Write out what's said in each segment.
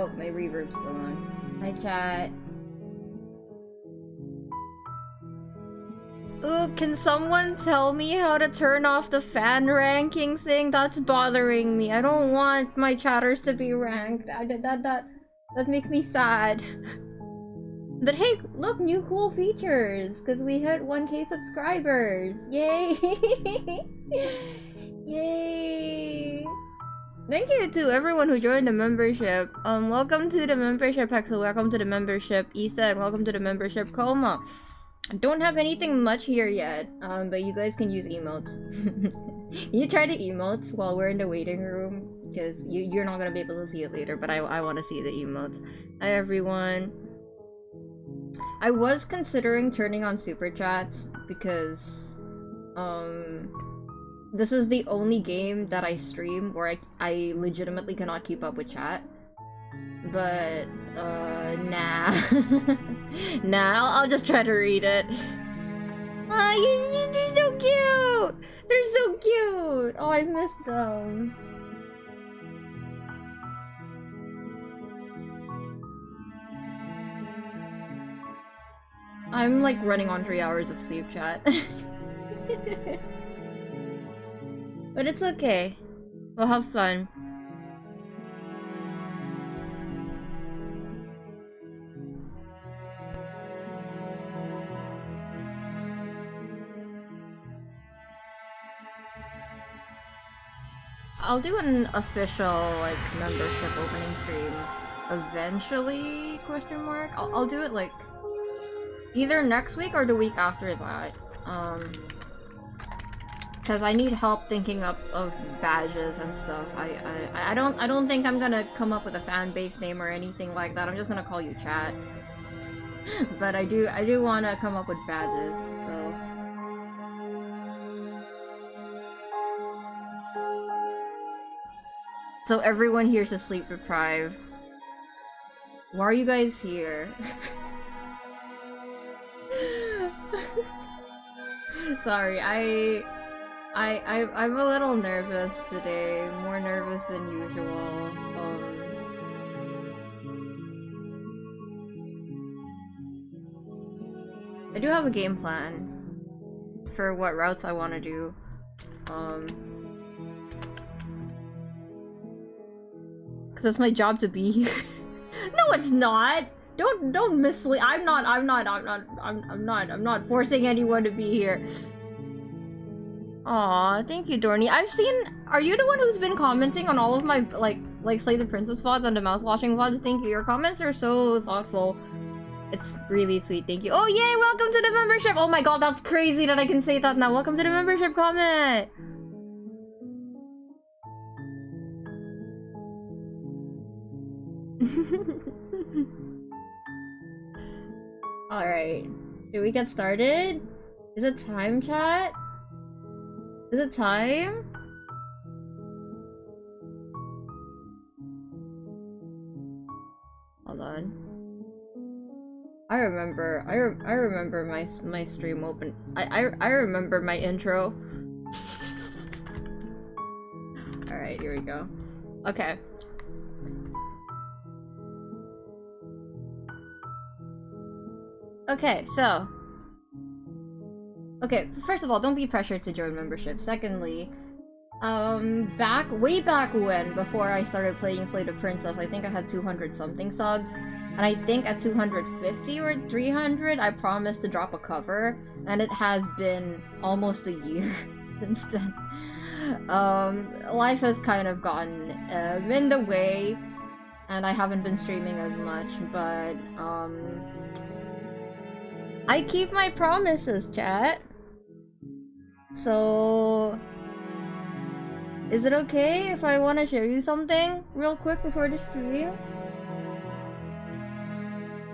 Oh, my reverb's still on. Hi, chat. Ooh, can someone tell me how to turn off the fan ranking thing? That's bothering me. I don't want my chatters to be ranked. That makes me sad. But hey, look, new cool features! Because we hit 1K subscribers! Yay! Yay! Thank you to everyone who joined the membership. Welcome to the membership, Hexel. Welcome to the membership, Isa, and welcome to the membership, Koma. I don't have anything much here yet, but you guys can use emotes. You try the emotes while we're in the waiting room, because you're not gonna be able to see it later, but I want to see the emotes. Hi, everyone. I was considering turning on super chats because this is the only game that I stream where I legitimately cannot keep up with chat. But nah. Nah, I'll just try to read it. They're so cute! They're so cute! Oh, I missed them. I'm like running on 3 hours of sleep, chat. But it's okay. We'll have fun. I'll do an official like membership opening stream eventually, question mark. I'll do it like either next week or the week after that. Because I need help thinking up of badges and stuff. I don't think I'm gonna come up with a fan base name or anything like that. I'm just gonna call you chat. But I do want to come up with badges. So everyone here's a sleep deprived. Why are you guys here? Sorry, I'm a little nervous today, more nervous than usual. I do have a game plan for what routes I want to do. Cause it's my job to be here. No, it's not. Don't mislead. I'm not forcing anyone to be here. Aw, thank you, Dorney. I've seen. Are you the one who's been commenting on all of my like Slay the Princess VODs on the mouthwashing VODs? Thank you. Your comments are so thoughtful. It's really sweet. Thank you. Oh yay! Welcome to the membership. Oh my god, that's crazy that I can say that now. Welcome to the membership. Comment. Alright. Should we get started? Is it time, chat? Is it time? Hold on. I remember my stream open. I remember my intro. Alright, here we go. Okay. Okay, so... Okay, first of all, don't be pressured to join membership. Secondly, way back when, before I started playing Slay the Princess, I think I had 200 something subs. And I think at 250 or 300, I promised to drop a cover. And it has been almost a year since then. Life has kind of gotten in the way. And I haven't been streaming as much, but, I keep my promises, chat. So... Is it okay if I want to share you something real quick before the stream?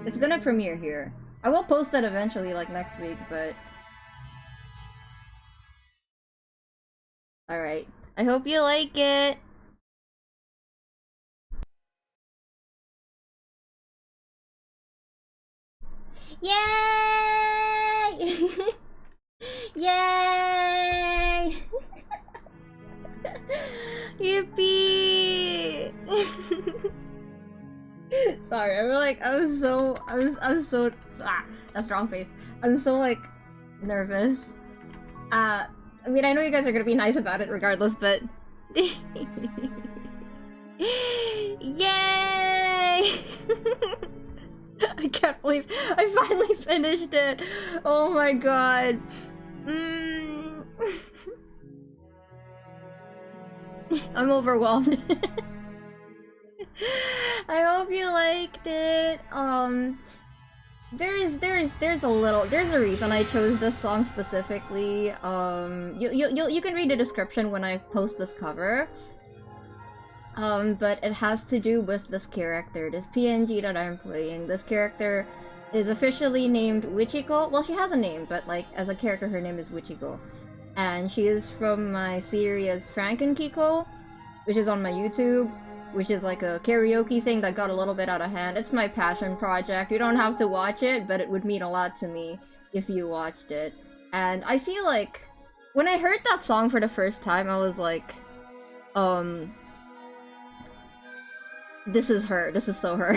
It's gonna premiere here. I will post it eventually, like next week, but... Alright. I hope you like it! Yay! Yay! Yippee! Sorry, I'm so that's the wrong face. I'm so like nervous. I mean, I know you guys are gonna be nice about it regardless, but yay! I can't believe I finally finished it. Oh my god. I'm overwhelmed. I hope you liked it. There's a reason I chose this song specifically. You can read the description when I post this cover. But it has to do with this character, this PNG that I'm playing. This character is officially named Wichiko. Well, she has a name, but like as a character, her name is Wichiko. And she is from my series Frankenkiko, which is on my YouTube, which is like a karaoke thing that got a little bit out of hand. It's my passion project. You don't have to watch it, but it would mean a lot to me if you watched it. And I feel like when I heard that song for the first time, I was like, this is her. This is so her.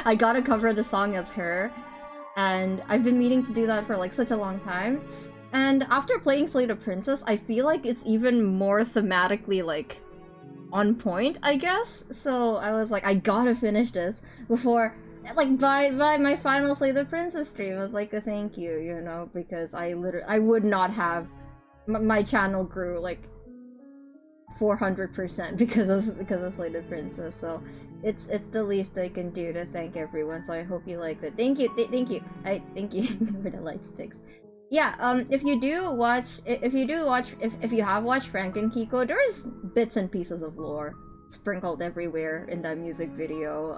I gotta cover the song as her. And I've been meaning to do that for like such a long time. And after playing Slay the Princess, I feel like it's even more thematically like on point, I guess. So I was like, I gotta finish this before, like, by my final Slay the Princess stream. I was like a thank you, you know, because I would not have my channel grew like 400% because of Slay the Princess. So it's the least I can do to thank everyone. So I hope you liked it. Thank you, thank you. Thank you for the light sticks. Yeah, if you have watched Frankenkiko, there's bits and pieces of lore sprinkled everywhere in that music video.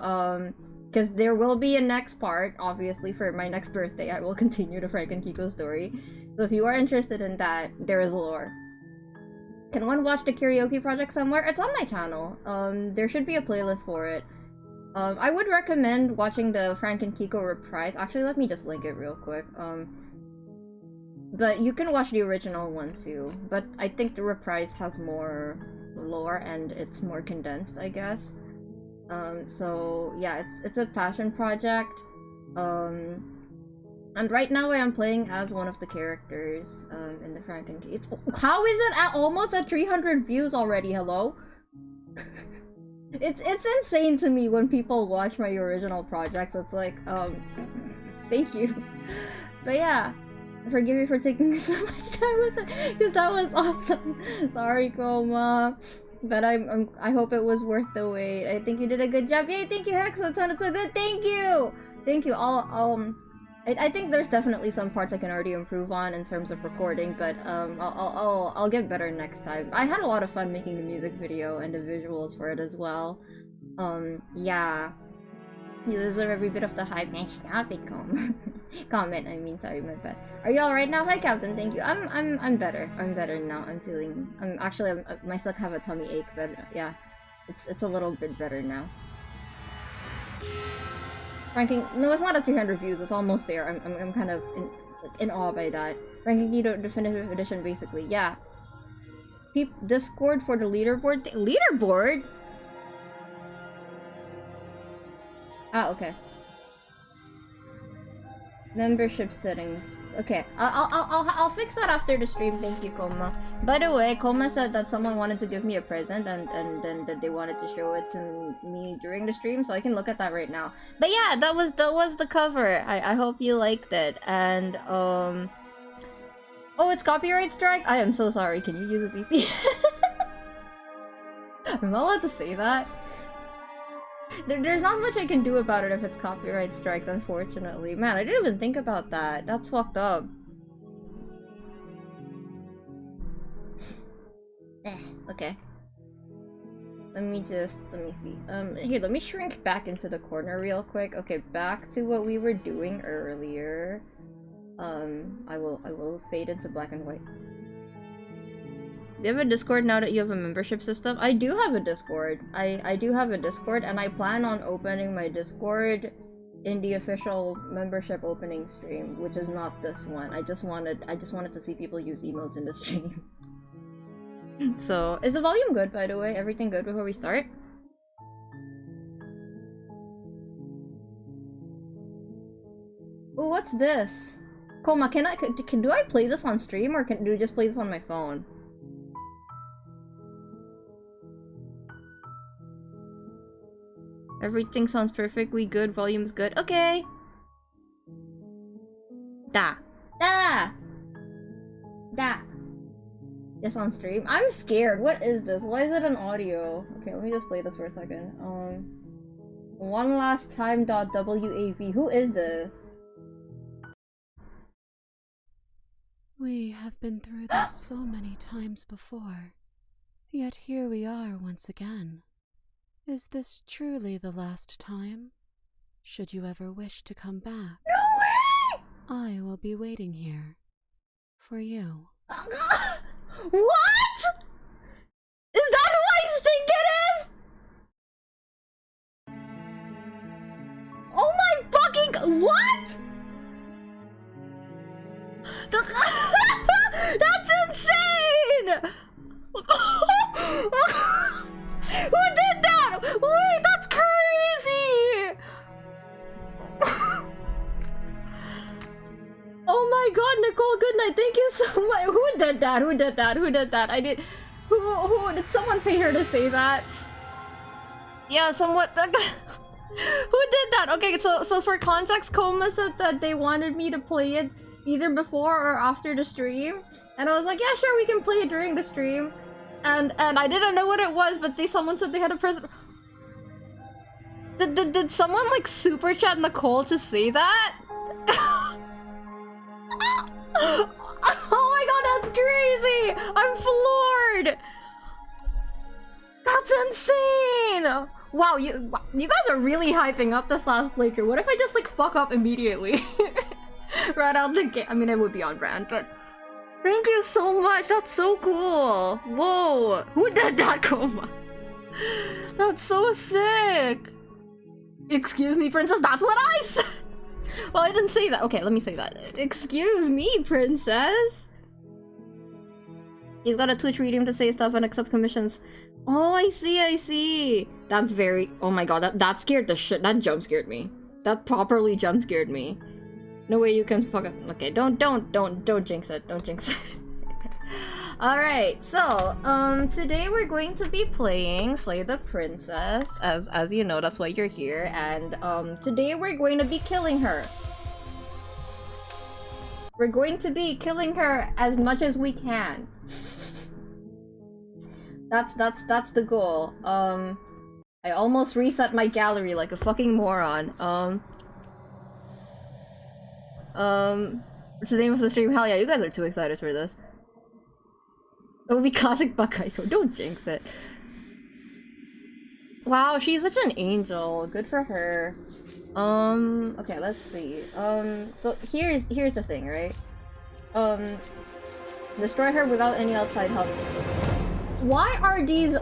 Because there will be a next part, obviously, for my next birthday. I will continue the Frankenkiko story. So if you are interested in that, there is lore. Can one watch the karaoke project somewhere? It's on my channel. There should be a playlist for it. I would recommend watching the Frankenkiko reprise. Actually, let me just link it real quick. But you can watch the original one too. But I think the reprise has more lore and it's more condensed, I guess. So yeah, it's a passion project. And right now I am playing as one of the characters in the Frankenkiko. How is it almost at 300 views already? Hello? It's insane to me when people watch my original projects. It's like, thank you. But yeah, forgive me for taking so much time with it, because that was awesome. Sorry, Koma. But I hope it was worth the wait. I think you did a good job. Yay, thank you, Hex. That sounded so good. Thank you. Thank you. I think there's definitely some parts I can already improve on in terms of recording, but I'll get better next time. I had a lot of fun making the music video and the visuals for it as well. Yeah. You deserve every bit of the hype. Nice job, comment. I mean, sorry, my bad. Are you all right now? Hi, Captain. Thank you. I'm better. I'm better now. I'm actually I still have a tummy ache, but yeah, it's a little bit better now. Ranking, no, it's not at 300 views. It's almost there. I'm kind of in awe by that. Ranking Keto Definitive Edition, basically. Yeah. Discord for the leaderboard. Leaderboard? Ah, okay. Membership settings. Okay, I'll fix that after the stream. Thank you, Koma. By the way, Koma said that someone wanted to give me a present and then that they wanted to show it to me during the stream, so I can look at that right now. But yeah, that was the cover. I hope you liked it. And oh, it's copyright strike. I am so sorry. Can you use a VPN? Am I allowed to say that? There's not much I can do about it if it's copyright strike, unfortunately. Man, I didn't even think about that. That's fucked up. Okay. Let me see. Here, let me shrink back into the corner real quick. Okay, back to what we were doing earlier. I will fade into black and white. Do you have a Discord now that you have a membership system? I do have a Discord. I do have a Discord, and I plan on opening my Discord in the official membership opening stream, which is not this one. I just wanted to see people use emotes in the stream. So, is the volume good, by the way? Everything good before we start? Oh, what's this? Koma, do I play this on stream or do I just play this on my phone? Everything sounds perfectly good, volume's good. Okay. Da. Just on stream. I'm scared. What is this? Why is it an audio? Okay, let me just play this for a second. One last time .wav. Who is this? We have been through this so many times before, yet here we are once again. Is this truly the last time? Should you ever wish to come back, No way! I will be waiting here for you. What? Is that who I think it is? Oh my fucking... What? That's insane! Who did that? Wait, that's crazy! Oh my god, Nicole, good night. Thank you so much. Who did that? Who did that? Who did that? Who did someone pay her to say that? Yeah, somewhat. Who did that? Okay, so for context, Koma said that they wanted me to play it either before or after the stream, and I was like, yeah, sure, we can play it during the stream. And I didn't know what it was, but someone said they had a present. Did someone like super chat Nicole to say that? Oh my god, that's crazy! I'm floored! That's insane! Wow, you guys are really hyping up this last playthrough. What if I just like fuck up immediately? Right out the gate. I mean, it would be on brand, but thank you so much. That's so cool. Whoa, who did that, Koma? That's so sick. Excuse me, princess. That's what I said. Well, I didn't say that. Okay, let me say that. Excuse me, princess. He's got a Twitch reading to say stuff and accept commissions. Oh, I see. That's very... Oh my god, that scared the shit. That jump scared me. That properly jump scared me. No way you can fuck it. Okay, don't jinx it. Don't jinx it. Alright, so, today we're going to be playing Slay the Princess. As you know, that's why you're here. And, today we're going to be killing her. We're going to be killing her as much as we can. That's the goal. I almost reset my gallery like a fucking moron. What's the name of the stream? Hell yeah, you guys are too excited for this. It will be classic Bakaiko. Don't jinx it. Wow, she's such an angel. Good for her. Okay, let's see. So here's the thing, right? Destroy her without any outside help. Why are these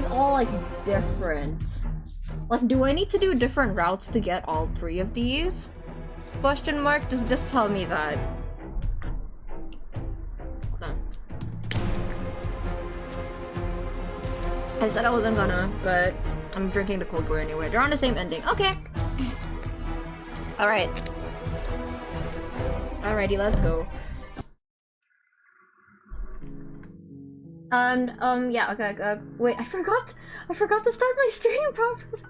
all like different? Like, do I need to do different routes to get all three of these? Question mark? Just tell me that. Hold on. I said I wasn't gonna, but I'm drinking the cold brew anyway. They're on the same ending. Okay. Alright. Alrighty, let's go. Yeah, okay, wait, I forgot to start my stream properly.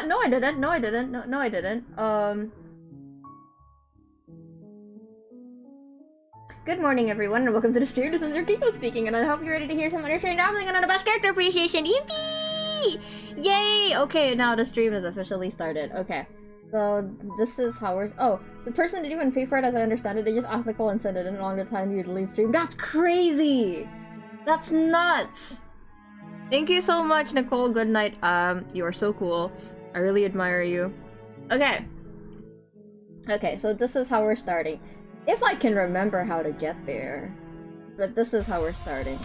No I didn't. Good morning, everyone, and welcome to the stream. This is your Kiko speaking, and I hope you're ready to hear some understanding rambling on the best character appreciation. Yippee! Yay! Okay, now the stream is officially started. Okay. So, this is how we're- oh, the person didn't even pay for it as I understand it, they just asked Nicole and said it along the time you delete stream. That's crazy! That's nuts! Thank you so much, Nicole. Good night. You are so cool. I really admire you. Okay. Okay, so this is how we're starting. If I can remember how to get there. But this is how we're starting.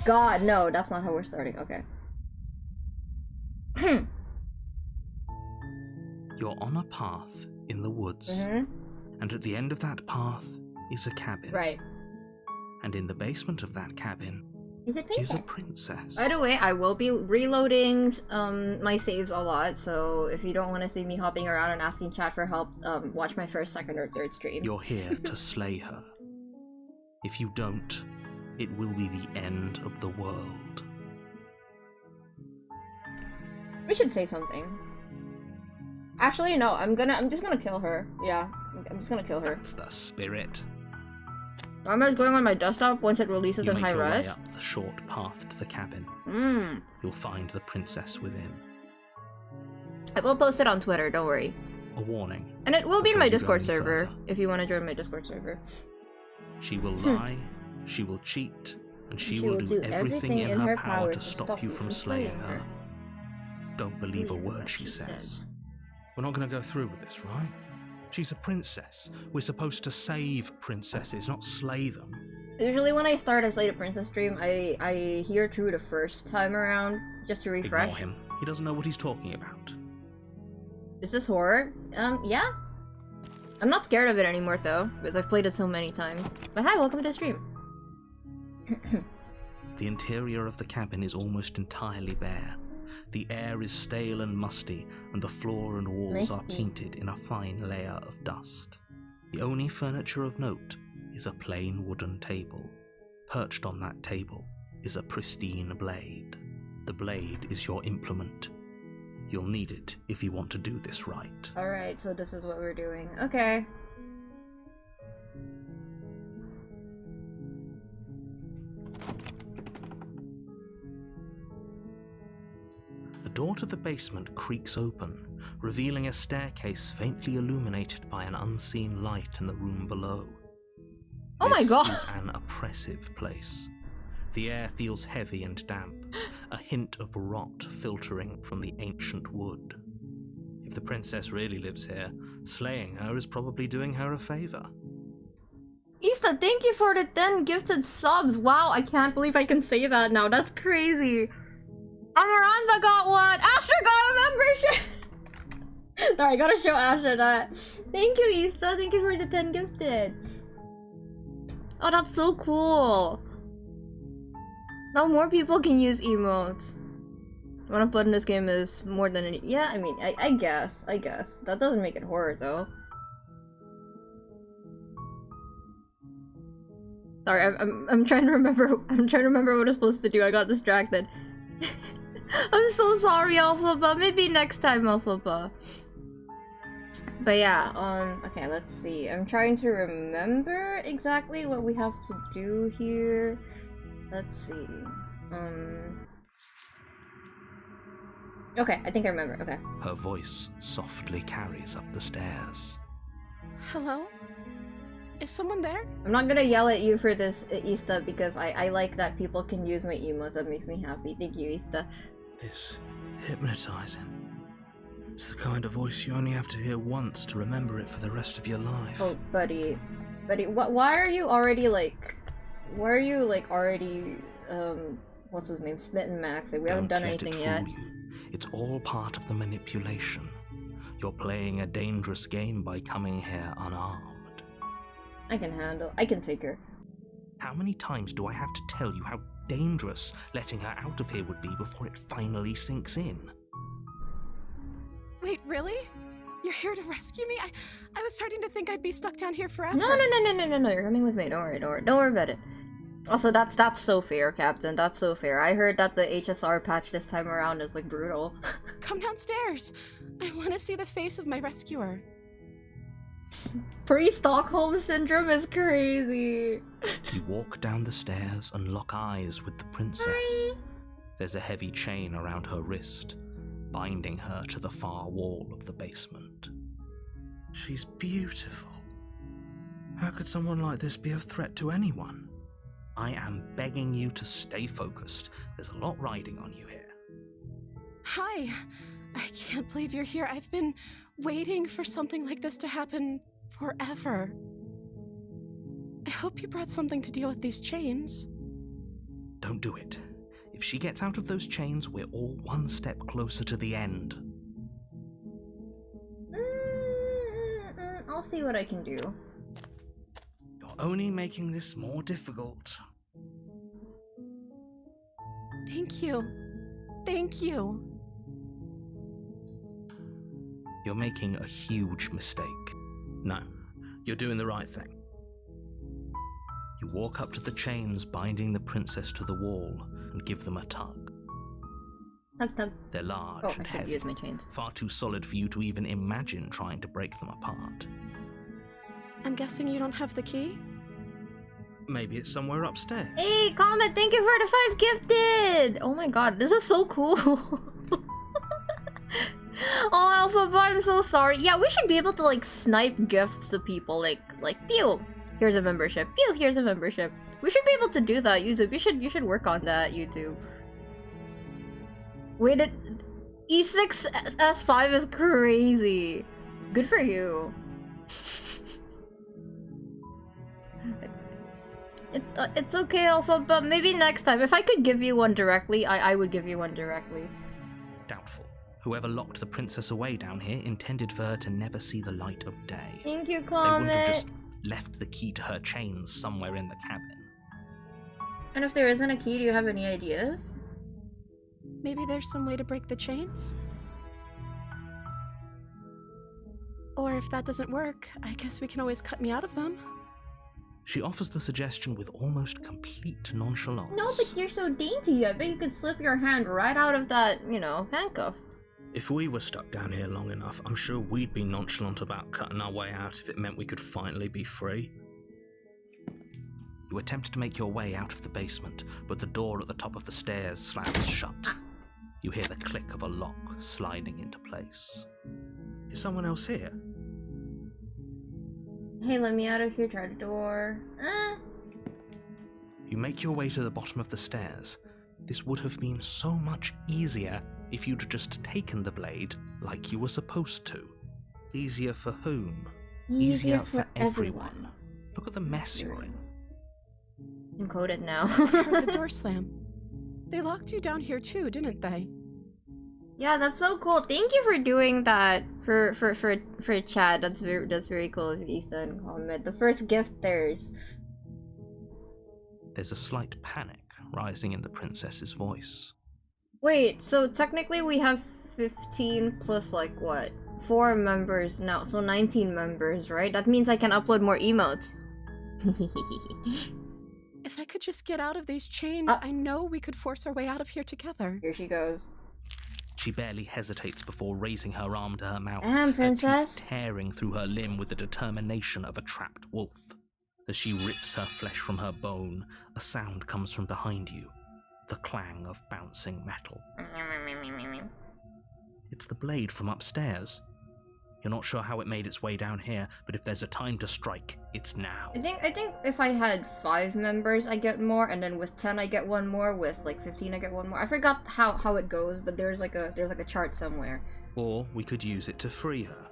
God, no, that's not how we're starting. Okay. You're on a path in the woods, and at the end of that path is a cabin. Right. And in the basement of that cabin Is it princess? Is a princess. By the way, I will be reloading my saves a lot, so if you don't want to see me hopping around and asking chat for help, watch my first, second, or third stream. You're here to slay her. If you don't, it will be the end of the world. We should say something. Actually, no, I'm just gonna kill her. Yeah, I'm just gonna kill her. That's the spirit. I'm just going on my desktop once it releases in high res. You make your way up the short path to the cabin. You'll find the princess within. I will post it on Twitter, don't worry. A warning. And it will be in my Discord server, further. if you want to join my Discord server. She will lie, she will cheat, and she will do everything in her power to stop you from slaying her. Don't believe a word she says. We're not going to go through with this, right? She's a princess. We're supposed to save princesses, not slay them. Usually when I start a Slay the Princess stream, I hear through the first time around, just to refresh. Ignore him. He doesn't know what he's talking about. Is this horror? Yeah. I'm not scared of it anymore, though, because I've played it so many times. But hi, welcome to the stream. The interior of the cabin is almost entirely bare. The air is stale and musty, and the floor and walls are painted in a fine layer of dust. The only furniture of note is a plain wooden table. Perched on that table is a pristine blade. The blade is your implement. You'll need it if you want to do this right. Alright, so this is what we're doing. Okay. The door to the basement creaks open, revealing a staircase faintly illuminated by an unseen light in the room below. Oh my god! This is an oppressive place. The air feels heavy and damp, a hint of rot filtering from the ancient wood. If the princess really lives here, slaying her is probably doing her a favor. Issa, thank you for the 10 gifted subs! Wow, I can't believe I can say that now, that's crazy! Amaranza got one! Astra got a membership! Sorry, I gotta show Astra that. Thank you, Issa, thank you for the 10 gifted. Oh, that's so cool! Now more people can use emotes. What I've played in this game is more than any— yeah, I mean, I guess. That doesn't make it horror, though. Sorry, I'm trying to remember what I'm supposed to do. I got distracted. I'm so sorry, Alphaba. Maybe next time, Alphaba. But yeah, okay, let's see. I'm trying to remember exactly what we have to do here. Let's see. Okay, I think I remember. Okay. Her voice softly carries up the stairs. Hello? Is someone there? I'm not gonna yell at you for this, Ista, because I like that people can use my emotes. That makes me happy. Thank you, Ista. It's hypnotizing. It's the kind of voice you only have to hear once to remember it for the rest of your life. Oh, buddy, why are you already already what's his name, Smitten Max? Like, we haven't done anything yet. You. It's all part of the manipulation. You're playing a dangerous game by coming here unarmed. I can take her. How many times do I have to tell you how dangerous letting her out of here would be before it finally sinks in? Wait, really? You're here to rescue me? I was starting to think I'd be stuck down here forever. No, you're coming with me. Don't worry about it. Also, that's so fair, Captain. That's so fair. I heard that the HSR patch this time around is, like, brutal. Come downstairs. I want to see the face of my rescuer. Pre-Stockholm Syndrome is crazy. You walk down the stairs and lock eyes with the princess. Hi. There's a heavy chain around her wrist, binding her to the far wall of the basement. She's beautiful. How could someone like this be a threat to anyone? I am begging you to stay focused. There's a lot riding on you here. Hi. I can't believe you're here. I've been waiting for something like this to happen forever. I hope you brought something to deal with these chains. Don't do it. If she gets out of those chains, we're all one step closer to the end. I'll see what I can do. You're only making this more difficult. Thank you. Thank you. You're making a huge mistake. No, you're doing the right thing. You walk up to the chains binding the princess to the wall and give them a tug. Tug, tug. They're large Oh, and I should heavy, use my chains. far too solid for you to even imagine trying to break them apart. I'm guessing you don't have the key? Maybe it's somewhere upstairs. Hey, Comet, thank you for the 5 gifted! Oh my god, this is so cool. Oh, Alphabet, I'm so sorry. Yeah, we should be able to, like, snipe gifts to people. Like, pew, here's a membership. Pew, here's a membership. We should be able to do that, YouTube. You should work on that, YouTube. Wait, E6 S5 is crazy. Good for you. It's okay, Alpha, but maybe next time. If I could give you one directly, I would give you one directly. Doubtful. Whoever locked the princess away down here intended for her to never see the light of day. Thank you, They Comet. wouldn't have just left the key to her chains somewhere in the cabin. And if there isn't a key, do you have any ideas? Maybe there's some way to break the chains? Or if that doesn't work, I guess we can always cut me out of them. She offers the suggestion with almost complete nonchalance. No, but you're so dainty. I bet you could slip your hand right out of that, you know, handcuff. If we were stuck down here long enough, I'm sure we'd be nonchalant about cutting our way out if it meant we could finally be free. You attempt to make your way out of the basement, but the door at the top of the stairs slams shut. You hear the click of a lock sliding into place. Is someone else here? Hey, let me out of here. Try the door. You make your way to the bottom of the stairs. This would have been so much easier if you'd just taken the blade like you were supposed to. Easier for whom? Easier for everyone. Look at the mess you're in. Encoded now. I heard the door slam. They locked you down here too, didn't they? Yeah, that's so cool. Thank you for doing that for chat. That's very cool of you, Easta and Comet. The first gifters. There's a slight panic rising in the princess's voice. Wait, so technically we have 15 plus like what? 4 members now, so 19 members, right? That means I can upload more emotes. If I could just get out of these chains, I know we could force our way out of here together. Here she goes. She barely hesitates before raising her arm to her mouth, Damn, princess. her teeth tearing through her limb with the determination of a trapped wolf. As she rips her flesh from her bone, a sound comes from behind you, the clang of bouncing metal. It's the blade from upstairs. You're not sure how it made its way down here, but if there's a time to strike, it's now. I think if I had 5 members, I get more, and then with 10 I get one more, with like 15 I get one more. I forgot how it goes, but there's like a chart somewhere. Or we could use it to free her.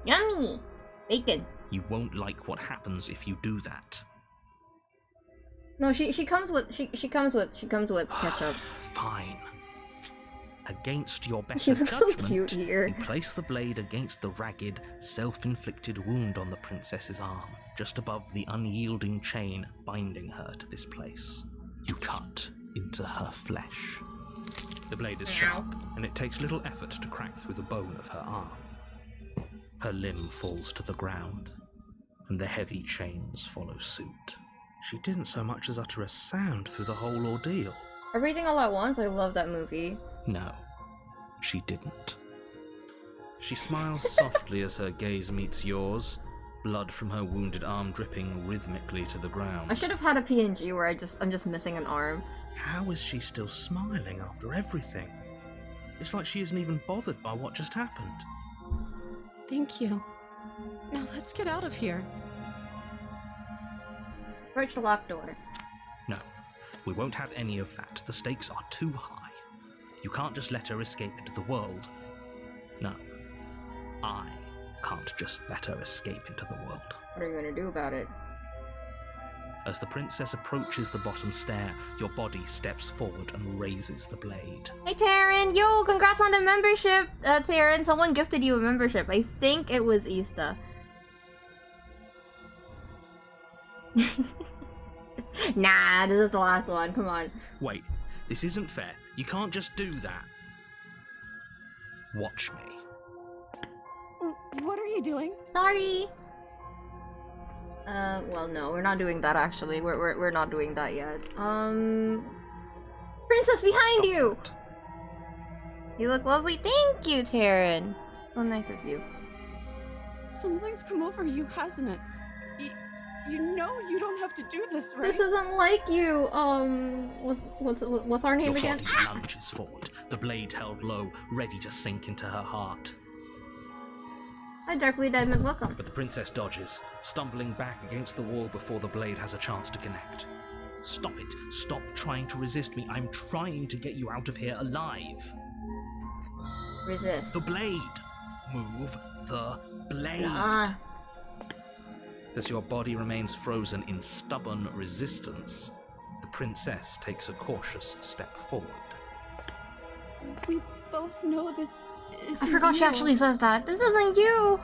Yummy! Bacon. You won't like what happens if you do that. No, she comes with ketchup. Fine. Against your better She looks so judgment, cute here. you place the blade against the ragged, self-inflicted wound on the princess's arm, just above the unyielding chain binding her to this place. You cut into her flesh. The blade is sharp, and it takes little effort to crack through the bone of her arm. Her limb falls to the ground, and the heavy chains follow suit. She didn't so much as utter a sound through the whole ordeal. Everything All at Once, I love that movie. No, she didn't. She smiles softly as her gaze meets yours, blood from her wounded arm dripping rhythmically to the ground. I should have had a PNG where I'm just missing an arm. How is she still smiling after everything? It's like she isn't even bothered by what just happened. Thank you. Now let's get out of here. Approach the locked door. No, we won't have any of that. The stakes are too high. You can't just let her escape into the world. No, I can't just let her escape into the world. What are you gonna do about it? As the princess approaches the bottom stair, your body steps forward and raises the blade. Hey Taryn! Yo, congrats on the membership! Taryn, someone gifted you a membership. I think it was Easta. Nah, this is the last one. Come on. Wait, This isn't fair. You can't just do that. Watch me. What are you doing? Sorry. Well, no, we're not doing that actually. We're not doing that yet. Princess behind Stop you! that. You look lovely. Thank you, Taryn. So nice of you. Something's come over you, hasn't it? You know you don't have to do this, right? This isn't like you. What's our name Your again? body lunges forward, the blade held low, ready to sink into her heart. Hi, Darkblade Diamond. Welcome. But the princess dodges, stumbling back against the wall before the blade has a chance to connect. Stop it. Stop trying to resist me. I'm trying to get you out of here alive. Resist. The blade. Move the blade. As your body remains frozen in stubborn resistance, the princess takes a cautious step forward. We both know this isn't I forgot she you. actually says that. This isn't you.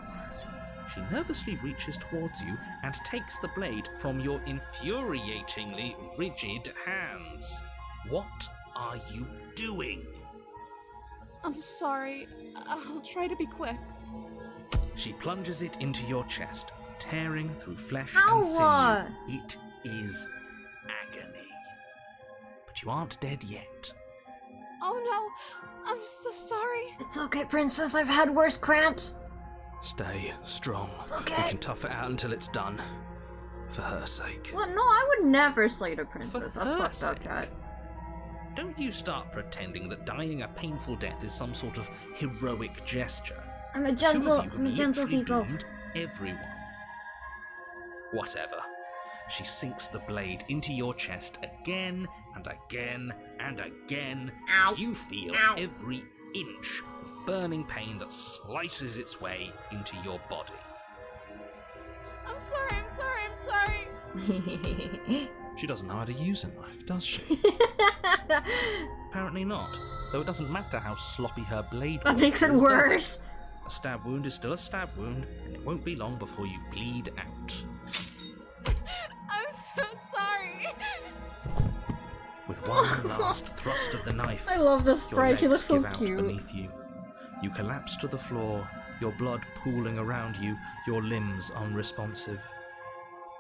She nervously reaches towards you and takes the blade from your infuriatingly rigid hands. What are you doing? I'm sorry. I'll try to be quick. She plunges it into your chest, tearing through flesh Ow! and sinew. It is agony. But you aren't dead yet. Oh no, I'm so sorry. It's okay, Princess. I've had worse cramps. Stay strong. It's okay. We can tough it out until it's done. For her sake. What? No, I would never slay a princess. For That's her fucked up, sake. chat. Don't you start pretending that dying a painful death is some sort of heroic gesture. I'm a Two of gentle, you have I'm a gentle literally people. doomed everyone. Whatever. She sinks the blade into your chest again and again and again. Ow. You feel Ow. every inch of burning pain that slices its way into your body. I'm sorry. She doesn't know how to use a knife, does she? Apparently not, though it doesn't matter how sloppy her blade That work makes it is, does worse. A stab wound is still a stab wound, and it won't be long before you bleed out. I'm so sorry. With one last thrust of the knife, I love this your sprite. She legs looks so give out cute. beneath you. You collapse to the floor, your blood pooling around you, your limbs unresponsive.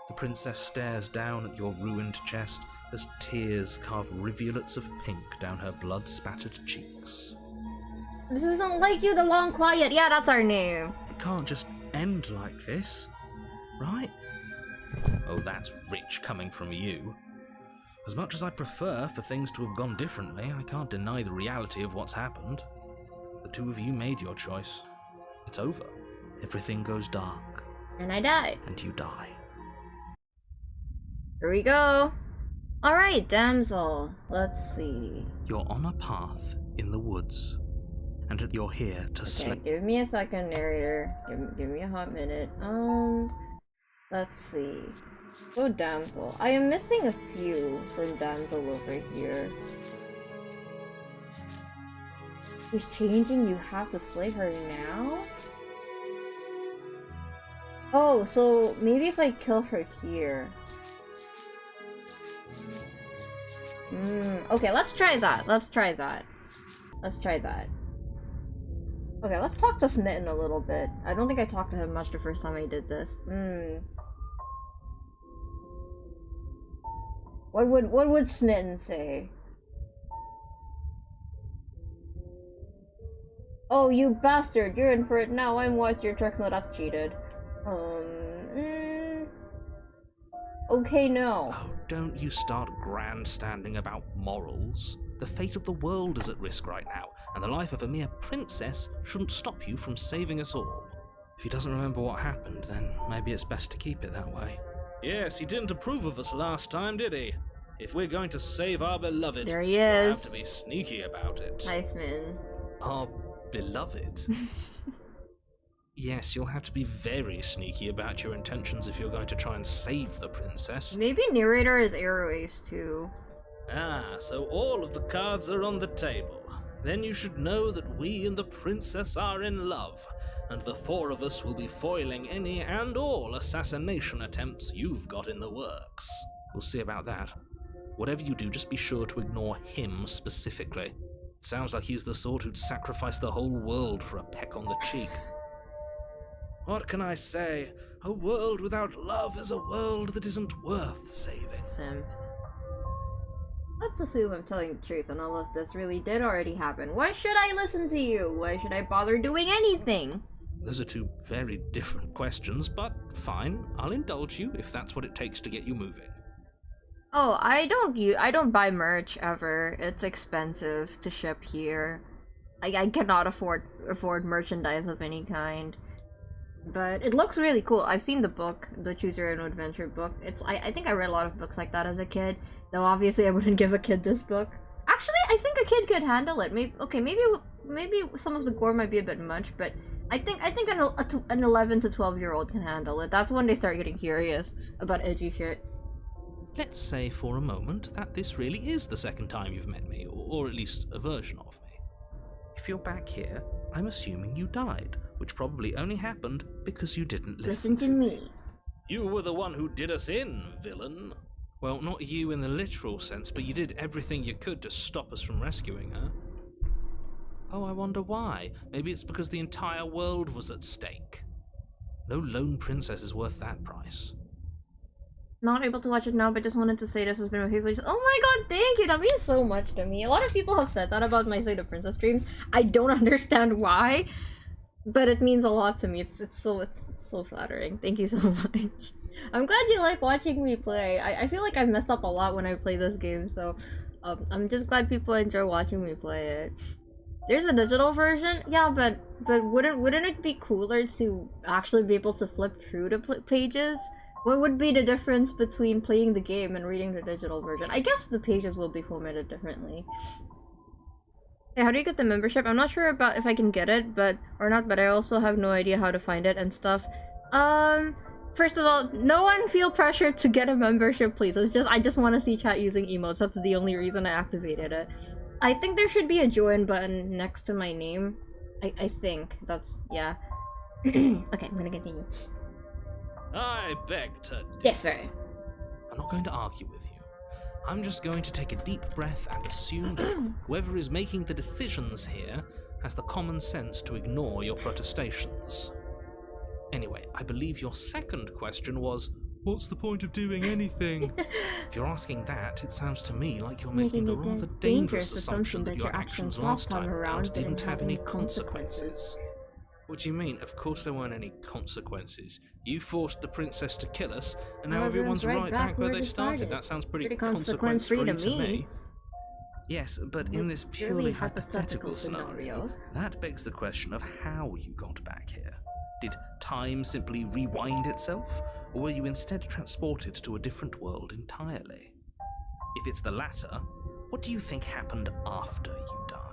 The princess stares down at your ruined chest as tears carve rivulets of pink down her blood-spattered cheeks. This isn't like you, the long quiet. Yeah, that's our name. It can't just end like this, right? Oh, that's rich coming from you. As much as I'd prefer for things to have gone differently, I can't deny the reality of what's happened. The two of you made your choice. It's over. Everything goes dark. And I die. And you die. Here we go. Alright, damsel. Let's see. You're on a path in the woods, and you're here to Okay, slay. give me a second, narrator. Give me a hot minute. Let's see. Oh, damsel. I am missing a few from damsel over here. She's changing, you have to slay her now? Oh, so maybe if I kill her here. Okay, let's try that. Okay, let's talk to Smitten a little bit. I don't think I talked to him much the first time I did this. What would Smitten say? Oh, you bastard! You're in for it now. I'm wise to your tricks. No, that's cheated. Okay, no. Oh, don't you start grandstanding about morals. The fate of the world is at risk right now, and the life of a mere princess shouldn't stop you from saving us all. If he doesn't remember what happened, then maybe it's best to keep it that way. Yes, he didn't approve of us last time, did he? If we're going to save our beloved, There he we'll is. have to be sneaky about it. Hi, Smitten. Our beloved? Yes, you'll have to be very sneaky about your intentions if you're going to try and save the princess. Maybe narrator is arrow ace too. Ah, so all of the cards are on the table. Then you should know that we and the princess are in love, and the four of us will be foiling any and all assassination attempts you've got in the works. We'll see about that. Whatever you do, just be sure to ignore him specifically. It sounds like he's the sort who'd sacrifice the whole world for a peck on the cheek. What can I say? A world without love is a world that isn't worth saving. Simp. Let's assume I'm telling the truth and all of this really did already happen. Why should I listen to you? Why should I bother doing anything? Those are two very different questions, but fine. I'll indulge you if that's what it takes to get you moving. Oh, I don't buy merch ever. It's expensive to ship here. I cannot afford merchandise of any kind. But it looks really cool. I've seen the book, the Choose Your Own Adventure book. I think I read a lot of books like that as a kid. Though obviously I wouldn't give a kid this book. Actually, I think a kid could handle it. Maybe some of the gore might be a bit much, but I think an 11 to 12-year-old can handle it. That's when they start getting curious about edgy shit. Let's say for a moment that this really is the second time you've met me, or at least a version of me. If you're back here, I'm assuming you died, which probably only happened because you didn't listen to me. You were the one who did us in, villain. Well, not you in the literal sense, but you did everything you could to stop us from rescuing her. Oh, I wonder why. Maybe it's because the entire world was at stake. No lone princess is worth that price. Not able to watch it now, but just wanted to say this has been my favorite. Oh my god, thank you! That means so much to me. A lot of people have said that about my Slay the Princess streams. I don't understand why, but it means a lot to me. It's so flattering. Thank you so much. I'm glad you like watching me play. I feel like I've messed up a lot when I play this game, so I'm just glad people enjoy watching me play it. There's a digital version, yeah, but wouldn't it be cooler to actually be able to flip through the pages? What would be the difference between playing the game and reading the digital version? I guess the pages will be formatted differently. Hey, how do you get the membership? I'm not sure about if I can get it, but I also have no idea how to find it and stuff. First of all, no one feel pressured to get a membership, please. I just want to see chat using emotes. That's the only reason I activated it. I think there should be a join button next to my name. I think that's, yeah. Okay, I'm gonna continue. I beg to differ. I'm not going to argue with you. I'm just going to take a deep breath and assume that whoever is making the decisions here has the common sense to ignore your protestations. Anyway, I believe your second question was, what's the point of doing anything? If you're asking that, it sounds to me like you're making the rather dangerous assumption that your actions last time around didn't have any consequences. What do you mean? Of course there weren't any consequences. You forced the princess to kill us, and now everyone's right back where they started. That sounds pretty consequence-free to me. Yes, but in this purely hypothetical scenario, that begs the question of how you got back here. Did time simply rewind itself, or were you instead transported to a different world entirely? If it's the latter, what do you think happened after you died?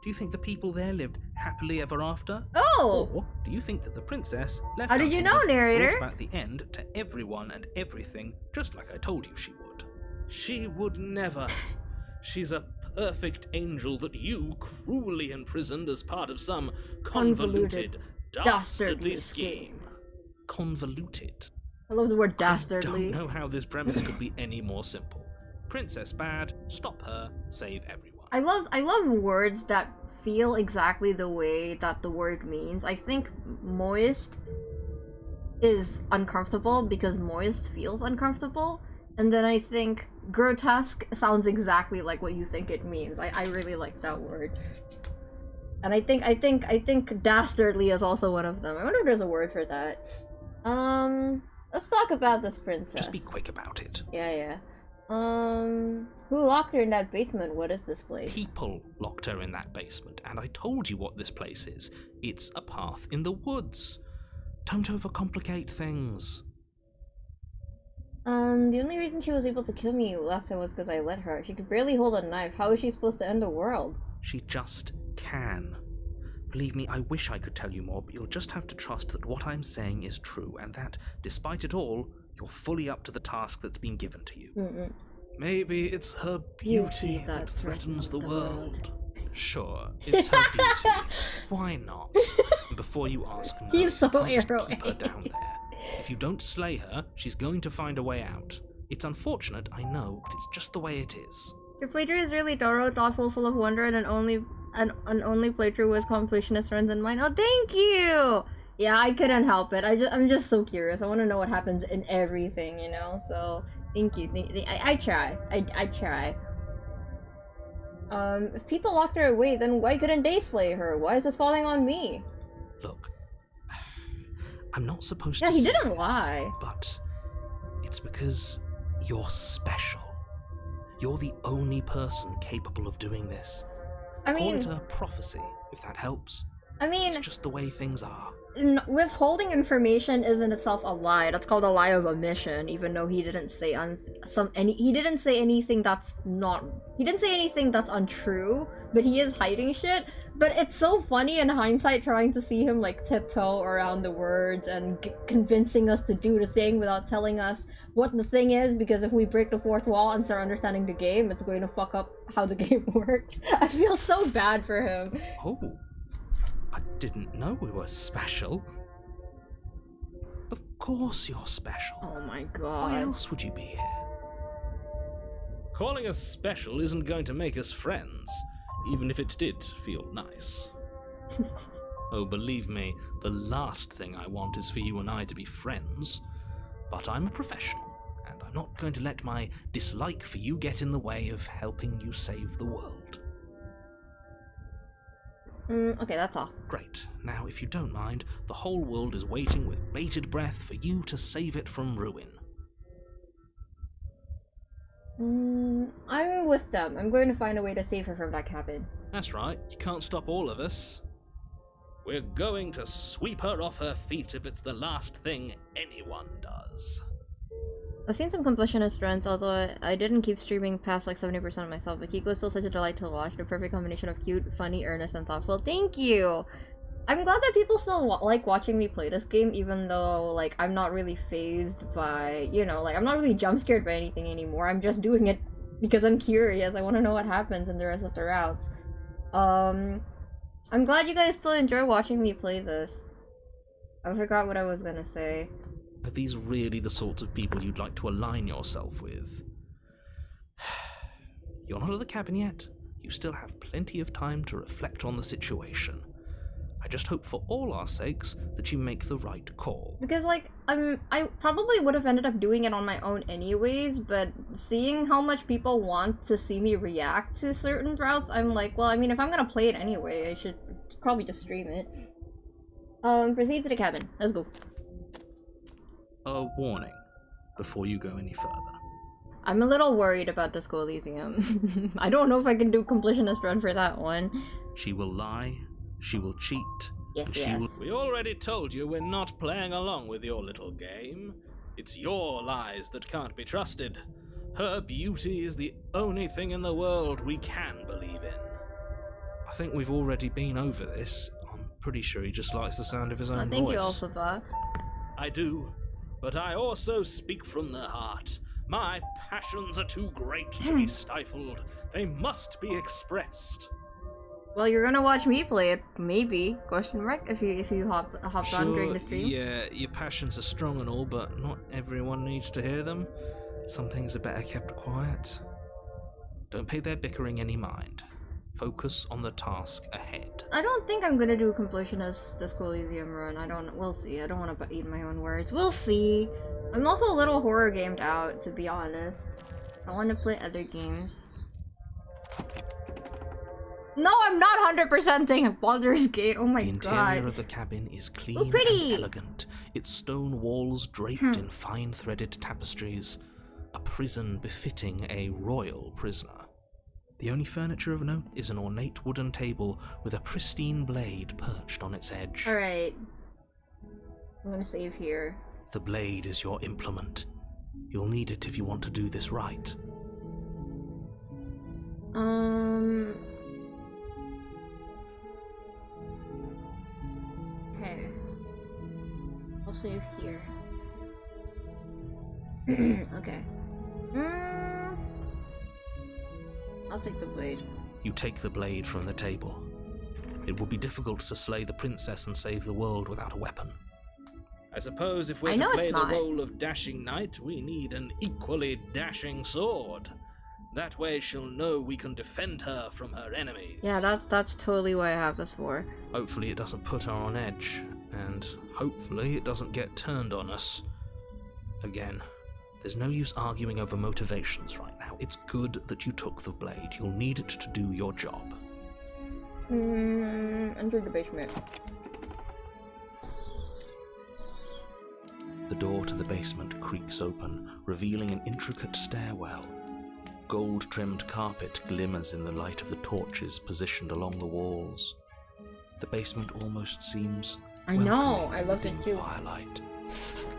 Do you think the people there lived happily ever after? Oh! Or do you think that the princess left How did you know, narrator? Brought back the end to everyone and everything, just like I told you she would? She would never. She's a perfect angel that you cruelly imprisoned as part of some convoluted, dastardly scheme. Convoluted? I love the word dastardly. I don't know how this premise could be any more simple. Princess bad, stop her, save everyone. I love words that feel exactly the way that the word means. I think moist is uncomfortable because moist feels uncomfortable. And then I think grotesque sounds exactly like what you think it means. I really like that word. And I think dastardly is also one of them. I wonder if there's a word for that. Let's talk about this princess. Just be quick about it. Yeah. Who locked her in that basement? What is this place? People locked her in that basement, and I told you what this place is. It's a path in the woods. Don't overcomplicate things. The only reason she was able to kill me last time was because I let her. She could barely hold a knife. How is she supposed to end the world? She just can. Believe me, I wish I could tell you more, but you'll just have to trust that what I'm saying is true, and that, despite it all, you're fully up to the task that's been given to you. Maybe it's her beauty that threatens the world. Sure, it's her beauty. Why not? And before you ask, no, He's so you can't just arrow keep her down there. If you don't slay her, she's going to find a way out. It's unfortunate, I know, but it's just the way it is. Your playthrough is really thorough, thoughtful, full of wonder, and an only playthrough with completionist friends in mind. Oh, thank you! Yeah, I couldn't help it. I'm just so curious. I want to know what happens in everything, you know? So, thank you. I try. I try. If people locked her away, then why couldn't they slay her? Why is this falling on me? Look, I'm not supposed to Yeah, he say didn't this, lie. But it's because you're special. You're the only person capable of doing this. I mean, call it a prophecy, if that helps. I mean, It's just the way things are. withholding information isn't itself a lie. That's called a lie of omission, even though he didn't say he didn't say anything that's untrue, but he is hiding shit. But it's so funny in hindsight trying to see him like tiptoe around the words and convincing us to do the thing without telling us what the thing is, because if we break the fourth wall and start understanding the game, it's going to fuck up how the game works. I feel so bad for him. Oh, I didn't know we were special. Of course you're special. Oh my god. Why else would you be here? Calling us special isn't going to make us friends, even if it did feel nice. Oh, believe me, the last thing I want is for you and I to be friends. But I'm a professional, and I'm not going to let my dislike for you get in the way of helping you save the world. Okay, that's all. Great. Now, if you don't mind, the whole world is waiting with bated breath for you to save it from ruin. I'm with them. I'm going to find a way to save her from that cabin. That's right, you can't stop all of us. We're going to sweep her off her feet if it's the last thing anyone does. I've seen some completionist friends, although I didn't keep streaming past like 70% of myself, but Kiko is still such a delight to watch. The perfect combination of cute, funny, earnest, and thoughtful. Thank you! I'm glad that people still like watching me play this game, even though, like, I'm not really fazed by, you know, like, I'm not really jump scared by anything anymore. I'm just doing it because I'm curious. I want to know what happens in the rest of the routes. I'm glad you guys still enjoy watching me play this. I forgot what I was gonna say. Are these really the sorts of people you'd like to align yourself with? You're not at the cabin yet. You still have plenty of time to reflect on the situation. I just hope for all our sakes that you make the right call. Because, like, I probably would have ended up doing it on my own anyways, but seeing how much people want to see me react to certain routes, I'm like, well, I mean, if I'm gonna play it anyway, I should probably just stream it. Proceed to the cabin. Let's go. A warning before you go any further. I'm a little worried about the Skull Elysium. I don't know if I can do completionist run for that one. She will lie, she will cheat, Yes, and yes. she will... We already told you we're not playing along with your little game. It's your lies that can't be trusted. Her beauty is the only thing in the world we can believe in. I think we've already been over this. I'm pretty sure he just likes the sound of his own voice. Thank you, Alphaba. I do, but I also speak from the heart. My passions are too great to be stifled. They must be expressed. Well, you're gonna watch me play it, maybe? Question mark? If you hopped on during the stream. Yeah, your passions are strong and all, but not everyone needs to hear them. Some things are better kept quiet. Don't pay their bickering any mind. Focus on the task ahead. I don't think I'm gonna do a completionist the Skull Elysium run. We'll see. I don't want to eat my own words. We'll see. I'm also a little horror gamed out, to be honest. I want to play other games. No, I'm not 100%ing Baldur's Gate. Oh my god. The interior of the cabin is clean and elegant. Its stone walls draped in fine threaded tapestries. A prison befitting a royal prisoner. The only furniture of note is an ornate wooden table with a pristine blade perched on its edge. Alright. I'm gonna save here. The blade is your implement. You'll need it if you want to do this right. Okay. I'll save here. Okay. I'll take the blade. You take the blade from the table. It will be difficult to slay the princess and save the world without a weapon. I suppose if we're I to know play it's the not. role of dashing knight, we need an equally dashing sword. That way she'll know we can defend her from her enemies. Yeah, that's totally what I have this for. Hopefully it doesn't put her on edge, and hopefully it doesn't get turned on us. Again, there's no use arguing over motivations right now. It's good that you took the blade. You'll need it to do your job. Enter the basement. The door to the basement creaks open, revealing an intricate stairwell. Gold-trimmed carpet glimmers in the light of the torches positioned along the walls. The basement almost seems I know, welcoming I in loved the it dim too. firelight.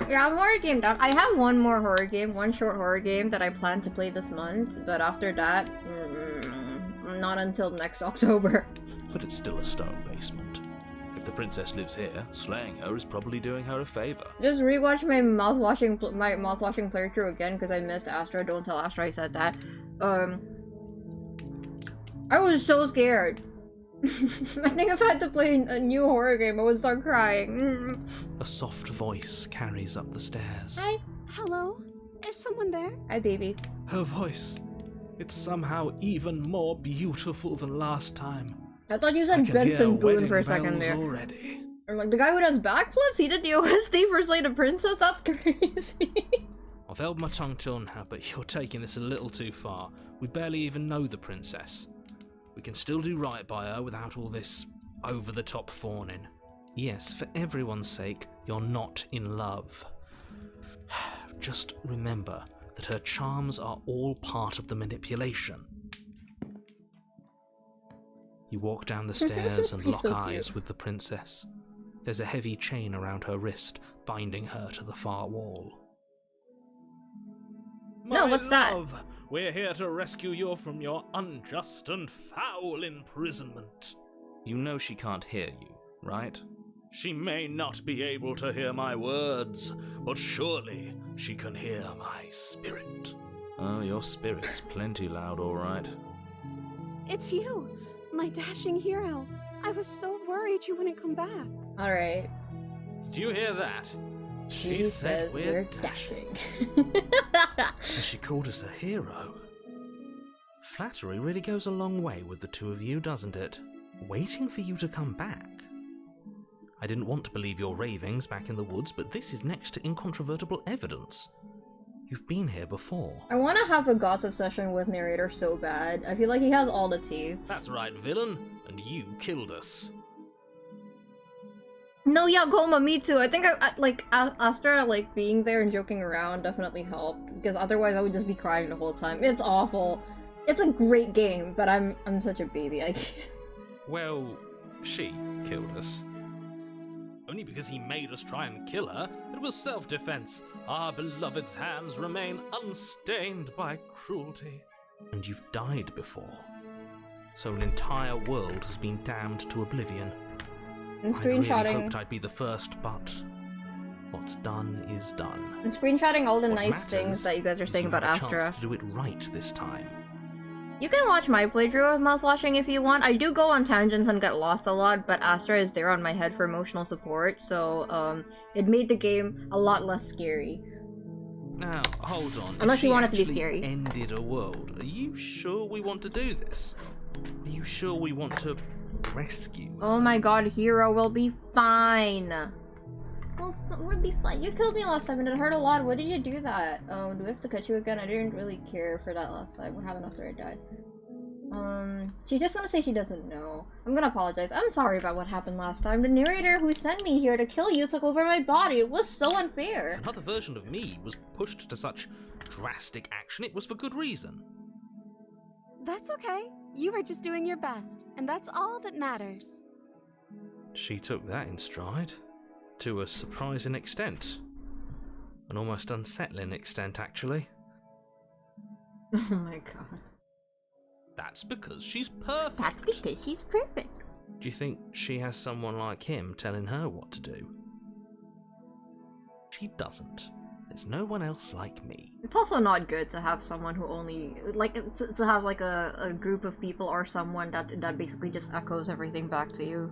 Yeah, I'm horror game down. I have one more horror game, one short horror game that I plan to play this month, but after that, not until next October. But it's still a stone basement. If the princess lives here, slaying her is probably doing her a favor. Just rewatch my mouth-washing playthrough again because I missed Astra. Don't tell Astra I said that. I was so scared. I think if I had to play a new horror game, I would start crying. A soft voice carries up the stairs. Hi. Hello? Is someone there? Hi, baby. Her voice. It's somehow even more beautiful than last time. I thought you I said can Benson hear Boone wedding for a second bells there. already. I'm like, the guy who does backflips? He did the OST for Slay the Princess? That's crazy. I've held my tongue till now, but you're taking this a little too far. We barely even know the princess. We can still do right by her without all this over-the-top fawning. Yes, for everyone's sake, you're not in love. Just remember that her charms are all part of the manipulation. You walk down the stairs and lock so eyes cute. with the princess. There's a heavy chain around her wrist, binding her to the far wall. No, what's that? Love, we're here to rescue you from your unjust and foul imprisonment. You know she can't hear you, right? She may not be able to hear my words, but surely she can hear my spirit. Oh, your spirit's plenty loud, all right. It's you, my dashing hero. I was so worried you wouldn't come back. Alright. Did you hear that? She says we're dashing. And she called us a hero. Flattery really goes a long way with the two of you, doesn't it? Waiting for you to come back. I didn't want to believe your ravings back in the woods, but this is next to incontrovertible evidence. You've been here before. I want to have a gossip session with narrator so bad. I feel like he has all the tea. That's right, villain. And you killed us. No, yeah, Goma, me too. I think Astra, like, being there and joking around definitely helped. Because otherwise I would just be crying the whole time. It's awful. It's a great game, but I'm such a baby. I can't. Well, she killed us. Only because he made us try and kill her. It was self-defense. Our beloved's hands remain unstained by cruelty. And you've died before. So an entire world has been damned to oblivion. I'm I'd really screenshotting. hoped I'd be the first, but what's done is done. I'm screenshotting all the What nice matters things that you guys are is saying you about have a Astra. chance to do it right this time. You can watch my playthrough of mouthwashing if you want. I do go on tangents and get lost a lot, but Astra is there on my head for emotional support, so it made the game a lot less scary. Now, hold on. Unless If you she want it to be actually scary. Ended a world. Are you sure we want to do this? Are you sure we want to rescue her? Oh my god, hero will be fine. We'll be fine. You killed me last time and it hurt a lot. Why did you do that? Do we have to cut you again? I didn't really care for that last time. What happened after I died? She's just gonna say she doesn't know. I'm gonna apologize. I'm sorry about what happened last time. The narrator who sent me here to kill you took over my body. It was so unfair. If another version of me was pushed to such drastic action, it was for good reason. That's okay. You were just doing your best, and that's all that matters. She took that in stride. To a surprising extent. An almost unsettling extent, actually. Oh my god. That's because she's perfect. That's because she's perfect. Do you think she has someone like him telling her what to do? She doesn't. There's no one else like me. It's also not good to have someone who only to have like a group of people or someone that basically just echoes everything back to you.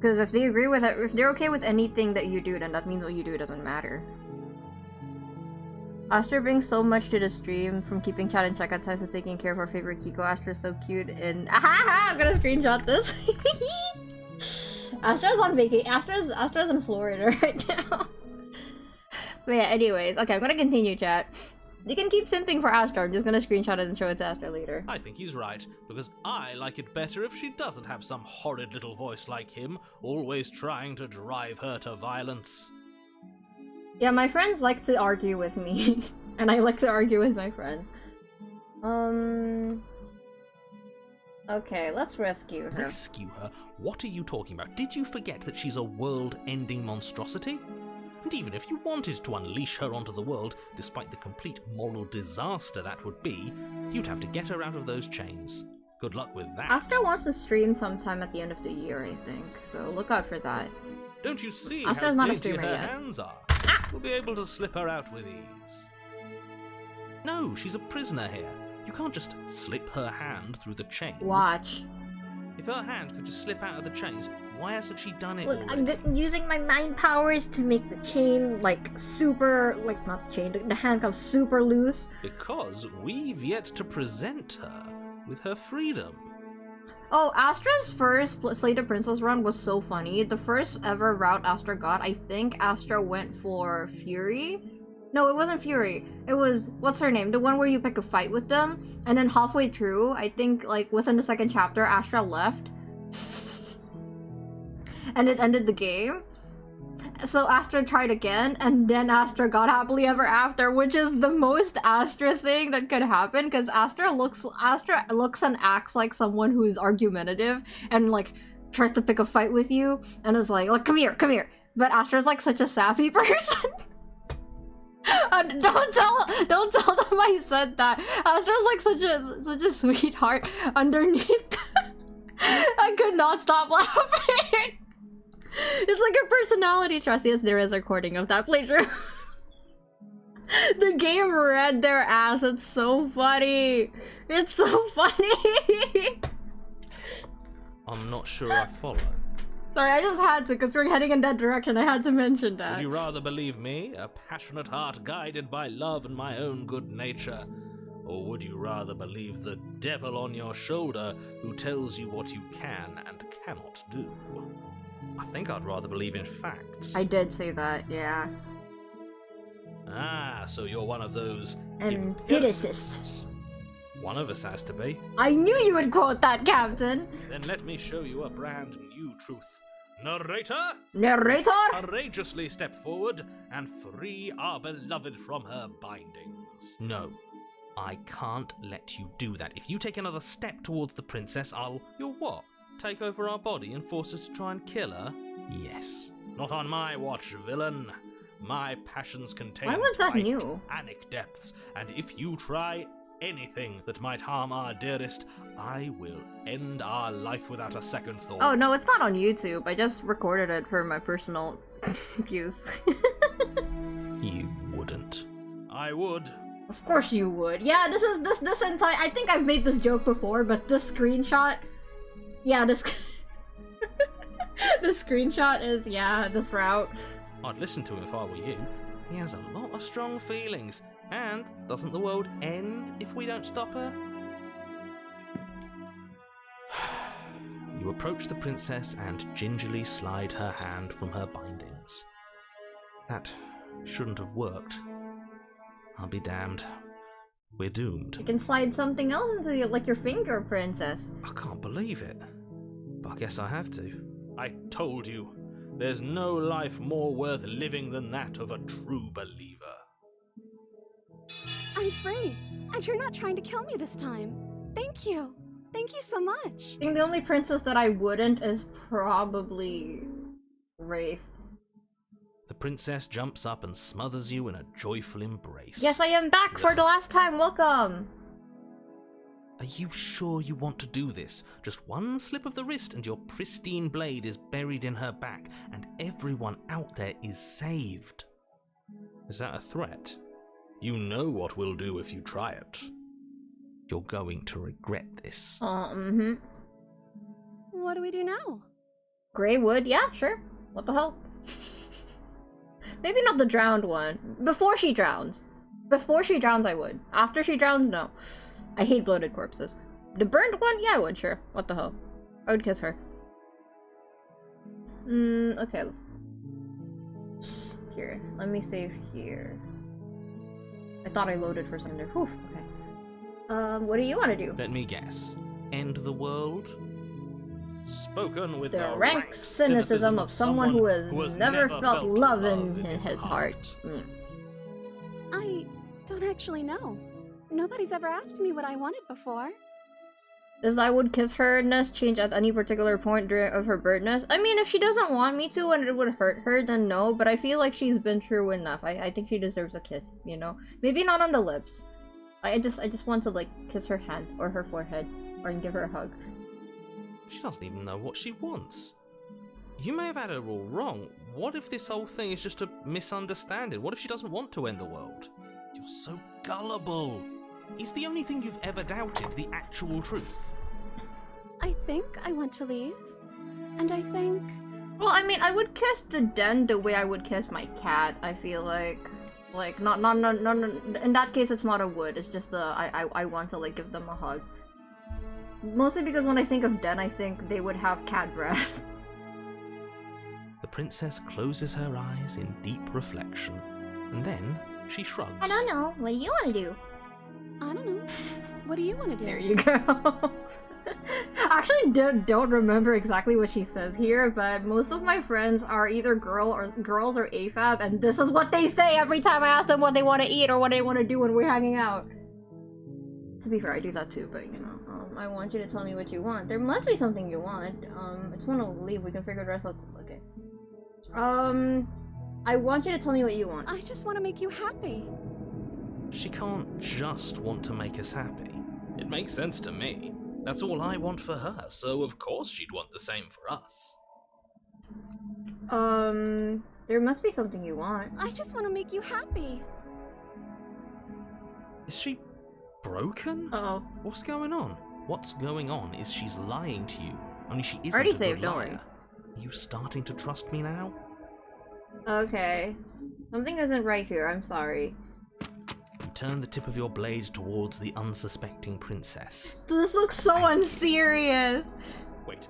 Because if they agree with it, if they're okay with anything that you do, then that means what you do doesn't matter. Astra brings so much to the stream, from keeping chat in check at times to taking care of our favorite Kiko. Astra's so cute and I'm gonna screenshot this. Astra's on vacation. Astra's in Florida right now. But yeah, anyways, okay, I'm gonna continue, chat. You can keep simping for Astra. I'm just gonna screenshot it and show it to Astra later. I think he's right, because I like it better if she doesn't have some horrid little voice like him, always trying to drive her to violence. Yeah, my friends like to argue with me, and I like to argue with my friends. Okay, let's rescue her. Rescue her? What are you talking about? Did you forget that she's a world-ending monstrosity? And even if you wanted to unleash her onto the world, despite the complete moral disaster that would be, you'd have to get her out of those chains. Good luck with that. Astra wants to stream sometime at the end of the year, I think, so look out for that. Don't you see Astra's how not a dainty streamer her yet. hands are? We'll be able to slip her out with ease. No, she's a prisoner here. You can't just slip her hand through the chains. Watch. If her hand could just slip out of the chains, why hasn't she done it Look, already? I'm using my mind powers to make the chain, like, super, like, not chain, the handcuffs super loose. Because we've yet to present her with her freedom. Oh, Astra's first Slay the Princess run was so funny. The first ever route Astra got, I think Astra went for Fury. No, it wasn't Fury. It was, what's her name? The one where you pick a fight with them. And then halfway through, I think, like, within the second chapter, Astra left. And it ended the game. So Astra tried again, and then Astra got happily ever after, which is the most Astra thing that could happen, because Astra looks and acts like someone who's argumentative and like tries to pick a fight with you and is like come here. But Astra's like such a sappy person. Don't tell them I said that. Astra's like such a sweetheart underneath. I could not stop laughing. It's like a personality trait. Yes, there is a recording of that playthrough. The game read their ass. It's so funny. It's so funny. I'm not sure I follow. Sorry, I just had to, because we're heading in that direction. I had to mention that. Would you rather believe me, a passionate heart guided by love and my own good nature? Or would you rather believe the devil on your shoulder who tells you what you can and cannot do? I think I'd rather believe in facts. I did say that, yeah. Ah, so you're one of those empiricists. One of us has to be. I knew you would quote that, Captain. Then let me show you a brand new truth. Narrator? Narrator? Courageously step forward and free our beloved from her bindings. No, I can't let you do that. If you take another step towards the princess, you'll what? Take over our body and force us to try and kill her? Yes. Not on my watch, villain. My passions contain Why was that bright, new? Panic depths, and if you try anything that might harm our dearest, I will end our life without a second thought. Oh no, it's not on YouTube. I just recorded it for my personal use. You wouldn't. I would. Of course you would. Yeah, this entire. I think I've made this joke before, but this screenshot. Yeah, this. The screenshot is this route. I'd listen to him if I were you. He has a lot of strong feelings. And doesn't the world end if we don't stop her? You approach the princess and gingerly slide her hand from her bindings. That shouldn't have worked. I'll be damned. We're doomed. You can slide something else into you, like your finger, princess. I can't believe it. But I guess I have to. I told you. There's no life more worth living than that of a true believer. I'm free, and you're not trying to kill me this time. Thank you. Thank you so much. I think the only princess that I wouldn't is probably Wraith. The princess jumps up and smothers you in a joyful embrace. Yes, I am back for the last time. Welcome. Are you sure you want to do this? Just one slip of the wrist and your pristine blade is buried in her back, and everyone out there is saved. Is that a threat? You know what we'll do if you try it. You're going to regret this. What do we do now? Grey wood? Yeah, sure. What the hell? Maybe not the drowned one. Before she drowns. Before she drowns, I would. After she drowns, no. I hate bloated corpses. The burned one? Yeah, I would, sure. What the hell? I would kiss her. Okay. Here, let me save here. I thought I loaded for something there. Whew, okay. What do you want to do? Let me guess. End the world? Spoken with The rank cynicism of someone who has never felt love in his heart. I don't actually know. Nobody's ever asked me what I wanted before. Does I would kiss her-ness change at any particular point of her birdness? I mean, if she doesn't want me to and it would hurt her, then no, but I feel like she's been through enough. I think she deserves a kiss, you know? Maybe not on the lips. I just want to, like, kiss her hand or her forehead or give her a hug. She doesn't even know what she wants. You may have had her all wrong. What if this whole thing is just a misunderstanding? What if she doesn't want to end the world? You're so gullible. Is the only thing you've ever doubted the actual truth? I think I want to leave. And I think... Well, I mean, I would kiss the den the way I would kiss my cat, I feel like. Like, not, in that case, it's not a would. It's just I want to, like, give them a hug. Mostly because when I think of den, I think they would have cat breath. The princess closes her eyes in deep reflection, and then she shrugs. I don't know. What do you want to do? I don't know. What do you want to do? There you go. I actually don't remember exactly what she says here, but most of my friends are either girls or AFAB, and this is what they say every time I ask them what they want to eat or what they want to do when we're hanging out. To be fair, I do that too, but you know, I want you to tell me what you want. There must be something you want. I just want to leave. We can figure the rest out. Okay. I want you to tell me what you want. I just want to make you happy. She can't just want to make us happy. It makes sense to me. That's all I want for her, so of course she'd want the same for us. There must be something you want. I just want to make you happy. Is she broken? Uh-oh. What's going on? What's going on is she's lying to you. Only she isn't Already a good saved, don't liar. worry. Are you starting to trust me now? Okay. Something isn't right here, I'm sorry. You turn the tip of your blade towards the unsuspecting princess. This looks so unserious! Wait.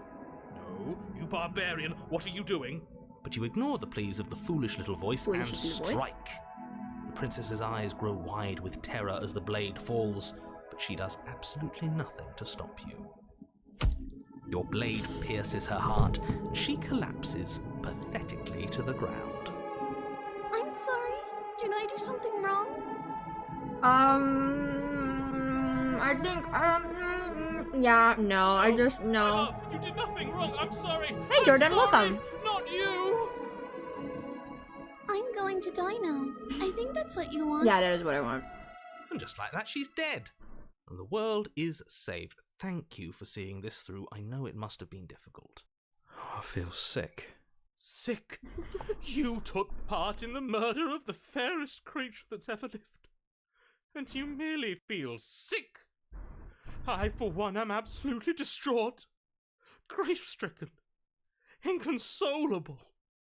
No, you barbarian, what are you doing? But you ignore the pleas of the foolish little voice and strike. The princess's eyes grow wide with terror as the blade falls, but she does absolutely nothing to stop you. Your blade pierces her heart, and she collapses pathetically to the ground. I'm sorry. Did I do something wrong? I think, yeah, no, I just, no. My love, you did nothing wrong, I'm sorry. Hey, Jordan, I'm sorry. welcome. Not you. I'm going to die now. I think that's what you want. Yeah, that is what I want. And just like that, she's dead. And the world is saved. Thank you for seeing this through. I know it must have been difficult. Oh, I feel sick. Sick? You took part in the murder of the fairest creature that's ever lived. And you merely feel sick. I, for one, am absolutely distraught. Grief-stricken. Inconsolable.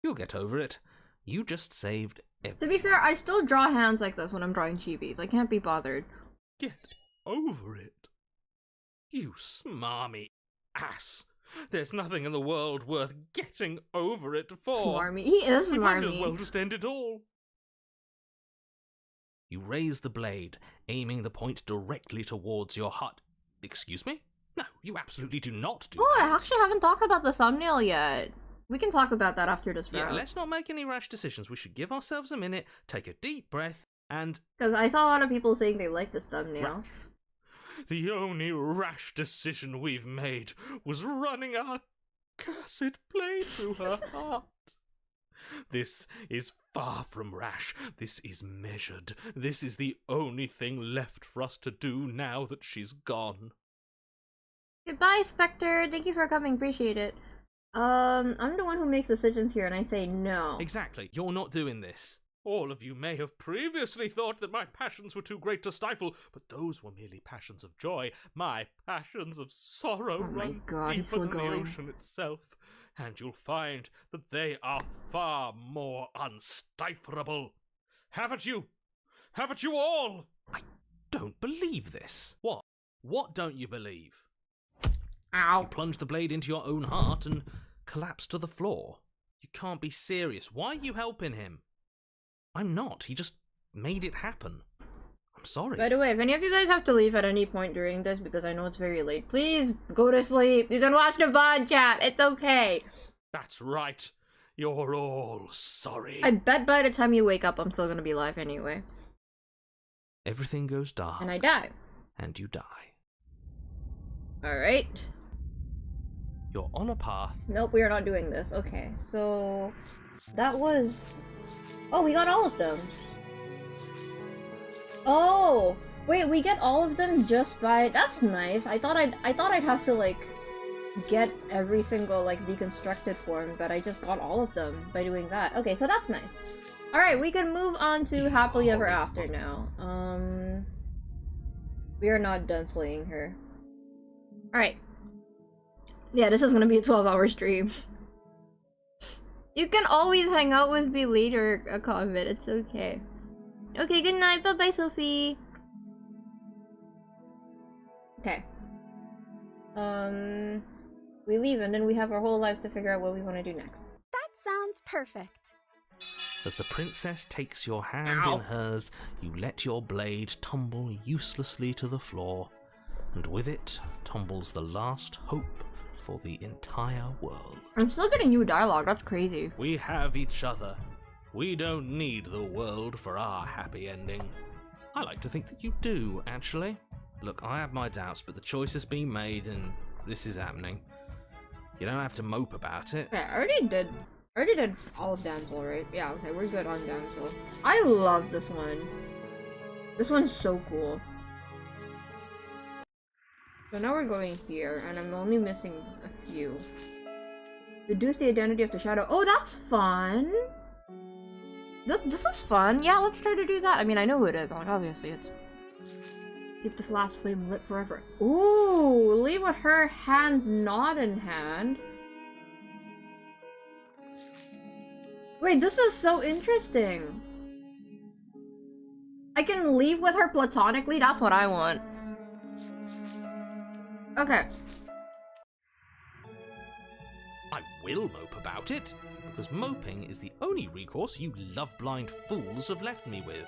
You'll get over it. You just saved everything. To be fair, I still draw hands like this when I'm drawing chibis. I can't be bothered. Get over it. You smarmy ass. There's nothing in the world worth getting over it for. Smarmy. He is We might as smarmy. well just end it all. You raise the blade, aiming the point directly towards your heart. Excuse me? No, you absolutely do not do Oh, that. I actually haven't talked about the thumbnail yet. We can talk about that after this round. Yeah, let's not make any rash decisions. We should give ourselves a minute, take a deep breath, and... Because I saw a lot of people saying they like this thumbnail. The only rash decision we've made was running our cursed blade through her heart. This is far from rash. This is measured. This is the only thing left for us to do now that she's gone. Goodbye, Spectre. Thank you for coming. Appreciate it. I'm the one who makes decisions here, and I say no. Exactly. You're not doing this. All of you may have previously thought that my passions were too great to stifle, but those were merely passions of joy. My passions of sorrow Oh my run God, he's deeper still than going. the ocean itself. and you'll find that they are far more unstifleable. Haven't you? Haven't you all? I don't believe this. What? What don't you believe? Ow. You plunge the blade into your own heart and collapse to the floor. You can't be serious. Why are you helping him? I'm not. He just made it happen. I'm sorry. By the way, if any of you guys have to leave at any point during this, because I know it's very late, please go to sleep. You can watch the VOD chat. It's okay. That's right. You're all sorry. I bet by the time you wake up, I'm still gonna be live anyway. Everything goes dark. And I die. And you die. Alright. You're on a path. Nope, we are not doing this. Okay, so... that was... oh, we got all of them. Oh! Wait, we get all of them just by... that's nice. I thought I'd have to, like, get every single, like, deconstructed form, but I just got all of them by doing that. Okay, so that's nice. Alright, we can move on to Happily Ever After now. We are not done slaying her. Alright. Yeah, this is gonna be a 12-hour stream. You can always hang out with me later, Convent. It's okay. Okay, good night. Bye-bye, Sophie. Okay. We leave and then we have our whole lives to figure out what we want to do next. That sounds perfect. As the princess takes your hand in hers, you let your blade tumble uselessly to the floor, and with it tumbles the last hope for the entire world. I'm still getting new dialogue, that's crazy. We have each other. We don't need the world for our happy ending. I like to think that you do, actually. Look, I have my doubts, but the choice has been made and this is happening. You don't have to mope about it. Okay, I already did all of Damsel, right? Yeah, okay, we're good on Damsel. I love this one. This one's so cool. So now we're going here, and I'm only missing a few. Deduce the identity of the shadow. Oh, that's fun! This is fun. Yeah, let's try to do that. I mean, I know who it is. Like, obviously, it's... keep the flash flame lit forever. Ooh, leave with her hand not in hand. Wait, this is so interesting. I can leave with her platonically? That's what I want. Okay. I will mope about it, because moping is the only recourse you love-blind fools have left me with.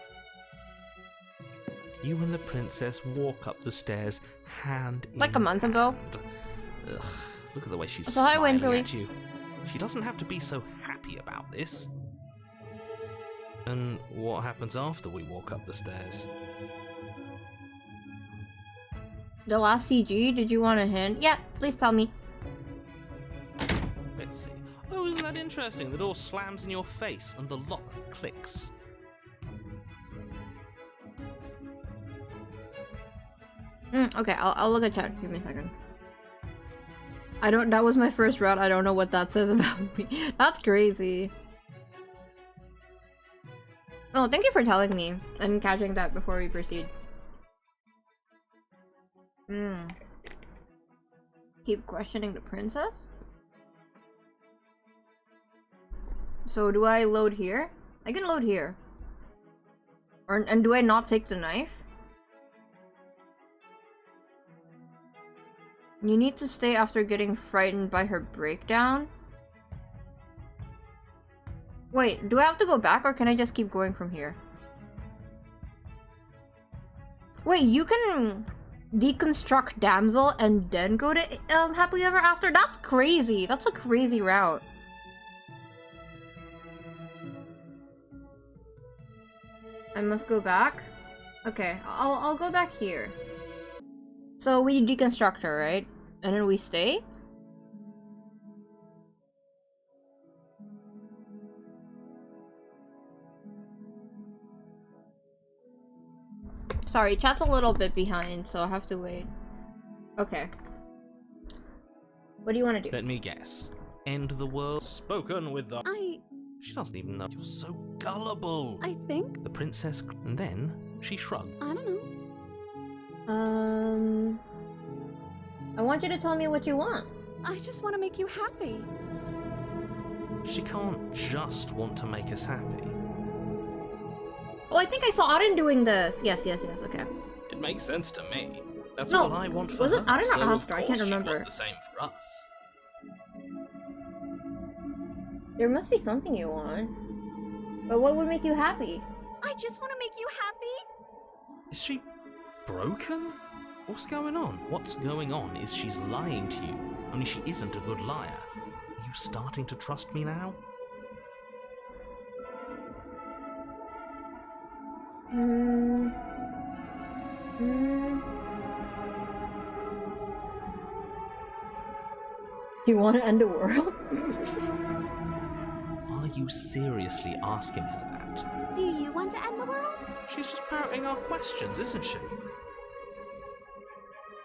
You and the princess walk up the stairs, hand in Like a month ago. Ugh, look at the way she's So hi, smiling Winfrey. at you. She doesn't have to be so happy about this. And what happens after we walk up the stairs? The last CG, did you want a hint? Yeah, please tell me. Let's see. Oh, isn't that interesting? The door slams in your face and the lock clicks. Okay, I'll look at chat. Give me a second. That was my first route. I don't know what that says about me. That's crazy. Oh, thank you for telling me and catching that before we proceed. Keep questioning the princess? So do I load here? I can load here. And do I not take the knife? You need to stay after getting frightened by her breakdown? Wait, do I have to go back or can I just keep going from here? Wait, you can deconstruct Damsel and then go to Happily Ever After? That's crazy. That's a crazy route. I must go back? Okay, I'll go back here. So we deconstruct her, right? And then we stay? Sorry, chat's a little bit behind, so I'll have to wait. Okay. What do you want to do? Let me guess. End the world? Spoken with the... She doesn't even know. You're so gullible. I think... The princess... And then she shrugged. I don't know. I want you to tell me what you want. I just want to make you happy. She can't just want to make us happy. Oh, I think I saw Arin doing this. Yes, okay. It makes sense to me. That's No, all I want for was her. it Arin or so of Astor? I can't course she'd remember. want the same for us. There must be something you want. But what would make you happy? I just want to make you happy. Is she broken? What's going on? What's going on is she's lying to you, only she isn't a good liar. Are you starting to trust me now? Do you want to end the world? Are you seriously asking her that? Do you want to end the world? She's just parroting our questions, isn't she?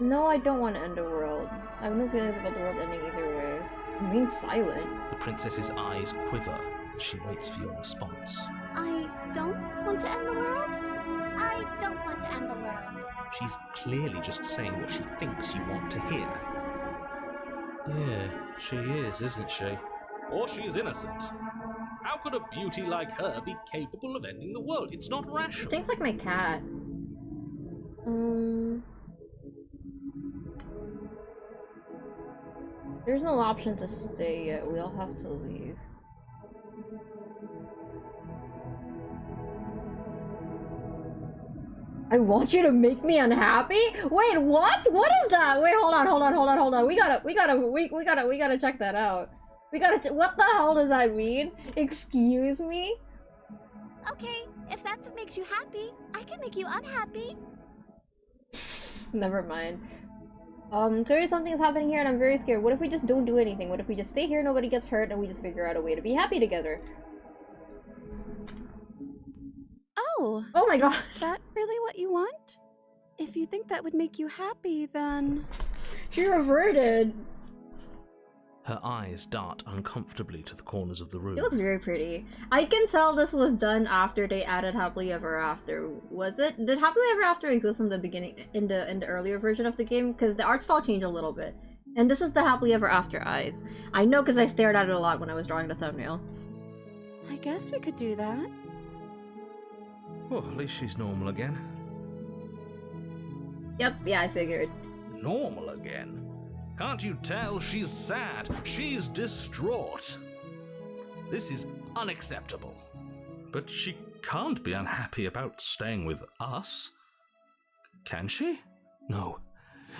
No, I don't want to end the world. I have no feelings about the world ending either way. Remain silent. The princess's eyes quiver as she waits for your response. I don't want to end the world? I don't want to end the world. She's clearly just saying what she thinks you want to hear. Yeah, she is, isn't she? Or she's innocent. How could a beauty like her be capable of ending the world? It's not rational. Things like my cat. There's no option to stay yet. We all have to leave. I want you to make me unhappy? Wait, what? What is that? Wait, hold on. We gotta check that out. What the hell does that mean? Excuse me? Okay, if that's what makes you happy, I can make you unhappy. Never mind. Clearly something's happening here and I'm very scared. What if we just don't do anything? What if we just stay here, nobody gets hurt, and we just figure out a way to be happy together? Oh. Oh my god. Is that really what you want? If you think that would make you happy, then... She reverted. Her eyes dart uncomfortably to the corners of the room. It looks very pretty. I can tell this was done after they added Happily Ever After. Was it? Did Happily Ever After exist in the beginning, in the earlier version of the game? Because the art style changed a little bit. And this is the Happily Ever After eyes. I know because I stared at it a lot when I was drawing the thumbnail. I guess we could do that. Well, at least she's normal again. Yep, yeah, I figured. Normal again? Can't you tell she's sad? She's distraught. This is unacceptable. But she can't be unhappy about staying with us. Can she? No.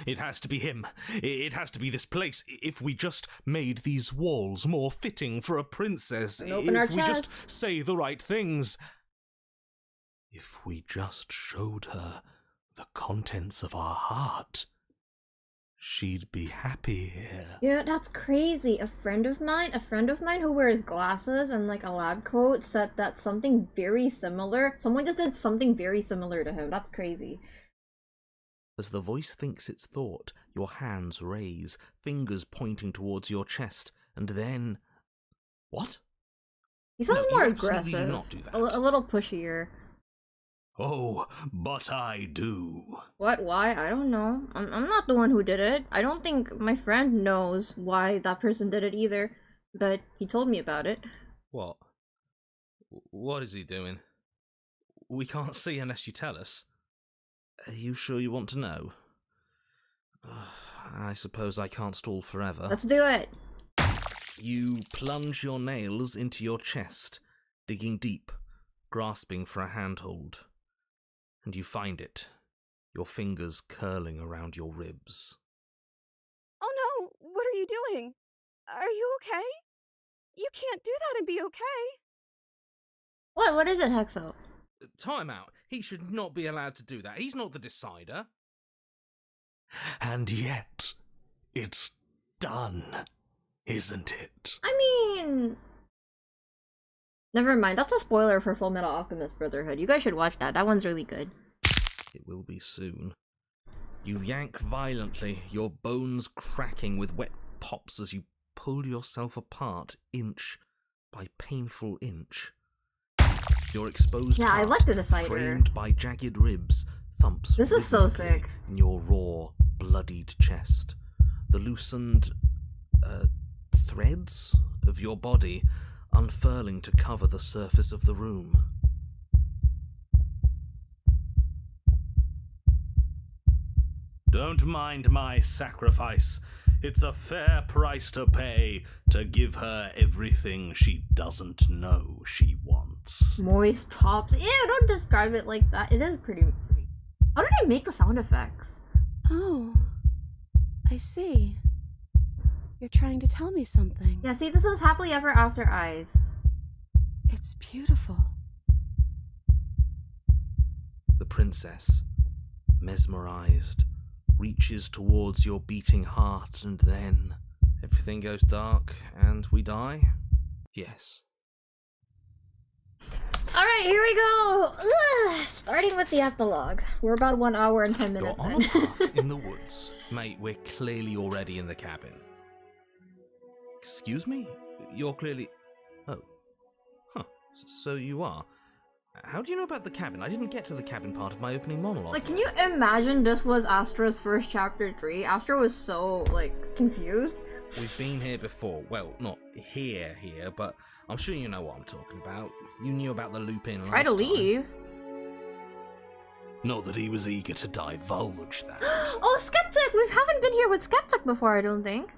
It has to be him. It has to be this place. If we just made these walls more fitting for a princess. If we just say the right things. If we just showed her the contents of our heart. She'd be happy here. Yeah, that's crazy. A friend of mine who wears glasses and like a lab coat said that something very similar. Someone just did something very similar to him. That's crazy. As the voice thinks its thought, your hands raise, fingers pointing towards your chest, and then... What? He sounds more aggressive. Do not do that. A little pushier. Oh, but I do. What? Why? I don't know. I'm not the one who did it. I don't think my friend knows why that person did it either. But he told me about it. What? What is he doing? We can't see unless you tell us. Are you sure you want to know? I suppose I can't stall forever. Let's do it! You plunge your nails into your chest, digging deep, grasping for a handhold. And you find it, your fingers curling around your ribs. Oh no, what are you doing? Are you okay? You can't do that and be okay. What is it, Hexo? Timeout. He should not be allowed to do that. He's not the decider. And yet, it's done, isn't it? I mean... Never mind, that's a spoiler for Full Metal Alchemist Brotherhood. You guys should watch that. That one's really good. It will be soon. You yank violently, your bones cracking with wet pops as you pull yourself apart inch by painful inch. Your exposed yeah, I like the decider. Framed by jagged ribs, thumps this is so sick. In your raw, bloodied chest. The loosened threads of your body unfurling to cover the surface of the room. Don't mind my sacrifice. It's a fair price to pay to give her everything she doesn't know she wants. Moist pops. Ew, don't describe it like that. It is pretty... How did I make the sound effects? Oh, I see. You're trying to tell me something. Yeah, see, this is happily ever after eyes. It's beautiful. The princess, mesmerized, reaches towards your beating heart, and then everything goes dark and we die? Yes. Alright, here we go! Ugh, starting with the epilogue. We're about 1 hour and 10 minutes You're on in. a path in the woods. Mate, we're clearly already in the cabin. Excuse me? You're clearly... Oh. Huh. So you are. How do you know about the cabin? I didn't get to the cabin part of my opening monologue. Like, can you imagine this was Astra's first chapter 3? Astra was so, like, confused. We've been here before. Well, not here, but I'm sure you know what I'm talking about. You knew about the loop-in last Try to time. leave. Not that he was eager to divulge that. Oh, Skeptic! We haven't been here with Skeptic before, I don't think.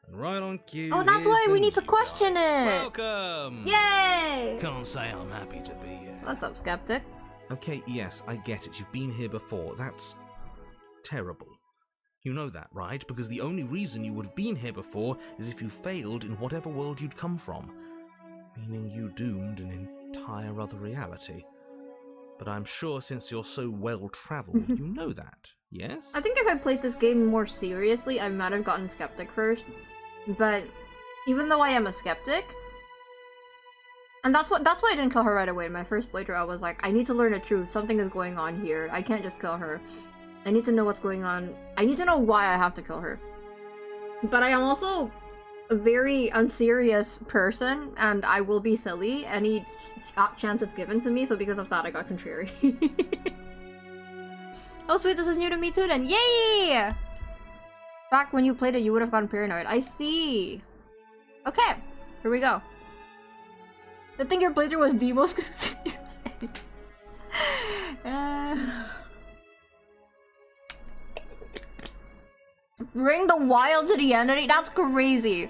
And right on cue. Oh, that's here's why the we need to new question guy. it! Welcome! Yay! Can't say I'm happy to be here. What's up, Skeptic? Okay, yes, I get it. You've been here before. That's terrible. You know that, right? Because the only reason you would have been here before is if you failed in whatever world you'd come from. Meaning you doomed an entire other reality. But I'm sure since you're so well-travelled, you know that, yes? I think if I played this game more seriously, I might have gotten Skeptic first. But even though I am a skeptic, and that's why I didn't kill her right away. In my first playthrough, I was like, I need to learn the truth. Something is going on here. I can't just kill her. I need to know what's going on. I need to know why I have to kill her. But I am also a very unserious person, and I will be silly any chance it's given to me, so because of that, I got contrary. Oh sweet, this is new to me too then. Yay! Back when you played it, you would have gotten paranoid. I see. Okay, here we go. I think your playthrough was the most confusing. Bring the wild to the entity? That's crazy.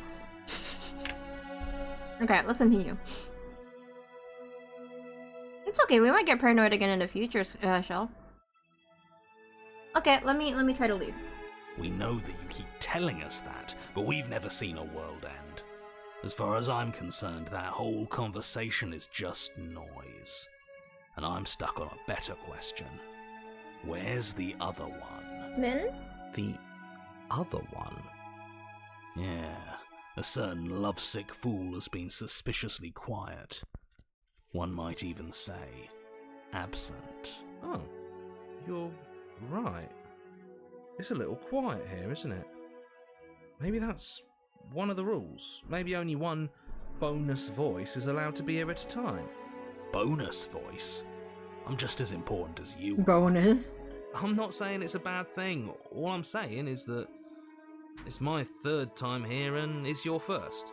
Okay, let's continue. It's okay, we might get paranoid again in the future, Shell. Okay, let me try to leave. We know that you keep telling us that, but we've never seen a world end. As far as I'm concerned, that whole conversation is just noise. And I'm stuck on a better question. Where's the other one? Min? The other one? Yeah, a certain lovesick fool has been suspiciously quiet. One might even say, absent. Oh, you're right. It's a little quiet here, isn't it? Maybe that's one of the rules. Maybe only one bonus voice is allowed to be here at a time. Bonus voice? I'm just as important as you. Bonus? I'm not saying it's a bad thing. All I'm saying is that it's my third time here and it's your first.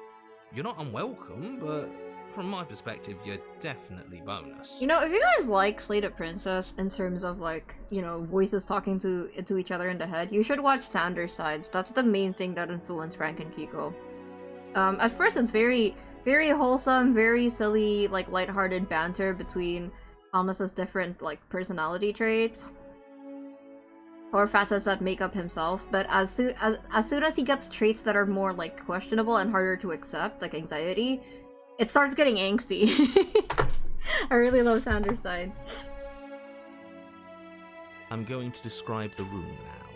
You're not unwelcome, but from my perspective, you're definitely bonus. You know, if you guys like Slated Princess in terms of, like, you know, voices talking to each other in the head, you should watch Sander's Sides. That's the main thing that influenced Frank and Kiko. At first it's very, very wholesome, very silly, like, lighthearted banter between Thomas's different, like, personality traits. Or facets that make up himself, but as soon as he gets traits that are more, like, questionable and harder to accept, like anxiety, it starts getting angsty. I really love Sander's Sides. I'm going to describe the room now.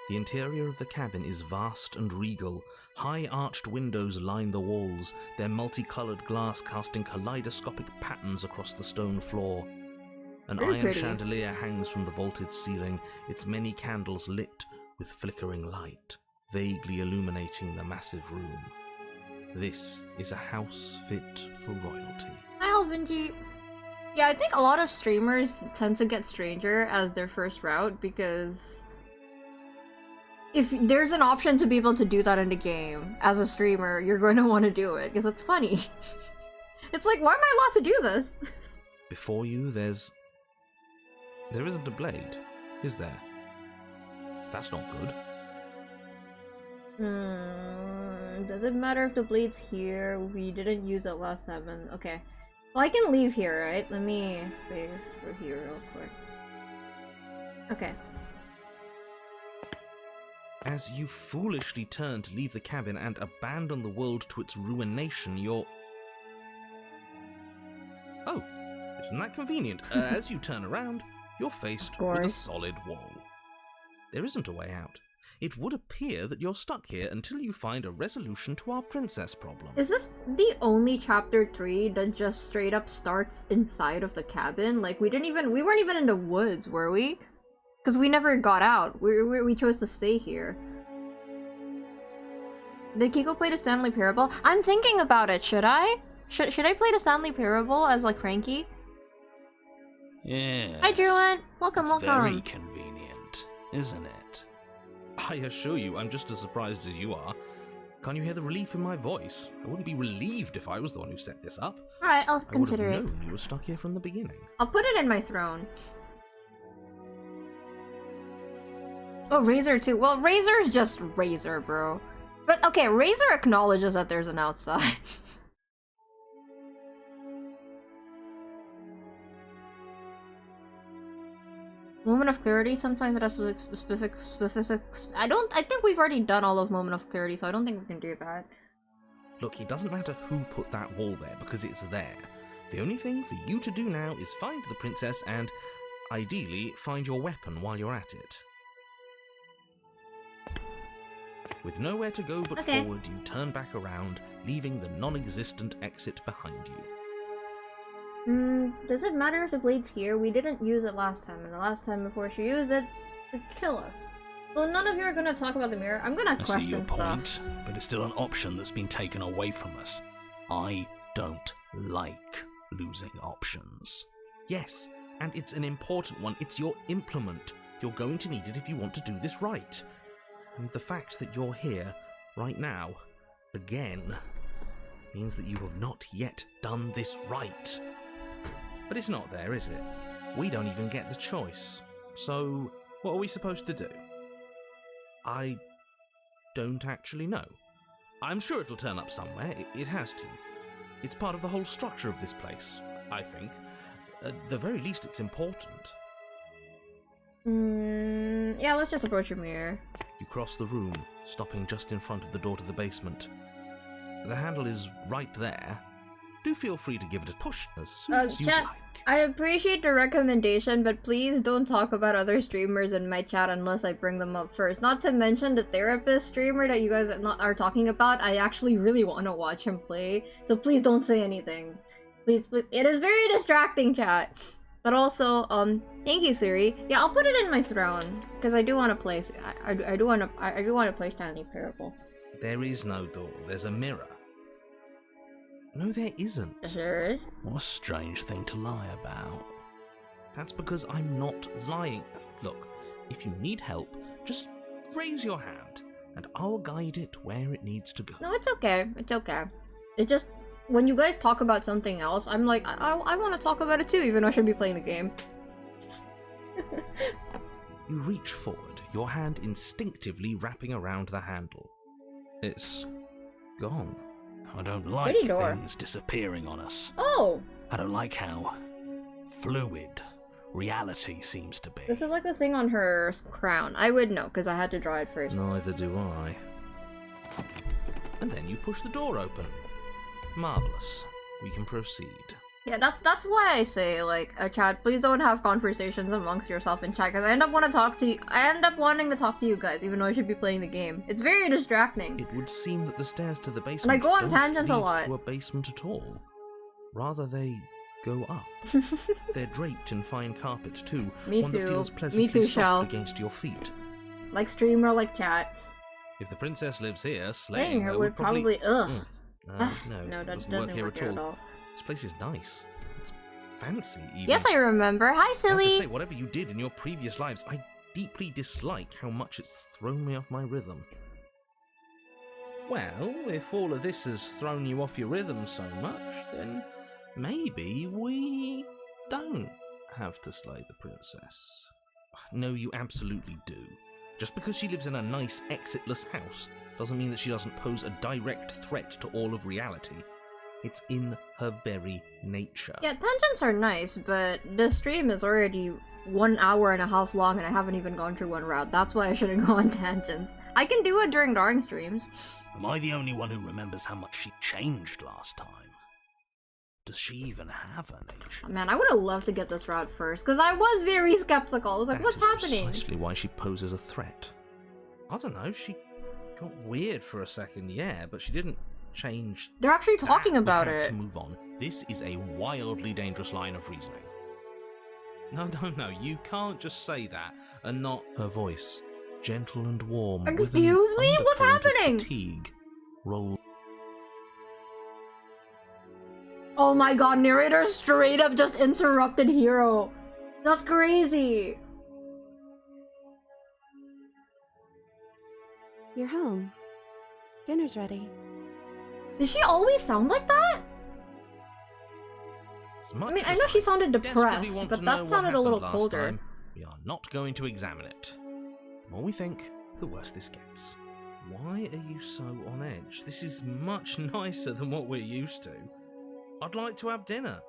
The interior of the cabin is vast and regal. High arched windows line the walls, their multicolored glass casting kaleidoscopic patterns across the stone floor. An Very iron pretty. chandelier hangs from the vaulted ceiling, its many candles lit with flickering light, vaguely illuminating the massive room. This is a house fit for royalty. Hi, Alvinji. Yeah, I think a lot of streamers tend to get Stranger as their first route because if there's an option to be able to do that in the game, as a streamer, you're going to want to do it, because it's funny. It's like, why am I allowed to do this? Before you, there isn't a blade, is there? That's not good. Does it matter if the blade's here? We didn't use it last time, and okay. Well, I can leave here, right? Let me save for here real quick. Okay. As you foolishly turn to leave the cabin and abandon the world to its ruination, you're... Oh, isn't that convenient? As you turn around, you're faced with a solid wall. There isn't a way out. It would appear that you're stuck here until you find a resolution to our princess problem. Is this the only chapter 3 that just straight up starts inside of the cabin? Like, we weren't even in the woods, were we? Because we never got out. We chose to stay here. Did Kiko play the Stanley Parable? I'm thinking about it. Should I? Should I play the Stanley Parable as, like, Frankie? Yes. Hi, Druin. Welcome, It's welcome. very convenient, isn't it? I assure you, I'm just as surprised as you are. Can't you hear the relief in my voice? I wouldn't be relieved if I was the one who set this up. Alright, I'll consider I would it. have known you were stuck here from the beginning. I'll put it in my throne. Oh, Razor too. Well, Razor's just Razor, bro. But okay, Razor acknowledges that there's an outside. Moment of Clarity, sometimes it has specific... I think we've already done all of Moment of Clarity, so I don't think we can do that. Look, it doesn't matter who put that wall there, because it's there. The only thing for you to do now is find the princess and, ideally, find your weapon while you're at it. With nowhere to go but forward, you turn back around, leaving the non-existent exit behind you. Does it matter if the blade's here? We didn't use it last time, and the last time before she used it, it killed us. So none of you are gonna talk about the mirror. I'm gonna question I see your point, stuff. but it's still an option that's been taken away from us. I don't like losing options. Yes, and it's an important one. It's your implement. You're going to need it if you want to do this right. And the fact that you're here, right now, again, means that you have not yet done this right. But it's not there, is it? We don't even get the choice. So, what are we supposed to do? I don't actually know. I'm sure it'll turn up somewhere. It has to. It's part of the whole structure of this place, I think. At the very least, it's important. Yeah, let's just approach the mirror. You cross the room, stopping just in front of the door to the basement. The handle is right there. Do feel free to give it a push as soon as you chat, like. I appreciate the recommendation, but please don't talk about other streamers in my chat unless I bring them up first. Not to mention the therapist streamer that you guys are talking about. I actually really want to watch him play, so please don't say anything. Please. It is very distracting, chat. But also, thank you, Siri. Yeah, I'll put it in my throne because I do want to play. I do want to play Stanley Parable. There is no door. There's a mirror. No, there isn't. There is. What a strange thing to lie about. That's because I'm not lying. Look, if you need help, just raise your hand, and I'll guide it where it needs to go. No, it's okay. It's okay. It just, when you guys talk about something else, I'm like, I want to talk about it too, even though I should be playing the game. You reach forward, your hand instinctively wrapping around the handle. It's gone. I don't like Pretty door. things disappearing on us. Oh! I don't like how fluid reality seems to be. This is like the thing on her crown. I would know, because I had to draw it first. Neither do I. And then you push the door open. Marvelous. We can proceed. Yeah, that's why I say, like, chat, please don't have conversations amongst yourself in chat, because I end up wanting to talk to you guys, even though I should be playing the game. It's very distracting. It would seem that the stairs to the basement And I go on don't tangents a lead lot. to a basement at all. Rather, they go up. They're draped in fine carpet too. Me one that too. feels Me pleasantly too, soft Shell. against your feet. Like streamer, like chat. If the princess lives here, Slaying slaying her her would probably... Ugh. No, No, that doesn't doesn't work here work at here all. This place is nice. It's fancy, even. Yes, I remember. Hi, I have to silly! say, whatever you did in your previous lives, I deeply dislike how much it's thrown me off my rhythm. Well, if all of this has thrown you off your rhythm so much, then maybe we don't have to slay the princess. No, you absolutely do. Just because she lives in a nice, exitless house doesn't mean that she doesn't pose a direct threat to all of reality. It's in her very nature. Yeah, tangents are nice, but the stream is already 1 hour and a half long and I haven't even gone through one route. That's why I shouldn't go on tangents. I can do it during Dark streams. Am I the only one who remembers how much she changed last time? Does she even have a nature? Man, I would have loved to get this route first, because I was very skeptical. I was like, what's happening? That's precisely why she poses a threat. I don't know, she got weird for a second, yeah, but she didn't change. They're actually talking about we have it. to move on. This is a wildly dangerous line of reasoning. No, you can't just say that and not. Her voice, gentle and warm. Excuse me? What's happening? Fatigue. Roll. Oh my god, narrator straight up just interrupted Hero. That's crazy. You're home. Dinner's ready. Does she always sound like that? I mean, I know she sounded depressed, but that sounded a little colder. We are not going to examine it. The more we think, the worse this gets. Why are you so on edge? This is much nicer than what we're used to. I'd like to have dinner.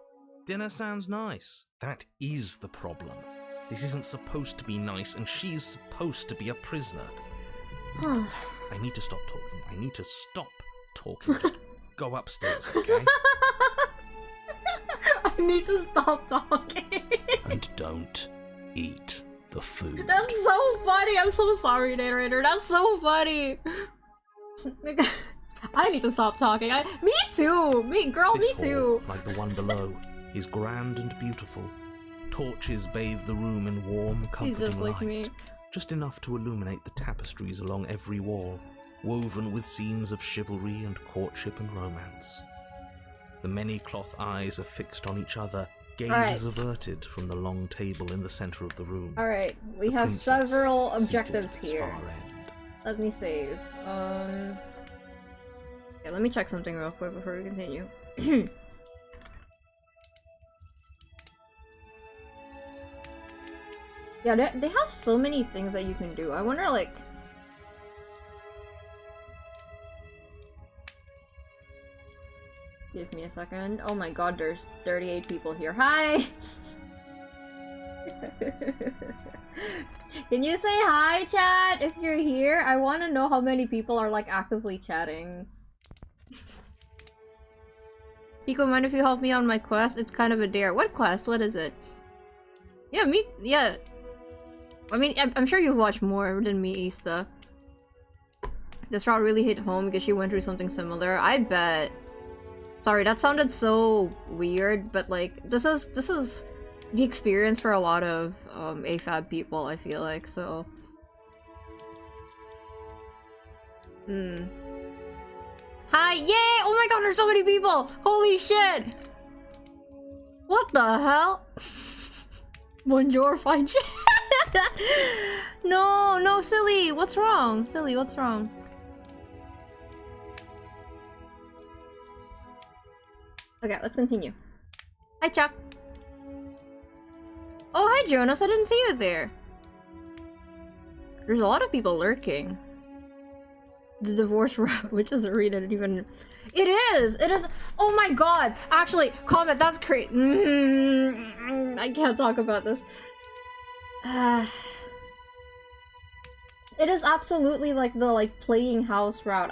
Dinner sounds nice. That is the problem. This isn't supposed to be nice, and she's supposed to be a prisoner. I need to stop talking. I need to stop talking. Just go upstairs, okay? I need to stop talking. And don't eat the food. That's so funny. I'm so sorry, narrator. That's so funny. I need to stop talking. Me too. Me This too. hall, like the one below, is grand and beautiful. Torches bathe the room in warm, comforting He's just light. like me. Just enough to illuminate the tapestries along every wall, woven with scenes of chivalry and courtship and romance. The many cloth eyes are fixed on each other, gazes averted from the long table in the center of the room. Alright, we The have princess several seated objectives at its here. far end. Let me save. Yeah, let me check something real quick before we continue. Yeah, they have so many things that you can do. I wonder, like... Give me a second. Oh my god, there's 38 people here. Hi! Can you say hi, chat, if you're here? I want to know how many people are, like, actively chatting. Pico, mind if you help me on my quest? It's kind of a dare. What quest? What is it? Yeah. I mean, I'm sure you've watched more than me, Ista. This route really hit home because she went through something similar. I bet. Sorry, that sounded so weird, but like, this is the experience for a lot of AFAB people, I feel like, so... Hi! Yay! Oh my god, there's so many people! Holy shit! What the hell? Bonjour, fine shit. No, silly! What's wrong? Silly, what's wrong? Okay, let's continue. Hi, Chuck. Oh, hi, Jonas. I didn't see you there. There's a lot of people lurking. The divorce route, which is a read, I didn't even... It is! Oh my god! Actually, comment, that's crazy. I can't talk about this. It is absolutely like the playing house route.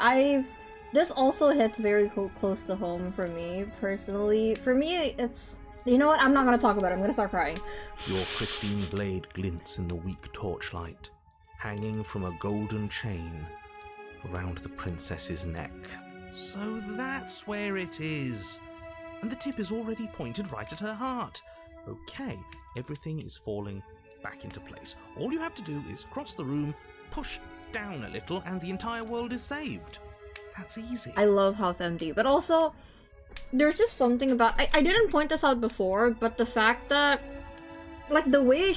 This also hits very close to home for me, personally. For me, it's... You know what? I'm not gonna talk about it. I'm gonna start crying. Your pristine blade glints in the weak torchlight, hanging from a golden chain around the princess's neck. So that's where it is. And the tip is already pointed right at her heart. Okay, everything is falling back into place. All you have to do is cross the room, push down a little, and the entire world is saved. That's easy. I love House MD, but also, there's just something about... I didn't point this out before, but the fact that like the way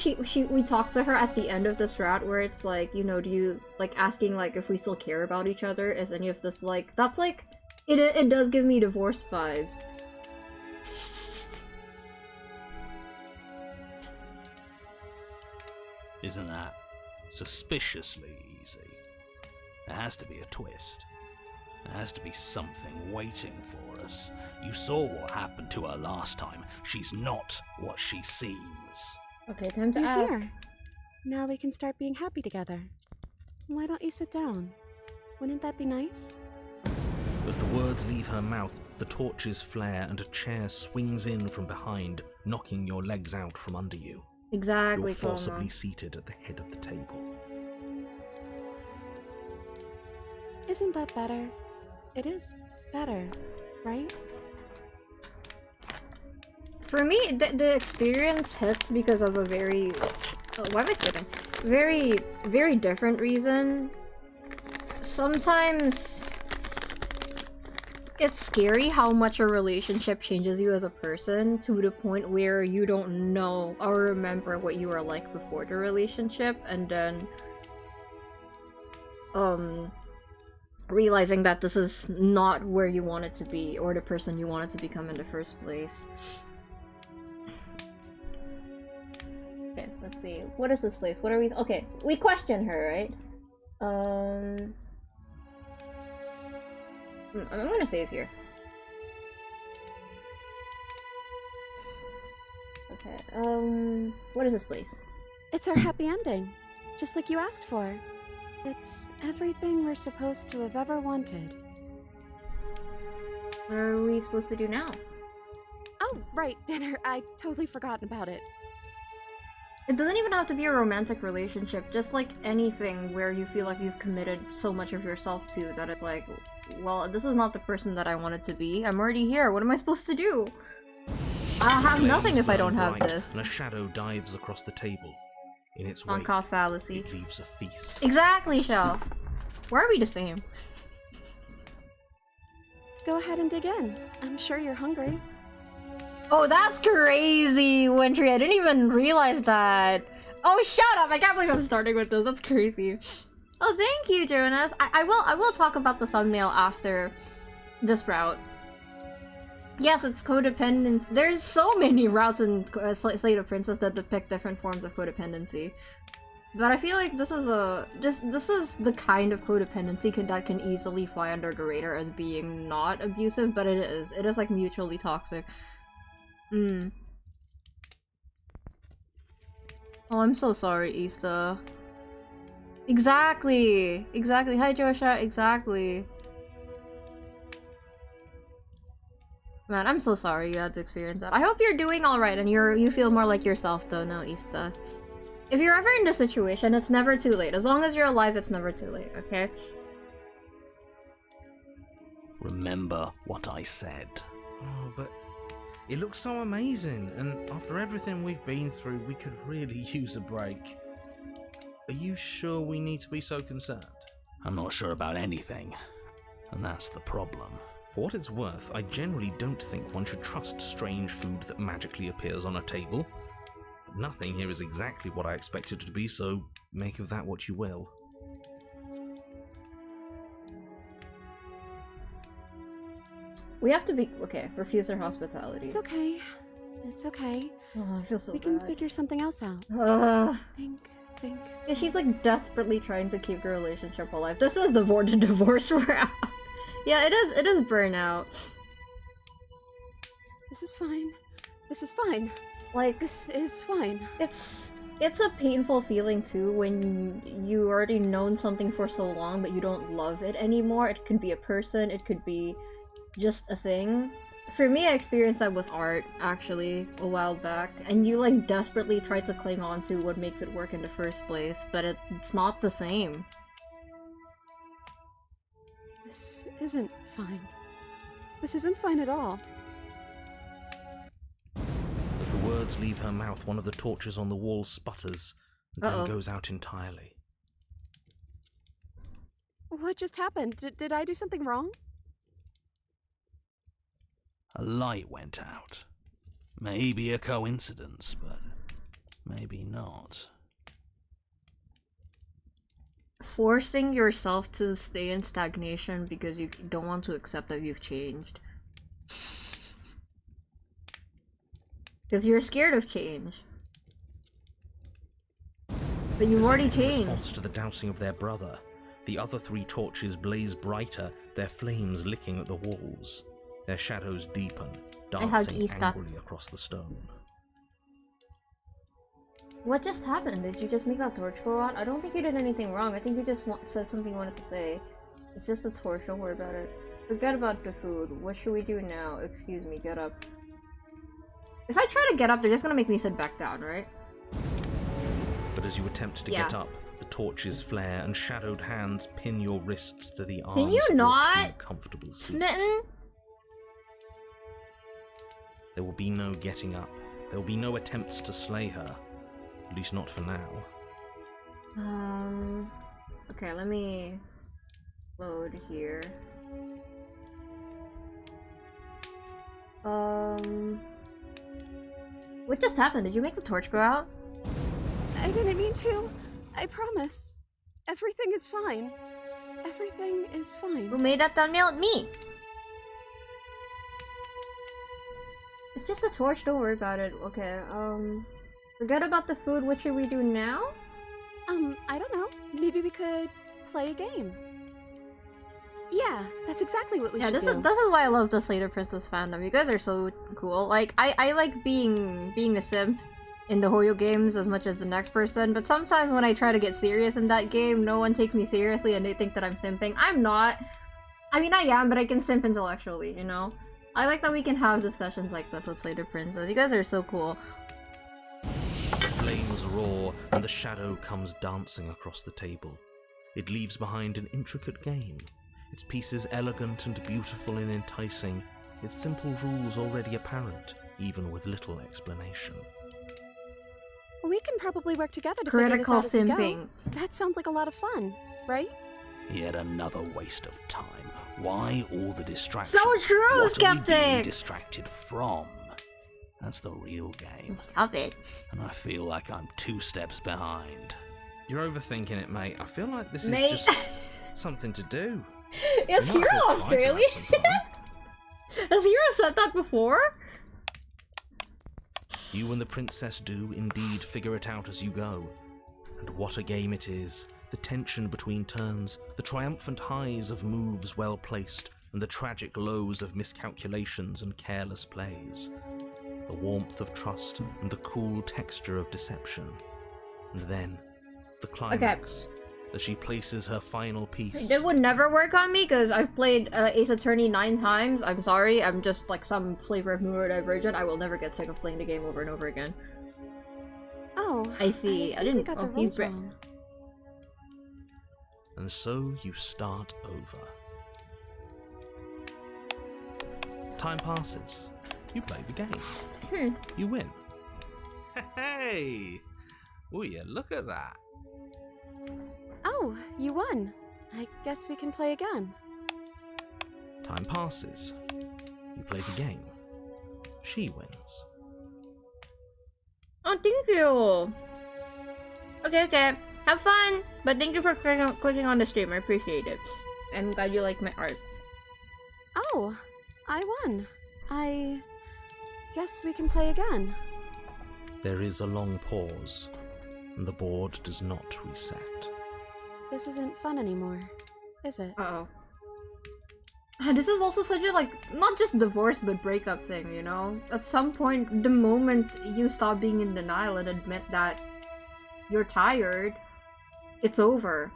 we talked to her at the end of this route, where it's like, you know, do you like asking like if we still care about each other? Is any of this like that's like it does give me divorce vibes. Isn't that suspiciously easy? There has to be a twist. There has to be something waiting for us. You saw what happened to her last time. She's not what she seems. Okay, time to You're ask. here. Now we can start being happy together. Why don't you sit down? Wouldn't that be nice? As the words leave her mouth, the torches flare and a chair swings in from behind, knocking your legs out from under you. Exactly. You're forcibly seated at the head of the table. Isn't that better? It is better, right? For me, the experience hits because of a very... Oh, why am I skipping? Very, very different reason. Sometimes... it's scary how much a relationship changes you as a person to the point where you don't know or remember what you were like before the relationship, and then... realizing that this is not where you want it to be, or the person you wanted to become in the first place. Okay, let's see. What is this place? What are we... Okay, we question her, right? I'm gonna save here. Okay, what is this place? It's our happy ending, just like you asked for. It's everything we're supposed to have ever wanted. What are we supposed to do now? Oh, right, dinner. I totally forgotten about it. It doesn't even have to be a romantic relationship, just like anything where you feel like you've committed so much of yourself to that it's like, well, this is not the person that I wanted to be. I'm already here. What am I supposed to do? I'll have nothing if I don't have this. And a shadow dives across the table. In its wake, On-cost fallacy. it leaves a feast. Exactly, Shell. Why are we the same? Go ahead and dig in. I'm sure you're hungry. Oh, that's crazy, Wintry. I didn't even realize that. Oh, shut up! I can't believe I'm starting with this. That's crazy. Oh, thank you, Jonas. I will talk about the thumbnail after this route. Yes, it's codependence. There's so many routes in Slate of Princess that depict different forms of codependency. But I feel like this is the kind of codependency that can easily fly under the radar as being not abusive, but it is. It is like mutually toxic. Oh, I'm so sorry, Easter. Exactly! Exactly. Hi, Joshua. Exactly. Man, I'm so sorry you had to experience that. I hope you're doing alright and you feel more like yourself though now, Easter. If you're ever in this situation, it's never too late. As long as you're alive, it's never too late, okay? Remember what I said. Oh, but it looks so amazing, and after everything we've been through, we could really use a break. Are you sure we need to be so concerned? I'm not sure about anything, and that's the problem. For what it's worth, I generally don't think one should trust strange food that magically appears on a table. But nothing here is exactly what I expected it to be, so make of that what you will. We have to be- okay, refuse their hospitality. It's okay. It's okay. Oh, I feel so We bad. can figure something else out. Think. Yeah, she's like desperately trying to keep the relationship alive. This is the divorce route. Yeah, it is burnout. This is fine. This is fine. Like, This is fine. it's a painful feeling too when you already known something for so long but you don't love it anymore. It could be a person, it could be just a thing. For me, I experienced that with art, actually, a while back, and you like desperately try to cling on to what makes it work in the first place, but it's not the same. This isn't fine. This isn't fine at all. As the words leave her mouth, one of the torches on the wall sputters, and then goes out entirely. What just happened? Did I do something wrong? A light went out. Maybe a coincidence, but maybe not. Forcing yourself to stay in stagnation because you don't want to accept that you've changed. Because you're scared of change. But you've already changed. In response to the dousing of their brother, the other 3 torches blaze brighter, their flames licking at the walls. Their shadows deepen, dancing angrily across the stone. What just happened? Did you just make that torch go out? I don't think you did anything wrong. I think you just said something you wanted to say. It's just a torch, don't worry about it. Forget about the food. What should we do now? Excuse me, get up. If I try to get up, they're just gonna make me sit back down, right? But as you attempt to get up, the torches flare and shadowed hands pin your wrists to the arms. Can you of not? your too comfortable seat. Smitten? There will be no getting up. There will be no attempts to slay her. At least not for now. Okay, let me load here. What just happened? Did you make the torch go out? I didn't mean to. I promise. Everything is fine. Everything is fine. Who made that thumbnail? Me! It's just a torch, don't worry about it. Okay, forget about the food, what should we do now? I don't know. Maybe we could play a game. Yeah, that's exactly what we should do. This is why I love the Slater Princess fandom. You guys are so cool. Like, I like being the simp in the Hoyo games as much as the next person, but sometimes when I try to get serious in that game, no one takes me seriously and they think that I'm simping. I'm not. I mean, I am, but I can simp intellectually, you know? I like that we can have discussions like this with Slater Princess. You guys are so cool. The flames roar and the shadow comes dancing across the table. It leaves behind an intricate game. Its pieces elegant and beautiful and enticing, its simple rules already apparent, even with little explanation. We can probably work together to figure this out as we go. Simping. That sounds like a lot of fun, right? Yet another waste of time. Why all the distractions? So true, what Skeptic! Are we being distracted from? That's the real game. Stop it. And I feel like I'm 2 steps behind. You're overthinking it, mate. I feel like this Mate. is just something to do. Is We might Hero as well try to have Australian? some fun. Has Hero said that before? You and the princess do indeed figure it out as you go. And what a game it is. The tension between turns, the triumphant highs of moves well placed, and the tragic lows of miscalculations and careless plays. The warmth of trust and the cool texture of deception. And then, the climax, as she places her final piece. It would never work on me because I've played Ace Attorney 9 times. I'm sorry, I'm just like some flavor of neurodivergent. I will never get sick of playing the game over and over again. Oh, I see. I think we didn't. got Oh, the he's rules wrong. And so you start over. Time passes. You play the game. You win. Hey! Oh yeah, look at that. Oh, you won. I guess we can play again. Time passes. You play the game. She wins. Oh, thank you. Okay. Have fun. But thank you for clicking on the stream. I appreciate it. I'm glad you like my art. Oh, I won. I guess we can play again. There is a long pause, and the board does not reset. This isn't fun anymore, is it? Uh-oh. This is also such a, like, not just divorce, but breakup thing, you know? At some point, the moment you stop being in denial and admit that you're tired, it's over.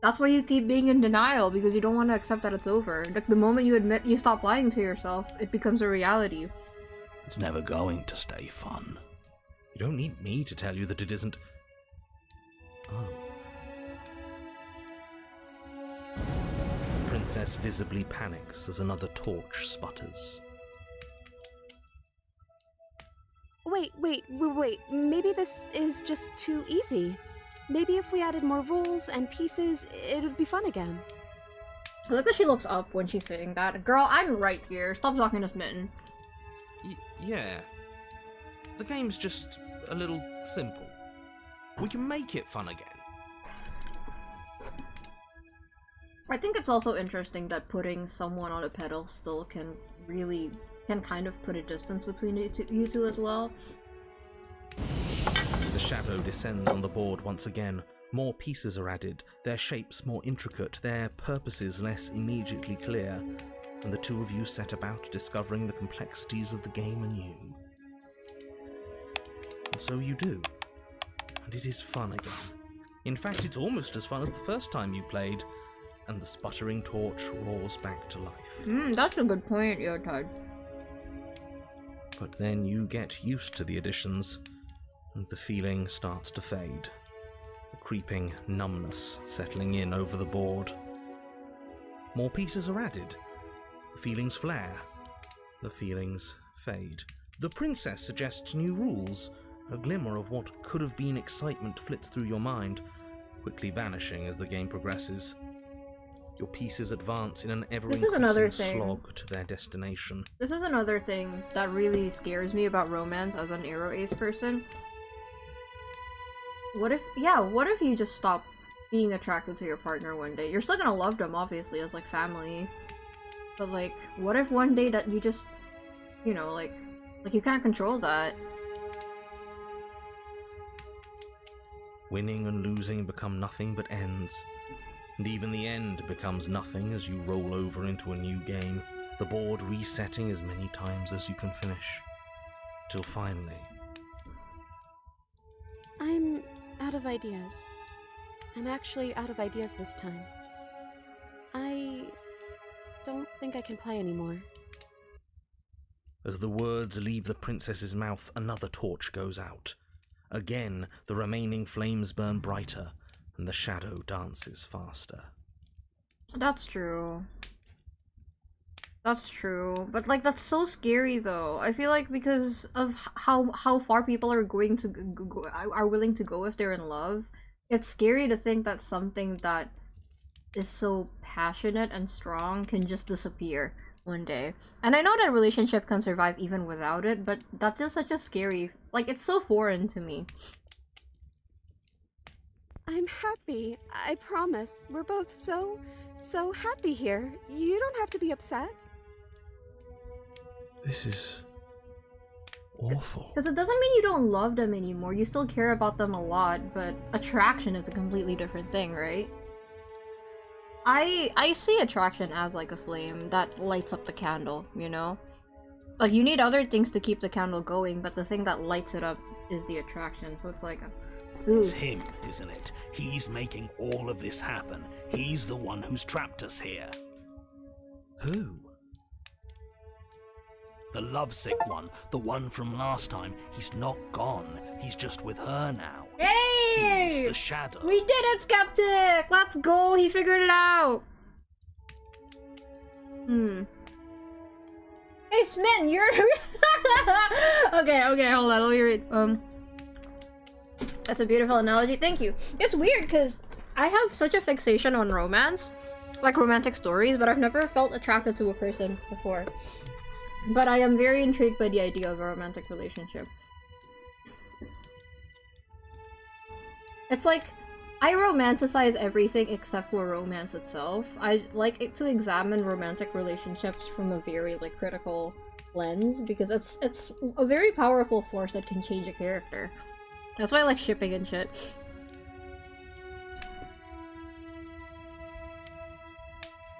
That's why you keep being in denial, because you don't want to accept that it's over. Like, the moment you admit you stop lying to yourself, it becomes a reality. It's never going to stay fun. You don't need me to tell you that it isn't. Oh. The princess visibly panics as another torch sputters. Wait. Maybe this is just too easy. Maybe if we added more rules and pieces, it would be fun again. Look how she looks up when she's saying that. Girl, I'm right here. Stop talking to Smitten. Yeah. The game's just a little simple. We can make it fun again. I think it's also interesting that putting someone on a pedestal can kind of put a distance between you two as well. The shadow descends on the board once again. More pieces are added, their shapes more intricate, their purposes less immediately clear, and the two of you set about discovering the complexities of the game anew. And so you do. And it is fun again. In fact, it's almost as fun as the first time you played, and the sputtering torch roars back to life. That's a good point, Yotard. But then you get used to the additions, and the feeling starts to fade. A creeping numbness settling in over the board. More pieces are added. The feelings flare. The feelings fade. The princess suggests new rules. A glimmer of what could have been excitement flits through your mind, quickly vanishing as the game progresses. Your pieces advance in an ever-increasing slog to their destination. This is another thing that really scares me about romance as an Aero Ace person. What if you just stop being attracted to your partner one day? You're still gonna love them, obviously, as, like, family. But, like, what if one day that you just, you know, like you can't control that? Winning and losing become nothing but ends. And even the end becomes nothing as you roll over into a new game, the board resetting as many times as you can finish. Till finally... I'm out of ideas. I'm actually out of ideas this time. I don't think I can play anymore. As the words leave the princess's mouth, another torch goes out. Again, the remaining flames burn brighter, and the shadow dances faster. That's true. That's true. But, like, that's so scary, though. I feel like because of how far people are going to are willing to go if they're in love, it's scary to think that something that is so passionate and strong can just disappear one day. And I know that a relationship can survive even without it, but that's just such a scary... Like, it's so foreign to me. I'm happy. I promise. We're both so happy here. You don't have to be upset. This is... awful. Because it doesn't mean you don't love them anymore. You still care about them a lot, but attraction is a completely different thing, right? I see attraction as like a flame that lights up the candle, you know? Like, you need other things to keep the candle going, but the thing that lights it up is the attraction, so it's like... Ooh. It's him, isn't it? He's making all of this happen. He's the one who's trapped us here. Who? The lovesick one, the one from last time. He's not gone. He's just with her now. Hey! He's the shadow. We did it, Skeptic! Let's go! He figured it out! Hey, Smin, you're... okay, hold on, let me read. That's a beautiful analogy, thank you. It's weird, because I have such a fixation on romance, like romantic stories, but I've never felt attracted to a person before. But I am very intrigued by the idea of a romantic relationship. It's like, I romanticize everything except for romance itself. I like it to examine romantic relationships from a very, like, critical lens, because it's a very powerful force that can change a character. That's why I like shipping and shit.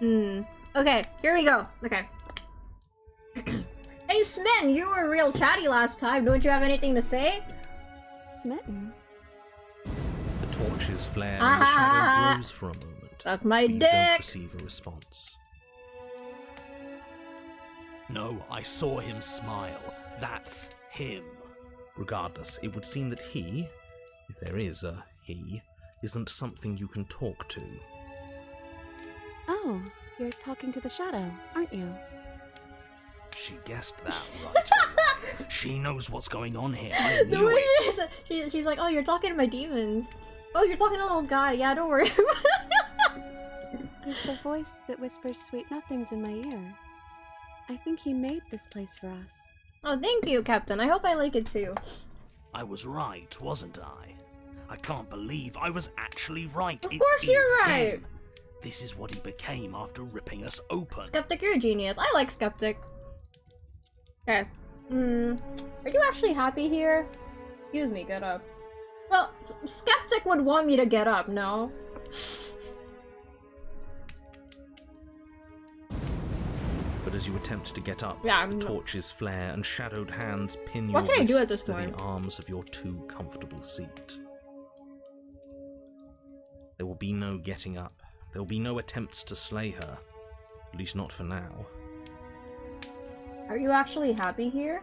Okay, here we go. Okay. Hey, Smitten, you were real chatty last time. Don't you have anything to say? Smitten? The torches flare and the shadow grows for a moment. Suck my but you dick! don't receive a response. No, I saw him smile. That's him. Regardless, it would seem that he, if there is a he, isn't something you can talk to. Oh, you're talking to the shadow, aren't you? She guessed that right. She knows what's going on here. I knew it. She's like, oh, you're talking to my demons. Oh, you're talking to a little guy. Yeah, don't worry. It's the voice that whispers sweet nothings in my ear. I think he made this place for us. Oh, thank you, Captain. I hope I like it too. I was right, wasn't I? I can't believe I was actually right. Of course you're right. Him. This is what he became after ripping us open. Skeptic, you're a genius. I like Skeptic. Okay. Are you actually happy here? Excuse me, get up. Well, Skeptic would want me to get up, no? But as you attempt to get up, Yeah, the torches flare and shadowed hands pin What your can I do at wrists this to point? the arms of your too comfortable seat. There will be no getting up. There will be no attempts to slay her. At least not for now. Are you actually happy here?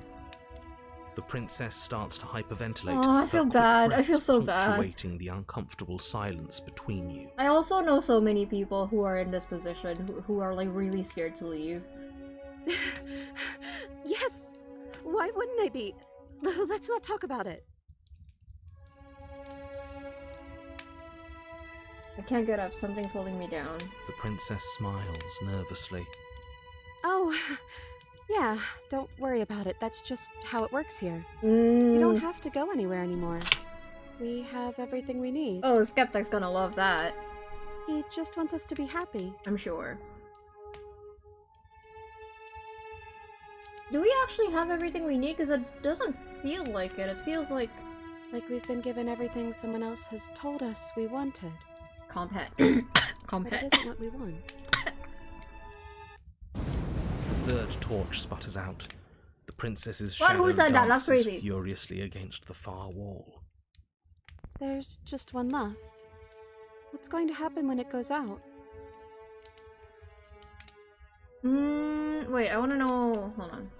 The princess starts to hyperventilate. Oh, I feel her quick bad. I breaths feel so bad. punctuating the uncomfortable silence between you. I also know so many people who are in this position who are like really scared to leave. Yes! Why wouldn't I be? Let's not talk about it. I can't get up. Something's holding me down. The princess smiles nervously. Oh, yeah, don't worry about it. That's just how it works here. You don't have to go anywhere anymore. We have everything we need. Oh, Skeptic's gonna love that. He just wants us to be happy. I'm sure. Do we actually have everything we need? Because it doesn't feel like it. It feels like... Like we've been given everything someone else has told us we wanted. Compet. But Compet. it isn't what we want. The third torch sputters out. The princess's What? shadow Who said that? That's dances crazy. furiously against the far wall. There's just one left. What's going to happen when it goes out? Wait, I wanna know... Hold on.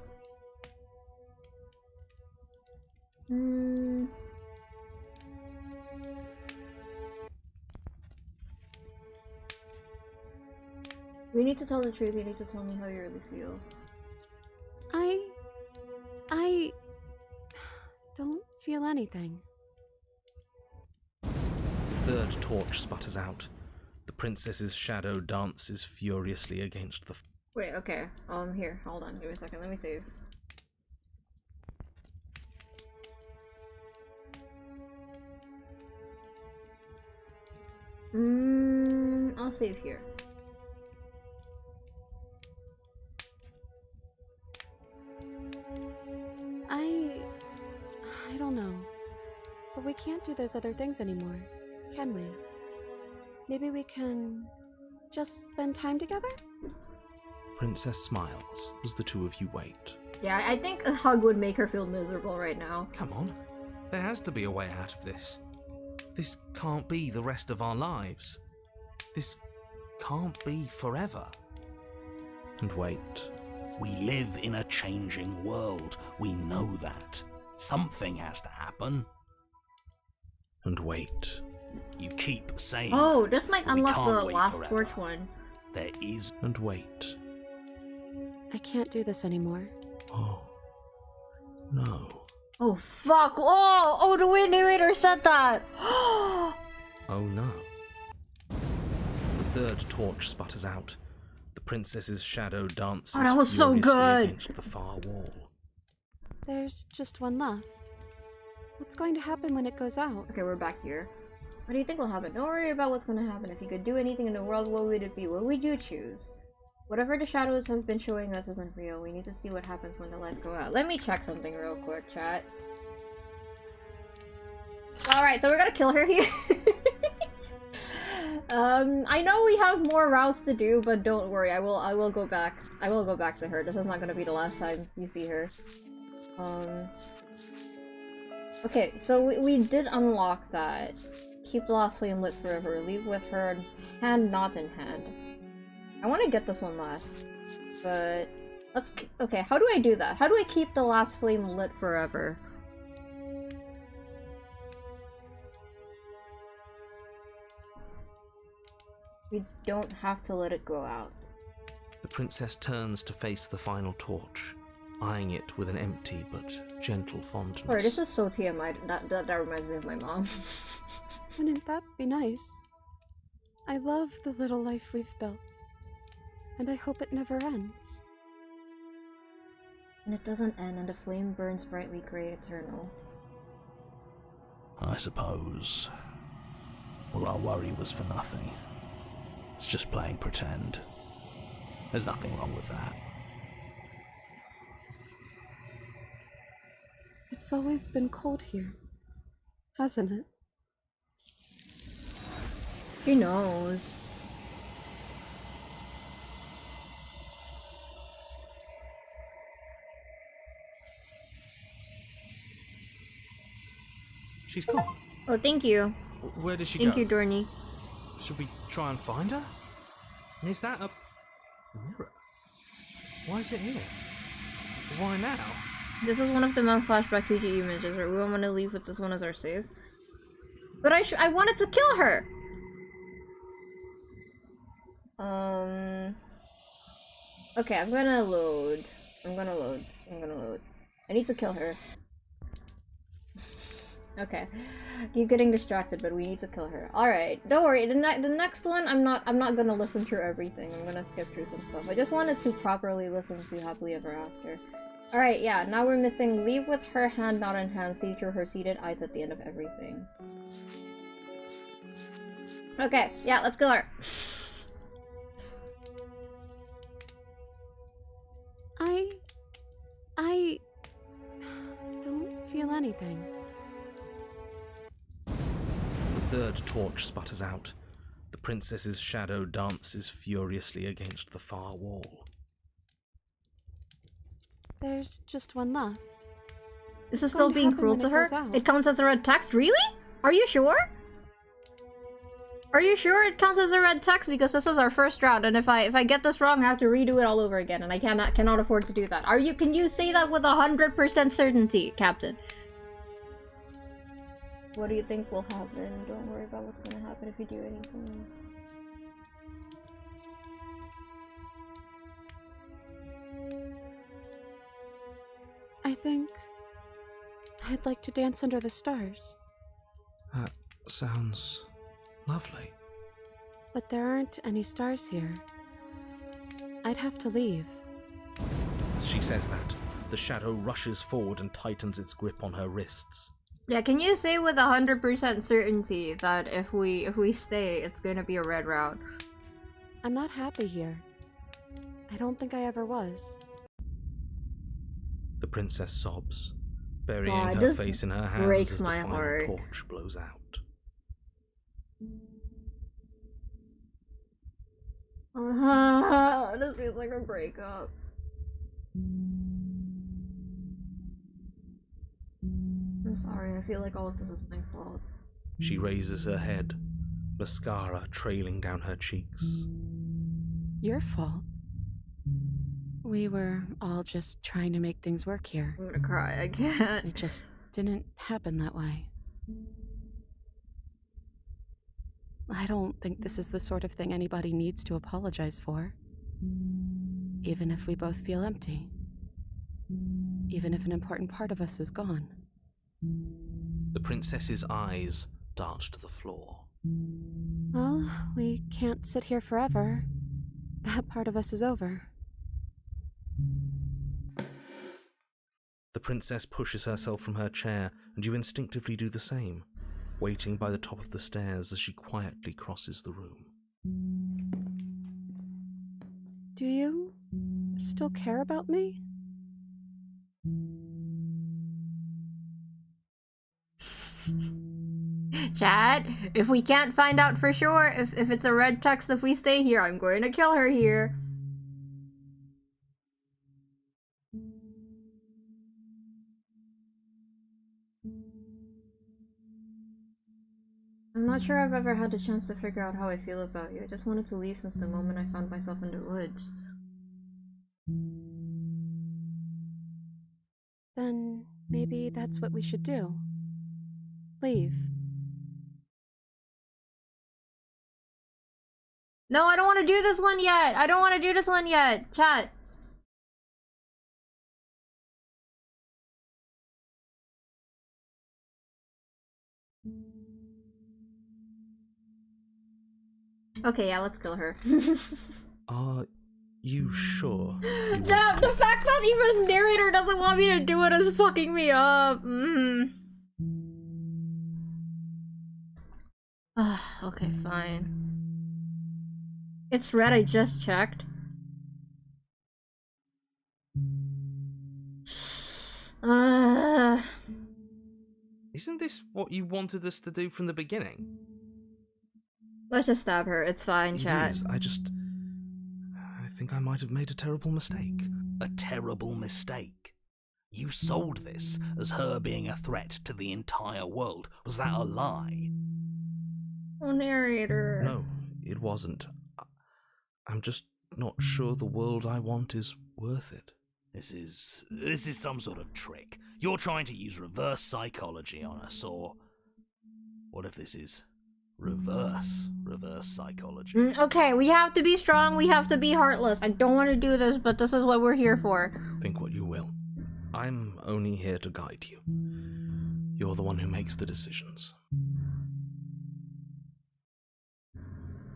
We need to tell the truth. You need to tell me how you really feel. I don't feel anything. The third torch sputters out. The princess's shadow dances furiously against the... Wait, okay. Here. Hold on. Give me a second. Let me save. I'll save here. I don't know. But we can't do those other things anymore, can we? Maybe we can just spend time together? Princess smiles as the two of you wait. Yeah, I think a hug would make her feel miserable right now. Come on. There has to be a way out of this. This can't be the rest of our lives. This can't be forever. And wait. We live in a changing world. We know that. Something has to happen. And wait. You keep saying Oh, that, this might but we unlock can't the wait last forever. torch one. There is... And wait. I can't do this anymore. Oh. No. Oh, fuck! Oh, the way narrator said that! Oh no. The third torch sputters out. The princess's shadow dances Oh, that was so furiously good. against the far wall. There's just one left. What's going to happen when it goes out? Okay, we're back here. What do you think will happen? Don't worry about what's gonna happen. If you could do anything in the world, what would it be? What would you choose? Whatever the shadows have been showing us isn't real. We need to see what happens when the lights go out. Let me check something real quick, chat. Alright, so we're gonna kill her here. I know we have more routes to do, but don't worry, I will go back. I will go back to her. This is not gonna be the last time you see her. Okay, so we did unlock that. Keep the last flame lit forever. Leave with her hand not in hand. I want to get this one last, but let's. Okay, how do I do that? How do I keep the last flame lit forever? We don't have to let it go out. The princess turns to face the final torch, eyeing it with an empty but gentle fondness. Sorry, this is so TMI. That reminds me of my mom. Wouldn't that be nice? I love the little life we've built. And I hope it never ends. And it doesn't end, and the flame burns brightly gray eternal. I suppose all our worry was for nothing. It's just playing pretend. There's nothing wrong with that. It's always been cold here, hasn't it? Who knows? She's gone. Oh, thank you. Where did she Thank go? you, Dorney. Should we try and find her? And is that a mirror? Why is it here? Why now? This is one of the monk flashback CG images, right? We don't want to leave with this one as our save. But I wanted to kill her! Okay, I'm gonna load. I need to kill her. Okay. Keep getting distracted, but we need to kill her. Alright, don't worry. The next one, I'm not gonna listen through everything. I'm gonna skip through some stuff. I just wanted to properly listen to Happily Ever After. Alright, yeah, now we're missing leave with her hand not in hand, see through her seated eyes at the end of everything. Okay, yeah, let's kill her. I don't feel anything. The third torch sputters out. The princess's shadow dances furiously against the far wall. There's just one left. This is still being cruel to her? It counts as a red text? Really? Are you sure? Are you sure it counts as a red text? Because this is our first round, and if I get this wrong, I have to redo it all over again, and I cannot afford to do that. Can you say that with 100% certainty, Captain? What do you think will happen? Don't worry about what's gonna happen if you do anything. I think I'd like to dance under the stars. That sounds lovely. But there aren't any stars here. I'd have to leave. As she says that, the shadow rushes forward and tightens its grip on her wrists. Yeah, can you say with 100% certainty that if we stay, it's gonna be a red round? I'm not happy here. I don't think I ever was. The princess sobs, burying her face in her hands breaks as the my final heart. torch blows out. This feels like a breakup. I'm sorry, I feel like all of this is my fault. She raises her head, mascara trailing down her cheeks. Your fault. We were all just trying to make things work here. I'm gonna cry, I can't. It just didn't happen that way. I don't think this is the sort of thing anybody needs to apologize for. Even if we both feel empty. Even if an important part of us is gone. The princess's eyes dart to the floor. Well, we can't sit here forever. That part of us is over. The princess pushes herself from her chair, and you instinctively do the same, waiting by the top of the stairs as she quietly crosses the room. Do you still care about me? Chat, if we can't find out for sure, if it's a red text if we stay here, I'm going to kill her here. I'm not sure I've ever had a chance to figure out how I feel about you. I just wanted to leave since the moment I found myself in the woods. Then maybe that's what we should do. Leave. No, I don't want to do this one yet! I don't want to do this one yet! Chat! Okay, yeah, let's kill her. Are you sure? The fact that even narrator doesn't want me to do it is fucking me up. Ah, okay, fine. It's red, I just checked. Isn't this what you wanted us to do from the beginning? Let's just stab her. It's fine, chat. It is. I think I might have made a terrible mistake. A terrible mistake? You sold this as her being a threat to the entire world. Was that a lie? Oh, narrator. No, it wasn't. I'm just not sure the world I want is worth it. This is some sort of trick. You're trying to use reverse psychology on us, or what if this is reverse psychology? Okay, we have to be strong, we have to be heartless. I don't want to do this, but this is what we're here for. Think what you will. I'm only here to guide you. You're the one who makes the decisions.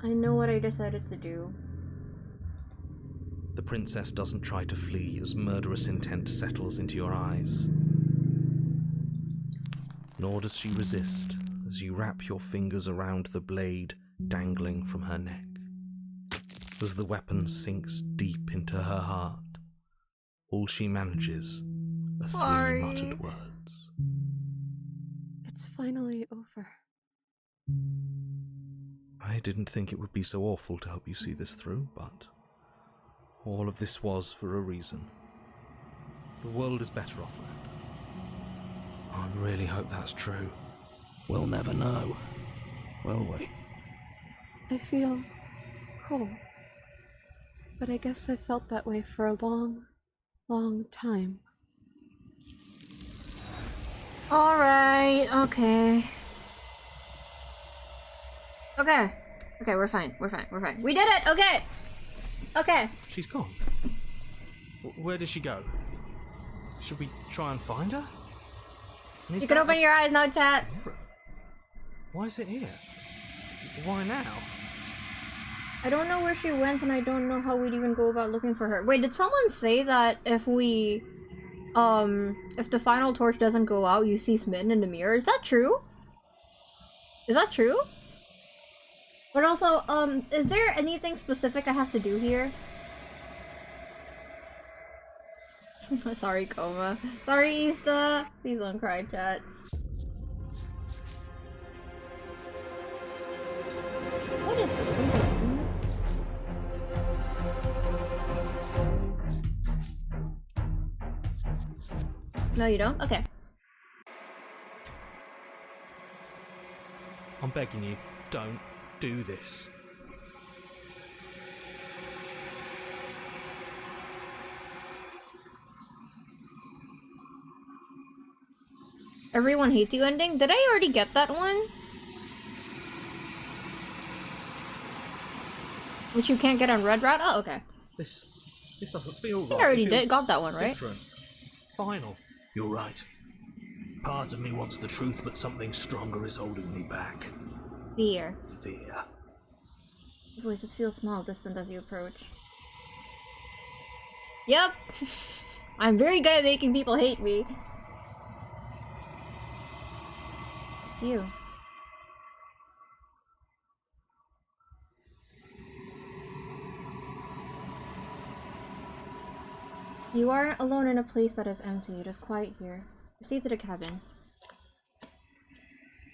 I know what I decided to do. The princess doesn't try to flee as murderous intent settles into your eyes. Nor does she resist as you wrap your fingers around the blade dangling from her neck. As the weapon sinks deep into her heart, all she manages are three muttered words. It's finally over. I didn't think it would be so awful to help you see this through, but all of this was for a reason. The world is better off now. I really hope that's true. We'll never know, will we? I feel cold. But I guess I felt that way for a long, long time. Alright, okay. Okay. Okay, we're fine. We're fine. We're fine. We did it! Okay! Okay. She's gone. Where did she go? Should we try and find her? You can open your eyes now, chat. Mirror? Why is it here? Why now? I don't know where she went, and I don't know how we'd even go about looking for her. Wait, did someone say that if we... if the final torch doesn't go out, you see Smitten in the mirror? Is that true? Is that true? But also, is there anything specific I have to do here? Sorry, Coma. Sorry, Easter. Please don't cry, chat. What is this? No, you don't? Okay. I'm begging you, don't do this. Everyone hates you ending? Did I already get that one? Which you can't get on Red Rat? Oh, okay. This doesn't feel right. I already got that one, right? Different. Final. You're right. Part of me wants the truth, but something stronger is holding me back. Fear. Fear. Your voices feel small, distant as you approach. Yep! I'm very good at making people hate me. It's you. You aren't alone in a place that is empty. It is quiet here. Proceed to the cabin.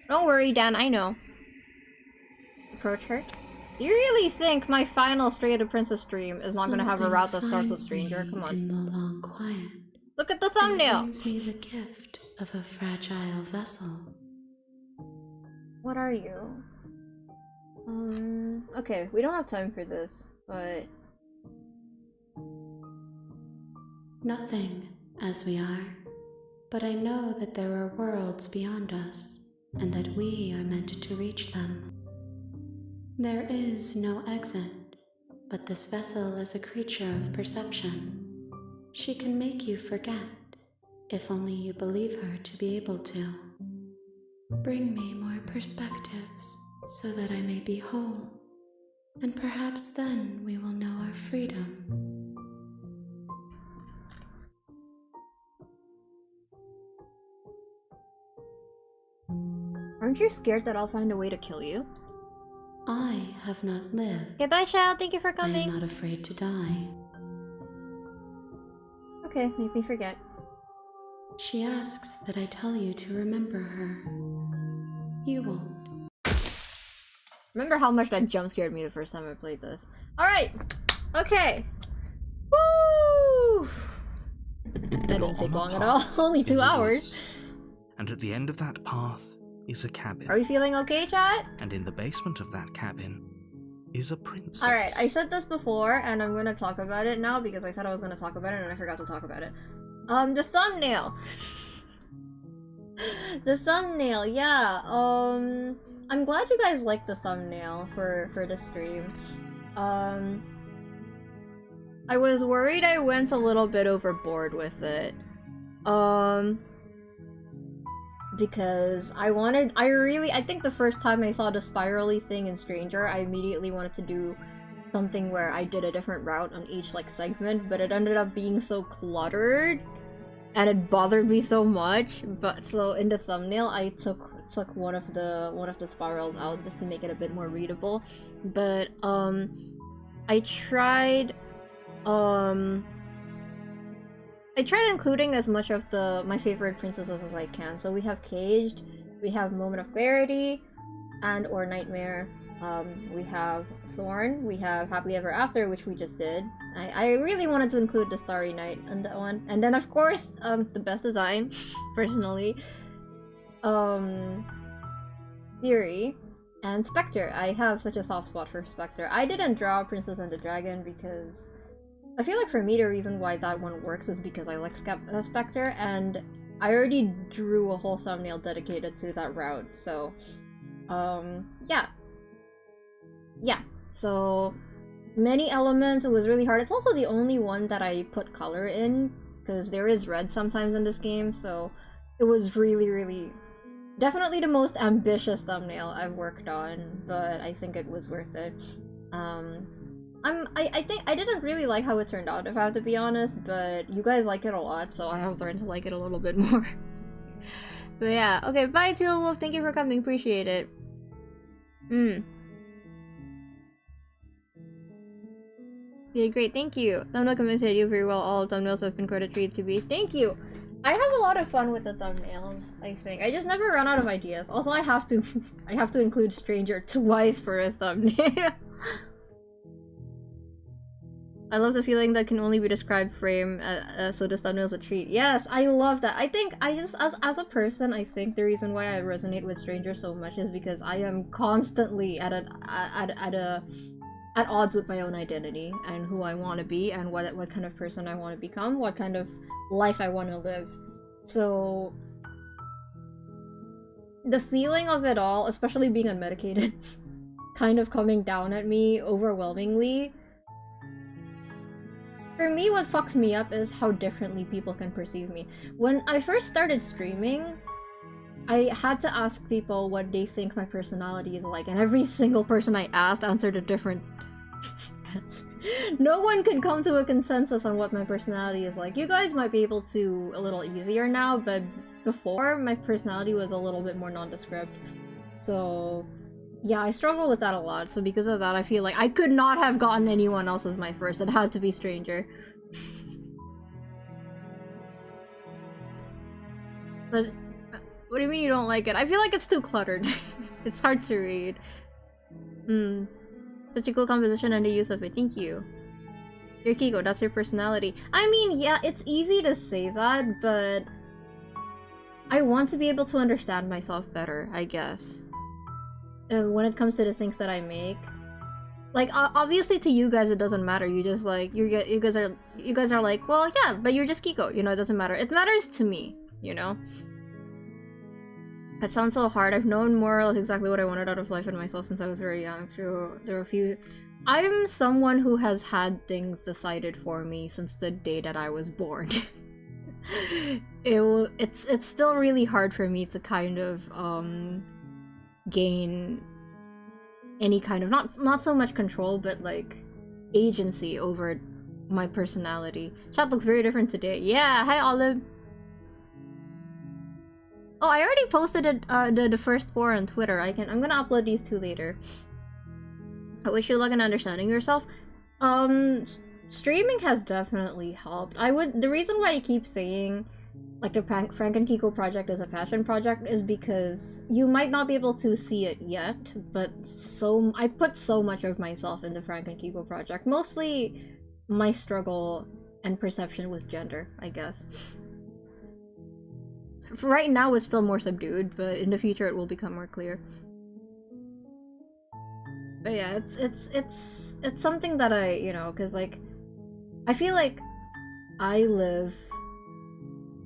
Don't worry, Dan, I know. Approach her. Do you really think my final Stray to Princess stream is not gonna have a route that starts with Stranger? Come on. In the long quiet. Look at the thumbnail! Brings me the gift of a fragile vessel. What are you? Okay, we don't have time for this, but... Nothing, as we are. But I know that there are worlds beyond us, and that we are meant to reach them. There is no exit, but this vessel is a creature of perception. She can make you forget, if only you believe her to be able to. Bring me more perspectives, so that I may be whole, and perhaps then we will know our freedom. Aren't Aren't you scared that I'll find a way to kill you? I have not lived. Goodbye, Shao. Thank you for I coming. am not afraid to die. Okay, make me forget. She asks that I tell you to remember her. You won't. Remember how much that jump scared me the first time I played this. Alright! Okay! Woo! That didn't take long at all. Only 2 hours. And at the end of that path is a cabin. Are we feeling okay, chat? And in the basement of that cabin is a princess. Alright, I said this before, and I'm gonna talk about it now because I said I was gonna talk about it and I forgot to talk about it. The thumbnail! The thumbnail, yeah, I'm glad you guys liked the thumbnail for the stream. I was worried I went a little bit overboard with it. Because I think the first time I saw the spirally thing in Stranger, I immediately wanted to do something where I did a different route on each, like, segment, but it ended up being so cluttered, and it bothered me so much, but so in the thumbnail, I took one of the spirals out just to make it a bit more readable, but, I tried including as much of my favorite princesses as I can. So we have Caged, we have Moment of Clarity, and or Nightmare. We have Thorn, we have Happily Ever After, which we just did. I really wanted to include the Starry Night in that one. And then of course, the best design, personally, Fury, and Spectre. I have such a soft spot for Spectre. I didn't draw Princess and the Dragon because I feel like for me the reason why that one works is because I like Spectre, and I already drew a whole thumbnail dedicated to that route, so yeah. So many elements, it was really hard. It's also the only one that I put color in, because there is red sometimes in this game, so it was really definitely the most ambitious thumbnail I've worked on, but I think it was worth it. I think I didn't really like how it turned out, if I have to be honest, but you guys like it a lot, so I have learned to like it a little bit more. But yeah, okay, bye Teal Wolf, thank you for coming, appreciate it. Yeah, great, thank you. Thumbnail comments I do very well, all thumbnails have been treated to be. Thank you! I have a lot of fun with the thumbnails, I think. I just never run out of ideas. Also, I have to include Stranger twice for a thumbnail. I love the feeling that can only be described frame, so this thumbnail is a treat. Yes, I love that. I think I just, as a person, I think the reason why I resonate with Stranger so much is because I am constantly at odds with my own identity and who I want to be and what kind of person I want to become, what kind of life I want to live. So the feeling of it all, especially being unmedicated, kind of coming down at me overwhelmingly. For me, what fucks me up is how differently people can perceive me. When I first started streaming, I had to ask people what they think my personality is like, and every single person I asked answered a different answer. No one could come to a consensus on what my personality is like. You guys might be able to a little easier now, but before, my personality was a little bit more nondescript. So yeah, I struggle with that a lot, so because of that I feel like I could not have gotten anyone else as my first. It had to be Stranger. But what do you mean you don't like it? I feel like it's too cluttered. It's hard to read. Such a cool composition and the use of it. Thank you. You're Kiko, that's your personality. I mean, yeah, it's easy to say that, but I want to be able to understand myself better, I guess. When it comes to the things that I make. Like, obviously to you guys it doesn't matter. You just like, you guys are like, well, yeah, but you're just Kiko, you know, it doesn't matter. It matters to me, you know? That sounds so hard. I've known more or less exactly what I wanted out of life and myself since I was very young. There were a few... I'm someone who has had things decided for me since the day that I was born. It's still really hard for me to kind of, gain any kind of, not so much control, but like agency over my personality. Chat looks very different today. Yeah, hi Olive. Oh, I already posted it, the first 4 on Twitter. I'm gonna upload these 2 later. I wish you luck in understanding yourself. Streaming has definitely helped. The reason why I keep saying like the Frank and Kiko project is a passion project is because you might not be able to see it yet, but I put so much of myself in the Frank and Kiko project. Mostly my struggle and perception with gender, I guess. For right now it's still more subdued, but in the future it will become more clear. But yeah, it's something that I, you know, because like I feel like I live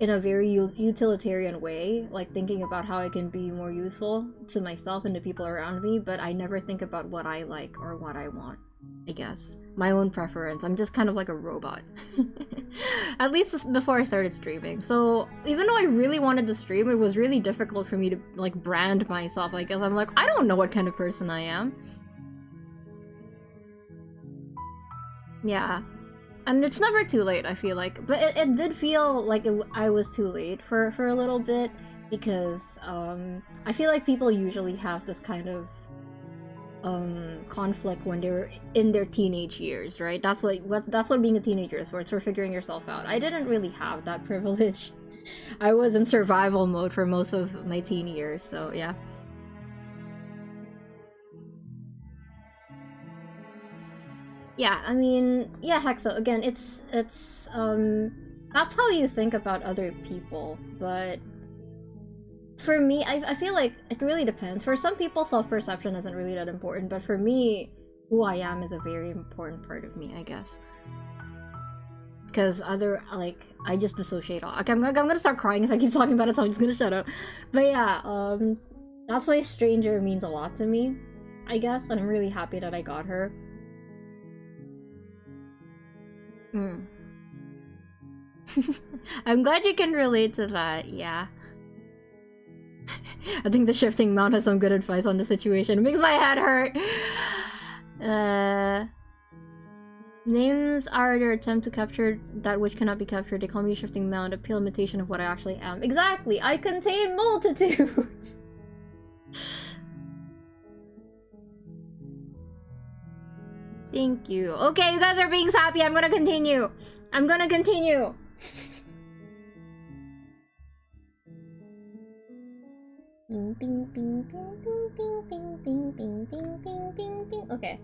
in a very utilitarian way, like thinking about how I can be more useful to myself and the people around me, but I never think about what I like or what I want, I guess. My own preference. I'm just kind of like a robot. At least before I started streaming. So even though I really wanted to stream, it was really difficult for me to like brand myself, I guess. I'm like, I don't know what kind of person I am. Yeah. And it's never too late, I feel like. But it did feel like I was too late for a little bit, because I feel like people usually have this kind of conflict when they're in their teenage years, right? That's what being a teenager is for. It's for figuring yourself out. I didn't really have that privilege. I was in survival mode for most of my teen years, so yeah. Yeah, I mean, yeah, Hexa, again, it's that's how you think about other people, but for me, I feel like it really depends. For some people, self-perception isn't really that important, but for me, who I am is a very important part of me, I guess. Because I just dissociate all. Okay, I'm gonna start crying if I keep talking about it, so I'm just gonna shut up. But yeah, that's why Stranger means a lot to me, I guess, and I'm really happy that I got her. I'm glad you can relate to that, yeah. I think the shifting mount has some good advice on the situation. It makes my head hurt! Names are their attempt to capture that which cannot be captured. They call me a shifting mount, a pale imitation of what I actually am. Exactly! I contain multitudes! Thank you. Okay, you guys are being sappy. I'm gonna continue. I'm gonna continue. Okay.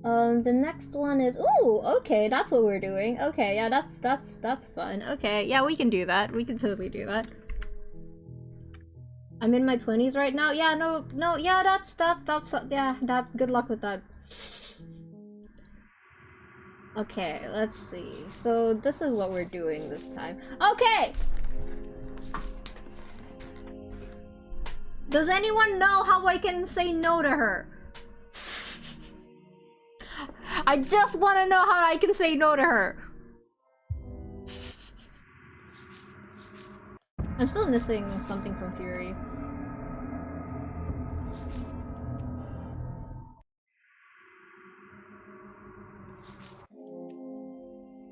The next one is okay, that's what we're doing. Okay, yeah, that's fun. Okay, yeah, we can do that. We can totally do that. I'm in my 20s right now. Yeah, no, yeah, that's yeah, good luck with that. Okay, let's see. So this is what we're doing this time. Okay! Does anyone know how I can say no to her? I just want to know how I can say no to her. I'm still missing something from Fury.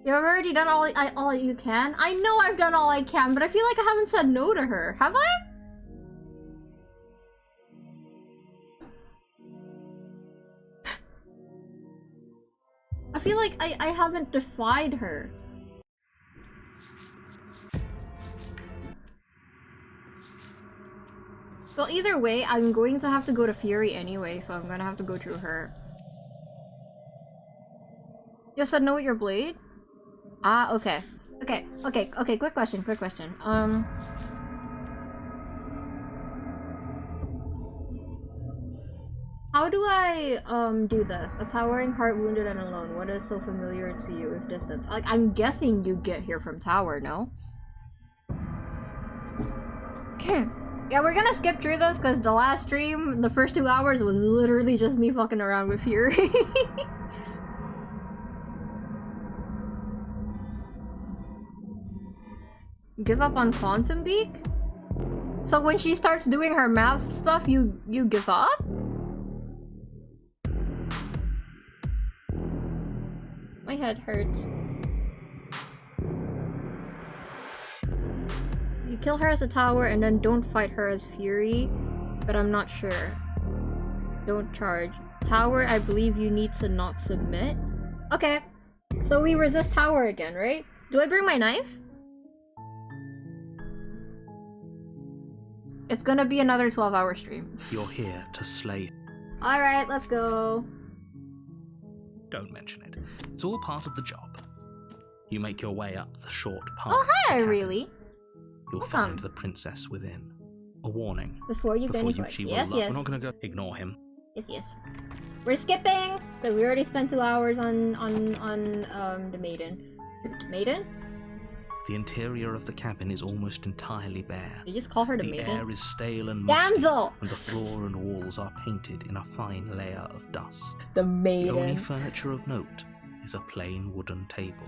You've already done all you can? I know I've done all I can, but I feel like I haven't said no to her. Have I? I feel like I haven't defied her. Well, either way, I'm going to have to go to Fury anyway, so I'm gonna have to go through her. You said no with your blade? Ah, okay. Okay, quick question. How do I, do this? A towering heart, wounded and alone. What is so familiar to you if distant? Like, I'm guessing you get here from tower, no? Yeah, we're gonna skip through this, because the last stream, the first 2 hours, was literally just me fucking around with Fury. Give up on Quantum Beak? So when she starts doing her math stuff, you give up? My head hurts. You You kill her as a tower and then don't fight her as Fury, but I'm not sure. Don't charge. Tower, I believe you need to not submit. Okay, so we resist tower again, right? Do I bring my knife? It's gonna be another 12-hour stream. You're here to slay. Alright, let's go. Don't mention it. It's all part of the job. You make your way up the short path. Oh, to the hi, cabin. really? You'll Welcome. find the princess within. A warning. Before you Before go she will yes, yes. We're not gonna go. Ignore him. Yes, yes. We're skipping, because we already spent 2 hours on the maiden. Maiden? The interior of the cabin is almost entirely bare. You just call her the The maiden? air is stale and musty, Damsel! and the floor and walls are painted in a fine layer of dust. The The only maiden. furniture of note is a plain wooden table.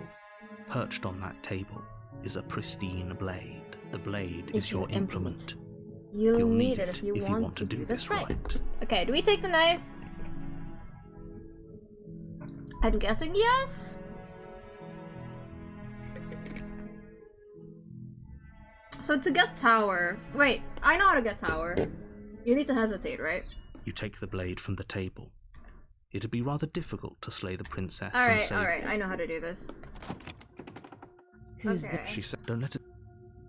Perched on that table is a pristine blade. The blade It's is your your implement. You'll You'll need it if you want to do this right. right. Okay, do we take the knife? I'm guessing yes? So to get tower... Wait, I know how to get tower. You need to hesitate, right? You take the blade from the table. It'd be rather difficult to slay the princess and Alright, save alright, I know how to do this. Who's Okay. She said, "Don't let it."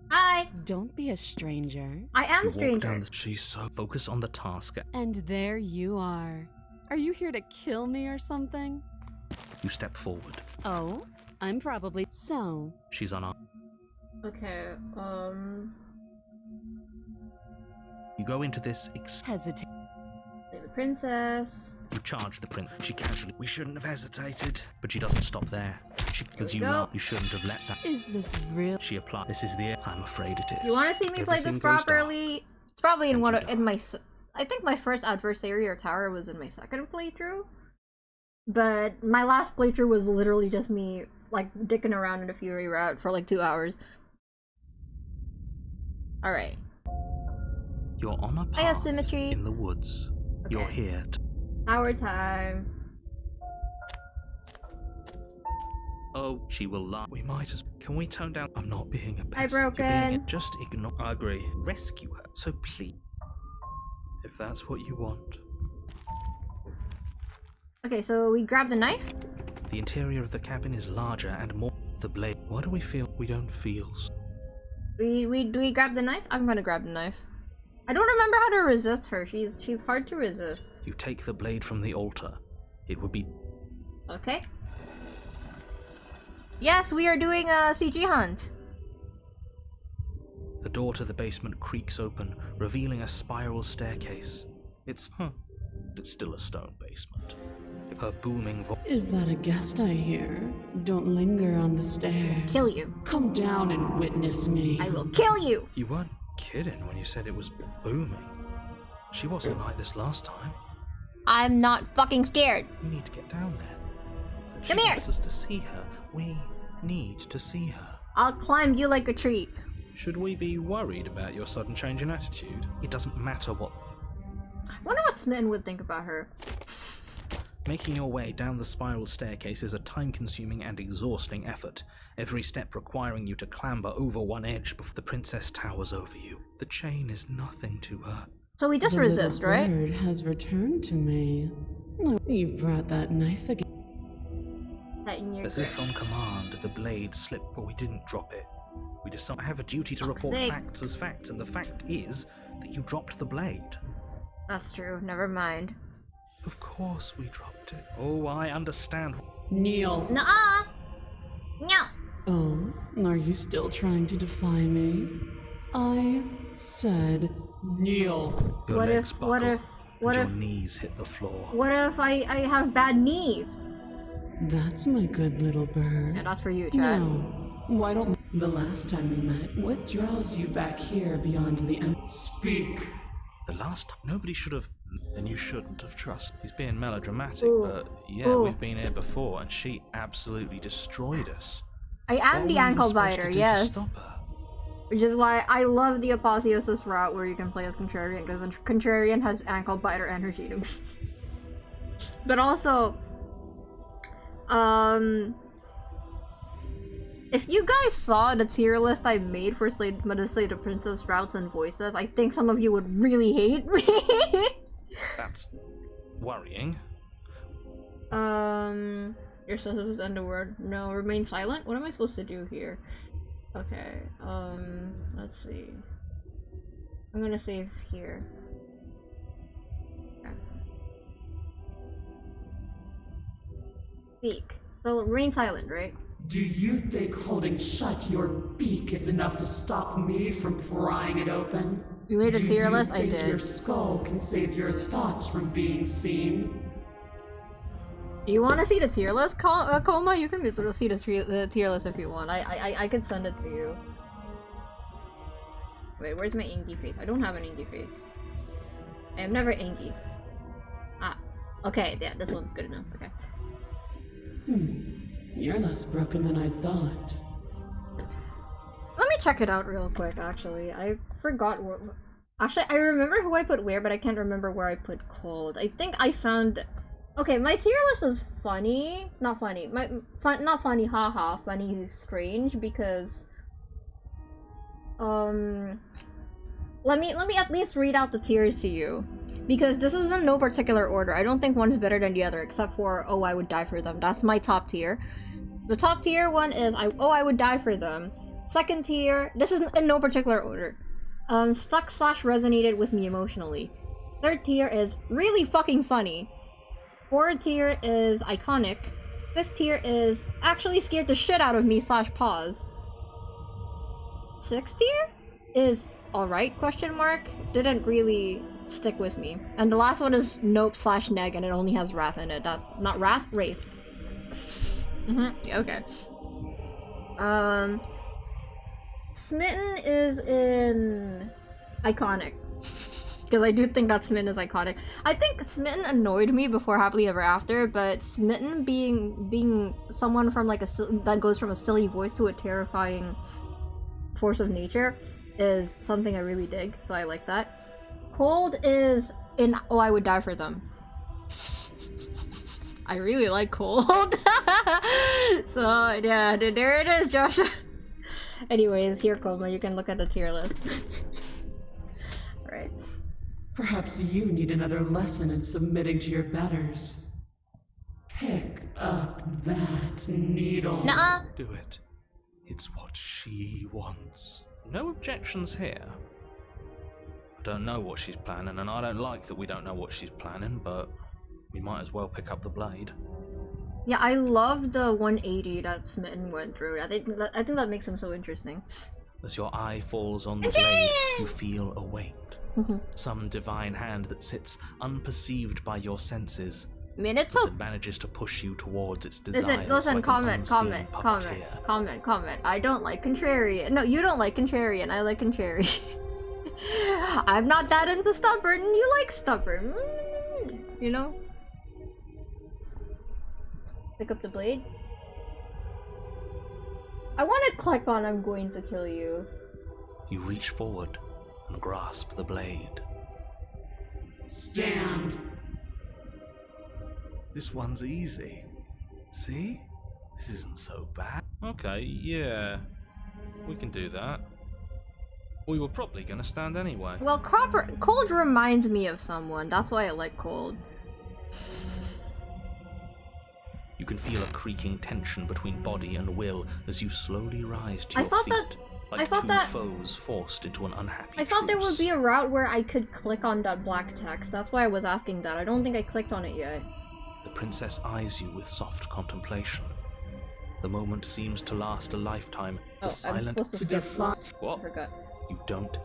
Hi! Don't be a stranger. I am a You walk stranger. down the. She's so focused on the task. And there you are. Are you here to kill me or something? You step forward. Oh, I'm probably... So, She's unarmed. Okay, You go into this. hesitate. the princess. You charge the prince. She casually. We shouldn't have hesitated. But she doesn't stop there. She as we you go. know, you shouldn't have let that. Is this real? She applied. This is the. I'm afraid it is. You want to see me play this Everything goes properly? It's probably in And one you of, in my... I think my first adversary or tower was in my second playthrough. But my last playthrough was literally just me, like, dicking around in the Fury route for like 2 hours. Alright. You're on a I have path symmetry. in the woods. You're Okay. here to. Tower time. Oh, she will lie. We might as. Can we tone down? I'm not being a Hi, pest. You're being Broken. just ignore. I agree. Rescue her. So please, if that's what you want. Okay, so we grab the knife. The interior of the cabin is larger and more. The blade. Why do we feel? We don't feel. Do we grab the knife? I'm gonna grab the knife. I don't remember how to resist her. She's hard to resist. You take the blade from the altar. It would be. Okay. Yes, we are doing a CG hunt. The door to the basement creaks open, revealing a spiral staircase. It's still a stone basement. Her booming voice. Is that a guest I hear? Don't linger on the stairs. Kill you. Come down and witness me. I will kill you. You weren't kidding when you said it was booming. She wasn't like this last time. I'm not fucking scared. We need to get down there. Come She here. wants us to see her. We need to see her. I'll climb you like a tree. Should we be worried about your sudden change in attitude? It doesn't matter what. I wonder what Smitten would think about her. Making your way down the spiral staircase is a time-consuming and exhausting effort, every step requiring you to clamber over one edge before the princess towers over you. The chain is nothing to her. So we just The resist, little right? bird has returned to me. Oh, you brought that knife again. Tighten your As grip. if on command, the blade slipped, but we didn't drop it. We decided I have a duty to Fuck's report sake. facts as facts, and the fact is that you dropped the blade. That's true. Never mind. Of course we dropped it. Oh, I understand. Kneel. Nuh-uh. No. Oh, are you still trying to defy me? I said kneel. Your What legs if- buckle, what if- what and if- your knees hit the floor. What if I have bad knees? That's my good little bird. Yeah, that's for you, Chad. Now, why don't the last time we met, what draws you back here beyond the Speak. The last time, nobody should have. Then you shouldn't have trusted. He's being melodramatic, Ooh. but yeah, Ooh. we've been here before, and she absolutely destroyed us. I What am were the we even ankle supposed to biter, do to yes. stop her? Which is why I love the apotheosis route where you can play as Contrarian, because Contrarian has ankle biter energy to But also, If you guys saw the tier list I made for Slay the Princess routes and voices, I think some of you would really hate me. That's worrying. You're supposed to end the word. No, remain silent? What am I supposed to do here? Okay, let's see. I'm gonna save here. Okay. Speak. So, remain silent, right? Do you think holding shut your beak is enough to stop me from prying it open? You made a tier list? I Do you think did. your skull can save your thoughts from being seen? Do you want to see the tier list, Coma? You can see the tier list if you want. I could send it to you. Wait, where's my inky face? I don't have an inky face. I am never inky. Ah, okay, yeah, this one's good enough. Okay. You're less broken than I thought. Let me check it out real quick, actually. I forgot what... Actually, I remember who I put where, but I can't remember where I put cold. I think I found... Okay, my tier list is funny. Not funny. Not funny, haha. Funny is strange, because... Let me at least read out the tiers to you. Because this is in no particular order. I don't think one's better than the other, except for, oh, I would die for them. That's my top tier. The top tier one is, oh, I would die for them. Second tier, this is in no particular order. Stuck / resonated with me emotionally. Third tier is really fucking funny. Fourth tier is iconic. Fifth tier is actually scared the shit out of me / pause. Sixth tier is alright ? Didn't really stick with me. And the last one is nope / neg, and it only has wrath in it. Not wrath, wraith. Okay. Smitten is in iconic. Because I do think that Smitten is iconic. I think Smitten annoyed me before Happily Ever After, but Smitten being someone from like that goes from a silly voice to a terrifying force of nature is something I really dig, so I like that. Cold is in oh, I would die for them. I really like cold. So yeah, there it is, Joshua. Anyways, here, Coma, you can look at the tier list. Alright. Perhaps you need another lesson in submitting to your betters. Pick up that needle. Nuh-uh. Do it. It's what she wants. No objections here. I don't know what she's planning, and I don't like that we don't know what she's planning, but we might as well pick up the blade. Yeah, I love the 180 that Smitten went through. I think that makes him so interesting. As your eye falls on the blade, you feel a weight. Some divine hand that sits unperceived by your senses. I mean, it's so... that manages to push you towards its desires. Listen, like comment. I don't like contrarian. No, you don't like contrarian. I like contrarian. I'm not that into stubborn. You like stubborn. You know? Pick up the blade. I want to click on I'm going to kill you. You reach forward and grasp the blade. Stand. This one's easy. See? This isn't so bad. Okay, yeah. We can do that. We were probably gonna stand anyway. Well, Cold reminds me of someone. That's why I like Cold. You can feel a creaking tension between body and will as you slowly rise to your feet. Like two foes forced into an unhappy I thought there truce. would be a route where I could click on that black text. That's why I was asking that. I don't think I clicked on it yet. The princess eyes you with soft contemplation. The moment seems to last a lifetime. The I'm supposed to skip. What? I forgot. You don't.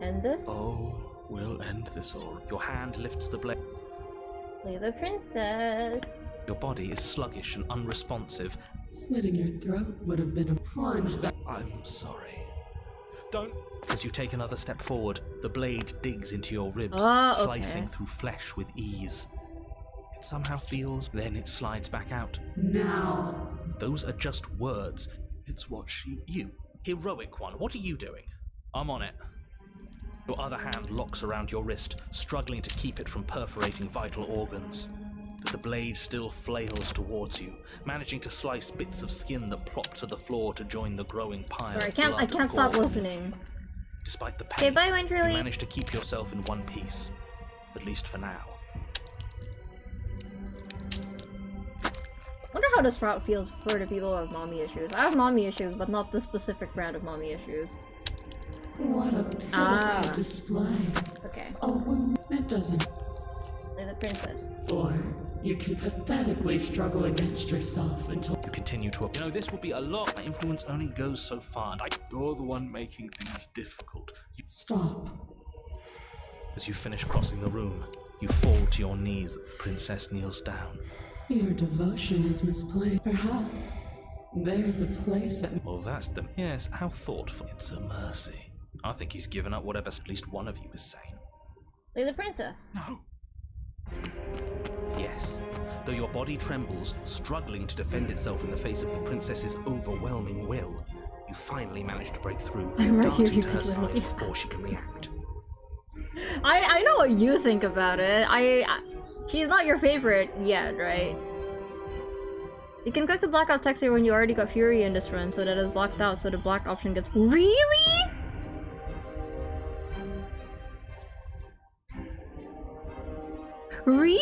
End this? Oh, we'll end this all. Your hand lifts the blade. Slay the princess. Your body is sluggish and unresponsive. Slitting your throat would have been a plunge that... I'm sorry. Don't. As you take another step forward, the blade digs into your ribs, slicing through flesh with ease. It somehow feels, then it slides back out. Now. Those are just words. It's what you. Heroic one, what are you doing? I'm on it. Your other hand locks around your wrist, struggling to keep it from perforating vital organs. The The blade still flails towards you, managing to slice bits of skin that plop to the floor to join the growing pile. Sorry, of blood I can't and stop gore. Despite Despite the Okay, pain, bye, you Winterly. manage to keep yourself in one piece, at least for now. Wonder how this route feels for the people who have mommy issues. I have mommy issues, but not the specific brand of mommy issues. What a pitiful display. Okay. Oh, it doesn't. Like the princess. Or you can pathetically struggle against yourself until You continue to... You know, this will be a lot. My influence only goes so far, and you're the one making things difficult. stop. As you finish crossing the room, you fall to your knees as the princess kneels down. Your devotion is misplaced. Perhaps there's a place at... Well, that's the... Yes, how thoughtful. It's a mercy. I think he's given up whatever at least one of you is saying. Like the princess. No. Yes. Though your body trembles, struggling to defend itself in the face of the princess's overwhelming will, you finally manage to break through, I'm right here, darting you to her could side literally- before she can react. I know what you think about it. She's not your favorite yet, right? You can click the blackout text here when you already got Fury in this run, so that it's locked out, so the black option gets— Really?! Really?!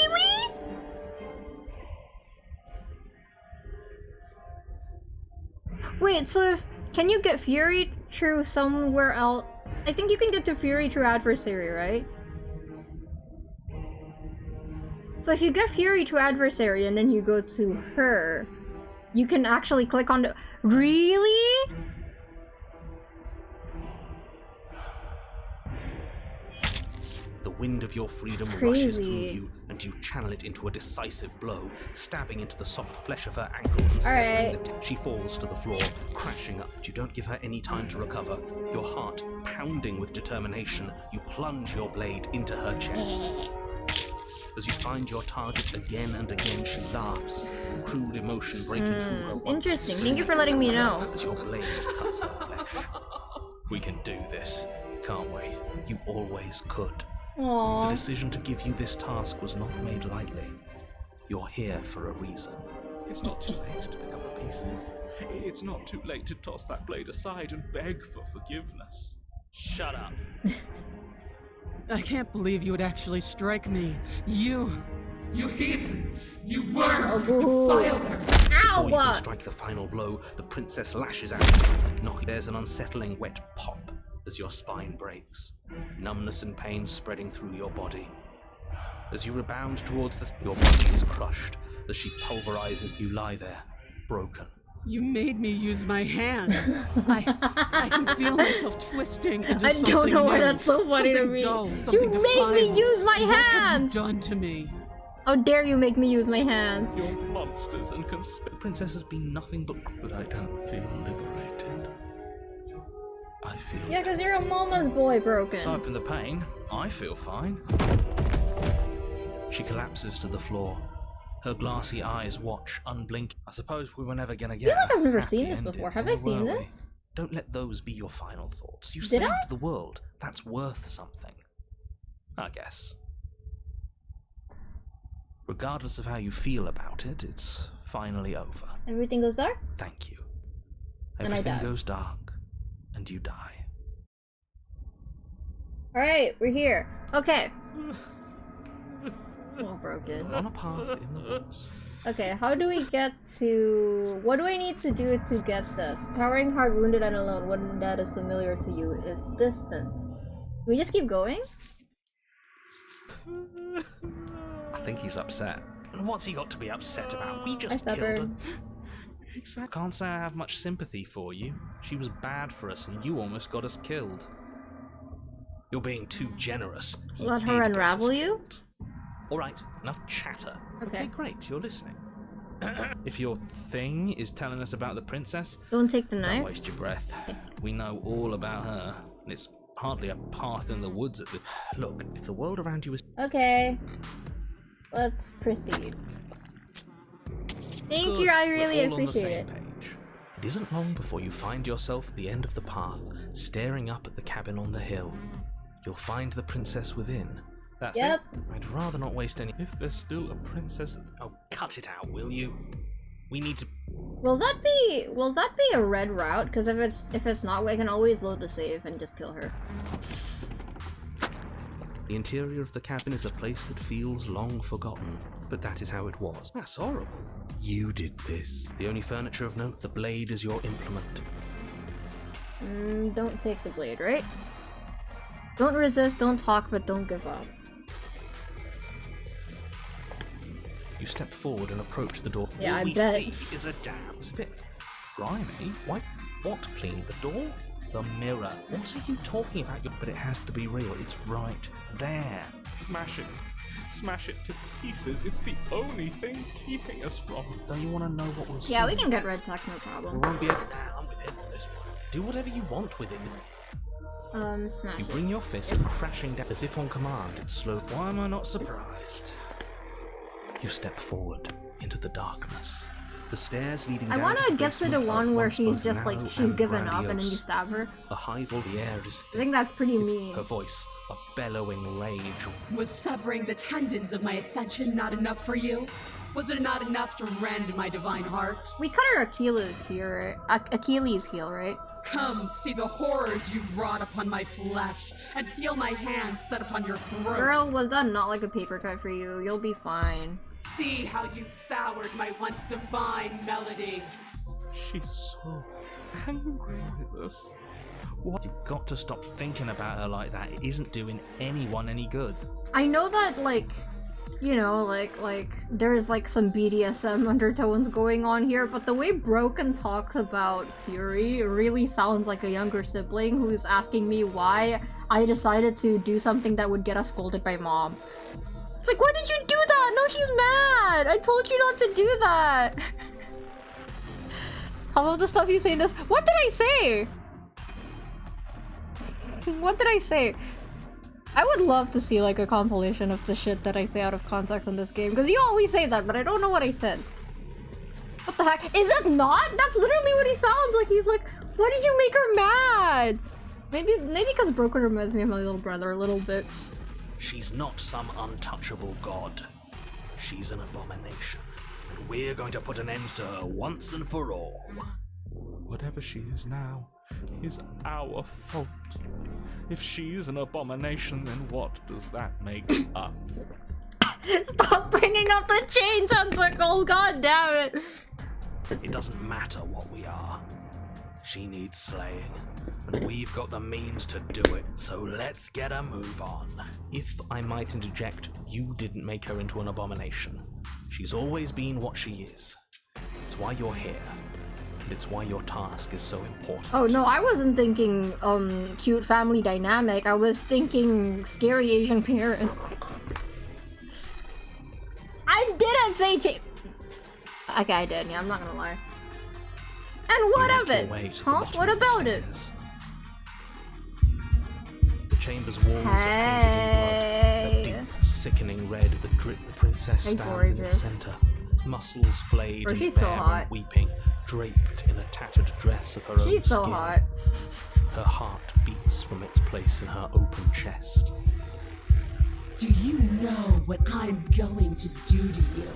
Wait, so if— can you get Fury through somewhere else? I think you can get to Fury through Adversary, right? So if you get Fury to Adversary and then you go to her, you can actually click on the— Really?! The wind of your freedom That's rushes through crazy. you, and you channel it into a decisive blow, stabbing into the soft flesh of her ankle and severing Alright. the tip. She falls to the floor, crashing up. You don't give her any time to recover. Your heart pounding with determination, you plunge your blade into her chest. As you find your target again and again, she laughs, crude emotion breaking through her once Interesting. Thank you for letting me know. as your blade cuts her flesh. We can do this, can't we? You always could. The Aww. decision to give you this task was not made lightly. You're here for a reason. It's not too late to pick up the pieces. It's not too late to toss that blade aside and beg for forgiveness. Shut up. I can't believe you would actually strike me. You heathen! You were! You defiled her! Before you can Ow! strike the final blow, the princess lashes out you, knocking. There's an unsettling wet pop as your spine breaks, numbness and pain spreading through your body. As you rebound towards your body is crushed as she pulverizes. You lie there, broken. You made me use my hands. I can feel myself twisting into I something don't know why new, that's so funny to something me. dull, You something made me defiant. use my What have hands! you done to me? How dare you make me use my hands? You're monsters and The princess has been nothing but I don't feel liberated. I feel Yeah, because you're a mama's boy broken. aside from the pain, I feel fine. She collapses to the floor. Her glassy eyes watch, unblinking. I suppose we were never gonna get. I feel like I've never a seen happy this ending, before. Have I seen were we? this? Don't let those be your final thoughts. You Did saved I? the world. That's worth something. I guess. Regardless of how you feel about it, it's finally over. Everything goes dark? Thank you. And I Everything die. goes dark, and you die. Alright, we're here. Okay. Oh, broken. On a path in the woods. Okay, how do we get to— what do I need to do to get this? Towering, hard, wounded, and alone. One that is familiar to you, if distant. We just keep going? I think he's upset. And what's he got to be upset about? We I just killed her. stubborn. Can't say I have much sympathy for you. She was bad for us, and you almost got us killed. You're being too generous. He Let did her get unravel us you? killed. All right, enough chatter. Okay. Great, you're listening. If your thing is telling us about the princess, Don't take the don't knife. waste your breath. We know all about her, and it's hardly a path in the woods. Look, if the world around you is... Okay. Let's proceed. Thank Good, you, I we're really all on the appreciate same it. page. It isn't long before you find yourself at the end of the path, staring up at the cabin on the hill. You'll find the princess within, That's Yep. it. I'd rather not waste any. If there's still a princess... Oh, cut it out, will you? We need to. Will that be a red route? Because if it's not, we can always load the save and just kill her. The interior of the cabin is a place that feels long forgotten, but that is how it was. That's horrible. You did this. The only furniture of note, the blade is your implement. Don't take the blade, right? Don't resist, don't talk, but don't give up. You step forward and approach the door. Yeah, All I we bet. see is a dam. It's a bit grimy. Why? What cleaned the door? The mirror. What are you talking about? But it has to be real. It's right there. Smash it. Smash it to pieces. It's the only thing keeping us from... Don't you want to know what we'll see? Yeah, we can get red tech, no We problem. won't be able to. I'm with it on this one. Do whatever you want with it. Smash You it. bring your fist crashing down as if on command. It's slow. Why am I not surprised? You step forward into the darkness. The stairs leading I down wanna to the get to the basement are one where once she's both just like, narrow she's and given up and then you grandiose. stab her. The high the air is I thick. think that's pretty It's mean. her voice, a bellowing rage. Was severing the tendons of my ascension not enough for you? Was it not enough to rend my divine heart? We cut her Achilles here, Achilles heel, right? Come, see the horrors you've wrought upon my flesh, and feel my hands set upon your throat. Girl, was that not like a paper cut for you? You'll be fine. See how you've soured my once divine melody. She's so angry with us. What? You've got to stop thinking about her like that. It isn't doing anyone any good. I know that, like, you know, like, there's like some BDSM undertones going on here, but the way Broken talks about Fury really sounds like a younger sibling who's asking me why I decided to do something that would get us scolded by mom. It's like, why did you do that? No, she's mad! I told you not to do that! How about the stuff you say in this? What did I say? What did I say? I would love to see like a compilation of the shit that I say out of context in this game, because you always say that, but I don't know what I said. What the heck? Is it not? That's literally what he sounds like. He's like, why did you make her mad? Maybe because Broken reminds me of my little brother a little bit. She's not some untouchable god. She's an abomination. And we're going to put an end to her once and for all. Whatever she is now is our fault. If she's an abomination, then what does that make us? Stop bringing up the chain tentacles, god damn it! It doesn't matter what we are. She needs slaying, and we've got the means to do it, so let's get a move on. If I might interject, you didn't make her into an abomination. She's always been what she is. It's why you're here. And it's why your task is so important. Oh no, I wasn't thinking cute family dynamic. I was thinking scary Asian parent. I didn't say chain. Okay, I did. Yeah, I'm not gonna lie. And what You of make it? your way to the Huh? bottom What of the about it? stairs. The chamber's walls are painted in blood, a deep, sickening red that drip. The princess Hey, stands in its gorgeous. center, muscles flayed Bro, and she's so bare hot. and weeping, draped in a tattered dress of her own She's so skin. hot. Her heart beats from its place in her open chest. Do you know what I'm going to do to you?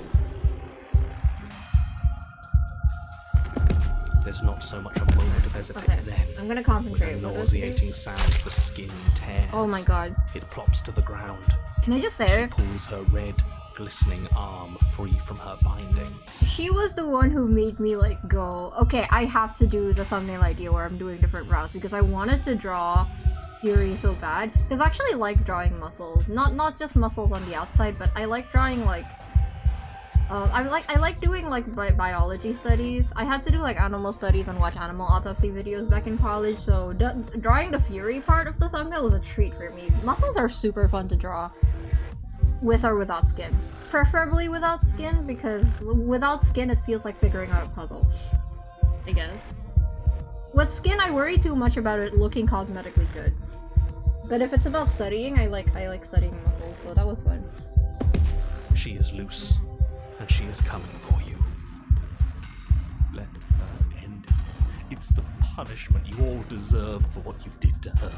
There's not so much a moment of hesitation Okay, then. I'm gonna With concentrate. a What is it? nauseating sound, the skin tears. Oh my god. It plops to the ground. Can I just She say? pulls her red, glistening arm free from her bindings. She was the one who made me like go, okay, I have to do the thumbnail idea where I'm doing different routes because I wanted to draw Fury so bad. Because I actually like drawing muscles. Not just muscles on the outside, but I like drawing like I like doing like biology studies. I had to do like animal studies and watch animal autopsy videos back in college, so drawing the Fury part of the thumbnail was a treat for me. Muscles are super fun to draw. With or without skin. Preferably without skin, because without skin it feels like figuring out a puzzle. I guess. With skin I worry too much about it looking cosmetically good. But if it's about studying, I like studying muscles, so that was fun. She is loose, and she is coming for you. Let her end it. It's the punishment you all deserve for what you did to her.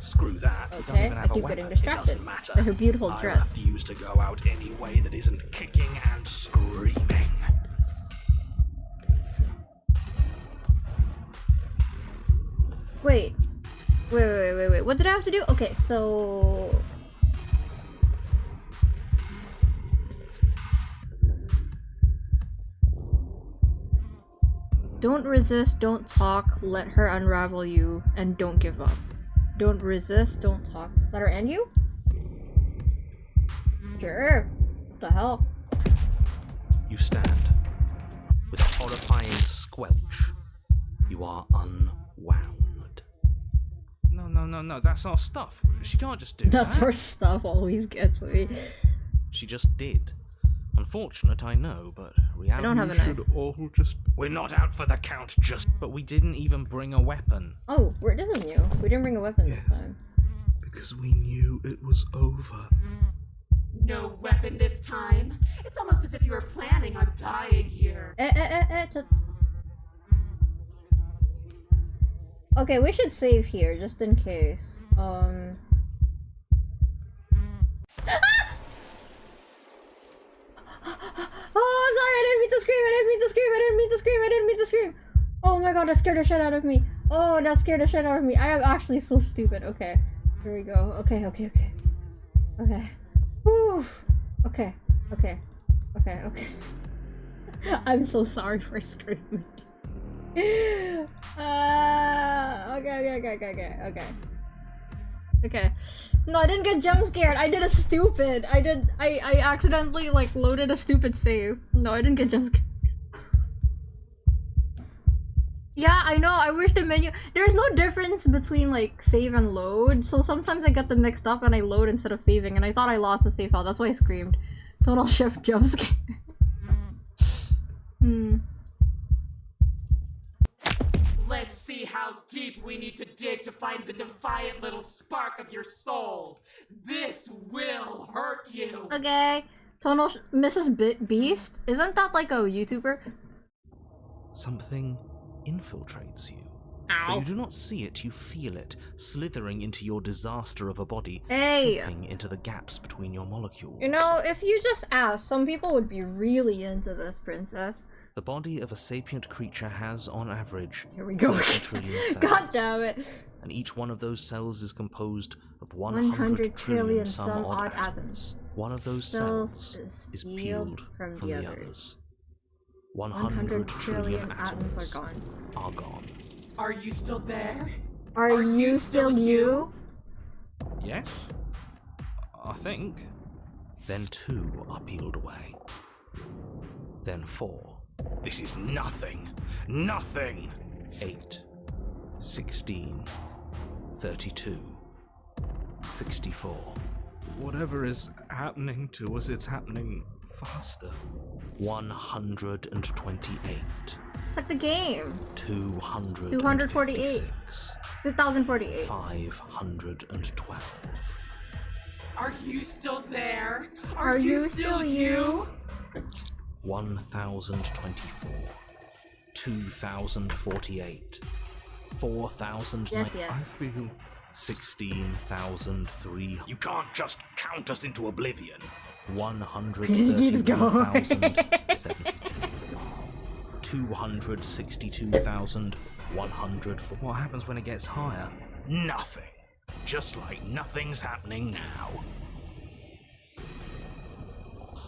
Screw that. We don't Okay, even I have a keep weapon. getting It distracted. doesn't matter. By her beautiful I dress. refuse to go out any way that isn't kicking and screaming. Wait. Wait. What did I have to do? Okay, so... Don't resist, don't talk, let her unravel you, and don't give up. Don't resist, don't talk. Let her end you? Sure. What the hell? You stand. With a horrifying squelch, you are unwound. No, that's our stuff. She can't just do That's that. her stuff always gets me. She just did. Unfortunate, I know, but reality don't have a knife. should all just... We're not out for the count just... But we didn't even bring a weapon. Oh, it isn't you. We didn't bring a weapon this time. Because we knew it was over. No weapon this time. It's almost as if you were planning on dying here. Okay, we should save here, just in case. Oh, sorry, I didn't mean to scream. Oh my god, that scared the shit out of me. Oh, that scared the shit out of me. I am actually so stupid. Okay, here we go. Okay. Whew. Okay. I'm so sorry for screaming. Okay. No, I didn't get jump scared. I did a stupid. I accidentally like loaded a stupid save. No, I didn't get jump scared. Yeah, I know. I wish the menu. There's no difference between like save and load, so sometimes I get them mixed up and I load instead of saving, and I thought I lost the save file. That's why I screamed. Total shift jump scare. Let's see how deep we need to dig to find the defiant little spark of your soul. This will hurt you. Okay. Tonal Mrs. Beast? Isn't that like a YouTuber? Something infiltrates you. Ow. Though you do not see it, you feel it, slithering into your disaster of a body, Hey. seeping into the gaps between your molecules. You know, if you just ask, some people would be really into this, princess. The body of a sapient creature has, on average, Here we go. 30 trillion cells. God damn it. And each one of those cells is composed of 100 trillion some odd atoms. One of those cells is peeled from the others. 100 trillion atoms are gone. Are you still there? Are you still you? Yes? I think. Then 2 are peeled away. Then 4. This is nothing. Nothing. 8. 16. 32. 64. Whatever is happening to us, it's happening faster. 128. It's like the game. 248. 2048. 512. Are you still there? Are you still you? 1024. 2048. 4000. Yes. I feel 16,003. You can't just count us into oblivion. 131,072. 262,104. what happens when it gets higher? Nothing. Just like nothing's happening now.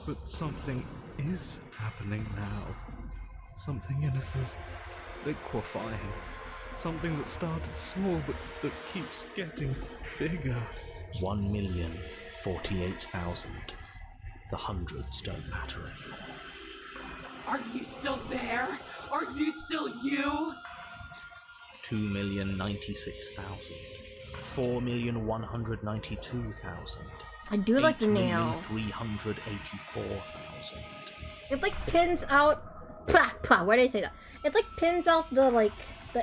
But something is happening now. Something in us is liquefying. Something that started small but that keeps getting bigger. 1,048,000. The hundreds don't matter anymore. Are you still there? Are you still you? 2,096,000. 4,192,000. I do like the nail. 384,000. It like pins out. Why did I say that? It like pins out the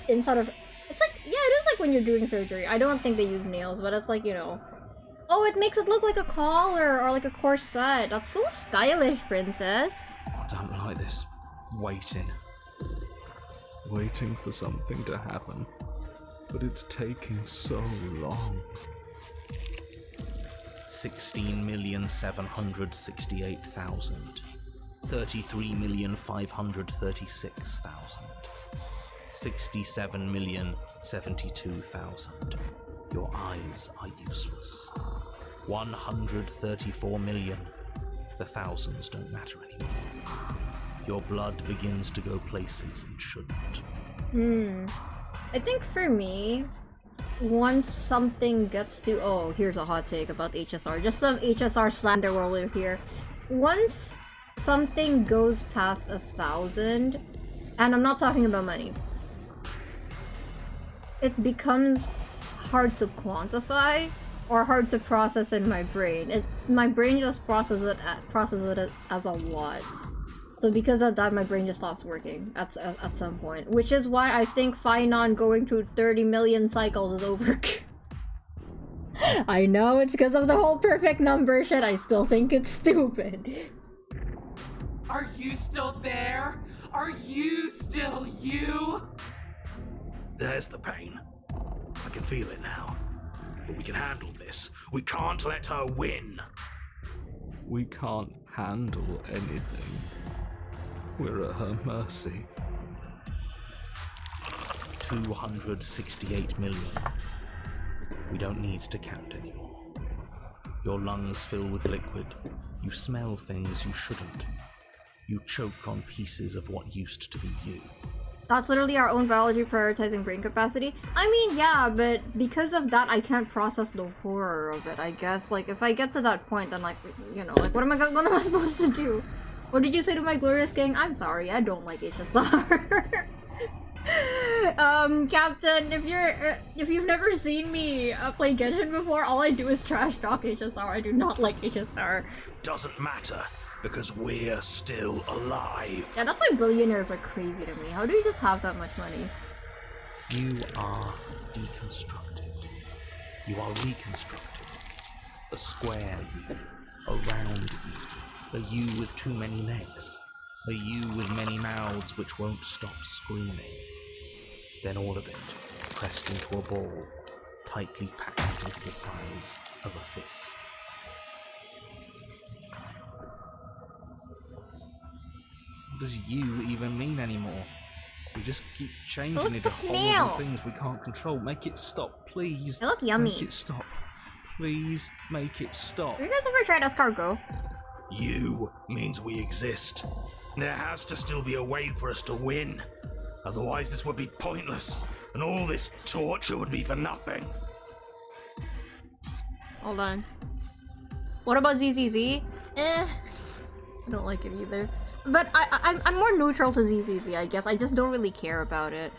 inside of. It's like, yeah, it is like when you're doing surgery. I don't think they use nails, but it's like, you know. Oh, it makes it look like a collar or like a corset. That's so stylish, princess. I don't like this waiting. Waiting for something to happen. but it's taking so long. 16,768,000. 33,536,000. 67,072,000. Your eyes are useless. 134 million. The thousands don't matter anymore. Your blood begins to go places it shouldn't. I think for me, once something gets to— oh, here's a hot take about HSR. Just some HSR slander while we're here. Once something goes past 1,000, and I'm not talking about money, it becomes hard to quantify or hard to process in my brain. My brain just processes it as a lot. So because of that, my brain just stops working at some point. Which is why I think Finon going through 30 million cycles is overkill. I know it's because of the whole perfect number shit. I still think it's stupid. Are you still there? Are you still you? There's the pain. I can feel it now. But we can handle this. We can't let her win. We can't handle anything. We're at her mercy. 268 million. We don't need to count anymore. Your lungs fill with liquid. You smell things you shouldn't. You choke on pieces of what used to be you. That's literally our own biology prioritizing brain capacity. I mean, yeah, but because of that, I can't process the horror of it, I guess. Like, if I get to that point, then, like, you know, like, what am I supposed to do? What did you say to my glorious gang? I'm sorry, I don't like HSR. Captain, if you've never seen me play Genshin before, all I do is trash talk HSR. I do not like HSR. Doesn't matter, because we're still alive. Yeah, that's why billionaires are crazy to me. How do you just have that much money? You are deconstructed. You are reconstructed. A square you, a round you, a you with too many legs, a you with many mouths which won't stop screaming. Then all of it pressed into a ball, tightly packed into the size of a fist. What does you even mean anymore? We just keep changing it to horrible things we can't control. Make it stop, please. They look yummy. Make it stop. Please make it stop. Have you guys ever tried escargot? You means we exist. There has to still be a way for us to win. Otherwise this would be pointless, and all this torture would be for nothing. Hold on. What about ZZZ? I don't like it either. But I'm more neutral to ZZZ, I guess. I just don't really care about it.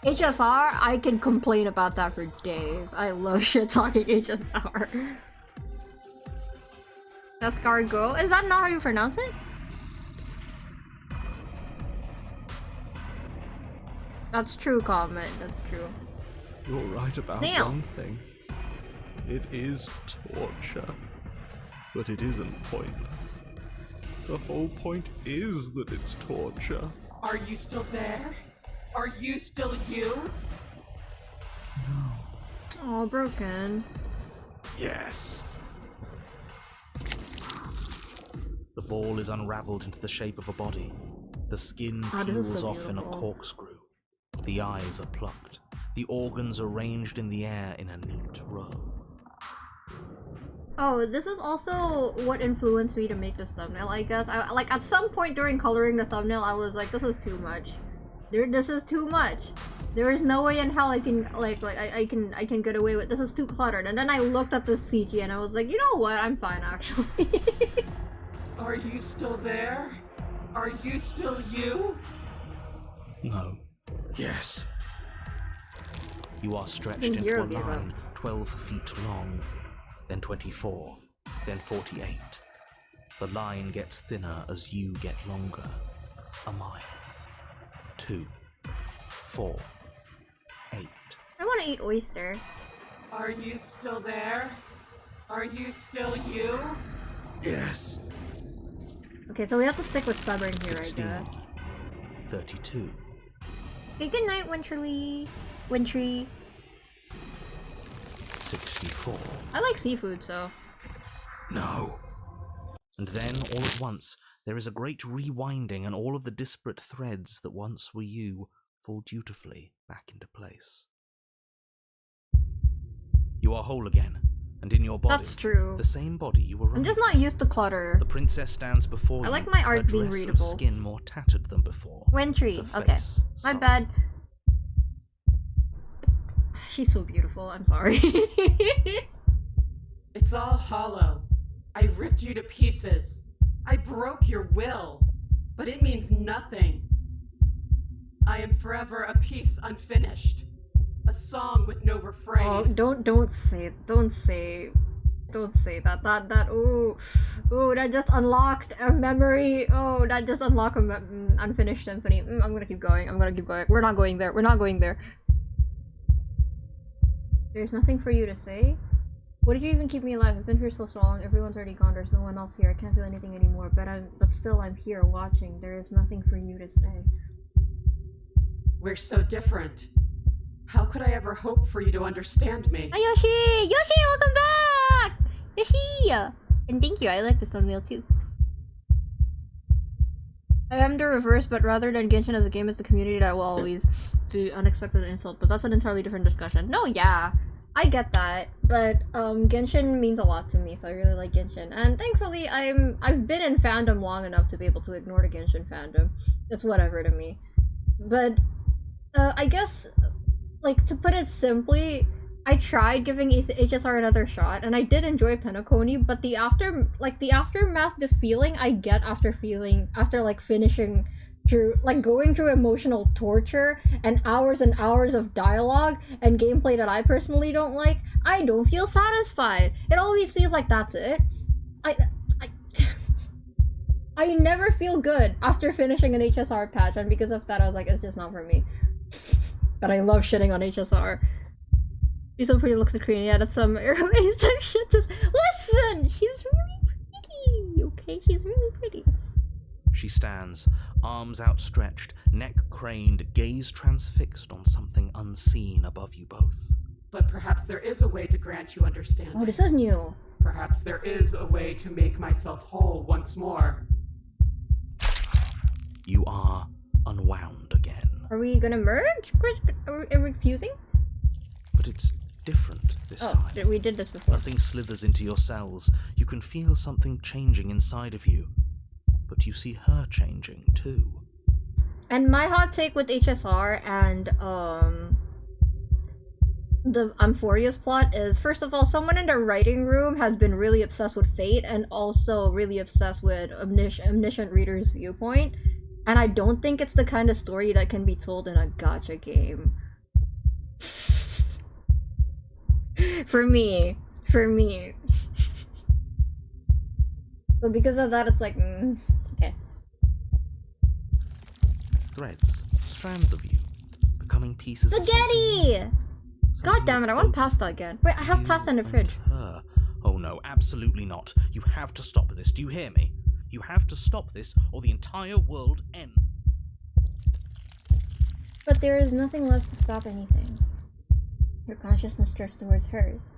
HSR, I can complain about that for days. I love shit-talking HSR. Escargot? Is that not how you pronounce it? That's true, comment. That's true. You're right about one thing. It is torture. But it isn't pointless. The whole point is that it's torture. Are you still there? Are you still you? No. Oh, broken. Yes. The ball is unraveled into the shape of a body. The skin peels off in a corkscrew. The eyes are plucked. The organs arranged in the air in a neat row. Oh, this is also what influenced me to make this thumbnail, I guess. Like, at some point during coloring the thumbnail, I was like, this is too much. This is too much. There is no way in hell I can, I can get away with this. Is too cluttered. And then I looked at the CG and I was like, you know what? I'm fine, actually. Are you still there? Are you still you? No. Yes. You are stretched into a line 12 feet long, then 24, then 48. The line gets thinner as you get longer. A mile. 2, 4, 8. I want to eat oyster. Are you still there? Are you still you? Yes. Okay, so we have to stick with stubborn here, 16, I guess. 32. Okay, good night, Wintry. 64. I like seafood, so... No. And then, all at once, there is a great rewinding, and all of the disparate threads that once were you fall dutifully back into place. You are whole again, and in your body, That's true. the same body you were. I'm just not used to clutter. The princess stands before you. I like my art her being dress readable. Of skin more tattered than before. Wintry. Her Okay. face My sullen. bad. She's so beautiful. I'm sorry. It's all hollow. I ripped you to pieces. I broke your will, but it means nothing. I am forever a piece unfinished. A song with no refrain. Oh, don't say that. That just unlocked a memory. Oh, that just unlocked an unfinished symphony. I'm gonna keep going. We're not going there. There's nothing for you to say? What did you even keep me alive? I've been here so long. Everyone's already gone. There's no one else here. I can't feel anything anymore. But still, I'm here watching. There is nothing for you to say. We're so different. How could I ever hope for you to understand me? Hi, Yoshi! Yoshi, welcome back! Yoshi! And thank you. I like this thumbnail too. I am the reverse, but rather than Genshin as a game, it's the community that will always do unexpected insult. But that's an entirely different discussion. No, yeah. I get that, but Genshin means a lot to me, so I really like Genshin. And thankfully, I've been in fandom long enough to be able to ignore the Genshin fandom. It's whatever to me. But I guess, like, to put it simply, I tried giving HSR another shot, and I did enjoy Penacony, but the aftermath, the feeling I get after finishing through, like, going through emotional torture and hours of dialogue and gameplay that I personally don't like, I don't feel satisfied. It always feels like that's it. I never feel good after finishing an HSR patch, and because of that I was like, it's just not for me. But I love shitting on HSR. She's so pretty, looks at Korean. Yeah, that's some shit. Listen! She's really pretty, okay? She's really pretty. She stands, arms outstretched, neck craned, gaze transfixed on something unseen above you both. But perhaps there is a way to grant you understanding. Oh, this is new. Perhaps there is a way to make myself whole once more. You are unwound again. Are we gonna merge? Are we fusing? But it's different this time. We did this before. Nothing slithers into your cells. You can feel something changing inside of you. But you see her changing too. And my hot take with HSR and the Amphoria's plot is, first of all, someone in the writing room has been really obsessed with fate and also really obsessed with omniscient reader's viewpoint. And I don't think it's the kind of story that can be told in a gacha game. For me. So because of that, it's like, okay. Threads, strands of you, becoming pieces Spaghetti! of God damn it, I want pasta again. Wait, I have pasta in the fridge. Her. Oh no, absolutely not. You have to stop this, do you hear me? You have to stop this, or the entire world ends. But there is nothing left to stop anything. Your consciousness drifts towards hers.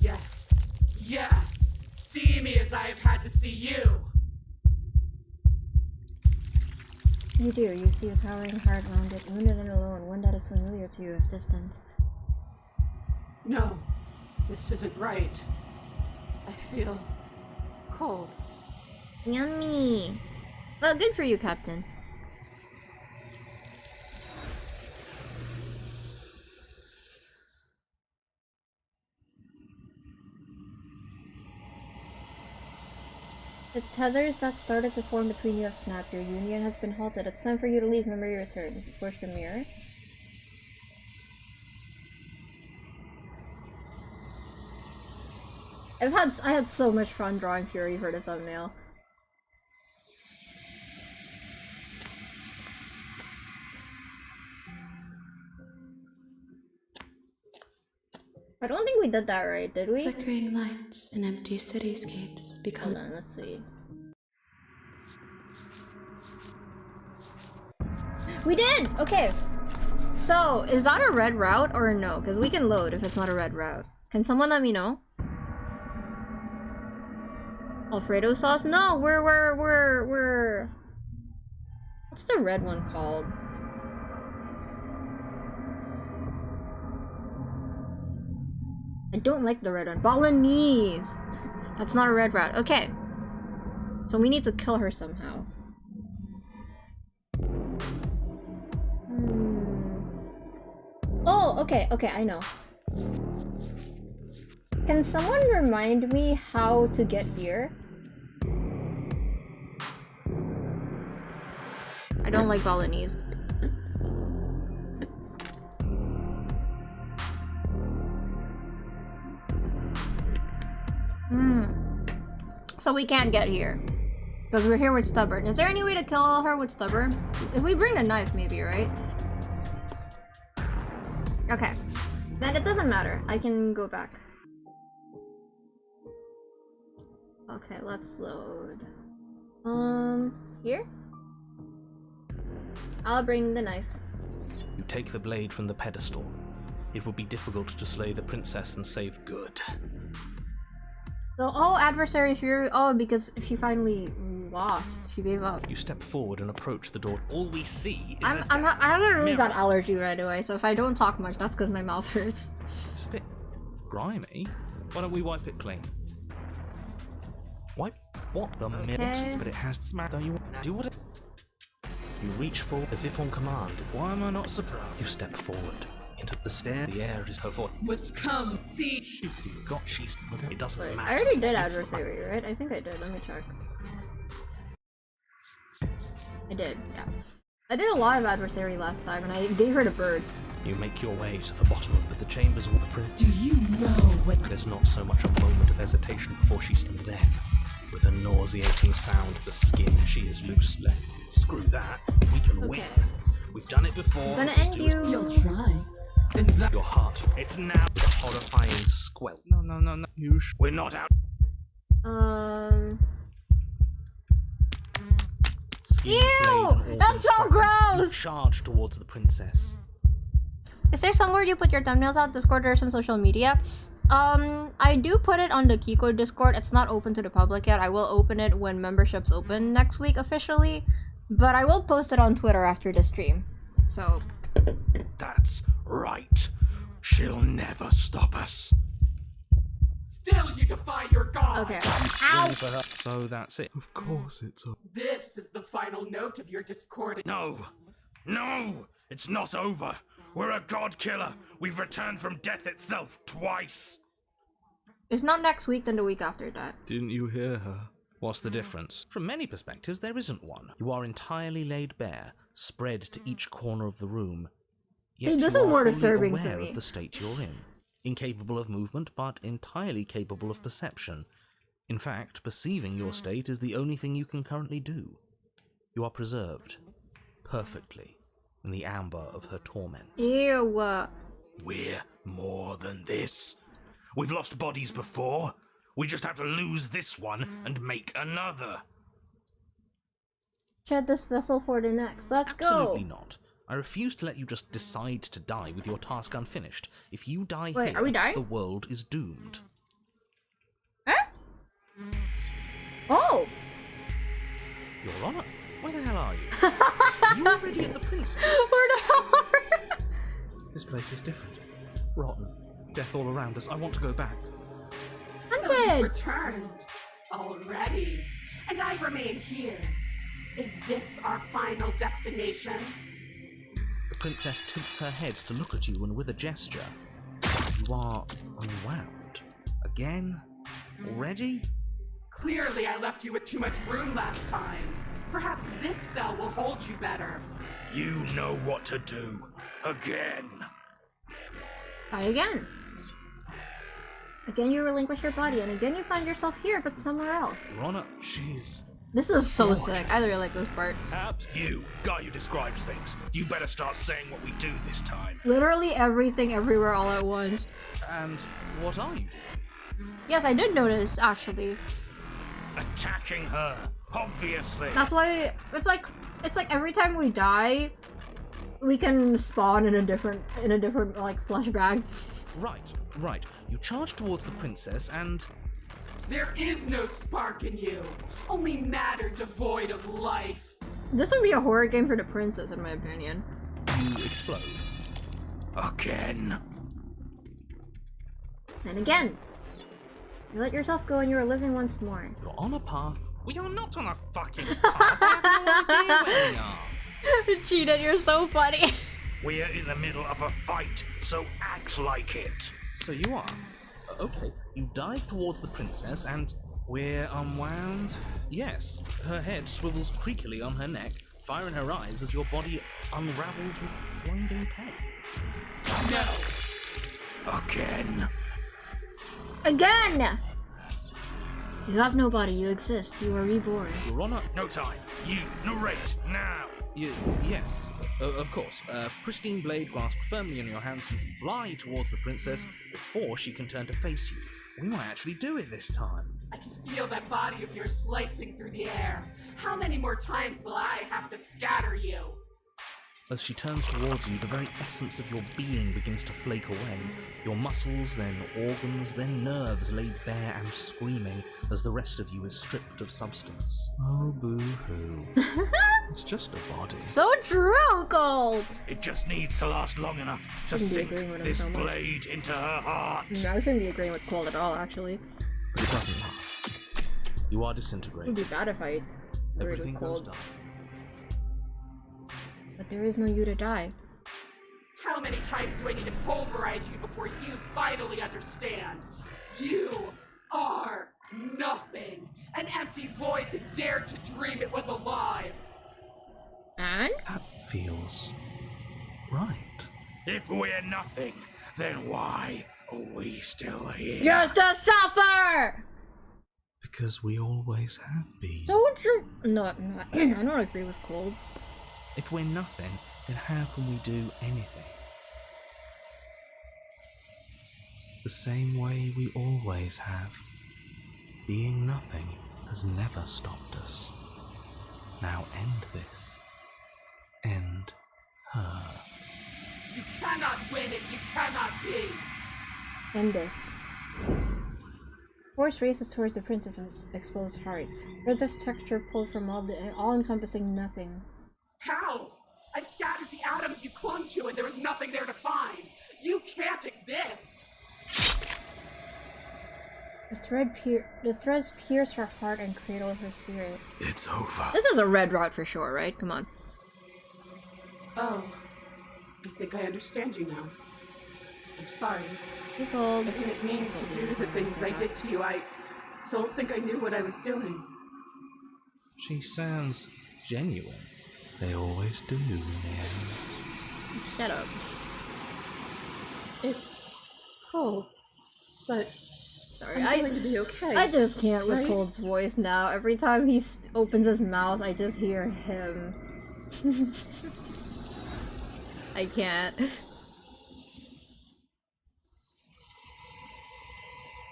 Yes. Yes! See me as I have had to see you! You do. You see a towering heart rounded, wounded and alone, one that is familiar to you if distant. No, this isn't right. I feel cold. Yummy! Well, good for you, Captain. The tethers that started to form between you have snapped. Your union has been halted. It's time for you to leave. Memory returns. Push the mirror. I had so much fun drawing Fury for the thumbnail. I don't think we did that right, did we? Flickering lights and empty cityscapes become... Hold on, let's see. We did! Okay. So, is that a red route or no? Because we can load if it's not a red route. Can someone let me know? Alfredo sauce? No, we're... What's the red one called? I don't like the red one. Bolognese! That's not a red route. Okay. So we need to kill her somehow. Oh, okay, I know. Can someone remind me how to get here? I don't like bolognese. So we can't get here. Because we're here with Stubborn. Is there any way to kill her with Stubborn? If we bring a knife, maybe, right? Okay. Then it doesn't matter. I can go back. Okay, let's load. Here? I'll bring the knife. You take the blade from the pedestal. It would be difficult to slay the princess and save good. So, oh, Adversary Fury. Oh, because she finally lost. She gave up. You step forward and approach the door. All we see is I haven't really got allergy right away, so if I don't talk much, that's because my mouth hurts. It's a bit grimy. Why don't we wipe it clean? Wipe what the mirror? But it has smacked. Don't you do what? You reach forward as if on command. Why am I not surprised? You step forward into the stair. The air is her voice. Was come see. It doesn't Wait, matter. I already did Adversary, right? I think I did. Let me check. I did, yeah. I did a lot of Adversary last time, and I gave her the bird. You make your way to the bottom of the chambers with the prince. Do you know what? There's not so much a moment of hesitation before she stands there. With a nauseating sound, the skin she is loose. Screw that. We can win. We've done it before. I'm gonna end you. You'll try. And that Your heart. It's now the horrifying squelch. No. We're not out. Ew! That's so gross! You charge towards the princess. Is there somewhere you put your thumbnails out? Discord or some social media? I do put it on the Kiko Discord. It's not open to the public yet. I will open it when memberships open next week officially. But I will post it on Twitter after the stream. So... That's right. She'll never stop us. Still you defy your god! Okay. You swing for her. So that's it. Of course it's a... This is the final note of your discordant. No! It's not over. We're a god killer. We've returned from death itself twice. If not next week, then the week after that. Didn't you hear her? What's the difference? From many perspectives, there isn't one. You are entirely laid bare, spread to each corner of the room. Yet this you is are more wholly disturbing to aware me. of the state you're in. Incapable of movement, but entirely capable of perception. In fact, perceiving your state is the only thing you can currently do. You are preserved, perfectly, in the amber of her torment. Ew. We're more than this. We've lost bodies before. We just have to lose this one and make another. Shed this vessel for the next. Let's Absolutely go. not. I refuse to let you just decide to die with your task unfinished. If you die Wait, here, are we dying? the world is doomed. Huh? Oh! Your Honor, where the hell are you? You already at the princess? Where the hell are This place is different. Rotten. Death all around us. I want to go back. So you've Hunted! returned already, and I remain here. Is this our final destination? The princess tilts her head to look at you, and with a gesture, you are unwound. Again? Already? Clearly I left you with too much room last time. Perhaps this cell will hold you better. You know what to do. Again. Try again. Again you relinquish your body, and again you find yourself here, but somewhere else. Your Honor, She's... This is so sick. I really like this part. You, guy who describes things, you better start saying what we do this time. Literally everything, everywhere, all at once. and what are you? Yes, I did notice, actually. Attacking her, obviously. That's why it's like every time we die, we can spawn in a different like flesh bag. Right. You charge towards the princess and... There is no spark in you, only matter devoid of life. This would be a horror game for the princess, in my opinion. You explode. Again. And again. You let yourself go and you are living once more. You're on a path. We are not on a fucking path. I have no idea where we are. Cheetah, you're so funny. We're in the middle of a fight, so act like it. So you are. Okay. You dive towards the princess and... We're unwound? Yes. Her head swivels creakily on her neck, fire in her eyes as your body unravels with blinding pain. No. Again. You have no body, you exist, you are reborn. You're on a... No time. You narrate now. Yes, of course. Pristine blade grasped firmly in your hands, you fly towards the princess before she can turn to face you. We might actually do it this time. I can feel that body of yours slicing through the air. How many more times will I have to scatter you? As she turns towards you, the very essence of your being begins to flake away. Your muscles, then organs, then nerves laid bare and screaming as the rest of you is stripped of substance. Oh, boo-hoo. It's just a body. So true, Cole! It just needs to last long enough to sink this blade into her heart. No, I shouldn't be agreeing with Cole at all, actually. But it doesn't last. You are disintegrated. It would be bad if I agreed Everything with goes Cole. dark. But there is no you to die. How many times do I need to pulverize you before you finally understand? You are nothing. An empty void that dared to dream it was alive. And? That feels... right. If we're nothing, then why are we still here? Just to suffer! Because we always have been. So true. No, I don't agree with Cole. If we're nothing, then how can we do anything? The same way we always have. Being nothing has never stopped us. Now end this. End her. You cannot win if you cannot be. End this. Force races towards the princess's exposed heart. Threads of texture pulled from all-encompassing nothing. How? I scattered the atoms you clung to and there was nothing there to find. You can't exist. The threads pierce her heart and cradle her spirit. It's over. This is a red rot for sure, right? Come on. Oh, I think I understand you now. I'm sorry. Hey, Cole. I didn't mean to do the things I did to you. I don't think I knew what I was doing. She sounds genuine. They always do in the end. Shut up. It's cold, but Sorry, I'm going to be okay. I just can't with right? Cole's voice now. Every time he opens his mouth, I just hear him. I can't.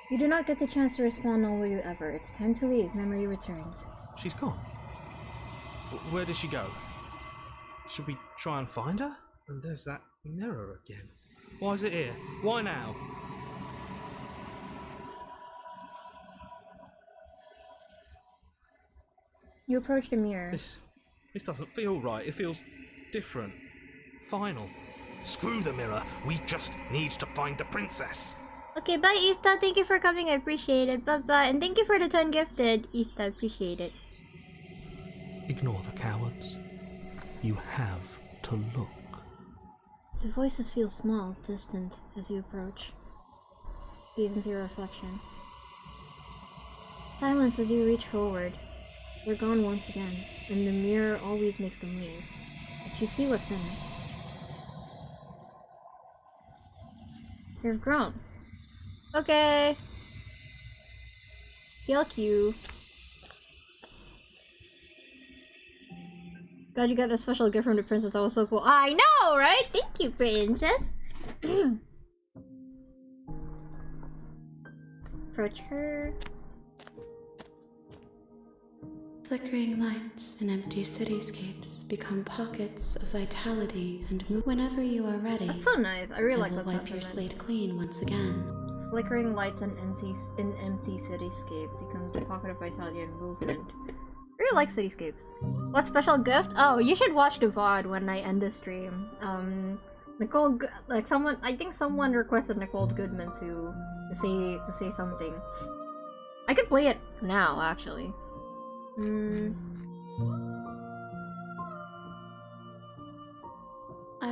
You do not get the chance to respond, nor will you ever. It's time to leave. Memory returns. She's gone. Where did she go? Should we try and find her? And there's that mirror again. Why is it here? Why now? You approach the mirror. This doesn't feel right. It feels different. Final. Screw the mirror. We just need to find the princess. Okay, bye, Ista. Thank you for coming. I appreciate it. Bye-bye. And thank you for the 10 gifted. Ista, appreciate it. Ignore the cowards. You have to look. The voices feel small, distant, as you approach. Gaze into your reflection. Silence as you reach forward. We're gone once again, and the mirror always makes them leave. But you see what's in it. You've grown. Okay. Fuck you. God, you got a special gift from the princess. That was so cool. I know, right? Thank you, princess. Approach her. Flickering lights in empty cityscapes become pockets of vitality and move whenever you are ready. That's so nice. I really like I will that wipe your sentiment. slate clean once again. Flickering lights in empty cityscapes becomes a pocket of vitality and movement. I really like cityscapes. What special gift? Oh, you should watch the VOD when I end the stream. I think someone requested Nicole Goodman to say something. I could play it now, actually. I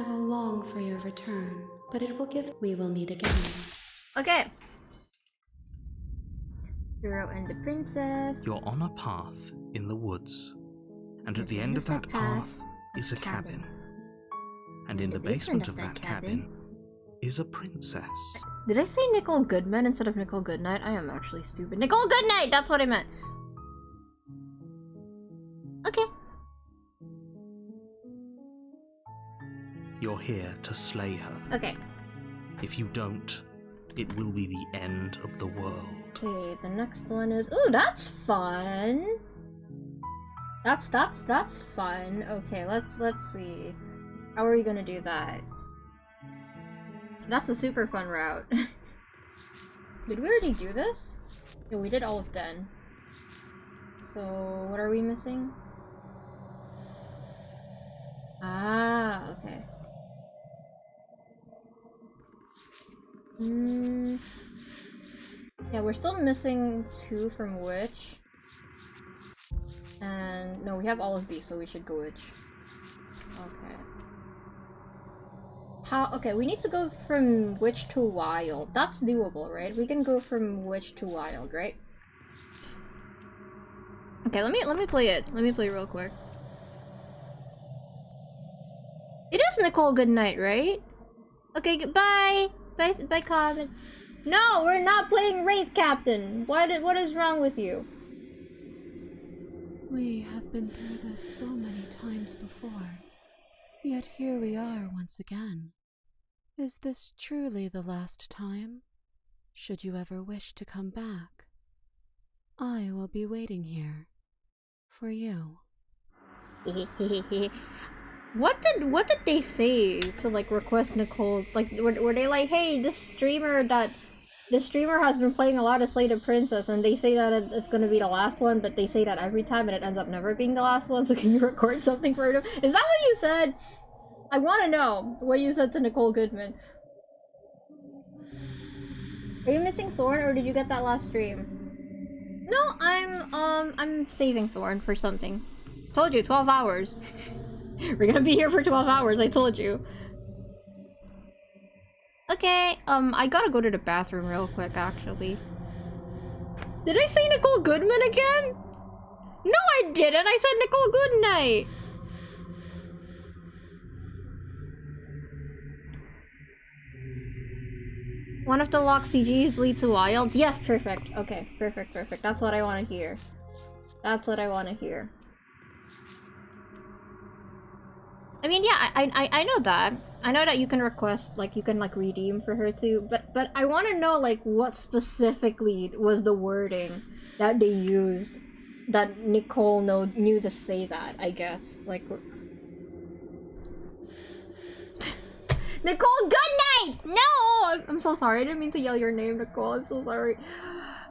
will long for your return, but it will give. We will meet again. Okay. Hero and the princess. You're on a path in the woods, and at the end of that path is a cabin. And in the basement of that cabin is a princess. Did I say Nicole Goodman instead of Nicole Goodnight? I am actually stupid. Nicole Goodnight! That's what I meant! Okay. You're here to slay her. Okay. If you don't, it will be the end of the world. Okay, the next one is... Ooh, that's fun! That's fun. Okay, let's see. How are we gonna do that? That's a super fun route. Did we already do this? Yeah, we did all of 10. So, what are we missing? Ah, okay. Yeah, we're still missing 2 from Witch. And no, we have all of these, so we should go Witch. Okay. Okay, we need to go from Witch to Wild. That's doable, right? We can go from Witch to Wild, right? Okay, let me play it. Let me play real quick. It is Nicole Goodnight, right? Okay, goodbye. Bye, Cobb. No, we're not playing Wraith Captain. What is wrong with you? We have been through this so many times before, yet here we are once again. Is this truly the last time? Should you ever wish to come back, I will be waiting here for you. What did they say to like request Nicole? Like were they like, hey, this streamer has been playing a lot of Slay the Princess, and they say that it's gonna be the last one, but they say that every time and it ends up never being the last one, so can you record something for them? Is that what you said? I want to know what you said to Nicole Goodman. Are you missing Thorn, or did you get that last stream? No, I'm saving Thorn for something. Told you, 12 hours. We're gonna be here for 12 hours, I told you. Okay, I gotta go to the bathroom real quick, actually. Did I say Nicole Goodman again? No, I didn't! I said Nicole Goodnight! One of the lock CGs lead to wilds? Yes, perfect. Okay, perfect. That's what I want to hear. That's what I want to hear. I mean, yeah, I know that. I know that you can request, like, you can, like, redeem for her too, but I want to know, like, what specifically was the wording that they used that Nicole knew to say that, I guess. Like... Nicole, good night! No! I'm so sorry. I didn't mean to yell your name, Nicole. I'm so sorry.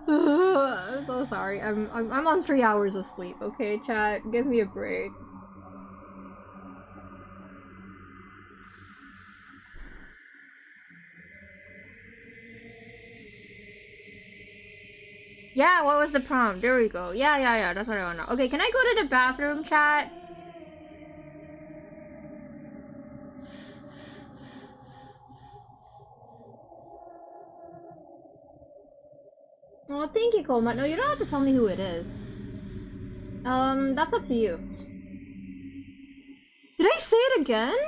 I'm so sorry. I'm on 3 hours of sleep, okay, chat? Give me a break. Yeah, what was the prompt? There we go. Yeah, that's what I want to know. Okay, can I go to the bathroom, chat? Oh, thank you, Colma. No, you don't have to tell me who it is. That's up to you. Did I say it again?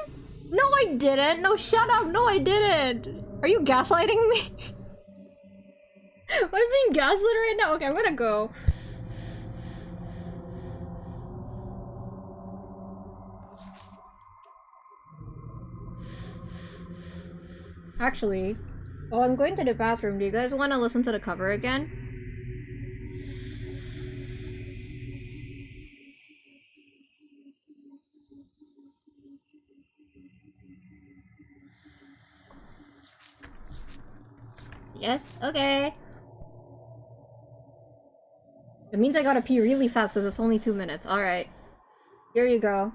No, I didn't. No, shut up. No, I didn't. Are you gaslighting me? Am I being gaslit right now? Okay, I'm gonna go. Actually, while I'm going to the bathroom, do you guys want to listen to the cover again? Yes? Okay. It means I gotta pee really fast because it's only 2 minutes. Alright. Here you go.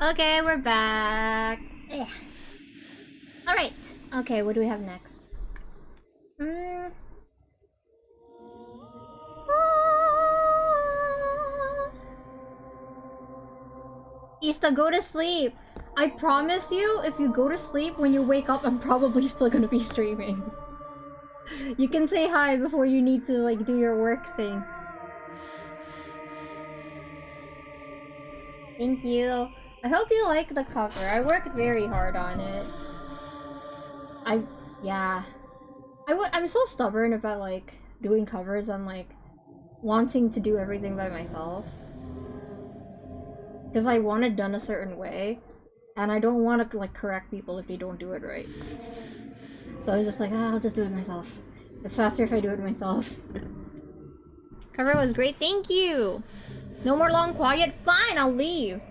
Okay, we're back. Yeah. Alright. Okay, what do we have next? Ista, go to sleep. I promise you, if you go to sleep, when you wake up, I'm probably still gonna be streaming. You can say hi before you need to, like, do your work thing. Thank you. I hope you like the cover. I worked very hard on it. Yeah. I'm so stubborn about, like, doing covers and, like, wanting to do everything by myself. Because I want it done a certain way. And I don't want to, like, correct people if they don't do it right. So I was just like, oh, I'll just do it myself. It's faster if I do it myself. Cover was great, thank you! No more long quiet? Fine, I'll leave!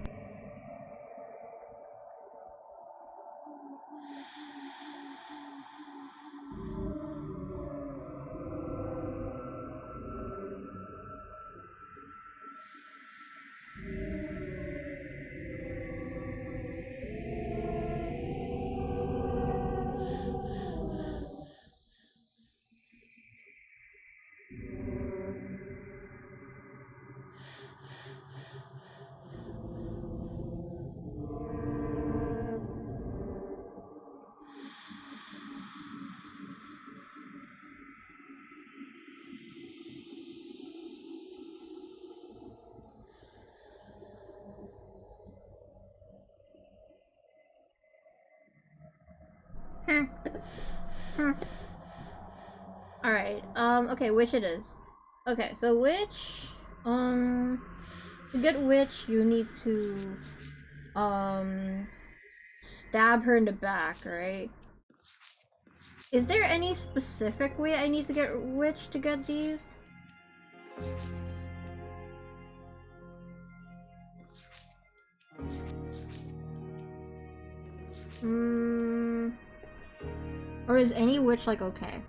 Alright, okay, which it is. Okay, so which, to get which, you need to, stab her in the back, right? Is there any specific way I need to get which to get these? Or is any witch, like, okay?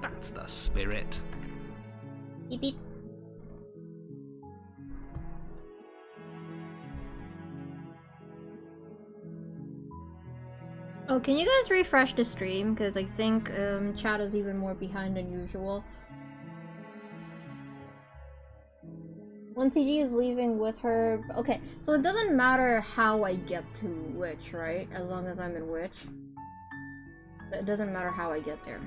That's the spirit. Beep beep. Oh, can you guys refresh the stream? Because I think chat is even more behind than usual. 1TG is leaving with her. Okay, so it doesn't matter how I get to Witch, right? As long as I'm in Witch. It doesn't matter how I get there.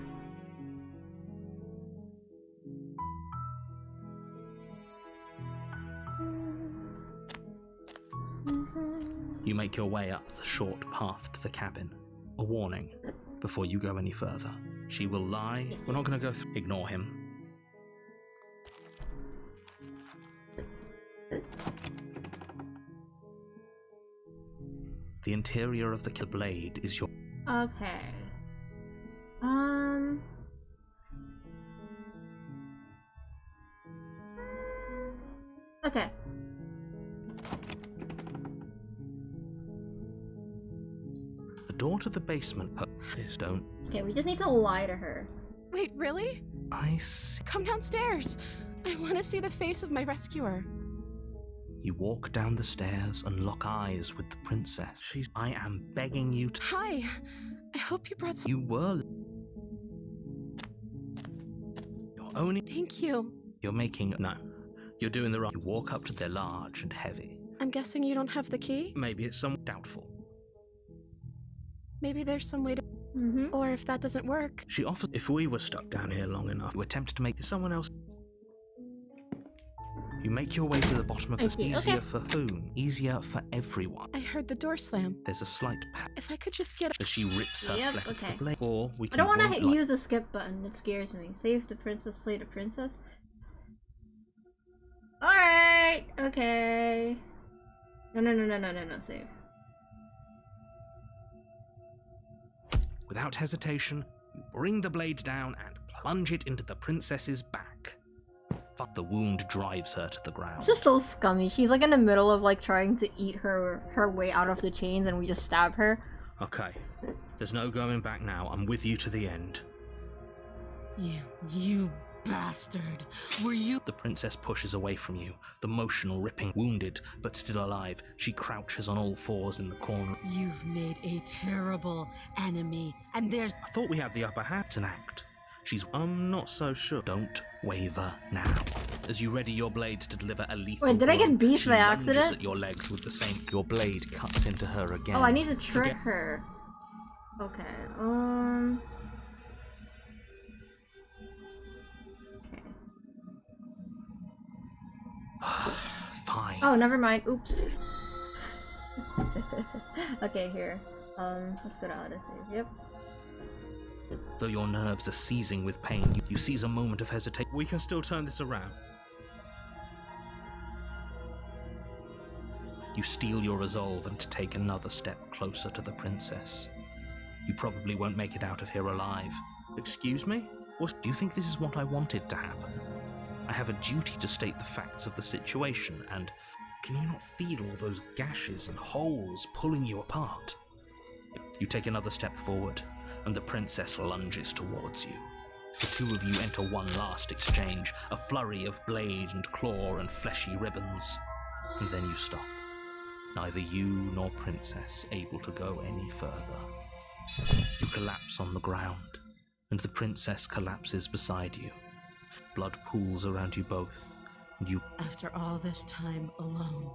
You make your way up the short path to the cabin. A warning before you go any further. She will lie. We're not going to go through. Ignore him. The interior of the blade is your... Okay. Okay. The door to the basement is don't... Okay, we just need to lie to her. Wait, really? I see. Come downstairs. I want to see the face of my rescuer. You walk down the stairs and lock eyes with the princess. I am begging you to... Hi. I hope you brought some... You were... You're only... Thank you. You're making... No. You're doing the right... You walk up to they're large and heavy. I'm guessing you don't have the key? Maybe it's some doubtful. Maybe there's some way to... Or if that doesn't work... She offers... If we were stuck down here long enough, you attempt to make someone else... You make your way to the bottom of this. Easier for whom? Easier for everyone. I heard the door slam. There's a slight If I could just get... as she rips her flex the blade. Or we I can... don't want to use the skip button. It scares me. Save the princess, slay the princess. Alright! Okay. No, save. Without hesitation, you bring the blade down and plunge it into the princess's back. But the wound drives her to the ground. It's just so scummy. She's like in the middle of like trying to eat her way out of the chains and we just stab her. Okay. There's no going back now. I'm with you to the end. You bastard. Were you... The princess pushes away from you, the motion ripping. Wounded, but still alive, she crouches on all fours in the corner. You've made a terrible enemy, and there's... I thought we had the upper hand. It's an act. I'm not so sure. Don't waver now. As you ready your blade to deliver a lethal Wait, did I get beat she by lunges accident? at your legs with the same... Your blade cuts into her again. Oh, I need to trick her. Okay, Okay. Fine. Oh, never mind. Oops. Okay, here. Let's go to Odyssey. Yep. Though your nerves are seizing with pain, you seize a moment of hesitation. We can still turn this around. You steel your resolve and take another step closer to the princess. You probably won't make it out of here alive. Excuse me? Do you think this is what I wanted to happen? I have a duty to state the facts of the situation, and can you not feel all those gashes and holes pulling you apart? You take another step forward, and the princess lunges towards you. The two of you enter one last exchange, a flurry of blade and claw and fleshy ribbons, and then you stop. Neither you nor princess able to go any further. You collapse on the ground, and the princess collapses beside you. Blood pools around you both, and you... After all this time alone,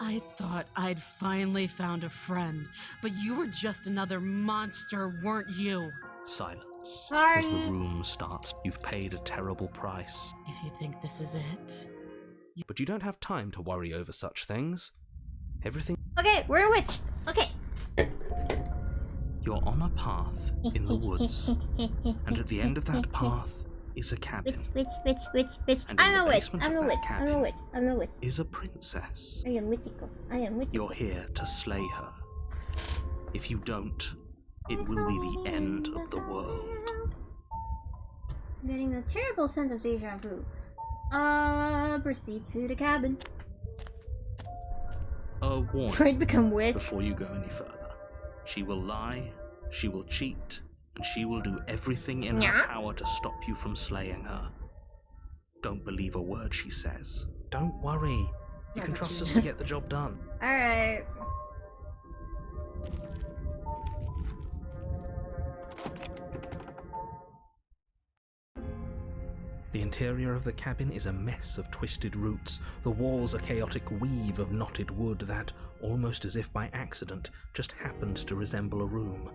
I thought I'd finally found a friend, but you were just another monster, weren't you? Silence. Sorry. As the room starts, you've paid a terrible price. If you think this is it... But you don't have time to worry over such things. Everything... Okay, we're a witch. Okay. You're on a path in the woods, and at the end of that path is a cabin. Witch. And in I'm the a witch. basement I'm of a that witch. cabin I'm a witch. is a princess. I am witchical. You're here to slay her. If you don't, it will be the end of the world. I'm getting a terrible sense of deja vu. Proceed to the cabin. A warning Trying to become witch. before you go any further. She will lie, she will cheat, and she will do everything in her power to stop you from slaying her. Don't believe a word she says. Don't worry. You can trust us to get the job done. Alright. The interior of the cabin is a mess of twisted roots. The walls a chaotic weave of knotted wood that, almost as if by accident, just happened to resemble a room.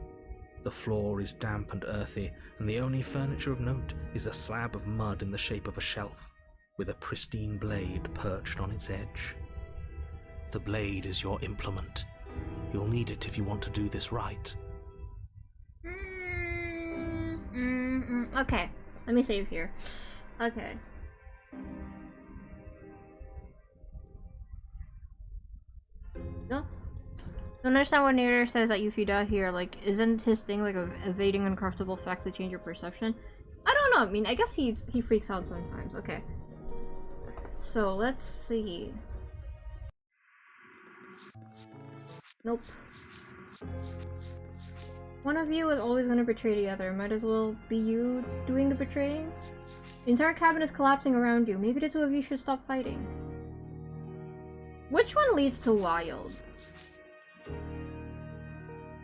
The floor is damp and earthy, and the only furniture of note is a slab of mud in the shape of a shelf, with a pristine blade perched on its edge. The blade is your implement. You'll need it if you want to do this right. Okay, let me save here. Okay. No? Don't understand what narrator says that if you die here, like, isn't his thing like evading uncomfortable facts to change your perception? I don't know, I mean, I guess he freaks out sometimes. Okay. So, let's see. Nope. One of you is always gonna betray the other. Might as well be you doing the betraying. The entire cabin is collapsing around you. Maybe the two of you should stop fighting. Which one leads to wild?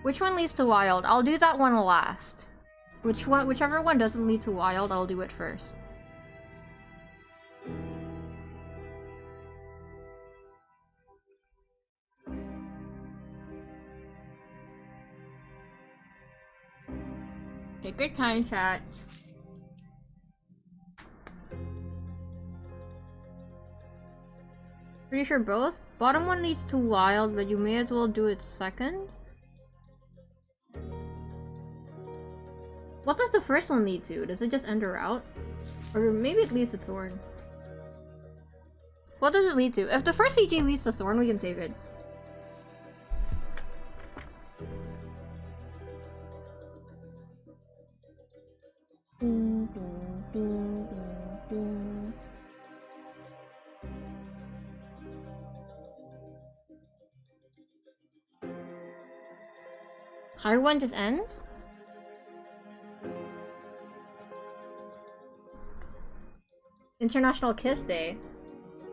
Which one leads to wild? I'll do that one last. Whichever one doesn't lead to wild, I'll do it first. Take your time, chat. Pretty sure both? Bottom one leads to wild, but you may as well do it second? What does the first one lead to? Does it just end a route? Or maybe it leads to Thorn. What does it lead to? If the first CG leads to Thorn, we can save it. Bing, bing, bing, bing, bing. Higher one just ends? International Kiss Day.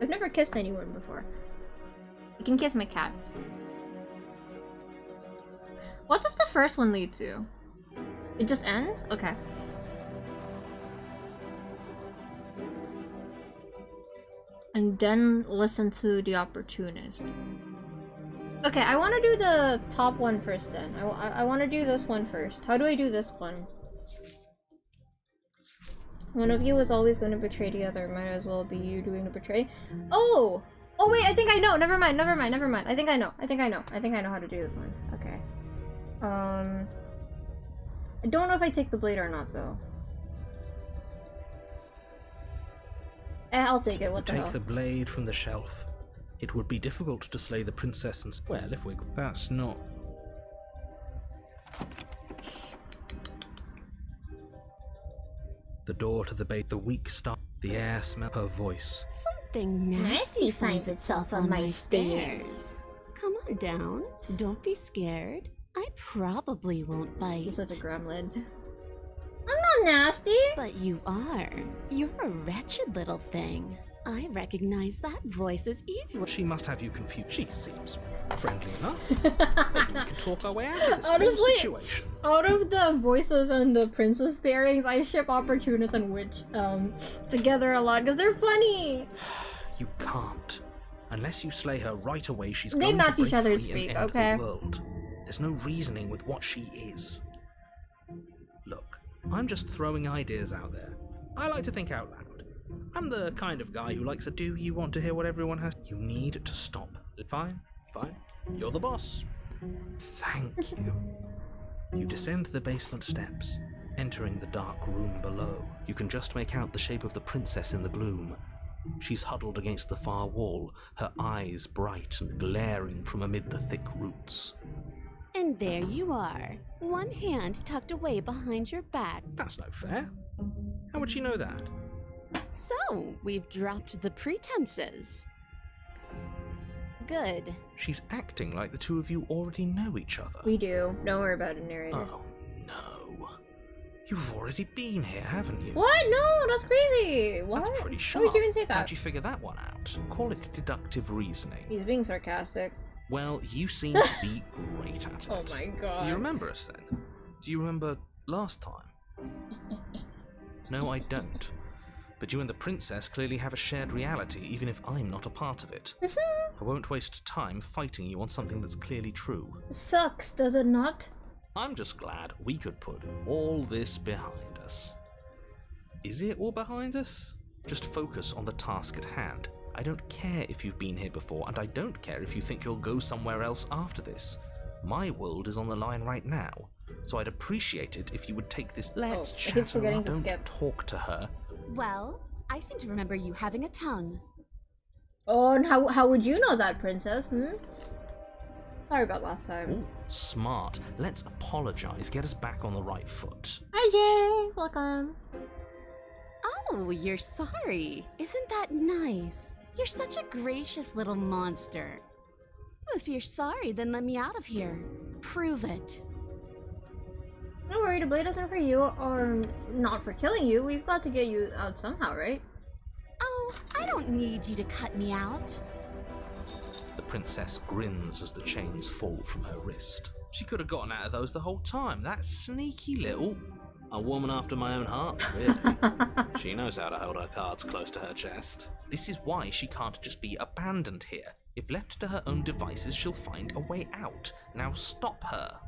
I've never kissed anyone before. I can kiss my cat. What does the first one lead to? It just ends? Okay. And then listen to the opportunist. Okay, I want to do the top one first then. I want to do this one first. How do I do this one? One of you is always going to betray the other. Might as well be you doing the betray. Oh! Oh wait, I think I know. Never mind, never mind, never mind. I think I know. I think I know how to do this one. Okay. I don't know if I take the blade or not though. I'll take it, what the hell. Take the blade from the shelf. It would be difficult to slay the princess and... Well, if we... That's not... The door to the bait, the weak start, the air smell, her voice. Something nasty finds itself on my stairs. Come on down. Don't be scared. I probably won't bite. He's such a gremlin. I'm not nasty! But you are. You're a wretched little thing. I recognize that voice as easily. She must have you confused. She seems friendly enough. Maybe we can talk our way out of this Honestly, situation. Out of the voices and the princess pairings, I ship Opportunist and Witch together a lot because they're funny. You can't. Unless you slay her right away, she's They going match to each break other's free and speak, end okay? the world. There's no reasoning with what she is. Look, I'm just throwing ideas out there. I like to think out loud. I'm the kind of guy who likes to do you want to hear what everyone has. You need to stop. Fine, fine. You're the boss. Thank you. You descend the basement steps, entering the dark room below. You can just make out the shape of the princess in the gloom. She's huddled against the far wall, her eyes bright and glaring from amid the thick roots. And there you are, one hand tucked away behind your back. That's no fair. How would she know that? So, we've dropped the pretenses. Good. She's acting like the two of you already know each other. We do. Don't worry about it, narrator. Oh, no. You've already been here, haven't you? What? No, that's crazy. What? That's pretty Why sharp. would you even say that? How'd you figure that one out? Call it deductive reasoning. He's being sarcastic. Well, you seem to be great at it. Oh my god. Do you remember us then? Do you remember last time? No, I don't. But you and the princess clearly have a shared reality, even if I'm not a part of it. I won't waste time fighting you on something that's clearly true. Sucks, does it not? I'm just glad we could put all this behind us. Is it all behind us? Just focus on the task at hand. I don't care if you've been here before, and I don't care if you think you'll go somewhere else after this. My world is on the line right now, so I'd appreciate it if you would take this. Let's chat her up, don't talk to her. Well, I seem to remember you having a tongue. Oh, and how would you know that, princess? Sorry about last time. Ooh, smart. Let's apologize. Get us back on the right foot. Hi, Jay. Welcome. Oh, you're sorry. Isn't that nice? You're such a gracious little monster. If you're sorry, then let me out of here. Prove it. Don't worry, the blade isn't for you, or not for killing you. We've got to get you out somehow, right? Oh, I don't need you to cut me out. The princess grins as the chains fall from her wrist. She could have gotten out of those the whole time. That sneaky little... A woman after my own heart, really. She knows how to hold her cards close to her chest. This is why she can't just be abandoned here. If left to her own devices, she'll find a way out. Now stop her.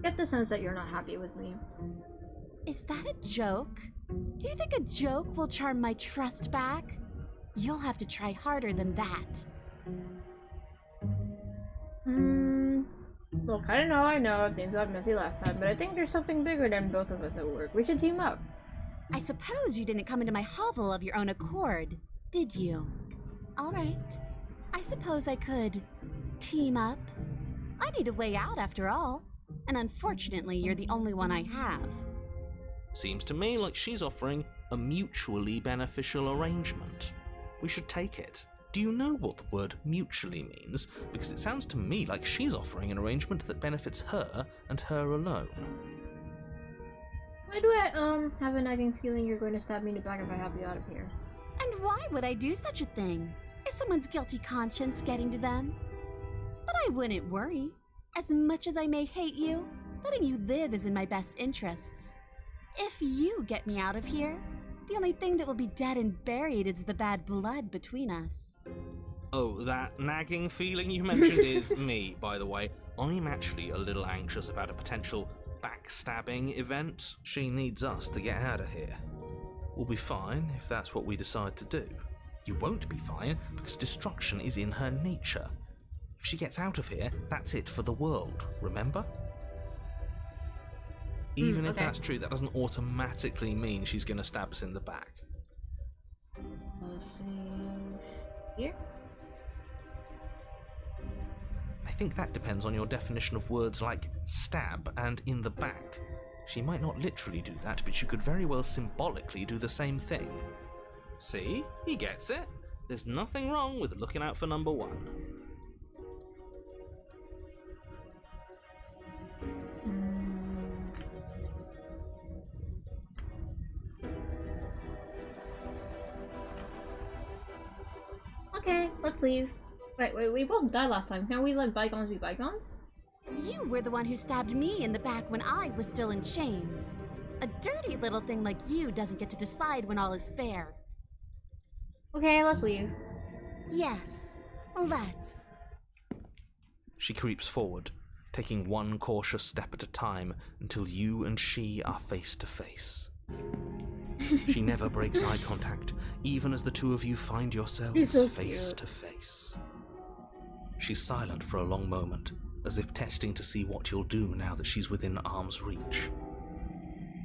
Get the sense that you're not happy with me. Is that a joke? Do you think a joke will charm my trust back? You'll have to try harder than that. Look, I know things got messy last time, but I think there's something bigger than both of us at work. We should team up. I suppose you didn't come into my hovel of your own accord, did you? Alright. I suppose I could team up. I need a way out after all, and unfortunately you're the only one I have. Seems to me like she's offering a mutually beneficial arrangement. We should take it. Do you know what the word mutually means? Because it sounds to me like she's offering an arrangement that benefits her and her alone. Why do I, have a nagging feeling you're going to stab me in the back if I help you out of here? And why would I do such a thing? Is someone's guilty conscience getting to them? But I wouldn't worry. As much as I may hate you, letting you live is in my best interests. If you get me out of here, the only thing that will be dead and buried is the bad blood between us. Oh, that nagging feeling you mentioned is me, by the way. I'm actually a little anxious about a potential backstabbing event. She needs us to get out of here. We'll be fine if that's what we decide to do. You won't be fine because destruction is in her nature. If she gets out of here, that's it for the world, remember? Even if that's true, that doesn't automatically mean she's going to stab us in the back. Let's see... Here? I think that depends on your definition of words like stab and in the back. She might not literally do that, but she could very well symbolically do the same thing. See? He gets it. There's nothing wrong with looking out for number one. Okay, let's leave. Wait, we both died last time. Can't we let bygones be bygones? You were the one who stabbed me in the back when I was still in chains. A dirty little thing like you doesn't get to decide when all is fair. Okay, let's leave. Yes, let's. She creeps forward, taking one cautious step at a time until you and she are face to face. She never breaks eye contact, even as the two of you find yourselves so face to face. She's silent for a long moment, as if testing to see what you'll do now that she's within arm's reach.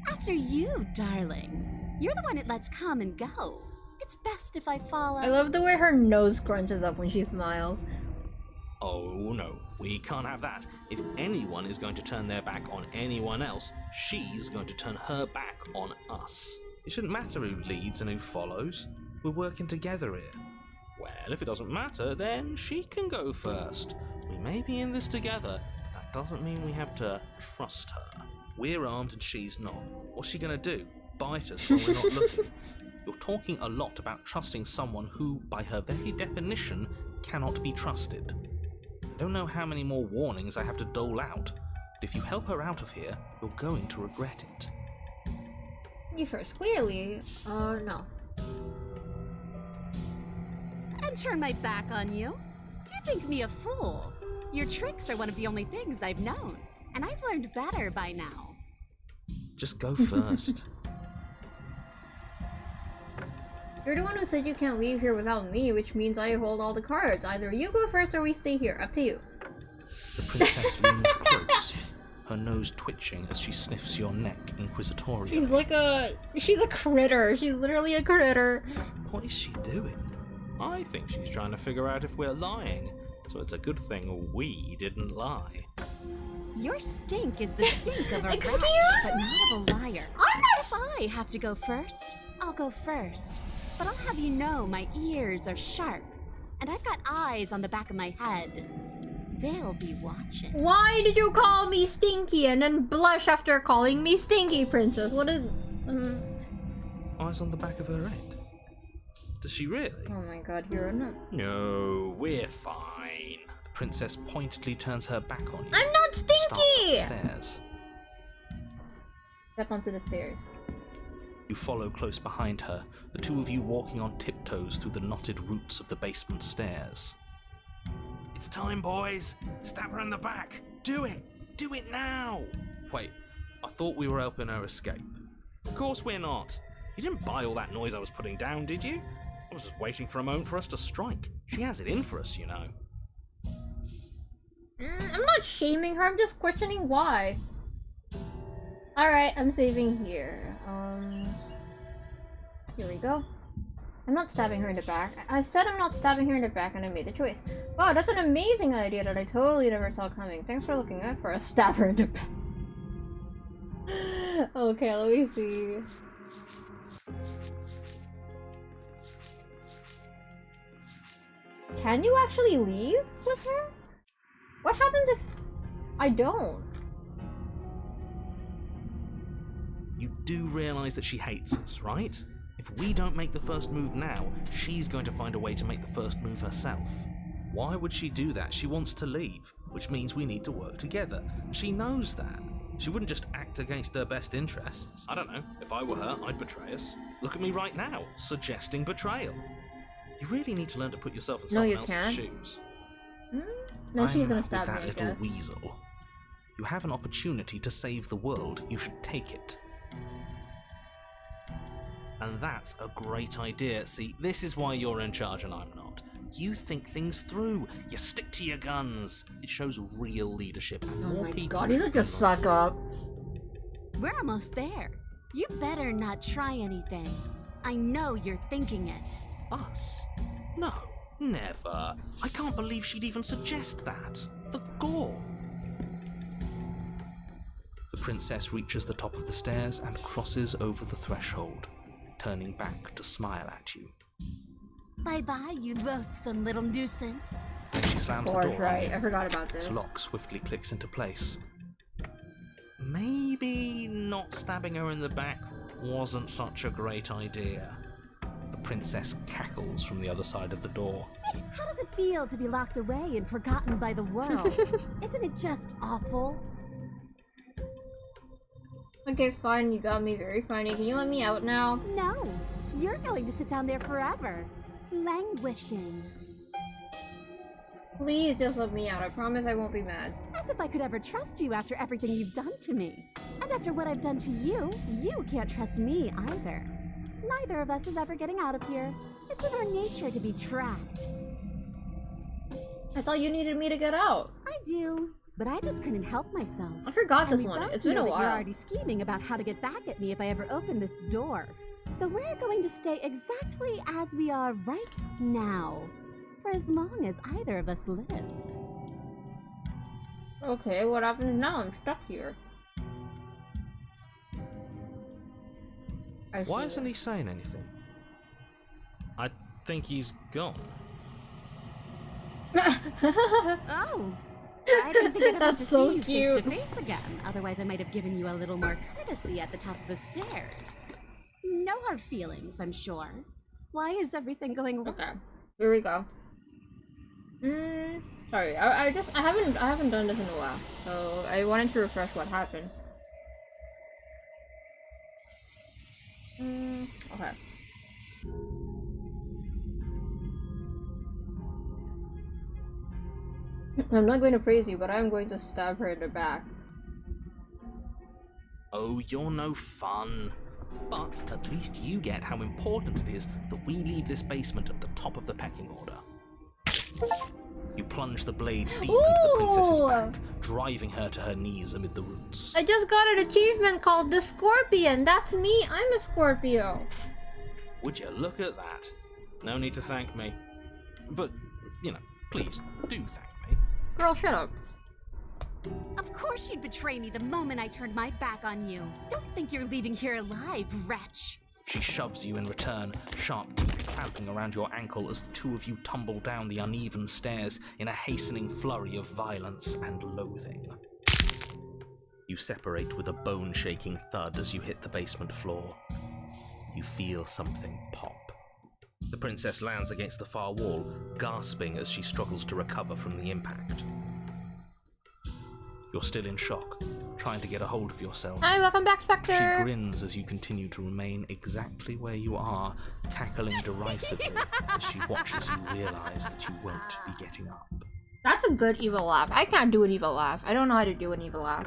After you, darling. You're the one it lets come and go. It's best if I follow. I love the way her nose crunches up when she smiles. Oh no, we can't have that. If anyone is going to turn their back on anyone else, she's going to turn her back on us. It shouldn't matter who leads and who follows. We're working together here. Well, if it doesn't matter, then she can go first. We may be in this together, but that doesn't mean we have to trust her. We're armed and she's not. What's she gonna do? Bite us when we're not looking? You're talking a lot about trusting someone who, by her very definition, cannot be trusted. I don't know how many more warnings I have to dole out, but if you help her out of here, you're going to regret it. You first, clearly. No. And turn my back on you? Do you think me a fool? Your tricks are one of the only things I've known, and I've learned better by now. Just go first. You're the one who said you can't leave here without me, which means I hold all the cards. Either you go first or we stay here. Up to you. The princess leans close, her nose twitching as she sniffs your neck inquisitorially. She's like she's a critter. She's literally a critter. What is she doing? I think she's trying to figure out if we're lying, so it's a good thing we didn't lie. Your stink is the stink of a Excuse rat, but not of a liar. I'm If I have to go first, I'll go first. But I'll have you know my ears are sharp, and I've got eyes on the back of my head. They'll be watching. Why did you call me stinky and then blush after calling me stinky, princess? What is... Eyes on the back of her head. Does she really? Oh my god, you're not... No, we're fine. The princess pointedly turns her back on you. I'm not stinky! Starts up the stairs. Step onto the stairs. You follow close behind her, the two of you walking on tiptoes through the knotted roots of the basement stairs. It's time, boys. Stab her in the back. Do it. Do it now. Wait, I thought we were helping her escape. Of course we're not. You didn't buy all that noise I was putting down, did you? I was just waiting for a moment for us to strike. She has it in for us, you know. I'm not shaming her, I'm just questioning why. Alright, I'm saving here. Here we go. I'm not stabbing her in the back. I said I'm not stabbing her in the back and I made the choice. Wow, that's an amazing idea that I totally never saw coming. Thanks for looking out for a stab her in the back. Okay, let me see. Can you actually leave with her? What happens if I don't? You do realise that she hates us, right? If we don't make the first move now, she's going to find a way to make the first move herself. Why would she do that? She wants to leave, which means we need to work together. She knows that. She wouldn't just act against her best interests. I don't know. If I were her, I'd betray us. Look at me right now, suggesting betrayal. You really need to learn to put yourself in No, someone you else's can't. shoes. No, she's I'm gonna with stab me, that I little guess. weasel. You have an opportunity to save the world. You should take it. And that's a great idea. See, this is why you're in charge and I'm not. You think things through. You stick to your guns. It shows real leadership. And Oh more my people god, he's like a suck up. We're almost there. You better not try anything. I know you're thinking it. Us? No, never. I can't believe she'd even suggest that. The gall. The princess reaches the top of the stairs and crosses over the threshold, turning back to smile at you. Bye-bye, you loathsome little nuisance. She slams the Or door on right, you. I forgot about this. Its lock swiftly clicks into place. Maybe not stabbing her in the back wasn't such a great idea. The princess cackles from the other side of the door. How does it feel to be locked away and forgotten by the world? Isn't it just awful? Okay, fine, you got me very funny. Can you let me out now? No, you're going to sit down there forever, languishing. Please just let me out. I promise I won't be mad. As if I could ever trust you after everything you've done to me. And after what I've done to you, you can't trust me either. Neither of us is ever getting out of here. It's in our nature to be trapped. I thought you needed me to get out. I do, but I just couldn't help myself. I forgot And this we one. both It's been know a that You're while. already scheming about how to get back at me if I ever open this door. So we're going to stay exactly as we are right now, for as long as either of us lives. Okay, what happens now? I'm stuck here. I Why see isn't he saying anything? I think he's gone. Oh, I didn't think I'd ever have to That's so see you cute. face to face again. Otherwise, I might have given you a little more courtesy at the top of the stairs. No hard feelings, I'm sure. Why is everything going wrong? Okay, here we go. Sorry, I haven't done this in a while, so I wanted to refresh what happened. Okay. I'm not going to praise you, but I'm going to stab her in the back. Oh, you're no fun. But at least you get how important it is that we leave this basement at the top of the pecking order. You plunge the blade deep into the princess's back, driving her to her knees amid the roots. I just got an achievement called the Scorpion. That's me. I'm a Scorpio. Would you look at that? No need to thank me. But, you know, please, do thank me. Girl, shut up. Of course you'd betray me the moment I turned my back on you. Don't think you're leaving here alive, wretch. She shoves you in return, sharp teeth clamping around your ankle as the two of you tumble down the uneven stairs in a hastening flurry of violence and loathing. You separate with a bone-shaking thud as you hit the basement floor. You feel something pop. The princess lands against the far wall, gasping as she struggles to recover from the impact. You're still in shock, trying to get a hold of yourself. Hi, welcome back, Spectre. She grins as you continue to remain exactly where you are, cackling derisively as she watches you realize that you won't be getting up. That's a good evil laugh. I can't do an evil laugh. I don't know how to do an evil laugh.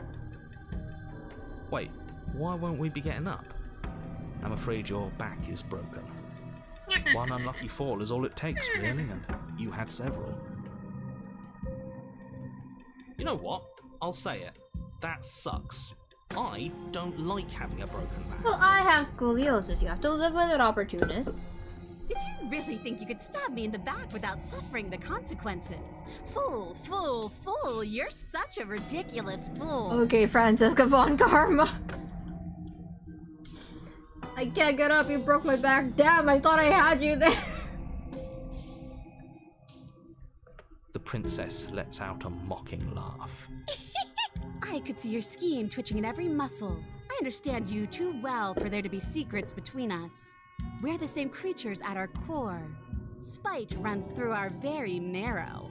Wait, why won't we be getting up? I'm afraid your back is broken. One unlucky fall is all it takes, really, and you had several. You know what? I'll say it. That sucks. I don't like having a broken back. Well, I have scoliosis. You have to live with it, opportunist. Did you really think you could stab me in the back without suffering the consequences? Fool, fool, fool. You're such a ridiculous fool. Okay, Francesca von Karma. I can't get up. You broke my back. Damn, I thought I had you there. The princess lets out a mocking laugh. I could see your scheme twitching in every muscle. I understand you too well for there to be secrets between us. We're the same creatures at our core. Spite runs through our very marrow.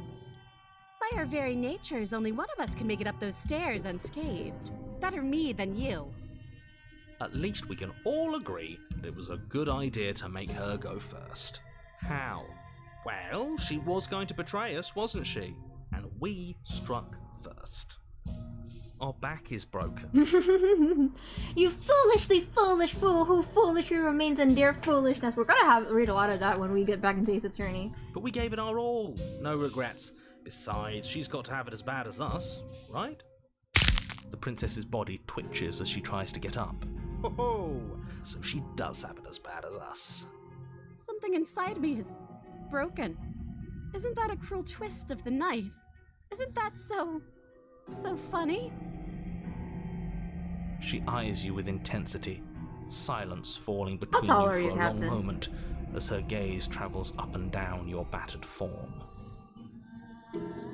By our very natures, only one of us can make it up those stairs unscathed. Better me than you. At least we can all agree that it was a good idea to make her go first. How? Well, she was going to betray us, wasn't she? And we struck first. Our back is broken. You foolishly foolish fool who foolishly remains in their foolishness. We're gonna read a lot of that when we get back into Ace Attorney. But we gave it our all. No regrets. Besides, she's got to have it as bad as us, right? The princess's body twitches as she tries to get up. Oh, so she does have it as bad as us. Something inside me is broken. Isn't that a cruel twist of the knife? Isn't that so funny? She eyes you with intensity, silence falling between you for a long moment as her gaze travels up and down your battered form.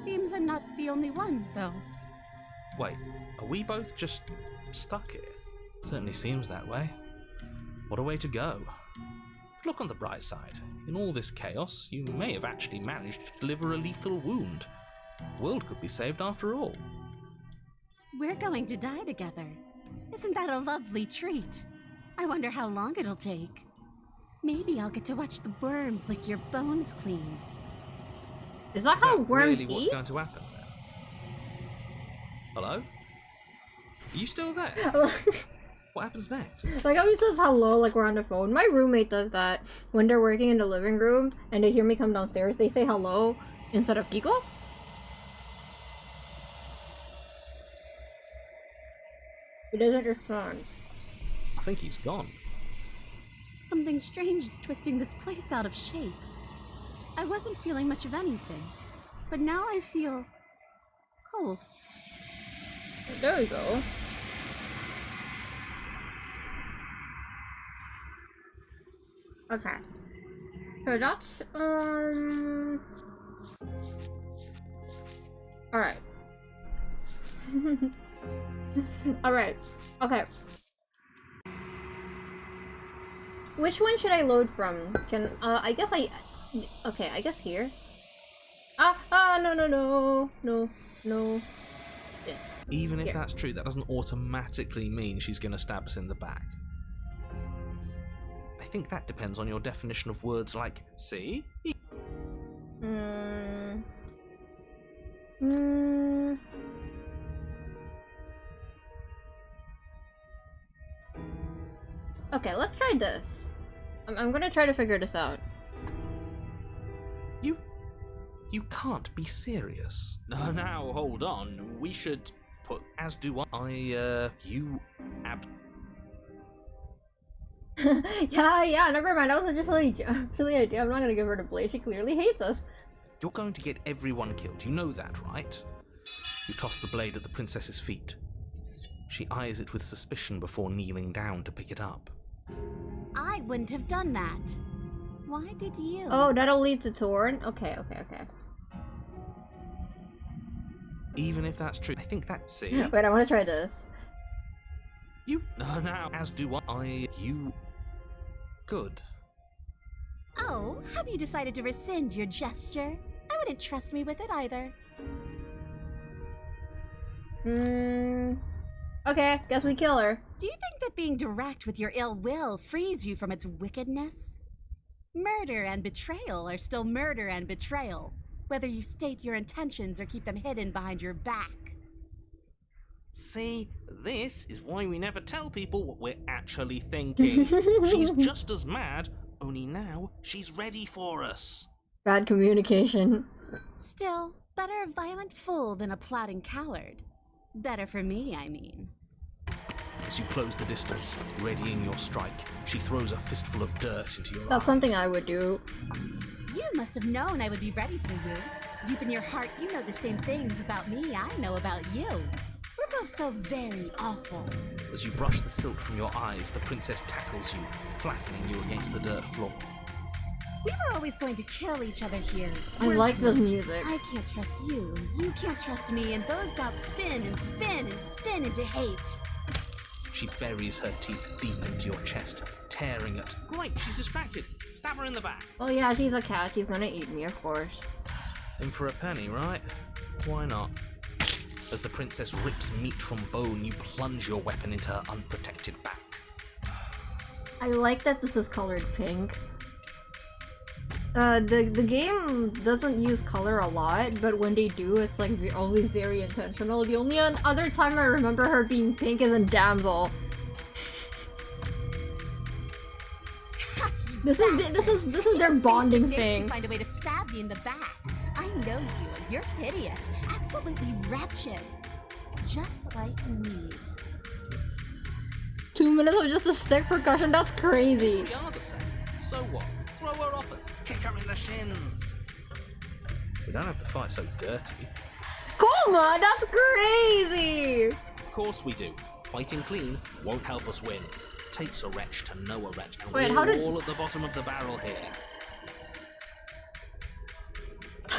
Seems I'm not the only one, though. Wait, are we both just stuck here? Certainly seems that way. What a way to go. But look on the bright side. In all this chaos, you may have actually managed to deliver a lethal wound. The world could be saved after all. We're going to die together. Isn't that a lovely treat? I wonder how long it'll take. Maybe I'll get to watch the worms lick your bones clean. Is that how worms really eat? What's going to happen then? Hello? Are you still there? What happens next? Like how he says hello like we're on the phone. My roommate does that when they're working in the living room and they hear me come downstairs. They say hello instead of Kiko. He doesn't respond. I think he's gone. Something strange is twisting this place out of shape. I wasn't feeling much of anything, but now I feel cold. There we go. Okay. So that's Alright. Alright. Okay. Which one should I load from? I guess okay, I guess here. No. Yes. Even if that's true, that doesn't automatically mean she's gonna stab us in the back. I think that depends on your definition of words like, see? Okay, let's try this. I'm gonna try to figure this out. You can't be serious. No, now, hold on. We should put, as do I, yeah, never mind. That was just a silly idea. I'm not gonna give her the blade. She clearly hates us. You're going to get everyone killed. You know that, right? You toss the blade at the princess's feet. She eyes it with suspicion before kneeling down to pick it up. I wouldn't have done that. Why did you? Oh, that'll lead to Thorn? Okay. Even if that's true, I think that... See? Wait, I want to try this. No, now, As do I... Good. Oh, have you decided to rescind your gesture? I wouldn't trust me with it either. Okay, guess we kill her. Do you think that being direct with your ill will frees you from its wickedness? Murder and betrayal are still murder and betrayal, whether you state your intentions or keep them hidden behind your back. See, this is why we never tell people what we're actually thinking. She's just as mad, only now she's ready for us. Bad communication. Still, better a violent fool than a plotting coward. Better for me, I mean. As you close the distance, readying your strike, she throws a fistful of dirt into your eyes. That's something I would do. You must have known I would be ready for you. Deep in your heart, you know the same things about me I know about you. We're both so very awful. As you brush the silt from your eyes, the princess tackles you, flattening you against the dirt floor. We were always going to kill each other here. I like this music. I can't trust you, you can't trust me, and those doubts spin and spin and spin into hate. She buries her teeth deep into your chest, tearing it. Great, she's distracted. Stab her in the back. Oh yeah, she's a cat. She's gonna eat me, of course. In for a penny, right? Why not? As the princess rips meat from bone, you plunge your weapon into her unprotected back. I like that this is colored pink. The game doesn't use color a lot, but when they do, it's like always very intentional. The only other time I remember her being pink is in Damsel. This is their bonding thing. Find a way to stab me in the back. I know you, and you're hideous, absolutely wretched, just like me. 2 minutes of just a stick percussion, that's crazy. We are the same. So what? Throw her off us. Kick her in the shins. We don't have to fight so dirty. Come on, that's crazy! Of course we do. Fighting clean won't help us win. Takes a wretch to know a wretch, and Wait, we're all at the bottom of the barrel here.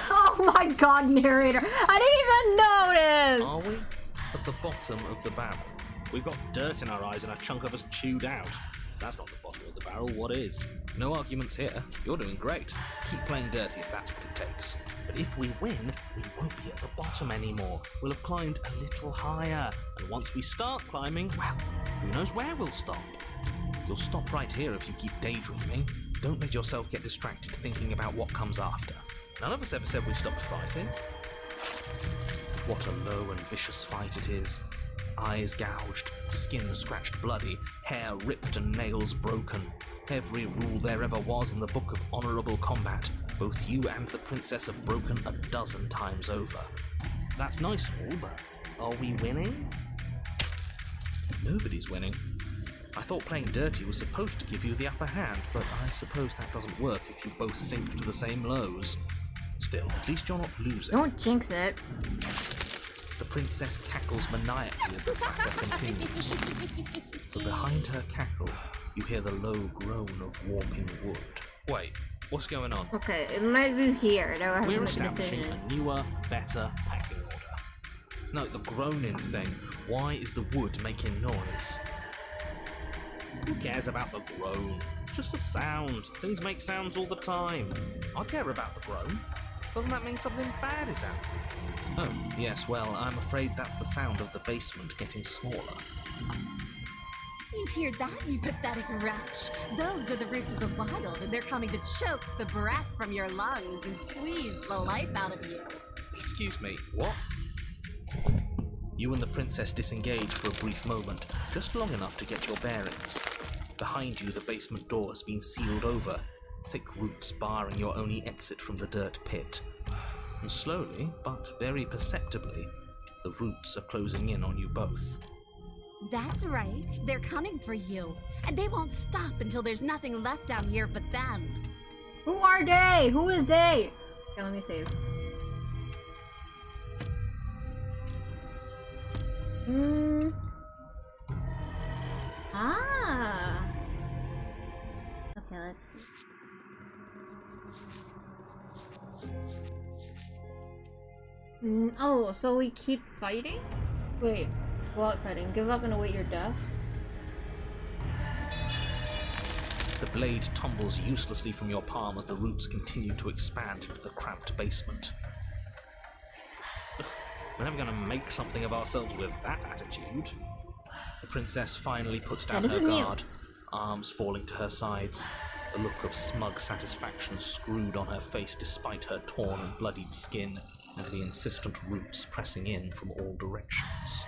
Oh my god, narrator! I didn't even notice! Are we? At the bottom of the barrel. We've got dirt in our eyes and a chunk of us chewed out. If that's not the bottom of the barrel, what is? No arguments here. You're doing great. Keep playing dirty if that's what it takes. But if we win, we won't be at the bottom anymore. We'll have climbed a little higher. And once we start climbing, well, who knows where we'll stop? You'll stop right here if you keep daydreaming. Don't let yourself get distracted thinking about what comes after. None of us ever said we stopped fighting. What a low and vicious fight it is. Eyes gouged, skin scratched bloody, hair ripped and nails broken. Every rule there ever was in the book of honourable combat, both you and the princess have broken a dozen times over. That's nice and all, but are we winning? Nobody's winning. I thought playing dirty was supposed to give you the upper hand, but I suppose that doesn't work if you both sink to the same lows. Still, at least you're not losing. Don't jinx it. The princess cackles maniacally as the fracas continues. But behind her cackle, you hear the low groan of warping wood. Wait, what's going on? Okay, it might be here. Now I have to We're make a establishing decision. a newer, better packing order. No, the groaning thing. Why is the wood making noise? Who cares about the groan? It's just a sound. Things make sounds all the time. I care about the groan. Doesn't that mean something bad is happening? Oh, yes, well, I'm afraid that's the sound of the basement getting smaller. Do you hear that, you pathetic wretch? Those are the roots of the wild, and they're coming to choke the breath from your lungs and squeeze the life out of you. Excuse me, what? You and the princess disengage for a brief moment, just long enough to get your bearings. Behind you, the basement door has been sealed over, thick roots barring your only exit from the dirt pit. And slowly, but very perceptibly, the roots are closing in on you both. That's right. They're coming for you. And they won't stop until there's nothing left down here but them. Who are they? Who is they? Okay, let me save. Ah. Okay, let's see. Oh, so we keep fighting? Wait, what fighting? Give up and await your death? The blade tumbles uselessly from your palm as the roots continue to expand into the cramped basement. We're never going to make something of ourselves with that attitude. The princess finally puts down her guard, arms falling to her sides, a look of smug satisfaction screwed on her face despite her torn and bloodied skin and the insistent roots pressing in from all directions.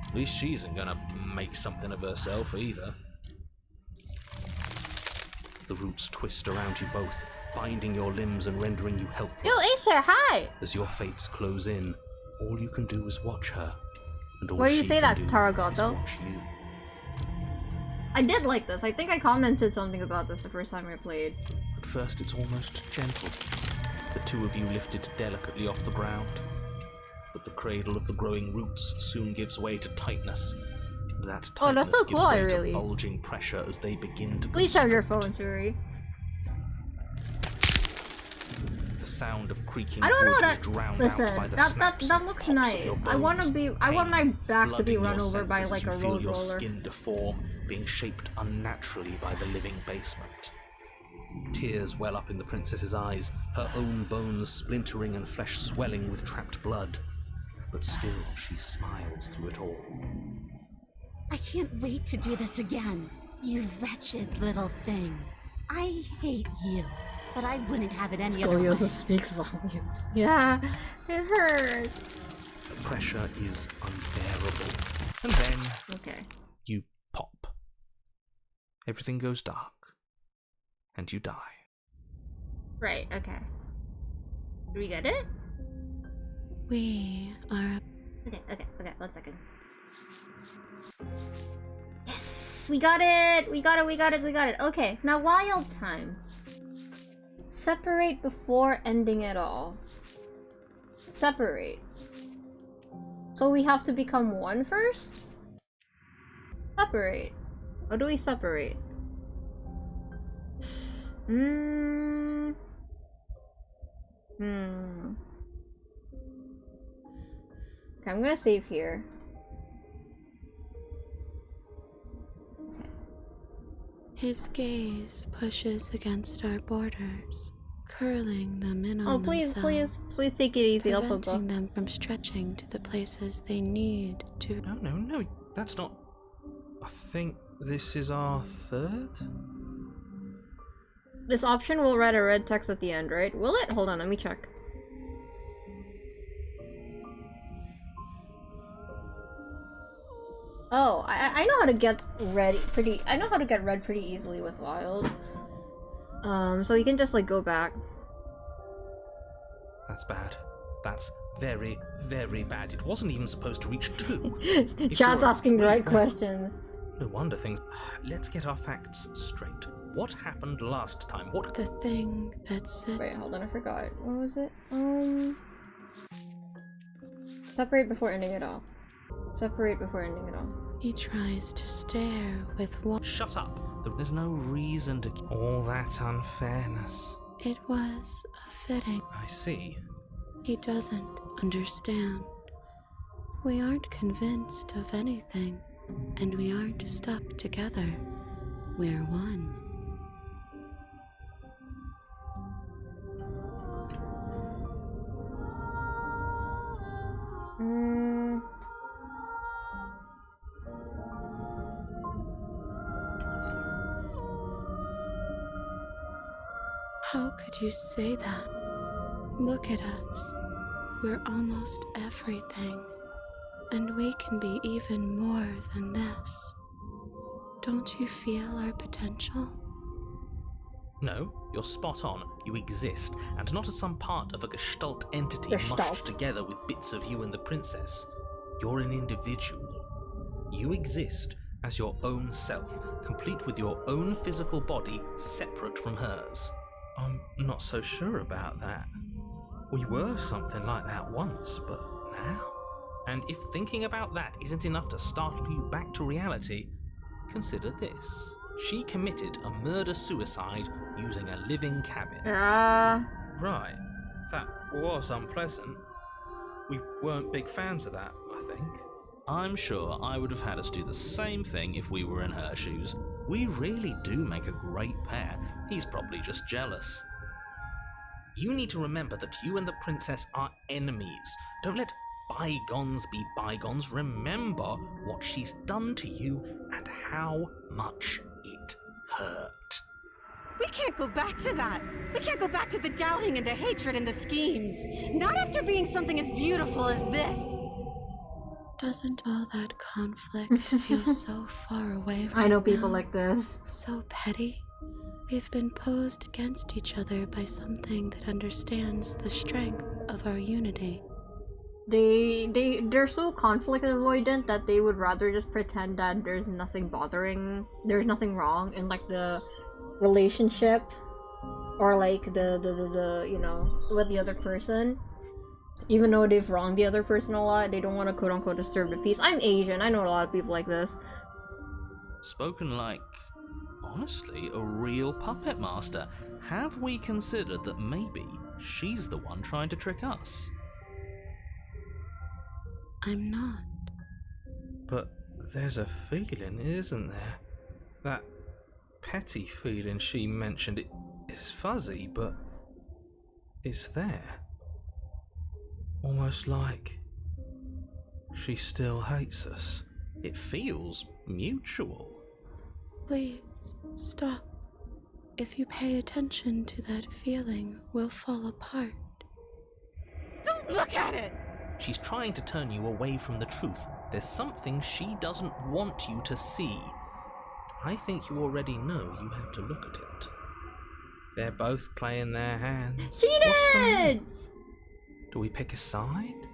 At least she isn't going to make something of herself either. The roots twist around you both, binding your limbs and rendering you helpless. Yo, Acer, hi! As your fates close in, all you can do is watch her. And all Where do you she say can that, do Taragato? is watch you. I did like this. I think I commented something about this the first time I played. At first it's almost gentle. The two of you lifted delicately off the ground. But the cradle of the growing roots soon gives way to tightness. That tightness that's so gives cool, way really. to bulging pressure as they begin to Please charge your constrict. phone, Suri. The sound of creaking I don't know wood that. is drowned Listen, out by the that snaps that and looks pops of nice. your I want bones. my back to be Flooding run your over by senses like as a you feel road your roller. skin deform, being shaped unnaturally by the living basement. Tears well up in the princess's eyes, her own bones splintering and flesh swelling with trapped blood. But still, she smiles through it all. I can't wait to do this again. You wretched little thing. I hate you, but I wouldn't have it any other way. Scoliosis speaks volumes. Yeah, it hurts. The pressure is unbearable. And then Okay. you pop. Everything goes dark. And you die. Right, okay. Do we get it? We are. Okay, 1 second. Yes! We got it! We got it! Okay, now wild time. Separate before ending it all. Separate. So we have to become one first? Separate. How do we separate? Okay, I'm gonna save here. His gaze pushes against our borders, curling them in on please themselves, take it easy, preventing Alpha. them from stretching to the places they need to. No, that's not... I think this is our third? This option will write a red text at the end, right? Will it? Hold on, let me check. Oh, I know how to get red pretty easily with Wild. So you can just like go back. That's bad. That's very, very bad. It wasn't even supposed to reach 2. Chad's asking the right questions. No wonder things... Let's get our facts straight. What happened last time? What... The thing that sits. Wait, hold on, I forgot. What was it? Separate before ending it all. Separate before ending it all. He tries to stare with one. Shut up! There's no reason to... All that unfairness. It was a fitting. I see. He doesn't understand. We aren't convinced of anything, and we aren't stuck together. We're one. How could you say that? Look at us. We're almost everything. And we can be even more than this. Don't you feel our potential? No, you're spot on. You exist, and not as some part of a gestalt entity Gestalt. mushed together with bits of you and the princess. You're an individual. You exist as your own self, complete with your own physical body, separate from hers. I'm not so sure about that. We were something like that once, but now? And if thinking about that isn't enough to startle you back to reality, consider this. She committed a murder-suicide using a living cabin. Right. That was unpleasant. We weren't big fans of that, I think. I'm sure I would have had us do the same thing if we were in her shoes. We really do make a great pair. He's probably just jealous. You need to remember that you and the princess are enemies. Don't let bygones be bygones. Remember what she's done to you and how much it hurt. We can't go back to that. We can't go back to the doubting and the hatred and the schemes. Not after being something as beautiful as this. Doesn't all that conflict feel so far away right I know people now? like this. So petty. We've been posed against each other by something that understands the strength of our unity. They're so conflict avoidant that they would rather just pretend that there's nothing there's nothing wrong in like the relationship or like the you know, with the other person. Even though they've wronged the other person a lot, they don't want to quote-unquote disturb the peace. I'm Asian, I know a lot of people like this. Spoken like, honestly, a real puppet master. Have we considered that maybe she's the one trying to trick us? I'm not. But there's a feeling, isn't there? That petty feeling she mentioned, it is fuzzy, but it's there. Almost like she still hates us. It feels mutual. Please, stop. If you pay attention to that feeling, we'll fall apart. Don't look at it! She's trying to turn you away from the truth. There's something she doesn't want you to see. I think you already know you have to look at it. They're both playing their hands. She What's the did! matter? Do we pick a side?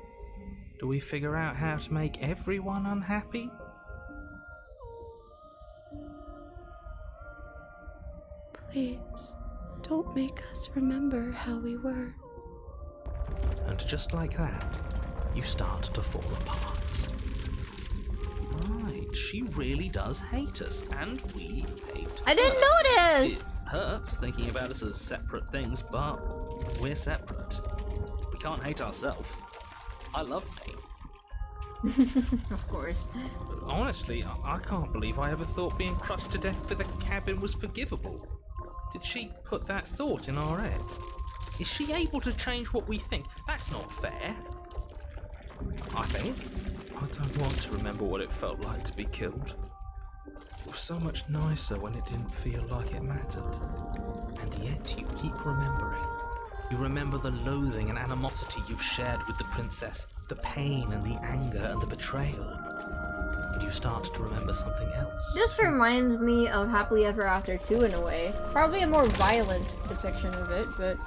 Do we figure out how to make everyone unhappy? Please, don't make us remember how we were. And just like that, you start to fall apart. Right, she really does hate us, and we hate her. I didn't notice! It hurts thinking about us as separate things, but we're separate. We can't hate ourselves. I love me. Of course. Honestly, I can't believe I ever thought being crushed to death with a cabin was forgivable. Did she put that thought in our head? Is she able to change what we think? That's not fair. I think. I don't want to remember what it felt like to be killed. It was so much nicer when it didn't feel like it mattered. And yet you keep remembering. You remember the loathing and animosity you've shared with the princess, the pain and the anger and the betrayal. And you start to remember something else. This reminds me of Happily Ever After 2 in a way. Probably a more violent depiction of it, but...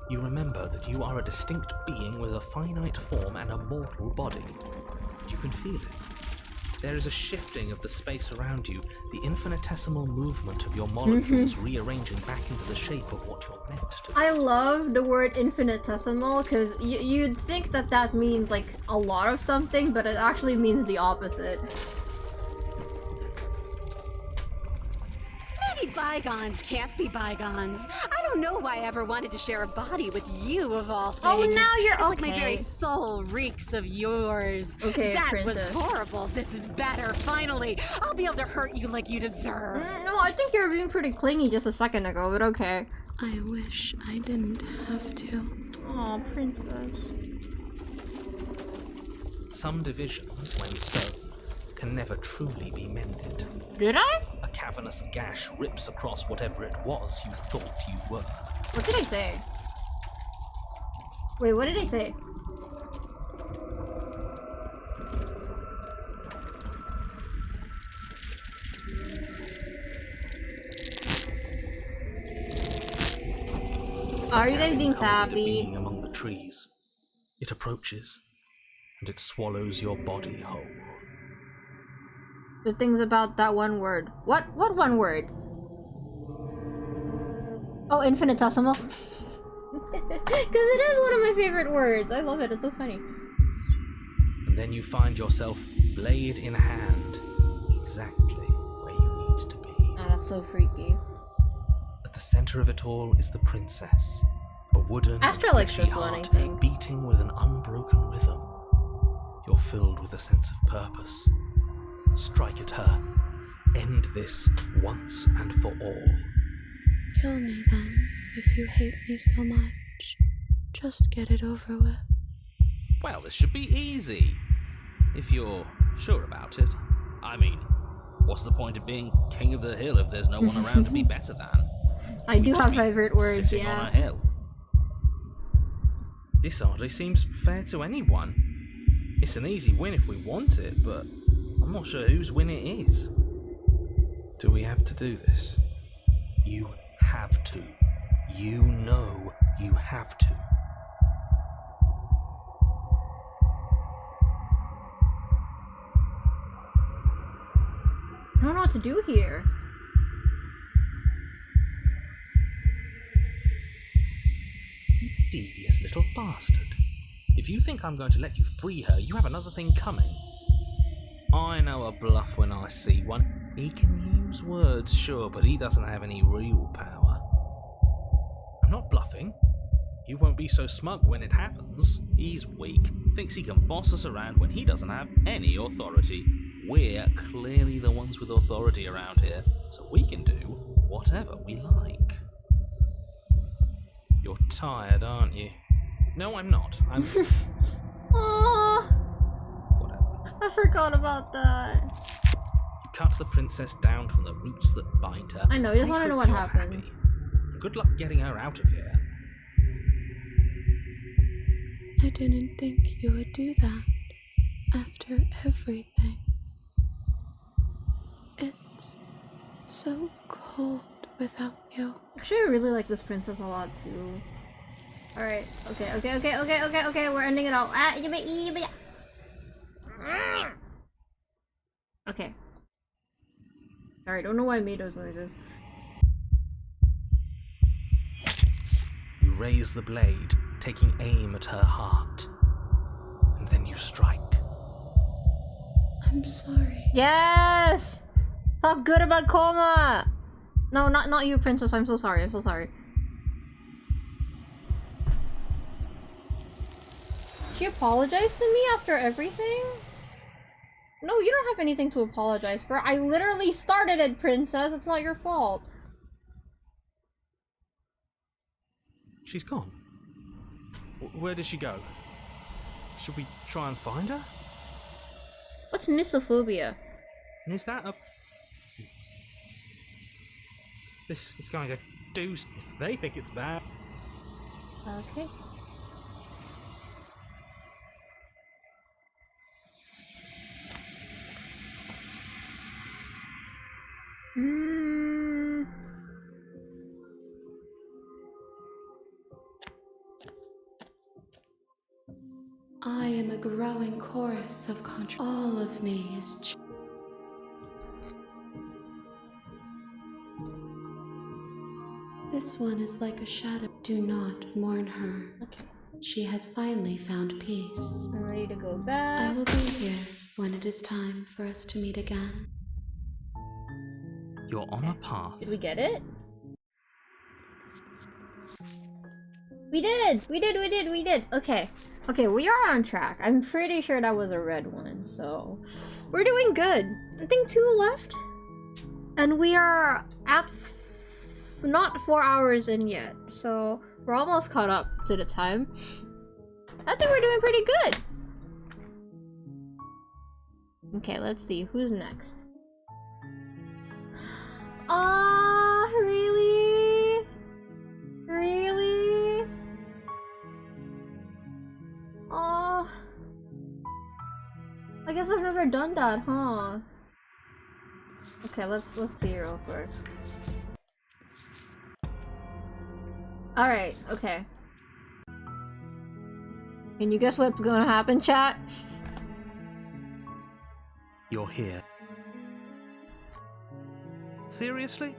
You remember that you are a distinct being with a finite form and a mortal body. You can feel it. There is a shifting of the space around you, the infinitesimal movement of your molecules rearranging back into the shape of what you're meant to be. I love the word infinitesimal, because you'd think that that means like a lot of something, but it actually means the opposite. Maybe bygones can't be bygones. I don't know why I ever wanted to share a body with you, of all things. Oh, now you're it's like my okay. very soul reeks of yours. Okay, that princess. was horrible. This is better. Finally, I'll be able to hurt you like you deserve. No, I think you were being pretty clingy just a second ago, but okay. I wish I didn't have to. Aw, princess. Some division, when sown, can never truly be mended. Did I? A cavernous gash rips across whatever it was you thought you were. What did I say? Wait, what did I say? Are you guys cabin being comes into sappy? being among the trees. It approaches, and it swallows your body whole. The things about that one word. What one word? Oh, infinitesimal. Because it is one of my favorite words. I love it. It's so funny. And then you find yourself blade in hand, exactly where you need to be. Oh, that's so freaky. At the center of it all is the princess, a wooden Astra likes fleshy this one, I heart think. beating with an unbroken rhythm. You're filled with a sense of purpose. Strike at her. End this once and for all. Kill me then, if you hate me so much. Just get it over with. Well, this should be easy. If you're sure about it. I mean, what's the point of being king of the hill if there's no one around to be better than? I do We'd just have be favorite words, sitting yeah. on a hill. This hardly seems fair to anyone. It's an easy win if we want it, but I'm not sure whose win it is. Do we have to do this? You have to. You know you have to. I don't know what to do here. You devious little bastard. If you think I'm going to let you free her, you have another thing coming. I know a bluff when I see one. He can use words, sure, but he doesn't have any real power. I'm not bluffing. You won't be so smug when it happens. He's weak, thinks he can boss us around when he doesn't have any authority. We're clearly the ones with authority around here, so we can do whatever we like. You're tired, aren't you? No, I'm not. I'm... Aww, Whatever. I forgot about that. You cut the princess down from the roots that bind her. I know, you just want to know hope what you're happens. happy. Good luck getting her out of here. I didn't think you would do that after everything. It's so cold without you. Actually, I really like this princess a lot too. Alright, okay, we're ending it all. Okay. Alright, don't know why I made those noises. You raise the blade, taking aim at her heart. And then you strike. I'm sorry. Yes! Talk good about Coma! No, not you, princess. I'm so sorry. I'm so sorry. She apologized to me after everything? No, you don't have anything to apologize for. I literally started it, princess. It's not your fault. She's gone. Where did she go? Should we try and find her? What's misophobia? And is that a... This is going to do... If they think it's bad... Okay. I am a growing chorus of all of me is This one is like a shadow. Do not mourn her. Okay. She has finally found peace. I'm ready to go I back. will be here when it is time for us to meet again. You're on a path. Did we get it? We did! We did! Okay. Okay, we are on track. I'm pretty sure that was a red one, so... We're doing good! I think 2 left? And we are at... not 4 hours in yet, so... We're almost caught up to the time. I think we're doing pretty good! Okay, let's see. Who's next? Really? Really? I guess I've never done that, huh? Okay, let's see real quick. Alright, okay. Can you guess what's gonna happen, chat? You're here. Seriously?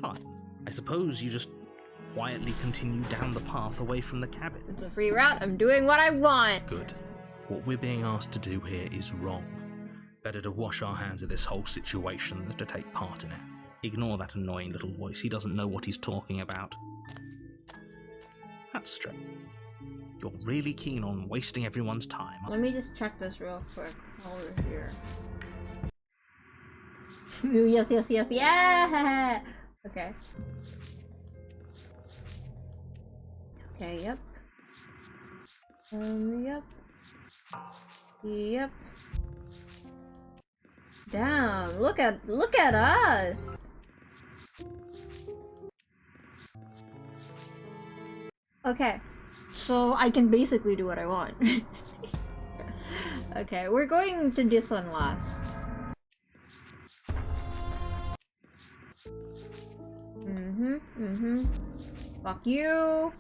Fine. I suppose you just quietly continue down the path away from the cabin. It's a free route, I'm doing what I want! Good. What we're being asked to do here is wrong. Better to wash our hands of this whole situation than to take part in it. Ignore that annoying little voice, he doesn't know what he's talking about. That's straight. You're really keen on wasting everyone's time. Let me just check this real quick while we're here. Ooh, yes, yes, yes, yeah! Okay. Okay, yep. Yep. Yep. Damn, look at us! Okay. So I can basically do what I want. Okay, we're going to this one last. Fuck you.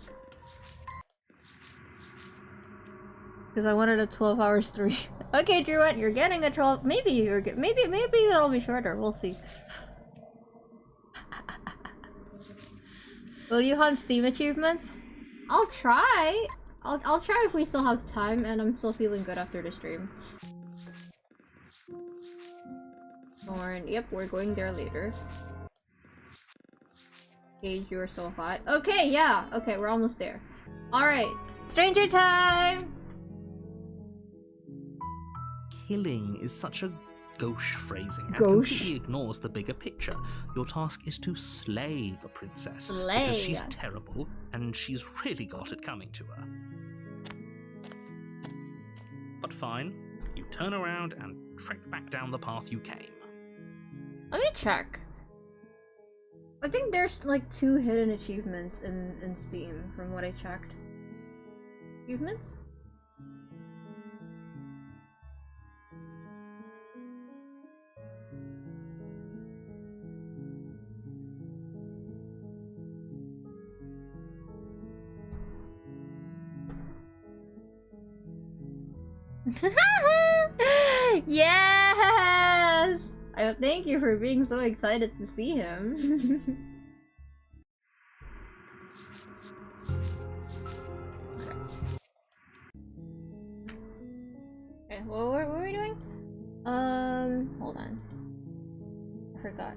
Because I wanted a 12-hour stream. Okay, Druid, you're getting a 12. Maybe it'll be shorter. We'll see. Will you hunt Steam achievements? I'll try. I'll try if we still have time and I'm still feeling good after the stream. Thorn. Yep, we're going there later. Gage, you are so hot. Okay, yeah. Okay, we're almost there. Alright. Stranger time! Killing is such a gauche phrasing and Gauche? completely ignores the bigger picture. Your task is to slay the princess. Slay. Because she's terrible and she's really got it coming to her. But fine, you turn around and trek back down the path you came. Let me check. I think there's like 2 hidden achievements in Steam from what I checked. Achievements? Yes! Thank you for being so excited to see him. Okay, what were we doing? Hold on. I forgot.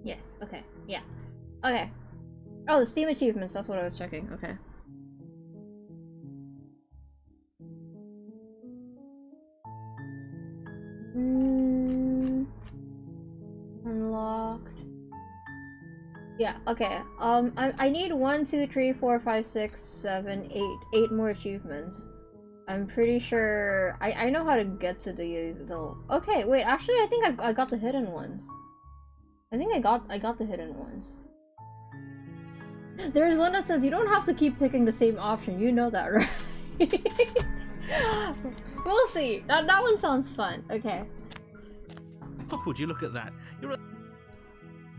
Yes, okay, yeah. Okay. Oh, the Steam achievements, that's what I was checking, okay. Unlocked. Yeah, okay. I need 1, 2, 3, 4, 5, 6, 7, 8. 8 more achievements. I'm pretty sure I know how to get to the okay, wait, actually I think I got the hidden ones. I think I got the hidden ones. There's one that says you don't have to keep picking the same option. You know that, right? We'll see. That one sounds fun. Okay. Oh, would you look at that? You're a...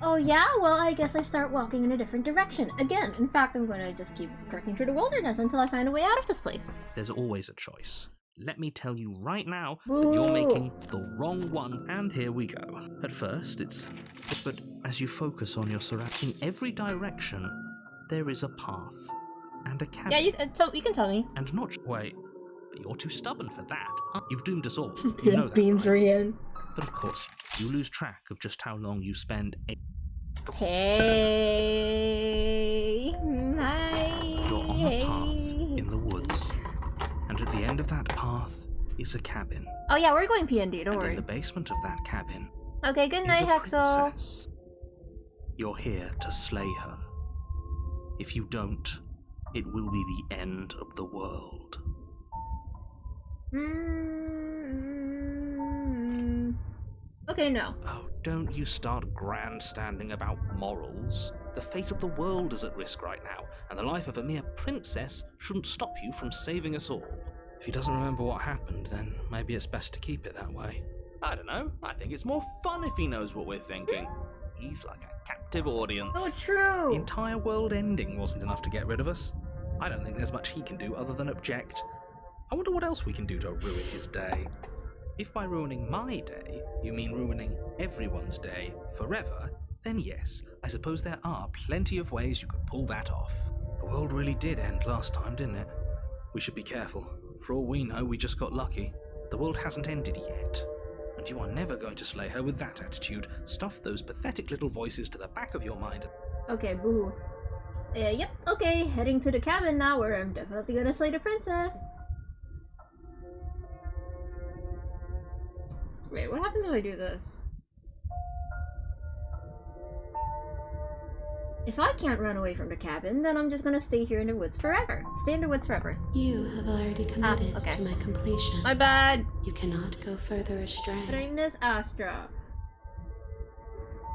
Oh yeah? Well, I guess I start walking in a different direction. Again, in fact, I'm going to just keep trekking through the wilderness until I find a way out of this place. There's always a choice. Let me tell you right now Ooh. that you're making the wrong one, and here we go. At first, but as you focus on your surroundings, in every direction, there is a path and a cabin. Yeah, you can tell me. And not wait, you're too stubborn for that. You've doomed us all. You know that, Beans right? in. But of course, you lose track of just how long you spend. Hey, hi. You're on a path in the woods, and at the end of that path is a cabin. Oh yeah, we're going P&D. Don't worry. In the basement of that cabin. Okay, good night, Hexel. Princess. You're here to slay her. If you don't, it will be the end of the world. Okay, no. Oh, don't you start grandstanding about morals. The fate of the world is at risk right now, and the life of a mere princess shouldn't stop you from saving us all. If he doesn't remember what happened, then maybe it's best to keep it that way. I don't know. I think it's more fun if he knows what we're thinking. He's like a captive audience. So true! The entire world ending wasn't enough to get rid of us. I don't think there's much he can do other than object. I wonder what else we can do to ruin his day. If by ruining my day, you mean ruining everyone's day forever, then yes, I suppose there are plenty of ways you could pull that off. The world really did end last time, didn't it? We should be careful. For all we know, we just got lucky. The world hasn't ended yet. And you are never going to slay her with that attitude. Stuff those pathetic little voices to the back of your mind. Okay, boo. Yep, okay, heading to the cabin now where I'm definitely gonna slay the princess. Wait, what happens if I do this? If I can't run away from the cabin, then I'm just gonna stay here in the woods forever. Stay in the woods forever. You have already committed okay. to my completion. My bad! You cannot go further astray. But I miss Astra.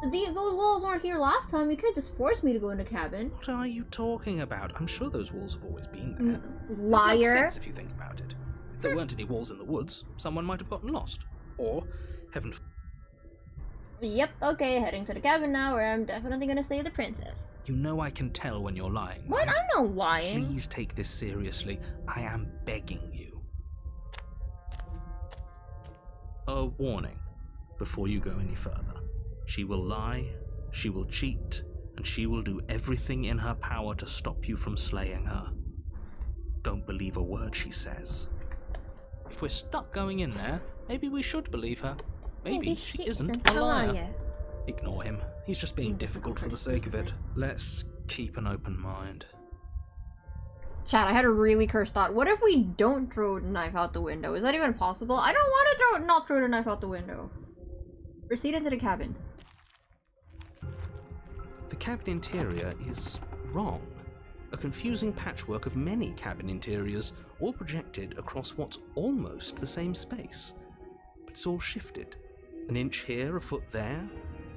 Those walls weren't here last time. You could just force me to go in the cabin. What are you talking about? I'm sure those walls have always been there. Liar! It makes sense if you think about it. If there weren't any walls in the woods, someone might have gotten lost. Or, heaven forbid. Yep, okay, heading to the cabin now where I'm definitely gonna save the princess. You know I can tell when you're lying. What? Right? I'm not lying. Please take this seriously. I am begging you. A warning before you go any further. She will lie, she will cheat, and she will do everything in her power to stop you from slaying her. Don't believe a word she says. If we're stuck going in there, maybe we should believe her. Maybe she isn't a liar. Ignore him. He's just being difficult for the sake of it. Let's keep an open mind. Chat, I had a really cursed thought. What if we don't throw the knife out the window? Is that even possible? I don't want to not throw the knife out the window. Proceed into the cabin. The cabin interior is wrong. A confusing patchwork of many cabin interiors, all projected across what's almost the same space. But it's all shifted. An inch here, a foot there,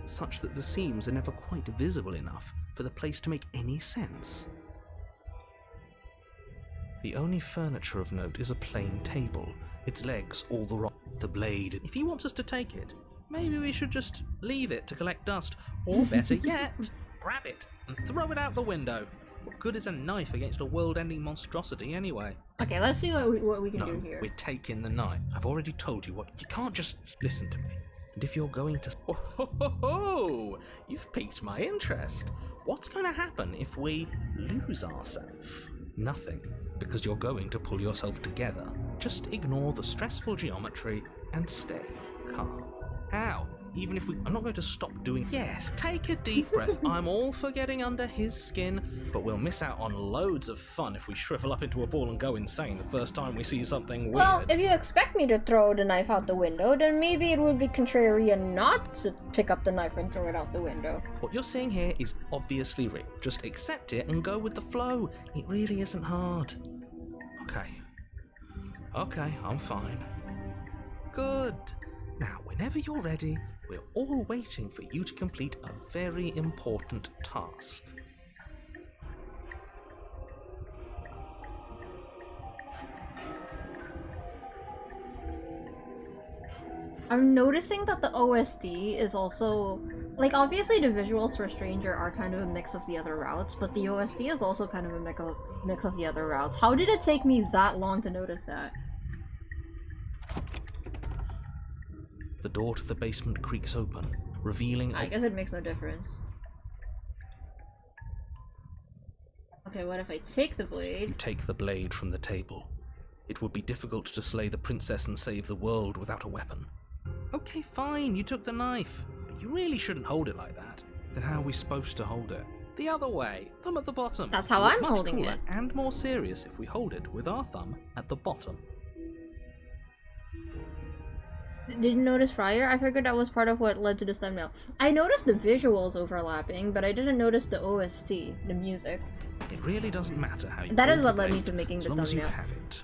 such that the seams are never quite visible enough for the place to make any sense. The only furniture of note is a plain table, its legs all the wrong. The blade. If he wants us to take it, maybe we should just leave it to collect dust, or better yet, grab it and throw it out the window. What good is a knife against a world-ending monstrosity anyway? Okay, let's see what we can do here. We're taking the knife. I've already told you what. You can't just listen to me. And if you're going to... Oh, ho, ho, ho! You've piqued my interest. What's going to happen if we lose ourselves? Nothing, because you're going to pull yourself together. Just ignore the stressful geometry and stay calm. How? Even if we... I'm not going to stop doing... Yes, take a deep breath. I'm all for getting under his skin, but we'll miss out on loads of fun if we shrivel up into a ball and go insane the first time we see something weird. Well, if you expect me to throw the knife out the window, then maybe it would be contrarian not to pick up the knife and throw it out the window. What you're seeing here is obviously real. Just accept it and go with the flow. It really isn't hard. Okay, I'm fine. Good. Now, whenever you're ready, we're all waiting for you to complete a very important task. I'm noticing that the OST is also... Like, obviously the visuals for Stranger are kind of a mix of the other routes, but the OST is also kind of a mix of the other routes. How did it take me that long to notice that? The door to the basement creaks open, revealing... I guess it makes no difference. Okay, what if I take the blade? You take the blade from the table. It would be difficult to slay the princess and save the world without a weapon. Okay, fine, you took the knife, but you really shouldn't hold it like that. Then how are we supposed to hold it? The other way, thumb at the bottom. That's how I'm Much holding cooler it. And more serious if we hold it with our thumb at the bottom. Didn't notice prior? I figured that was part of what led to this thumbnail. I noticed the visuals overlapping, but I didn't notice the OST, the music. It really doesn't matter how you That is hold what the led me blade, to making the as long as you thumbnail. have it.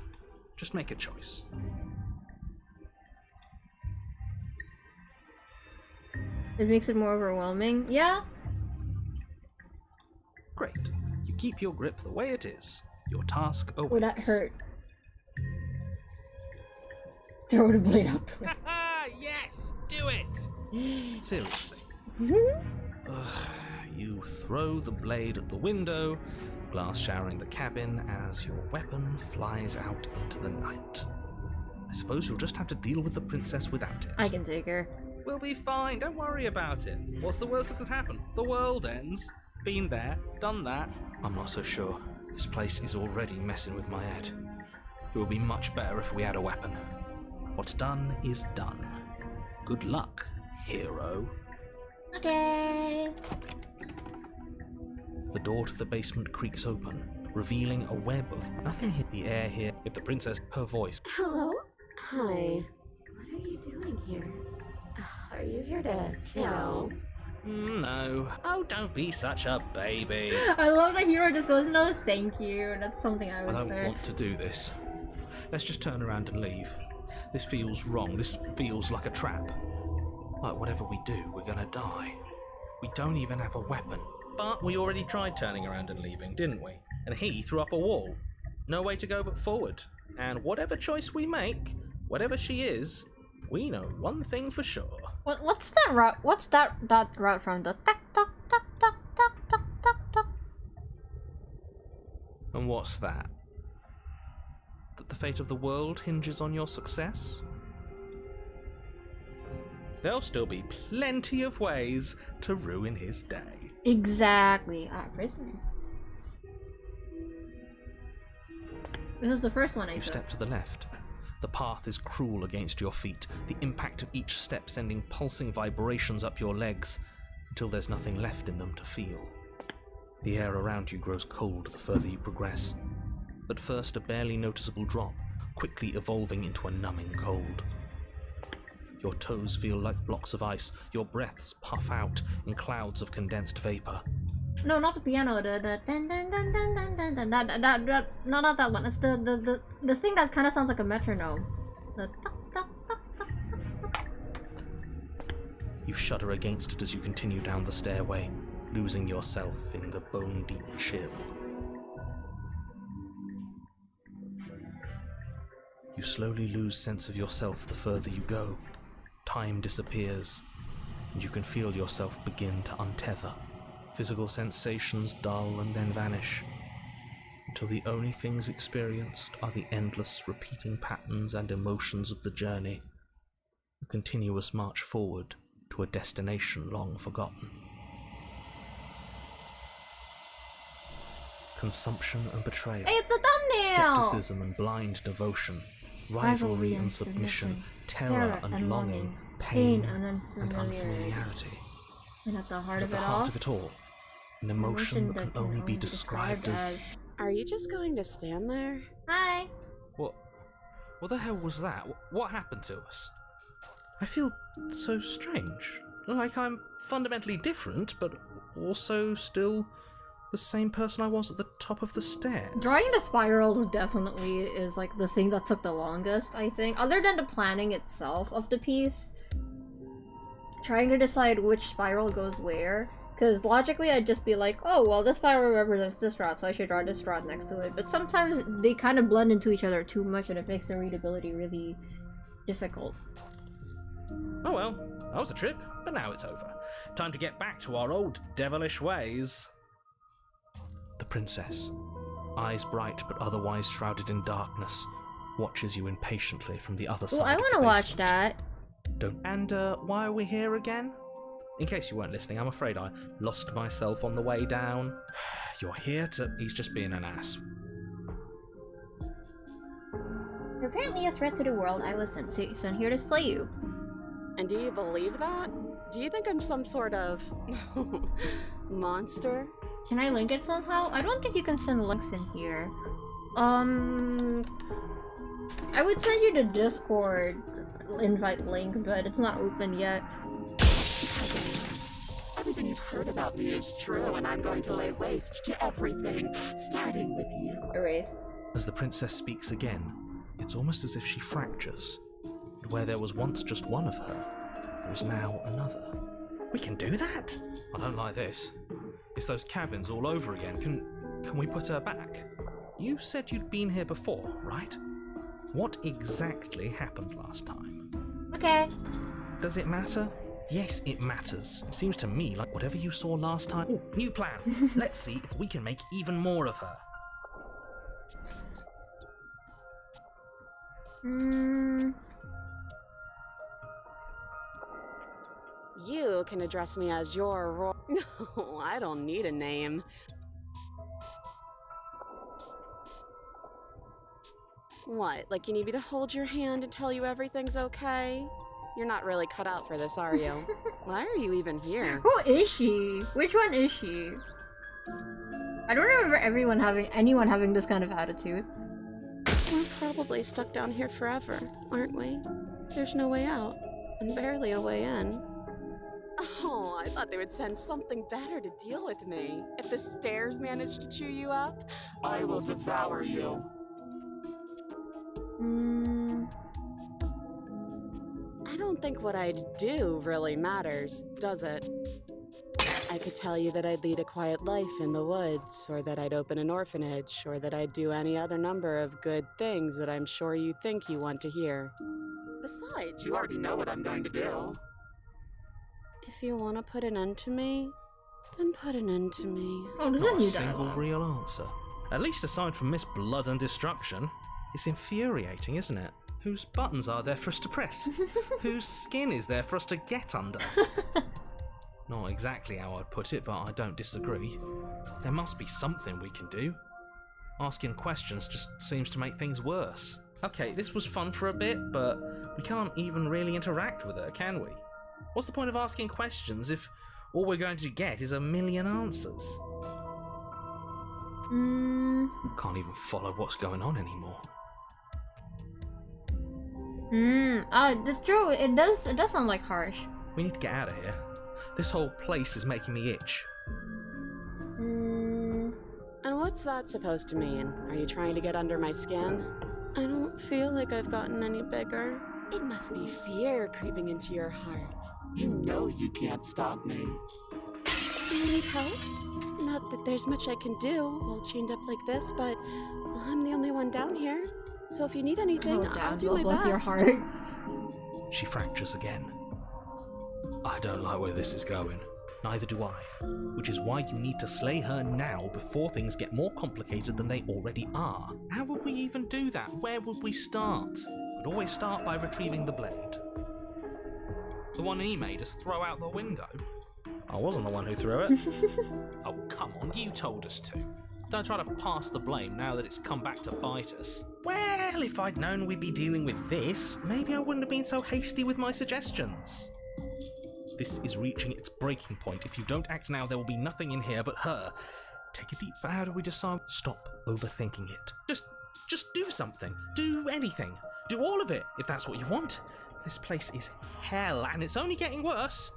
Just make a choice. It makes it more overwhelming. Yeah? Great. You keep your grip the way it is. Your task awaits. Oh, that hurt. throw the blade out the window. Yes, do it. Seriously. You throw the blade at the window, glass showering the cabin as your weapon flies out into the night. I suppose you'll just have to deal with the princess without it. I can take her. We'll be fine, don't worry about it. What's the worst that could happen? The world ends. Been there, done that. I'm not so sure. This place is already messing with my head. It would be much better if we had a weapon. What's done is done. Good luck, hero. Okay. The door to the basement creaks open, revealing a web of nothing hit the air here. If the princess, her voice. Hello? Hi. What are you doing here? Are you here to kill? No. Oh, don't be such a baby. I love that hero just goes, no, thank you. That's something I I would don't say. want to do this. Let's just turn around and leave. This feels wrong. This feels like a trap. Like whatever we do, we're gonna die. We don't even have a weapon. But we already tried turning around and leaving, didn't we? And he threw up a wall. No way to go but forward. And whatever choice we make, whatever she is, we know one thing for sure. What's that route? What's that route from? The tuck tuck tuck tuck tuck tuck tuck tuck. And what's that? That the fate of the world hinges on your success? There'll still be plenty of ways to ruin his day. Exactly. Prisoner. This is the first one I You took. step to the left. The path is cruel against your feet, the impact of each step sending pulsing vibrations up your legs, until there's nothing left in them to feel. The air around you grows cold the further you progress. At first a barely noticeable drop, quickly evolving into a numbing cold. Your toes feel like blocks of ice, your breaths puff out in clouds of condensed vapor. No, not the piano. The dun dun dun dun dun dun dun. That no, not that one. It's the thing that kind of sounds like a metronome. The tuck tuck tuck tuck tuck tuck. You shudder against it as you continue down the stairway, losing yourself in the bone-deep chill. You slowly lose sense of yourself the further you go. Time disappears, and you can feel yourself begin to untether. Physical sensations dull and then vanish, until the only things experienced are the endless repeating patterns and emotions of the journey, a continuous march forward to a destination long forgotten. Consumption and betrayal. Hey, it's a thumbnail! Skepticism and blind devotion. Rivalry and submission. Terror and longing. Pain and unfamiliarity. And at the heart At of the it heart all, of it all, an emotion that can only be described as... Are you just going to stand there? Hi. What the hell was that? What happened to us? I feel so strange. Like I'm fundamentally different, but also still the same person I was at the top of the stairs. Drawing the spirals definitely is like the thing that took the longest, I think. Other than the planning itself of the piece. Trying to decide which spiral goes where. Because logically I'd just be like, oh, well this spiral represents this route, so I should draw this route next to it. But sometimes they kind of blend into each other too much and it makes the readability really difficult. Oh well, that was a trip, but now it's over. Time to get back to our old devilish ways. The princess, eyes bright but otherwise shrouded in darkness, watches you impatiently from the other side. Well, I want to watch that. And why are we here again? In case you weren't listening, I'm afraid I lost myself on the way down. You're here to... He's just being an ass. You're apparently a threat to the world. I was sent here to slay you. And do you believe that? Do you think I'm some sort of monster? Can I link it somehow? I don't think you can send links in here. I would send you the Discord invite link, but it's not open yet. Everything you've heard about me is true, and I'm going to lay waste to everything, starting with you. Erase. As the princess speaks again, it's almost as if she fractures. And where there was once just one of her, there is now another. We can do that? I don't like this. It's those cabins all over again. Can we put her back? You said you'd been here before, right? What exactly happened last time? Okay. Does it matter? Yes, it matters. It seems to me like whatever you saw last time... Oh, new plan! Let's see if we can make even more of her. You can address me as your No, I don't need a name. What, like you need me to hold your hand and tell you everything's okay? You're not really cut out for this, are you? Why are you even here? Who is she? Which one is she? I don't remember anyone having this kind of attitude. We're probably stuck down here forever, aren't we? There's no way out, and barely a way in. Oh, I thought they would send something better to deal with me. If the stairs manage to chew you up, I will devour you. I don't think what I'd do really matters, does it? I could tell you that I'd lead a quiet life in the woods, or that I'd open an orphanage, or that I'd do any other number of good things that I'm sure you think you want to hear. Besides, You already know what I'm going to do. if you want to put an end to me, then put an end to me. Oh, this Not a is new single dialogue. real answer. At least aside from Miss Blood and Destruction. It's infuriating, isn't it? Whose buttons are there for us to press? Whose skin is there for us to get under? Not exactly how I'd put it, but I don't disagree. There must be something we can do. Asking questions just seems to make things worse. Okay, this was fun for a bit, but we can't even really interact with her, can we? What's the point of asking questions if all we're going to get is a million answers? Can't even follow what's going on anymore. That's true. It does sound like harsh. We need to get out of here. This whole place is making me itch. And what's that supposed to mean? Are you trying to get under my skin? I don't feel like I've gotten any bigger. It must be fear creeping into your heart. You know you can't stop me. Do you need help? Not that there's much I can do while chained up like this, but I'm the only one down here. So if you need anything, I'll do my bless best. your heart. She fractures again. I don't like where this is going. Neither do I. Which is why you need to slay her now before things get more complicated than they already are. How would we even do that? Where would we start? We'd always start by retrieving the blade. The one he made us throw out the window. I wasn't the one who threw it. Oh, come on, you told us to. Don't try to pass the blame now that it's come back to bite us. Well, if I'd known we'd be dealing with this, maybe I wouldn't have been so hasty with my suggestions. This is reaching its breaking point. If you don't act now, there will be nothing in here but her. Take a deep... How do we decide? Stop overthinking it. Just do something. Do anything. Do all of it, if that's what you want. This place is hell, and it's only getting worse.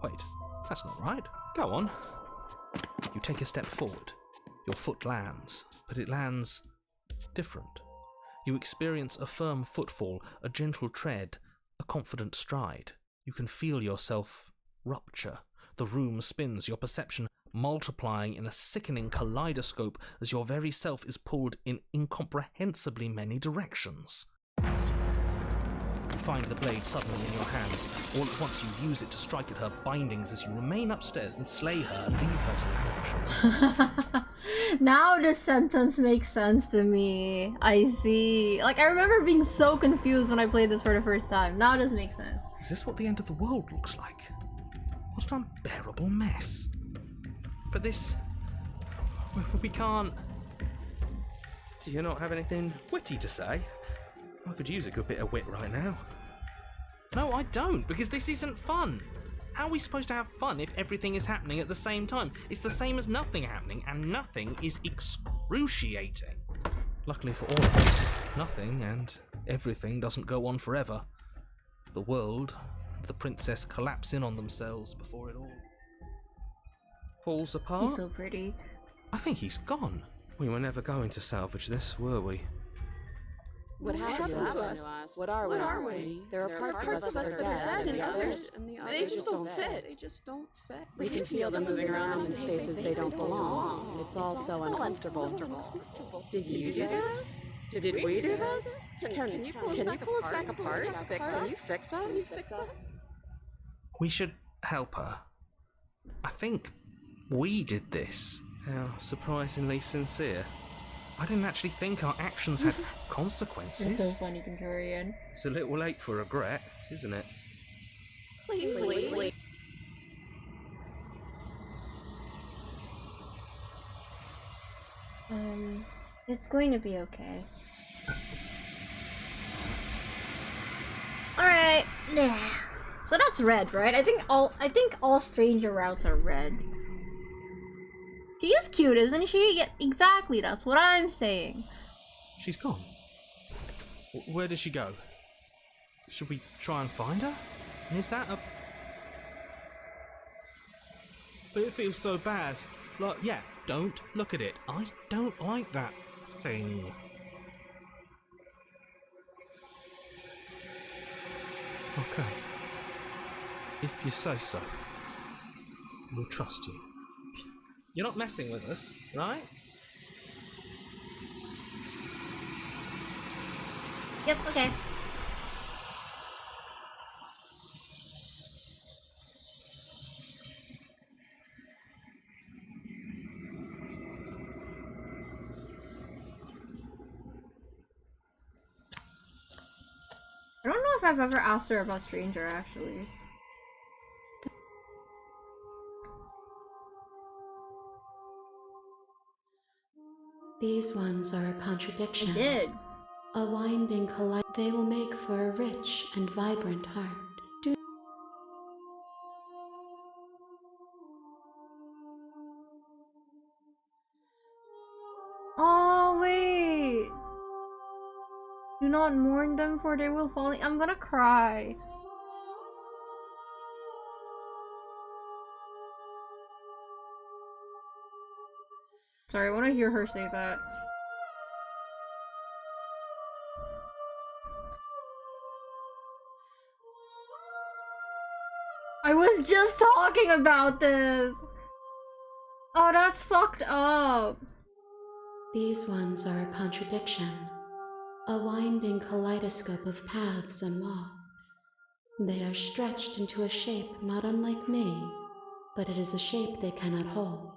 Wait, that's not right. Go on. You take a step forward. Your foot lands, but it lands different. You experience a firm footfall, a gentle tread, a confident stride. You can feel yourself rupture. The room spins, your perception multiplying in a sickening kaleidoscope as your very self is pulled in incomprehensibly many directions. You find the blade suddenly in your hands. All at once you use it to strike at her bindings as you remain upstairs and slay her and leave her to languish. Now this sentence makes sense to me. I see. Like, I remember being so confused when I played this for the first time. Now this makes sense. Is this what the end of the world looks like? What an unbearable mess. But this... we can't... Do you not have anything witty to say? I could use a good bit of wit right now. No, I don't, because this isn't fun. How are we supposed to have fun if everything is happening at the same time? It's the same as nothing happening, and nothing is excruciating. Luckily for all of us, nothing and everything doesn't go on forever. The world and the princess collapse in on themselves before it all falls apart. He's so pretty. I think he's gone. We were never going to salvage this, were we? What happened to us? What are we? There are parts of us that are dead, and others They just don't fit. We can feel them moving around in spaces they don't belong. It's all so uncomfortable. Did you do this? Did we do this? Can you pull us back apart? Can you fix us? We should help her. I think we did this. How surprisingly sincere. I didn't actually think our actions had That's so consequences. funny, Contrarian. It's a little late for regret, isn't it? Please. It's going to be okay. Alright. So that's red, right? I think all stranger routes are red. She is cute, isn't she? Yeah, exactly, that's what I'm saying. She's gone. Where did she go? Should we try and find her? And is that a... But it feels so bad. Like, Yeah, don't look at it. I don't like that thing. okay. If you say so, we'll trust you. You're not messing with us, right? Yep, okay. I don't know if I've ever asked her about Stranger, actually. These ones are a contradiction. I did. A winding collide. They will make for a rich and vibrant heart. Do Oh, wait. Do not mourn them, for they will fall. I'm gonna cry. Sorry, I want to hear her say that. I was just talking about this! Oh, that's fucked up. These ones are a contradiction. A winding kaleidoscope of paths and walk. They are stretched into a shape not unlike me, but it is a shape they cannot hold.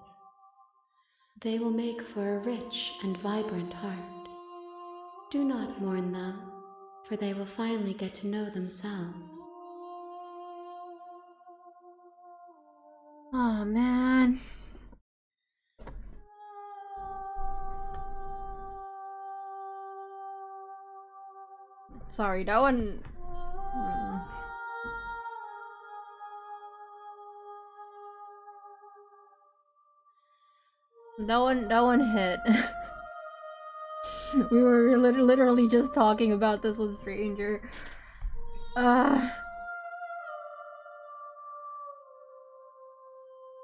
They will make for a rich and vibrant heart. Do not mourn them, for they will finally get to know themselves. Oh, man. Sorry, that one... That one hit. We were literally just talking about this with Stranger. Man,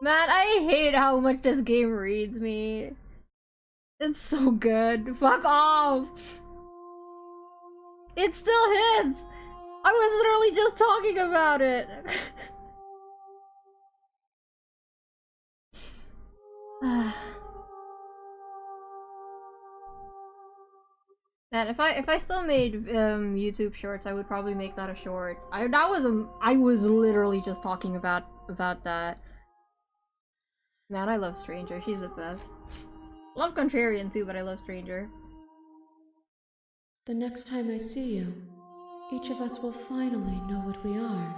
I hate how much this game reads me. It's so good. Fuck off! It still hits! I was literally just talking about it! Man, if I still made YouTube shorts, I would probably make that a short. I was literally just talking about that. Man, I love Stranger. She's the best. Love Contrarian too, but I love Stranger. The next time I see you, each of us will finally know what we are.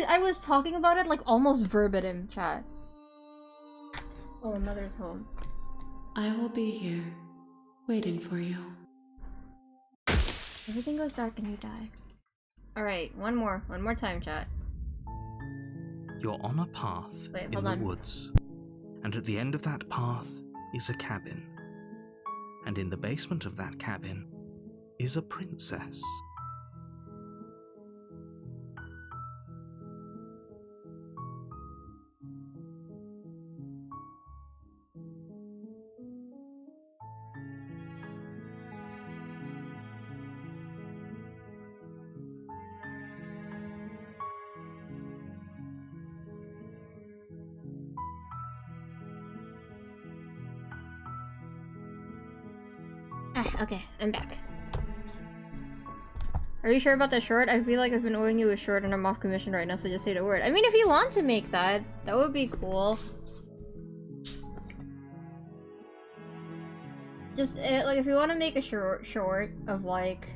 I was talking about it like almost verbatim, chat. Oh, my mother's home. I will be here, waiting for you. Everything goes dark and you die. Alright, one more time, chat. You're on a path Wait, in hold the on. woods, and at the end of that path is a cabin. And in the basement of that cabin is a princess. Okay, I'm back. Are you sure about that short? I feel like I've been owing you a short and I'm off commission right now, so just say the word. I mean, if you want to make that, that would be cool. Just, like, if you want to make a short of, like,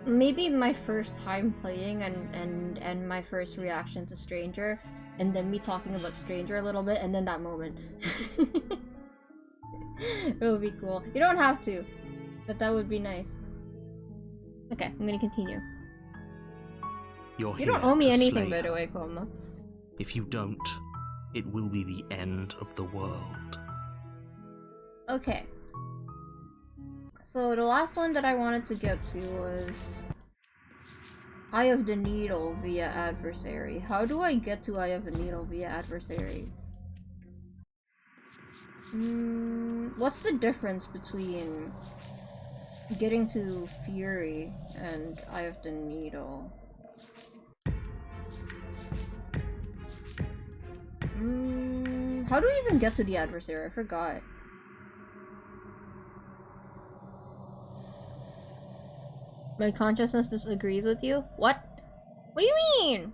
maybe my first time playing and my first reaction to Stranger, and then me talking about Stranger a little bit, and then that moment. It would be cool. You don't have to, but that would be nice. Okay, I'm gonna continue. You don't owe me anything, by the way, Koma. If you don't, it will be the end of the world. Okay. So the last one that I wanted to get to was Eye of the Needle via Adversary. How do I get to Eye of the Needle via Adversary? What's the difference between getting to Fury and Eye of the Needle? How do we even get to the Adversary? I forgot. My consciousness disagrees with you? What? What do you mean?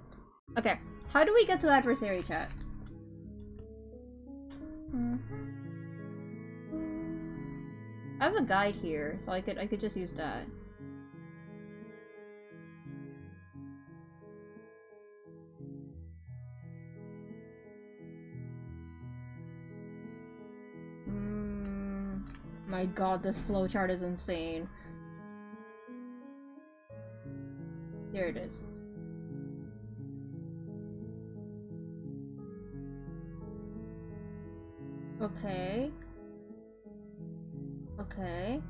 Okay, how do we get to Adversary, chat? I have a guide here, so I could just use that. My god, this flowchart is insane. There it is. Okay. Okay.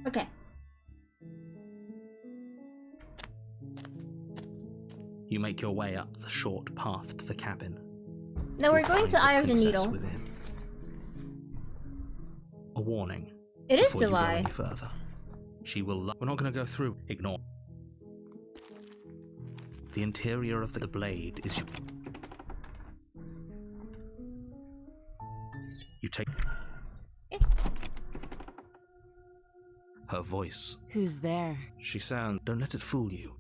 Okay. You make your way up the short path to the cabin. Now we're going to Eye of the Needle. Within. A warning. It is before July. You go any further. She will. We're not going to go through. Ignore. The interior of the blade is. You take. Her voice. Who's there? She sounds. Don't let it fool you.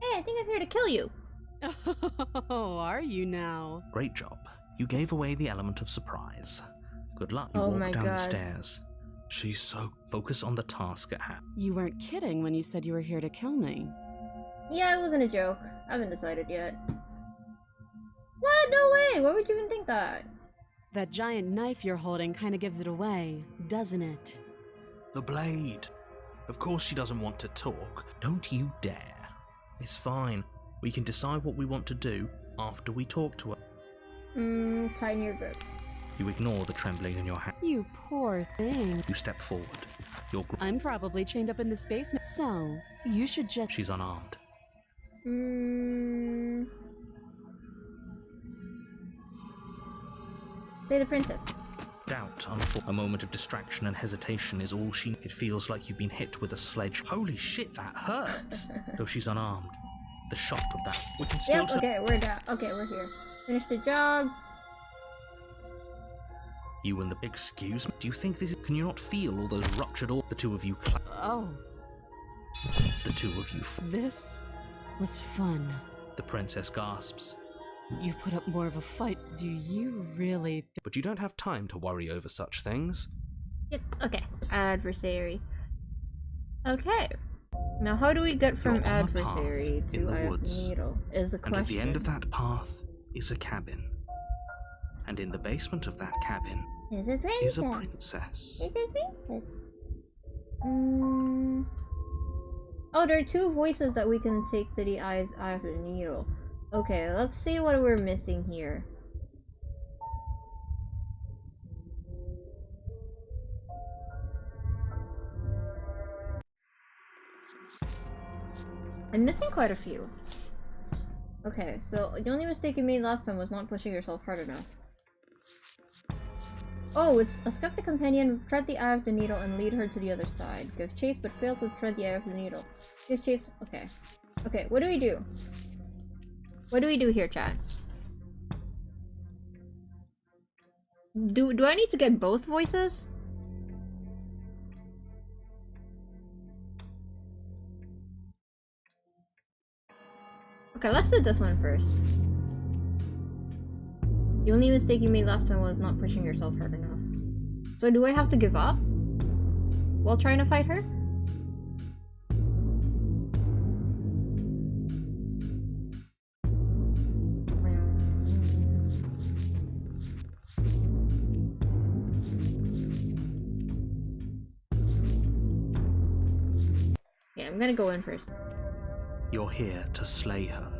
Hey, I think I'm here to kill you. Oh, are you now? Great job. You gave away the element of surprise. Good luck. You Oh walk my down the God. stairs. She's so focused on the task at hand. You weren't kidding when you said you were here to kill me. Yeah, it wasn't a joke. I haven't decided yet. What? No way! Why would you even think that? That giant knife you're holding kind of gives it away, doesn't it? The blade. Of course she doesn't want to talk. Don't you dare. It's fine. We can decide what we want to do after we talk to her. Tighten your grip. You ignore the trembling in your hand. You poor thing. You step forward. Your I'm probably chained up in this basement, so you should just... She's unarmed. Say the princess. Doubt, a moment of distraction and hesitation is all she... It feels like you've been hit with a sledge. Holy shit, that hurts! Though she's unarmed. The shock of that. We can still... Yep, okay, we're down. Okay, we're here. Finish the job. You and the... Excuse me? Do you think this is... Can you not feel all those ruptured... The two of you... Oh. The two of you... This was fun. The princess gasps. You put up more of a fight, do you really? But you don't have time to worry over such things. Yep, okay. Adversary. Okay. Now how do we get from Adversary to Eye of the Needle is the question. And at the end of that path is a cabin. And in the basement of that cabin is a princess. Is a princess. It's a princess. Oh, there are two voices that we can take to the Eye of the Needle. Okay, let's see what we're missing here. I'm missing quite a few. Okay, so the only mistake you made last time was not pushing yourself hard enough. Oh, it's a skeptic companion. Tread the Eye of the Needle and lead her to the other side. Give chase but fail to tread the Eye of the Needle. Give chase... Okay. Okay, what do we do? What do we do here, chat? Do I need to get both voices? Okay, let's do this one first. The only mistake you made last time was not pushing yourself hard enough. So do I have to give up while trying to fight her? Yeah, I'm gonna go in first. You're here to slay her.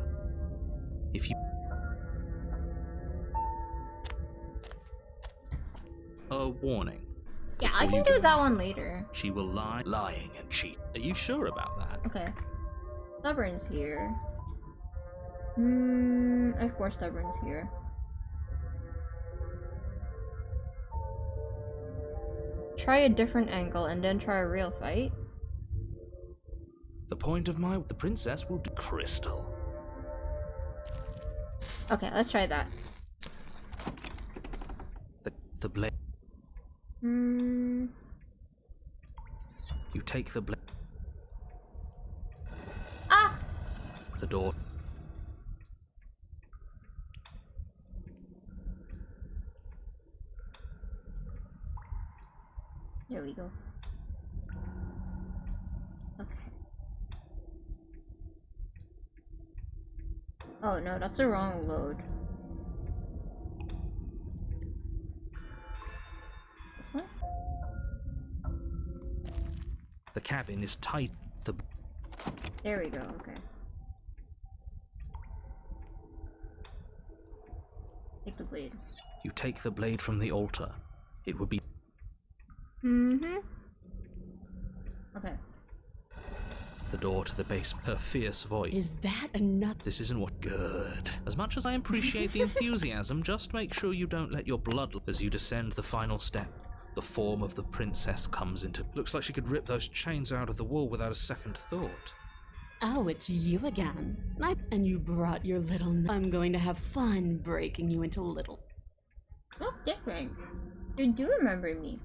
If you... A warning. Yeah, I can do that one later. She will lie. Lying and cheat. Are you sure about that? Okay. Stubborn's here. Of course Stubborn's here. Try a different angle and then try a real fight. The point of the princess will do crystal. Okay, let's try that. The blade. You take the blade. Ah! The door. There we go. Okay. Oh no, that's the wrong load. This one? The cabin is tight. There we go, okay. Take the blade. You take the blade from the altar. It would be... Okay. The door to the base. Her fierce voice. Is that enough? This isn't what... Good. As much as I appreciate the enthusiasm, just make sure you don't let your blood... As you descend the final step, the form of the princess comes into... Looks like she could rip those chains out of the wall without a second thought. Oh, it's you again. And you brought your little... I'm going to have fun breaking you into little... Look different. You do remember me.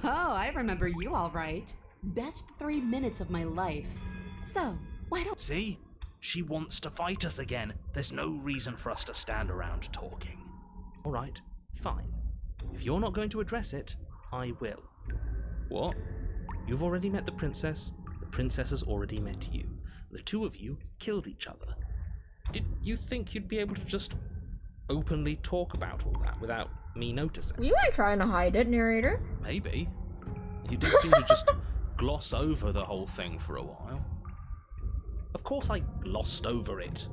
Oh, I remember you all right. Best 3 minutes of my life. So, why don't... See? She wants to fight us again. There's no reason for us to stand around talking. Alright, fine. If you're not going to address it, I will. What? You've already met the princess. The princess has already met you. The two of you killed each other. Did you think you'd be able to just openly talk about all that without me noticing? You weren't trying to hide it, narrator. Maybe. You did seem to just gloss over the whole thing for a while. Of course I glossed over it.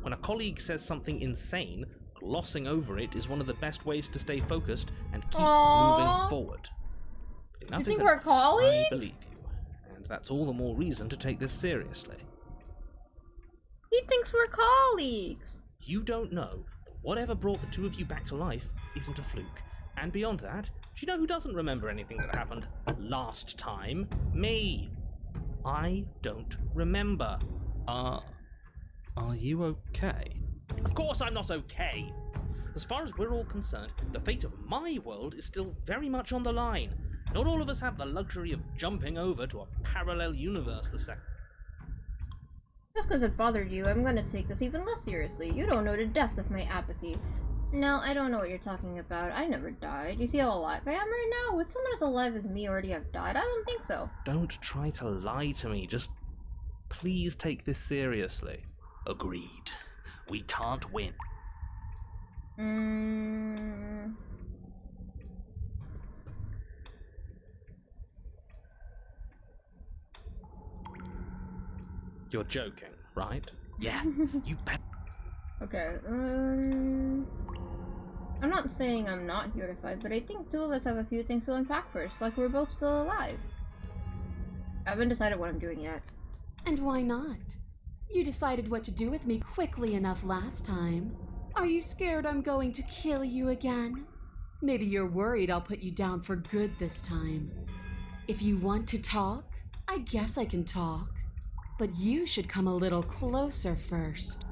When a colleague says something insane, glossing over it is one of the best ways to stay focused and keep moving forward. Enough You think is we're enough. colleagues? I believe you, and that's all the more reason to take this seriously. He thinks we're colleagues. You don't know that whatever brought the two of you back to life isn't a fluke. And beyond that, do you know who doesn't remember anything that happened last time? Me! I don't remember. Are you okay? Of course I'm not okay! As far as we're all concerned, the fate of my world is still very much on the line. Not all of us have the luxury of jumping over to a parallel universe the second. Just because it bothered you, I'm gonna take this even less seriously. You don't know the depths of my apathy. No, I don't know what you're talking about. I never died. You see how alive I am right now? Would someone as alive as me already have died? I don't think so. Don't try to lie to me. Just please take this seriously. Agreed. We can't win. You're joking, right? Yeah, you bet. Okay, I'm not saying I'm not here to fight, but I think two of us have a few things to unpack first, like we're both still alive. I haven't decided what I'm doing yet. And why not? You decided what to do with me quickly enough last time. Are you scared I'm going to kill you again? Maybe you're worried I'll put you down for good this time. If you want to talk, I guess I can talk. But you should come a little closer first.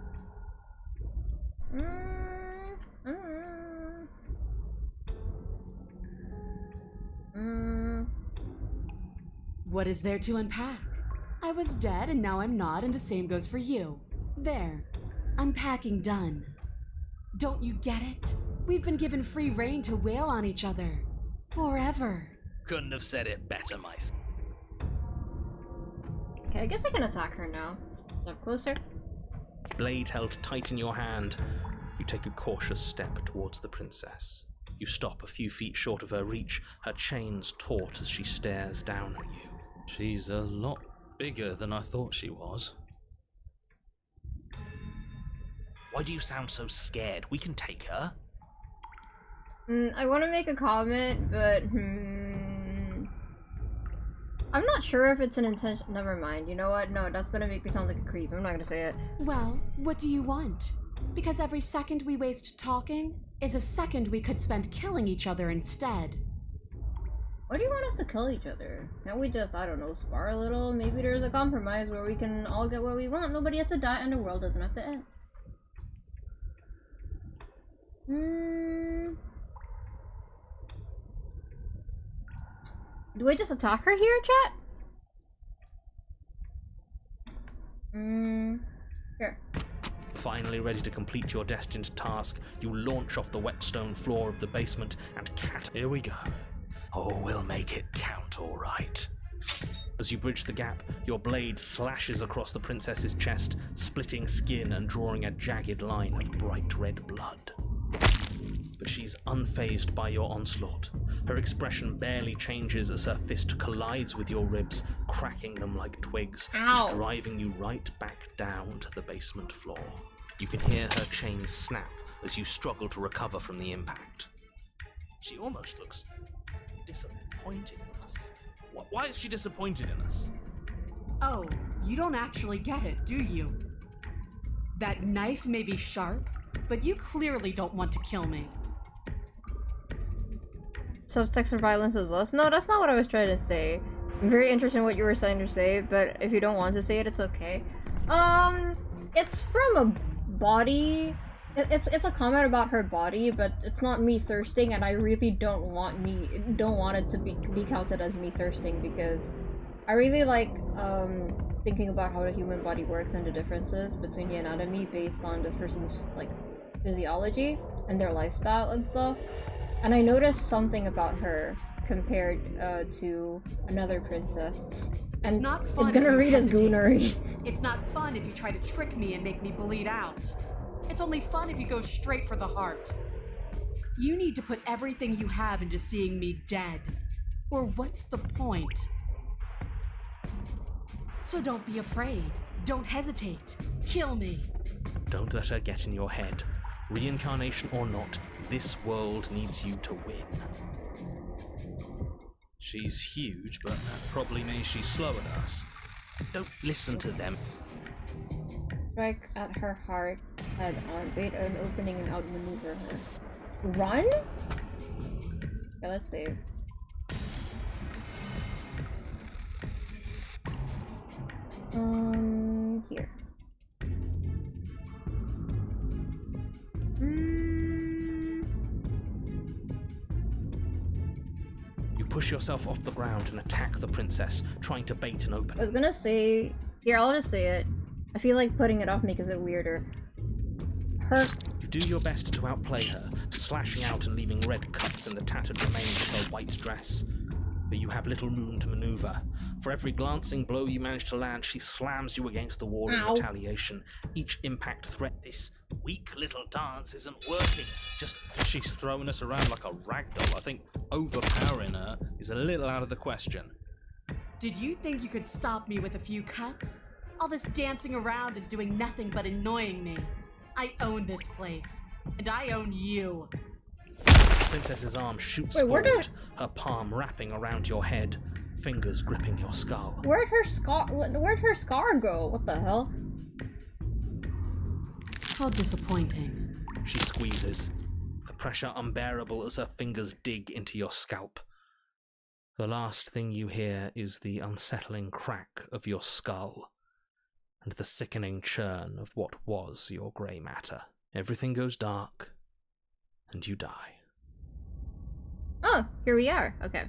What is there to unpack? I was dead and now I'm not, and the same goes for you. There. Unpacking done. Don't you get it? We've been given free rein to wail on each other. Forever. Couldn't have said it better myself. Okay, I guess I can attack her now. Up closer. Blade held tight in your hand, you take a cautious step towards the princess. You stop a few feet short of her reach, her chains taut as she stares down at you. She's a lot bigger than I thought she was. Why do you sound so scared? We can take her. I want to make a comment, but I'm not sure if it's an intention. Never mind. You know what? No, that's gonna make me sound like a creep. I'm not gonna say it. Well, what do you want? Because every second we waste talking is a second we could spend killing each other instead. Why do you want us to kill each other? Can't we just, I don't know, spar a little? Maybe there's a compromise where we can all get what we want. Nobody has to die and the world doesn't have to end. Do I just attack her here, chat? Here. Finally ready to complete your destined task, you launch off the wet stone floor of the basement and Here we go. Oh, we'll make it count, all right. As you bridge the gap, your blade slashes across the princess's chest, splitting skin and drawing a jagged line of bright red blood. But she's unfazed by your onslaught. Her expression barely changes as her fist collides with your ribs, cracking them like twigs, Ow. and driving you right back down to the basement floor. You can hear her chains snap as you struggle to recover from the impact. She almost looks disappointed in us. Why is she disappointed in us? Oh, you don't actually get it, do you? That knife may be sharp, but you clearly don't want to kill me. Subtext for violence is less. No, that's not what I was trying to say. I'm very interested in what you were trying to say, but if you don't want to say it, it's okay. It's from a body. It's a comment about her body, but it's not me thirsting, and I really don't want it to be counted as me thirsting, because I really like thinking about how the human body works and the differences between the anatomy based on the person's like physiology and their lifestyle and stuff. And I noticed something about her compared to another princess. And It's not fun. it's gonna if you read as hesitate. goonery. It's not fun if you try to trick me and make me bleed out. It's only fun if you go straight for the heart. You need to put everything you have into seeing me dead. Or what's the point? So don't be afraid. Don't hesitate. Kill me. Don't let her get in your head. Reincarnation or not, this world needs you to win. She's huge, but that probably means she's slower than us. Don't listen to them. Strike at her heart, head on, bait an opening and outmaneuver her. Run? Okay, let's save. Here. You push yourself off the ground and attack the princess, trying to bait an I was opening. gonna say... Here, I'll just say it. I feel like putting it off makes it weirder. You do your best to outplay her, slashing out and leaving red cuts in the tattered remains of her white dress. But you have little room to maneuver. For every glancing blow you manage to land, she slams you against the wall in retaliation. Each impact threat. This weak little dance isn't working. Just she's throwing us around like a ragdoll. I think overpowering her is a little out of the question. Did you think you could stop me with a few cuts? All this dancing around is doing nothing but annoying me. I own this place, and I own you. The princess's arm shoots Wait, forward, her palm wrapping around your head, fingers gripping your skull. Where'd her scar go? What the hell? How disappointing. She squeezes, the pressure unbearable as her fingers dig into your scalp. The last thing you hear is the unsettling crack of your skull, and the sickening churn of what was your grey matter. Everything goes dark, and you die. Oh, here we are. Okay.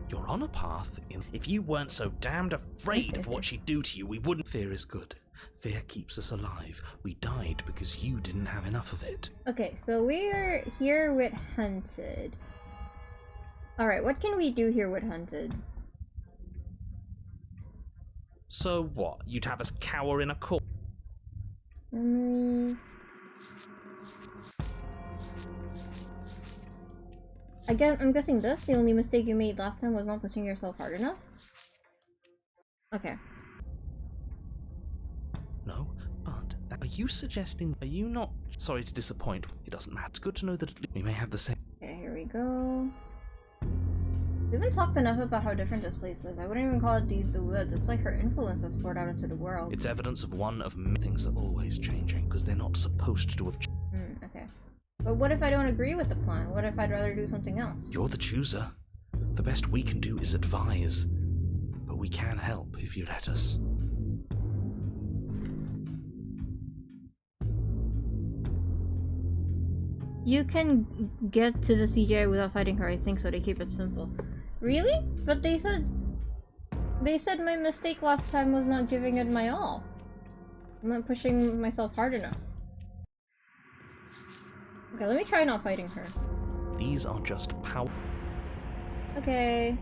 You're on a path in. If you weren't so damned afraid of what she'd do to you, we wouldn't. Fear is good. Fear keeps us alive. We died because you didn't have enough of it. Okay, so we're here with Hunted. Alright, what can we do here with Hunted? So what? You'd have us cower in a corner? Memories. I'm guessing this. The only mistake you made last time was not pushing yourself hard enough? Okay. No, but are you suggesting? Are you not? Sorry to disappoint. It doesn't matter. It's good to know that we may have the same. Okay, here we go. We haven't talked enough about how different this place is. I wouldn't even call it These the Woods. It's like her influence has poured out into the world. It's evidence of one of many things are always changing because they're not supposed to have. Okay. But what if I don't agree with the plan? What if I'd rather do something else? You're the chooser. The best we can do is advise, but we can help if you let us. You can get to the CGI without fighting her, I think so. They keep it simple. Really? But they said my mistake last time was not giving it my all. I'm not pushing myself hard enough. Okay, let me try not fighting her. These are just power. Okay.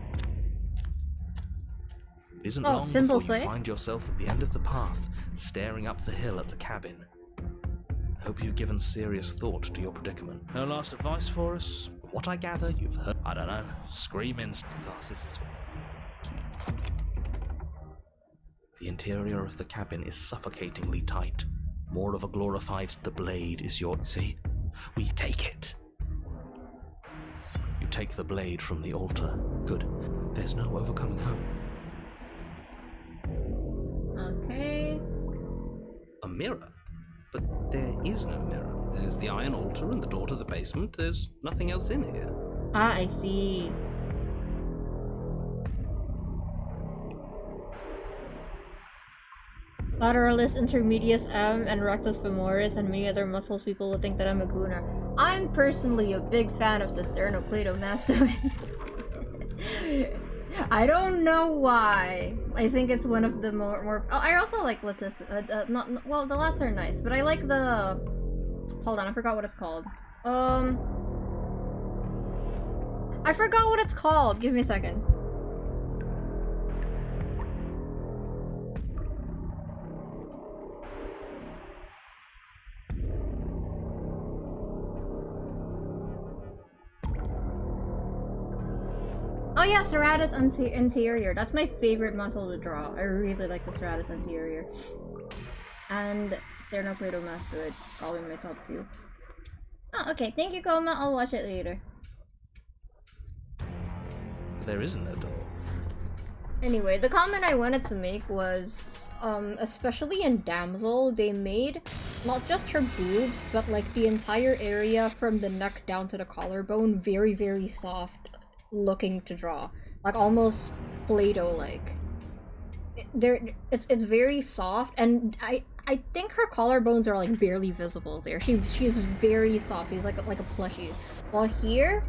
It isn't long simple before you say. find yourself at the end of the path, staring up the hill at the cabin. I hope you've given serious thought to your predicament. No last advice for us? From what I gather, you've heard. I don't know. Screaming. Catharsis is. The interior of the cabin is suffocatingly tight. More of a glorified. The blade is your. See? We take it. You take the blade from the altar. Good. There's no overcoming her. Okay. A mirror? But there is no mirror. There's the iron altar and the door to the basement. There's nothing else in here. Ah, I see. Lateralis intermedius M and rectus femoris and many other muscles people will think that I'm a gooner. I'm personally a big fan of the sternocleidomastoid. I don't know why. I think it's one of the more oh, I also like lettuce. Well, the lats are nice, but I like the. Hold on, I forgot what it's called. I forgot what it's called. Give me a second. Oh yeah, serratus anterior. That's my favorite muscle to draw. I really like the serratus anterior. And sternocleidomastoid, probably my top two. Oh, okay. Thank you, Koma. I'll watch it later. There isn't a door. Anyway, the comment I wanted to make was, especially in Damsel, they made not just her boobs, but like the entire area from the neck down to the collarbone very, very soft looking to draw. Like almost Play-Doh-like. It's very soft, and I think her collarbones are like barely visible there. She's very soft. She's like a plushie. While here,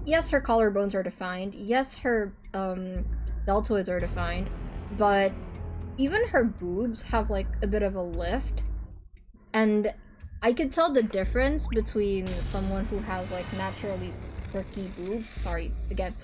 yes, her collarbones are defined. Yes, her deltoids are defined, but even her boobs have like a bit of a lift, and I could tell the difference between someone who has like naturally perky boobs, sorry again,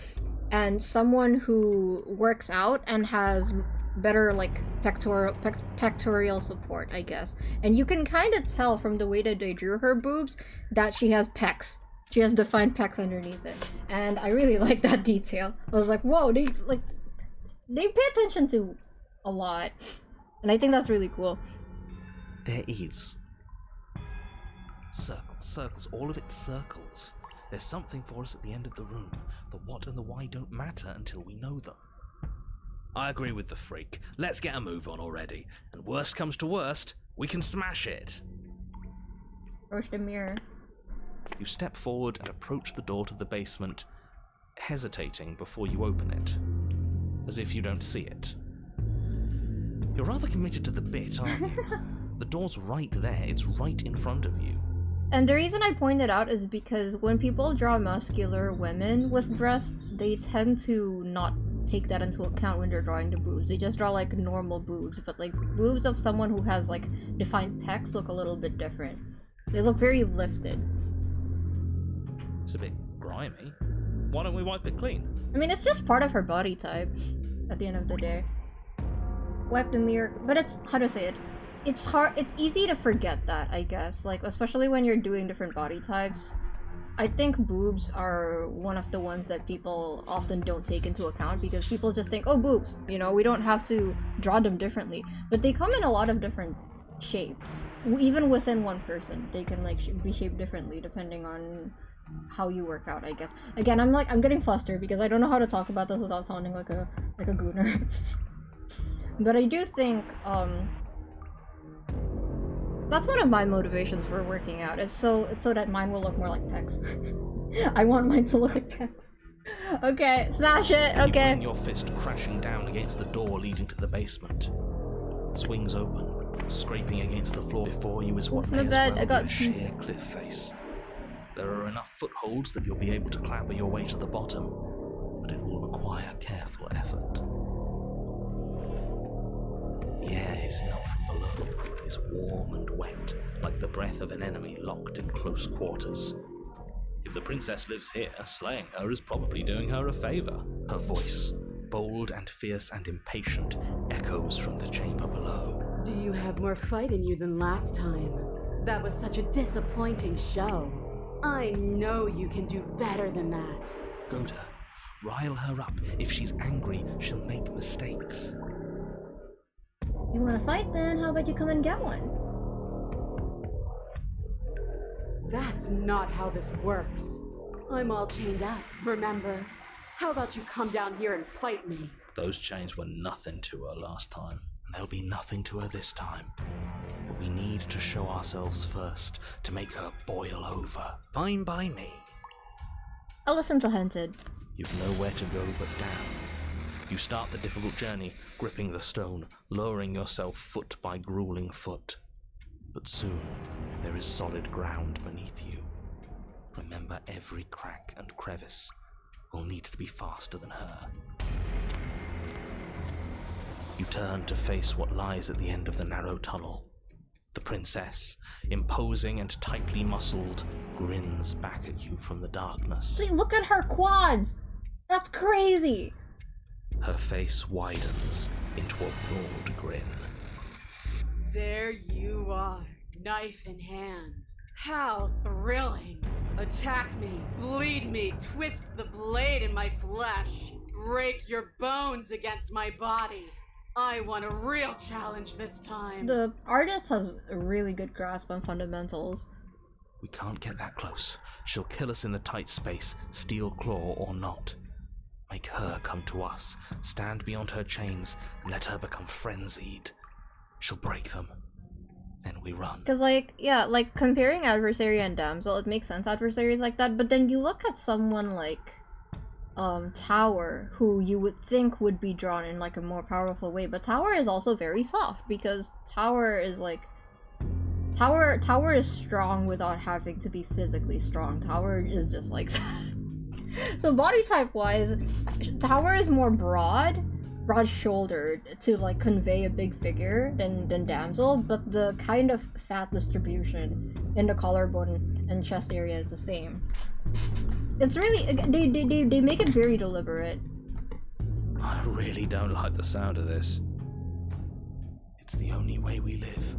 and someone who works out and has better like pectoral support, I guess. And you can kind of tell from the way that they drew her boobs that she has pecs. She has defined pecs underneath it, and I really like that detail. I was like, whoa, they pay attention to a lot, and I think that's really cool. There is. Circles, all of it circles. There's something for us at the end of the room. The what and the why don't matter until we know them. I agree with the freak. Let's get a move on already. And worst comes to worst, we can smash it. Approach the mirror. You step forward and approach the door to the basement, hesitating before you open it, as if you don't see it. You're rather committed to the bit, aren't you? The door's right there. It's right in front of you. And the reason I point it out is because when people draw muscular women with breasts, they tend to not take that into account when they're drawing the boobs. They just draw like normal boobs, but like boobs of someone who has like defined pecs look a little bit different. They look very lifted. It's a bit grimy. Why don't we wipe it clean? I mean, it's just part of her body type at the end of the day. Wipe the mirror, but it's, how to say it? It's hard, it's easy to forget that, I guess. Like, especially when you're doing different body types. I think boobs are one of the ones that people often don't take into account because people just think, oh, boobs, you know, we don't have to draw them differently. But they come in a lot of different shapes. Even within one person, they can like be shaped differently depending on how you work out, I guess. Again, I'm getting flustered because I don't know how to talk about this without sounding like a gooner. But I do think, that's one of my motivations for working out, is so that mine will look more like pecs. I want mine to look like pecs. Okay, smash it, okay. You bring your fist crashing down against the door leading to the basement. It swings open, scraping against the floor before you is what may as well be a sheer cliff face. There are enough footholds that you'll be able to clamber your way to the bottom, but it will require careful effort. The air hissing up from below is warm and wet, like the breath of an enemy locked in close quarters. If the princess lives here, slaying her is probably doing her a favor. Her voice, bold and fierce and impatient, echoes from the chamber below. Do you have more fight in you than last time? That was such a disappointing show. I know you can do better than that. Goda, rile her up. If she's angry, she'll make mistakes. You wanna fight then? How about you come and get one? That's not how this works. I'm all chained up, remember? How about you come down here and fight me? Those chains were nothing to her last time, and they'll be nothing to her this time. But we need to show ourselves first to make her boil over. Fine by me. I'll listen to Hunted. You've nowhere to go but down. You start the difficult journey, gripping the stone, lowering yourself foot by grueling foot. But soon, there is solid ground beneath you. Remember, every crack and crevice will need to be faster than her. You turn to face what lies at the end of the narrow tunnel. The princess, imposing and tightly muscled, grins back at you from the darkness. See, look at her quads! That's crazy! Her face widens into a broad grin. There you are, knife in hand. How thrilling! Attack me, bleed me, twist the blade in my flesh, break your bones against my body. I want a real challenge this time. The artist has a really good grasp on fundamentals. We can't get that close. She'll kill us in the tight space, steel claw or not. Make her come to us, stand beyond her chains, and let her become frenzied. She'll break them. Then we run. Because, like, yeah, like, comparing Adversary and Damsel, it makes sense Adversary is like that, but then you look at someone like, Tower, who you would think would be drawn in, like, a more powerful way, but Tower is also very soft, because Tower is, like, Tower is strong without having to be physically strong. Tower is just, like, so body type-wise, Tower is more broad-shouldered to like convey a big figure than Damsel, but the kind of fat distribution in the collarbone and chest area is the same. It's really, they make it very deliberate. I really don't like the sound of this. It's the only way we live.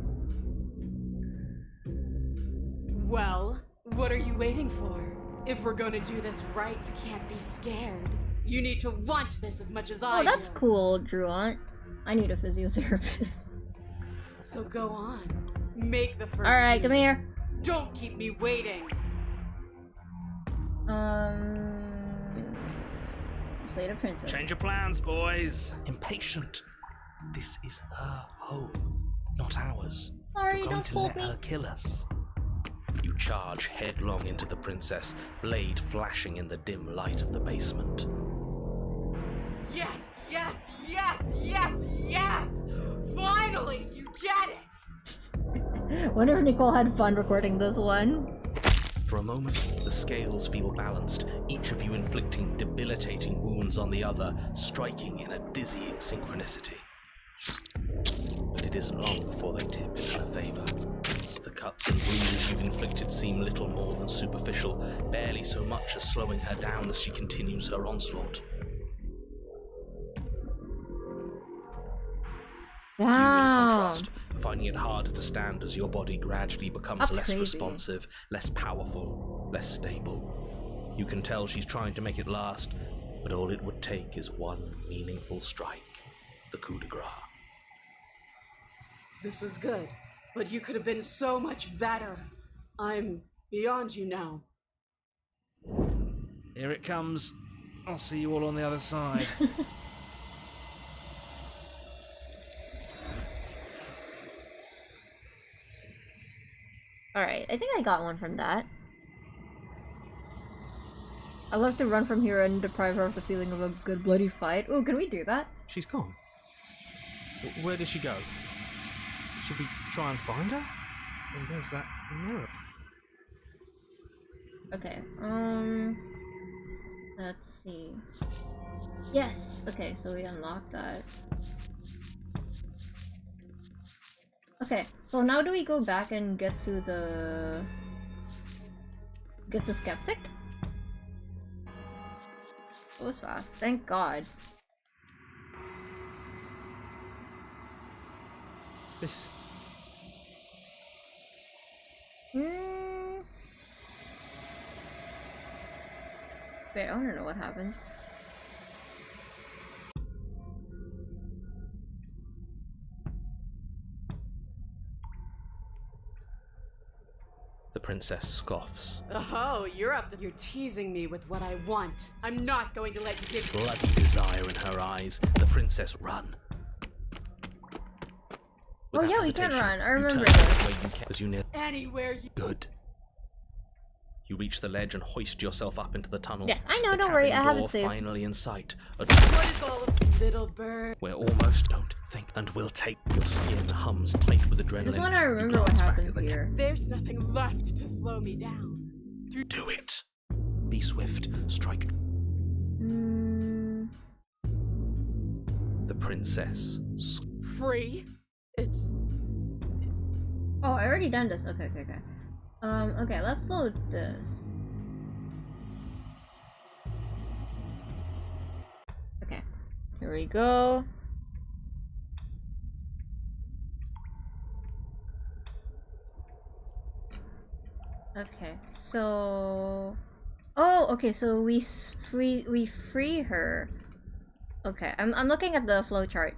Well, what are you waiting for? If we're gonna do this right, you can't be scared. You need to want this as much as I do. Oh, that's cool, Druant. I need a physiotherapist. So go on. Make the first Alright, move. come here. Don't keep me waiting. Slay the princess. Change your plans, boys. Impatient. This is her home, not ours. Sorry, You're going don't to hold let me. her kill us. You charge headlong into the princess, blade flashing in the dim light of the basement. Yes, yes, yes, yes, yes! Finally, you get it! Wonder if Nicole had fun recording this one. For a moment, the scales feel balanced, each of you inflicting debilitating wounds on the other, striking in a dizzying synchronicity. But it isn't long before they tip in her favor. The cuts and bruises you've inflicted seem little more than superficial, barely so much as slowing her down as she continues her onslaught. Wow. You, in contrast, finding it harder to stand as your body gradually becomes That's less crazy. responsive, less powerful, less stable. You can tell she's trying to make it last, but all it would take is one meaningful strike, the coup de grace. This was good, but you could have been so much better. I'm beyond you now. Here it comes. I'll see you all on the other side. Alright, I think I got one from that. I love to run from here and deprive her of the feeling of a good bloody fight. Ooh, can we do that? She's gone. Where did she go? Should we try and find her? And there's that mirror. Okay, let's see. Yes! Okay, so we unlocked that. Okay, so now do we go back and get to Skeptic? That was fast, thank God. This... Wait, I wanna know what happens. The princess scoffs. Oh, you're teasing me with what I want. I'm not going to let you get Bloody desire in her eyes, the princess run. Oh Without yeah, we can hesitation, run. I you remember turn this. the way you can as you near. anywhere you... Good. You reach the ledge and hoist yourself up into the tunnel. Yes, I know, The don't worry, cabin I have it door saved. finally in sight. What is all of little bird? We're almost, don't think, and we'll take your skin hums tight with adrenaline. I just wanna You remember what glance back happened at the here. There's nothing left to slow me down. Do it. Be swift. Strike. The princess. Free? It's... Oh, I already done this. Okay. Okay, let's load this. Okay, here we go. Okay, so... Oh, okay, so we free her. Okay, I'm looking at the flowchart.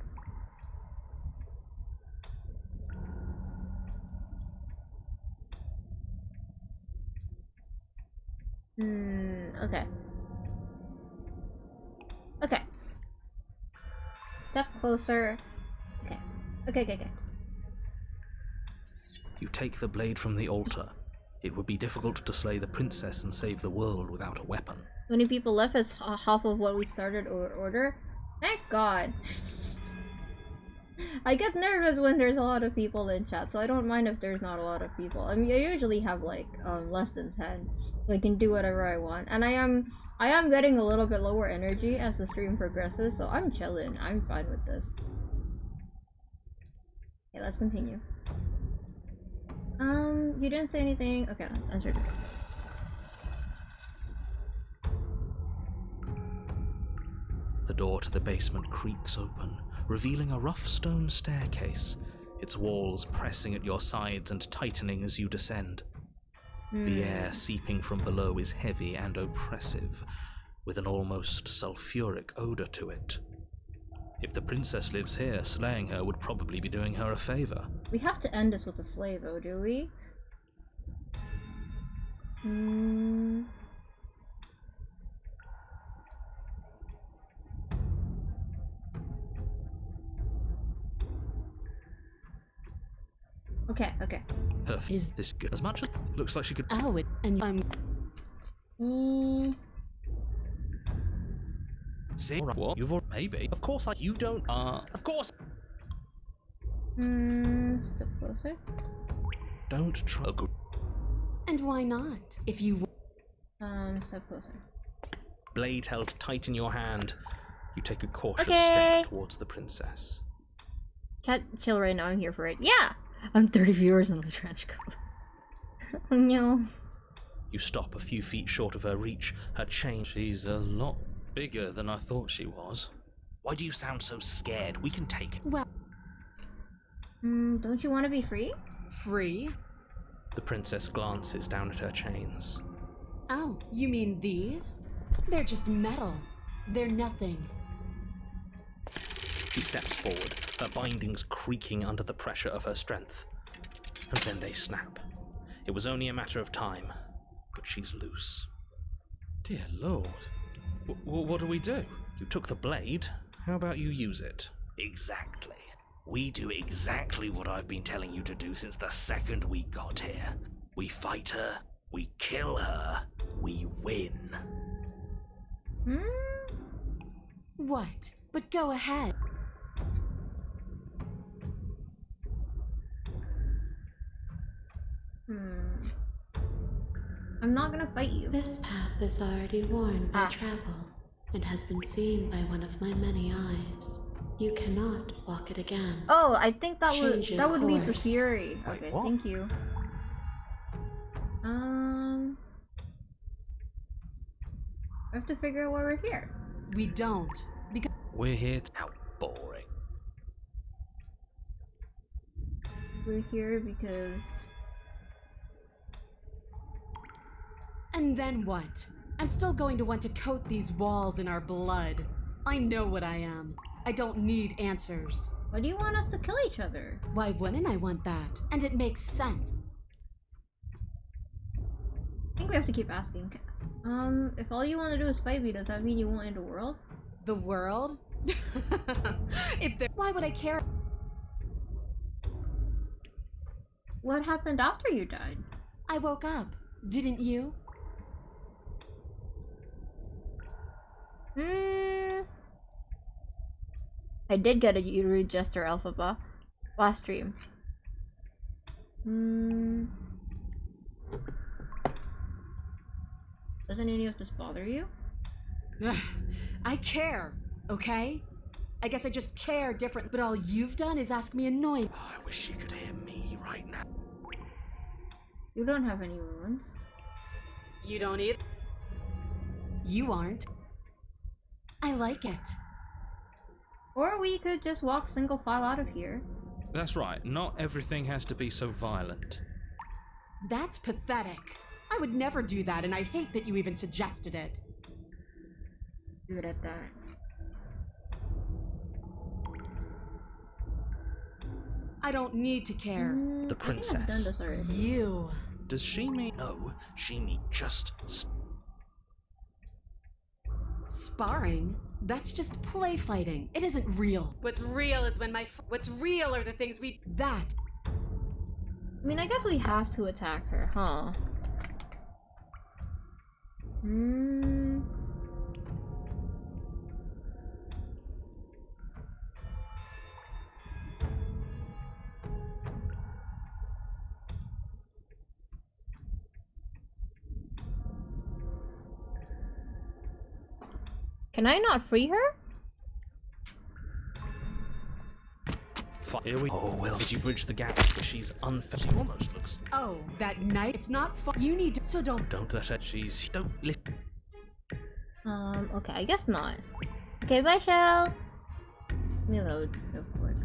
Okay. Okay. Step closer. Okay. You take the blade from the altar. It would be difficult to slay the princess and save the world without a weapon. 20 people left is half of what we started order. Thank God. I get nervous when there's a lot of people in chat, so I don't mind if there's not a lot of people. I mean, I usually have like less than 10. So I can do whatever I want. And I am getting a little bit lower energy as the stream progresses, so I'm chilling. I'm fine with this. Okay, let's continue. You didn't say anything. Okay, let's answer it. The door to the basement creaks open, revealing a rough stone staircase, its walls pressing at your sides and tightening as you descend. The air seeping from below is heavy and oppressive, with an almost sulfuric odor to it. If the princess lives here, slaying her would probably be doing her a favor. We have to end this with a slay though, do we? Okay. Her is this good as much as looks like she could. Oh, and I'm... See what you've maybe. Of course, you don't. Of course. Step closer. Don't try. And why not? If you... Step closer. Blade held tight in your hand, you take a cautious Okay. step towards the princess. Chat, chill right now, I'm here for it. Yeah! I'm 30 viewers on the trench coat. Oh no. You stop a few feet short of her reach, her chain. She's a lot bigger than I thought she was. Why do you sound so scared? We can take it. Well... Don't you want to be free? Free? The princess glances down at her chains. Oh, you mean these? They're just metal. They're nothing. She steps forward, her bindings creaking under the pressure of her strength. And then they snap. It was only a matter of time, but she's loose. Dear Lord. What do we do? You took the blade. How about you use it? Exactly. We do exactly what I've been telling you to do since the second we got here. We fight her, we kill her, we win. What? But go ahead. I'm not gonna fight you. This path is already worn by travel and has been seen by one of my many eyes. You cannot walk it again. Oh, I think that Change your would lead to course. fury. Wait, Okay, what? thank you. I have to figure out why we're here. We don't. Because... We're here to... How boring. We're here because... And then what? I'm still going to want to coat these walls in our blood. I know what I am. I don't need answers. Why do you want us to kill each other? Why wouldn't I want that? And it makes sense. I think we have to keep asking. If all you want to do is fight me, does that mean you won't end the world? The world? If there... Why would I care? What happened after you died? I woke up. Didn't you? I did get a rude gesture, Alphaba. Last stream. Doesn't any of this bother you? I care, okay? I guess I just care different, but all you've done is ask me annoying. Oh, I wish you could hear me right now. You don't have any wounds. You don't either. You aren't. I like it. Or we could just walk single file out of here. That's right, not everything has to be so violent. That's pathetic. I would never do that, and I hate that you even suggested it. Good at that. I don't need to care. The I think I've done princess. this already. You. Does she mean... No, she means just... Sparring? That's just play fighting. It isn't real. What's real is when what's real are the things we... That. I mean, I guess we have to attack her, huh? Can I not free her? Here we... Oh, well. Did you bridge the gap? She's unfair. She almost looks... Oh, that night? It's not fun. You need to... So don't... Don't let her... She's... Don't listen. Okay, I guess not. Okay, bye, Shell. Let me load real quick.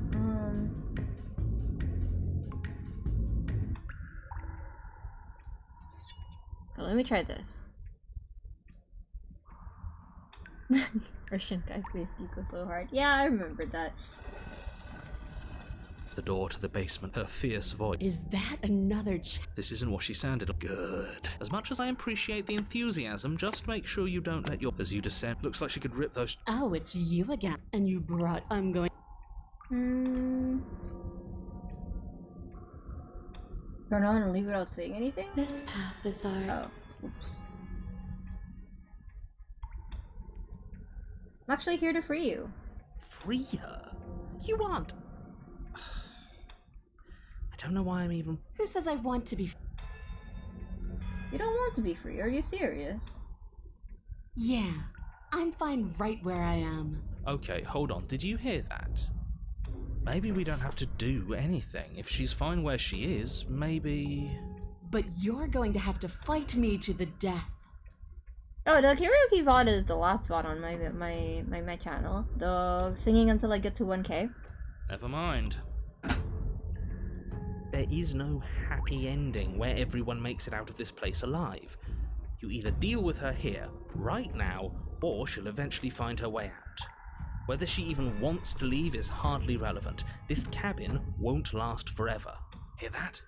Oh, let me try this. Russian guy plays Geeko so hard. Yeah, I remember that. The door to the basement, her fierce voice. Is that another This isn't what she sounded like. Good. As much as I appreciate the enthusiasm, just make sure you don't let your... As you descend, looks like she could rip those... Oh, it's you again. And you brought... I'm going... Turn on and leave without saying anything? This path is our... Oh, oops. I'm actually here to free you. Free her? You aren't... I don't know why I'm even... Who says I want to be... You don't want to be free, are you serious? Yeah, I'm fine right where I am. Okay, hold on, did you hear that? Maybe we don't have to do anything. If she's fine where she is, maybe... But you're going to have to fight me to the death. Oh, the karaoke VOD is the last VOD on my channel. The singing until I get to 1K. Never mind. There is no happy ending where everyone makes it out of this place alive. You either deal with her here, right now, or she'll eventually find her way out. Whether she even wants to leave is hardly relevant. This cabin won't last forever. Hear that?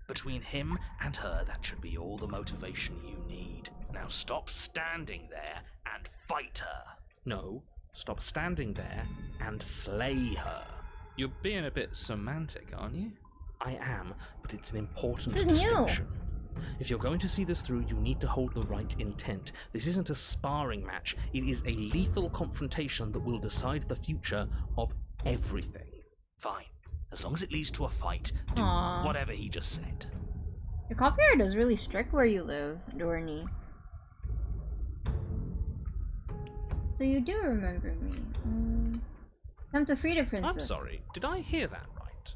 Between him and her, that should be all the motivation you need. Now stop standing there and fight her. No, stop standing there and slay her. You're being a bit semantic, aren't you? I am, but it's an important distinction. If you're going to see this through, you need to hold the right intent. This isn't a sparring match. It is a lethal confrontation that will decide the future of everything. Fine. As long as it leads to a fight, do whatever he just said. The copyright is really strict where you live, Dorney. So you do remember me. Time to free the princess. I'm sorry, did I hear that right?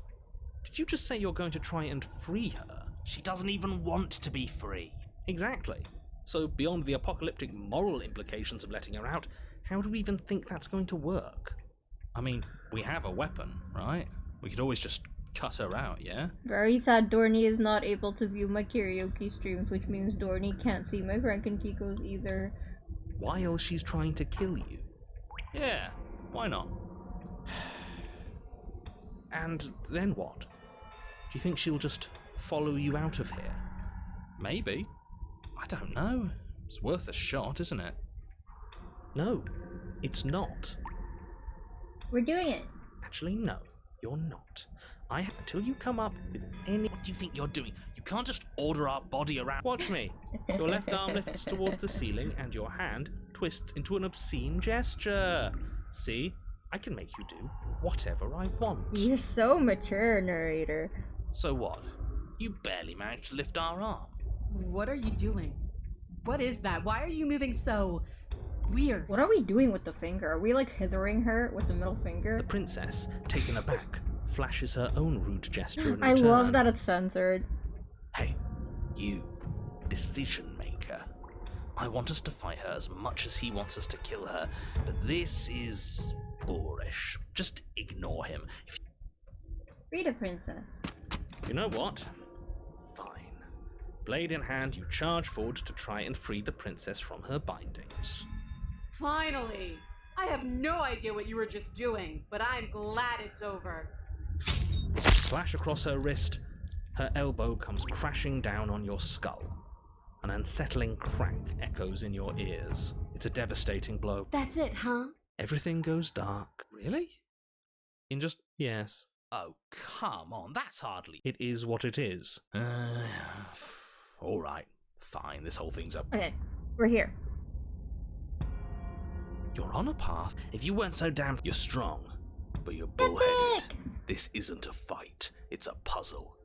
Did you just say you're going to try and free her? She doesn't even want to be free. Exactly. So beyond the apocalyptic moral implications of letting her out, how do we even think that's going to work? I mean, we have a weapon, right? We could always just cut her out, yeah? Very sad Dorney is not able to view my karaoke streams, which means Dorney can't see my Franken-Kikos either. While she's trying to kill you? Yeah, why not? And then what? Do you think she'll just follow you out of here? Maybe. I don't know. It's worth a shot, isn't it? No, it's not. We're doing it. Actually, no, you're not. Until you come up with any... What do you think you're doing? You can't just order our body around. Watch me. Your left arm lifts towards the ceiling and your hand twists into an obscene gesture. See? I can make you do whatever I want. You're so mature, narrator. So what? You barely managed to lift our arm. What are you doing? What is that? Why are you moving so weird? What are we doing with the finger? Are we like hithering her with the middle finger? The princess, taken aback, flashes her own rude gesture in return. I love that it's censored. Hey, you, decision maker. I want us to fight her as much as he wants us to kill her, but this is boorish. Just ignore him. Free the princess. You know what? Fine. Blade in hand, you charge forward to try and free the princess from her bindings. Finally! I have no idea what you were just doing, but I'm glad it's over. Slash across her wrist, her elbow comes crashing down on your skull. An unsettling crank echoes in your ears. It's a devastating blow. That's it, huh? Everything goes dark. Really? In just... yes. Oh, come on, that's hardly... It is what it is. Alright, fine, this whole thing's up. Okay, we're here. You're on a path. If you weren't so damn... You're strong, but you're bullheaded. This isn't a fight, it's a puzzle.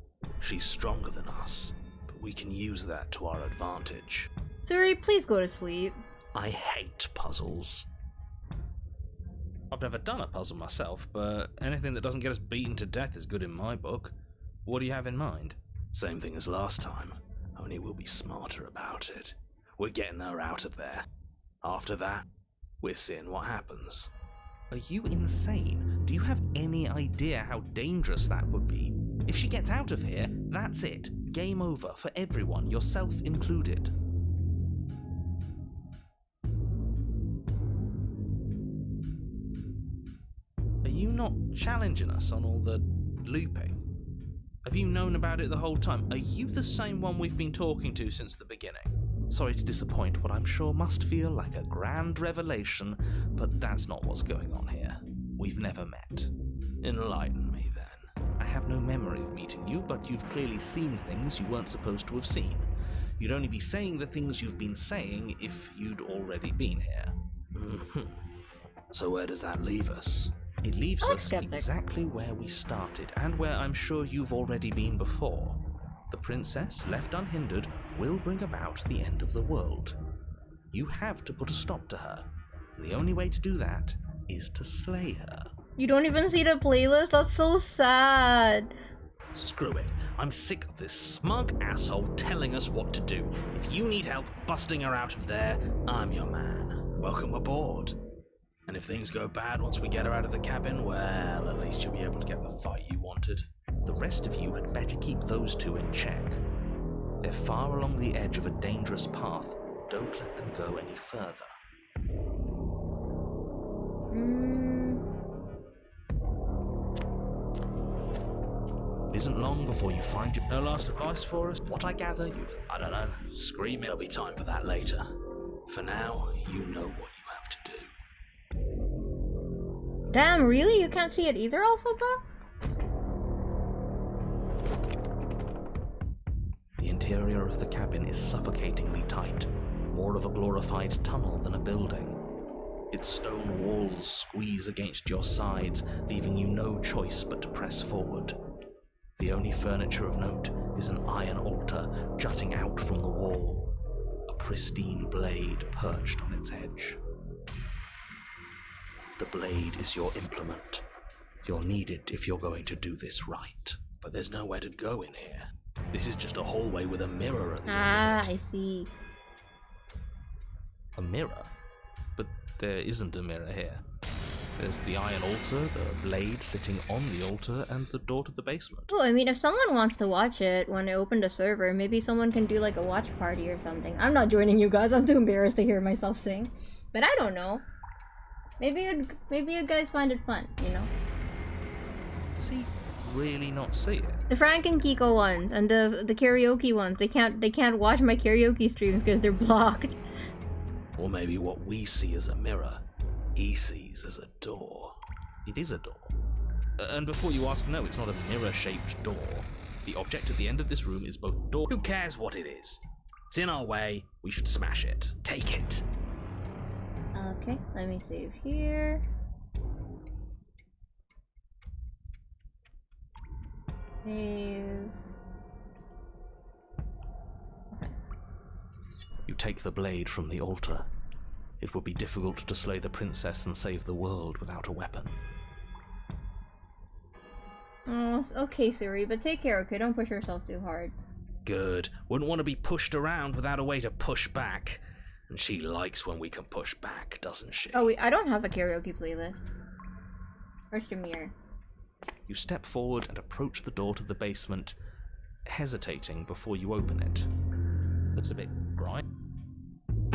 She's stronger than us, but we can use that to our advantage. Suri, please go to sleep. I hate puzzles. I've never done a puzzle myself, but anything that doesn't get us beaten to death is good in my book. What do you have in mind? Same thing as last time, only we'll be smarter about it. We're getting her out of there. After that, we're seeing what happens. Are you insane? Do you have any idea how dangerous that would be? If she gets out of here, that's it. Game over for everyone, yourself included. Are you not challenging us on all the looping? Have you known about it the whole time? Are you the same one we've been talking to since the beginning? Sorry to disappoint what I'm sure must feel like a grand revelation, but that's not what's going on here. We've never met. Enlighten me then. I have no memory of meeting you, but you've clearly seen things you weren't supposed to have seen. You'd only be saying the things you've been saying if you'd already been here. Mm-hmm. So where does that leave us? It leaves us exactly where we started, and where I'm sure you've already been before. The princess, left unhindered, will bring about the end of the world. You have to put a stop to her. The only way to do that is to slay her. You don't even see the playlist? That's so sad. Screw it. I'm sick of this smug asshole telling us what to do. If you need help busting her out of there, I'm your man. Welcome aboard. And if things go bad once we get her out of the cabin, well, at least you'll be able to get the fight you wanted. The rest of you had better keep those two in check. They're far along the edge of a dangerous path. Don't let them go any further. It isn't long before you find your... No last advice for us? What I gather, you've... I don't know. Scream it. There'll be time for that later. For now, you know what you have to do. Damn, really? You can't see it either, Alphaba? The interior of the cabin is suffocatingly tight, more of a glorified tunnel than a building. Its stone walls squeeze against your sides, leaving you no choice but to press forward. The only furniture of note is an iron altar jutting out from the wall, a pristine blade perched on its edge. The blade is your implement. You'll need it if you're going to do this right. But there's nowhere to go in here. This is just a hallway with a mirror at the Ah, end of it. I see. A mirror? But there isn't a mirror here. There's the iron altar, the blade sitting on the altar, and the door to the basement. Well, I mean, if someone wants to watch it when I open the server, maybe someone can do like a watch party or something. I'm not joining you guys. I'm too embarrassed to hear myself sing. But I don't know. Maybe you guys find it fun, you know? Does he really not see it? The Frank and Kiko ones and the karaoke ones, they can't watch my karaoke streams because they're blocked. Or maybe what we see as a mirror, he sees as a door. It is a door. And before you ask, no, it's not a mirror-shaped door. The object at the end of this room is both door... Who cares what it is? It's in our way, we should smash it. Take it. Okay, let me save here. Save. Okay. You take the blade from the altar. It would be difficult to slay the princess and save the world without a weapon. Oh, okay, Siri, but take care, okay? Don't push yourself too hard. Good. Wouldn't want to be pushed around without a way to push back. And she likes when we can push back, doesn't she? Oh wait, I don't have a karaoke playlist. Where's your mirror? You step forward and approach the door to the basement, hesitating before you open it. It's a bit bright.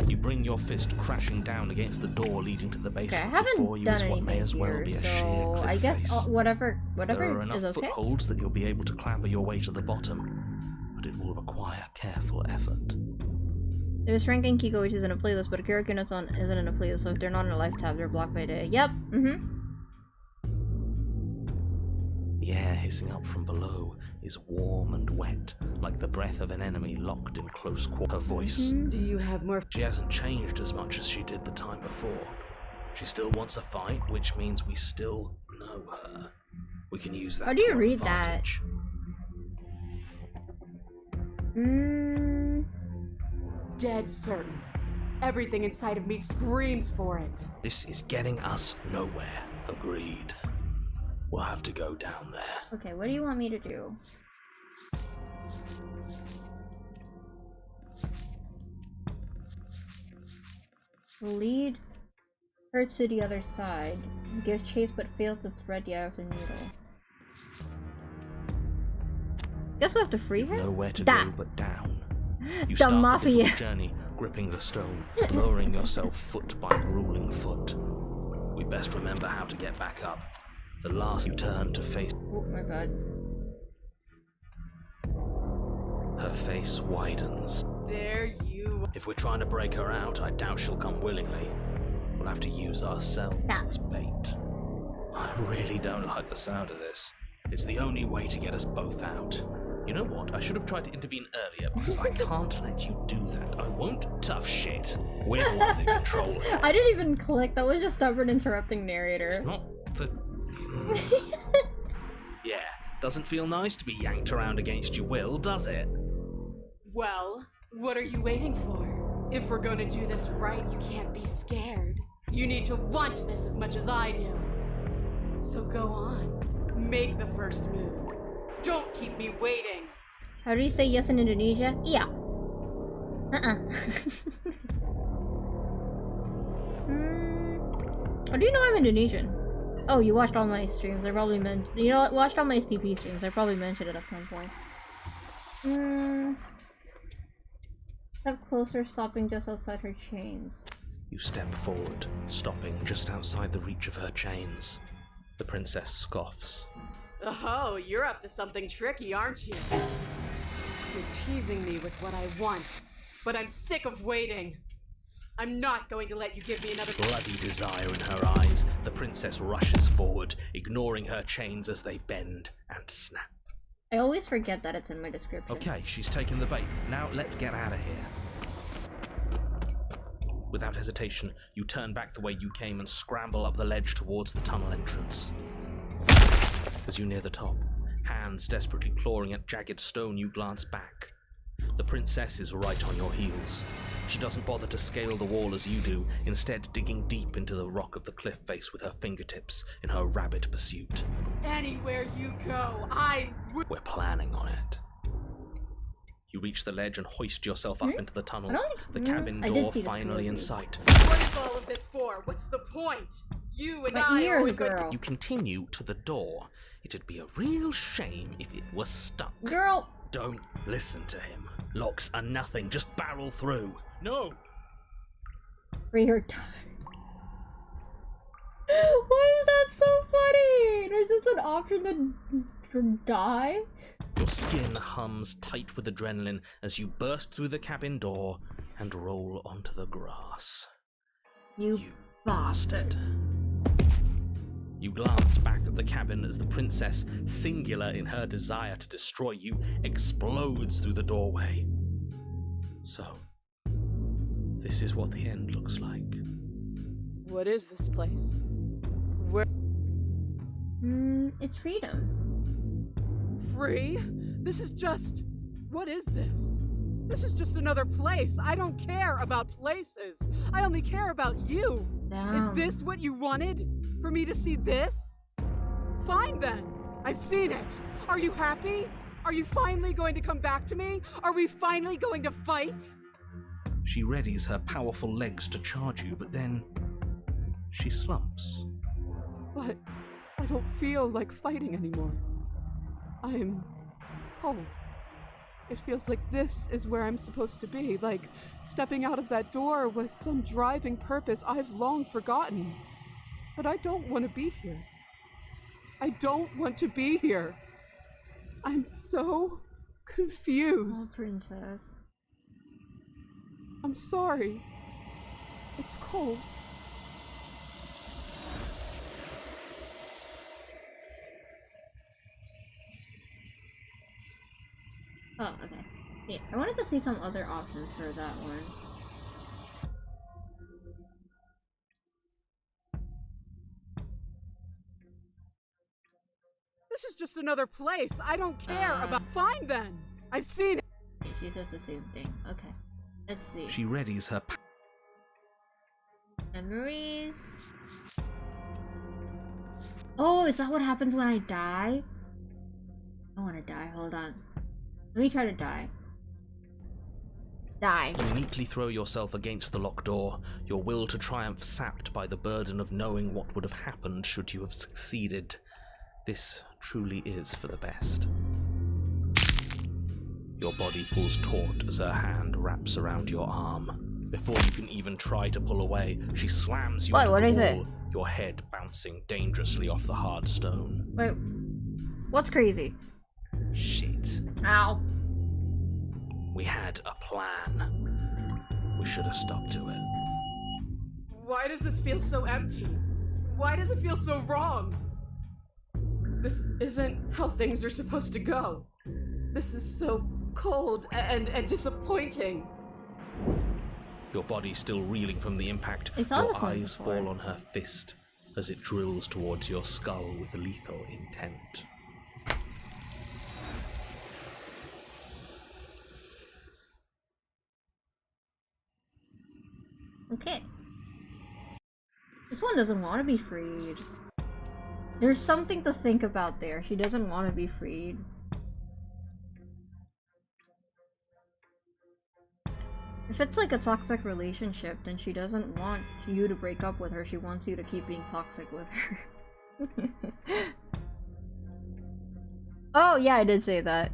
You bring your fist crashing down against the door leading to the basement. Okay, I haven't before you done is what may anything as well here, be a sheer so cliff I guess face. whatever There are enough is okay. footholds that you'll be able to clamber your way to the bottom, but it will require careful effort. There's Frank and Kiko, which is in a playlist, but karaoke notes isn't in a playlist, so if they're not in a live tab, they're blocked by day. Yep, The air hissing up from below is warm and wet, like the breath of an enemy locked in close quarters. Her voice. Do you have more? She hasn't changed as much as she did the time before. She still wants a fight, which means we still know her. We can use that. How do you to our read that? advantage. Dead certain. Everything inside of me screams for it. This is getting us nowhere. Agreed. We'll have to go down there. Okay, what do you want me to do? Lead her to the other side. Give chase but fail to thread the outer needle. Guess we have to free her? Nowhere to That. go but down. You The start the mafia. difficult journey, gripping the stone, lowering yourself foot by grueling foot. We best remember how to get back up. The last you turn to face Oh, my bad. her face widens. There you. If we're trying to break her out, I doubt she'll come willingly. We'll have to use ourselves Nah. as bait. I really don't like the sound of this. It's the only way to get us both out. You know what? I should have tried to intervene earlier because I can't let you do that. I won't. Tough shit. We're the ones in control here. I didn't even click. That was just stubborn interrupting It's narrator. not the... Yeah, doesn't feel nice to be yanked around against your will, does it? Well, What are you waiting for? If we're gonna do this right, you can't be scared. You need to want this as much as I do. So go on. Make the first move. Don't keep me waiting. How do you say yes in Indonesia? Iya. How do you know I'm Indonesian? Oh, you watched all my streams. I probably watched all my STP streams. I probably mentioned it at some point. Step closer, stopping just outside her chains. You step forward, stopping just outside the reach of her chains. The princess scoffs. Oh, you're up to something tricky, aren't you? You're teasing me with what I want, but I'm sick of waiting. I'm not going to let you give me another— Bloody desire in her eyes, the princess rushes forward, ignoring her chains as they bend and snap. I always forget that it's in my description. Okay, she's taken the bait. Now let's get out of here. Without hesitation, you turn back the way you came and scramble up the ledge towards the tunnel entrance. As you near the top, hands desperately clawing at jagged stone, you glance back. The princess is right on your heels. She doesn't bother to scale the wall as you do, instead digging deep into the rock of the cliff face with her fingertips in her rabid pursuit. Anywhere you go, We're planning on it. You reach the ledge and hoist yourself up into the tunnel, the cabin door finally in sight. What is all of this for? What's the point? You and I ears, girl. You continue to the door. It'd be a real shame if it was stuck. Girl! Don't listen to him. Locks are nothing, just barrel through. No! Free her time. Why is that so funny? There's just an option to die? Your skin hums tight with adrenaline as you burst through the cabin door and roll onto the grass. You bastard. You glance back at the cabin as the princess, singular in her desire to destroy you, explodes through the doorway. So, this is what the end looks like. What is this place? Where? It's freedom. Free? This is just... What is this? This is just another place. I don't care about places. I only care about you. Damn. Is this what you wanted? For me to see this? Fine then. I've seen it. Are you happy? Are you finally going to come back to me? Are we finally going to fight? She readies her powerful legs to charge you, but then she slumps. But I don't feel like fighting anymore. I'm cold. It feels like this is where I'm supposed to be, like stepping out of that door with some driving purpose I've long forgotten. But I don't want to be here. I don't want to be here. I'm so confused. Oh, princess. I'm sorry. It's cold. Oh, okay. Yeah, I wanted to see some other options for that one. This is just another place. I don't care about— Fine then. I've seen it. Okay, she says the same thing. Okay. Let's see. She readies her Memories. Oh, is that what happens when I die? I want to die. Hold on. Let me try to die. Die. You neatly throw yourself against the locked door, your will to triumph sapped by the burden of knowing what would have happened should you have succeeded. This truly is for the best. Your body pulls taut as her hand wraps around your arm. Before you can even try to pull away, she slams you into the wall, your head bouncing dangerously off the hard stone. Wait, what's crazy? Shit. Ow. We had a plan. We should have stuck to it. Why does this feel so empty? Why does it feel so wrong? This isn't how things are supposed to go. This is so cold and disappointing. Your body still reeling from the impact, your eyes fall on her fist as it drills towards your skull with lethal intent. Okay. This one doesn't want to be freed. There's something to think about there. She doesn't want to be freed. If it's like a toxic relationship, then she doesn't want you to break up with her. She wants you to keep being toxic with her. Oh, yeah, I did say that.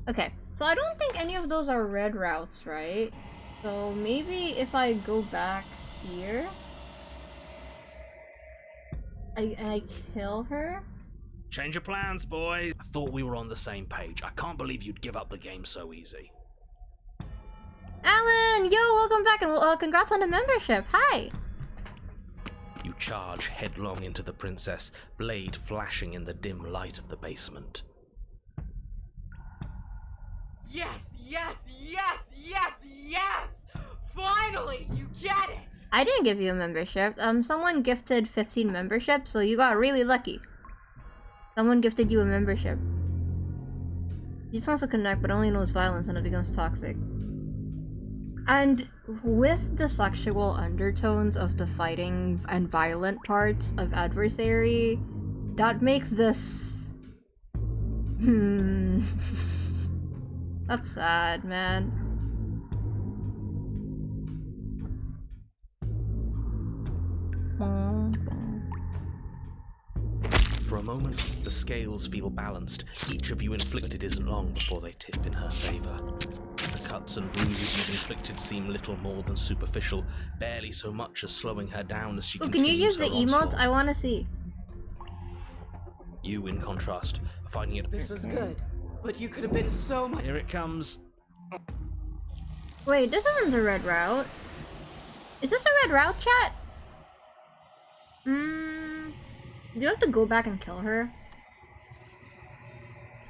Okay, so I don't think any of those are red routes, right? So maybe if I go back here... and I kill her? Change your plans, boys. I thought we were on the same page. I can't believe you'd give up the game so easy. Alan! Yo, welcome back and congrats on the membership. Hi! You charge headlong into the princess, blade flashing in the dim light of the basement. Yes, yes, yes, yes, yes! Finally, you get it! I didn't give you a membership. Someone gifted 15 memberships, so you got really lucky. Someone gifted you a membership. He just wants to connect, but only knows violence and it becomes toxic. And with the sexual undertones of the fighting and violent parts of Adversary, that makes this... That's sad, man. For a moment, the scales feel balanced. Each of you inflicted it isn't long before they tip in her favor. The cuts and bruises you've inflicted seem little more than superficial, barely so much as slowing her down as she Can continues you use the her emote? onslaught. I want to see. You, in contrast, are finding it... This was good, but you could have been so much. Here it comes. Wait, this isn't the red route. Is this a red route, chat? Do you have to go back and kill her?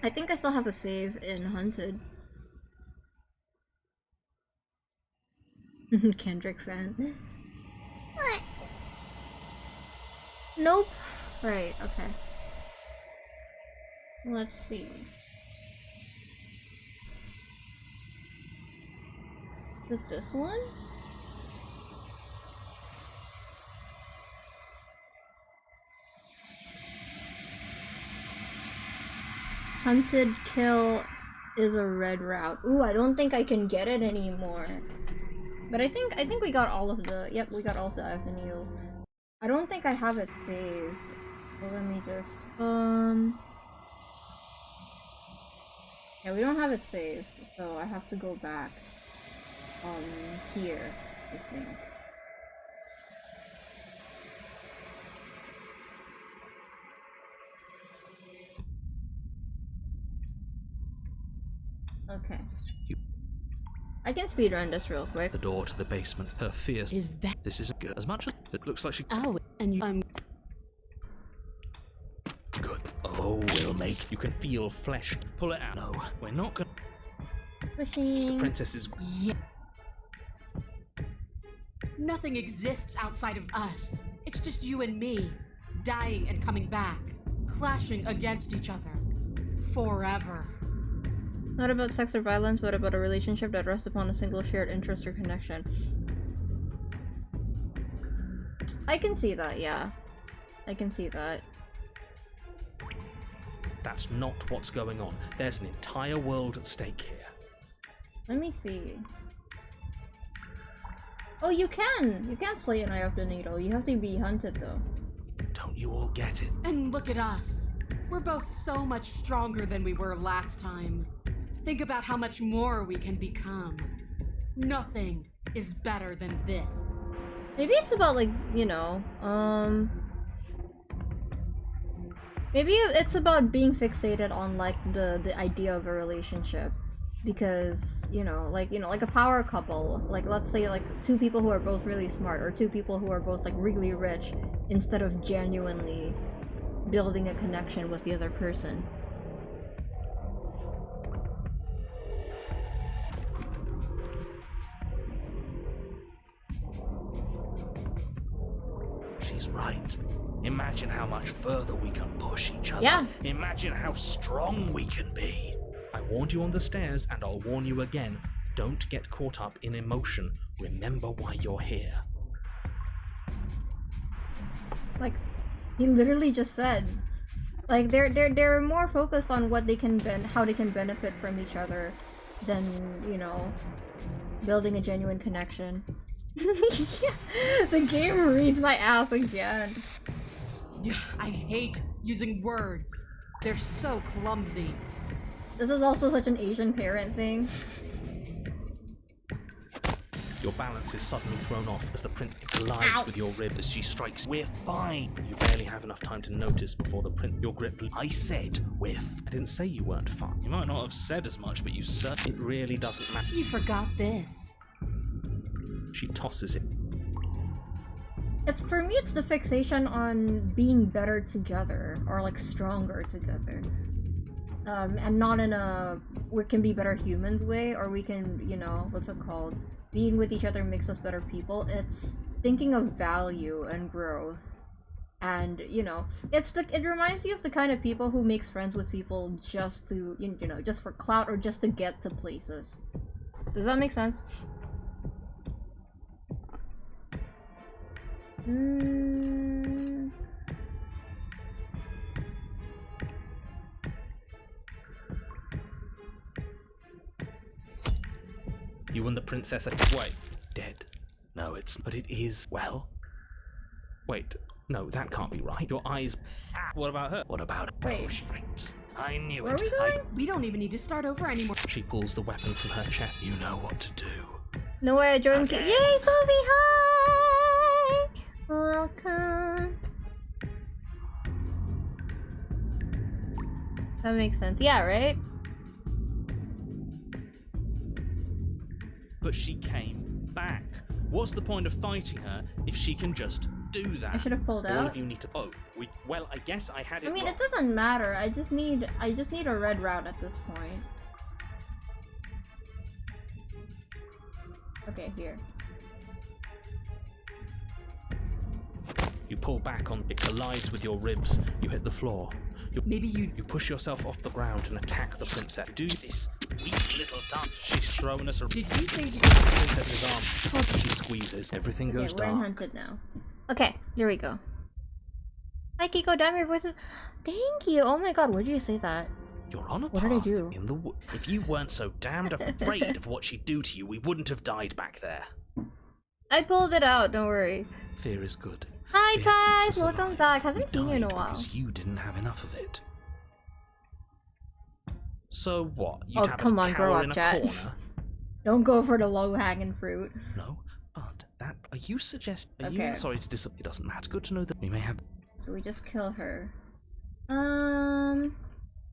I think I still have a save in Hunted. Kendrick fan. Nope. Right, okay. Let's see. Is it this one? Hunted kill is a red route. Ooh, I don't think I can get it anymore. But I think we got all of the... Yep, we got all of the avenues. I don't think I have it saved. So let me just... Yeah, we don't have it saved. So I have to go back. Here, I think. Okay. I can speedrun this real quick. The door to the basement, her fierce... Is that... This isn't good. As much as it looks like she... Oh, and you... Good. Oh, we'll make... You can feel flesh. Pull it out. No, we're not gonna... Pushing. The princess is... Yeah. Nothing exists outside of us. It's just you and me, dying and coming back, clashing against each other. Forever. Not about sex or violence, but about a relationship that rests upon a single shared interest or connection. I can see that, yeah. I can see that. That's not what's going on. There's an entire world at stake here. Let me see. Oh, you can! You can slay an eye of the needle. You have to be hunted, though. Don't you all get it? And look at us. We're both so much stronger than we were last time. Think about how much more we can become. Nothing is better than this. Maybe it's about, like, you know, maybe it's about being fixated on, like, the idea of a relationship. Because, you know, like a power couple. Like, let's say, like, two people who are both really smart, or two people who are both, like, really rich, instead of genuinely building a connection with the other person. She's right. Imagine how much further we can push each other. Yeah. Imagine how strong we can be. I warned you on the stairs, and I'll warn you again. Don't get caught up in emotion. Remember why you're here. Like, he literally just said. Like, they're more focused on what they can how they can benefit from each other than, you know, building a genuine connection. The game reads my ass again. I hate using words. They're so clumsy. This is also such an Asian parent thing. Your balance is suddenly thrown off as the print collides with your rib as she strikes. We're fine. You barely have enough time to notice before the print your grip. I said with. I didn't say you weren't fine. You might not have said as much, but you certainly. It really doesn't matter. You forgot this. She tosses it. It's for me. It's the fixation on being better together or like stronger together, and not in a we can be better humans way, or we can, you know, what's it called? Being with each other makes us better people. It's thinking of value and growth, and you know, it reminds me of the kind of people who makes friends with people just to, you know, just for clout or just to get to places. Does that make sense? You and the princess are dead. No, it's. But it is. Well. Wait. No, that can't be right. Your eyes. What about her? What about her? Wait. Oh, she blinked. I knew Where it. are we going? We don't even need to start over anymore. She pulls the weapon from her chest. You know what to do. No way, I joined. Okay. Yay, Sophie! Hi! Welcome. That makes sense. Yeah, right? But she came back. What's the point of fighting her if she can just do that? I should have pulled All out. of you need to. Oh, well, I guess I had it. I mean, wrong. it doesn't matter. I just need a red route at this point. Okay, here. You pull back on it, collides with your ribs. You hit the floor. Maybe you push yourself off the ground and attack the princess. Do this, weak little dump. She's thrown us. Did you think you The princess's arm? She squeezes. Everything Okay, goes we're in dark. Hunted now. Okay, there we go. Hi Kiko, damn your voices. Thank you. Oh my god, why did you say that? You're on a What path did I do? in the wood. If you weren't so damned afraid of what she'd do to you, we wouldn't have died back there. I pulled it out. Don't worry. Fear is good. Hi Fear Ty, keeps us welcome alive. back. Haven't We seen you in a died while. because you didn't have enough of it. So what? You'd Oh have come us on, grow cower up, in a chat. corner? Don't go for the low-hanging fruit. No, but that. Are you suggesting? Are Okay. you sorry to disappoint? It doesn't matter. It's good to know that we may have. So we just kill her.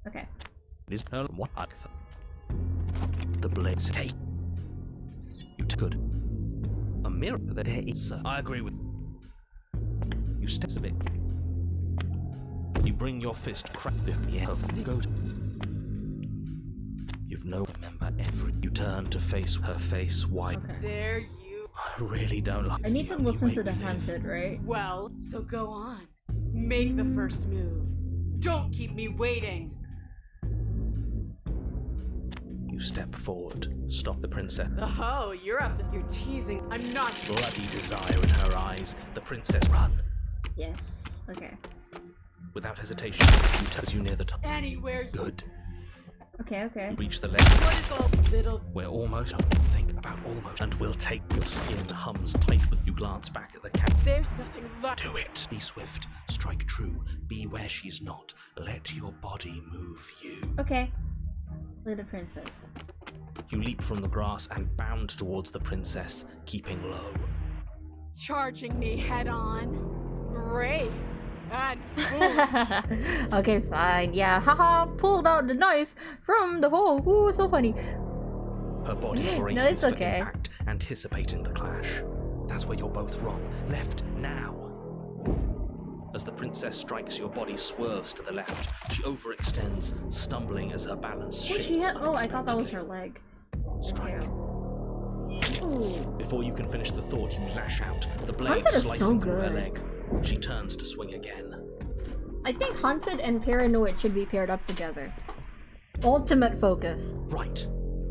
Okay. It is her what? The blades take. You good. A mirror that is. I agree with. You step a bit. You bring your fist crack if the end of the goat. You've no remember every. You turn to face her face wide. Okay. There you. I really don't like. I need to the only listen way to the we live. Hunted, right? Well, so go on. Make the first move. Don't keep me waiting. You step forward. Stop the princess. Oh, you're up to. You're teasing. I'm not. Bloody desire in her eyes. The princess run. Yes. Okay. Without hesitation, you touch you near the top. Anywhere. Good. Okay, okay. You reach the leg. What is all little? We're almost. Don't think about almost. And we'll take your skin hums tight with you. Glance back at the cat. There's nothing left. Do it. Be swift. Strike true. Be where she's not. Let your body move you. Okay. Little princess. You leap from the grass and bound towards the princess, keeping low. Charging me head on. Brave. And foolish. Okay, fine. Yeah, haha, pulled out the knife from the hole. Ooh, so funny. Her body No, braces it's for okay. impact, anticipating the clash. That's where you're both wrong. Left now. As the princess strikes, your body swerves to the left. She overextends, stumbling as her balance Oh, shifts. she had. Oh, I thought that was unexpectedly. her leg. Strike. Ooh. Before you can finish the thought, you lash out, the blade Hunted is so slicing through her good. leg. She turns to swing again. I think Hunted and Paranoid should be paired up together. Ultimate focus. Right.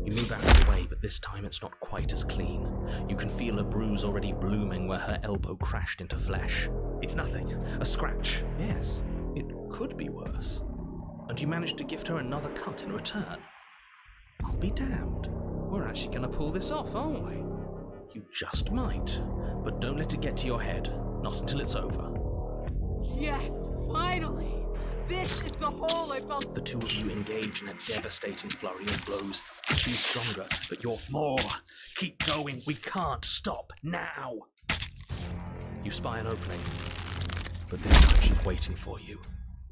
You move out of the way, but this time it's not quite as clean. You can feel a bruise already blooming where her elbow crashed into flesh. It's nothing. A scratch. Yes, it could be worse. And you manage to gift her another cut in return. I'll be damned. We're actually going to pull this off, aren't we? You just might. But don't let it get to your head. Not until it's over. Yes, finally! This is the hole I felt. The two of you engage in a devastating flurry of blows. She's stronger, but you're more. Keep going. We can't stop now. You spy an opening, but this time she's waiting for you.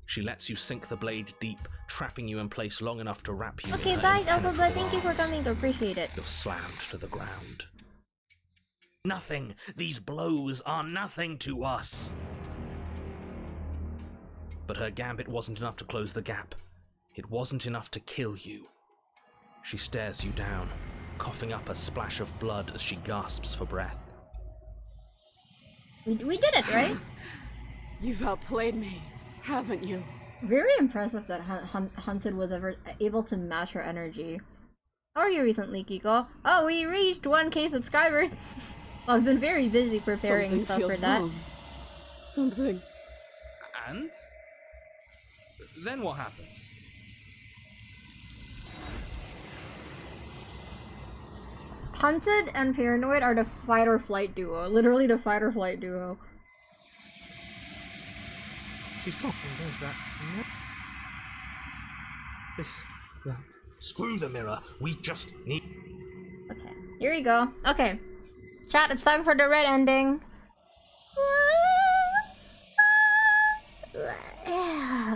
She lets you sink the blade deep, trapping you in place long enough to wrap you Okay, in her bye, Alphabet. impenetrable Thank you for arms. coming to appreciate it. You're slammed to the ground. Nothing. These blows are nothing to us. But her gambit wasn't enough to close the gap. It wasn't enough to kill you. She stares you down, coughing up a splash of blood as she gasps for breath. We did it, right? You've outplayed me, haven't you? Very impressive that Hunted was ever able to match her energy. How are you recently, Kiko? Oh, we reached 1K subscribers! I've been very busy preparing Something stuff feels for that. wrong. Something. And? Then what happens? Hunted and Paranoid are the fight or flight duo. Literally the fight or flight duo. She's gone. And there's that. That. Screw the mirror. We just need... Okay, here we go. Okay. Chat, it's time for the red ending.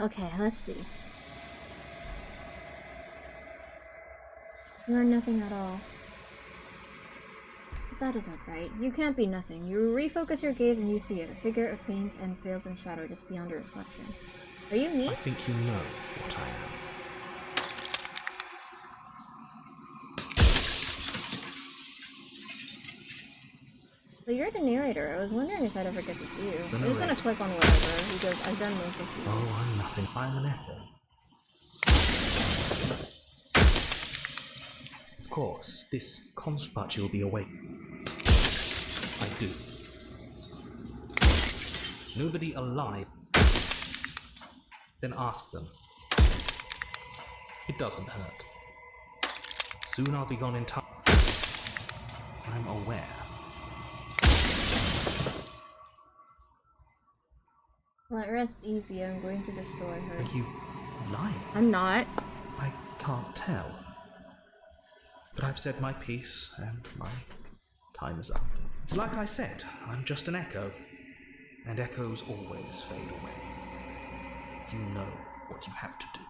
Okay, let's see. You are nothing at all. But that isn't right. You can't be nothing. You refocus your gaze and you see it. A figure of faint and veiled in shadow just beyond the reflection. Are you me? I think you know what I am. So you're the narrator. I was wondering if I'd ever get to see you. The I'm just gonna narrator. click on whatever because I've done most of these. Oh, I'm nothing. I'm an echo. Of course, this construct you'll be awake. I do. Nobody alive. Then ask them. It doesn't hurt. Soon I'll be gone in time. I'm aware. Let rest easy. I'm going to destroy her. Are you lying? I'm not. I can't tell. But I've said my piece, and my time is up. It's like I said, I'm just an echo. And echoes always fade away. You know what you have to do.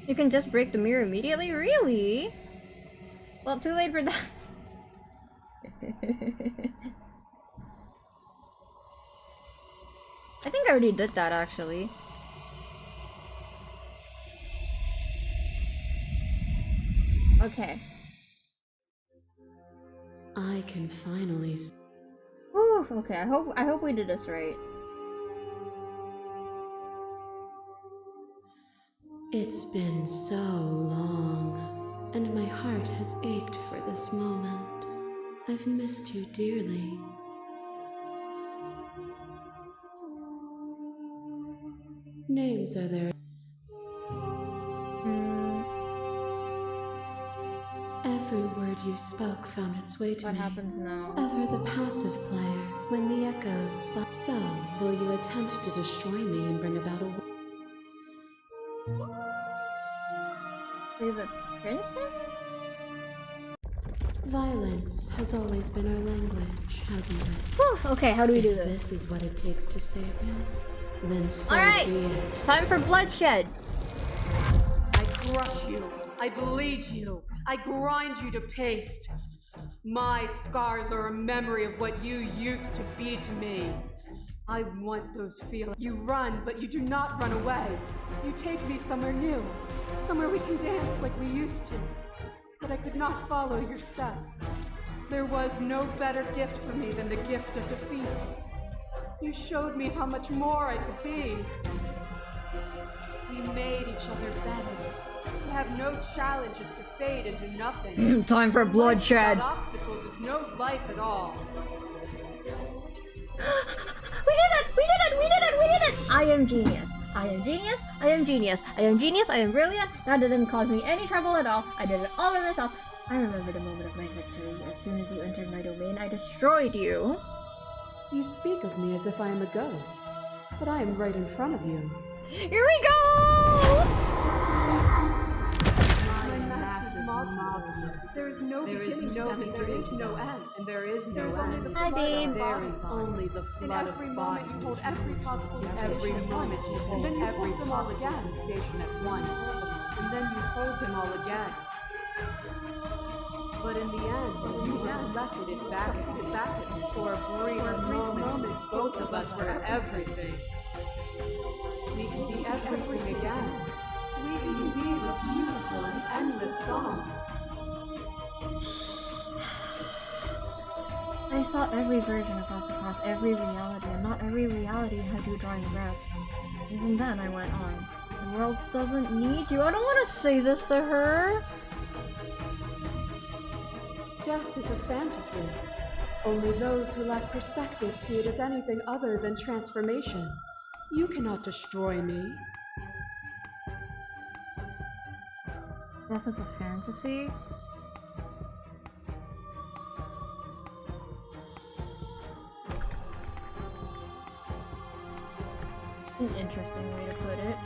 You can just break the mirror immediately? Really? Well, too late for that. I think I already did that, actually. Okay. I can finally. Whew, okay, I hope we did this right. It's been so long, and my heart has ached for this moment. I've missed you dearly. Names are there. Every word you spoke found its way to What me. happens now? Ever the passive player, when the echoes spoke. So, will you attempt to destroy me and bring about a... Is the princess? Violence has always been our language, hasn't it? Whew, okay, how do we do If this? this is what it takes to save you, then so Alright, be it. time for bloodshed. I crush you. I bleed you. I grind you to paste. My scars are a memory of what you used to be to me. I want those feelings. You run, but you do not run away. You take me somewhere new, somewhere we can dance like we used to. But I could not follow your steps. There was no better gift for me than the gift of defeat. You showed me how much more I could be. We made each other better. To have no challenge is to fade into nothing. Time for bloodshed. Life without obstacles is no life at all. We did it! We did it! We did it! We did it! I am genius. I am genius. I am genius. I am genius. I am brilliant. That didn't cause me any trouble at all. I did it all by myself. I remember the moment of my victory. As soon as you entered my domain, I destroyed you. You speak of me as if I am a ghost, but I am right in front of you. Here we go! My mass is modular. There is no beginning to them, and there is no end. And there is no end. Hi, babe. There is only the flood of bodies. In every moment you hold every possible sensation at once. And then you hold them all again. Sensation at once. And then you hold them all again. But in the end, you reflected it back at me. For a brief moment, both of us were everything. We can be everything again. We can weave a beautiful and endless song. I saw every version of us across every reality, and not every reality had you drawing breath. Even then, I went on. The world doesn't need you. I don't want to say this to her. Death is a fantasy. Only those who lack perspective see it as anything other than transformation. You cannot destroy me. Death is a fantasy? An interesting way to put it.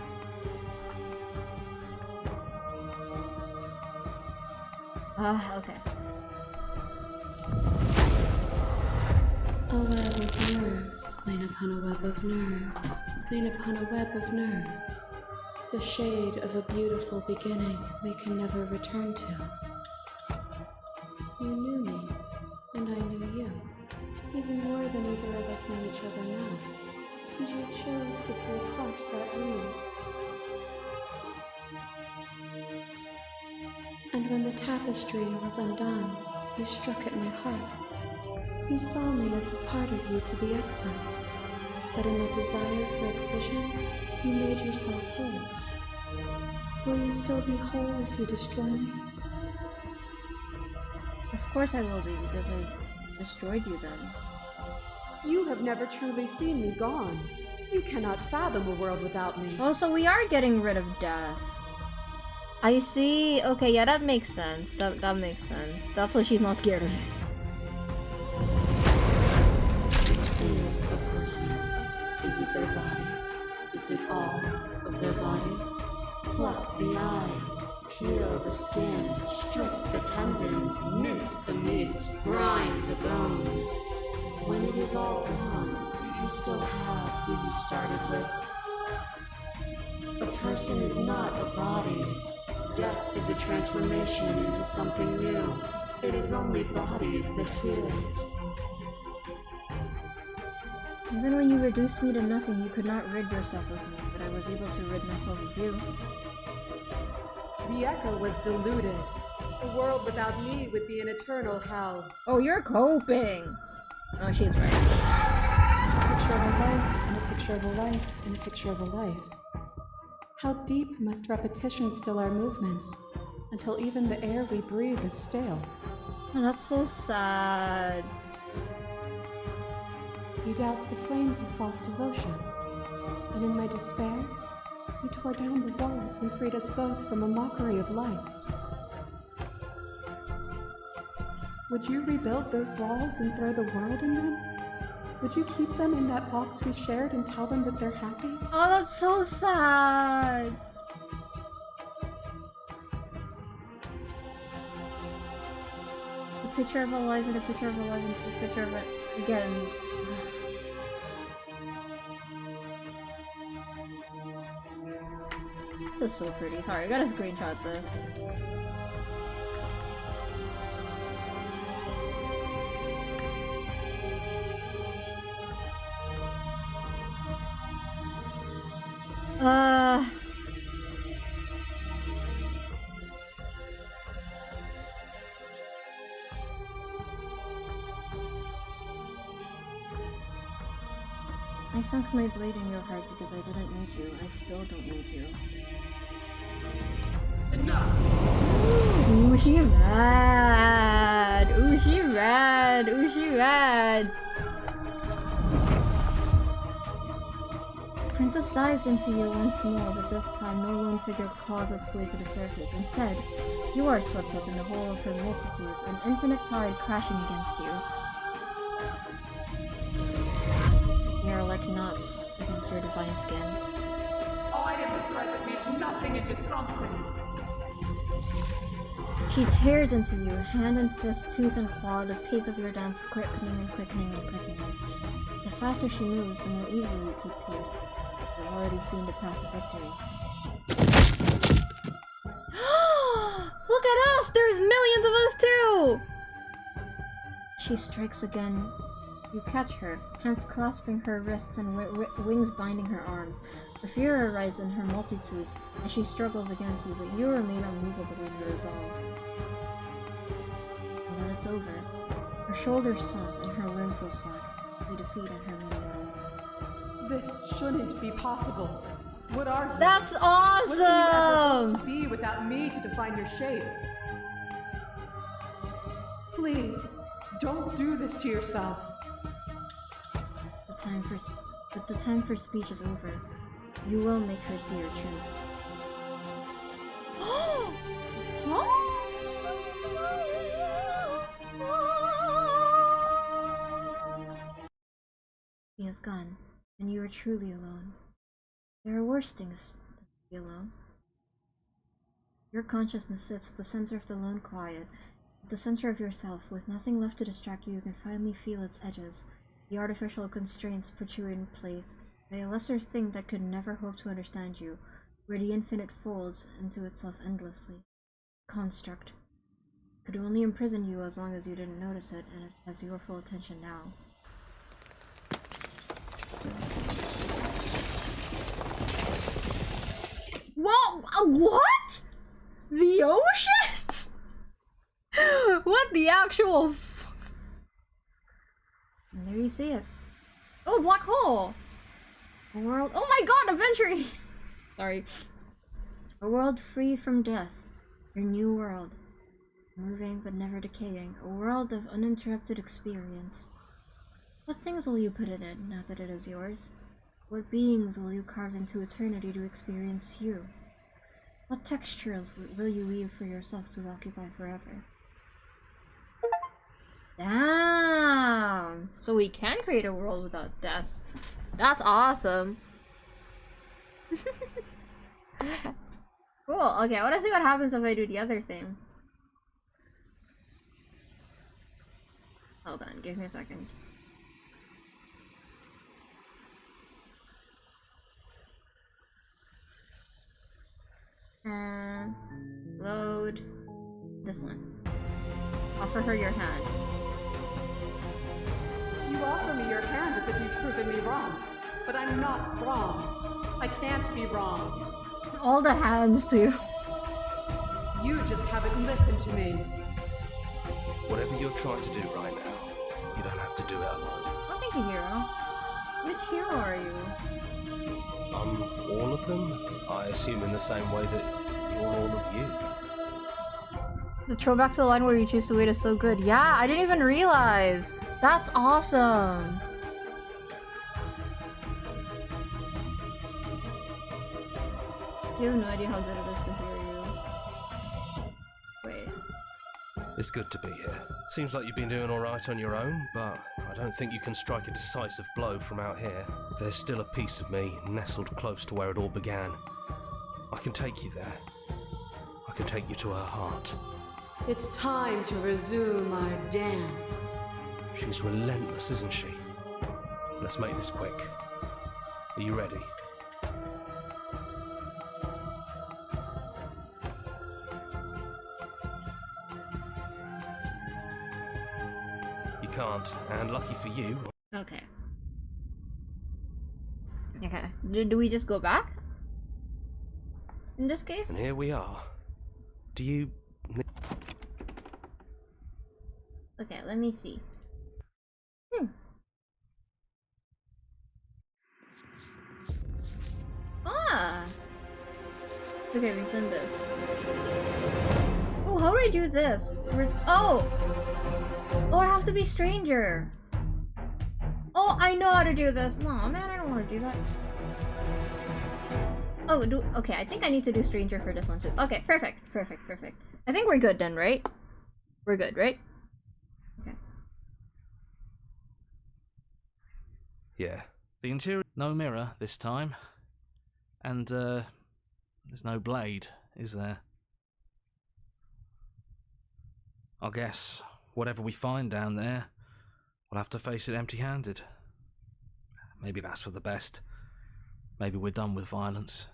Okay. A web of nerves, lain upon a web of nerves, lain upon a web of nerves. The shade of a beautiful beginning we can never return to. You knew me, and I knew you, even more than either of us know each other now. And you chose to pull apart that weave. And when the tapestry was undone, you struck at my heart. You saw me as a part of you to be excised, but in the desire for excision, you made yourself whole. Will you still be whole if you destroy me? Of course I will be, because I destroyed you then. You have never truly seen me gone. You cannot fathom a world without me. Oh, so we are getting rid of death. I see. Okay, yeah, that makes sense. That makes sense. That's why she's not scared of it. Is a person? Is it their body? Is it all of their body? Pluck the eyes, peel the skin, strip the tendons, mince the meat, grind the bones. When it is all gone, do you still have who you started with? A person is not a body. Death is a transformation into something new. It is only bodies that feel it. Even when you reduced me to nothing, you could not rid yourself of me, but I was able to rid myself of you. The echo was diluted. A world without me would be an eternal hell. Oh, you're coping! Oh, she's right. A picture of a life, and a picture of a life, and a picture of a life. How deep must repetition still our movements, until even the air we breathe is stale? Oh, that's so sad. You doused the flames of false devotion, and in my despair, you tore down the walls and freed us both from a mockery of life. Would you rebuild those walls and throw the world in them? Would you keep them in that box we shared and tell them that they're happy? Oh, that's so sad. A picture of a life and a picture of a life and a picture of it again. This is so pretty. Sorry, I gotta screenshot this. I sunk my blade in your heart because I didn't need you. I still don't need you. Enough! Ooh, she mad! Ooh, she mad! Ooh, she mad! Princess dives into you once more, but this time no lone figure claws its way to the surface. Instead, you are swept up in the whole of her multitudes, an infinite tide crashing against you. You are like knots against your divine skin. I am the thread that weaves nothing into something. She tears into you, hand and fist, tooth and claw, the pace of your dance quickening and quickening and quickening. The faster she moves, the more easily you keep pace. You've already seen the path to victory. Look at us! There's millions of us too! She strikes again. You catch her, hands clasping her wrists and wings binding her arms. The fear arises in her multitudes as she struggles against you, but you remain unmovable in your resolve. And then it's over. Her shoulders sunk and her limbs go slack. You defeat in her many arms. This shouldn't be possible. What are you? That's awesome! What can you ever hope to be without me to define your shape? Please, don't do this to yourself. The time for speech is over. You will make her see your truth. He is gone, and you are truly alone. There are worse things than to be alone. Your consciousness sits at the center of the lone quiet, at the center of yourself, with nothing left to distract you. You can finally feel its edges. The artificial constraints put you in place by a lesser thing that could never hope to understand you, where the infinite folds into itself endlessly. Construct. Could only imprison you as long as you didn't notice it, and it has your full attention now. Whoa! What? The ocean? What the actual And there you see it. Oh, black hole! A world— oh my god, Adversary! Sorry. A world free from death. Your new world. Moving but never decaying. A world of uninterrupted experience. What things will you put in it now that it is yours? What beings will you carve into eternity to experience you? What textures will you weave for yourself to occupy forever? Damn! So we can create a world without death. That's awesome. Cool. Okay, I want to see what happens if I do the other thing. Hold on, give me a second. Load this one. Offer her your hand. You offer me your hand as if you've proven me wrong. But I'm not wrong. I can't be wrong. All the hands too. You just haven't listened to me. Whatever you're trying to do right now, you don't have to do it alone. Oh, thank you, hero. Which hero are you? All of them? I assume in the same way that you're all of you. The throwback to the line where you choose to wait is so good. Yeah, I didn't even realize. That's awesome. You have no idea how good it is to hear you. Wait. It's good to be here. Seems like you've been doing alright on your own, but I don't think you can strike a decisive blow from out here. There's still a piece of me nestled close to where it all began. I can take you there. I can take you to her heart. It's time to resume our dance. She's relentless, isn't she? Let's make this quick. Are you ready? You can't, and lucky for you. Okay. Okay. Do we just go back? In this case? And here we are. Do you... Okay, let me see. Okay, we've done this. Oh, how do I do this? Oh! Oh, I have to be stranger. Oh, I know how to do this. No, man, I don't want to do that. Oh, okay, I think I need to do stranger for this one too. Okay, perfect. I think we're good then, right? We're good, right? Okay. Yeah. The interior... No mirror this time. And, there's no blade, is there? I guess whatever we find down there, we'll have to face it empty-handed. Maybe that's for the best. Maybe we're done with violence.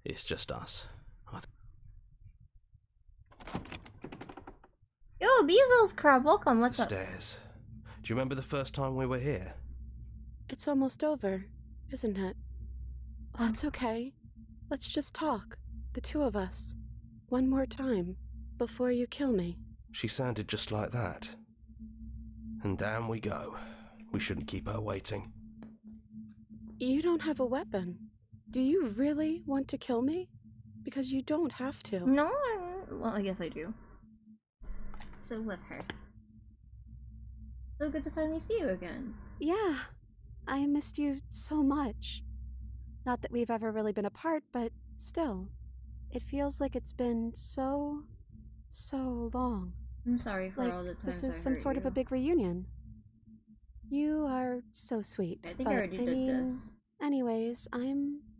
It's just us. Yo, Bezos crab, welcome. What's up? Stairs. Do you remember the first time we were here? It's almost over, isn't it? Oh, it's okay. Let's just talk, the two of us, one more time, before you kill me. She sounded just like that. And down we go. We shouldn't keep her waiting. You don't have a weapon. Do you really want to kill me? Because you don't have to. No, well, I guess I do. So with her. So good to finally see you again. Yeah, I missed you so much. Not that we've ever really been apart, but still. It feels like it's been so long. I'm sorry for like, all the times this is I some hurt sort of you. a big reunion. You are so sweet. I think I already did this. Anyways,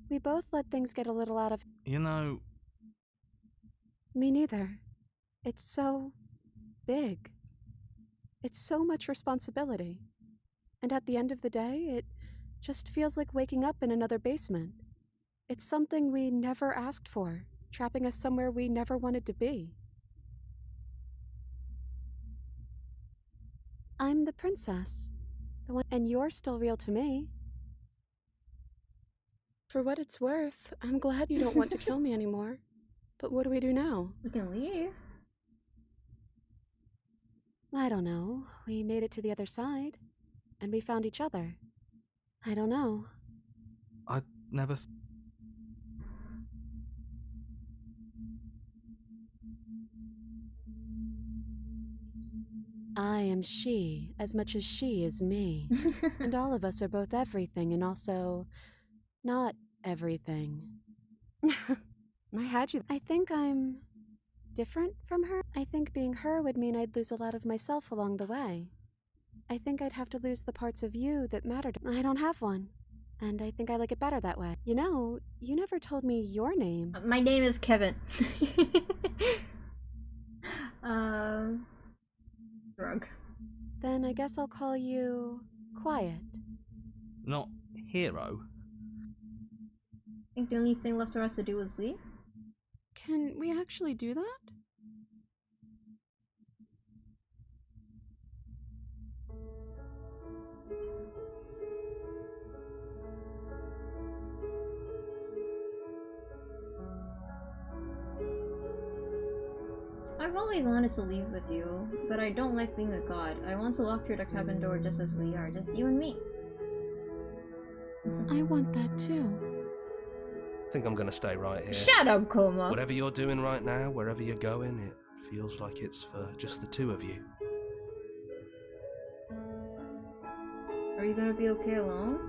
we both let things get a little out of... You know... Me neither. It's so... big. It's so much responsibility. And at the end of the day, it just feels like waking up in another basement. It's something we never asked for, trapping us somewhere we never wanted to be. I'm the princess. The one, and you're still real to me. For what it's worth, I'm glad you don't want to kill me anymore. But what do we do now? We can leave. I don't know. We made it to the other side. And we found each other. I don't know. I never... I am she as much as she is me. And all of us are both everything and also not everything. I had you. I think I'm different from her. I think being her would mean I'd lose a lot of myself along the way. I think I'd have to lose the parts of you that mattered. I don't have one. And I think I like it better that way. You know, you never told me your name. My name is Kevin. Drug. Then I guess I'll call you Quiet. Not Hero? I think the only thing left for us to do is leave. Can we actually do that? I've always wanted to leave with you, but I don't like being a god. I want to walk through the cabin door just as we are, just you and me. I want that too. I think I'm gonna stay right here. Shut up, Coma! Whatever you're doing right now, wherever you're going, it feels like it's for just the two of you. Are you gonna be okay alone?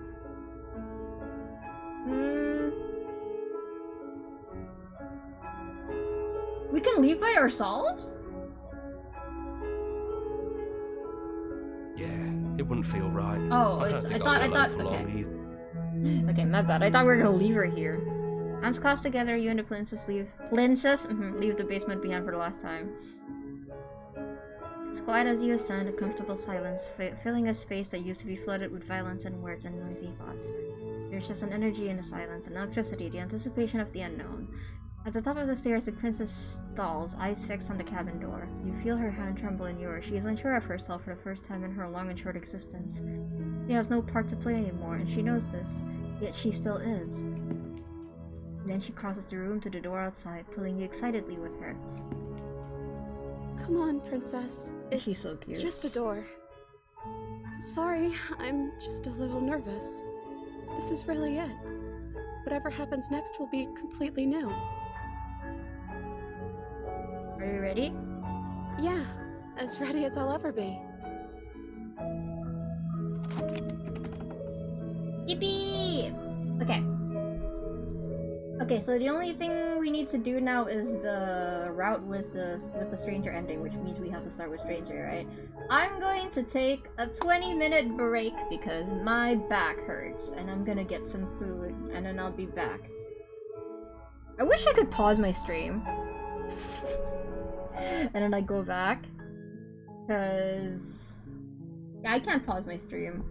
We can leave by ourselves? Yeah, it wouldn't feel right. Oh, I don't think I'll be alone for long either. Okay, my bad. I thought we were gonna leave her here. Arms crossed together, you and the princess leave. Leave the basement behind for the last time. As quiet as you ascend, a comfortable silence, filling a space that used to be flooded with violence and words and noisy thoughts. There's just an energy in the silence, an electricity, the anticipation of the unknown. At the top of the stairs, the princess stalls, eyes fixed on the cabin door. You feel her hand tremble in yours. She is unsure of herself for the first time in her long and short existence. She has no part to play anymore, and she knows this. Yet she still is. Then she crosses the room to the door outside, pulling you excitedly with her. Come on, princess. She's so cute. Just a door. Sorry, I'm just a little nervous. this is really it. Whatever happens next will be completely new. Are you ready? Yeah, as ready as I'll ever be. Yippee! Okay. Okay, so the only thing we need to do now is the route with the stranger ending, which means we have to start with stranger, right? I'm going to take a 20-minute break because my back hurts, and I'm gonna get some food, and then I'll be back. I wish I could pause my stream. And then I go back. Cause yeah, I can't pause my stream.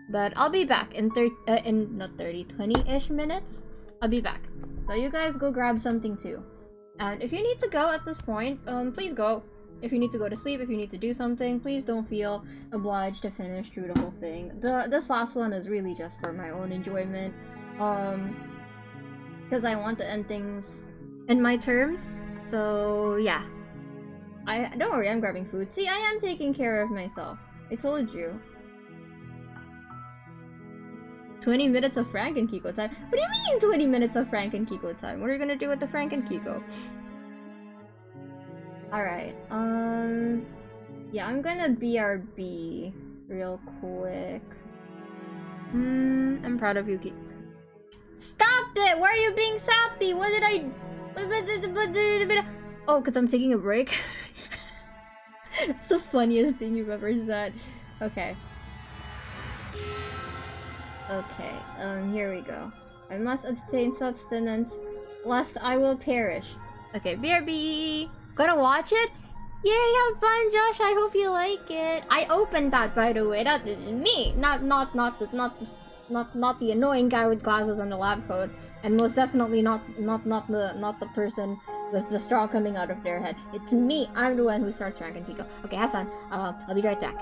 But I'll be back in 20-ish minutes. I'll be back. So you guys go grab something too. And if you need to go at this point, please go. If you need to go to sleep, if you need to do something, please don't feel obliged to finish through the whole thing. This last one is really just for my own enjoyment. Because I want to end things in my terms. So yeah. Don't worry, I'm grabbing food. See, I am taking care of myself. I told you. 20 minutes of Frank and Kiko time? What do you mean 20 minutes of Frank and Kiko time? What are you gonna do with the Frank and Kiko? Alright, yeah, I'm gonna BRB real quick. I'm proud of you, Kiko. Stop it! Why are you being sappy? What did I... Oh, because I'm taking a break? That's the funniest thing you've ever said. Okay. Okay, here we go. I must obtain substance, lest I will perish. Okay, BRB! Gonna watch it? Yay, have fun, Josh! I hope you like it! I opened that, by the way. That is me! Not the annoying guy with glasses and the lab coat. And most definitely not the person with the straw coming out of their head. It's me! I'm the one who starts ranking Kiko. Okay, have fun. I'll be right back.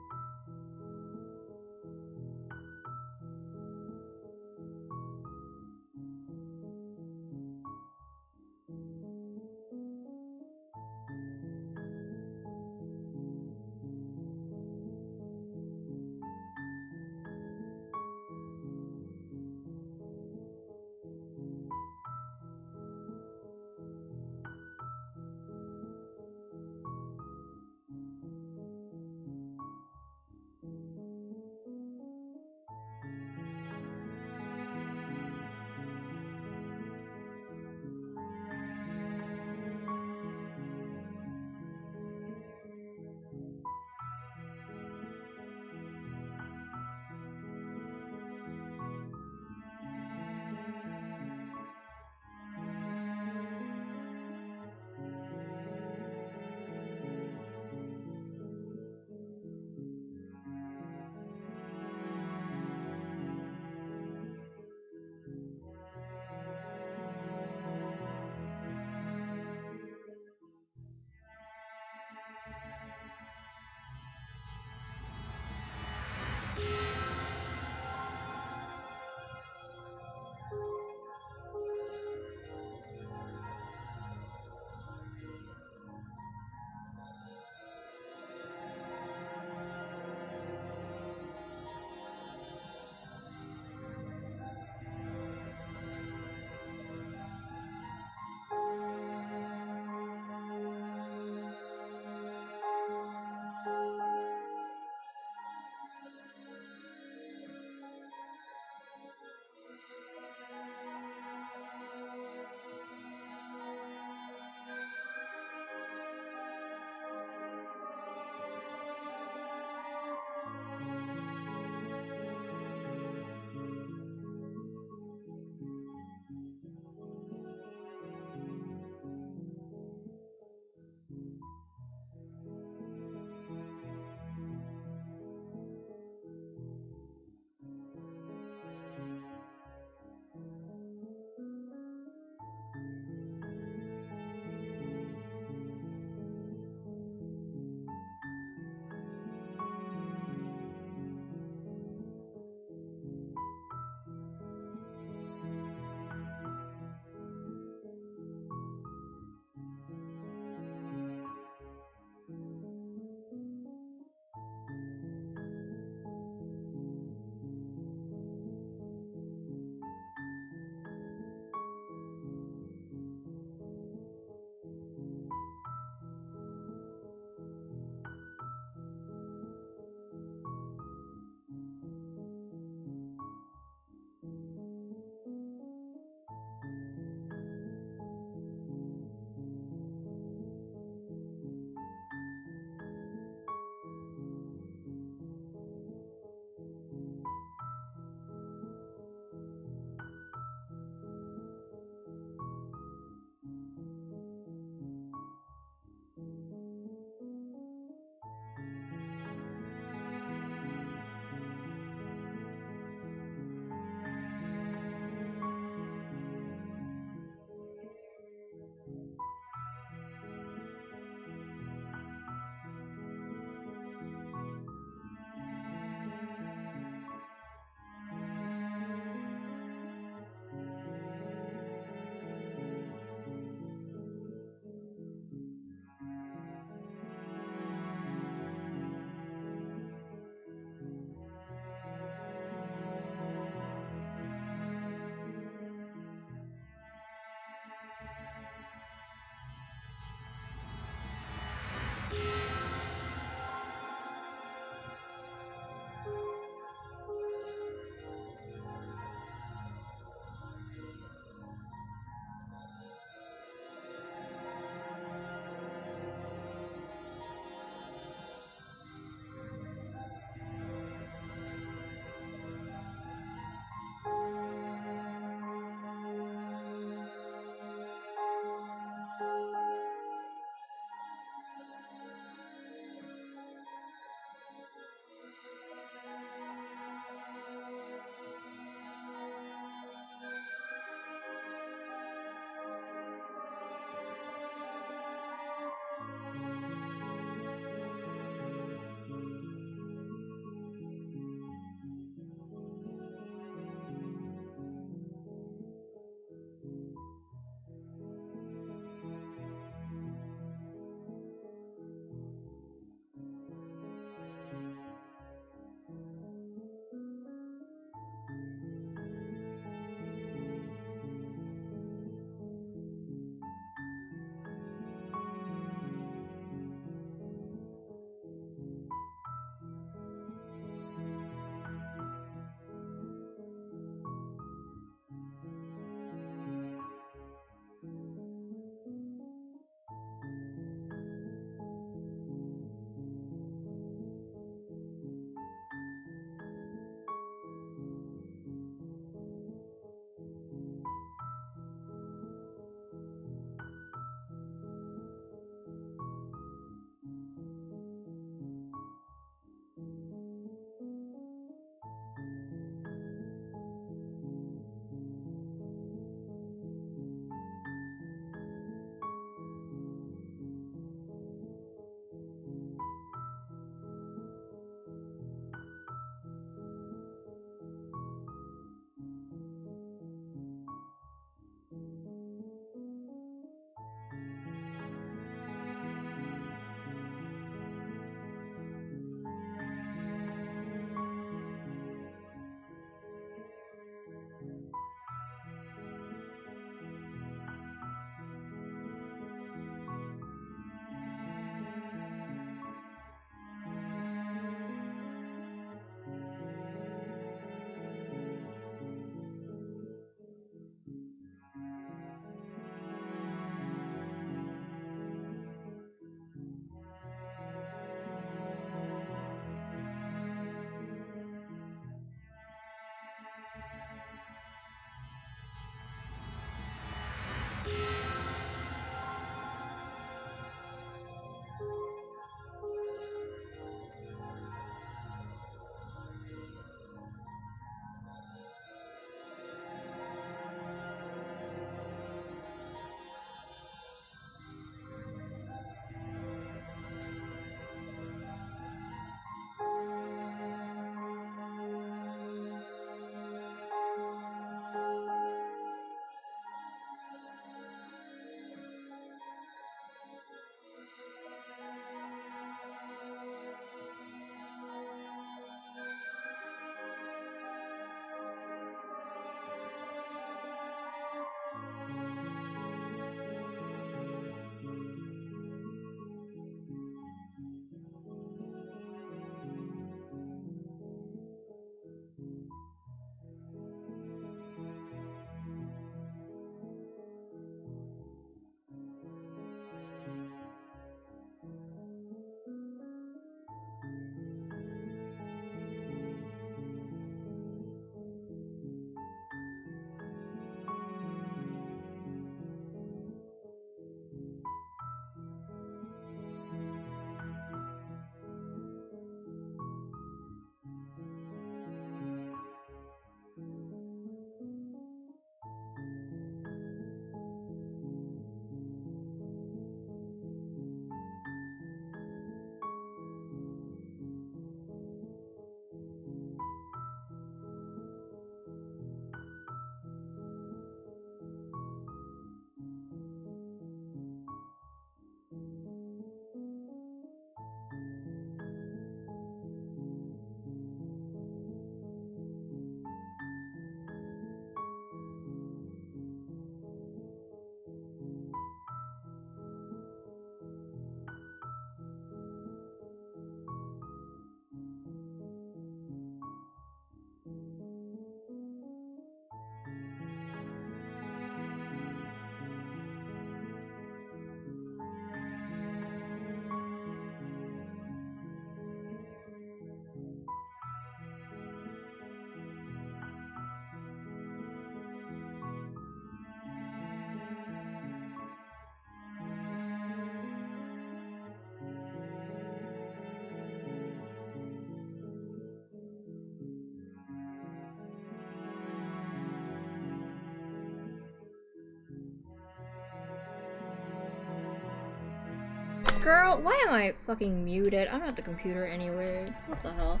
Girl, why am I fucking muted? I'm at the computer anyway. What the hell?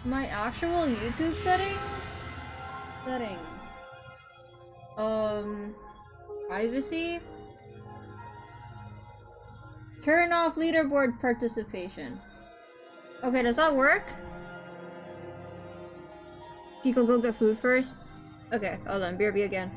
My actual YouTube settings? Privacy? Turn off leaderboard participation. Okay, does that work? You can go get food first? Okay, hold on, BRB again.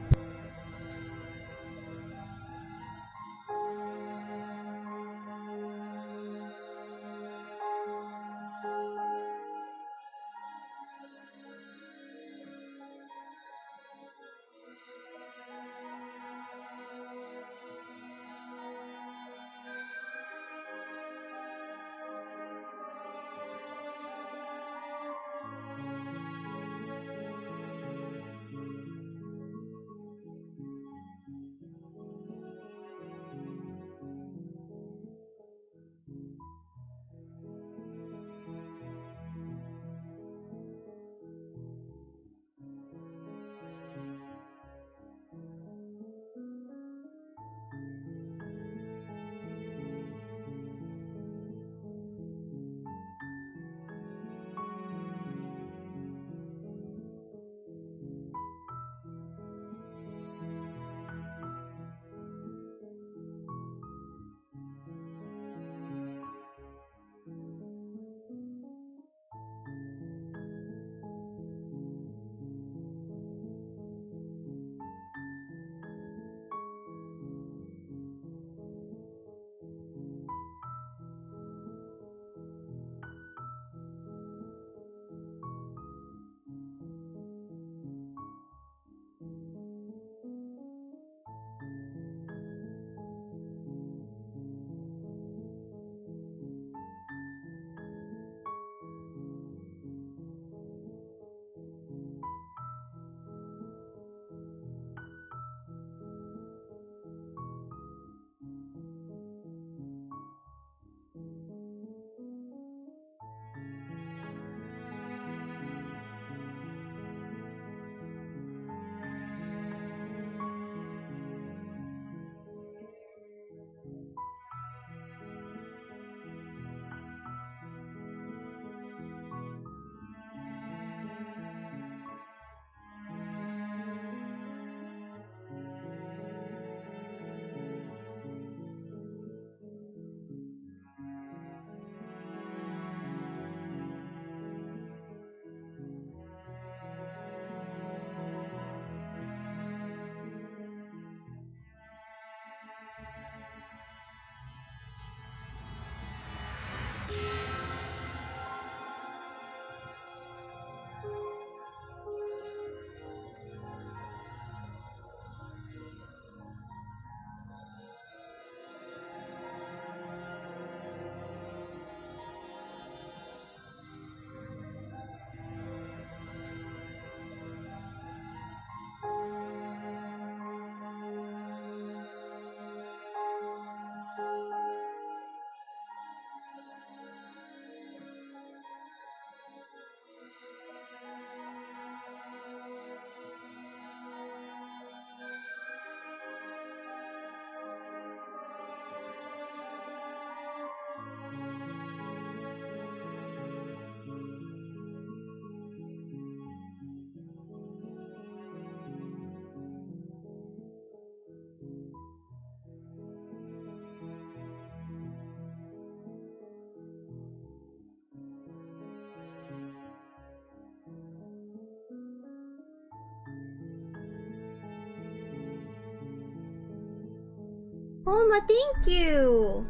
Oma, thank you!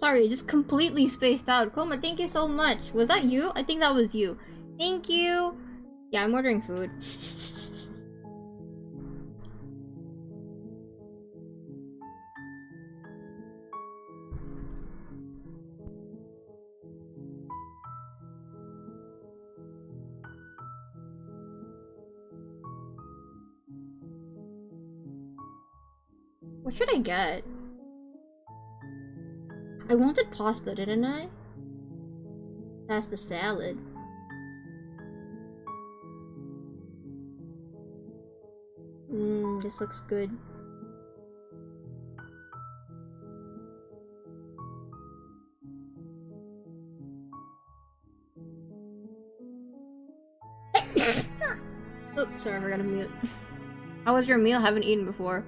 Sorry, just completely spaced out. Coma, thank you so much. Was that you? I think that was you. Thank you! Yeah, I'm ordering food. What should I get? I wanted pasta, didn't I? That's the salad. This looks good. Oops, sorry, I forgot to mute. How was your meal? I haven't eaten before.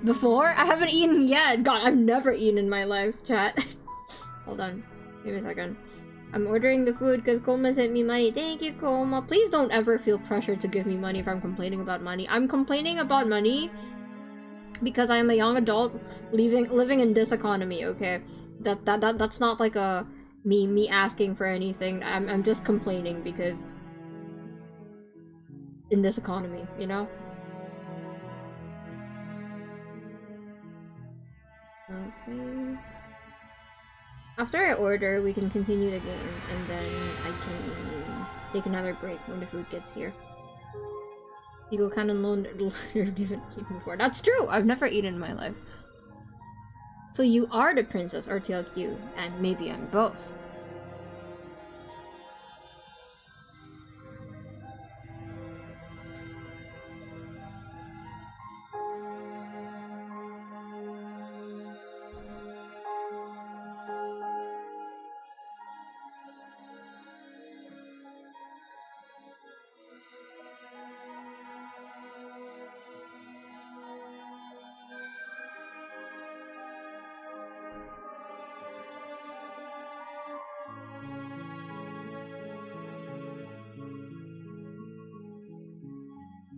Before? I haven't eaten yet! God, I've never eaten in my life, chat. Hold on. Give me a second. I'm ordering the food because Kolma sent me money. Thank you, Kolma. Please don't ever feel pressured to give me money if I'm complaining about money. I'm complaining about money because I am a young adult living in this economy, okay? That's not like a me asking for anything. I'm just complaining because in this economy, you know? Okay. After I order, we can continue the game, and then I can take another break when the food gets here. You go kind of alone. You've never eaten before. That's true! I've never eaten in my life. So you are the princess RTLQ, and maybe I'm both.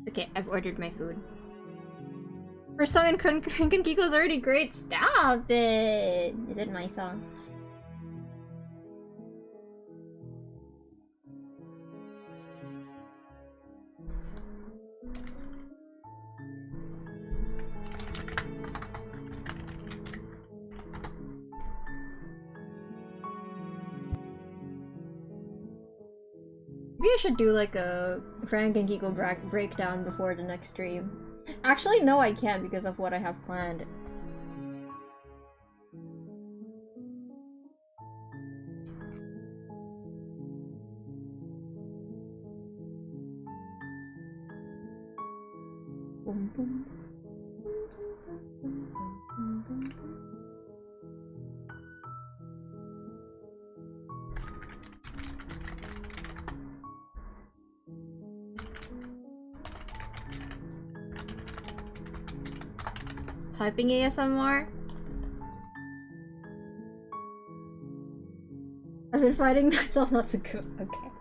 Okay, I've ordered my food. First song in Confronting Kiko's already great. Stop it! Is it my song? Maybe I should do like a Frank and Kiko breakdown before the next stream. Actually, no, I can't because of what I have planned. Boom, boom. Typing ASMR? I've been fighting myself not to go. Okay.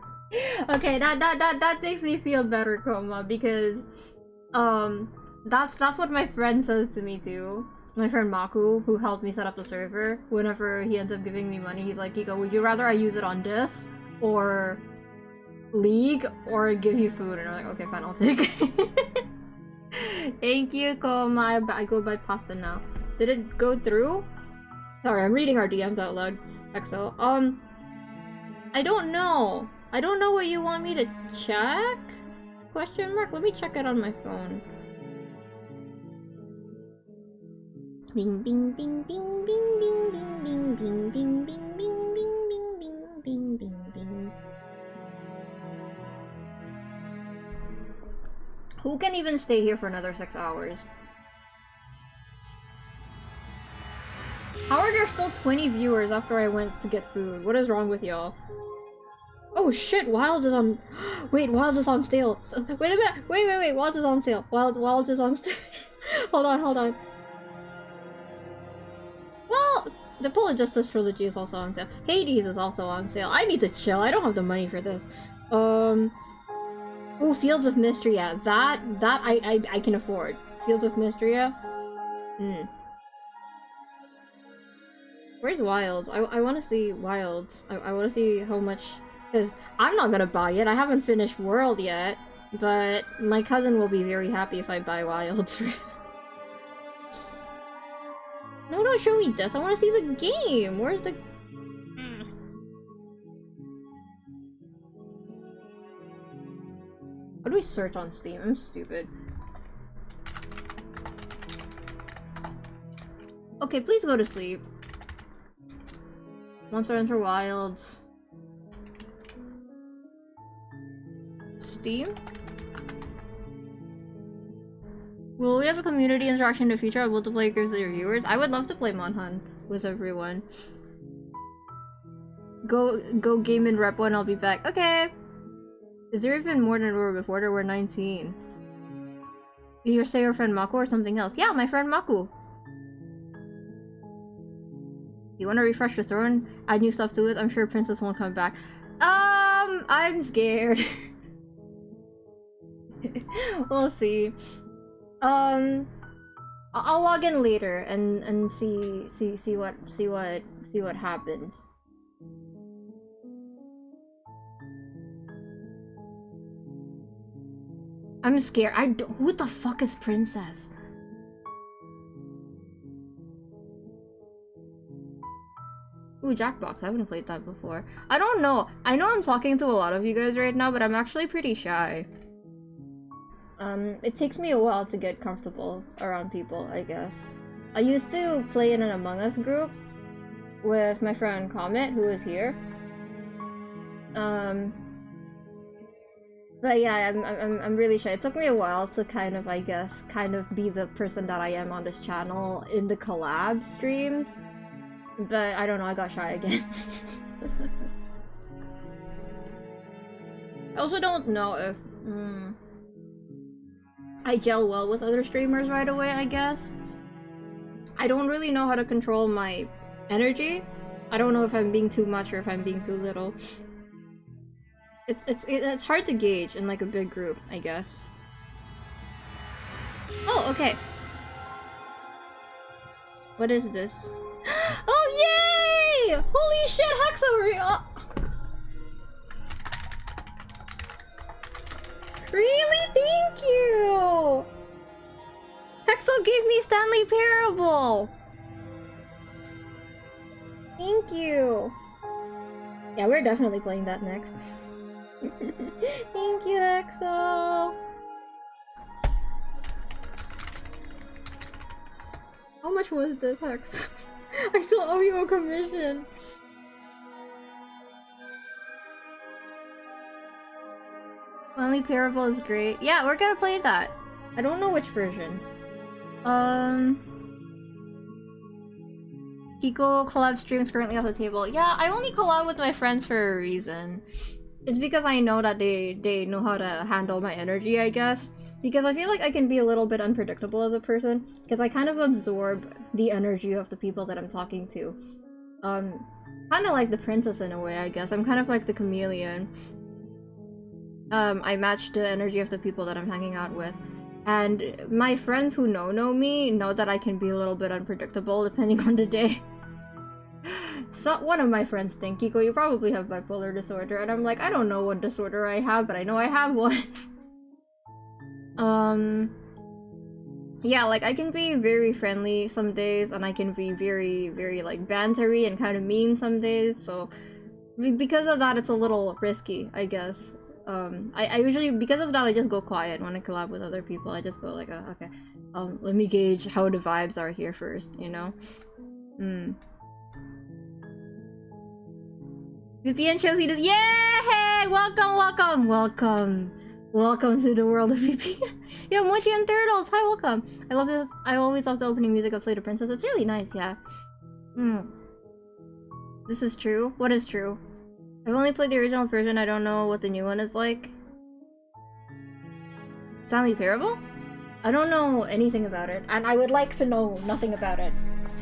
Okay, that makes me feel better, Koma, because that's what my friend says to me too. My friend Maku, who helped me set up the server, whenever he ends up giving me money, he's like, Kiko, would you rather I use it on this or League or give you food? And I'm like, okay, fine, I'll take it. Thank you, Koma. I go buy pasta now. Did it go through? Sorry, I'm reading our DMs out loud. EXO. I don't know. I don't know what you want me to check? Question mark? Let me check it on my phone. Bing bing bing bing bing bing bing bing bing bing bing bing bing bing bing bing bing. Who can even stay here for another 6 hours? How are there still 20 viewers after I went to get food? What is wrong with y'all? Oh shit, Wilds is on... Wait, Wilds is on sale. Wait a minute. Wait. Wilds is on sale. Wilds is on sale. Hold on. Well, the Polar Justice Trilogy is also on sale. Hades is also on sale. I need to chill. I don't have the money for this. Oh, Fields of Mystery, yeah. That I can afford. Fields of Mystery, yeah. Where's Wilds? I want to see Wilds. I want to see how much... Because I'm not gonna buy it. I haven't finished World yet. But my cousin will be very happy if I buy Wilds. No, don't show me this. I want to see the game. Where's the... How do we search on Steam? I'm stupid. Okay, please go to sleep. Monster Hunter Wilds. Steam? Will we have a community interaction in the future of multiplayer games with your viewers? I would love to play Monhan with everyone. Go game and rep one, I'll be back. Okay! Is there even more than we were before? There were 19. You say your friend Maku or something else? Yeah, my friend Maku! You wanna refresh the Thorn? Add new stuff to it? I'm sure Princess won't come back. I'm scared. We'll see. I'll log in later and see what happens. I'm scared. Who the fuck is Princess? Ooh, Jackbox. I haven't played that before. I don't know. I know I'm talking to a lot of you guys right now, but I'm actually pretty shy. It takes me a while to get comfortable around people, I guess. I used to play in an Among Us group with my friend Comet, who is here. But yeah, I'm really shy. It took me a while to kind of, I guess, be the person that I am on this channel in the collab streams. But I don't know, I got shy again. I also don't know if I gel well with other streamers right away, I guess. I don't really know how to control my energy. I don't know if I'm being too much or if I'm being too little. It's hard to gauge in like a big group, I guess. Oh, okay. What is this? Oh, yay! Holy shit, Hexo! Really? Thank you! Hexo gave me Stanley Parable! Thank you! Yeah, we're definitely playing that next. Thank you, Hexo! How much was this, Hex? I still owe you a commission! Stanley Parable is great. Yeah, we're gonna play that. I don't know which version. Kiko collab streams currently off the table. Yeah, I only collab with my friends for a reason. It's because I know that they know how to handle my energy, I guess. Because I feel like I can be a little bit unpredictable as a person. Because I kind of absorb the energy of the people that I'm talking to. Kind of like the princess in a way, I guess. I'm kind of like the chameleon. I match the energy of the people that I'm hanging out with. And my friends who know me know that I can be a little bit unpredictable depending on the day. So one of my friends think, Kiko, you probably have bipolar disorder. And I'm like, I don't know what disorder I have, but I know I have one. Yeah, like I can be very friendly some days, and I can be very, very like bantery and kind of mean some days. So because of that, it's a little risky, I guess. I usually, because of that, I just go quiet when I collab with other people. I just go like, okay, let me gauge how the vibes are here first, you know? VPN shows you this. Yay! Welcome to the world of VPN. Yo, Mochi and Turtles, hi, welcome. I love this. I always love the opening music of Slay the Princess. It's really nice, yeah. This is true. What is true? I've only played the original version. I don't know what the new one is like. Stanley Parable? I don't know anything about it, and I would like to know nothing about it.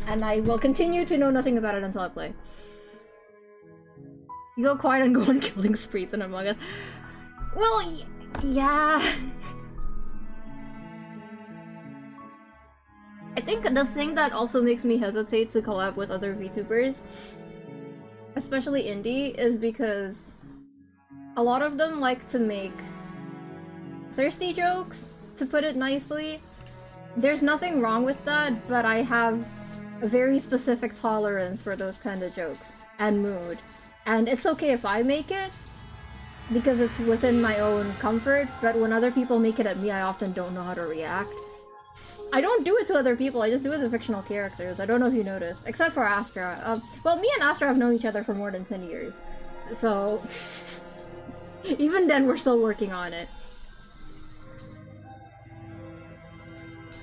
And I will continue to know nothing about it until I play. You go quiet and go on killing sprees in Among Us. Well, yeah. I think the thing that also makes me hesitate to collab with other VTubers, especially indie, is because a lot of them like to make thirsty jokes, to put it nicely. There's nothing wrong with that, but I have a very specific tolerance for those kind of jokes and mood. And it's okay if I make it, because it's within my own comfort, but when other people make it at me, I often don't know how to react. I don't do it to other people, I just do it to fictional characters. I don't know if you noticed. Except for Astra. Well, me and Astra have known each other for more than 10 years. So... even then, we're still working on it.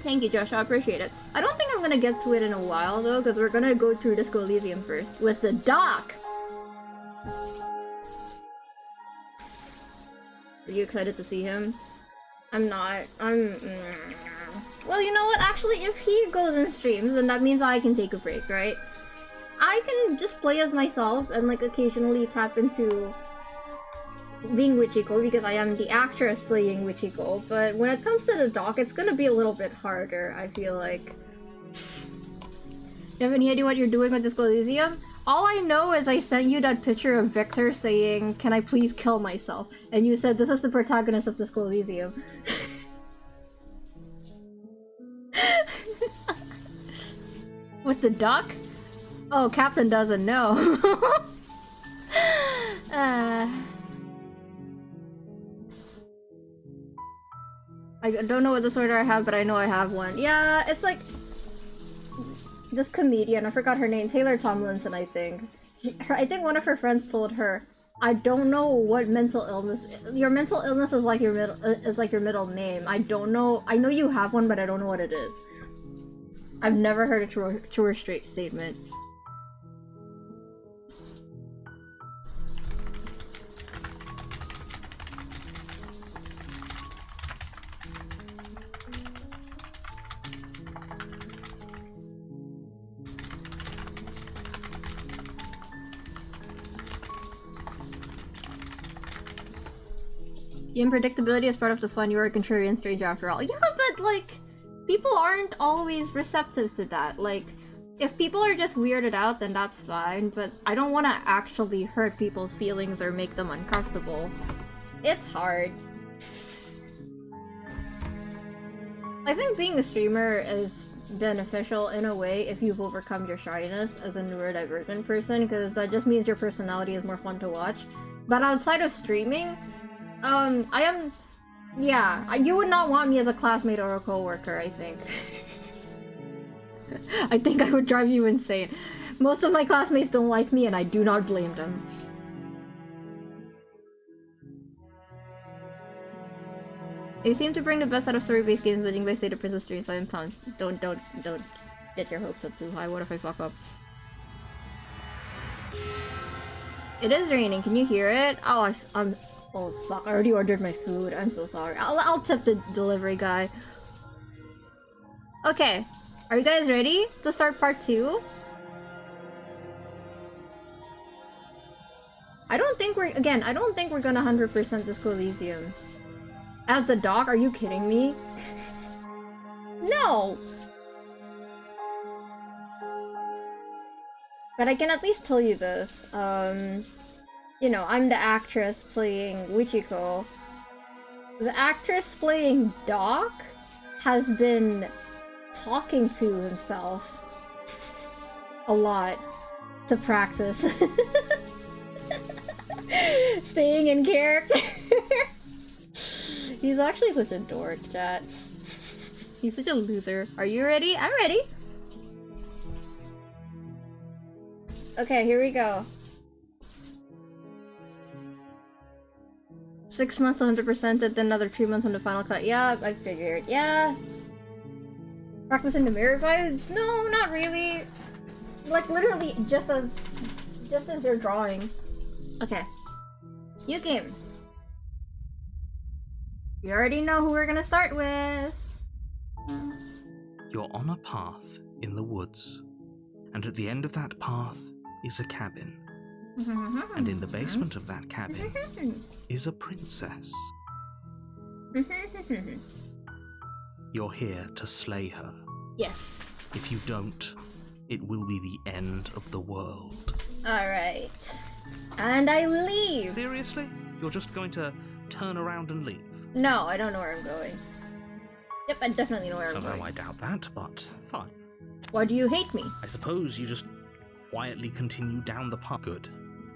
Thank you, Josh. I appreciate it. I don't think I'm gonna get to it in a while, though, because we're gonna go through Disco Elysium first with the doc. Are you excited to see him? I'm not. Well, you know what? Actually, if he goes in streams, then that means I can take a break, right? I can just play as myself and, like, occasionally tap into being Wichiko because I am the actress playing Wichiko, but when it comes to the doc, it's gonna be a little bit harder, I feel like. You have any idea what you're doing with Disco Elysium? All I know is I sent you that picture of Victor saying, "Can I please kill myself?" And you said, "This is the protagonist of Disco Elysium." With the duck? Oh, Captain doesn't know. I don't know what disorder I have, but I know I have one. Yeah, it's like this comedian, I forgot her name, Taylor Tomlinson, I think. I think one of her friends told her, "I don't know what mental illness. Your mental illness is like your middle name. I don't know. I know you have one, but I don't know what it is." I've never heard a truer straight statement. The unpredictability is part of the fun. You are a contrarian stranger after all. Yeah, but like, people aren't always receptive to that. Like, if people are just weirded out, then that's fine, but I don't want to actually hurt people's feelings or make them uncomfortable. It's hard. I think being a streamer is beneficial in a way if you've overcome your shyness as a neurodivergent person, because that just means your personality is more fun to watch. But outside of streaming, you would not want me as a classmate or a coworker, I think. I think I would drive you insane. Most of my classmates don't like me, and I do not blame them. They seem to bring the best out of story-based games, winning by State of Princess 3 and 7 pounds. Don't get your hopes up too high. What if I fuck up? It is raining. Can you hear it? Oh, oh fuck! I already ordered my food. I'm so sorry. I'll tip the delivery guy. Okay, are you guys ready to start part 2? I don't think we're gonna 100% Disco Elysium. As the doc? Are you kidding me? No! But I can at least tell you this, you know, I'm the actress playing Wichiko. The actress playing Doc has been talking to himself a lot to practice. Staying in character. He's actually such a dork, chat. He's such a loser. Are you ready? I'm ready. Okay, here we go. 6 months 100%, then another 3 months on the final cut. Yeah, I figured. Yeah. Practicing the mirror vibes? No, not really. Like literally just as they're drawing. Okay. New game. You already know who we're gonna start with. You're on a path in the woods, and at the end of that path is a cabin. And in the basement of that cabin is a princess. You're here to slay her. Yes. If you don't, it will be the end of the world. Alright. And I leave! Seriously? You're just going to turn around and leave? No, I don't know where I'm going. Yep, I definitely know where I'm going. Somehow I doubt that, but fine. Why do you hate me? I suppose you just quietly continue down the path. Good.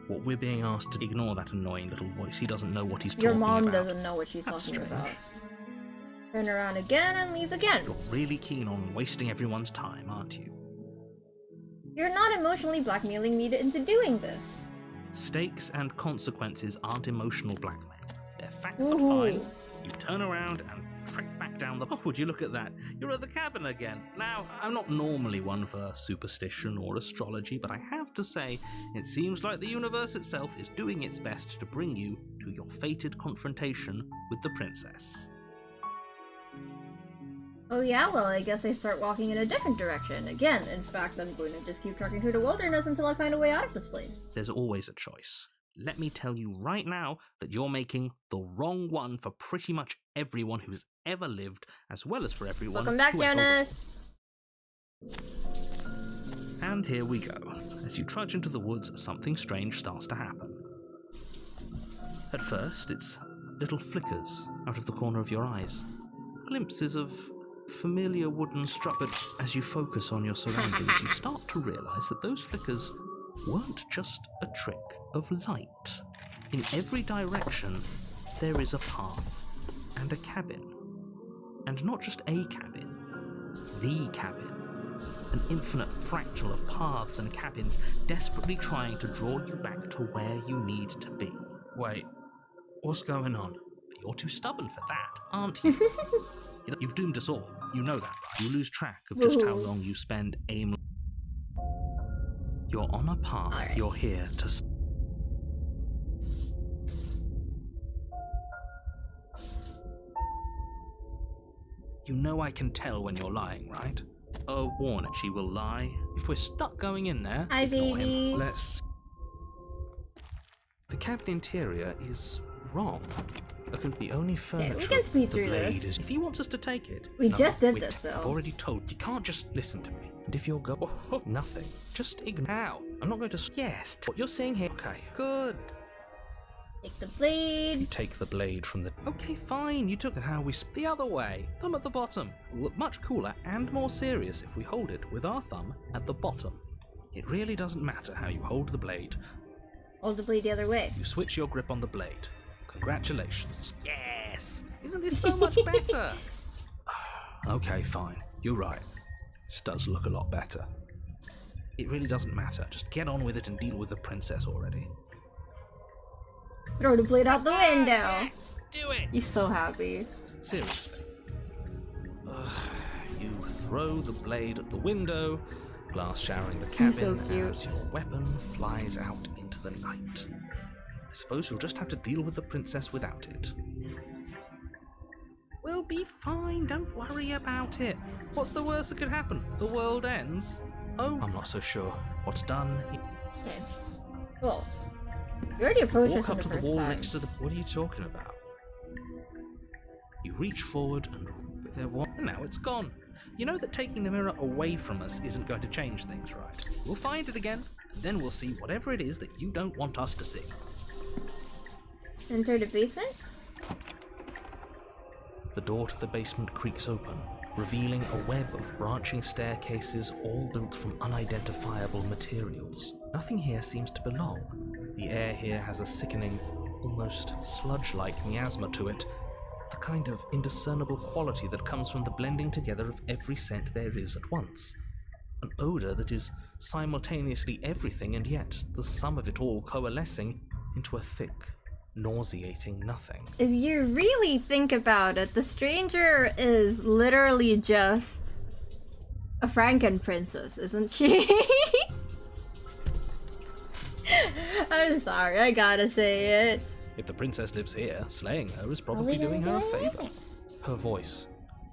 What we're being asked to ignore that annoying little voice. He doesn't know what he's talking about. Your mom doesn't know what she's talking about. Turn around again and leave again. You're really keen on wasting everyone's time, aren't you? You're not emotionally blackmailing me into doing this. Stakes and consequences aren't emotional blackmail. They're fact but Ooh. fine. You turn around and trek back down the... Oh, would you look at that? You're at the cabin again. Now, I'm not normally one for superstition or astrology, but I have to say, it seems like the universe itself is doing its best to bring you to your fated confrontation with the princess. Oh yeah, well, I guess I start walking in a different direction. Again, in fact, I'm going to just keep trucking through the wilderness until I find a way out of this place. There's always a choice. Let me tell you right now that you're making the wrong one for pretty much everyone who's ever lived, as well as for everyone Welcome back, who ever Jonas! will. And here we go. As you trudge into the woods, something strange starts to happen. At first, it's little flickers out of the corner of your eyes. Glimpses of familiar wooden structure, but as you focus on your surroundings, you start to realise that those flickers weren't just a trick of light. In every direction, there is a path and a cabin. And not just a cabin, the cabin. An infinite fractal of paths and cabins desperately trying to draw you back to where you need to be. Wait, what's going on? You're too stubborn for that, aren't you? You've doomed us all. You know that, right? You lose track of just how long you spend aimlessly. You're on a path. Right. You're here to... You know I can tell when you're lying, right? Oh, warn it, she will lie. If we're stuck going in there, hi, baby. Let's... The cabin interior is wrong. The only furniture, we can speed through this. Is, if he wants us to take it... We just did this, though. I've already told you. can't just listen to me. And if you're nothing. Just ignore. How? I'm not going to... Yes. What you're saying here... Okay. Good. Take the blade. You take the blade from the... Okay, fine. You took it how we... The other way. Thumb at the bottom. Will look much cooler and more serious if we hold it with our thumb at the bottom. It really doesn't matter how you hold the blade. Hold the blade the other way. You switch your grip on the blade. Congratulations. Yes! Isn't this so much better? Okay, fine. You're right. This does look a lot better. It really doesn't matter. Just get on with it and deal with the princess already. Throw the blade out the window. Yes! Do it! He's so happy. Seriously. You throw the blade at the window, glass showering the cabin so cute. As your weapon flies out into the night. I suppose you'll just have to deal with the princess without it. We'll be fine, don't worry about it. What's the worst that could happen? The world ends? Oh, I'm not so sure. What's done... Okay. Cool. You already approached us Walk up the to the first wall time. next to the... What are you talking about? You reach forward and... But there was... And now it's gone. You know that taking the mirror away from us isn't going to change things, right? We'll find it again, then we'll see whatever it is that you don't want us to see. Enter the basement? The door to the basement creaks open, revealing a web of branching staircases all built from unidentifiable materials. Nothing here seems to belong. The air here has a sickening, almost sludge-like miasma to it, the kind of indiscernible quality that comes from the blending together of every scent there is at once. An odour that is simultaneously everything and yet the sum of it all coalescing into a thick, nauseating nothing. If you really think about it, the stranger is literally just a Franken princess, isn't she? I'm sorry, I gotta say it. If the princess lives here, slaying her is probably doing her a favour. Her voice,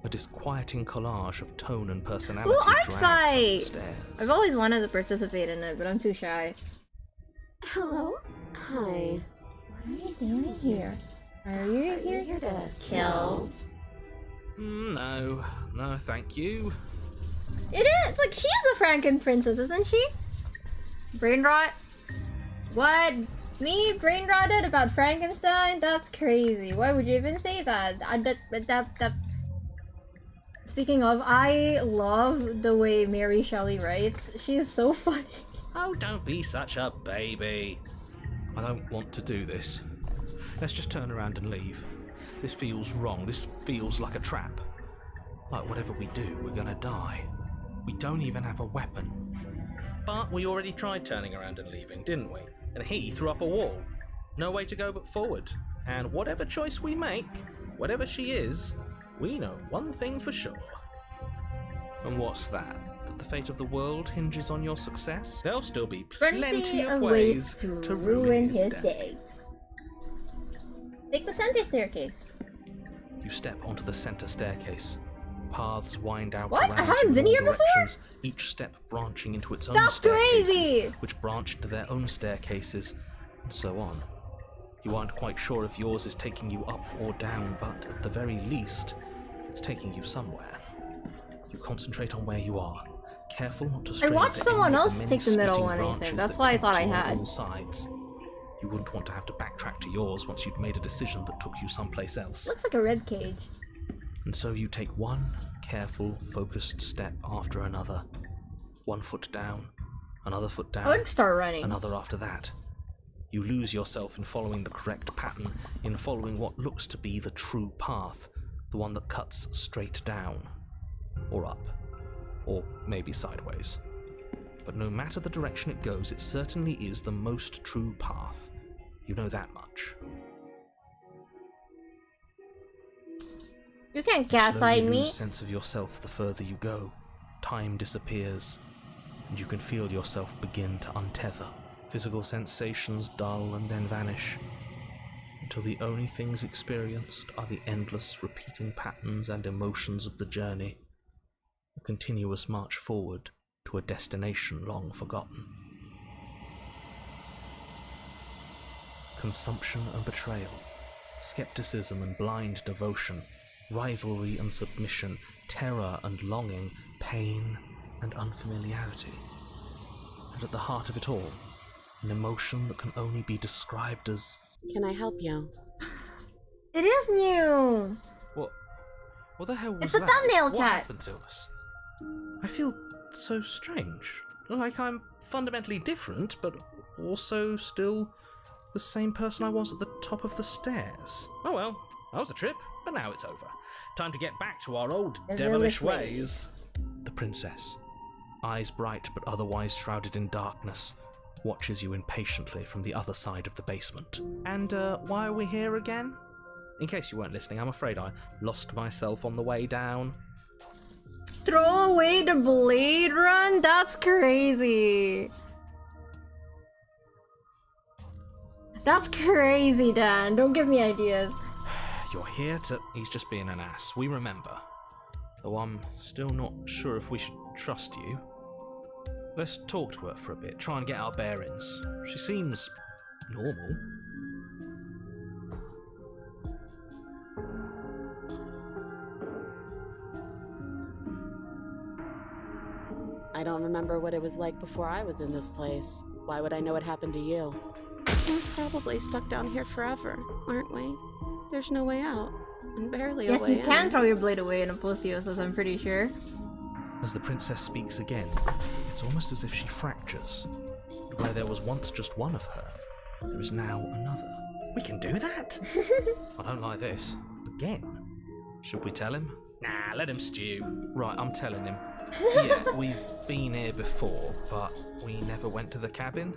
a disquieting collage of tone and personality, Ooh, art drags fight! upstairs. I've always wanted to participate in it, but I'm too shy. Hello? Hi. What are you doing here? Are you here to kill? No, thank you. It is! Like, she's a Franken princess, isn't she? Brain rot? What? Me brain rotted about Frankenstein? That's crazy. Why would you even say that? Speaking of, I love the way Mary Shelley writes. She is so funny. Oh, don't be such a baby. I don't want to do this. Let's just turn around and leave. This feels wrong. This feels like a trap. Like whatever we do, we're gonna die. We don't even have a weapon. But we already tried turning around and leaving, didn't we? And he threw up a wall. No way to go but forward. And whatever choice we make, whatever she is, we know one thing for sure. And what's that? That the fate of the world hinges on your success? There'll still be plenty of ways to ruin his day. Take the center staircase. You step onto the center staircase. Paths wind out What? around I haven't you been in here all before? directions, each step branching into its own That's staircases, crazy! which branch into their own staircases, and so on. You aren't quite sure if yours is taking you up or down, but at the very least, it's taking you somewhere. You concentrate on where you are, careful not to stray watched into someone any of else the take the many middle splitting one, I think. branches That's that why I tempt thought I you on had. all sides. You wouldn't want to have to backtrack to yours once you'd made a decision that took you someplace else. Looks like a rib cage. And so you take one careful, focused step after another. One foot down, another foot down, I would start running. another after that. You lose yourself in following the correct pattern, in following what looks to be the true path, the one that cuts straight down, or up, or maybe sideways. But no matter the direction it goes, it certainly is the most true path. You know that much. You can't Slowly gaslight me. lose sense of yourself the further you go. Time disappears, and you can feel yourself begin to untether. Physical sensations dull and then vanish, until the only things experienced are the endless repeating patterns and emotions of the journey, a continuous march forward to a destination long forgotten. Consumption and betrayal, skepticism and blind devotion, rivalry and submission, terror and longing, pain and unfamiliarity. And at the heart of it all, an emotion that can only be described as... Can I help you? It is new. What the hell was It's a that? thumbnail What chat. happened to us? I feel so strange. Like I'm fundamentally different, but also still the same person I was at the top of the stairs. Oh well, that was a trip, but now it's over. Time to get back to our old devilish ways. The princess, eyes bright but otherwise shrouded in darkness, watches you impatiently from the other side of the basement. And why are we here again? In case you weren't listening, I'm afraid I lost myself on the way down. Throw away the blade run? That's crazy. That's crazy, Dan. Don't give me ideas. You're here to... He's just being an ass. We remember. Though I'm still not sure if we should trust you. Let's talk to her for a bit, try and get our bearings. She seems normal. I don't remember what it was like before I was in this place. Why would I know what happened to you? We're probably stuck down here forever, aren't we? There's no way out, and barely a way in. Yes, you can throw your blade away in Apotheosis, I'm pretty sure. As the princess speaks again, it's almost as if she fractures. Where there was once just one of her, there is now another. We can do that? I don't like this. Again? Should we tell him? Nah, let him stew. Right, I'm telling him. Yeah, we've been here before, but we never went to the cabin.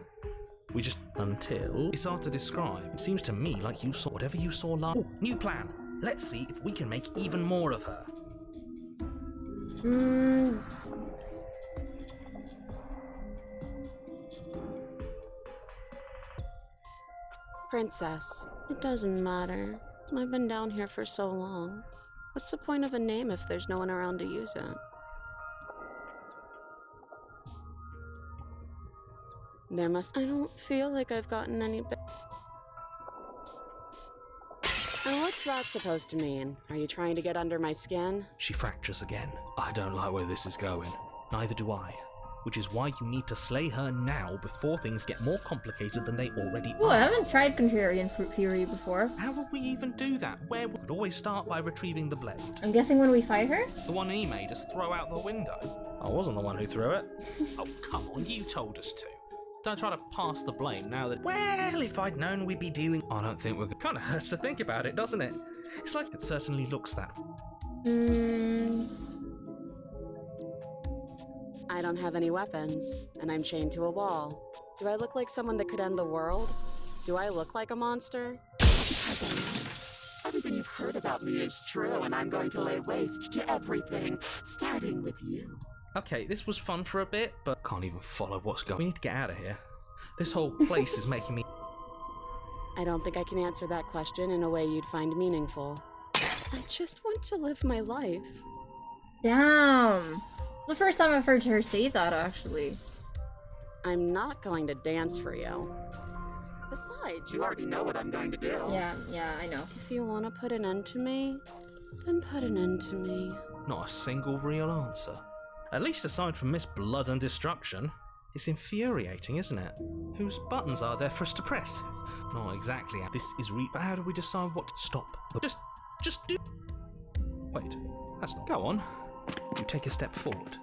We just... Until... It's hard to describe. It seems to me like you saw whatever you saw last... Oh, new plan. Let's see if we can make even more of her. Princess, it doesn't matter. I've been down here for so long. What's the point of a name if there's no one around to use it? I don't feel like I've gotten any better. And what's that supposed to mean? Are you trying to get under my skin? She fractures again. I don't like where this is going. Neither do I. Which is why you need to slay her now before things get more complicated than they already Ooh, are. I haven't tried Contrarian Fury before. How would we even do that? Where we could always start by retrieving the blade. I'm guessing when we fight her? The one he made us throw out the window. I wasn't the one who threw it. Oh, come on, you told us to. Don't try to pass the blame now that... Well, if I'd known we'd be dealing... I don't think we're... Kind of hurts to think about it, doesn't it? It's like it certainly looks that... I don't have any weapons, and I'm chained to a wall. Do I look like someone that could end the world? Do I look like a monster? Everything you've heard about me is true, and I'm going to lay waste to everything, starting with you. Okay, this was fun for a bit, but can't even follow what's going on. We need to get out of here. This whole place is making me... I don't think I can answer that question in a way you'd find meaningful. I just want to live my life. Damn. The first time I've heard her say that, actually. I'm not going to dance for you. Besides, You already know what I'm going to do. Yeah, I know. if you want to put an end to me, then put an end to me. Not a single real answer. At least aside from Miss Blood and Destruction. It's infuriating, isn't it? Whose buttons are there for us to press? Not exactly. This is but how do we decide what to stop? Just do... Wait, that's not... Go on. You take a step forward.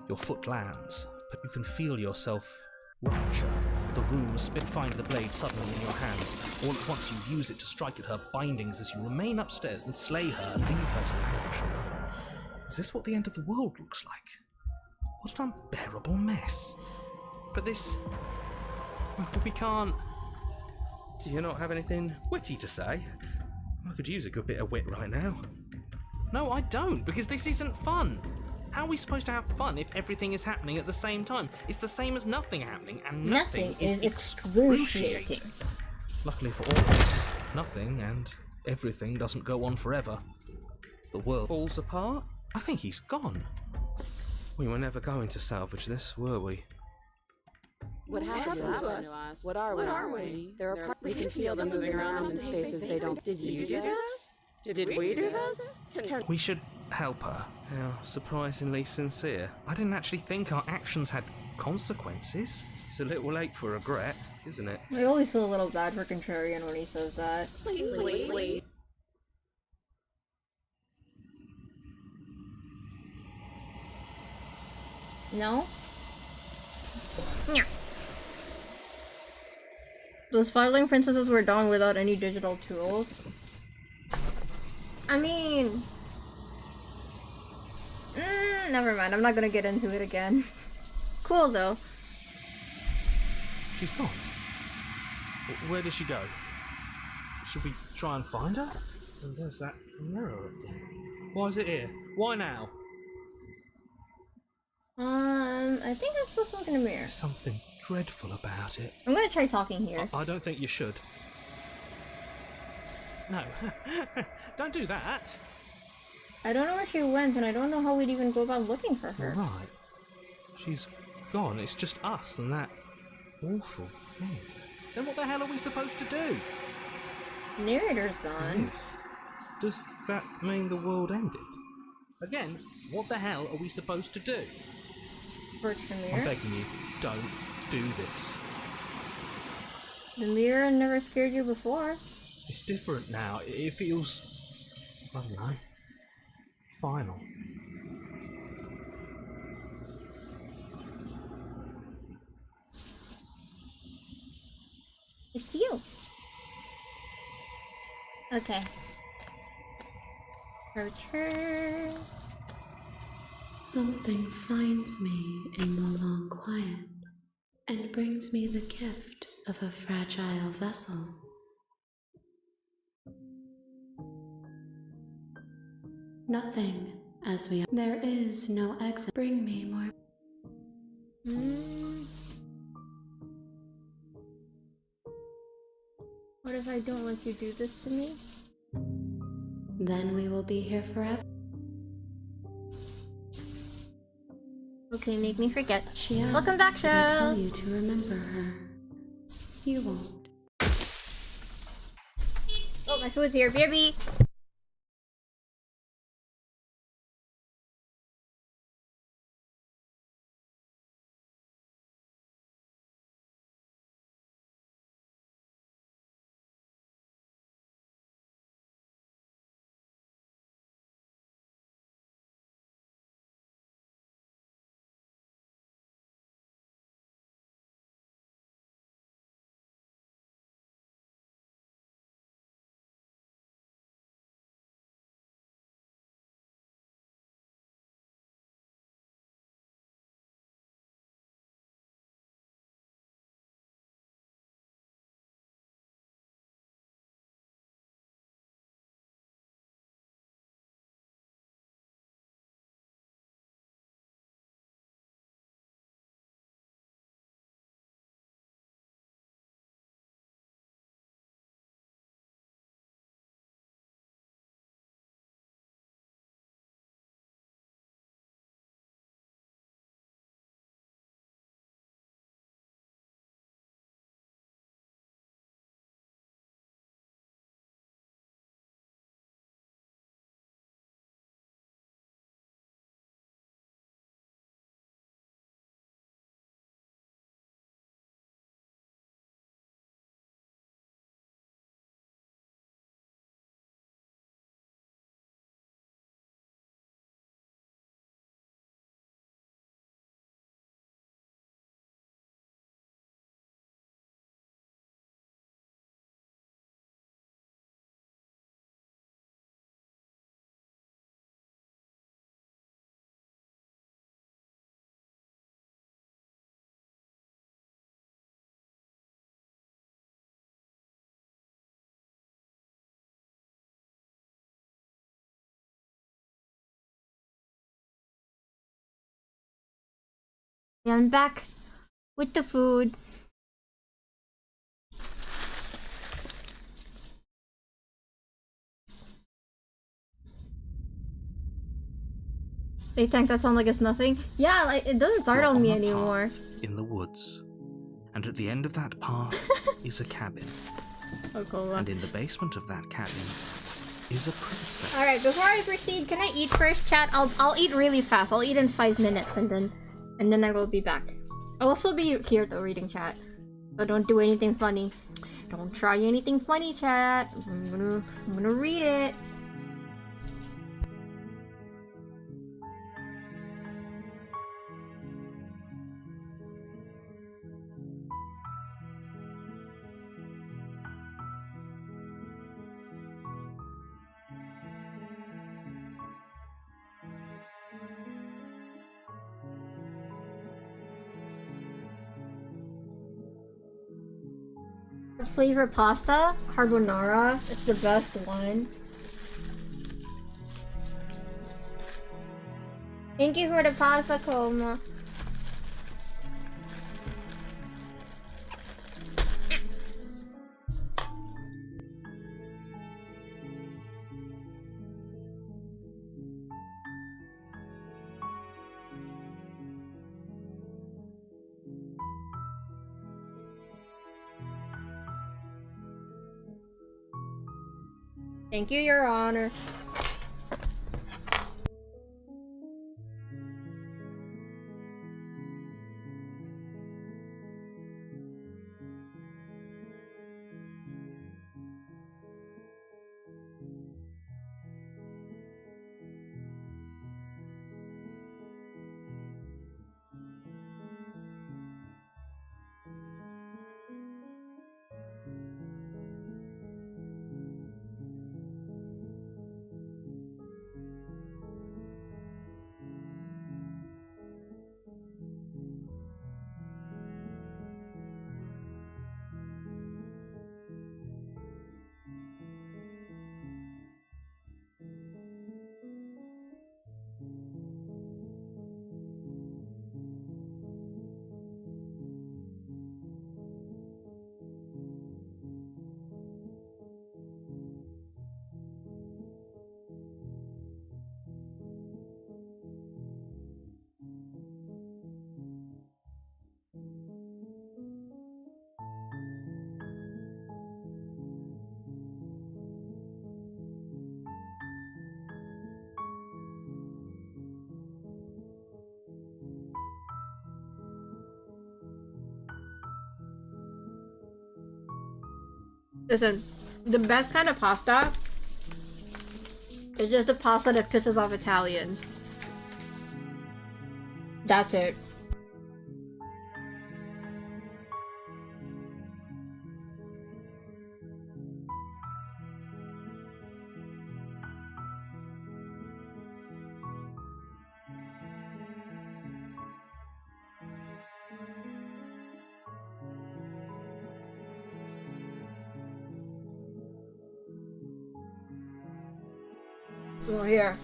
Your foot lands, but you can feel yourself rupture. The room find the blade suddenly in your hands. All at once you use it to strike at her bindings as you remain upstairs and slay her and leave her to languish alone. Is this what the end of the world looks like? What an unbearable mess. But this... we can't... Do you not have anything witty to say? I could use a good bit of wit right now. No, I don't, because this isn't fun. How are we supposed to have fun if everything is happening at the same time? It's the same as nothing happening, and nothing is excruciating. Luckily for all of us, nothing and everything doesn't go on forever. The world falls apart. I think he's gone. We were never going to salvage this, were we? What happened to us? What are we? There are parts we can feel them moving around in spaces they don't. Did you do this? Did we do this? We should help her. How surprisingly sincere. I didn't actually think our actions had consequences. It's a little late for regret, isn't it? I always feel a little bad for Contrarian when he says that. Please. No? Yeah. Those filing princesses were done without any digital tools. I mean... never mind, I'm not gonna get into it again. Cool though. She's gone. Where did she go? Should we try and find her? And there's that mirror again. Why is it here? Why now? I think I'm supposed to look in the mirror. There's something dreadful about it. I'm gonna try talking here. I don't think you should. No. Don't do that. I don't know where she went, and I don't know how we'd even go about looking for her. Right. She's gone. It's just us and that awful thing. Then what the hell are we supposed to do? Narrator's gone. It is. Does that mean the world ended? Again, what the hell are we supposed to do? Search the mirror? I'm begging you, don't do this. The mirror never scared you before. It's different now. It feels... I don't know. Final. It's you. Okay. Search. Something finds me in the long quiet and brings me the gift of a fragile vessel. Nothing, as we are. There is no exit. Bring me more. What if I don't let you do this to me? Then we will be here forever. Okay, make me forget. She asks Welcome back, that I Cheryl. tell you to remember her. You won't. Oh, my food's here. BRB! Yeah, I'm back with the food. They think that sounds like it's nothing. Yeah, like it doesn't startle me anymore. In the woods, and at the end of that path is a cabin. Oh, cool. And in the basement of that cabin is a princess. All right, before I proceed, can I eat first, chat? I'll eat really fast. I'll eat in 5 minutes, and then I will be back. I'll also be here though, reading chat. So don't do anything funny. Don't try anything funny, chat. I'm gonna read it. Flavor pasta, carbonara. It's the best one. Thank you for the pasta, Coma. Thank you, Your Honor. Listen, the best kind of pasta is just the pasta that pisses off Italians. That's it. Well, here.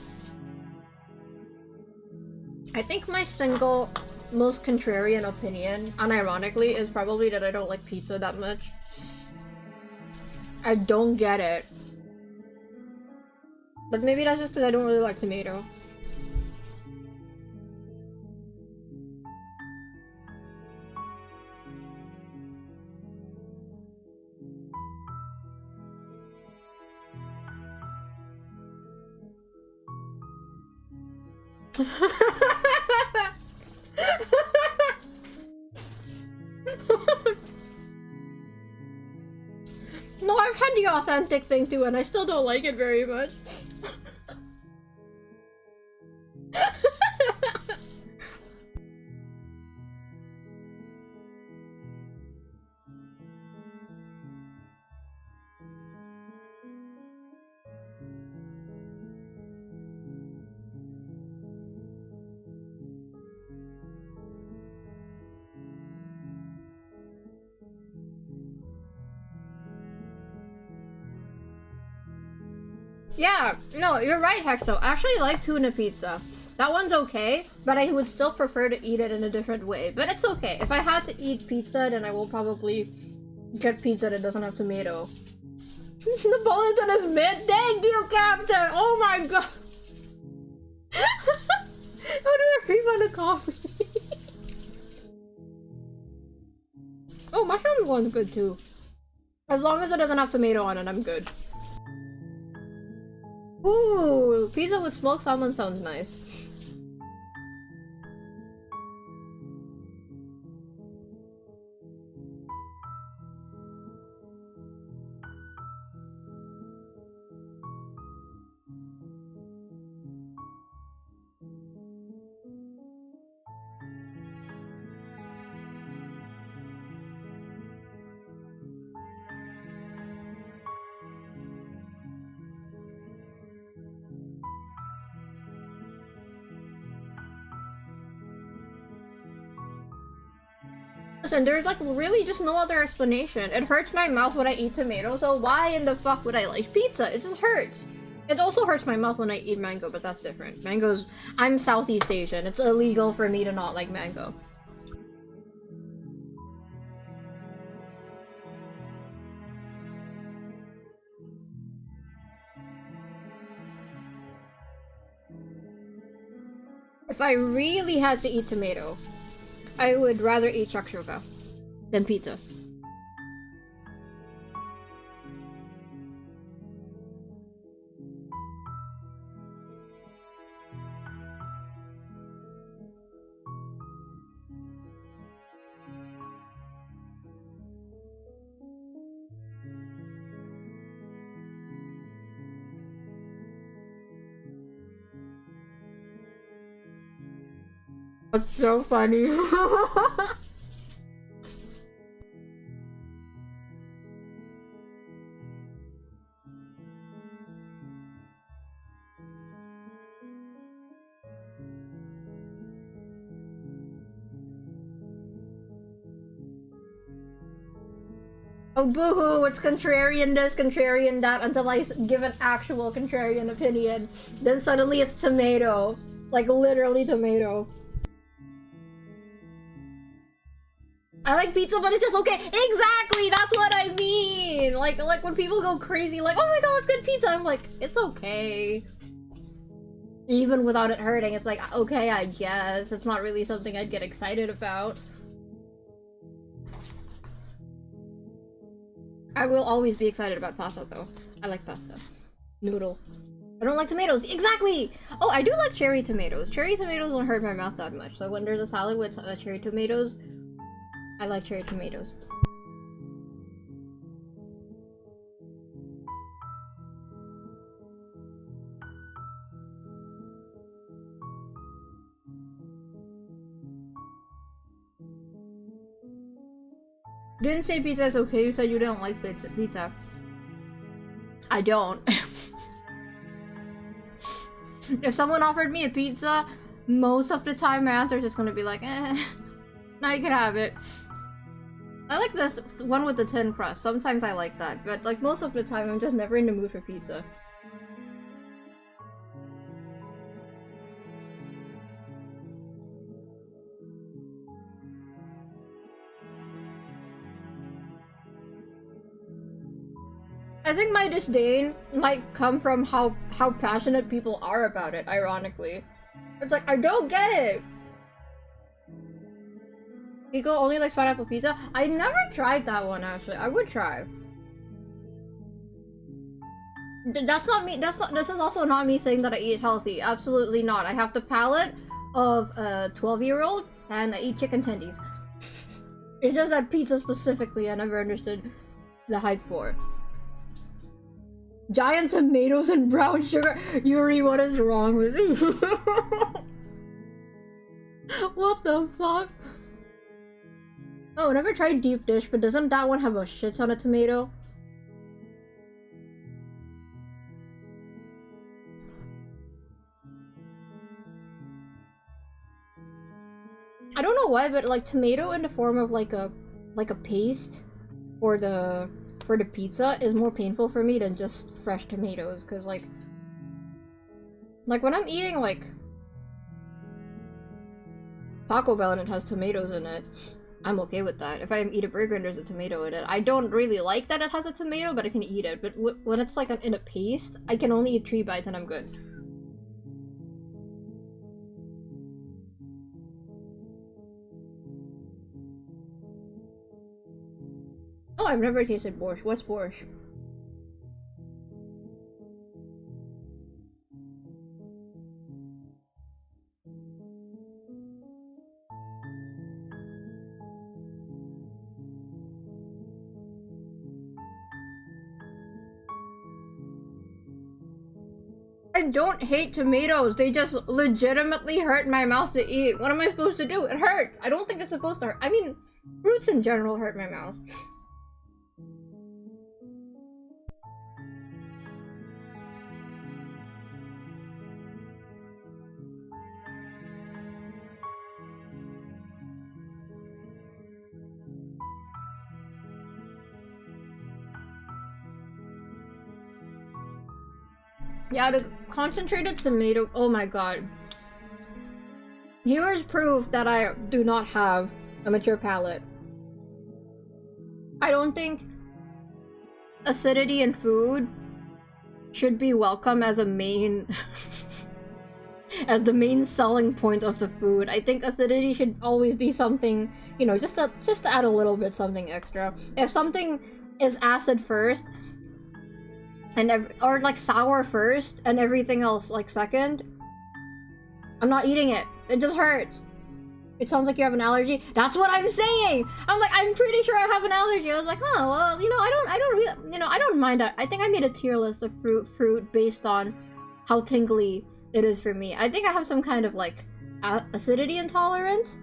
I think my single most contrarian opinion, unironically, is probably that I don't like pizza that much. I don't get it. But maybe that's just because I don't really like tomato. No, I've had the authentic thing too, and I still don't like it very much. Yeah, no, you're right, Hexo. I actually like tuna pizza. That one's okay, but I would still prefer to eat it in a different way. But it's okay. If I had to eat pizza, then I will probably get pizza that doesn't have tomato. The bulletin is mid. Thank you, Captain! Oh my god! How do I refund a coffee? Oh, mushroom one's good too. As long as it doesn't have tomato on it, I'm good. Ooh, pizza with smoked salmon sounds nice. Listen, there's like really just no other explanation. It hurts my mouth when I eat tomato, so why in the fuck would I like pizza? It just hurts. It also hurts my mouth when I eat mango, but that's different. Mango's... I'm Southeast Asian. It's illegal for me to not like mango. If I really had to eat tomato, I would rather eat shakshuka than pizza. That's so funny. Oh boo-hoo, it's contrarian this, contrarian that, until I give an actual contrarian opinion. Then suddenly it's tomato. Like literally tomato. I like pizza, but it's just okay. Exactly, that's what I mean. Like when people go crazy, like, oh my god, it's good pizza. I'm like, it's okay. Even without it hurting, it's like, okay, I guess. It's not really something I'd get excited about. I will always be excited about pasta, though. I like pasta. Noodle. I don't like tomatoes. Exactly! Oh, I do like cherry tomatoes. Cherry tomatoes don't hurt my mouth that much. So when there's a salad with cherry tomatoes, I like cherry tomatoes. You didn't say pizza is okay, you said you don't like pizza. I don't. If someone offered me a pizza, most of the time my answer is just gonna be like, eh. Now you can have it. I like the one with the thin crust. Sometimes I like that, but like most of the time I'm just never in the mood for pizza. I think my disdain might come from how passionate people are about it, ironically. It's like, I don't get it! Pico only likes pineapple pizza? I never tried that one, actually. I would try. That's not me. This is also not me saying that I eat healthy. Absolutely not. I have the palate of a 12-year-old, and I eat chicken tendies. It's just that pizza specifically, I never understood the hype for. Giant tomatoes and brown sugar. Yuri, what is wrong with you? What the fuck? Oh, I never tried deep dish, but doesn't that one have a shit ton of tomato? I don't know why, but like tomato in the form of like a paste for the pizza is more painful for me than just fresh tomatoes, because like when I'm eating like Taco Bell and it has tomatoes in it, I'm okay with that. If I eat a burger and there's a tomato in it, I don't really like that it has a tomato, but I can eat it. But when it's like in a paste, I can only eat 3 bites and I'm good. Oh, I've never tasted borscht. What's borscht? I don't hate tomatoes, they just legitimately hurt my mouth to eat. What am I supposed to do? It hurts. I don't think it's supposed to hurt. I mean, fruits in general hurt my mouth. Yeah, the concentrated tomato. Oh my god. Here's proof that I do not have a mature palate. I don't think acidity in food should be welcome as a main as the main selling point of the food. I think acidity should always be something, you know, just to add a little bit something extra. If something is acid first and or like sour first and everything else like second, I'm not eating it. It just hurts. It sounds like you have an allergy. That's what I'm saying. I'm like, I'm pretty sure I have an allergy. I was like, oh well, you know, I don't really, you know, I don't mind that. I think I made a tier list of fruit based on how tingly it is for me. I think I have some kind of like acidity intolerance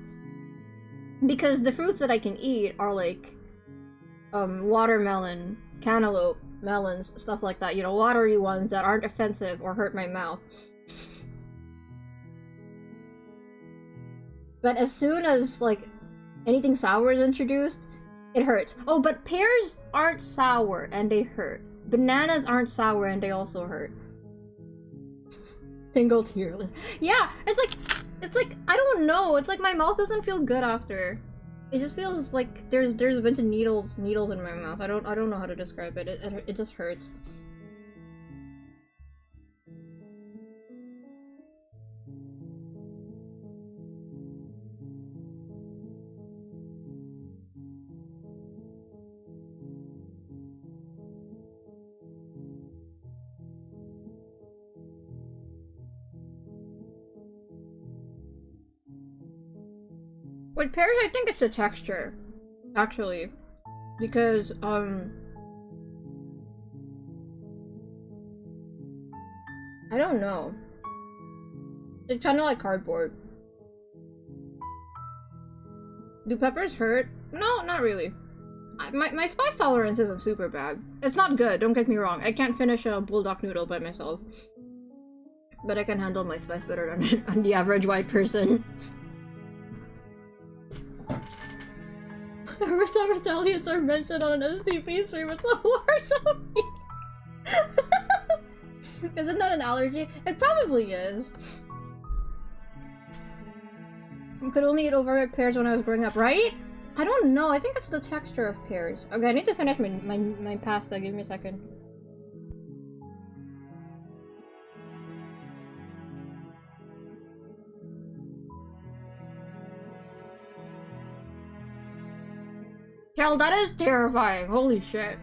because the fruits that I can eat are like watermelon, cantaloupe, melons, stuff like that, you know, watery ones that aren't offensive or hurt my mouth. But as soon as like anything sour is introduced, it hurts. Oh, but pears aren't sour and they hurt. Bananas aren't sour and they also hurt. Tingle tier list. Yeah, it's like I don't know. It's like my mouth doesn't feel good after. It just feels like there's a bunch of needles in my mouth. I don't know how to describe it. It just hurts. With pears, I think it's the texture, actually, because, I don't know. It's kind of like cardboard. Do peppers hurt? No, not really. My spice tolerance isn't super bad. It's not good, don't get me wrong. I can't finish a bulldog noodle by myself. But I can handle my spice better than the average white person. Every time Italians are mentioned on an SCP stream, it's the worst of me. Isn't that an allergy? It probably is. I could only eat overripe pears when I was growing up, right? I don't know, I think it's the texture of pears. Okay, I need to finish my pasta, give me a second. Hell, that is terrifying. Holy shit.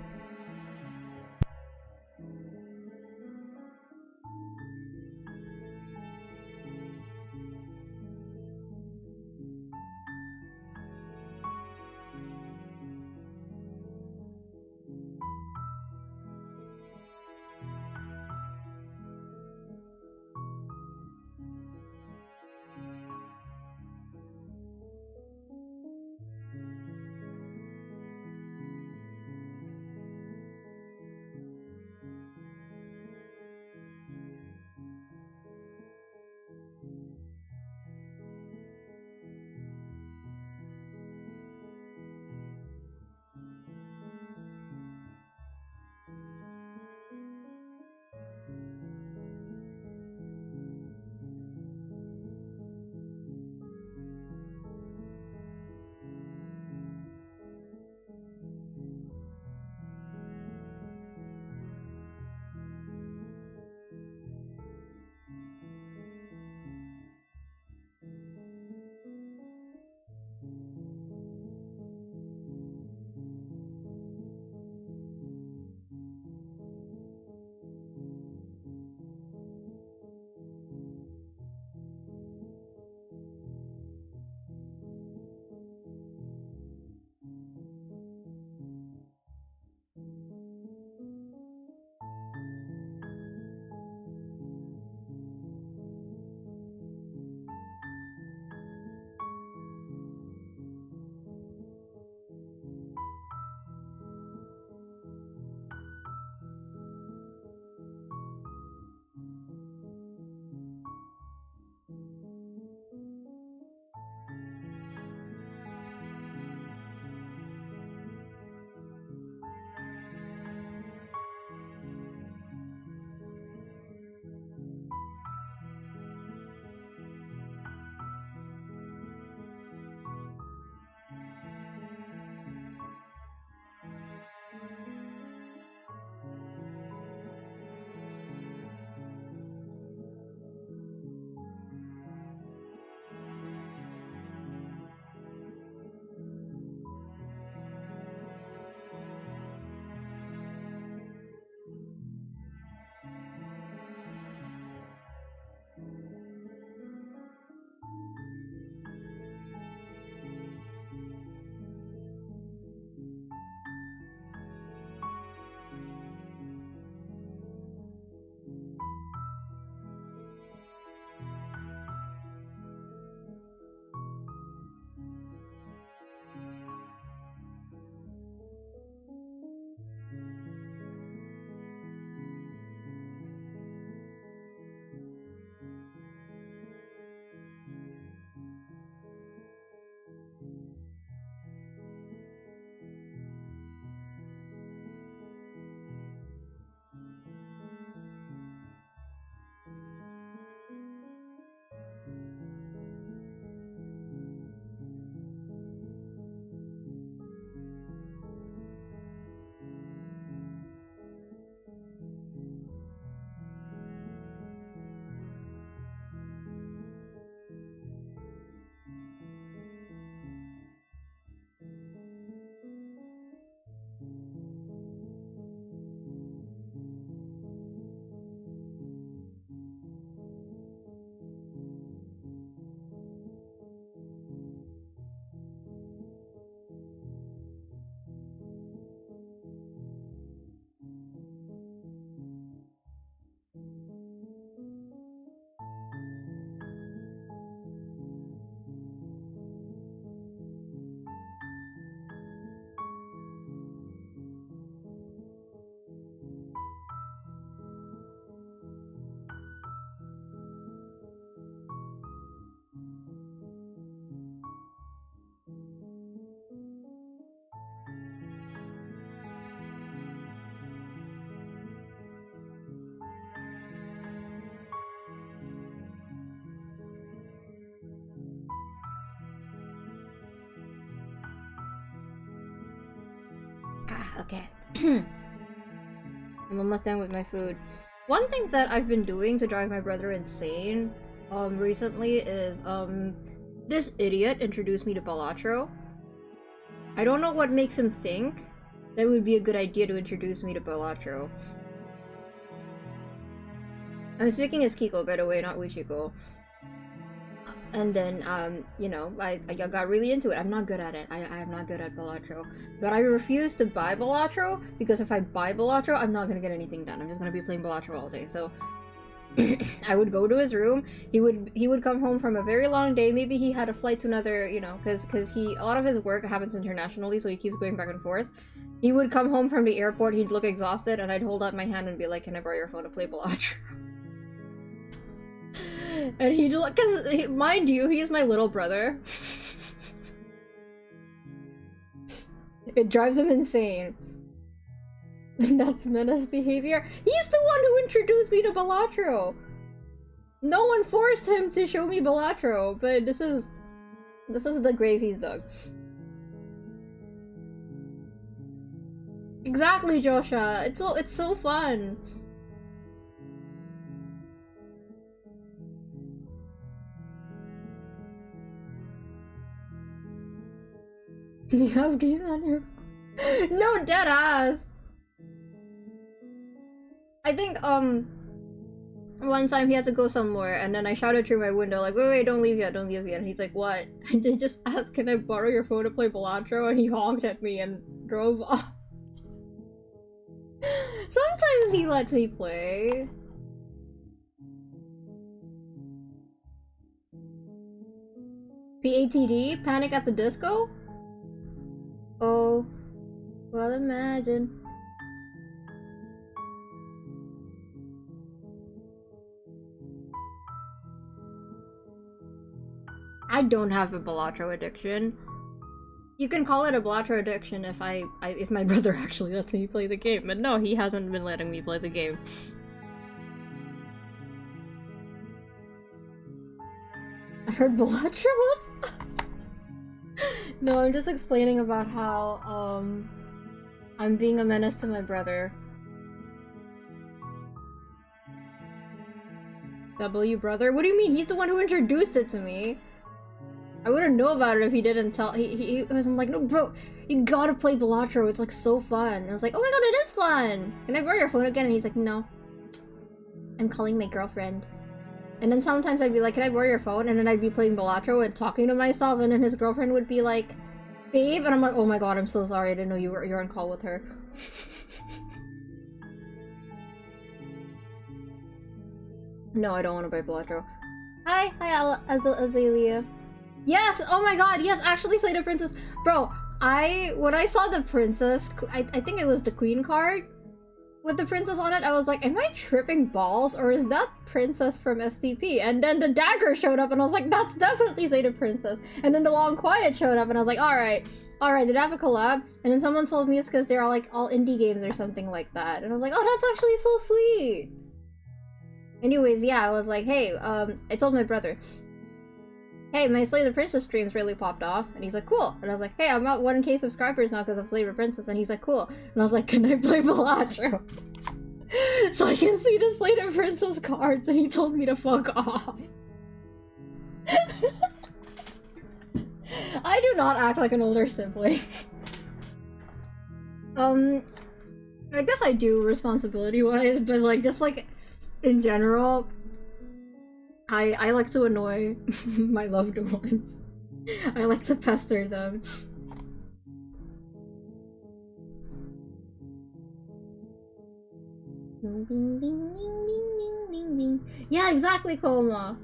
Okay. I'm almost done with my food. One thing that I've been doing to drive my brother insane, recently is, this idiot introduced me to Balatro. I don't know what makes him think that would be a good idea to introduce me to Balatro. I'm speaking as Kiko, by the way, not Wichiko. And then, you know, I got really into it. I'm not good at it. I am not good at Balatro. But I refuse to buy Balatro, because if I buy Balatro, I'm not gonna get anything done. I'm just gonna be playing Balatro all day, so... I would go to his room, he would come home from a very long day, maybe he had a flight to another, you know, because a lot of his work happens internationally, so he keeps going back and forth. He would come home from the airport, he'd look exhausted, and I'd hold out my hand and be like, can I borrow your phone to play Balatro? And he'd look, because, mind you, he's my little brother. It drives him insane. And that's Menace behavior. He's the one who introduced me to Balatro! No one forced him to show me Balatro, but this is the grave he's dug. Exactly, Joshua. It's so fun. You have games on your... No, dead ass! I think, one time he had to go somewhere, and then I shouted through my window, like, wait, don't leave yet, don't leave yet. And he's like, what? And they just asked, can I borrow your phone to play Balatro? And he honked at me and drove off. Sometimes he lets me play. PATD? Panic at the Disco? Oh, well, imagine. I don't have a Balatro addiction. You can call it a Balatro addiction if if my brother actually lets me play the game, but no, he hasn't been letting me play the game. I heard Balatro? No, I'm just explaining about how, I'm being a menace to my brother. W brother? What do you mean? He's the one who introduced it to me. I wouldn't know about it if he didn't tell. He wasn't like, no, bro, you gotta play Balatro. It's like so fun. And I was like, oh my god, it is fun. Can I borrow your phone again? And he's like, no. I'm calling my girlfriend. And then sometimes I'd be like, can I borrow your phone? And then I'd be playing Balatro and talking to myself. And then his girlfriend would be like, babe. And I'm like, oh my god, I'm so sorry. I didn't know you're on call with her. No, I don't want to buy Balatro. Hi, Azalea. Yes, oh my god, yes, actually Slater Princess. Bro, when I saw the princess, I think it was the queen card with the princess on it, I was like, am I tripping balls, or is that princess from STP? And then the dagger showed up and I was like, that's definitely Slater Princess. And then the Long Quiet showed up and I was like, alright, did I have a collab? And then someone told me it's because they're like all indie games or something like that. And I was like, oh, that's actually so sweet. Anyways, yeah, I was like, hey, I told my brother, hey, my Slay the Princess streams really popped off. And he's like, cool. And I was like, hey, I'm at 1K subscribers now because of Slay the Princess. And he's like, cool. And I was like, can I play Balatro? So I can see the Slay the Princess cards. And he told me to fuck off. I do not act like an older sibling. I guess I do responsibility-wise, but like, just like, in general, I like to annoy my loved ones. I like to pester them. Ding, ding, ding, ding, ding, ding, ding. Yeah, exactly, Koma.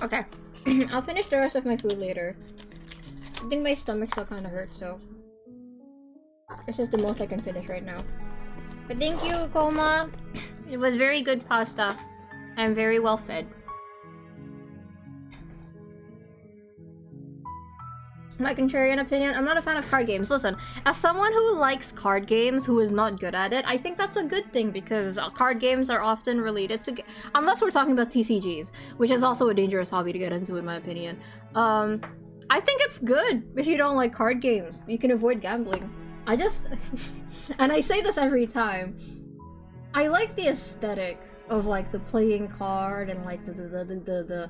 Okay, I'll finish the rest of my food later. I think my stomach still kind of hurts, so this is the most I can finish right now. But thank you, Koma. It was very good pasta. I'm very well fed. My contrarian opinion, I'm not a fan of card games. Listen, as someone who likes card games, who is not good at it, I think that's a good thing because card games are often related to... Unless we're talking about TCGs, which is also a dangerous hobby to get into in my opinion. I think it's good if you don't like card games. You can avoid gambling. I just... and I say this every time. I like the aesthetic of like the playing card and like the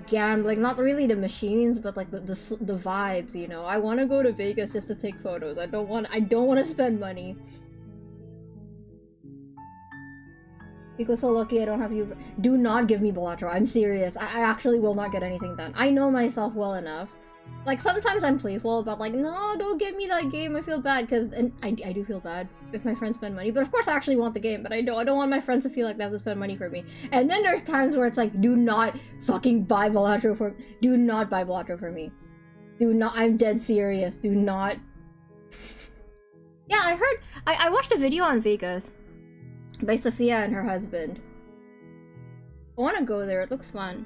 gambling, not really the machines, but like the vibes, you know. I want to go to Vegas just to take photos. I don't want to spend money. Because so lucky I don't have you. Do not give me Balatro. I'm serious. I actually will not get anything done. I know myself well enough. Like, sometimes I'm playful, but like, no, don't give me that game. I feel bad, because I do feel bad if my friends spend money. But of course I actually want the game, but I don't want my friends to feel like they have to spend money for me. And then there's times where it's like, do not fucking buy Balatro for... Do not buy Balatro for me. Do not... I'm dead serious. Do not... Yeah, I heard... I watched a video on Vegas by Sophia and her husband. I want to go there. It looks fun.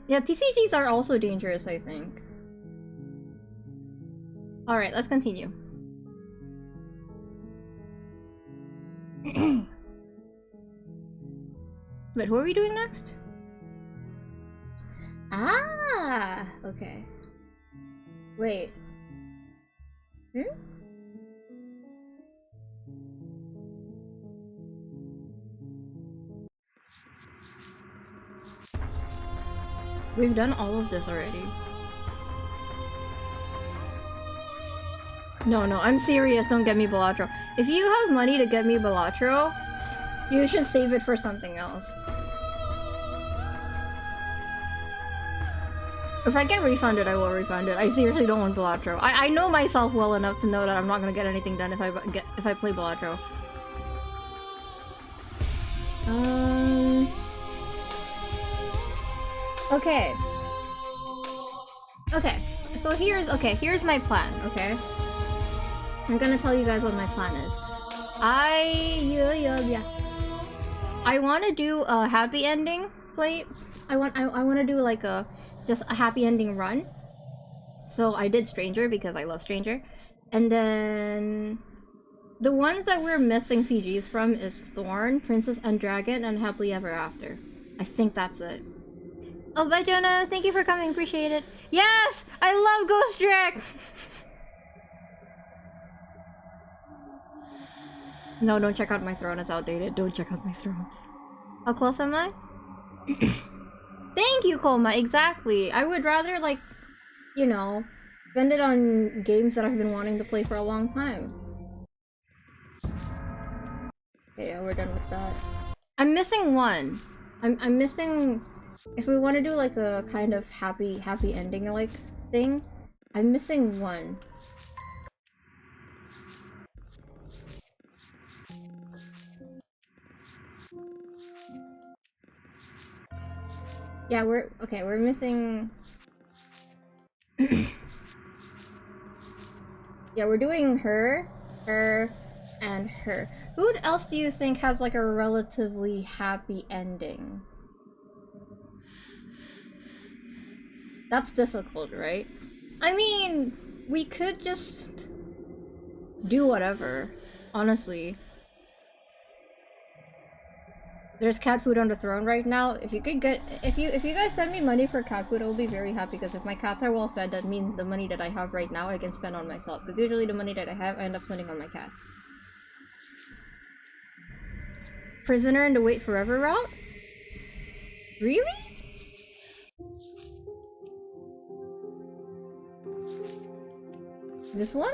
Yeah, TCGs are also dangerous, I think. Alright, let's continue. Wait, who are we doing next? Ah, okay. Wait. We've done all of this already. No, I'm serious, don't get me Balatro. If you have money to get me Balatro, you should save it for something else. If I can refund it, I will refund it. I seriously don't want Balatro. I know myself well enough to know that I'm not gonna get anything done if I play Balatro. Okay, so here's my plan, okay? I'm gonna tell you guys what my plan is. I want to do a happy ending play. I want to do like just a happy ending run. So I did Stranger because I love Stranger. And then the ones that we're missing CGs from is Thorn, Princess and Dragon, and Happily Ever After. I think that's it. Oh, bye Jonas! Thank you for coming, appreciate it. Yes! I love Ghost Trick! No, don't check out my throne, it's outdated. Don't check out my throne. How close am I? Thank you, Koma, exactly. I would rather, like, you know, spend it on games that I've been wanting to play for a long time. Okay, yeah, we're done with that. I'm missing one. I'm missing... If we want to do like a kind of happy ending like thing, I'm missing one. Yeah, we're missing... Yeah, we're doing her, and her. Who else do you think has like a relatively happy ending? That's difficult, right? I mean, we could just do whatever, honestly. There's cat food on the throne right now. If you guys send me money for cat food, I'll be very happy because if my cats are well fed, that means the money that I have right now I can spend on myself. Because usually the money that I have, I end up spending on my cats. Prisoner in the Wait Forever route? Really? This one?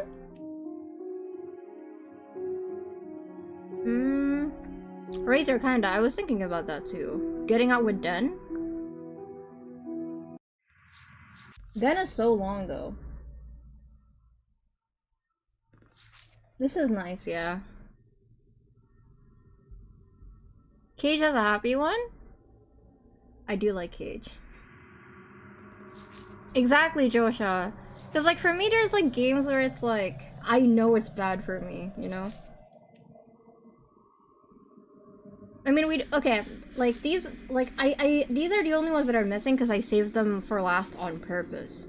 Razor kinda. I was thinking about that too. Getting out with Den? Den is so long though. This is nice, yeah. Cage has a happy one? I do like Cage. Exactly, Joshua. Because, like, for me, there's, like, games where it's, like, I know it's bad for me, you know? I mean, okay, like, these, like, these are the only ones that are missing because I saved them for last on purpose.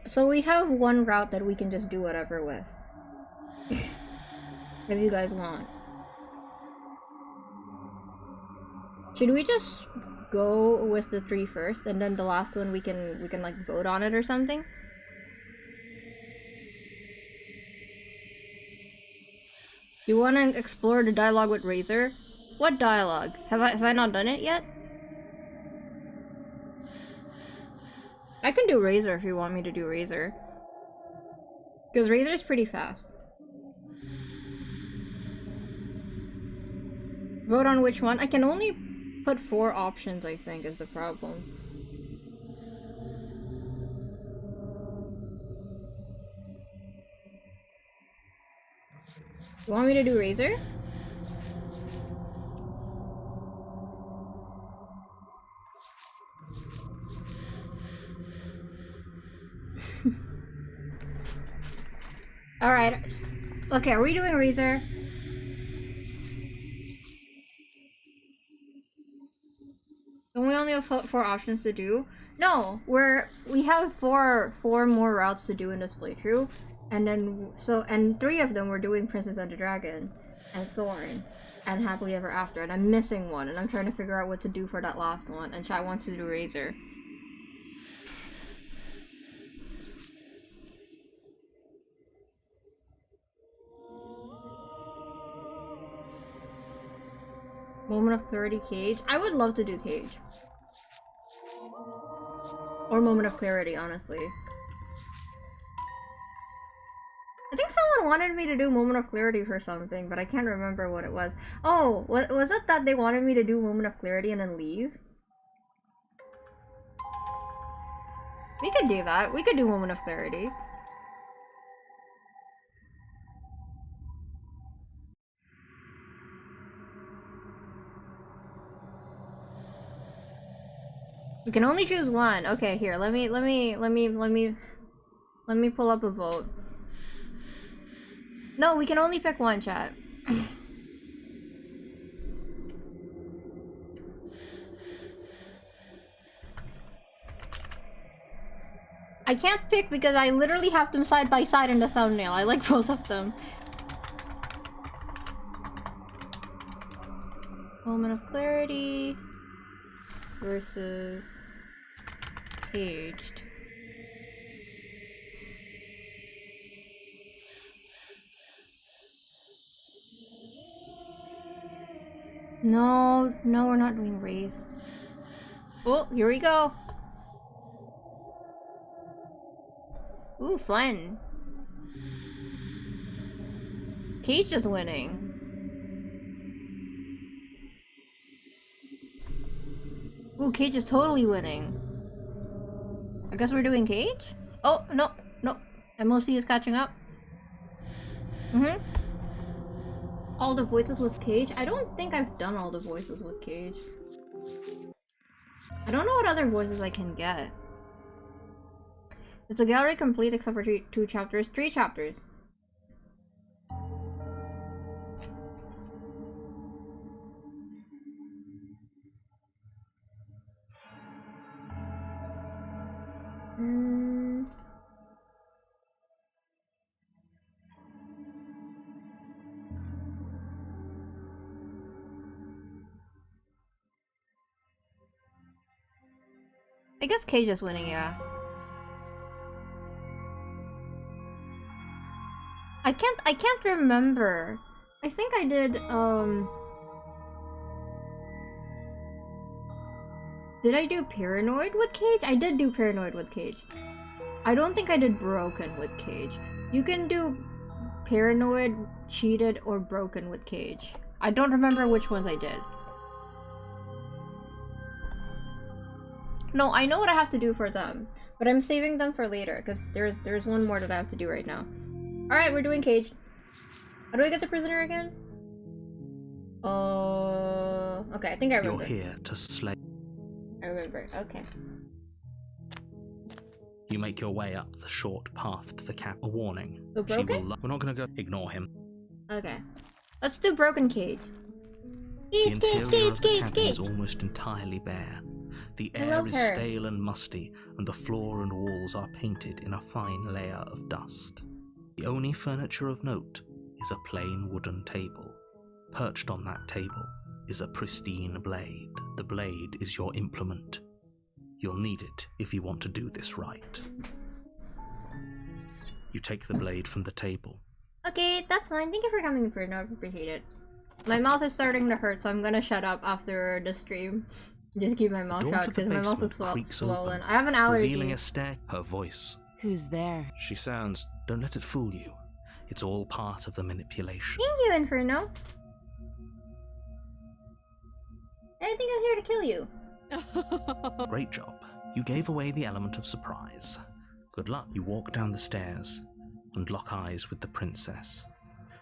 So we have one route that we can just do whatever with. If you guys want. Should we just go with the 3 first, and then the last one we can like vote on it or something? You want to explore the dialogue with Razor? What dialogue? Have I not done it yet? I can do Razor if you want me to do Razor. Because Razor's pretty fast. Vote on which one? I can only put 4 options, I think, is the problem. You want me to do Razor? Alright. Okay, are we doing Razor? Don't we only have 4 options to do? No, we have four more routes to do in this playthrough. And then, and 3 of them we're doing Princess and the Dragon, and Thorn, and Happily Ever After, and I'm missing one, and I'm trying to figure out what to do for that last one, and chat wants to do Razor. Moment of Clarity, Cage? I would love to do Cage. Or Moment of Clarity, honestly. I think someone wanted me to do Moment of Clarity for something, but I can't remember what it was. Oh, was it that they wanted me to do Moment of Clarity and then leave? We could do that. We could do Moment of Clarity. We can only choose one. Okay, here. Let me pull up a vote. No, we can only pick one, chat. I can't pick because I literally have them side by side in the thumbnail. I like both of them. Moment of Clarity versus Caged. No, we're not doing Wraith. Oh, here we go. Ooh, fun. Cage is winning. Ooh, Cage is totally winning. I guess we're doing Cage? Oh, no. MOC is catching up. All the voices with Cage? I don't think I've done all the voices with Cage. I don't know what other voices I can get. Is the gallery complete except for 2 chapters? 3 chapters. I guess Cage is winning, yeah. I can't remember. I think I did, did I do Paranoid with Cage? I did do Paranoid with Cage. I don't think I did Broken with Cage. You can do Paranoid, Cheated, or Broken with Cage. I don't remember which ones I did. No, I know what I have to do for them, but I'm saving them for later because there's one more that I have to do right now. All right, we're doing Cage. How do I get the prisoner again? Okay, I think I remember. You're here to slay. I remember. Okay. You make your way up the short path to the cap. A warning. So Broken? We're not gonna go. Ignore him. Okay. Let's do broken cage. The interior of the cabin is almost entirely bare. The air is stale and musty, and the floor and walls are painted in a fine layer of dust. The only furniture of note is a plain wooden table. Perched on that table is a pristine blade. The blade is your implement. You'll need it if you want to do this right. You take the blade from the table. Okay, that's fine. Thank you for coming, Bruno. I appreciate it. My mouth is starting to hurt, so I'm gonna shut up after the stream. Just keep my mouth shut because my mouth is swollen. I have an allergy. Revealing a stare, her voice. Who's there? She sounds. Don't let it fool you. It's all part of the manipulation. Thank you, Inferno. I think I'm here to kill you. Great job. You gave away the element of surprise. Good luck. You walk down the stairs and lock eyes with the princess.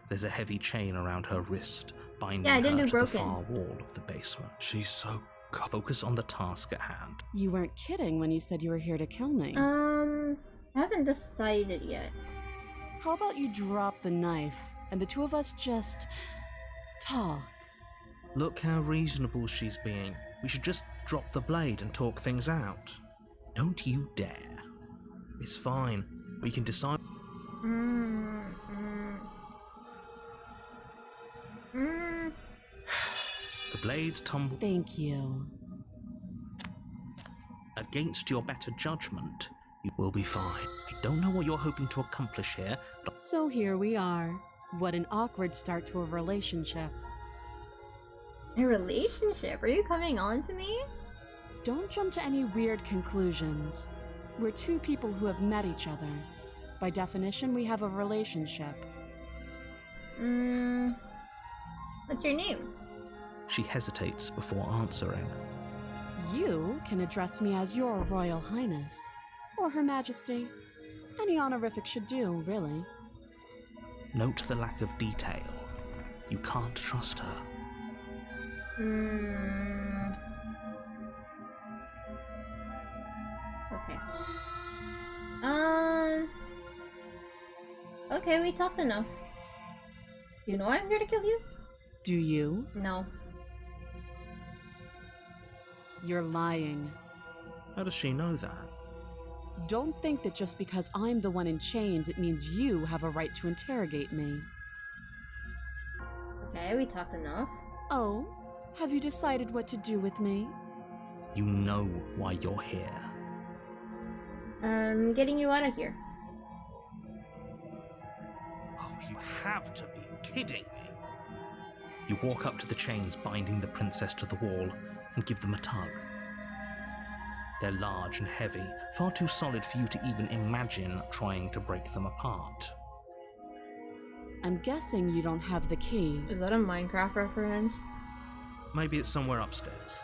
There's a heavy chain around her wrist, binding her to the far wall of the basement. She's so... Focus on the task at hand. You weren't kidding when you said you were here to kill me. I haven't decided yet. How about you drop the knife, and the two of us just... talk? Look how reasonable she's being. We should just drop the blade and talk things out. Don't you dare. It's fine. We can decide... The blade tumbled... Thank you. Against your better judgment, you will be fine. I don't know what you're hoping to accomplish here, but... So here we are. What an awkward start to a relationship. A relationship? Are you coming on to me? Don't jump to any weird conclusions. We're two people who have met each other. By definition, we have a relationship. What's your name? She hesitates before answering. You can address me as Your Royal Highness, or Her Majesty. Any honorific should do, really. Note the lack of detail. You can't trust her. Okay. Okay, we talked enough. You know I'm here to kill you? Do you? No. You're lying. How does she know that? Don't think that just because I'm the one in chains, it means you have a right to interrogate me. Okay, we talked enough. Oh? Have you decided what to do with me? You know why you're here. I'm getting you out of here. Oh, you have to be kidding me. You walk up to the chains binding the princess to the wall and give them a tug. They're large and heavy, far too solid for you to even imagine trying to break them apart. I'm guessing you don't have the key. Is that a Minecraft reference? Maybe it's somewhere upstairs.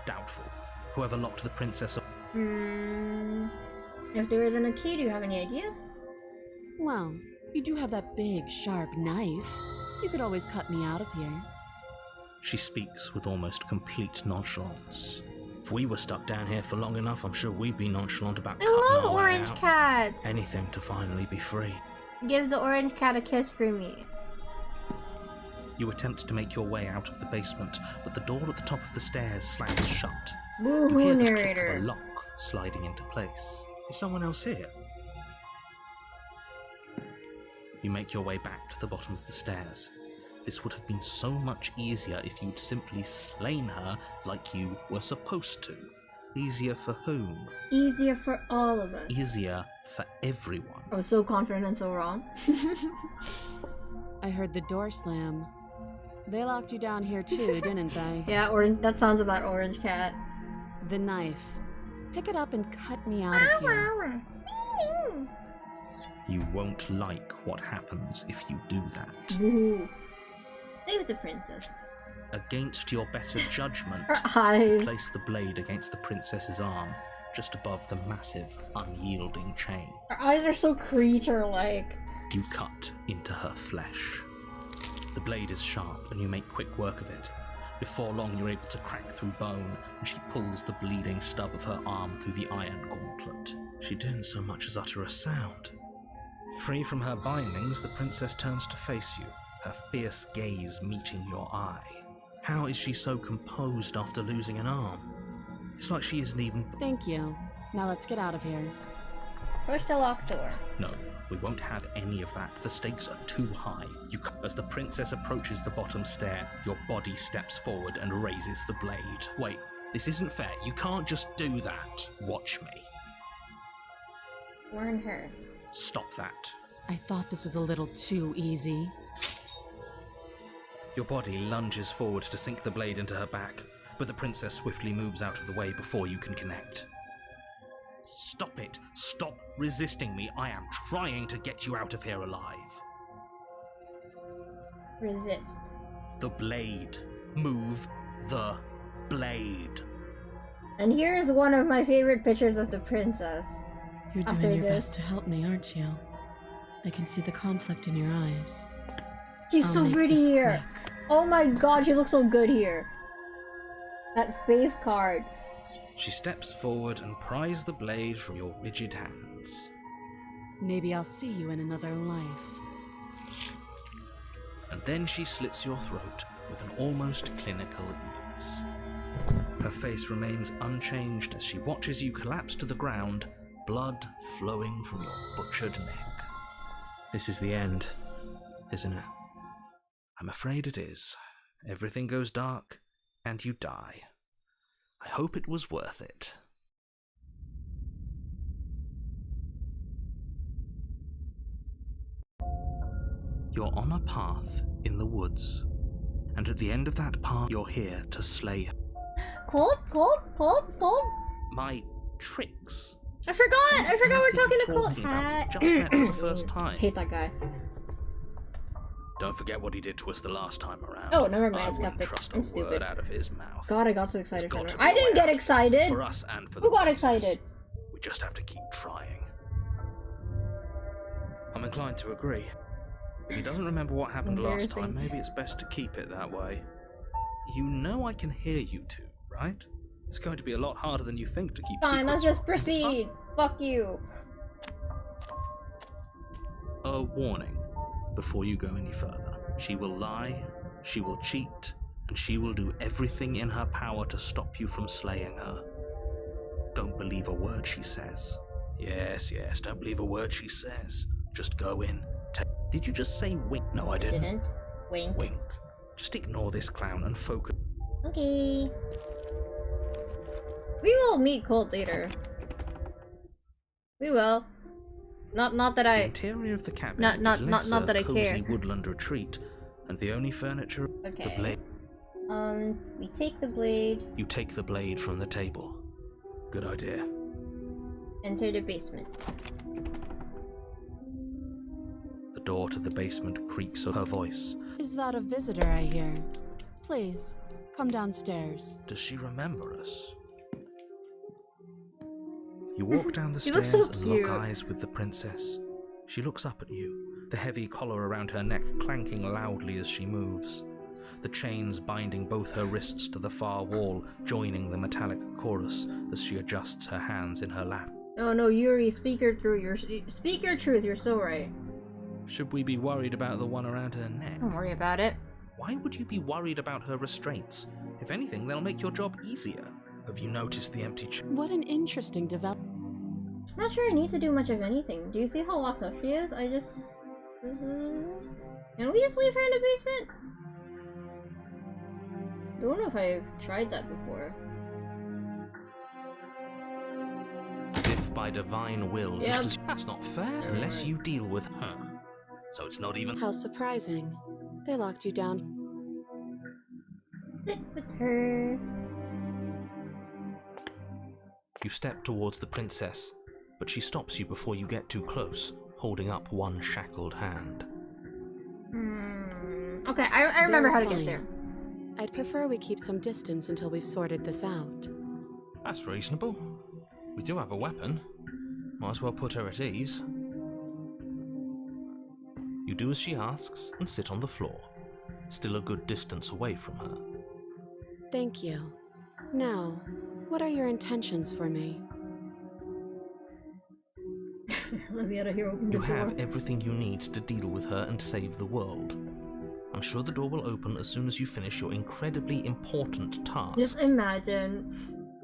Doubtful. Whoever locked the princess up. If there isn't a key, do you have any ideas? Well, you do have that big, sharp knife. You could always cut me out of here. She speaks with almost complete nonchalance. If we were stuck down here for long enough, I'm sure we'd be nonchalant about cutting our way out. I love orange cats! Anything to finally be free. Give the orange cat a kiss for me. You attempt to make your way out of the basement, but the door at the top of the stairs slams shut. Boo-hoo, you hear the narrator. click of a lock sliding into place. Is someone else here? You make your way back to the bottom of the stairs. This would have been so much easier if you'd simply slain her like you were supposed to. Easier for whom? Easier for all of us. Easier for everyone. I was so confident and so wrong. I heard the door slam. They locked you down here too, didn't they? Yeah, orange. That sounds about orange cat. The knife. Pick it up and cut me out of here. You won't like what happens if you do that. Boo. Stay with the princess. Against your better judgment, Her eyes. place the blade against the princess's arm, just above the massive, unyielding chain. Her eyes are so creature-like. You cut into her flesh. The blade is sharp, and you make quick work of it. Before long, you're able to crack through bone, and she pulls the bleeding stub of her arm through the iron gauntlet. She didn't so much as utter a sound. Free from her bindings, the princess turns to face you. her fierce gaze meeting your eye. How is she so composed after losing an arm? It's like she isn't even... Thank you. Now let's get out of here. Push the locked door. No, we won't have any of that. The stakes are too high. As the princess approaches the bottom stair, your body steps forward and raises the blade. Wait, this isn't fair. You can't just do that. Watch me. Warn her. Stop that. I thought this was a little too easy. Your body lunges forward to sink the blade into her back, but the princess swiftly moves out of the way before you can connect. Stop it! Stop resisting me! I am trying to get you out of here alive. Resist. The blade. Move the blade. And here is one of my favorite pictures of the princess. You're After doing your this. best to help me, aren't you? I can see the conflict in your eyes. She's I'll so make pretty this here. quick. Oh my god, she looks so good here. That face card. She steps forward and pries the blade from your rigid hands. Maybe I'll see you in another life. And then she slits your throat with an almost clinical ease. Her face remains unchanged as she watches you collapse to the ground, blood flowing from your butchered neck. This is the end, isn't it? I'm afraid it is. Everything goes dark, and you die. I hope it was worth it. You're on a path in the woods, and at the end of that path, you're here to slay her. Cold? My tricks. I forgot we're talking to Cold. Talking about. We just met for the first time. Hate that guy. Don't forget what he did to us the last time around. Oh, never mind, I it's wouldn't Skeptic. trust I'm a stupid. word out of his mouth. God, I got so excited There's for got her. to be I a didn't way get out. excited. For us and for the Who got princess. excited? We just have to keep trying. I'm inclined to agree. If he doesn't remember what happened last time, maybe it's best to keep it that way. You know I can hear you two, right? It's going to be a lot harder than you think to keep Fine, let's secrets just from. It's fun. proceed. Fuck you. A warning before you go any further. She will lie, she will cheat, and she will do everything in her power to stop you from slaying her. Don't believe a word she says. Yes, don't believe a word she says. Just go in. Did you just say wink? No, I didn't. Wink. Wink. Just ignore this clown and focus. Okay. We will meet Cold later. We will. Not that The I. interior of the cabin Not is less that I cozy care. woodland retreat, and the only furniture. Okay. The blade. We take the blade. You take the blade from the table. Good idea. Enter the basement. The door to the basement creaks of her voice. Is that a visitor I hear? Please, come downstairs. Does she remember us? You walk down the She stairs looks so and cute. lock eyes with the princess. She looks up at you, the heavy collar around her neck clanking loudly as she moves. The chains binding both her wrists to the far wall, joining the metallic chorus as she adjusts her hands in her lap. No, Yuri, speak your truth. Speak your truth. You're so right. Should we be worried about the one around her neck? Don't worry about it. Why would you be worried about her restraints? If anything, they'll make your job easier. Have you noticed the empty chair? What an interesting development. I'm not sure I need to do much of anything. Do you see how locked up she is? Can we just leave her in the basement? Don't know if I've tried that before. As if by divine will, Yep. just as... That's not fair unless you deal with her. So it's not even... How surprising. They locked you down. Sit with her. You step towards the princess, but she stops you before you get too close, holding up one shackled hand. Okay, I remember how to get Fine. there. I'd prefer we keep some distance until we've sorted this out. That's reasonable. We do have a weapon. Might as well put her at ease. You do as she asks and sit on the floor, still a good distance away from her. Thank you. Now, what are your intentions for me? Let me out of here. Open the You door. have everything you need to deal with her and save the world. I'm sure the door will open as soon as you finish your incredibly important task. Just imagine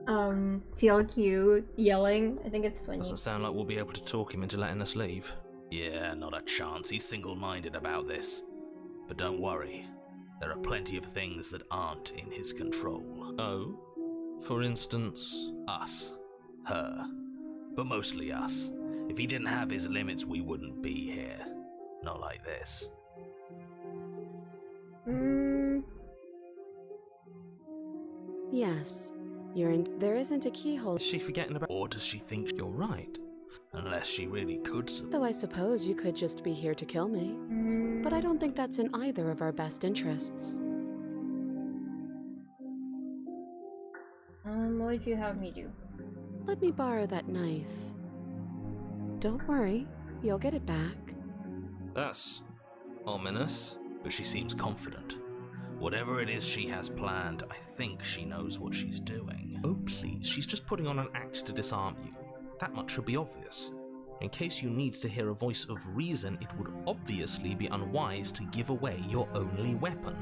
TLQ yelling. I think it's funny. Doesn't sound like we'll be able to talk him into letting us leave. Yeah, not a chance. He's single-minded about this. But don't worry. There are plenty of things that aren't in his control. Oh? For instance? Us. Her. But mostly us. If he didn't have his limits, we wouldn't be here. Not like this. Yes. There isn't a keyhole. Is she forgetting about... Or does she think You're right. Unless she really could... Though I suppose you could just be here to kill me. But I don't think that's in either of our best interests. What would you have me do? Let me borrow that knife. Don't worry, you'll get it back. That's... ominous. But she seems confident. Whatever it is she has planned, I think she knows what she's doing. Oh please, she's just putting on an act to disarm you. That much should be obvious. In case you need to hear a voice of reason, it would obviously be unwise to give away your only weapon.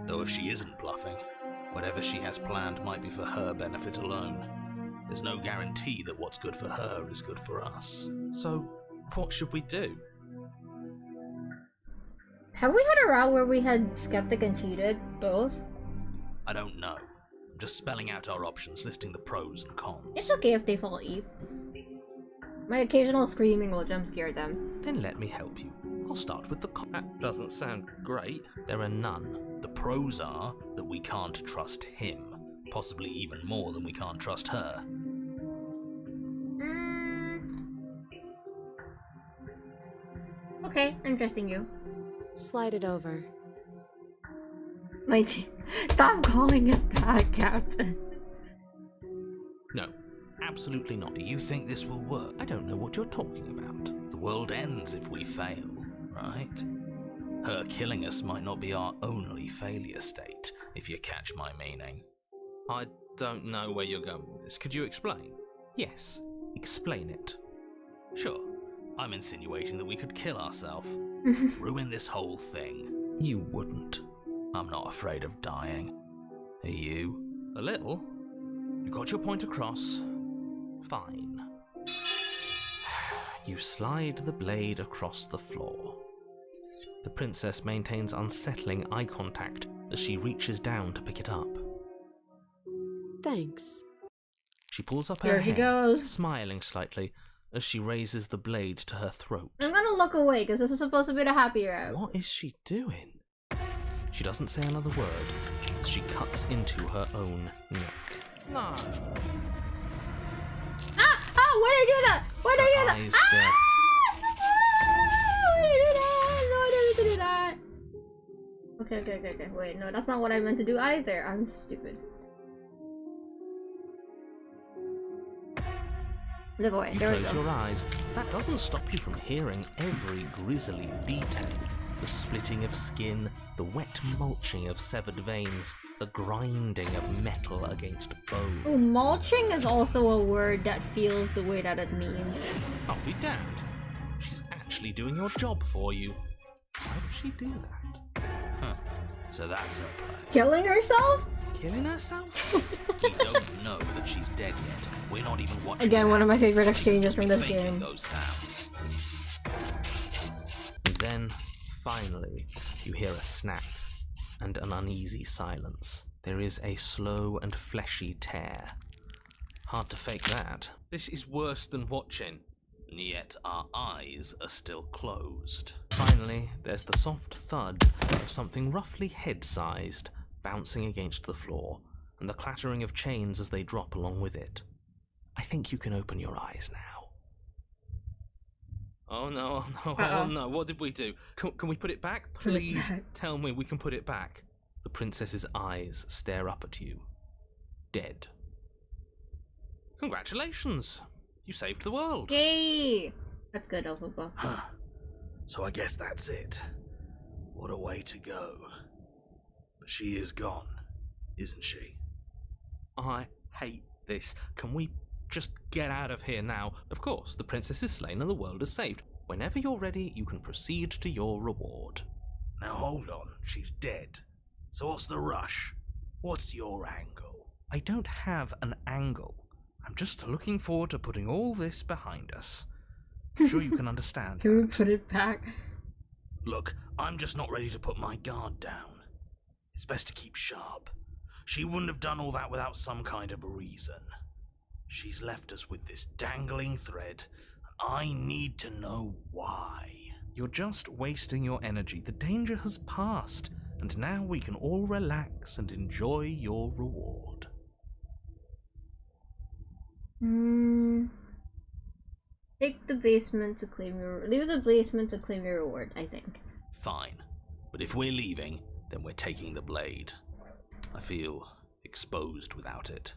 Though if she isn't bluffing, whatever she has planned might be for her benefit alone. There's no guarantee that what's good for her is good for us. So, what should we do? Have we had a route where we had skeptic and cheated? Both? I don't know. I'm just spelling out our options, listing the pros and cons. It's okay if they fall Eve. My occasional screaming will jump scare them. Then let me help you. I'll start with the That doesn't sound great. There are none. The pros are that we can't trust him. Possibly even more than we can't trust her. Okay, I'm trusting you. Slide it over. Stop calling it that, Captain. No, absolutely not. Do you think this will work? I don't know what you're talking about. The world ends if we fail, right? Her killing us might not be our only failure state, if you catch my meaning. I don't know where you're going with this. Could you explain? Yes, explain it. Sure. I'm insinuating that we could kill ourselves. Ruin this whole thing. You wouldn't. I'm not afraid of dying. Are you? A little. You got your point across. Fine. You slide the blade across the floor. The princess maintains unsettling eye contact as she reaches down to pick it up. Thanks. She pulls up her There she hair, goes. smiling slightly as she raises the blade to her throat. I'm gonna look away because this is supposed to be the happy route. What is she doing? She doesn't say another word as she cuts into her own neck. No. Ah! Ah! Why did I do that? Why did I do that? Eyes Ah! stare. Why did I do that? No, I didn't mean to do that. Okay. Wait, no, that's not what I meant to do either. I'm stupid. Look away. You There we close go. your eyes. That doesn't stop you from hearing every grisly detail. The splitting of skin, the wet mulching of severed veins, the grinding of metal against bone. Ooh, mulching is also a word that feels the way that it means. I'll be damned. She's actually doing your job for you. Why would she do that? Huh. So that's her plan. Killing herself? Killing herself? We don't know that she's dead yet. We're not even watching. Again, one of my favorite She exchanges could from be this faking game. Those sounds. And then, finally, you hear a snap and an uneasy silence. There is a slow and fleshy tear. Hard to fake that. This is worse than watching. And yet our eyes are still closed. Finally, there's the soft thud of something roughly head-sized bouncing against the floor, and the clattering of chains as they drop along with it. I think you can open your eyes now. Oh no, oh no, what did we do? Can we put it back? Please tell me we can put it back. The princess's eyes stare up at you. Dead. Congratulations! You saved the world. Yay! That's good, Elphaba. Huh. So I guess that's it. What a way to go. But she is gone, isn't she? I hate this. Can we just get out of here now? Of course, the princess is slain and the world is saved. Whenever you're ready, you can proceed to your reward. Now hold on, she's dead. So what's the rush? What's your angle? I don't have an angle. I'm just looking forward to putting all this behind us. I'm sure you can understand Can we that. put it back? Look, I'm just not ready to put my guard down. It's best to keep sharp. She wouldn't have done all that without some kind of a reason. She's left us with this dangling thread, and I need to know why. You're just wasting your energy. The danger has passed, and now we can all relax and enjoy your reward. Take the basement to claim your... Leave the basement to claim your reward, I think. Fine. But if we're leaving, then we're taking the blade. I feel exposed without it.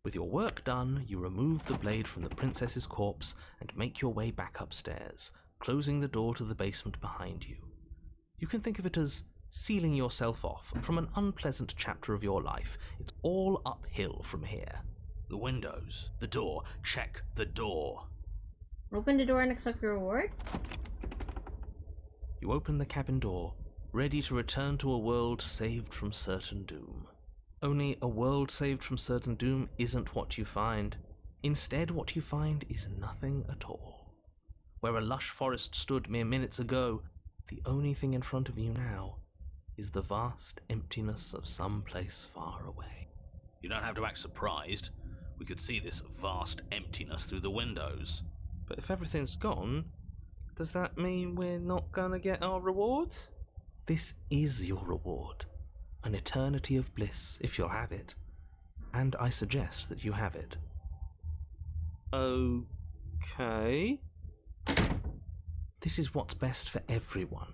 With your work done, you remove the blade from the princess's corpse and make your way back upstairs, closing the door to the basement behind you. You can think of it as sealing yourself off from an unpleasant chapter of your life. It's all uphill from here. The windows, the door, check the door. Open the door and accept your reward? You open the cabin door, ready to return to a world saved from certain doom. Only a world saved from certain doom isn't what you find. Instead, what you find is nothing at all. Where a lush forest stood mere minutes ago, the only thing in front of you now is the vast emptiness of some place far away. You don't have to act surprised. We could see this vast emptiness through the windows. But if everything's gone, does that mean we're not gonna get our reward? This is your reward. An eternity of bliss, if you'll have it. And I suggest that you have it. Okay. This is what's best for everyone.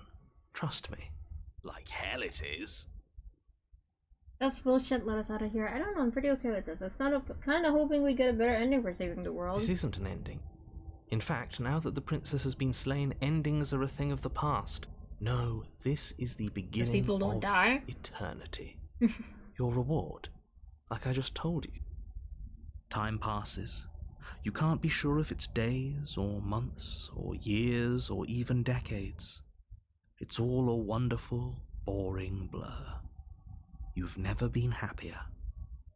Trust me. Like hell it is. That's bullshit, let us out of here. I don't know, I'm pretty okay with this. I was kind of hoping we'd get a better ending for saving the world. This isn't an ending. In fact, now that the princess has been slain, endings are a thing of the past. No, this is the beginning people don't of die? eternity. Your reward, like I just told you. Time passes. You can't be sure if it's days, or months, or years, or even decades. It's all a wonderful, boring blur. You've never been happier.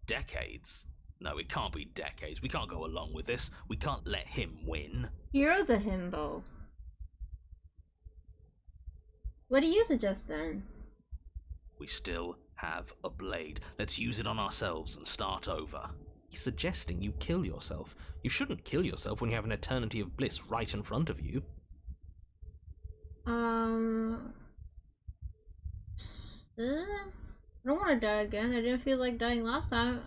Decades? No, it can't be decades. We can't go along with this. We can't let him win. Hero's a himbo. What do you suggest then? We still have a blade. Let's use it on ourselves and start over. He's suggesting you kill yourself. You shouldn't kill yourself when you have an eternity of bliss right in front of you. I don't want to die again. I didn't feel like dying last time.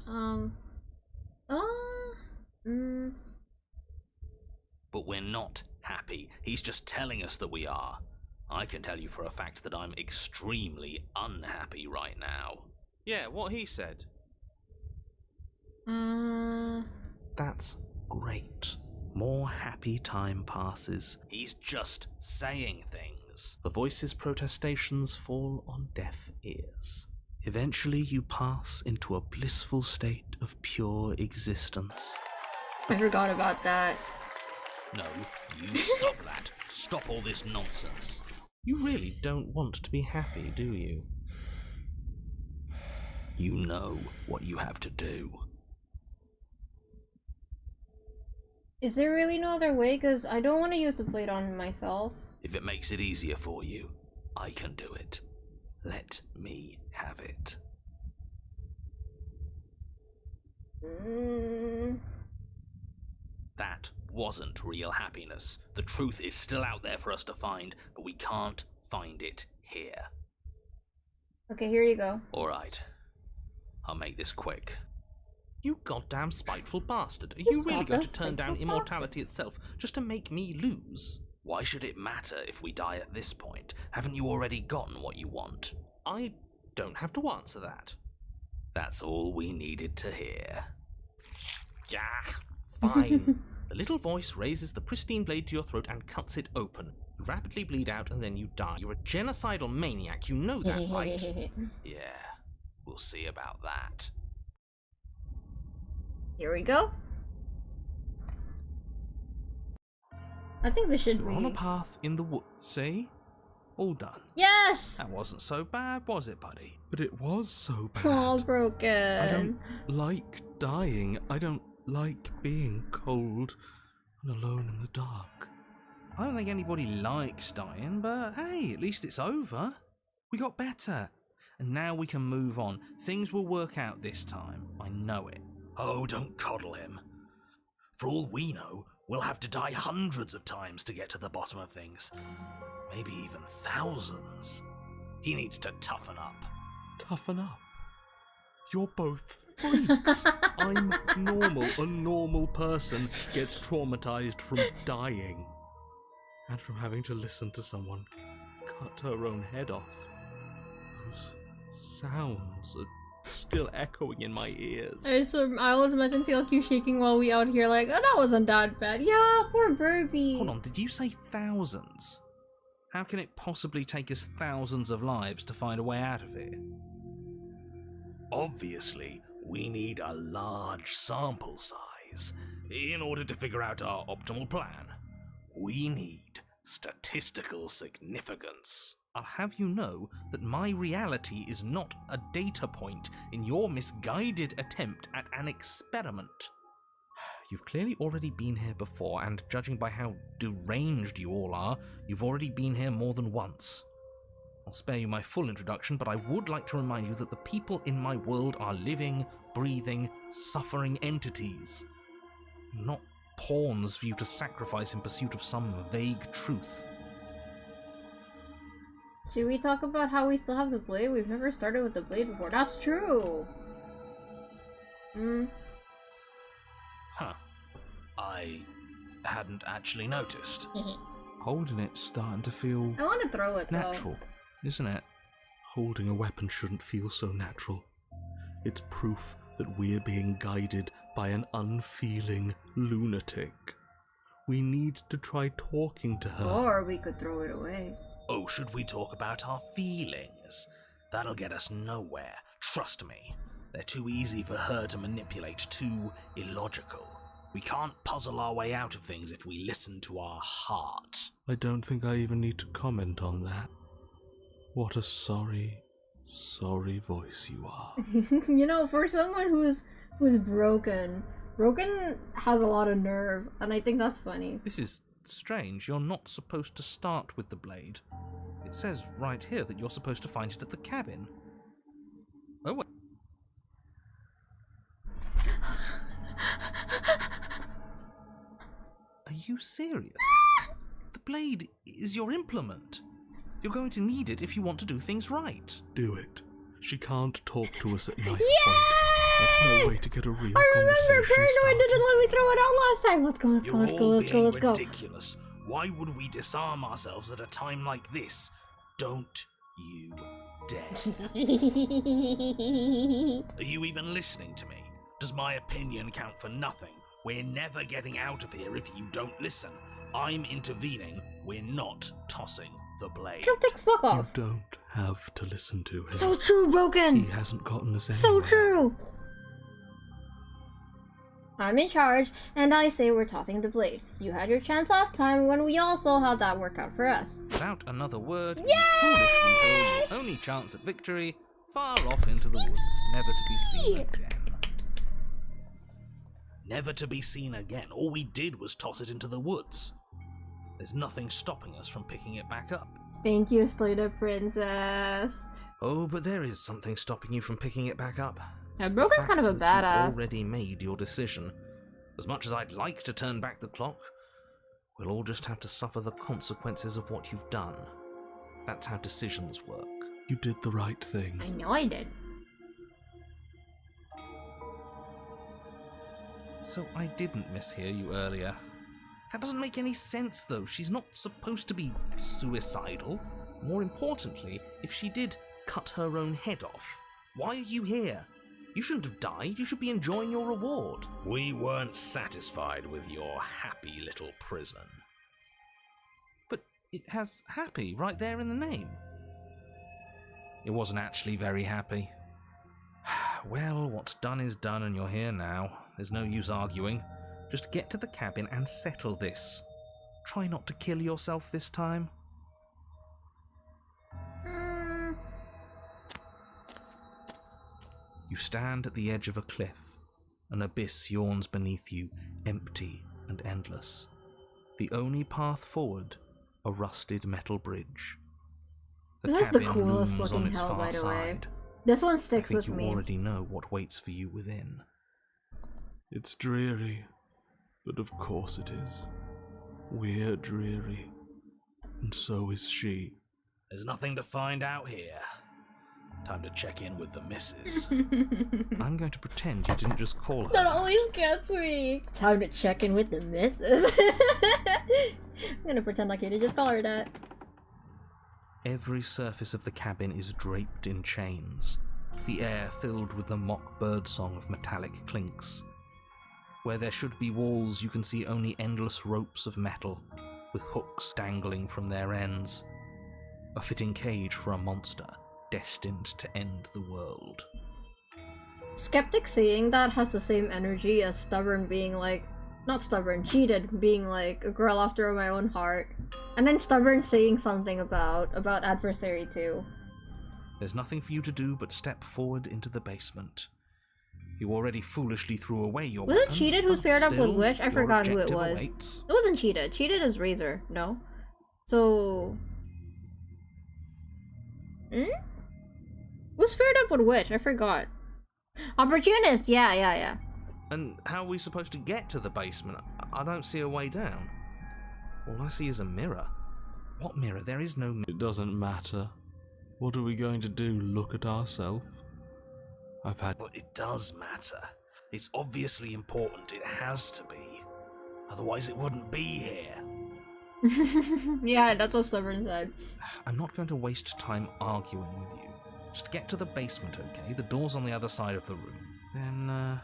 But we're not happy. He's just telling us that we are. I can tell you for a fact that I'm extremely unhappy right now. Yeah, what he said. That's great. More happy time passes. He's just saying things. The voice's protestations fall on deaf ears. Eventually you pass into a blissful state of pure existence. I forgot about that. No, you stop that. Stop all this nonsense. You really don't want to be happy, do you? You know what you have to do. Is there really no other way? Because I don't want to use the blade on myself. If it makes it easier for you, I can do it. Let me have it. That wasn't real happiness. The truth is still out there for us to find, but we can't find it here. Okay, here you go. Alright. I'll make this quick. You goddamn spiteful bastard. Are you really going to turn down immortality itself just to make me lose? Why should it matter if we die at this point? Haven't you already gotten what you want? I don't have to answer that. That's all we needed to hear. Yeah, fine. The little voice raises the pristine blade to your throat and cuts it open. You rapidly bleed out and then you die. You're a genocidal maniac, you know that, right? Yeah, we'll see about that. Here we go. I think this should You're be. on a path in the wood. See? All done. Yes! That wasn't so bad, was it, buddy? But it was so bad. All broken. I don't like dying. I don't like being cold and alone in the dark. I don't think anybody likes dying, but hey, at least it's over. We got better. And now we can move on. Things will work out this time. I know it. Oh, don't coddle him. For all we know, we'll have to die hundreds of times to get to the bottom of things. Maybe even thousands. He needs to toughen up. Toughen up. You're both freaks. I'm normal. A normal person gets traumatized from dying. And from having to listen to someone cut her own head off. Those sounds are still echoing in my ears. I was imagining TLQ shaking while we out here like, oh, that wasn't that bad. Yeah, poor Burby. Hold on, did you say thousands? How can it possibly take us thousands of lives to find a way out of it? Obviously, we need a large sample size in order to figure out our optimal plan. We need statistical significance. I'll have you know that my reality is not a data point in your misguided attempt at an experiment. You've clearly already been here before, and judging by how deranged you all are, you've already been here more than once. I'll spare you my full introduction, but I would like to remind you that the people in my world are living, breathing, suffering entities. Not pawns for you to sacrifice in pursuit of some vague truth. Should we talk about how we still have the blade? We've never started with the blade before. That's true. Huh. I hadn't actually noticed. Holding it's starting to feel I want to throw it, natural, isn't it? Holding a weapon shouldn't feel so natural. It's proof that we're being guided by an unfeeling lunatic. We need to try talking to her. Or we could throw it away. Oh, should we talk about our feelings? That'll get us nowhere. Trust me. They're too easy for her to manipulate, too illogical. We can't puzzle our way out of things if we listen to our heart. I don't think I even need to comment on that. What a sorry, sorry voice you are. You know, for someone who's broken has a lot of nerve, and I think that's funny. This is strange. You're not supposed to start with the blade. It says right here that you're supposed to find it at the cabin. Oh, wait. Are you serious? The blade is your implement. You're going to need it if you want to do things right. Do it. She can't talk to us at knife point. Yay! That's no way to get a real I remember conversation Paranoid started. didn't let me throw it out last time. Let's go, let's go, You're let's go, all let's go, being let's go. ridiculous. Why would we disarm ourselves at a time like this? Don't you dare. Are you even listening to me? Does my opinion count for nothing? We're never getting out of here if you don't listen. I'm intervening. We're not tossing the blade. Celtic, fuck You off. don't have to listen to him. So true, Broken. He hasn't gotten us So anywhere. true. I'm in charge, and I say we're tossing the blade. You had your chance last time when we all saw how that worked out for us. Without another word, Yay! you foolishly hurled your only chance at victory far off into the woods, never to be seen again. Never to be seen again. All we did was toss it into the woods. There's nothing stopping us from picking it back up. Thank you, Slater Princess. Oh, but there is something stopping you from picking it back up. Yeah, Broken's kind of a You've badass. already made your decision. As much as I'd like to turn back the clock, we'll all just have to suffer the consequences of what you've done. That's how decisions work. You did the right thing. I know I did. So I didn't mishear you earlier. That doesn't make any sense, though. She's not supposed to be suicidal. More importantly, if she did cut her own head off, why are you here? You shouldn't have died. You should be enjoying your reward. We weren't satisfied with your happy little prison. But it has happy right there in the name. It wasn't actually very happy. Well, what's done is done, and you're here now. There's no use arguing. Just get to the cabin and settle this. try not to kill yourself this time? You stand at the edge of a cliff. An abyss yawns beneath you, empty and endless. The only path forward, a rusted metal bridge. The This is the cabin coolest looms looking on its hell, far by the way. side. This one I sticks think with you me. already know what waits for you within. It's dreary, but of course it is. We're dreary, and so is she. There's nothing to find out here. Time to check in with the missus. I'm going to pretend you didn't just call her. That that. always gets me. Time to check in with the missus. I'm gonna pretend like you did just call her that. Every surface of the cabin is draped in chains, the air filled with the mock birdsong of metallic clinks. Where there should be walls, you can see only endless ropes of metal, with hooks dangling from their ends. A fitting cage for a monster, destined to end the world. Skeptic saying that has the same energy as Stubborn being like, not Stubborn, Cheated being like a girl after my own heart. And then Stubborn saying something about Adversary too. There's nothing for you to do but step forward into the basement. You already foolishly threw away your Was weapon. it Cheated who's but paired up with still, Wish? I your forgot who it objective was. awaits. It wasn't Cheated. Cheated is Razor, no? So... Who's paired up with Witch? I forgot. Opportunist! Yeah. And how are we supposed to get to the basement? I don't see a way down. All I see is a mirror. What mirror? There is no mirror. It doesn't matter. What are we going to do, look at ourselves? But it does matter. It's obviously important. It has to be. Otherwise it wouldn't be here. Yeah, that's what Stubborn said. I'm not going to waste time arguing with you. Just get to the basement, okay? The door's on the other side of the room. Then, I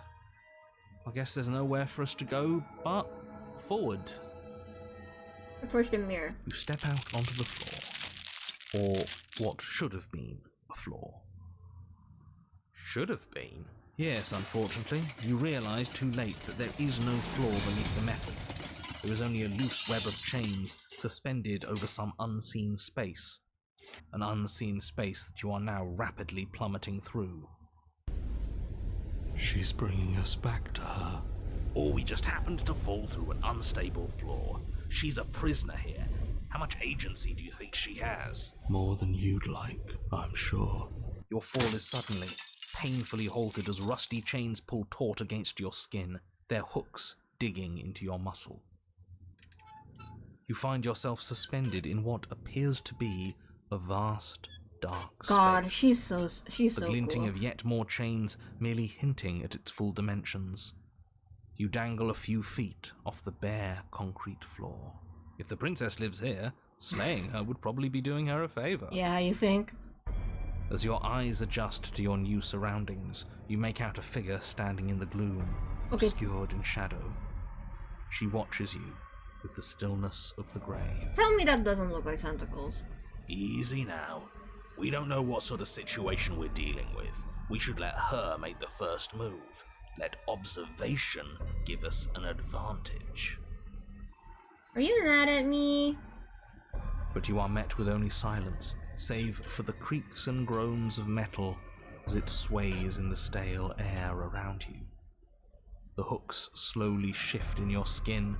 guess there's nowhere for us to go but forward. I pushed a mirror. You step out onto the floor. Or what should have been a floor. Should have been. Yes, unfortunately, you realise too late that there is no floor beneath the metal. There is only a loose web of chains suspended over some unseen space. An unseen space that you are now rapidly plummeting through. She's bringing us back to her. Or we just happened to fall through an unstable floor. She's a prisoner here. How much agency do you think she has? More than you'd like, I'm sure. Your fall is suddenly, painfully halted as rusty chains pull taut against your skin, their hooks digging into your muscle. You find yourself suspended in what appears to be a vast, dark space. she's so The glinting cool. of yet more chains merely hinting at its full dimensions. You dangle a few feet off the bare concrete floor. If the princess lives here, slaying her would probably be doing her a favor. Yeah, you think? As your eyes adjust to your new surroundings, you make out a figure standing in the gloom, obscured in shadow. She watches you with the stillness of the grave. Tell me that doesn't look like tentacles. Easy now. We don't know what sort of situation we're dealing with. We should let her make the first move. Let observation give us an advantage. Are you mad at me? But you are met with only silence, save for the creaks and groans of metal as it sways in the stale air around you. The hooks slowly shift in your skin,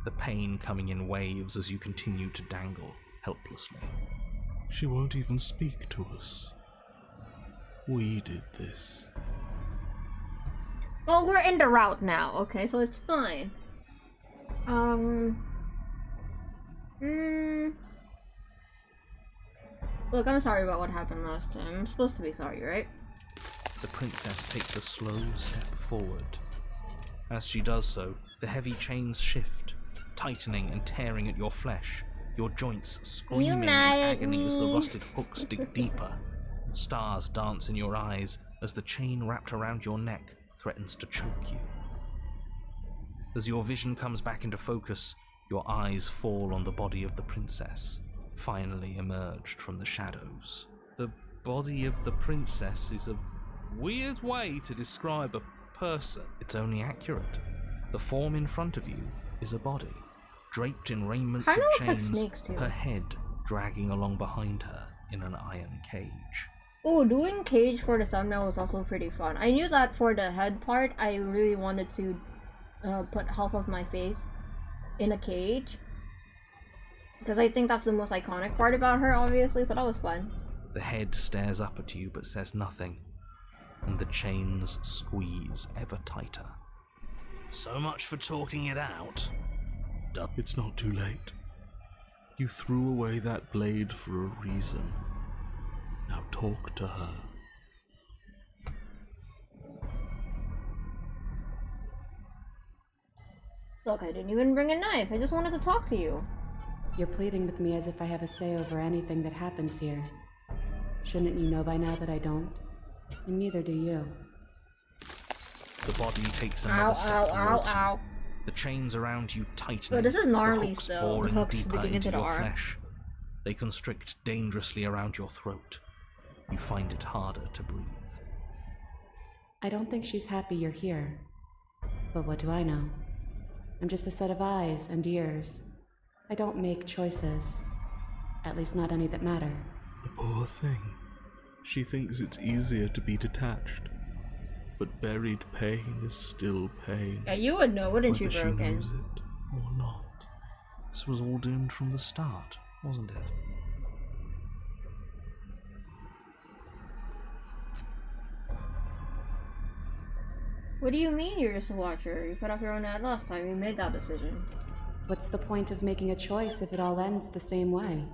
the pain coming in waves as you continue to dangle helplessly. She won't even speak to us. We did this. Well, we're in the route now, okay, so it's fine. Look, I'm sorry about what happened last time. I'm supposed to be sorry, right? The princess takes a slow step forward. As she does so, the heavy chains shift, tightening and tearing at your flesh, your joints screaming in agony as the rusted hooks dig deeper. Stars dance in your eyes as the chain wrapped around your neck threatens to choke you. As your vision comes back into focus, your eyes fall on the body of the princess, finally emerged from the shadows. The body of the princess is a weird way to describe a person. It's only accurate. The form in front of you is a body, draped in raiments Kinda of looks like chains, snakes, too. her head dragging along behind her in an iron cage. Oh, doing cage for the thumbnail was also pretty fun. I knew that for the head part, I really wanted to put half of my face in a cage. Because I think that's the most iconic part about her, obviously, so that was fun. The head stares up at you but says nothing, and the chains squeeze ever tighter. So much for talking it out. It's not too late. You threw away that blade for a reason. Now talk to her. Look, I didn't even bring a knife. I just wanted to talk to you. You're pleading with me as if I have a say over anything that happens here. Shouldn't you know by now that I don't? And neither do you. The body takes another step towards you. The chains around you tighten. Oh, this is gnarly the hooks still. boring The hooks deeper digging into the your arm. flesh. They constrict dangerously around your throat. You find it harder to breathe. I don't think she's happy you're here. But what do I know? I'm just a set of eyes and ears. I don't make choices. At least not any that matter. The poor thing. She thinks it's easier to be detached. But buried pain is still pain. Yeah, you would know, wouldn't you, whether she Broken? knows it or not. This was all doomed from the start, wasn't it? What do you mean you're just a watcher? You put off your own ad last time. You made that decision. What's the point of making a choice if it all ends the same way?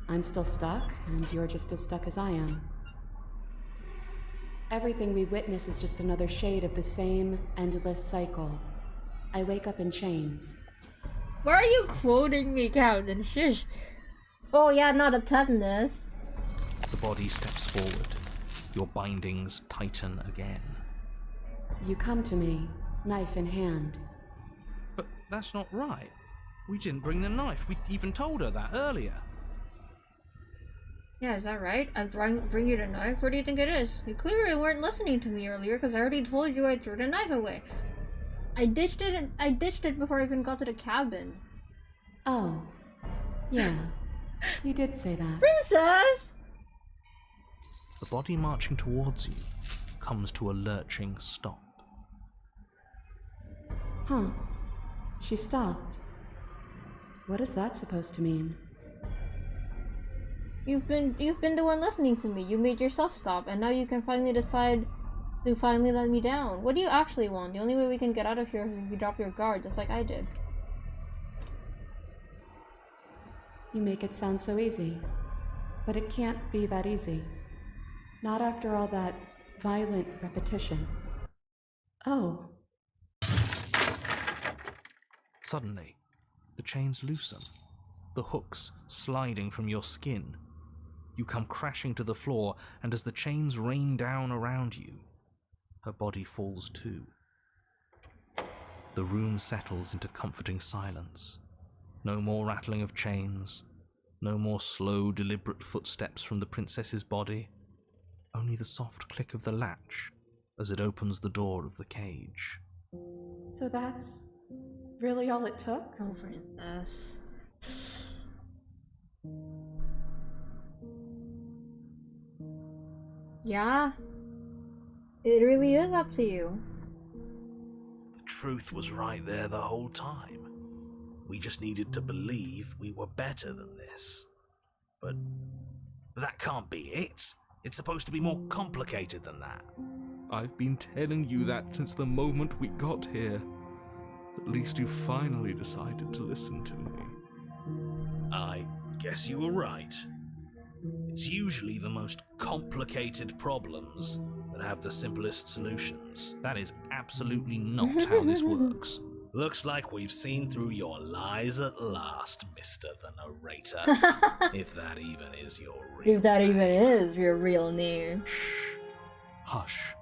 I'm still stuck, and you're just as stuck as I am. Everything we witness is just another shade of the same endless cycle. I wake up in chains. Why are you quoting me, Captain? Shush. Oh yeah, not a tetanus. The body steps forward. Your bindings tighten again. You come to me, knife in hand. But that's not right. We didn't bring the knife. We even told her that earlier. Yeah, is that right? I'm bring you the knife? What do you think it is? You clearly weren't listening to me earlier because I already told you I threw the knife away. I ditched it before I even got to the cabin. Oh. Yeah. You did say that. Princess! The body marching towards you comes to a lurching stop. Huh. She stopped. What is that supposed to mean? You've been the one listening to me. You made yourself stop, and now you can finally decide to finally let me down. What do you actually want? The only way we can get out of here is if you drop your guard, just like I did. You make it sound so easy. But it can't be that easy. Not after all that violent repetition. Oh. Suddenly, the chains loosen, the hooks sliding from your skin. You come crashing to the floor, and as the chains rain down around you, her body falls too. The room settles into comforting silence. No more rattling of chains, no more slow, deliberate footsteps from the princess's body, only the soft click of the latch as it opens the door of the cage. So that's really all it took? Oh, princess. Yeah. It really is up to you. The truth was right there the whole time. We just needed to believe we were better than this. But that can't be it. It's supposed to be more complicated than that. I've been telling you that since the moment we got here. At least you finally decided to listen to me. I guess you were right. It's usually the most complicated problems that have the simplest solutions. That is absolutely not how this works. Looks like we've seen through your lies at last, Mr. the Narrator. If that even is your real If that name. even is your real name. Shh. Hush.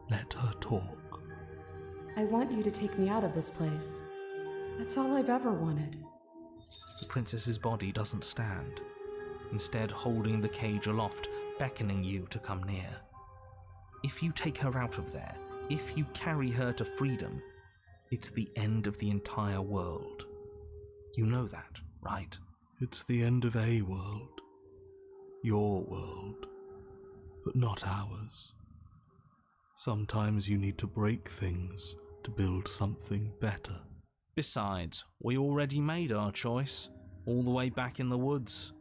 Let her talk. I want you to take me out of this place. That's all I've ever wanted. The princess's body doesn't stand, instead holding the cage aloft, beckoning you to come near. If you take her out of there, if you carry her to freedom, it's the end of the entire world. You know that, right? It's the end of a world. Your world. But not ours. Sometimes you need to break things to build something better. Besides, we already made our choice, all the way back in the woods.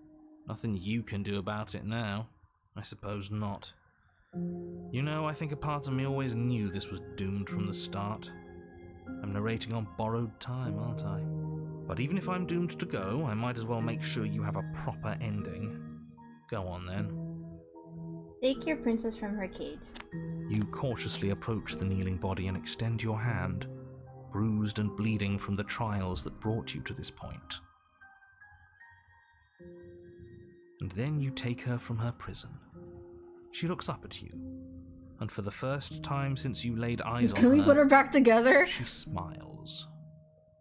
Nothing you can do about it now. I suppose not. You know, I think a part of me always knew this was doomed from the start. I'm narrating on borrowed time, aren't I? But even if I'm doomed to go, I might as well make sure you have a proper ending. Go on then. Take your princess from her cage. You cautiously approach the kneeling body and extend your hand, bruised and bleeding from the trials that brought you to this point. And then you take her from her prison. She looks up at you, and for the first time since you laid eyes on her... Can we put her back together? She smiles.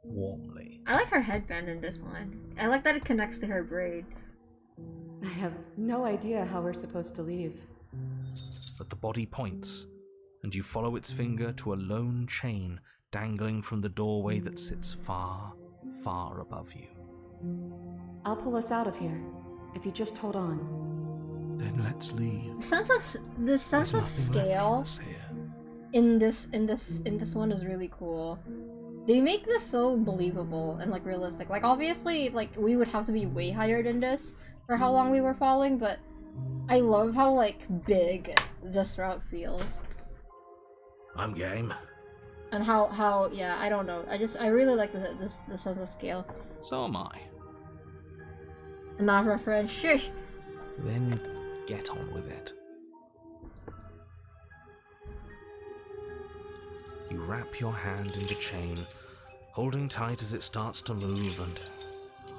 Warmly. I like her headband in this one. I like that it connects to her braid. I have no idea how we're supposed to leave. But the body points, and you follow its finger to a lone chain dangling from the doorway that sits far, far above you. I'll pull us out of here, if you just hold on. Then let's leave. The sense of scale in this one is really cool. They make this so believable and like realistic. Like obviously, like we would have to be way higher than this for how long we were following, but I love how like big this route feels. I'm game. And how yeah, I don't know. I really like the sense of scale. So am I. Enough reference. Shush. Then get on with it. You wrap your hand in the chain, holding tight as it starts to move, and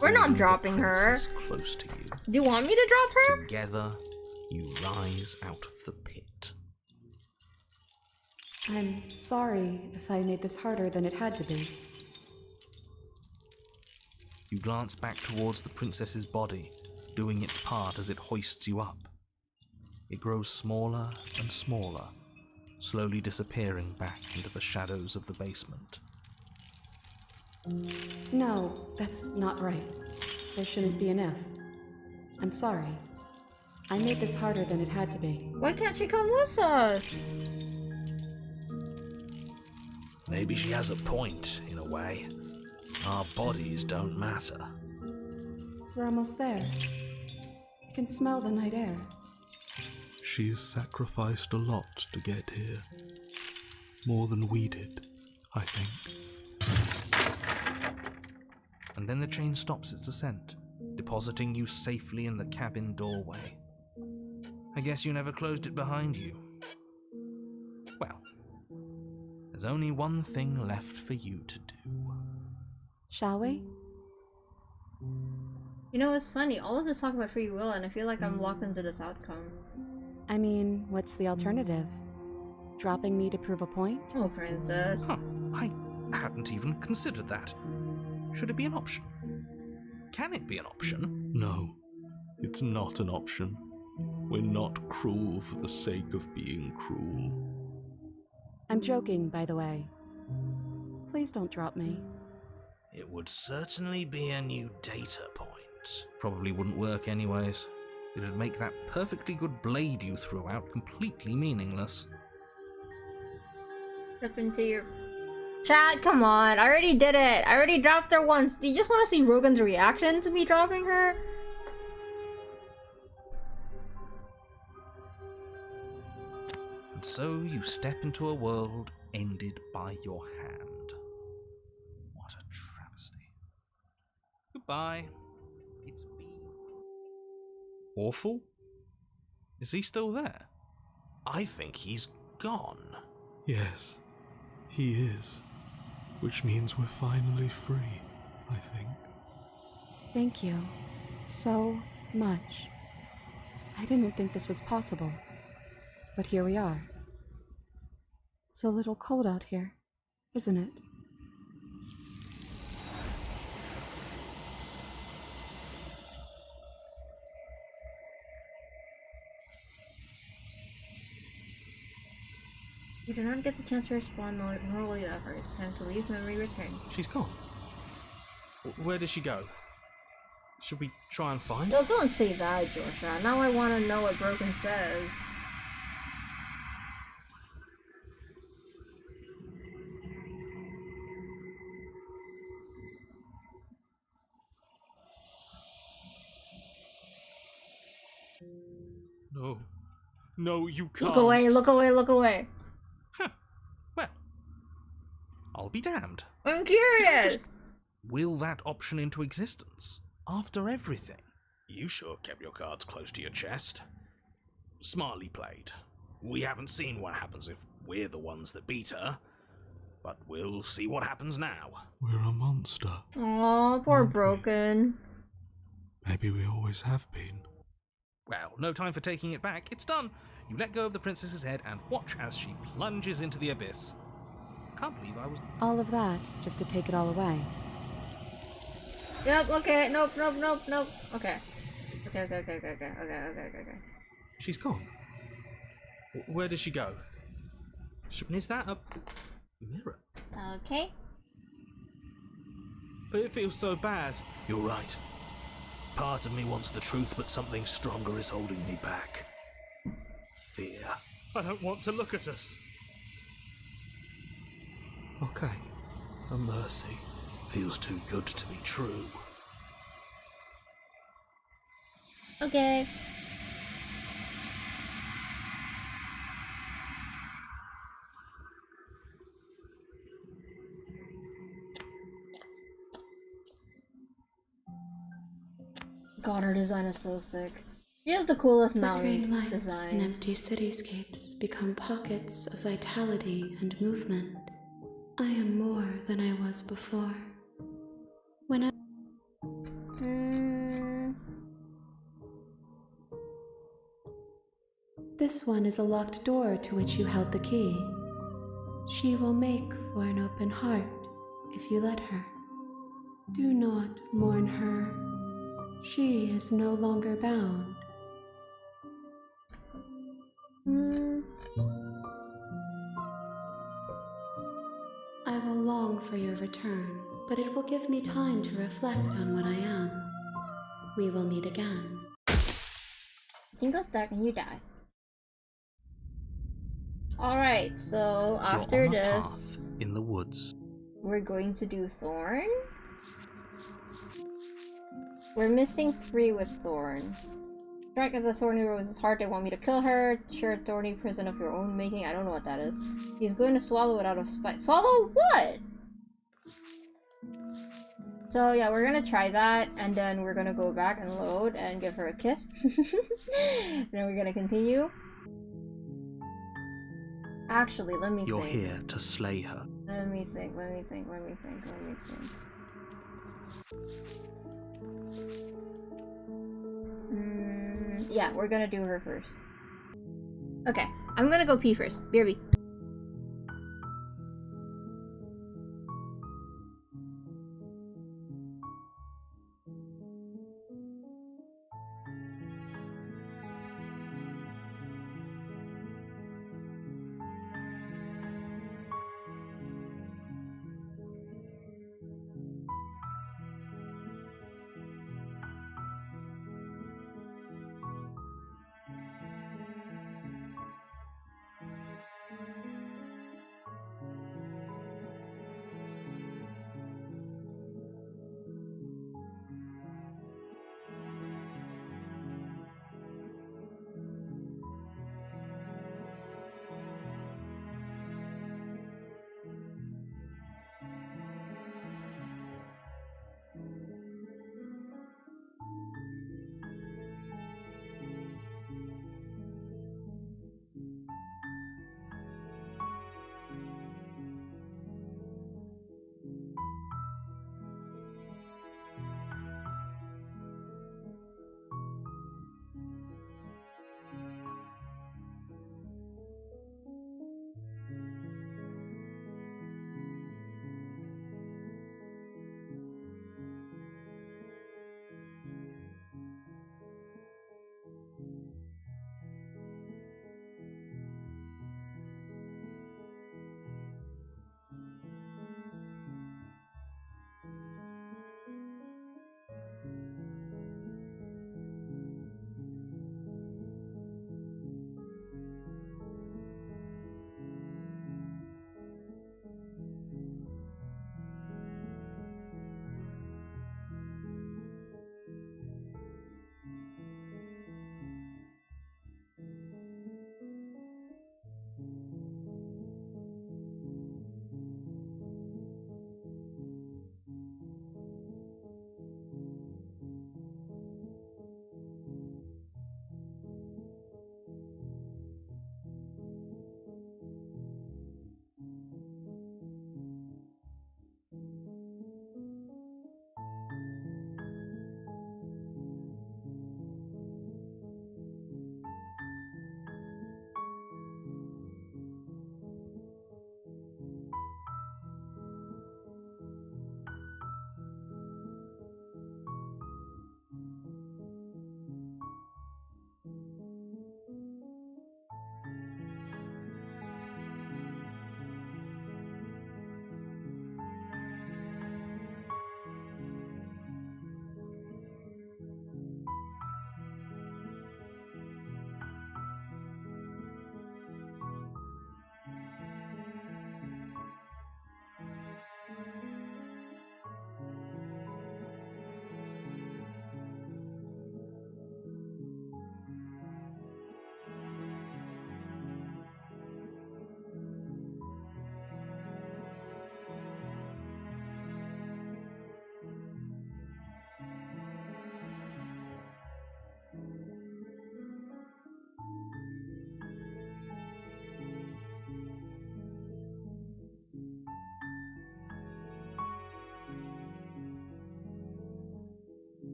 we're not dropping her. Close to you. Do you want me to drop her? Together, you rise out of the pit. I'm sorry if I made this harder than it had to be. You glance back towards the princess's body, doing its part as it hoists you up. It grows smaller and smaller, slowly disappearing back into the shadows of the basement. No, that's not right. There shouldn't be an if. I'm sorry. I made this harder than it had to be. Why can't she come with us? Maybe she has a point, in a way. Our bodies don't matter. We're almost there. You can smell the night air. She's sacrificed a lot to get here. More than we did, I think. And then the chain stops its ascent, depositing you safely in the cabin doorway. I guess you never closed it behind you. Well, there's only one thing left for you to do. Shall we? You know, it's funny. All of this talk about free will, and I feel like I'm locked into this outcome. I mean, what's the alternative? Dropping me to prove a point? Oh, princess. Huh, I hadn't even considered that. Should it be an option? Can it be an option? No, it's not an option. We're not cruel for the sake of being cruel. I'm joking, by the way. Please don't drop me. It would certainly be a new data point. Probably wouldn't work anyways. It'd make that perfectly good blade you threw out completely meaningless. Step into your... Chat, come on. I already did it. I already dropped her once. Do you just want to see Rogan's reaction to me dropping her? And so you step into a world ended by your hand. What a travesty. Goodbye. It's been... Awful? Is he still there? I think he's gone. Yes, he is. Which means we're finally free, I think. Thank you. So much. I didn't think this was possible. But here we are. It's a little cold out here, isn't it? You do not get the chance to respond normally ever. It's time to leave. Memory returns. She's gone. Where did she go? Should we try and find No, her? don't say that, Joshua. Now I want to know what Broken says. No. No, you can't. Look away, look away, look away. Huh. Well, I'll be damned. I'm curious. Just will that option into existence? After everything? You sure kept your cards close to your chest. Smartly played. We haven't seen what happens if we're the ones that beat her, but we'll see what happens now. We're a monster. Aw, poor Aren't we? Broken. Maybe we always have been. Well, no time for taking it back. It's done. You let go of the princess's head and watch as she plunges into the abyss. Can't believe I was... All of that just to take it all away. Yep, okay, nope. Okay. Okay. She's gone. Where did she go? Is that a mirror? Okay. But it feels so bad. You're right. Part of me wants the truth, but something stronger is holding me back. Fear. I don't want to look at us. Okay. A mercy. Feels too good to be true. Okay. God, her design is so sick. She has the coolest Flickering mount lights design. and empty cityscapes become pockets of vitality and movement. I am more than I was before. When I... This one is a locked door to which you held the key. She will make for an open heart if you let her. Do not mourn her. She is no longer bound. I will long for your return, but it will give me time to reflect on what I am. We will meet again. Thing goes dark and you die. Alright, so after You're on a this, path in the woods. we're going to do Thorn. We're missing 3 with Thorn. Strike at the thorny rose's heart. They want me to kill her. Sure, thorny prison of your own making. I don't know what that is. He's going to swallow it out of spite. Swallow what? So yeah, we're gonna try that, and then we're gonna go back and load and give her a kiss. Then we're gonna continue. Actually, let me You're think. here to slay her. Let me think. Yeah, we're gonna do her first. Okay, I'm gonna go pee first. BRB.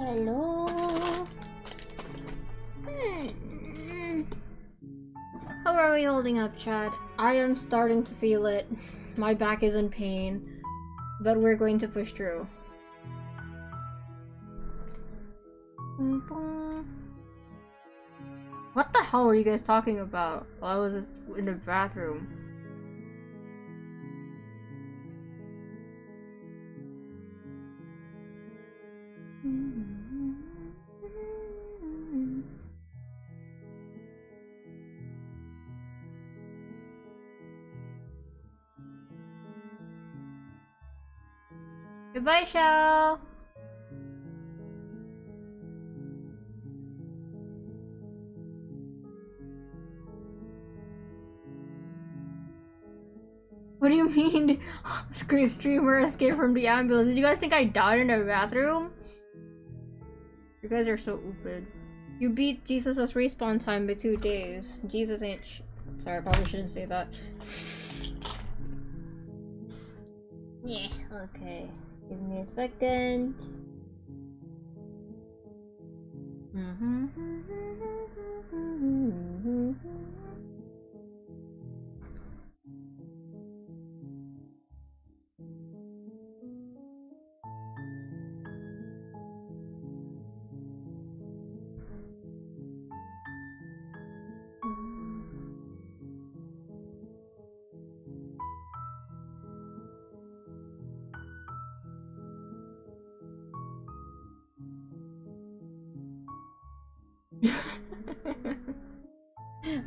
Hello. How are we holding up, Chad? I am starting to feel it. My back is in pain, but we're going to push through. What the hell were you guys talking about while I was in the bathroom? Goodbye, Shao. What do you mean? Streamer escaped from the ambulance. Did you guys think I died in the bathroom? You guys are so stupid. You beat Jesus' respawn time by 2 days. Jesus ain't sorry, I probably shouldn't say that. Yeah, okay. Give me a second.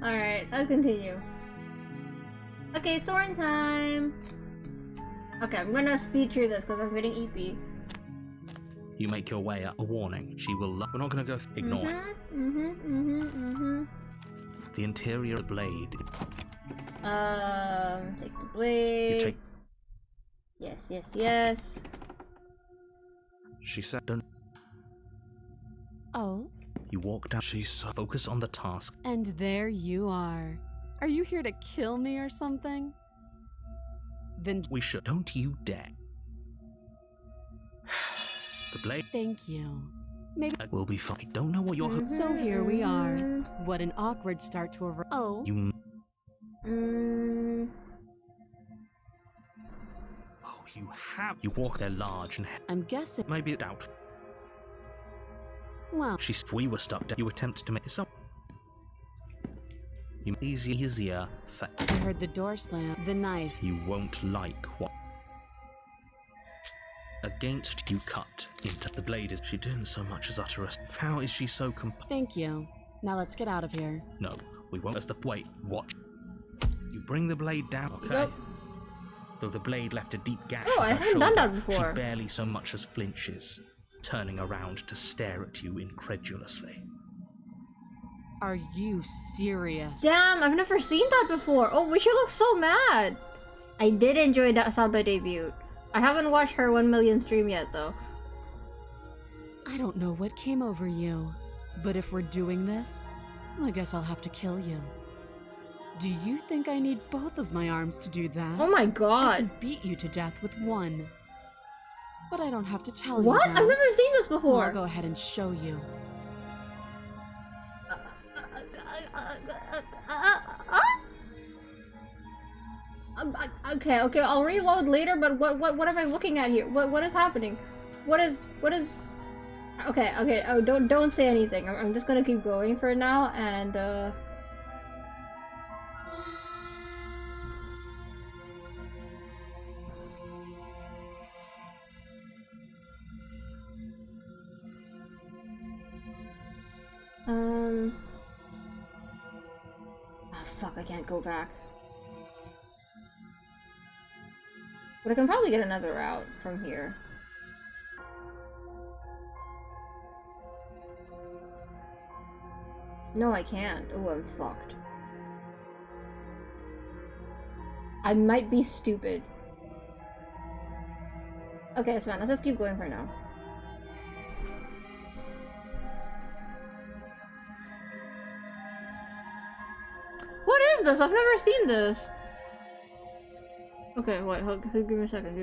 Alright, I'll continue. Okay, Thorn time! Okay, I'm gonna speed through this because I'm getting EP. You make your way up. A warning. She will. We're not gonna go. Ignore it. The interior of the blade. Take the blade. You take. Yes, yes, yes. She said, "Don't." Oh? You walk down. She's so focused on the task. And there you are. Are you here to kill me or something? Then We should. Don't you dare. The blade. thank you. Maybe Will be fine. I don't know what you're. so here we are. What an awkward start to a. Oh? You. Oh, you have. You walk there large and I'm guessing. maybe doubt. Well, If we were stuck down, you attempt to make some. You easier for. I heard the door slam. The knife. You won't like what. Against you cut into the blade. Is she didn't so much as utter us? How is she so Thank you. Now let's get out of here. No, we won't. As the wait, watch. You bring the blade down, okay? Yep. Though the blade left a deep gash. Oh, in I her haven't done shoulder, that before. She barely so much as flinches, turning around to stare at you incredulously. Are you serious? Damn, I've never seen that before. Oh, we should look so mad. I did enjoy that Saba debut. I haven't watched her 1 million stream yet, though. I don't know what came over you, but if we're doing this, I guess I'll have to kill you. Do you think I need both of my arms to do that? Oh my I god. can beat you to death with one. But I don't have to tell What? you that. I've never seen this Well, before. I'll go ahead and show you. Okay, I'll reload later, but what am I looking at here? What is happening? What is... Okay, oh, don't say anything. I'm just gonna keep going for now, and, Oh, fuck, I can't go back. But I can probably get another route from here. No, I can't. Oh, I'm fucked. I might be stupid. Okay, it's fine. Let's just keep going for now. What is this? I've never seen this. Okay, wait, give me a second,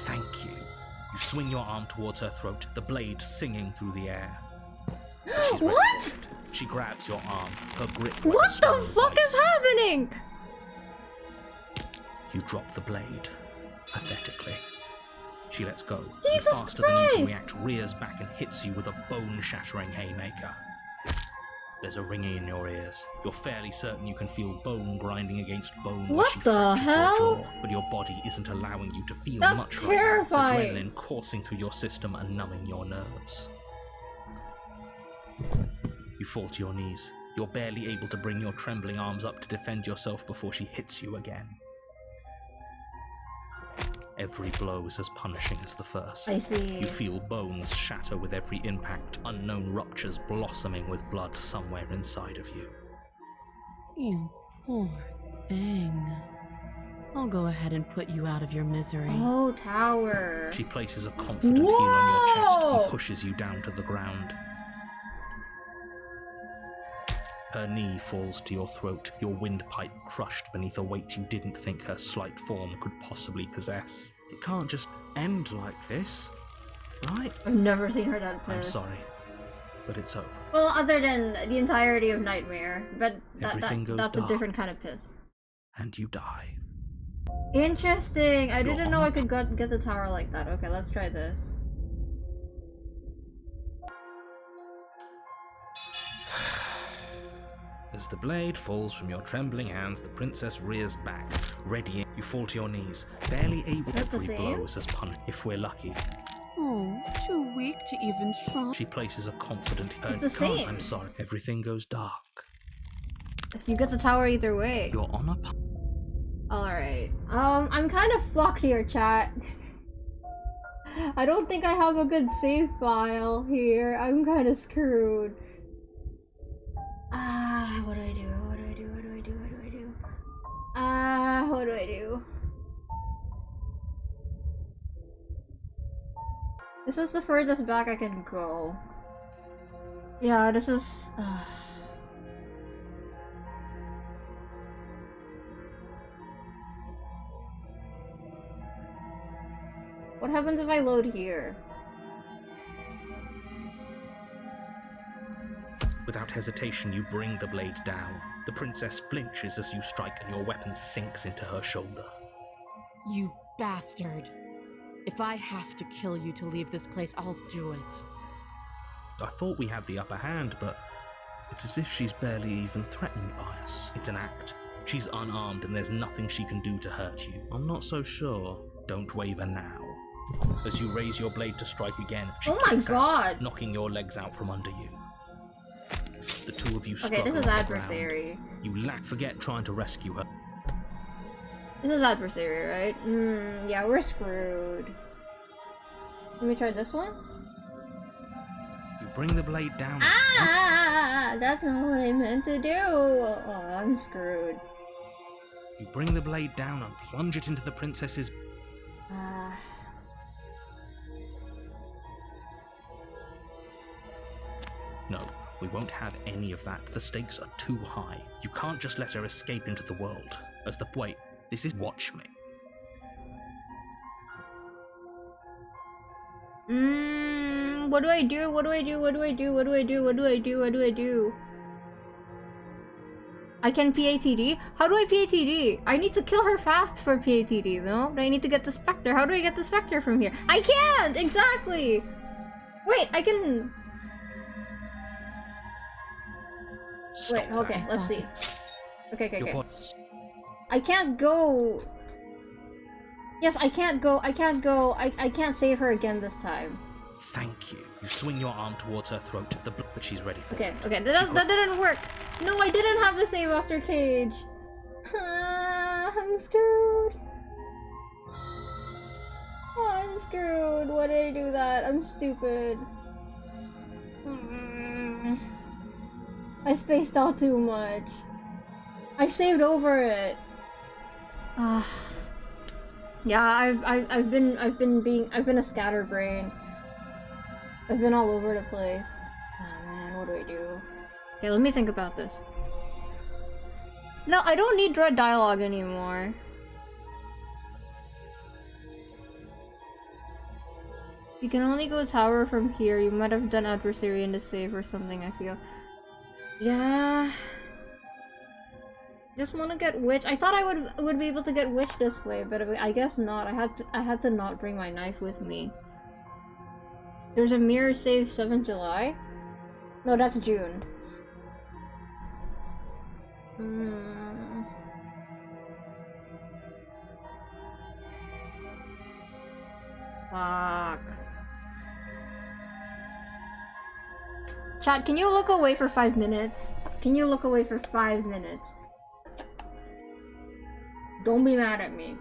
Thank you. You swing your arm towards her throat, the blade singing through the air. She's ready What? for it. She grabs your arm, her grip like What a stone the fuck vice. is happening? You drop the blade, pathetically. She lets go. Jesus and faster than you can Christ! react, rears back and hits you with a bone-shattering haymaker. There's a ringing in your ears. You're fairly certain you can feel bone grinding against bone where What she the fractured hell? your jaw, but your body isn't allowing you to feel That's much terrifying. right now. Adrenaline coursing through your system and numbing your nerves. You fall to your knees. You're barely able to bring your trembling arms up to defend yourself before she hits you again. Every blow is as punishing as the first. I see. You feel bones shatter with every impact, unknown ruptures blossoming with blood somewhere inside of you. You poor thing. I'll go ahead and put you out of your misery. Oh, tower. She places a confident heel on your chest Whoa! and pushes you down to the ground. Her knee falls to your throat, your windpipe crushed beneath a weight you didn't think her slight form could possibly possess. It can't just end like this, right? I've never seen her that pissed. I'm sorry, but it's over. Well, other than the entirety of Nightmare, but Everything goes that's dark. a different kind of piss. And you die. Interesting. I You're didn't know on I could get the tower like that. Okay, let's try this. As the blade falls from your trembling hands, the princess rears back, ready. You fall to your knees, barely able. That's the Every same? blow is as punished. If we're lucky, Oh, too weak to even try. she places a confident. It's the same. I'm sorry. Everything goes dark. You get the tower either way. You're on a. Alright. I'm kind of fucked here, chat. I don't think I have a good save file here. I'm kind of screwed. What do I do? What do I do? What do I do? What do I do? What do I do? This is the furthest back I can go. Yeah, this is... What happens if I load here? Without hesitation, you bring the blade down. The princess flinches as you strike and your weapon sinks into her shoulder. You bastard. If I have to kill you to leave this place, I'll do it. I thought we had the upper hand, but it's as if she's barely even threatened by us. It's an act. She's unarmed and there's nothing she can do to hurt you. I'm not so sure. Don't waver now. As you raise your blade to strike again, she kicks out, knocking your legs out from under you. The two of you struggle. Okay, this is Adversary. You forget trying to rescue her. This is Adversary, right? Yeah, we're screwed. Let me try this one. You bring the blade down. That's not what I meant to do. Oh, I'm screwed. You bring the blade down and plunge it into the princess's... No, we won't have any of that. The stakes are too high. You can't just let her escape into the world. Wait, this is... Watch me. What do I do? What do I do? What do I do? What do I do? What do I do? What do I do? I can PATD? How do I PATD? I need to kill her fast for PATD, no? I need to get the Spectre. How do I get the Spectre from here? I can't! Exactly! Wait, I can... Wait, okay, let's see. Okay. I can't go... Yes, I can't go. I can't save her again this time. Thank you. You swing your arm towards her throat, but she's ready for it. Okay, that didn't work. No, I didn't have a save after cage. I'm screwed. Oh, I'm screwed. Why did I do that? I'm stupid. I spaced out too much. I saved over it. Yeah, I've been a scatterbrain. I've been all over the place. Oh man, what do I do? Okay, let me think about this. No, I don't need dread dialogue anymore. You can only go tower from here. You might have done Adversary in the save or something, I feel. Yeah. Just want to get witch. I thought I would be able to get witch this way, but I guess not. I had to not bring my knife with me. There's a mirror save 7th July? No, that's June. Fuck. Chat, can you look away for 5 minutes? Can you look away for 5 minutes? Don't be mad at me.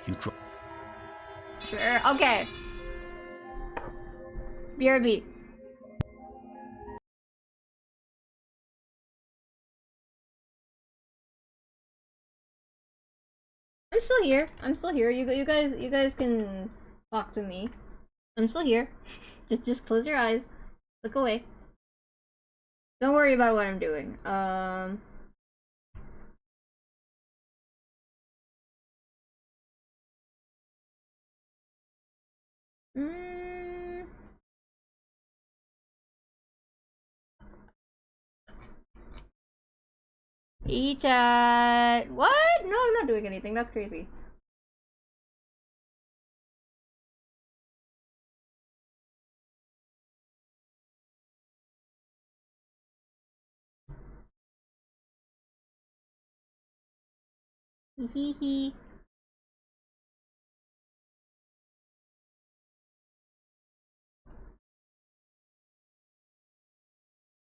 You drop. Sure, okay. BRB. I'm still here. I'm still here. You guys can talk to me. I'm still here. just close your eyes. Look away. Don't worry about what I'm doing. Hey chat. What? No, I'm not doing anything. That's crazy. Hee hee.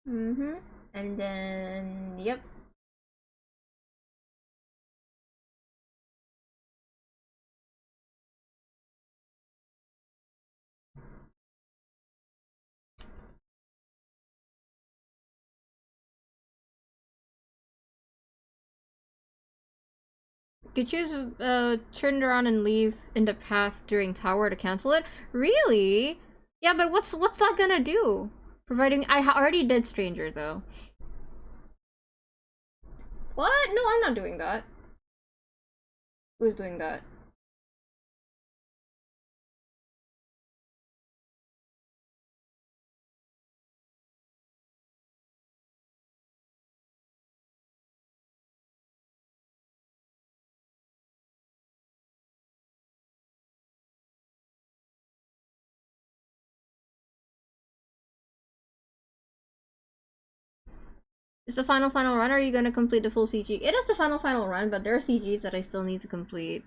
And then, yep. Could choose turn around and leave in the path during tower to cancel it? Really? Yeah, but what's that gonna do? Providing I already did stranger though. What? No, I'm not doing that. Who's doing that? Is the final run, or are you gonna complete the full CG? It is the final run, but there are CGs that I still need to complete.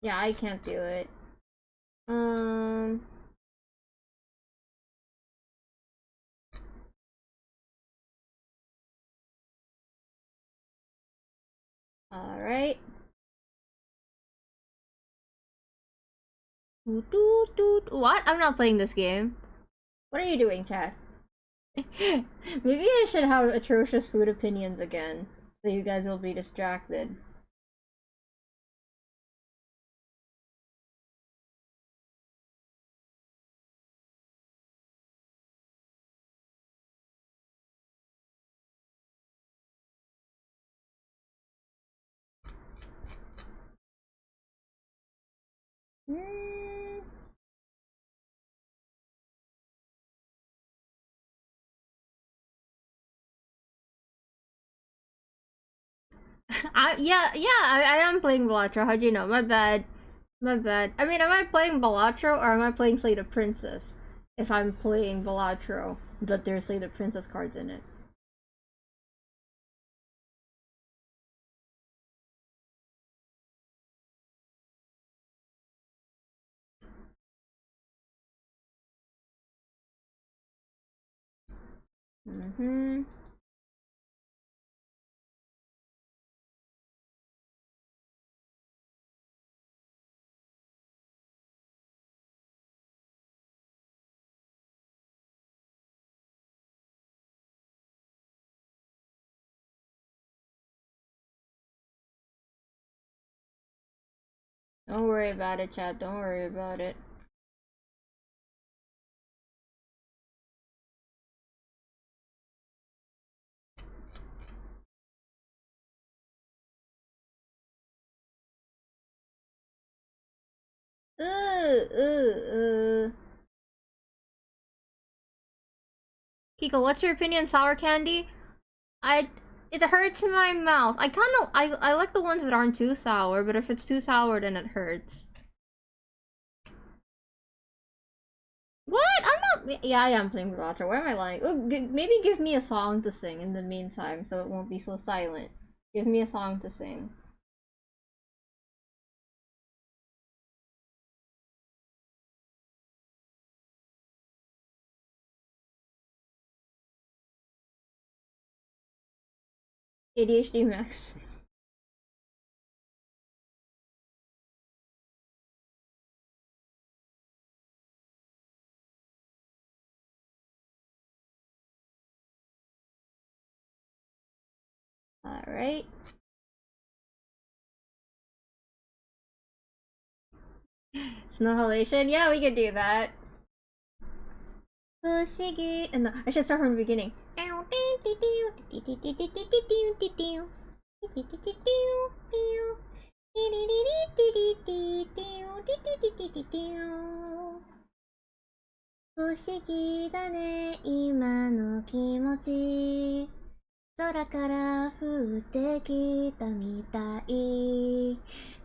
Yeah, I can't do it. Alright. What? I'm not playing this game. What are you doing, chat? Maybe I should have atrocious food opinions again, so you guys will be distracted. I am playing Balatro. How'd you know? My bad. My bad. I mean, am I playing Balatro or am I playing Slay the Princess? If I'm playing Balatro, but there's Slay the Princess cards in it. Don't worry about it, chat. Don't worry about it. Kiko, what's your opinion, sour candy? It hurts in my mouth. I like the ones that aren't too sour, but if it's too sour, then it hurts. What? I'm not. Yeah, I am playing Balatro. Where am I lying? Oh, maybe give me a song to sing in the meantime, so it won't be so silent. Give me a song to sing. ADHD Max. Alright. Snow halation? Yeah, we can do that. Fushigi. And I should start from the beginning. Fushigi da ne, ima no kimochi. 空から降ってきたみたい。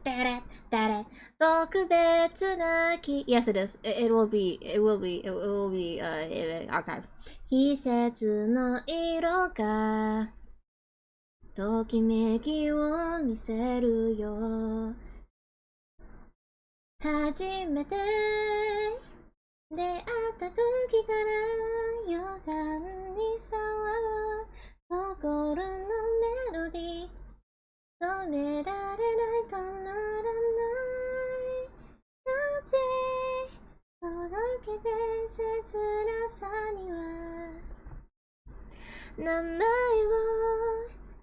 タラッタラッ特別な気 Yes, it is. It will be archive. 季節の色がときめきを見せるよ。初めて出会った時から予感に触る心のメロディー止められない止まらないなぜ届けて切なさには名前を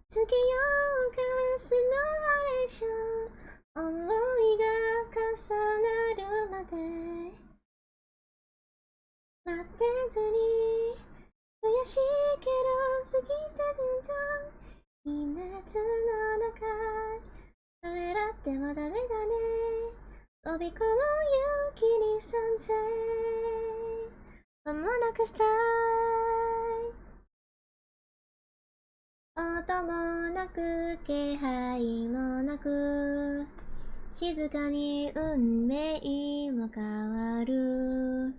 つけようかスノーレーション思いが重なるまで待ってずに悔しいけど過ぎた順調秘熱の中ためらってはダメだね飛び込む勇気に賛成間もなくスター音もなく気配もなく静かに運命も変わる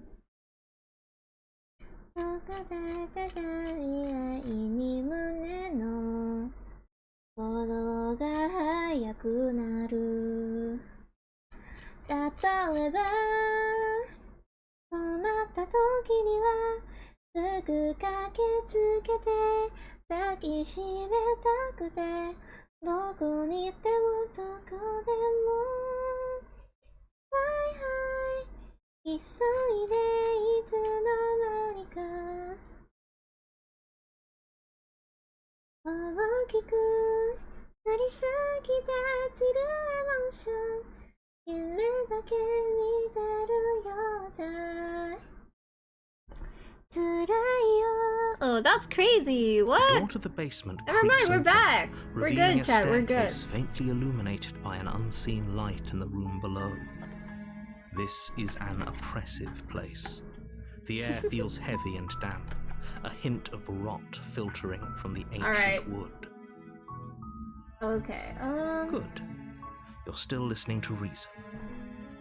どこでた未来に胸の鼓動が速くなる例えば困った時にはすぐ駆けつけて抱きしめたくてどこにいてもどこでもはいはい急いでいつの間にか大きくなりすぎて散るエモーション夢だけ見てるようじゃ辛いよ Oh, that's crazy. What? The door to the basement Never mind, creaks we're open, back. We're revealing good, chat. a We're good. staircase faintly illuminated by an unseen light in the room below. This is an oppressive place. The air feels heavy and damp, a hint of rot filtering from the ancient wood. Okay, Good. You're still listening to reason.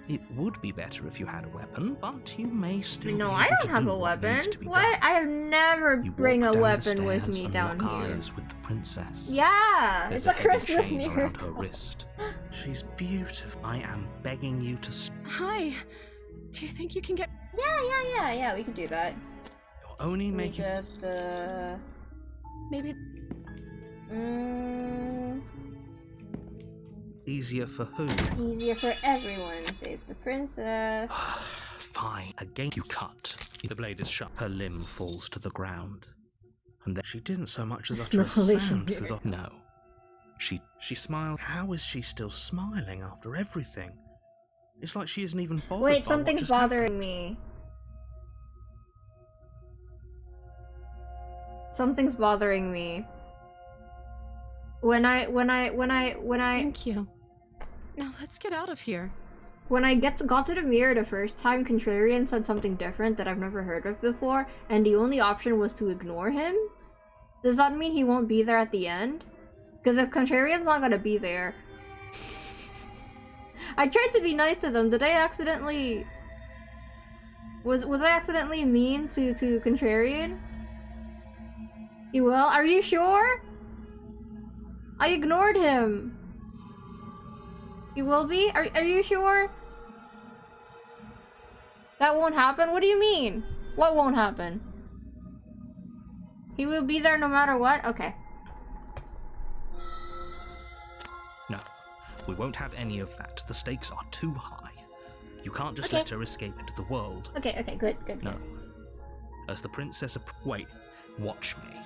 It would be better if you had a weapon, but you may still No, be I able don't to have do a what weapon. needs to be What? done. I have never You bring walk a down weapon the with stairs me and down lock here. eyes with the princess. Yeah, There's it's a heavy Christmas chain mirror. around her wrist. She's beautiful. I am begging you to. Hi. Do you think you can get? Yeah, we could do that. You're only We making. just, Maybe. Easier for who? Easier for everyone. Save the princess. Fine. Again, you cut. The blade is sharp. Her limb falls to the ground. And then she didn't so much as utter a sound through the. No. She smiled. How is she still smiling after everything? It's like she isn't even bothered. Wait, by something's what just bothering happened. me. Something's bothering me. When I Thank you. Now let's get out of here. When I got to the mirror the first time, Contrarian said something different that I've never heard of before, and the only option was to ignore him? Does that mean he won't be there at the end? Because if Contrarian's not gonna be there... I tried to be nice to them. Did I accidentally... Was I accidentally mean to Contrarian? You will? Are you sure? I ignored him. You will be? Are you sure? That won't happen? What do you mean? What won't happen? He will be there no matter what? Okay. No, we won't have any of that. The stakes are too high. You can't just Okay. let her escape into the world. Okay, good. No. As the princess wait, watch me.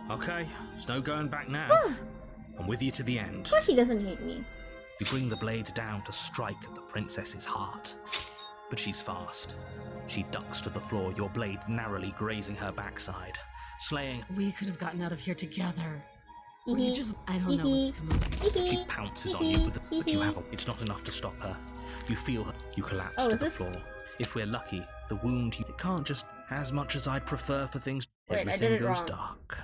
Okay, there's no going back now. I'm with you to the end. Of course he doesn't hate me. You bring the blade down to strike at the princess's heart. But she's fast. She ducks to the floor, your blade narrowly grazing her backside, slaying. We could have gotten out of here together. Hee You hee. just, I don't know what's coming over me. She pounces on you, but you have it's not enough to stop her. You feel her. You collapse Oh, to is the this- floor. If we're lucky, the wound you can't just as much as I'd prefer for things. Wait, I Everything did it goes wrong. dark.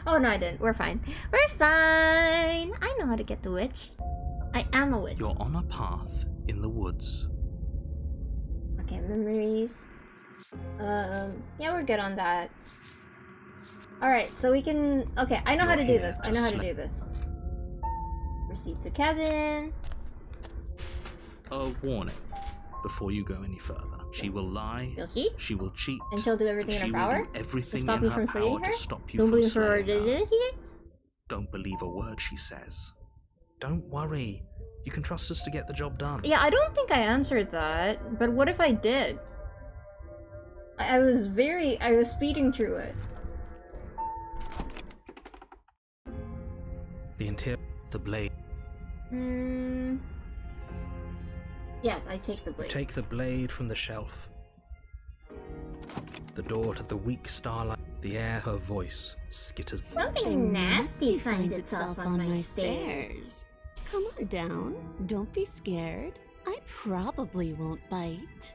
Oh no, I didn't. We're fine. We're fine. I know how to get the witch. I am a witch. You're on a path in the woods. Okay, memories. Yeah, we're good on that. Alright, so we can... Okay, I know how to do this. I know how to do this. Proceed to Kevin. A warning before you go any further. She will lie. She'll cheat? She will cheat. And she'll do everything in her She power? will do everything to stop in me her from power slaying her? to stop you Don't from believe her slaying her. this yet? Don't believe a word she says. Don't worry. You can trust us to get the job done. Yeah, I don't think I answered that. But what if I did? I was speeding through it. The blade. Yes, I take the blade. Take the blade from the shelf. The door to the weak starlight, the air, her voice skitters. Something nasty finds itself on my stairs. Come on down. Don't be scared. I probably won't bite.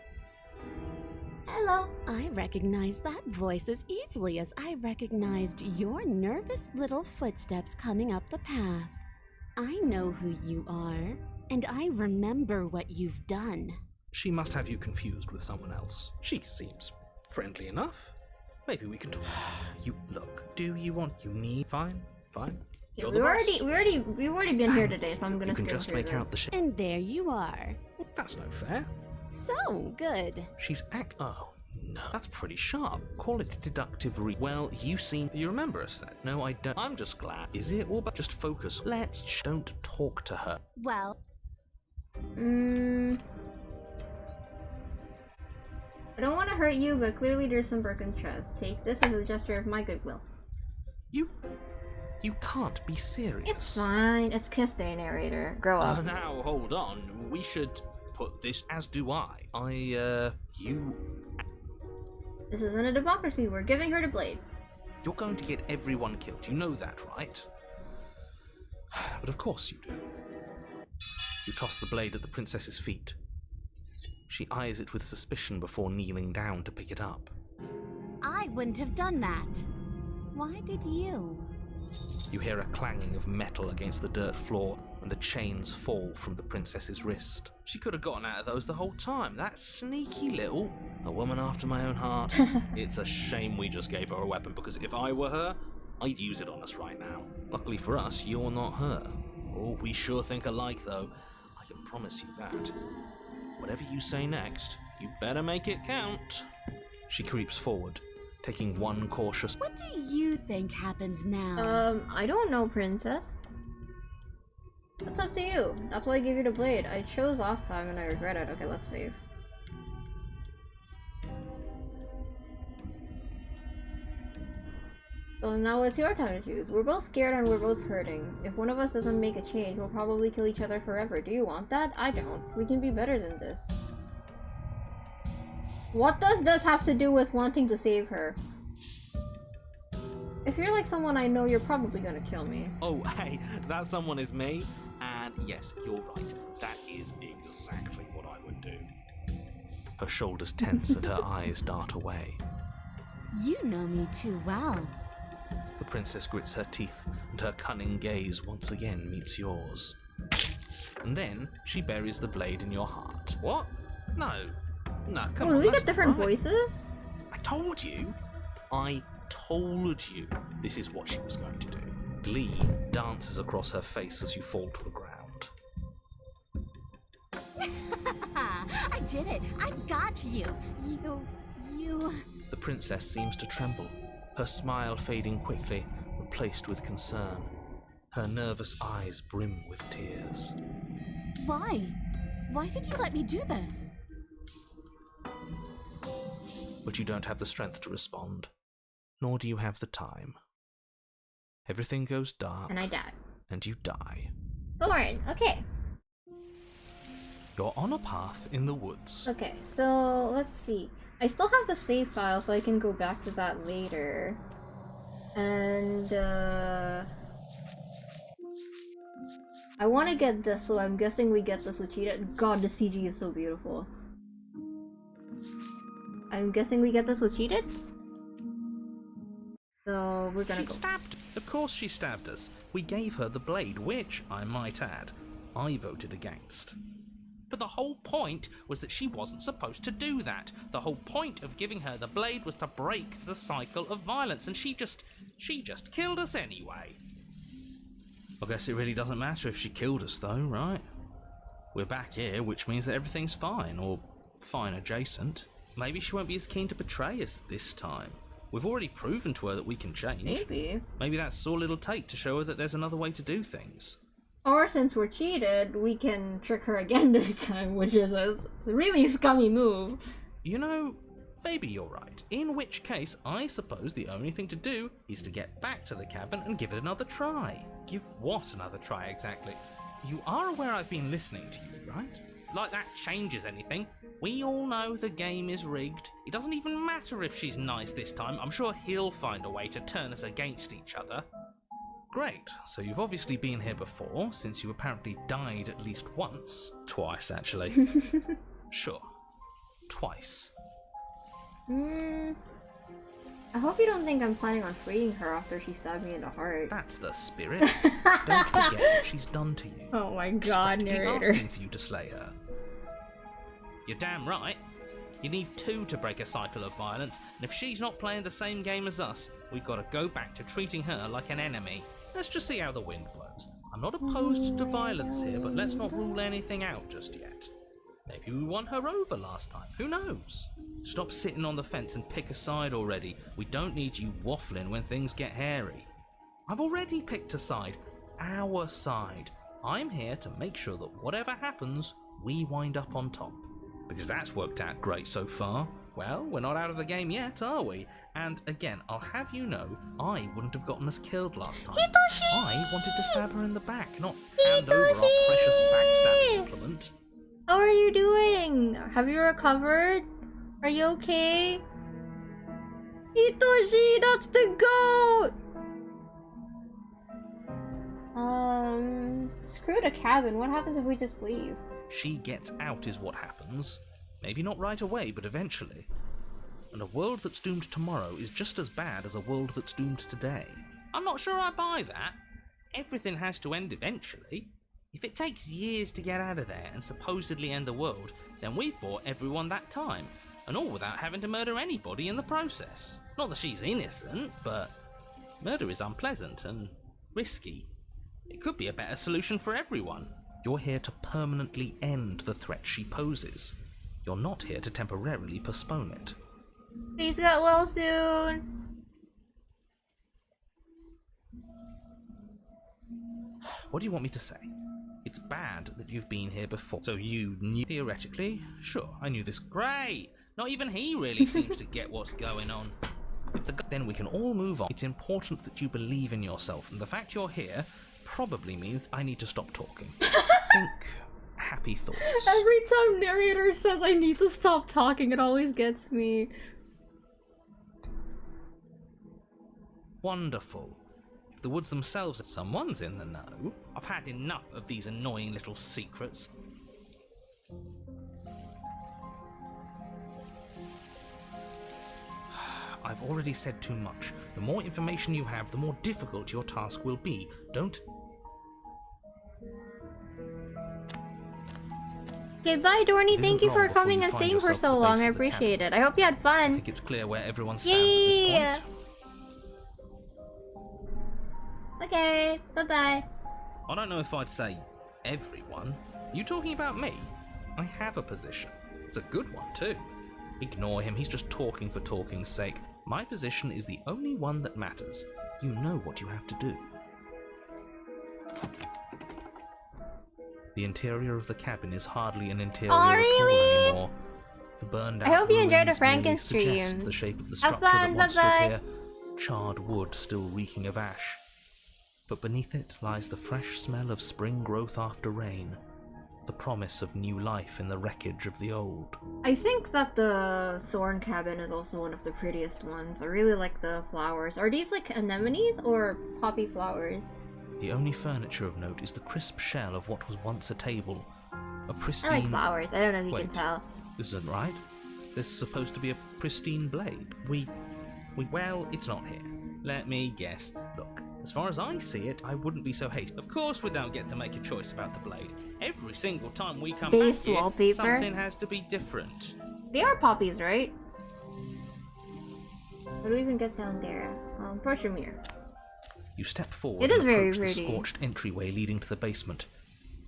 Hello. I recognize that voice as easily as I recognized your nervous little footsteps coming up the path. I know who you are, and I remember what you've done. She must have you confused with someone else. She seems friendly enough. Maybe we can talk. You look. Do you want? You need? Fine. Yeah, we've already been here today, so I'm gonna. You can just make out the shit. And there you are. That's no fair. So good. She's Oh no, that's pretty sharp. Call it deductive well, you remember us then? No, I don't. I'm just glad. Is it all but just focus? Don't talk to her. Well. I don't want to hurt you, but clearly there's some broken trust. Take this as a gesture of my goodwill. You can't be serious. It's fine. It's Kiss Day, narrator. Grow up. Now, hold on. We should put this, as do I. This isn't a democracy. We're giving her the blade. You're going to get everyone killed. You know that, right? But of course you do. You toss the blade at the princess's feet. She eyes it with suspicion before kneeling down to pick it up. I wouldn't have done that. Why did you? You hear a clanging of metal against the dirt floor, and the chains fall from the princess's wrist. She could have gotten out of those the whole time. That sneaky little... A woman after my own heart. It's a shame we just gave her a weapon, because if I were her, I'd use it on us right now. Luckily for us, you're not her. Oh, we sure think alike, though. I can promise you that. Whatever you say next, you better make it count. She creeps forward, taking one cautious... What do you think happens now? I don't know, princess. That's up to you. That's why I gave you the blade. I chose last time and I regret it. Okay, let's save. So now it's your time to choose. We're both scared and we're both hurting. If one of us doesn't make a change, we'll probably kill each other forever. Do you want that? I don't. We can be better than this. What does this have to do with wanting to save her? If you're like someone I know, you're probably gonna kill me. Oh, hey, that someone is me. And yes, you're right. That is exactly what I would do. Her shoulders tense and her eyes dart away. You know me too well. The princess grits her teeth, and her cunning gaze once again meets yours. And then she buries the blade in your heart. What? No, come on. Do we get different voices? I told you. This is what she was going to do. Glee dances across her face as you fall to the ground. I did it. I got you. You... The princess seems to tremble, her smile fading quickly, replaced with concern. Her nervous eyes brim with tears. Why? Why did you let me do this? But you don't have the strength to respond, nor do you have the time. Everything goes dark. And I die. And you die. Thorn, okay. You're on a path in the woods. Okay, so let's see. I still have the save file, so I can go back to that later. And I want to get this, so I'm guessing we get this with cheated. God, the CG is so beautiful. I'm guessing we get this with cheated. So we're gonna go. Of course she stabbed us. We gave her the blade, which, I might add, I voted against. But the whole point was that she wasn't supposed to do that. The whole point of giving her the blade was to break the cycle of violence, and she just killed us anyway. I guess it really doesn't matter if she killed us though, right? We're back here, which means that everything's fine, or fine adjacent. Maybe she won't be as keen to betray us this time. We've already proven to her that we can change. Maybe that's all it'll take to show her that there's another way to do things. Or since we're cheated, we can trick her again this time, which is a really scummy move. You know, maybe you're right. In which case, I suppose the only thing to do is to get back to the cabin and give it another try. Give what another try exactly? You are aware I've been listening to you, right? like that changes anything. We all know the game is rigged. It doesn't even matter if she's nice this time. I'm sure he'll find a way to turn us against each other. Great, so you've obviously been here before, since you apparently died at least once. Twice, actually. Sure. Twice. I hope you don't think I'm planning on freeing her after she stabbed me in the heart. That's the spirit. Don't forget what she's done to you. Oh my god, She's practically narrator. asking for you to slay her. You're damn right. You need two to break a cycle of violence, and if she's not playing the same game as us, we've got to go back to treating her like an enemy. Let's just see how the wind blows. I'm not opposed to violence here, but let's not rule anything out just yet. Maybe we won her over last time, who knows? Stop sitting on the fence and pick a side already. We don't need you waffling when things get hairy. I've already picked a side, our side. I'm here to make sure that whatever happens, we wind up on top. Because that's worked out great so far. Well, we're not out of the game yet, are we? And again, I'll have you know, I wouldn't have gotten us killed last time. I wanted to stab her in the back, not hand over our precious backstabbing implement. How are you doing? Have you recovered? Are you okay? Hitoshi, that's the goat! Screw the cabin. What happens if we just leave? She gets out is what happens. Maybe not right away, but eventually. And a world that's doomed tomorrow is just as bad as a world that's doomed today. I'm not sure I buy that. Everything has to end eventually. If it takes years to get out of there and supposedly end the world, then we've bought everyone that time. And all without having to murder anybody in the process. Not that she's innocent, but murder is unpleasant and risky. It could be a better solution for everyone. You're here to permanently end the threat she poses. You're not here to temporarily postpone it. Please get well soon. What do you want me to say? It's bad that you've been here before. So you knew theoretically? Sure, I knew this. Great! Not even he really seems to get what's going on. Then we can all move on. It's important that you believe in yourself, and the fact you're here probably means I need to stop talking. Think happy thoughts. Every time narrator says I need to stop talking, it always gets me. Wonderful. If the woods themselves, someone's in the know. I've had enough of these annoying little secrets. I've already said too much. The more information you have, the more difficult your task will be. Don't... Okay, bye Dorny, thank you for long before coming you and find staying for yourself so at the long, base I of the appreciate cabin. it. I hope you had I fun. think it's clear where everyone stands at this point. Okay, bye-bye. I don't know if I'd say everyone. You talking about me? I have a position. It's a good one too. Ignore him, he's just talking for talking's sake. My position is the only one that matters. You know what you have to do. The interior of the cabin is hardly an interior at all anymore. The burned out I hope you enjoyed the ruins merely Franken suggest streams. the shape of the Have structure fun, that once bye-bye. stood here. Charred wood still reeking of ash. But beneath it lies the fresh smell of spring growth after rain. The promise of new life in the wreckage of the old. I think that the Thorn cabin is also one of the prettiest ones. I really like the flowers. Are these like anemones or poppy flowers? The only furniture of note is the crisp shell of what was once a table. A pristine... I like flowers. I don't know if you Wait, can tell. This isn't right. This is supposed to be a pristine blade. Well, it's not here. Let me guess. Look, as far as I see it, I wouldn't be so hasty. Of course we don't get to make a choice about the blade. Every single time we come Based back here, wallpaper? something has to be different. They are poppies, right? How do we even get down there? Portrait mirror. You step forward It is and very approach the pretty. scorched entryway leading to the basement.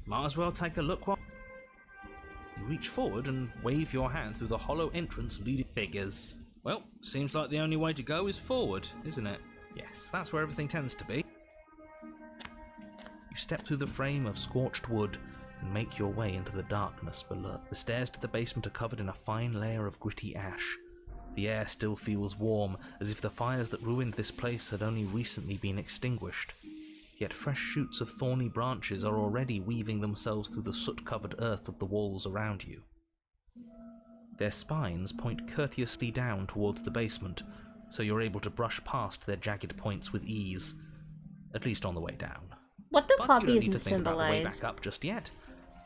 Might as well take a look while... You reach forward and wave your hand through the hollow entrance leading figures. Well, seems like the only way to go is forward, isn't it? Yes, that's where everything tends to be. You step through the frame of scorched wood and make your way into the darkness below. The stairs to the basement are covered in a fine layer of gritty ash. The air still feels warm, as if the fires that ruined this place had only recently been extinguished. yet fresh shoots of thorny branches are already weaving themselves through the soot-covered earth of the walls around you. Their spines point courteously down towards the basement, so you're able to brush past their jagged points with ease, at least on the way down. What do But you don't poppies need to think about the way symbolize? back up just yet.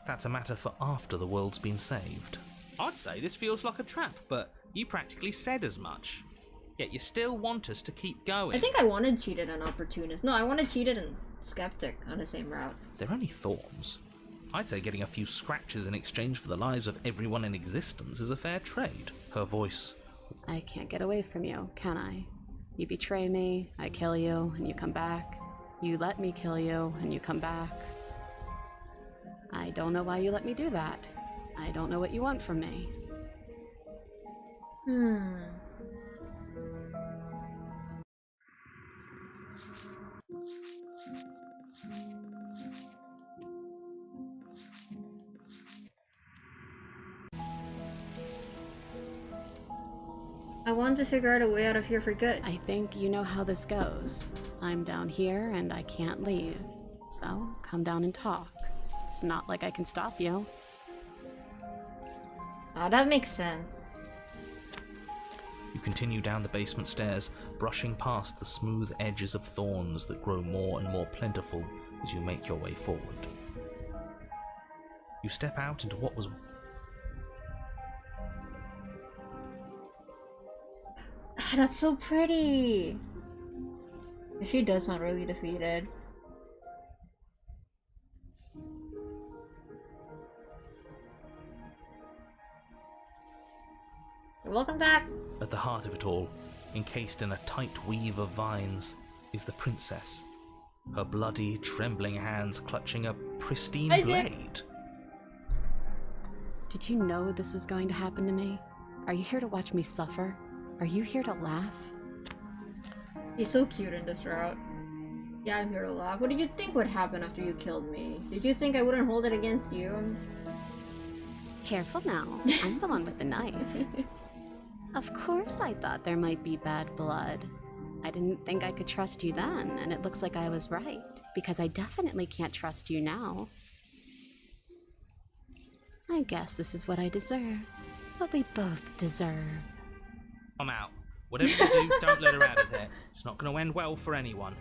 That's a matter for after the world's been saved. I'd say this feels like a trap, but you practically said as much. Yet you still want us to keep going. I think I wanted cheated and opportunist. No, I wanted cheated and skeptic on the same route. They're only thorns. I'd say getting a few scratches in exchange for the lives of everyone in existence is a fair trade. Her voice. I can't get away from you, can I? You betray me, I kill you, and you come back. You let me kill you, and you come back. I don't know why you let me do that. I don't know what you want from me. I want to figure out a way out of here for good. I think you know how this goes. I'm down here and I can't leave. So, come down and talk. It's not like I can stop you. Oh, that makes sense. You continue down the basement stairs, brushing past the smooth edges of thorns that grow more and more plentiful as you make your way forward. You step out into what was... That's so pretty. She does sound really defeated. Welcome back. At the heart of it all, encased in a tight weave of vines, is the princess. Her bloody, trembling hands clutching a pristine blade. Did you know this was going to happen to me? Are you here to watch me suffer? Are you here to laugh? He's so cute in this route. Yeah, I'm here to laugh. What did you think would happen after you killed me? Did you think I wouldn't hold it against you? Careful now. I'm the one with the knife. Of course I thought there might be bad blood. I didn't think I could trust you then, and it looks like I was right, because I definitely can't trust you now. I guess this is what I deserve. What we both deserve. I'm out. Whatever you do, don't let her out of there. It's not going to end well for anyone.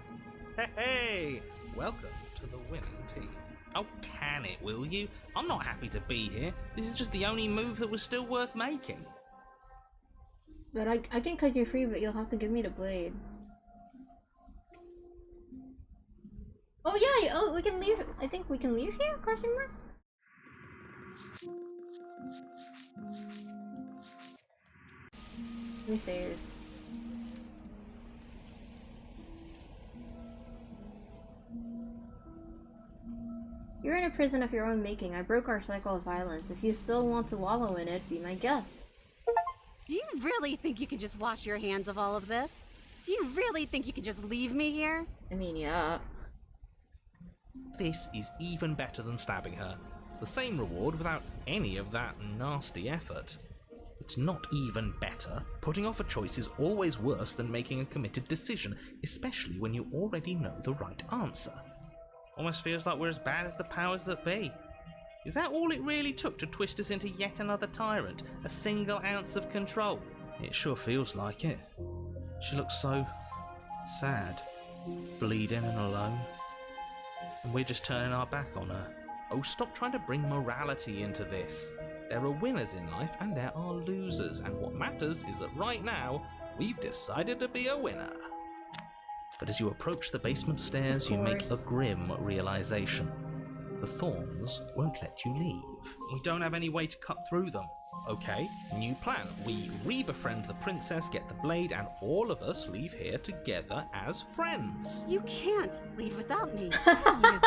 Hey, welcome to the winning team. Oh, can it, will you? I'm not happy to be here. This is just the only move that was still worth making. But I can cut you free, but you'll have to give me the blade. Oh yeah, oh, we can leave. I think we can leave here? Question mark? Let me save. You're in a prison of your own making. I broke our cycle of violence. If you still want to wallow in it, be my guest. Do you really think you can just wash your hands of all of this? Do you really think you can just leave me here? I mean, yeah. This is even better than stabbing her. The same reward without any of that nasty effort. It's not even better. Putting off a choice is always worse than making a committed decision, especially when you already know the right answer. Almost feels like we're as bad as the powers that be. Is that all it really took to twist us into yet another tyrant? A single ounce of control? It sure feels like it. She looks so sad, bleeding and alone. And we're just turning our back on her. Oh, stop trying to bring morality into this. There are winners in life and there are losers, and what matters is that right now, we've decided to be a winner. But as you approach the basement stairs, you make a grim realization. The thorns won't let you leave. We don't have any way to cut through them. Okay, new plan. We re-befriend the princess, get the blade, and all of us leave here together as friends. You can't leave without me, can you?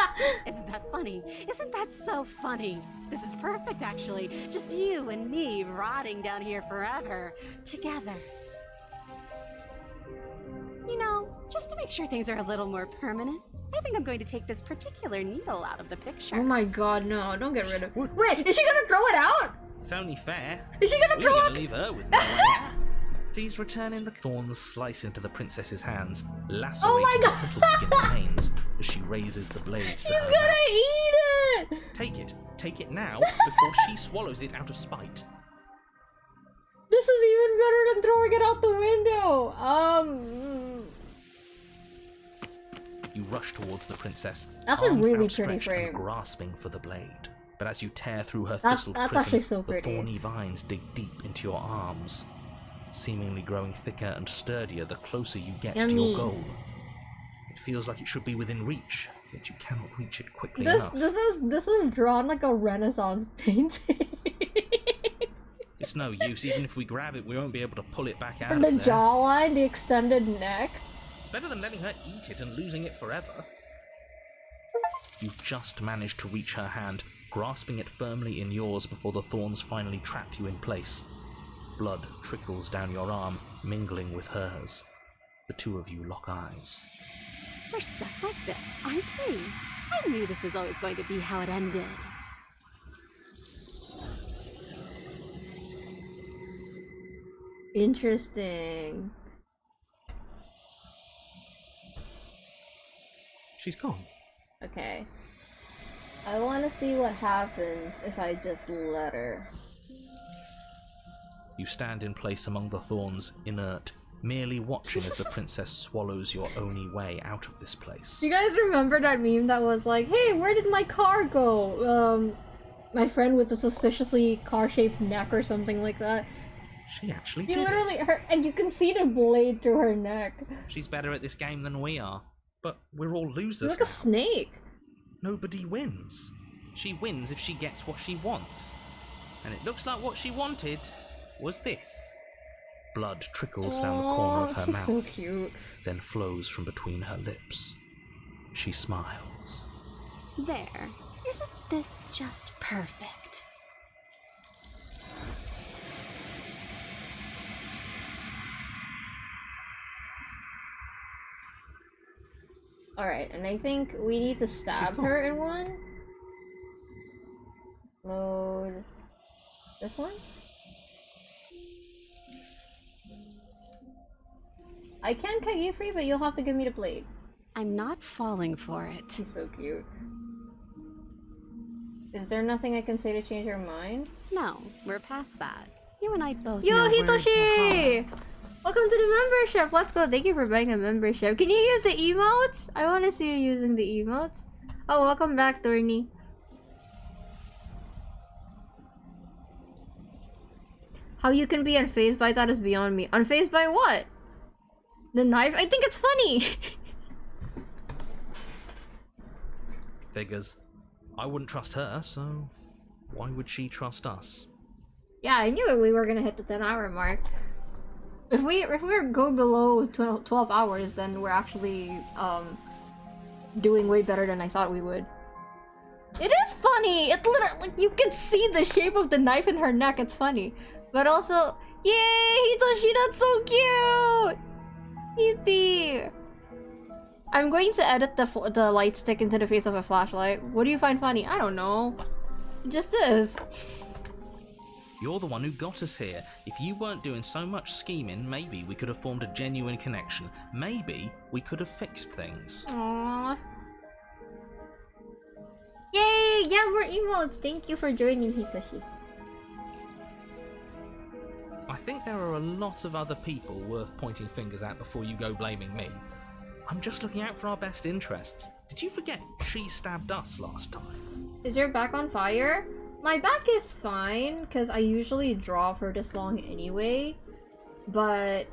Isn't that funny? Isn't that so funny? This is perfect, actually. Just you and me rotting down here forever, together. You know, just to make sure things are a little more permanent, I think I'm going to take this particular needle out of the picture. Oh my god, no, don't get rid of it. Wait, is she gonna throw it out? It's only fair. Is she gonna throw it? Leave her with me. Please return in the thorns slice into the princess's hands, lacerating the little skin remains as she raises the blade to her She's gonna mouth. eat it! Take it now, before she swallows it out of spite. This is even better than throwing it out the window! You rush towards the princess, That's a arms really pretty outstretched frame. and grasping for the blade. But as you tear through her That's thistled actually prison, so the pretty. thorny vines dig deep into your arms, seemingly growing thicker and sturdier the closer you get to Yummy. your goal. It feels like it should be within reach, yet you cannot reach it quickly This enough. is drawn like a Renaissance painting. It's no use, even if we grab it, we won't be able to pull it back out The of there. jawline, the extended neck. It's better than letting her eat it and losing it forever. You just manage to reach her hand, grasping it firmly in yours before the thorns finally trap you in place. Blood trickles down your arm, mingling with hers. The two of you lock eyes. We're stuck like this, aren't we? I knew this was always going to be how it ended. Interesting. She's gone. Okay. I want to see what happens if I just let her. You stand in place among the thorns, inert, merely watching as the princess swallows your only way out of this place. Do you guys remember that meme that was like, hey, where did my car go? My friend with the suspiciously car-shaped neck or something like that. She actually She did literally, it. and you can see the blade through her neck. She's better at this game than we are. But we're all losers She's like now. a snake. Nobody wins. She wins if she gets what she wants. And it looks like what she wanted was this. Blood trickles down the corner of her she's mouth, so cute. then flows from between her lips. She smiles. There. Isn't this just perfect? Alright, and I think we need to stab gone. her in one. Load. This one? I can cut you free, but you'll have to give me the blade. I'm not falling for it. She's so cute. Is there nothing I can say to change your mind? No, we're past that. You and I both Yo, know words are Hitoshi! hollow. Welcome to the membership! Let's go! Thank you for buying a membership. Can you use the emotes? I want to see you using the emotes. Oh, welcome back, Thorny. How you can be unfazed by that is beyond me. Unfazed by what? The knife? I think it's funny! Figures. I wouldn't trust her, so why would she trust us? Yeah, I knew we were gonna hit the 10-hour mark. If we go below 12 hours, then we're actually doing way better than I thought we would. It is funny. It literally, like, you can see the shape of the knife in her neck. It's funny, but also, yay, Hitoshi, that's so cute. Yippee! I'm going to edit the light stick into the face of a flashlight. What do you find funny? I don't know. It just is. You're the one who got us here. If you weren't doing so much scheming, maybe we could have formed a genuine connection. Maybe we could have fixed things. Aww. Yay! Yeah, more emotes! Thank you for joining, Hitoshi. I think there are a lot of other people worth pointing fingers at before you go blaming me. I'm just looking out for our best interests. Did you forget she stabbed us last time? Is your back on fire? My back is fine, because I usually draw for this long anyway. But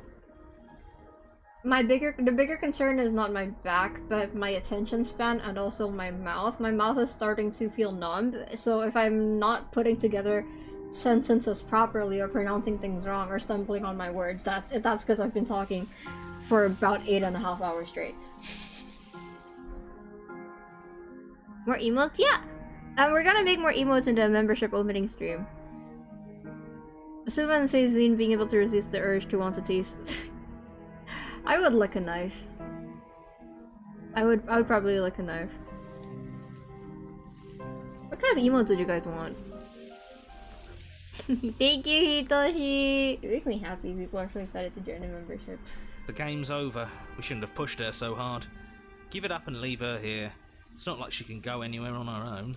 the bigger concern is not my back, but my attention span and also my mouth. My mouth is starting to feel numb, so if I'm not putting together sentences properly or pronouncing things wrong or stumbling on my words, that's because I've been talking for about 8.5 hours straight. More emotes? Yeah! We're gonna make more emotes in the membership opening stream. Assume and phase mean being able to resist the urge to want to taste. I would lick a knife. I would probably lick a knife. What kind of emotes did you guys want? Thank you, Hitoshi! It makes me happy people are so excited to join the membership. The game's over. We shouldn't have pushed her so hard. Give it up and leave her here. It's not like she can go anywhere on her own.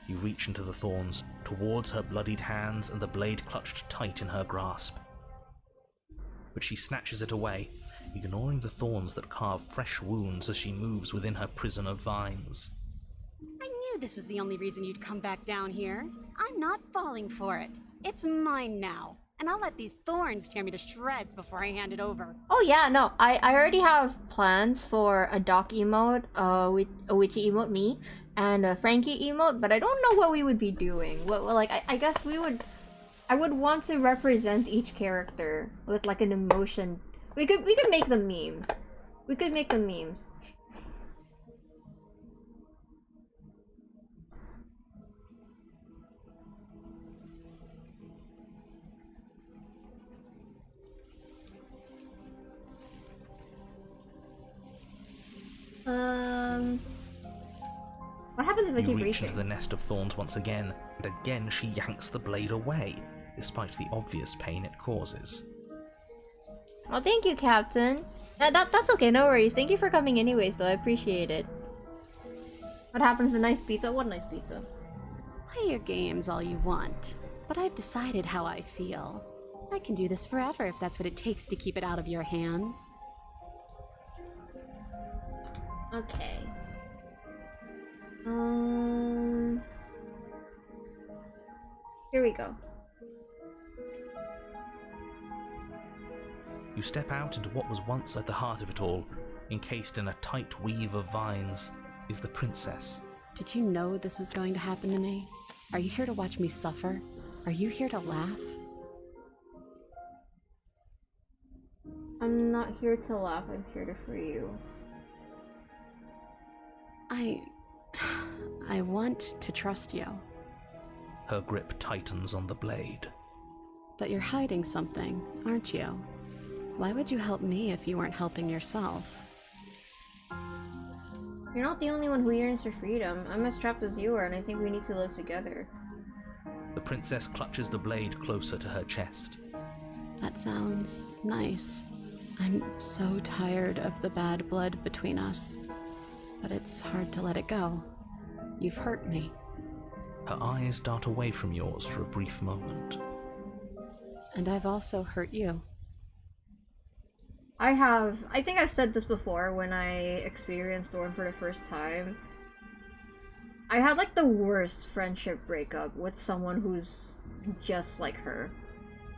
You reach into the thorns, towards her bloodied hands and the blade clutched tight in her grasp. But she snatches it away, ignoring the thorns that carve fresh wounds as she moves within her prison of vines. I knew this was the only reason you'd come back down here. I'm not falling for it. It's mine now, and I'll let these thorns tear me to shreds before I hand it over. Oh yeah, no, I already have plans for a Doc emote, a Witchy emote, me, and a Frankie emote, but I don't know what we would be doing. I guess I would want to represent each character with like an emotion. We could make them memes. We could make them memes. What happens if I keep reach reaching? into the nest of thorns once again, and again she yanks the blade away, despite the obvious pain it causes. Oh, thank you, Captain. That's okay, no worries. Thank you for coming anyways, though. I appreciate it. What happens to nice pizza? What nice pizza? Play your games all you want, but I've decided how I feel. I can do this forever if that's what it takes to keep it out of your hands. Okay. Here we go. You step out into what was once at the heart of it all, encased in a tight weave of vines, is the princess. Did you know this was going to happen to me? Are you here to watch me suffer? Are you here to laugh? I'm not here to laugh, I'm here to free you. I want to trust you. Her grip tightens on the blade. But you're hiding something, aren't you? Why would you help me if you weren't helping yourself? You're not the only one who yearns for freedom. I'm as trapped as you are, and I think we need to live together. The princess clutches the blade closer to her chest. That sounds nice. I'm so tired of the bad blood between us. But it's hard to let it go. You've hurt me. Her eyes dart away from yours for a brief moment. And I've also hurt you. I think I've said this before when I experienced Thorn for the first time. I had like the worst friendship breakup with someone who's just like her.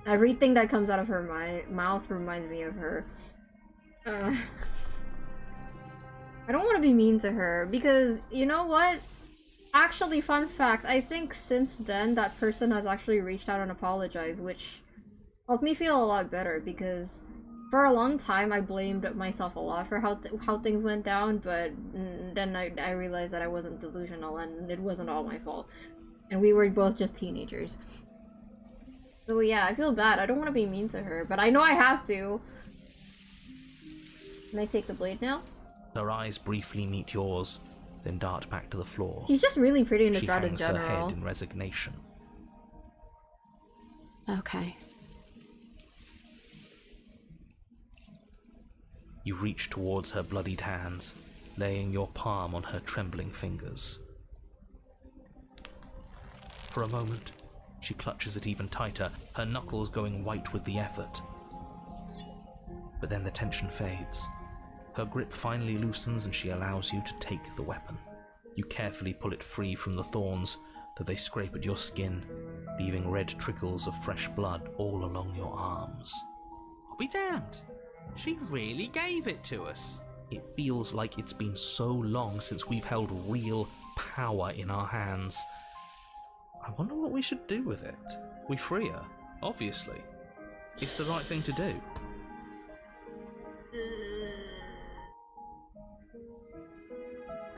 Everything that comes out of her mouth reminds me of her. I don't want to be mean to her because, you know what? Actually, fun fact, I think since then that person has actually reached out and apologized, which helped me feel a lot better because for a long time I blamed myself a lot for how things went down, but then I realized that I wasn't delusional and it wasn't all my fault. And we were both just teenagers. So yeah, I feel bad. I don't want to be mean to her, but I know I have to. Can I take the blade now? Her eyes briefly meet yours, then dart back to the floor. She's just really pretty in the shroud in She hangs her general. head in resignation. Okay. You reach towards her bloodied hands, laying your palm on her trembling fingers. For a moment, she clutches it even tighter, her knuckles going white with the effort. But then the tension fades. Her grip finally loosens and she allows you to take the weapon. You carefully pull it free from the thorns, though they scrape at your skin, leaving red trickles of fresh blood all along your arms. I'll be damned. She really gave it to us. It feels like it's been so long since we've held real power in our hands. I wonder what we should do with it. We free her, obviously. It's the right thing to do.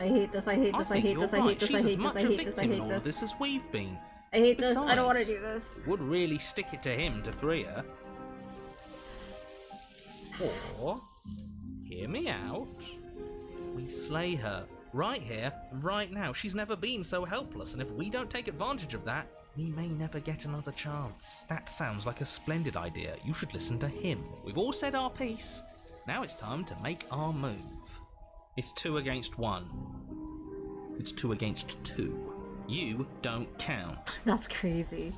I hate this, I hate this, I hate this, I hate this, I hate this, I hate this, I hate this. This as we've been. I hate this, I don't want to Besides, do this. It would really stick it to him to free her. Or, hear me out, we slay her Right here, right now. She's never been so helpless, and if we don't take advantage of that, we may never get another chance. That sounds like a splendid idea. You should listen to him. We've all said our piece. Now it's time to make our move. It's 2 against 1. It's 2 against 2. You don't count. That's crazy.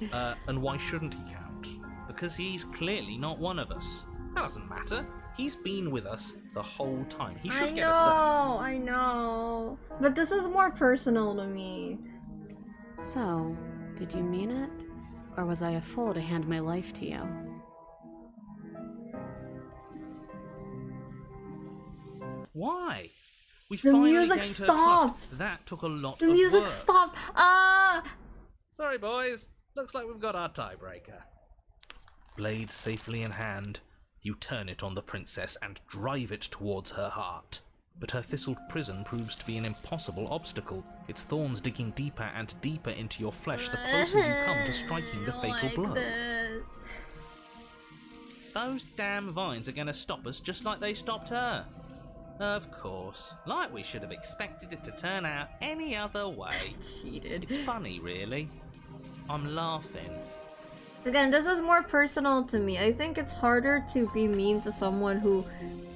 And why shouldn't he count? Because he's clearly not one of us. That doesn't matter. He's been with us the whole time. He should get a say. I know. But this is more personal to me. So, did you mean it? Or was I a fool to hand my life to you? Why? We The finally music gained her stopped. trust. That took a lot The of music work. stopped. Ah! Sorry, boys. Looks like we've got our tiebreaker. Blade safely in hand, you turn it on the princess and drive it towards her heart. But her thistled prison proves to be an impossible obstacle, its thorns digging deeper and deeper into your flesh the closer you come to striking the fatal blow. This. Those damn vines are going to stop us just like they stopped her. Of course. Like we should have expected it to turn out any other way. Cheated. It's funny, really. I'm laughing. Again, this is more personal to me. I think it's harder to be mean to someone who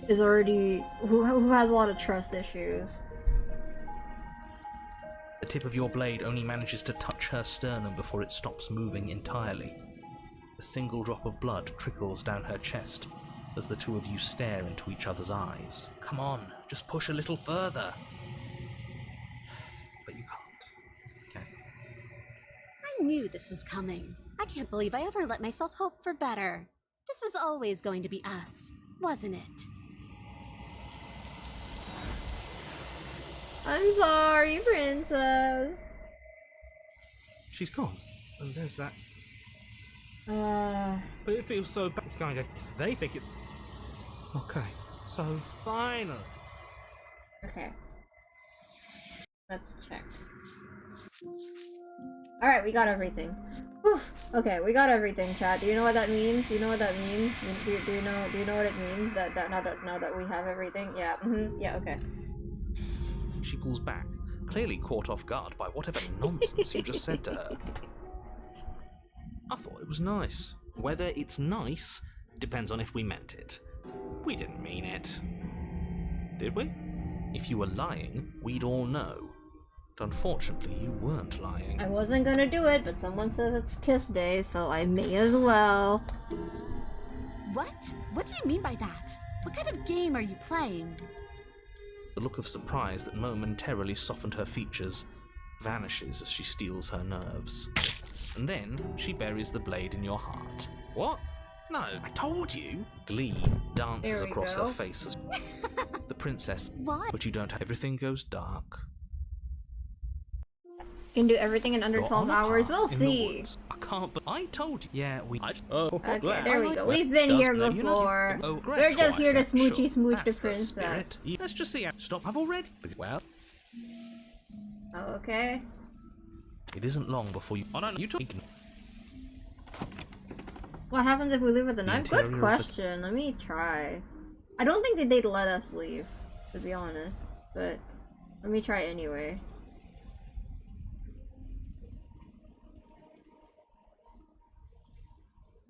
is already who has a lot of trust issues. The tip of your blade only manages to touch her sternum before it stops moving entirely. A single drop of blood trickles down her chest as the two of you stare into each other's eyes. Come on, just push a little further. But you can't. Can you? I knew this was coming. I can't believe I ever let myself hope for better. This was always going to be us, wasn't it? I'm sorry, princess. She's gone. And there's that. Uh, But it feels so bad. It's kind of. If they pick it. Okay, so. Finally. okay. Let's check. Alright, we got everything. Whew. Okay, we got everything, chat. Do you know what that means? You know what that means? Do you know what it means? That now that we have everything? Yeah, yeah, okay. She pulls back, clearly caught off guard by whatever nonsense you just said to her. I thought it was nice. Whether it's nice depends on if we meant it. We didn't mean it. Did we? If you were lying, we'd all know. But unfortunately, you weren't lying. I wasn't gonna do it, but someone says it's kiss day, so I may as well. What? What do you mean by that? What kind of game are you playing? The look of surprise that momentarily softened her features vanishes as she steals her nerves. And then she buries the blade in your heart. What? No, I told you! Glee dances There we across go. her face as the princess. What? But you don't have everything goes dark. Can do everything in under You're 12 on a hours. path We'll in the see. woods. I can't, but I told you. Yeah, we. Okay, there we go. We've been here before. We're just here to smoochy smooch the princess. Let's just see. Stop. I've already. Well, Okay. it isn't long before you. Oh no, you talk. What happens if we leave with the knife? interior Good of the- question. Let me try. I don't think that they'd let us leave, to be honest. But let me try anyway.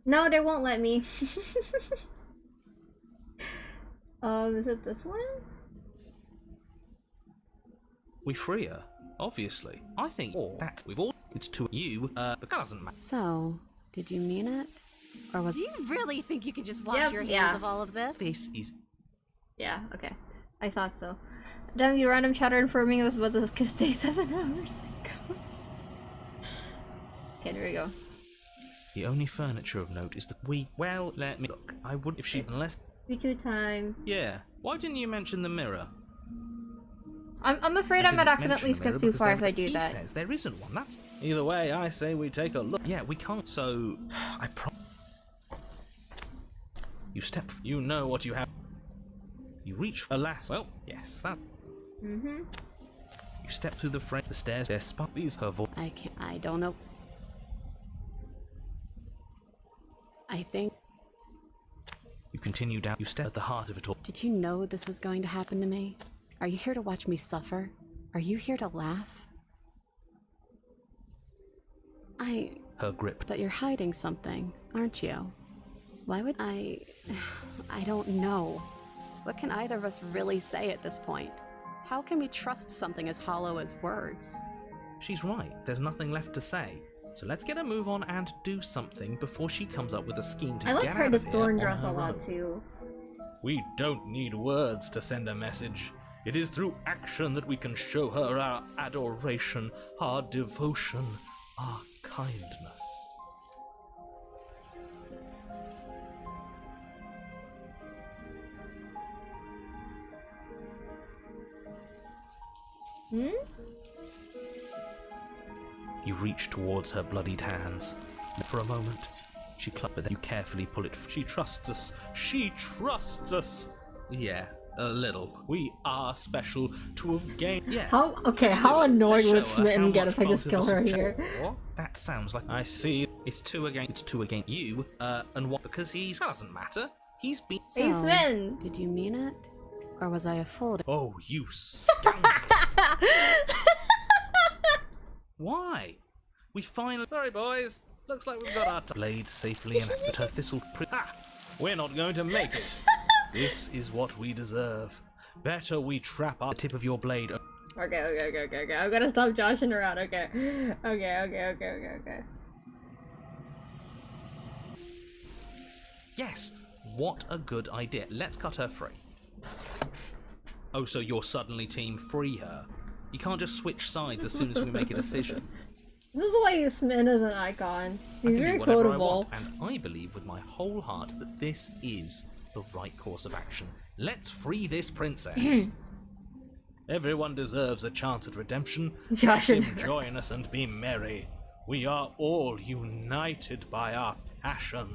No, they won't let me. Is it this one? We free her, obviously. I think that we've all. It's to you. But that doesn't matter. So, did you mean it? Or was Do you really think you could just wash Yep, your hands yeah. of all of this? This is. Yeah, okay. I thought so. Damn you, random chatter informing us about this kiss day 7 hours ago. Okay, there we go. The only furniture of note is that we. Well, let me look. I would if she unless. Future time. Yeah. Why didn't you mention the mirror? I'm afraid I might didn't accidentally mention the mirror skip too because far then if I do he that. says there isn't one. That's either way. I say we take a look. Yeah, we can't. So I You step. You know what you have. You reach. Alas. Well, yes. That. Mm-hmm. You step through the frame. The stairs. There's these. Her voice. I don't know. I think. You continue down. You step at the heart of it all. Did you know this was going to happen to me? Are you here to watch me suffer? Are you here to laugh? Her grip. But you're hiding something, aren't you? Why would I don't know. What can either of us really say at this point? How can we trust something as hollow as words? She's right, there's nothing left to say. So let's get a move on and do something before she comes up with a scheme to I like get her out to of here Thorn on dress her a lot own. too. We don't need words to send a message. It is through action that we can show her our adoration, our devotion, our kindness. Hmm? You reach towards her bloodied hands. For a moment, she clutched, but then you carefully pull it. She trusts us. She trusts us. Yeah, a little. We are special to have gained. Yeah. How annoyed would Smitten get if I just kill her here? What? That sounds like I see. it's two against you. And what? Because that doesn't matter. He's been. Hey, Smitten! Did you mean it? Or was I a fool? Oh, you scoundrel. Why? We finally. Sorry, boys. Looks like we've got our blade safely in, but her thistle. We're not going to make it. This is what we deserve. Better we trap our tip of your blade. Okay. I'm gonna stop joshing around. Okay. Yes. What a good idea. Let's cut her free. Oh, so you're suddenly team free her? You can't just switch sides as soon as we make a decision. This is why Smitten is an icon. I He's can very do whatever I quotable. want, and I believe with my whole heart that this is the right course of action. Let's free this princess. Everyone deserves a chance at redemption. Josh Let and him join us and be merry. We are all united by our passion.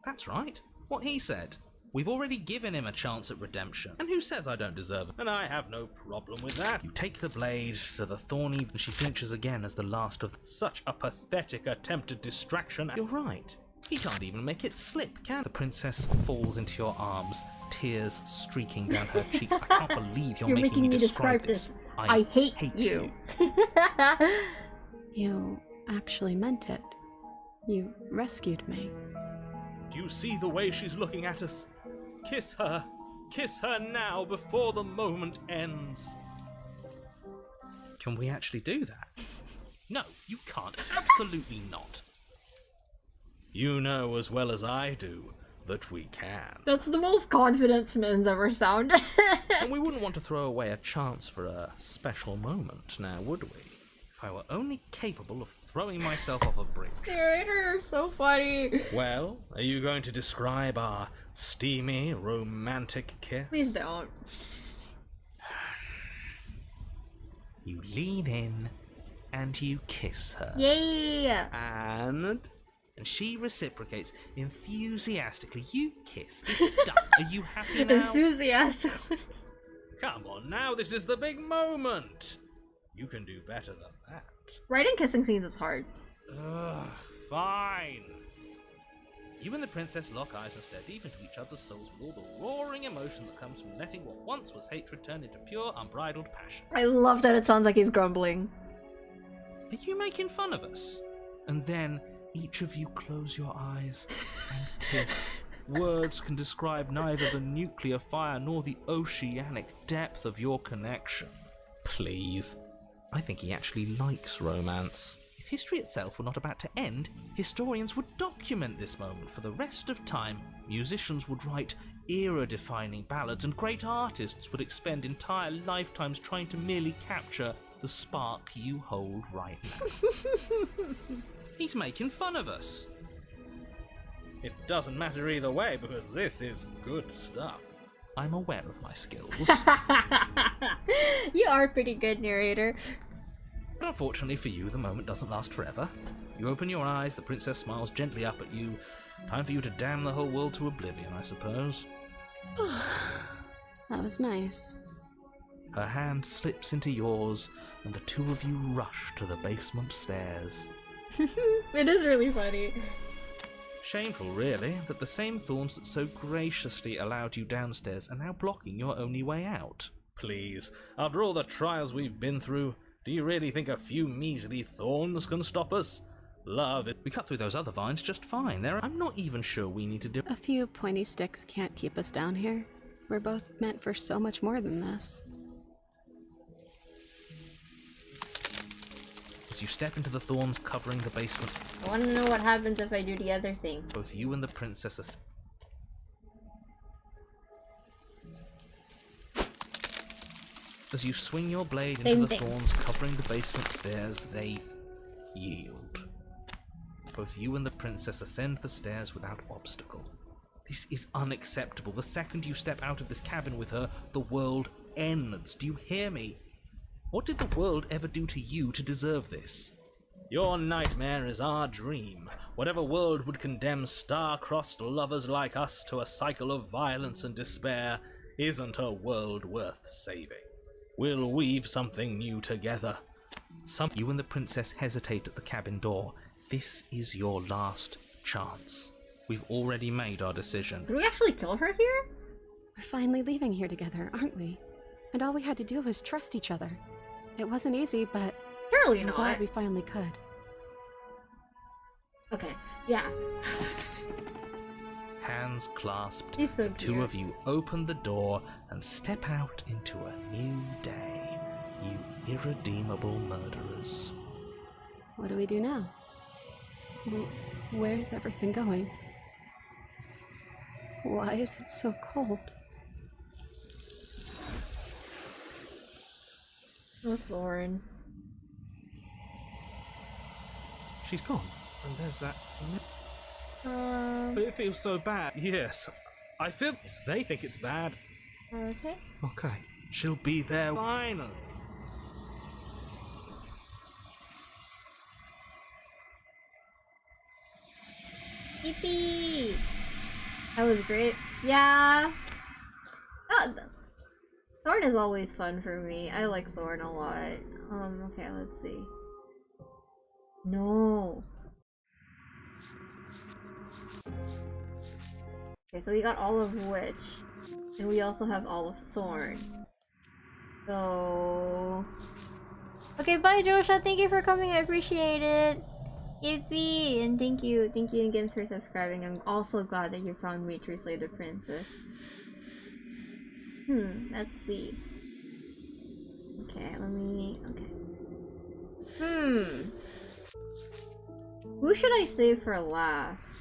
That's right. What he said. We've already given him a chance at redemption. And who says I don't deserve it? And I have no problem with that. You take the blade to the thorny, and she flinches again as the last of... Such a pathetic attempt at distraction. You're right. He can't even make it slip, can? The princess falls into your arms, tears streaking down her cheeks. I can't believe you're making me describe this. I hate you. You actually meant it. You rescued me. Do you see the way she's looking at us? Kiss her. Kiss her now before the moment ends. Can we actually do that? No, you can't. Absolutely not. You know as well as I do that we can. That's the most confident Smitten's ever sounded. And we wouldn't want to throw away a chance for a special moment, now would we? If I were only capable of throwing myself off a bridge. Narrator, so funny. Well, are you going to describe our steamy, romantic kiss? Please don't. You lean in and you kiss her. Yeah. And she reciprocates enthusiastically. You kiss. It's done. Are you happy now? Enthusiastically. Come on now, this is the big moment. You can do better than that. Writing kissing scenes is hard. Ugh, fine. You and the princess lock eyes and stare deep into each other's souls with all the roaring emotion that comes from letting what once was hatred turn into pure, unbridled passion. I love that it sounds like he's grumbling. Are you making fun of us? And then each of you close your eyes and kiss. Words can describe neither the nuclear fire nor the oceanic depth of your connection. Please. I think he actually likes romance. If history itself were not about to end, historians would document this moment for the rest of time. Musicians would write era-defining ballads, and great artists would expend entire lifetimes trying to merely capture the spark you hold right now. He's making fun of us. It doesn't matter either way because this is good stuff. I'm aware of my skills. You are pretty good, narrator. But unfortunately for you, the moment doesn't last forever. You open your eyes, the princess smiles gently up at you. Time for you to damn the whole world to oblivion, I suppose. That was nice. Her hand slips into yours, and the two of you rush to the basement stairs. It is really funny. Shameful, really, that the same thorns that so graciously allowed you downstairs are now blocking your only way out. Please, after all the trials we've been through, do you really think a few measly thorns can stop us? Love it. We cut through those other vines just fine. I'm not even sure we need to do. A few pointy sticks can't keep us down here. We're both meant for so much more than this. As you step into the thorns covering the basement, I want to know what happens if I do the other thing. both you and the princess are. As you swing your blade into the thorns covering the basement stairs, they yield. Both you and the princess ascend the stairs without obstacle. This is unacceptable. The second you step out of this cabin with her, the world ends. Do you hear me? What did the world ever do to you to deserve this? Your nightmare is our dream. Whatever world would condemn star-crossed lovers like us to a cycle of violence and despair isn't a world worth saving. We'll weave something new together. You and the princess hesitate at the cabin door. This is your last chance. We've already made our decision. Did we actually kill her here? We're finally leaving here together, aren't we? And all we had to do was trust each other. It wasn't easy, but Surely I'm not. glad we finally could. Okay, yeah. Hands clasped, He's so the two cute. of you open the door and step out into a new day, you irredeemable murderers. What do we do now? Where's everything going? Why is it so cold? Oh, Thorn. She's gone, and there's that. But it feels so bad. Yes, I feel if they think it's bad. Okay. Okay, she'll be there finally. Yippee! That was great. Yeah. Thorn is always fun for me. I like Thorn a lot. Okay, let's see. No. Okay, so we got all of Witch. And we also have all of Thorn. So... Okay, bye Josha, thank you for coming, I appreciate it! Yippee! And thank you again for subscribing. I'm also glad that you found me, True Slated Princess. Let's see. Okay, let me... okay. Who should I save for last?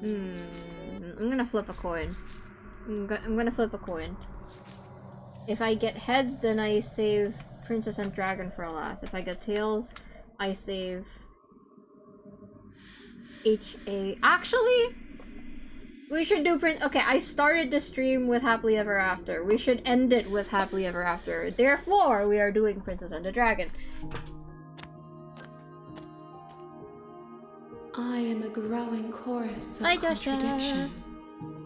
I'm gonna flip a coin. I'm gonna flip a coin. If I get heads, then I save Princess and Dragon for last. If I get tails, I save H.A. Actually, we should do okay, I started the stream with Happily Ever After. We should end it with Happily Ever After. Therefore, we are doing Princess and the Dragon. I am a growing chorus of Hi, Joshua. contradiction.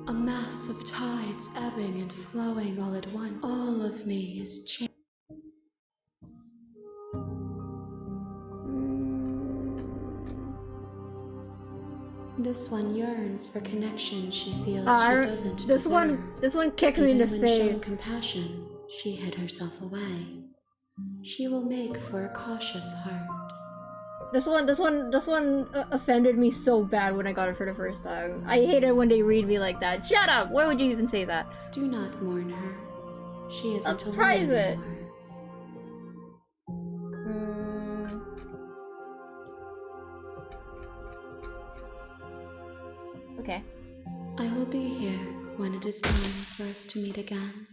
A mass of tides ebbing and flowing all at once. All of me is changing. This one yearns for connection she feels she doesn't deserve. This one kicked me in the Even when shown face. compassion, she hid herself away. She will make for a cautious heart. This one offended me so bad when I got it for the first time. I hate it when they read me like that. Shut up! Why would you even say that? Do not mourn her. She isn't alone private. anymore. Okay. I will be here when it is time for us to meet again.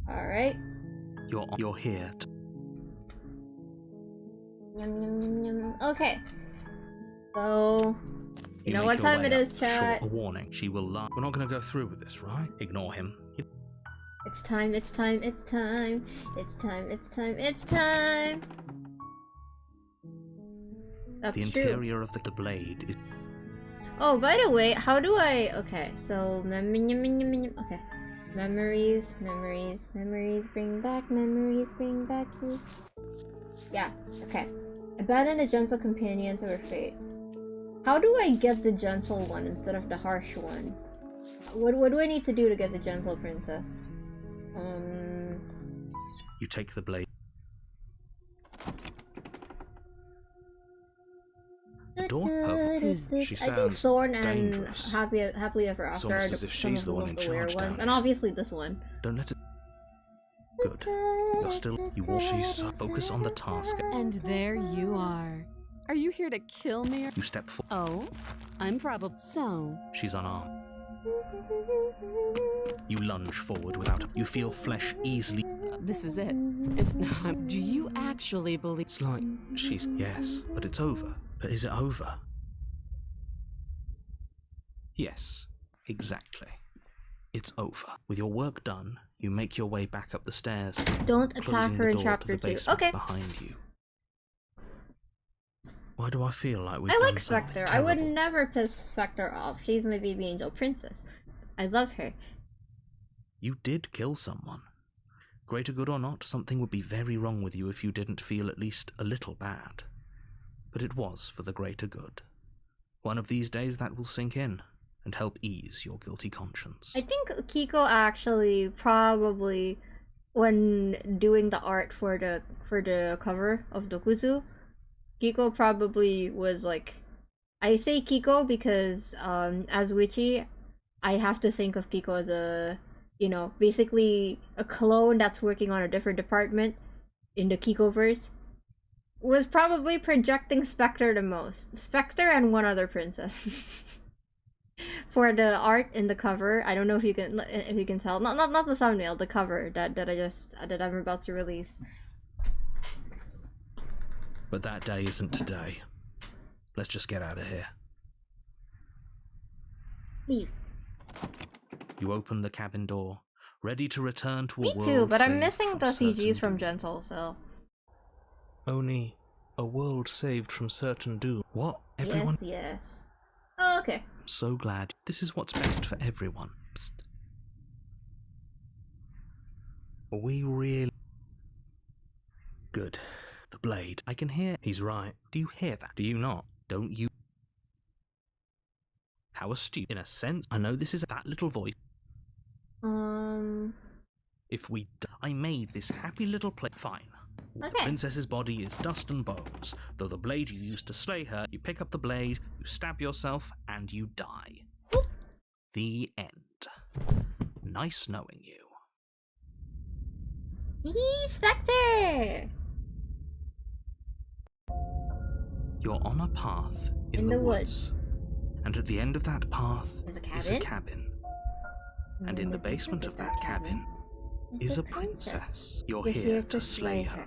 Alright. You're here. Okay. So... You know what time it is, chat. Short a warning. She will lie. We're not gonna go through with this, right? Ignore him. It's time, it's time, it's time. It's time, it's time, it's time. That's the true. interior of the blade is... Oh, by the way, how do I... Okay, so... Okay. Memories, memories, memories, bring back you. Yeah, okay. Abandon a gentle companion to her fate. How do I get the gentle one instead of the harsh one? What do I need to do to get the gentle princess? You take the blade. The door perfect. She I think sounds Thorn and dangerous. Happily Ever It's After are almost as if she's the one in charge down ones, here. and obviously this one. Don't let it. Good. You're still. You walk. She's focus on the task. And there you are. Are you here to kill me? You step forward. Oh, I'm probably so. She's unarmed. You lunge forward without. You feel flesh easily. This is it. It's not. Do you actually believe? It's like she's. Yes, but it's over. But is it over? Yes, exactly. It's over. With your work done, you make your way back up the stairs. Don't attack closing her the in door chapter to the 2. basement Okay. behind you. Why do I feel like we've I done like something Spectre. I would terrible? never piss Spectre off. She's my baby angel princess. I love her. You did kill someone. Greater good or not, something would be very wrong with you if you didn't feel at least a little bad. But it was for the greater good. One of these days that will sink in and help ease your guilty conscience. I think Kiko actually probably, when doing the art for the cover of Dokuzu, Kiko probably was like, I say Kiko because as Witchy, I have to think of Kiko as a, you know, basically a clone that's working on a different department in the Kikoverse. Was probably projecting Spectre the most. Spectre and one other princess. For the art in the cover, I don't know if you can tell. Not the thumbnail, the cover that I'm about to release. But that day isn't today. Let's just get out of here. Leave. You open the cabin door, ready to return to a world. Me too, but I'm saved missing from the CGs certain from doom. Gentle, so. Only a world saved from certain doom. What? Everyone? Yes. Oh, okay. I'm so glad. This is what's best for everyone. Psst. Are we really good? The blade. I can hear. He's right. Do you hear that? Do you not? Don't you? How astute. In a sense, I know this is that little voice. If we. I made this happy little play. Fine. The Okay. princess's body is dust and bones. Though the blade you used to slay her, you pick up the blade, you stab yourself, and you die. Oop. The end. Nice knowing you. Yee, Spectre! You're on a path in the woods. And at the end of that path There's a is a cabin. And in the basement of that cabin is a princess. You're here to slay her.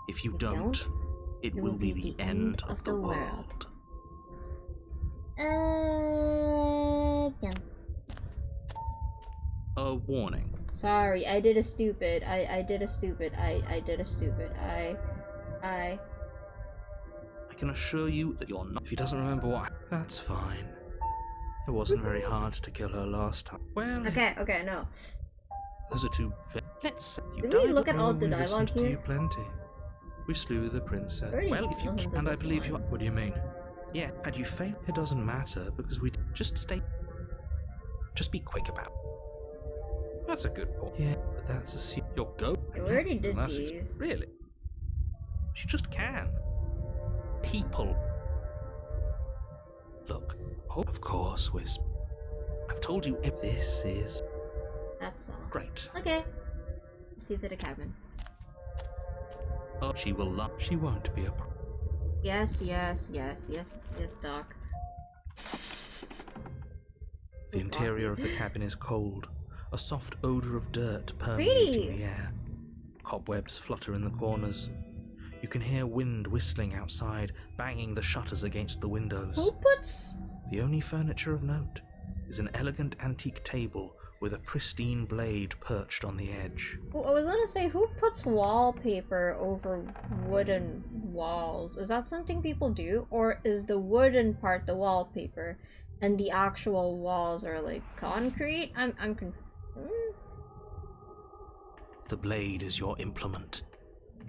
If you don't, it will be the end of the world. Yeah. A warning. Sorry, I did a stupid. I did a stupid. I I can assure you that you're not. If he doesn't remember what. That's fine. It wasn't very hard to kill her last time. Well. Okay, no. Those are two. Let's. You Did we died. look at all Well, the we dialogue listened to here? you plenty. We slew the princess. Already Well, if you listened to and I this believe you. one. What do you mean? Yeah. Had you failed, it doesn't matter because we just stay. Just be quick about. That's a good point. Yeah, but that's a. You'll go. We already did That's these. Really? She just can. People. Look. Oh, of course, Wisp. I've told you if this is That's all. great. Okay. Let's see to the cabin. Oh, she will love. She won't be a Yes, Doc. The interior of the cabin is cold. A soft odor of dirt Pretty. permeating the air. Cobwebs flutter in the corners. You can hear wind whistling outside, banging the shutters against the windows. Who puts... The only furniture of note is an elegant antique table with a pristine blade perched on the edge. Well, I was gonna say, who puts wallpaper over wooden walls? Is that something people do? Or is the wooden part the wallpaper and the actual walls are like concrete? I'm confused. The blade is your implement.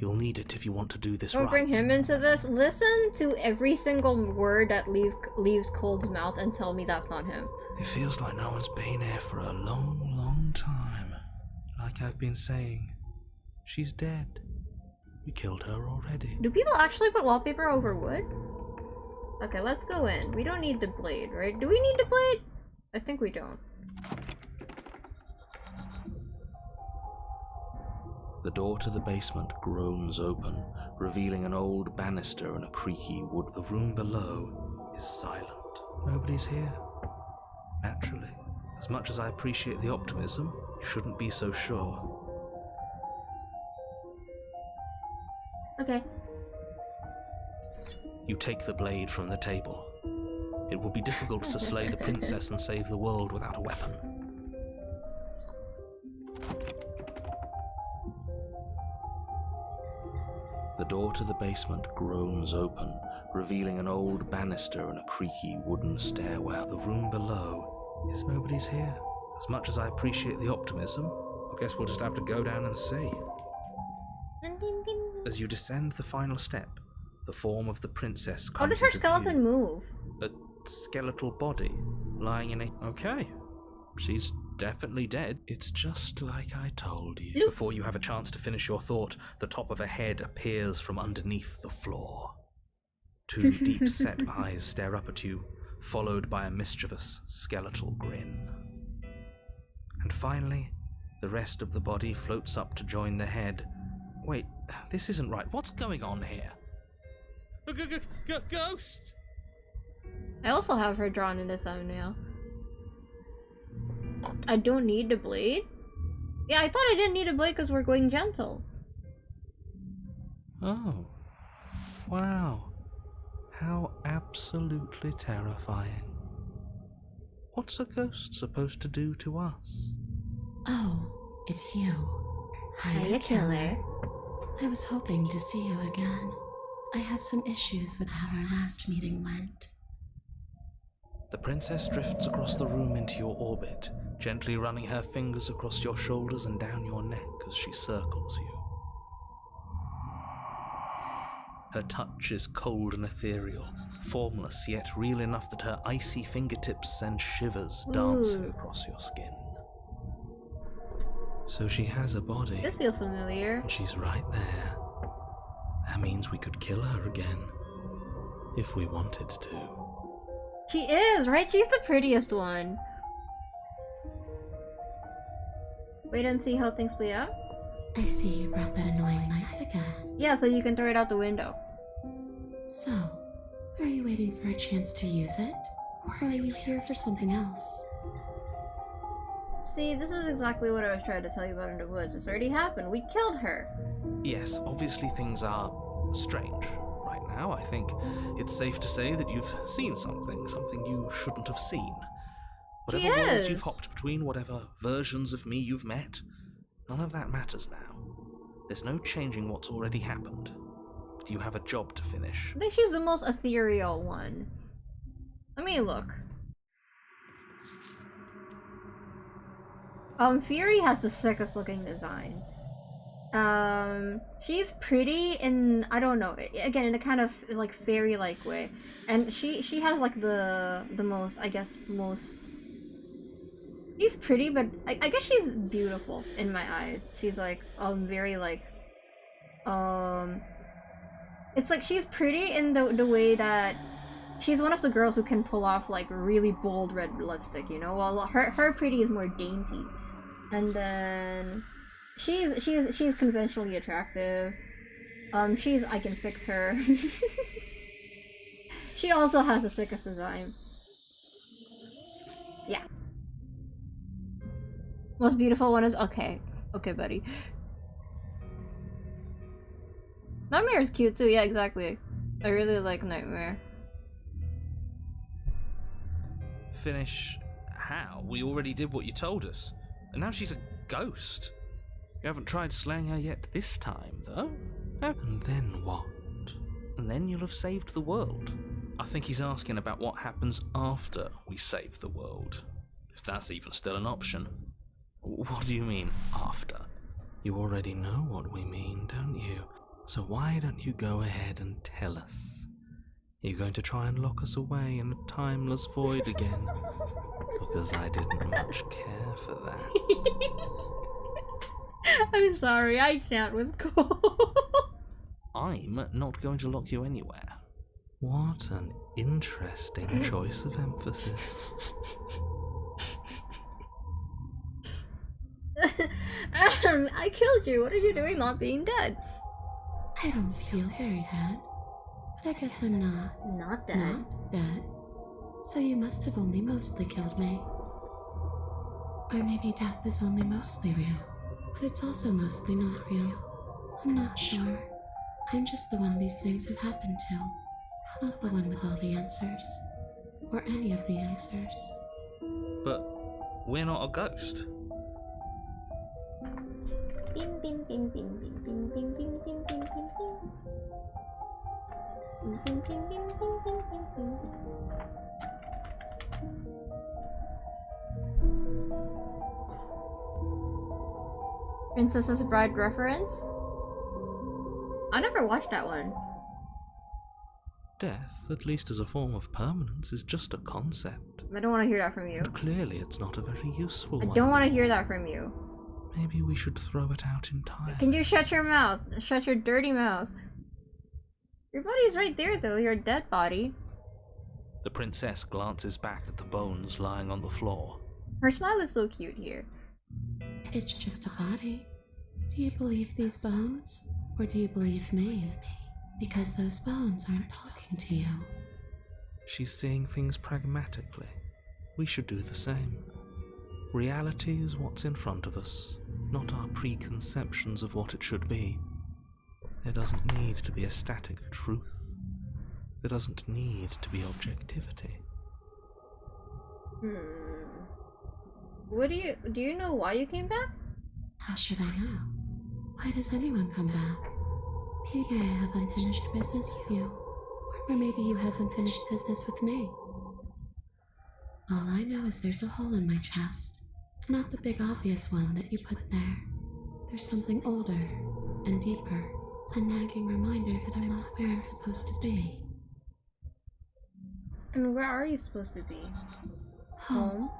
You'll need it if you want to do this Don't right. bring him into this. Listen to every single word that leaves Cold's mouth and tell me that's not him. It feels like no one's been here for a long, long time. Like I've been saying, she's dead. We killed her already. Do people actually put wallpaper over wood? Okay, let's go in. We don't need the blade, right? Do we need the blade? I think we don't. The door to the basement groans open, revealing an old banister and a creaky wood. The room below is silent. Nobody's here. Naturally. As much as I appreciate the optimism, you shouldn't be so sure. Okay. You take the blade from the table. It will be difficult to slay the princess and save the world without a weapon. The door to the basement groans open, revealing an old banister and a creaky wooden stairwell. The room below is nobody's here. As much as I appreciate the optimism, I guess we'll just have to go down and see. As you descend the final step, the form of the princess comes How does her into skeleton view. move? A skeletal body lying in a... Okay. She's definitely dead. It's just like I told you. Loop. Before you have a chance to finish your thought, the top of a head appears from underneath the floor. Two deep-set eyes stare up at you, followed by a mischievous skeletal grin. And finally, the rest of the body floats up to join the head. Wait, this isn't right. What's going on here? Ghost! I also have her drawn in the thumbnail. I don't need the blade? Yeah, I thought I didn't need a blade because we're going gentle. Oh. Wow. How absolutely terrifying. What's a ghost supposed to do to us? Oh, it's you. Hiya, killer. I was hoping to see you again. I had some issues with how our last meeting went. The princess drifts across the room into your orbit, gently running her fingers across your shoulders and down your neck as she circles you. Her touch is cold and ethereal, formless yet real enough that her icy fingertips send shivers dancing across your skin. So she has a body. This feels familiar. And she's right there. That means we could kill her again, if we wanted to. She is, right? She's the prettiest one. Wait and see how things play out. I see you brought that annoying knife again. Yeah, so you can throw it out the window. So, are you waiting for a chance to use it? Or are you here for something else? See, this is exactly what I was trying to tell you about in the woods. It's already happened. We killed her. Yes, obviously things are strange right now. I think it's safe to say that you've seen something you shouldn't have seen. Whatever worlds you've hopped between, whatever versions of me you've met, none of that matters now. There's no changing what's already happened. But you have a job to finish. I think she's the most ethereal one. Let me look. Fury has the sickest looking design. She's pretty in, I don't know, again, in a kind of like fairy-like way. And she has like the most, I guess, she's pretty, but I guess she's beautiful in my eyes. She's like, very like, it's like she's pretty in the way that she's one of the girls who can pull off like really bold red lipstick, you know? While her pretty is more dainty. And then she's conventionally attractive. I can fix her. She also has the sickest design. Yeah. Most beautiful one is okay, buddy. Nightmare is cute too. Yeah, exactly. I really like Nightmare. Finish how? We already did what you told us. And now she's a ghost. You haven't tried slaying her yet this time, though. And then what? And then you'll have saved the world. I think he's asking about what happens after we save the world. If that's even still an option. What do you mean, after? You already know what we mean, don't you? So why don't you go ahead and tell us? You're going to try and lock us away in a timeless void again? Because I didn't much care for that. I'm sorry, I can't with Cole. I'm not going to lock you anywhere. What an interesting choice of emphasis. I killed you. What are you doing not being dead? I don't feel very dead, but I guess I'm not. Not dead. Not dead. So you must have only mostly killed me. Or maybe death is only mostly real, but it's also mostly not real. I'm not sure. I'm just the one these things have happened to, not the one with all the answers. Or any of the answers. But we're not a ghost. Bing, bing, bing, bing, bing, bing, bing, bing, bing, bing, bing, bing. Bing, bing, bing, bing, bing, bing, bing, bing. Princess's Bride reference? I never watched that one. Death, at least as a form of permanence, is just a concept. I don't want to hear that from you. And clearly it's not a very useful one. I don't want to hear that from you. Maybe we should throw it out entirely. Can you shut your mouth? Shut your dirty mouth. Your body's right there though, your dead body. The princess glances back at the bones lying on the floor. Her smile is so cute here. It's just a body. Do you believe these bones? Or do you believe me? Because those bones aren't talking to you. She's seeing things pragmatically. We should do the same. Reality is what's in front of us, not our preconceptions of what it should be. There doesn't need to be a static truth. There doesn't need to be objectivity. Do you know why you came back? How should I know? Why does anyone come back? Maybe I have unfinished business with you. Or maybe you have unfinished business with me. All I know is there's a hole in my chest. Not the big obvious one that you put there. There's something older and deeper. A nagging reminder that I'm not where I'm supposed to be. And where are you supposed to be? Home?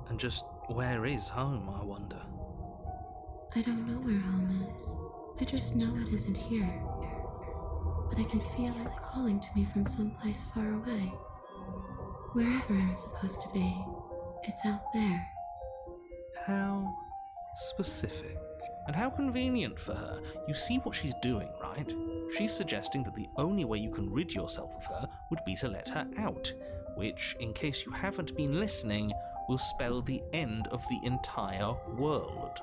And just where is home, I wonder? I don't know where home is. I just know it isn't here. But I can feel it calling to me from someplace far away. Wherever I'm supposed to be, it's out there. How specific. And how convenient for her. You see what she's doing, right? She's suggesting that the only way you can rid yourself of her would be to let her out, which, in case you haven't been listening, will spell the end of the entire world.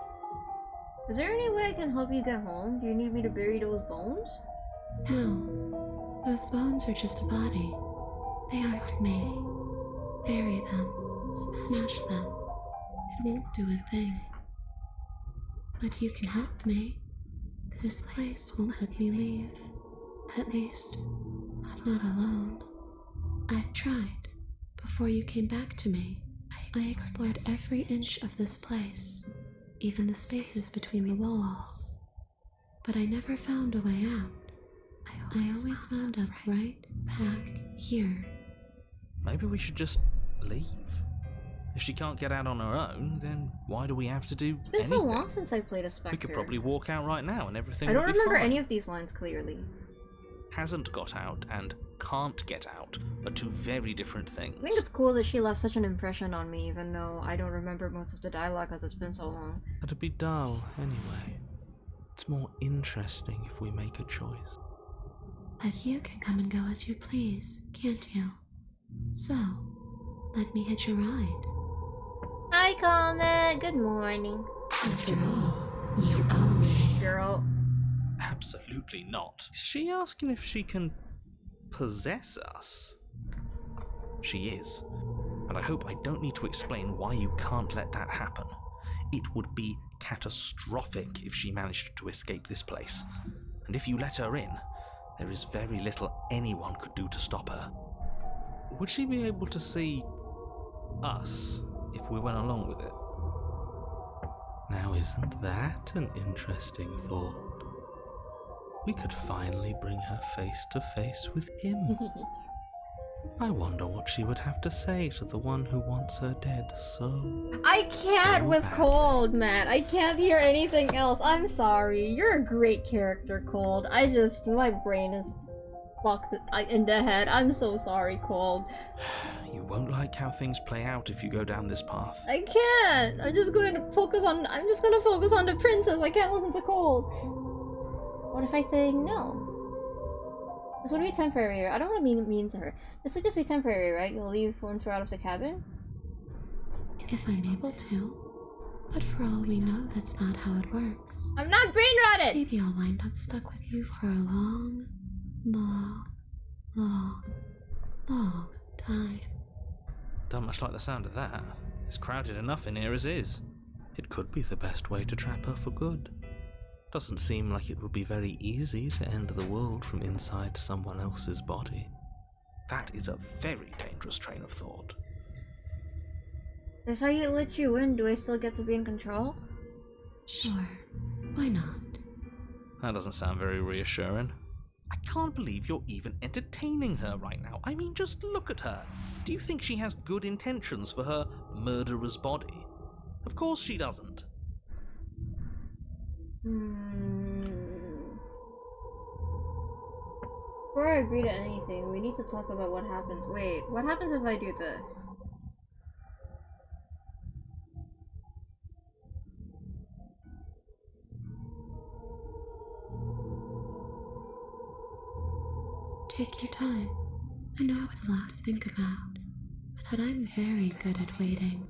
Is there any way I can help you get home? Do you need me to bury those bones? No. Those bones are just a body. They aren't me. Bury them. Smash them. It won't do a thing. But you can help me. This place won't let me leave. At least, not alone. I've tried. Before you came back to me, I explored every inch of this place, even the spaces between the walls. But I never found a way out. I always wound up right back here. Maybe we should just leave. If she can't get out on her own, then why do we have to do It's been anything? so long since I played a Spectre. We could probably walk out right now and everything I don't would be remember fine. any of these lines clearly. Hasn't got out and can't get out are two very different things. I think it's cool that she left such an impression on me, even though I don't remember most of the dialogue because it's been so long. It'd be dull anyway. It's more interesting if we make a choice. But you can come and go as you please, can't you? So, let me hitch a ride. Hi, Comet! Good morning. After all, you owe me. Girl. Absolutely not. Is she asking if she can possess us? She is. And I hope I don't need to explain why you can't let that happen. It would be catastrophic if she managed to escape this place. And if you let her in, there is very little anyone could do to stop her. Would she be able to see us if we went along with it? Now, isn't that an interesting thought? we could finally bring her face to face with him. I wonder what she would have to say to the one who wants her dead so... I can't so with badly. Cold, man. I can't hear anything else. I'm sorry. You're a great character, Cold. My brain is fucked in the head. I'm so sorry, Cold. You won't like how things play out if you go down this path. I can't. I'm just gonna focus on the princess. I can't listen to Cold. What if I say no? This would be temporary. I don't want to be mean to her. This would just be temporary, right? You'll leave once we're out of the cabin? If I'm able to. But for all we know, that's not how it works. I'm not brain rotted! Maybe I'll wind up stuck with you for a long, long, long, long time. Don't much like the sound of that. It's crowded enough in here as is. It could be the best way to trap her for good. Doesn't seem like it would be very easy to end the world from inside someone else's body. That is a very dangerous train of thought. If I let you in, do I still get to be in control? Sure. Why not? That doesn't sound very reassuring. I can't believe you're even entertaining her right now. I mean, just look at her. Do you think she has good intentions for her murderer's body? Of course she doesn't. Before I agree to anything, we need to talk about what happens. Wait, what happens if I do this? Take your time. I know it's a lot to think about, but I'm very good at waiting.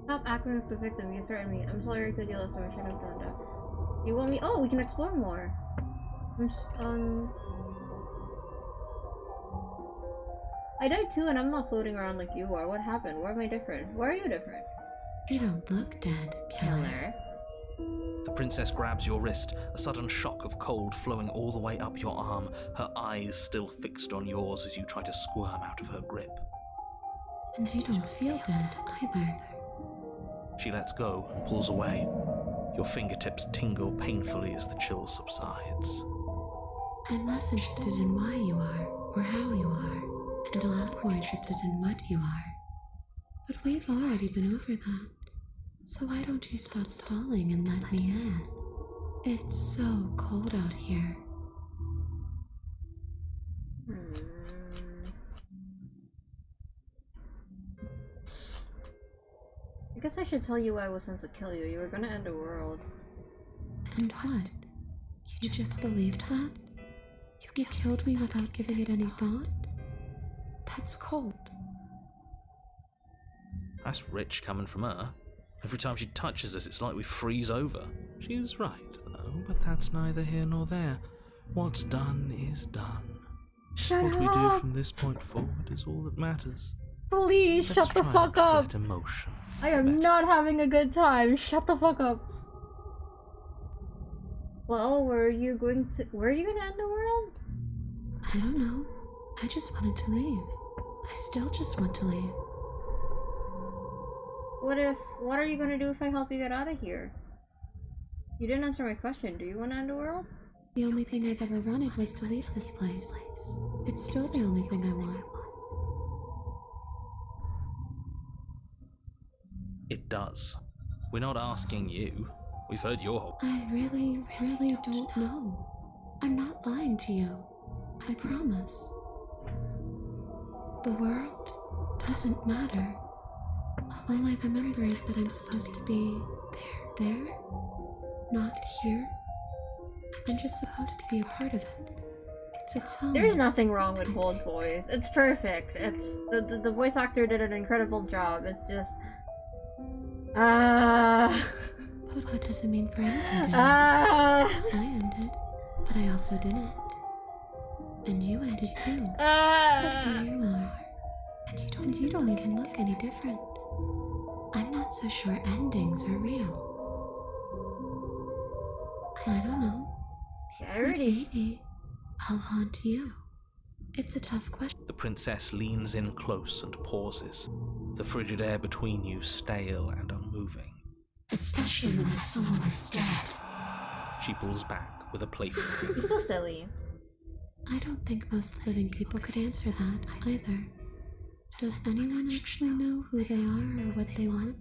Stop acting like the victim, you threatened me. I'm sorry I could yell, so I should have done that. You want me? Oh, we can explore more. I died too and I'm not floating around like you are. What happened? Why am I different? Why are you different? You don't look dead, killer. The princess grabs your wrist, a sudden shock of cold flowing all the way up your arm, her eyes still fixed on yours as you try to squirm out of her grip. And you don't feel dead either. She lets go and pulls away. Your fingertips tingle painfully as the chill subsides. I'm less interested in why you are, or how you are, and a lot more interested in what you are. But we've already been over that. So why don't you stop stalling and let me in? It's so cold out here. I guess I should tell you why I was sent to kill you. You were gonna end the world. And what? You just believed that? You killed me without giving it any thought? That's cold. That's rich coming from her. Every time she touches us, it's like we freeze over. She's right, though, but that's neither here nor there. What's done is done. Shut what up! we do from this point forward is all that matters. Please, shut the fuck up! Let emotion I am not having a good time. Shut the fuck up. Well, where are you gonna end the world? I don't know. I just wanted to leave. I still just want to leave. What are you gonna do if I help you get out of here? You didn't answer my question. Do you want to end the world? The only thing I've ever wanted was to leave this place. It's still the only thing I want. It does. We're not asking you. We've heard your whole... I really, really don't know. I'm not lying to you. I promise. The world doesn't matter. All I remember is that I'm supposed to be there, not here. I'm just supposed to be a part of it. It's home. There's nothing wrong with Cold's voice. It's perfect. It's the voice actor did an incredible job. It's just But what does it mean for anything? I ended, but I also didn't. And you ended too. But here you are. And you don't even look any different. I'm not so sure endings are real. I don't know. Maybe I'll haunt you. It's a tough question. The princess leans in close and pauses, the frigid air between you stale and unmoving. Especially when that someone is dead. She pulls back with a playful giggle. He's so silly. I don't think most living people could answer that either. Does anyone actually know who they are or what they want?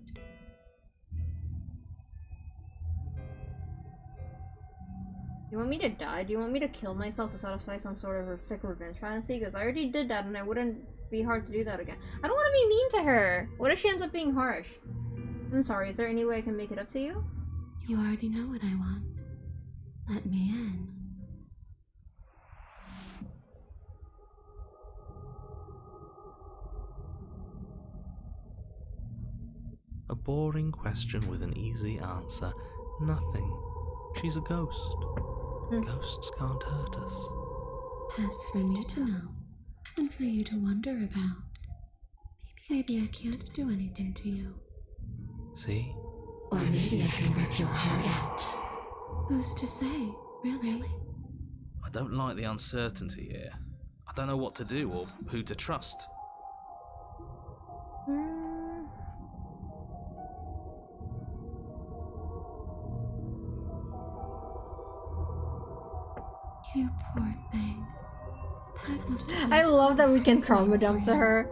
You want me to die? Do you want me to kill myself to satisfy some sort of sick revenge fantasy? Because I already did that and I wouldn't be hard to do that again. I don't want to be mean to her! What if she ends up being harsh? I'm sorry, is there any way I can make it up to you? You already know what I want. Let me in. A boring question with an easy answer. Nothing. She's a ghost. Ghosts can't hurt us. That's for me to know, and for you to wonder about. Maybe I can't do anything to you. See? Or maybe I can rip your heart out. Who's to say, really? I don't like the uncertainty here. I don't know what to do or who to trust. You poor thing. That must have been I love that we can so trauma frightening dump for to you. her.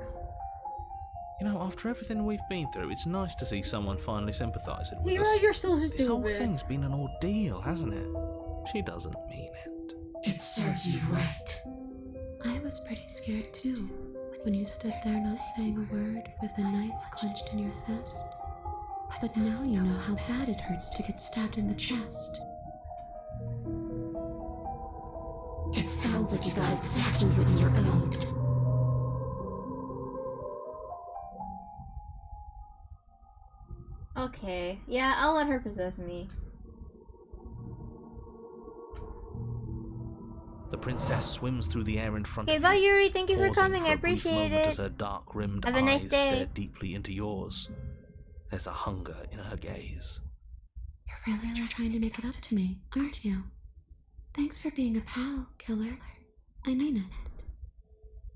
You know, after everything we've been through, it's nice to see someone finally sympathising with Hero, us. you're so stupid. This whole thing's been an ordeal, hasn't it? She doesn't mean it. It serves you right. I was pretty scared too, when you stood there not saying a word with a knife clenched in your fist. But now you know how bad it hurts to get stabbed in the chest. It sounds like you got exactly what you're owed. Okay, yeah, I'll let her possess me. The princess swims through the air in front Okay, of bye you, Yuri, thank you for pausing coming, for I a brief appreciate moment it. as her dark-rimmed Have a nice eyes day. stare deeply into yours. There's a hunger in her gaze. You're really trying to make it up to me, aren't you? Thanks for being a pal, killer. I mean it.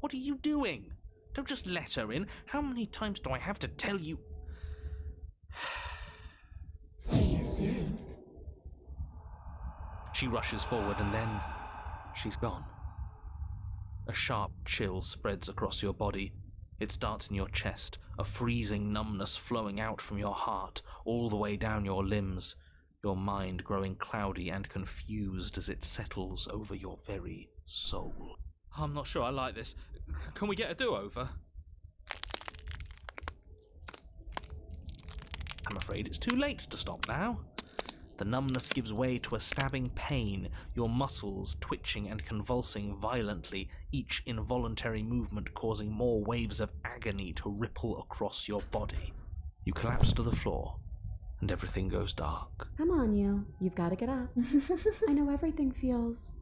What are you doing? Don't just let her in. How many times do I have to tell you? See you soon. She rushes forward and then she's gone. A sharp chill spreads across your body. It starts in your chest, a freezing numbness flowing out from your heart, all the way down your limbs, your mind growing cloudy and confused as it settles over your very soul. I'm not sure I like this. Can we get a do-over? I'm afraid it's too late to stop now. The numbness gives way to a stabbing pain, your muscles twitching and convulsing violently, each involuntary movement causing more waves of agony to ripple across your body. You collapse to the floor, and everything goes dark. Come on, you. You've got to get up. I know everything feels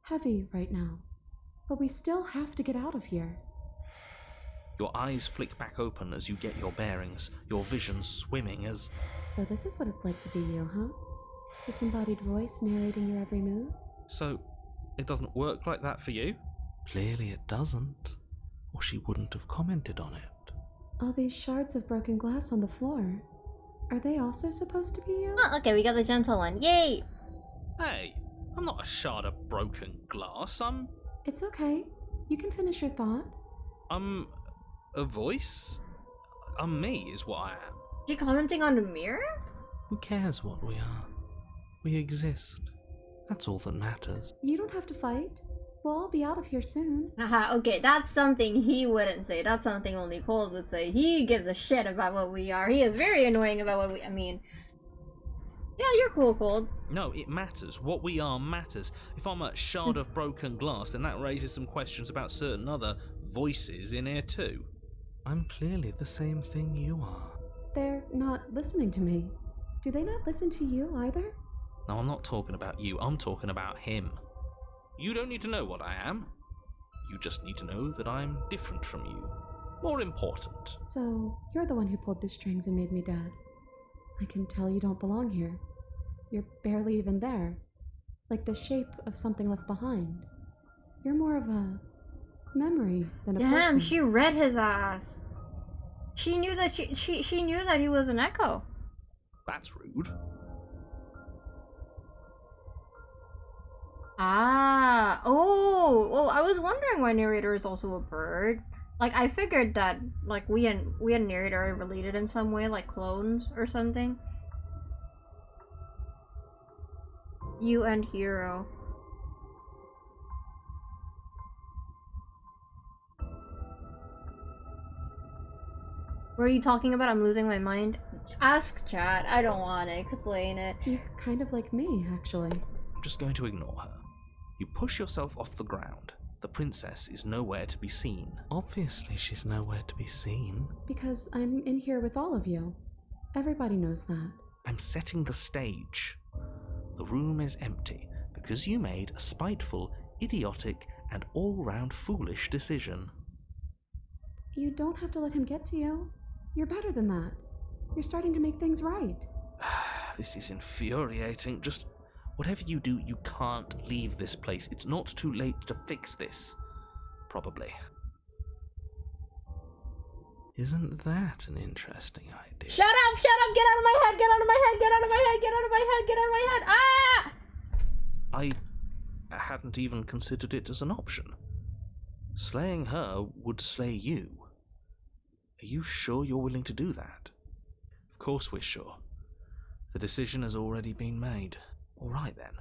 heavy right now, but we still have to get out of here. Your eyes flick back open as you get your bearings, your vision swimming as... So this is what it's like to be you, huh? Disembodied voice narrating your every move? So, it doesn't work like that for you? Clearly it doesn't, or she wouldn't have commented on it. All these shards of broken glass on the floor. Are they also supposed to be you? Oh, okay, we got the gentle one. Yay! Hey, I'm not a shard of broken glass, It's okay. You can finish your thought. I'm a voice? I'm me is what I am. You commenting on the mirror? Who cares what we are? We exist. That's all that matters. You don't have to fight. We'll all be out of here soon. Haha, okay, that's something he wouldn't say. That's something only Cold would say. He gives a shit about what we are. He is very annoying about what we... I mean... Yeah, you're cool, Cold. No, it matters. What we are matters. If I'm a shard of broken glass, then that raises some questions about certain other voices in here too. I'm clearly the same thing you are. They're not listening to me. Do they not listen to you either? No, I'm not talking about you. I'm talking about him. You don't need to know what I am. You just need to know that I'm different from you. More important. So, you're the one who pulled the strings and made me dead. I can tell you don't belong here. You're barely even there. Like the shape of something left behind. You're more of a memory than a person. Damn, she read his ass. She knew that she knew that he was an echo. That's rude. Ah, oh, well, I was wondering why narrator is also a bird. Like, I figured that, like, we and narrator are related in some way, like clones or something. You and hero. What are you talking about? I'm losing my mind. Ask chat. I don't want to explain it. You're kind of like me, actually. I'm just going to ignore her. You push yourself off the ground. The princess is nowhere to be seen. Obviously, she's nowhere to be seen. Because I'm in here with all of you. Everybody knows that. I'm setting the stage. The room is empty because you made a spiteful, idiotic, and all-round foolish decision. You don't have to let him get to you. You're better than that. You're starting to make things right. This is infuriating. Just whatever you do, you can't leave this place. It's not too late to fix this. Probably. Isn't that an interesting idea? Shut up! Shut up! Get out of my head! Get out of my head! Get out of my head! Get out of my head! Get out of my head! Ah! I hadn't even considered it as an option. Slaying her would slay you. Are you sure you're willing to do that? Of course we're sure. The decision has already been made. All right then.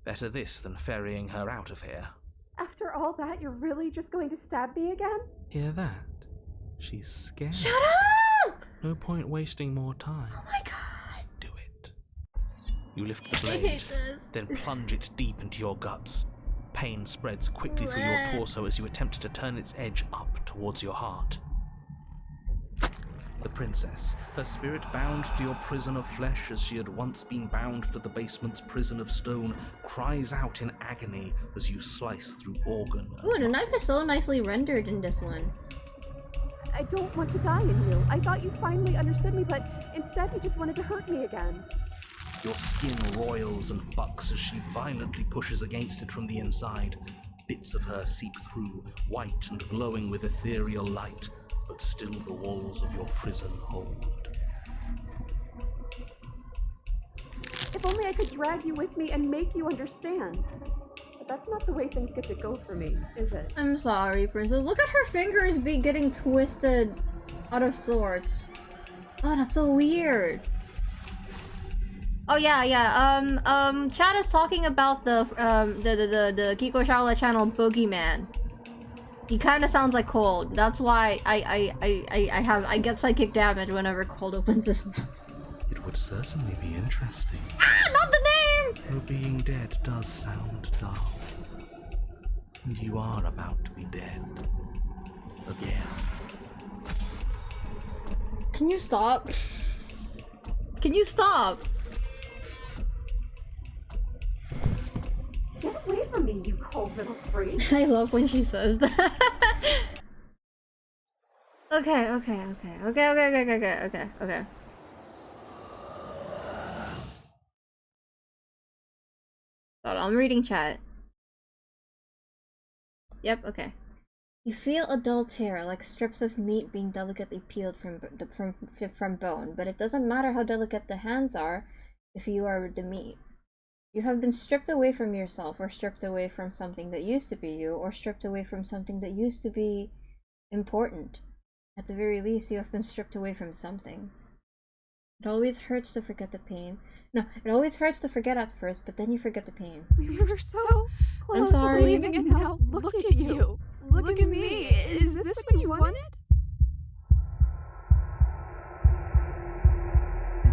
Better this than ferrying her out of here. After all that, you're really just going to stab me again? Hear that? She's scared. Shut up! No point wasting more time. Oh my god. Do it. You lift the I blade, hate this. then plunge it deep into your guts. Pain spreads quickly through your torso as you attempt to turn its edge up towards your heart. The princess, her spirit bound to your prison of flesh as she had once been bound to the basement's prison of stone, cries out in agony as you slice through organ and Ooh, the muscle. knife is so nicely rendered in this one. I don't want to die in you. I thought you finally understood me, but instead you just wanted to hurt me again. Your skin roils and bucks as she violently pushes against it from the inside. Bits of her seep through, white and glowing with ethereal light, but still the walls of your prison hold. If only I could drag you with me and make you understand. But that's not the way things get to go for me, is it? I'm sorry, princess. Look at her fingers be getting twisted out of sorts. Oh, that's so weird. Oh yeah. Chat is talking about the Kiko Charlotte channel Boogeyman. He kind of sounds like Cold. That's why I get psychic damage whenever Cold opens his mouth. It would certainly be interesting. Ah, not the name! Though being dead does sound dull. And you are about to be dead. Again. Can you stop? Can you stop? Get away from me, you cold little freak. I love when she says that. Okay. Hold on, I'm reading chat. Yep, okay. You feel a dull tear, like strips of meat being delicately peeled from bone, but it doesn't matter how delicate the hands are if you are the meat. You have been stripped away from yourself, or stripped away from something that used to be you, or stripped away from something that used to be important. At the very least, you have been stripped away from something. It always hurts to forget the pain. No, it always hurts to forget at first, but then you forget the pain. We were so close I'm sorry. to leaving, and now look at you. Look at me. Is this what you wanted?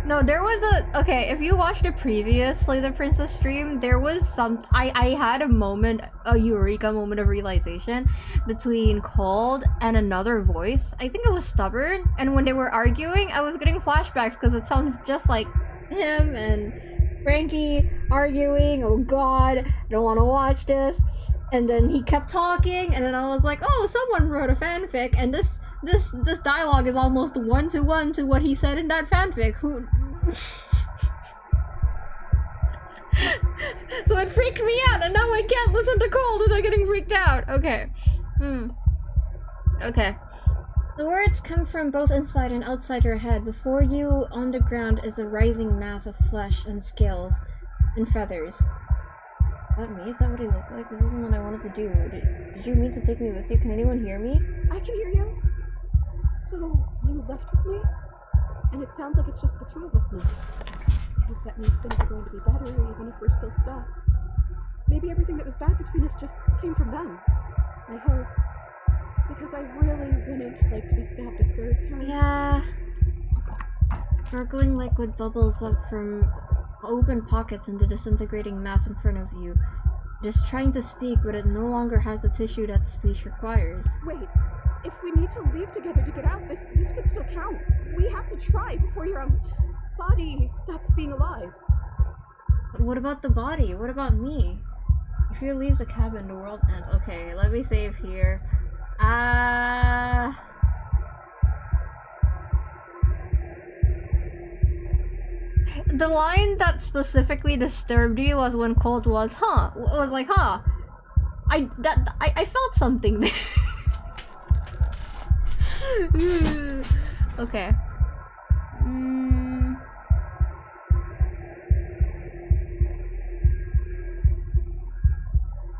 No, there was a... Okay, if you watched the previous Slay the Princess stream, there was some... I had a moment, a eureka moment of realization between Cold and another voice. I think it was Stubborn. And when they were arguing, I was getting flashbacks because it sounds just like him and Frankie arguing. Oh god, I don't want to watch this. And then he kept talking, and then I was like, oh, someone wrote a fanfic, and this dialogue is almost one-to-one to what he said in that fanfic. Who? So it freaked me out, and now I can't listen to Cold without getting freaked out. Okay. Okay. The words come from both inside and outside your head. Before you, on the ground, is a writhing mass of flesh and scales and feathers. Is that me? Is that what I look like? This isn't what I wanted to do. Did you mean to take me with you? Can anyone hear me? I can hear you. So, you left with me? And it sounds like it's just the two of us now. I hope that means things are going to be better, even if we're still stuck. Maybe everything that was bad between us just came from them. I hope. Because I really wouldn't like to be stabbed a third time. Yeah. Gurgling liquid bubbles up from open pockets in the disintegrating mass in front of you. It is trying to speak, but it no longer has the tissue that speech requires. Wait. If we need to leave together to get out, this could still count. We have to try before your body stops being alive. But what about the body? What about me? If you leave the cabin, the world ends. Okay, let me save here. The line that specifically disturbed you was when Colt was, huh? Was like, huh? I felt something there. Okay.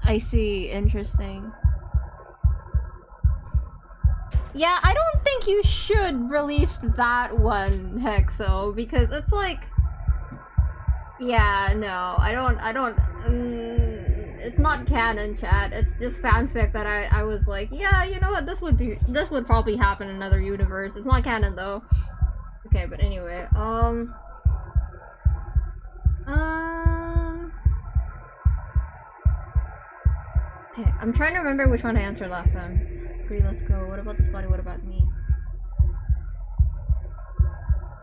I see. Interesting. Yeah, I don't think you should release that one, Hexo, because it's like... Yeah, no, I don't, it's not canon, chat. It's just fanfic that I was like, yeah, you know what, this would probably happen in another universe. It's not canon, though. Okay, but anyway, okay, I'm trying to remember which one I answered last time. Agree, let's go. What about this body? What about me?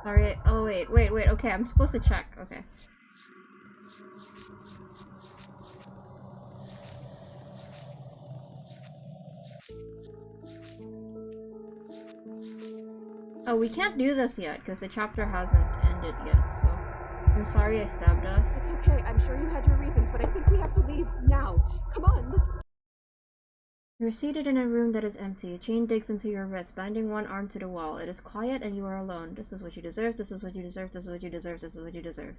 Sorry. Oh, wait. Okay, I'm supposed to check. Okay. Oh, we can't do this yet, because the chapter hasn't ended yet, so... I'm sorry I stabbed us. It's okay, I'm sure you had your reasons, but I think we have to leave now. Come on, let's... You're seated in a room that is empty. A chain digs into your wrist, binding one arm to the wall. It is quiet and you are alone. This is what you deserve, this is what you deserve, this is what you deserve, this is what you deserve.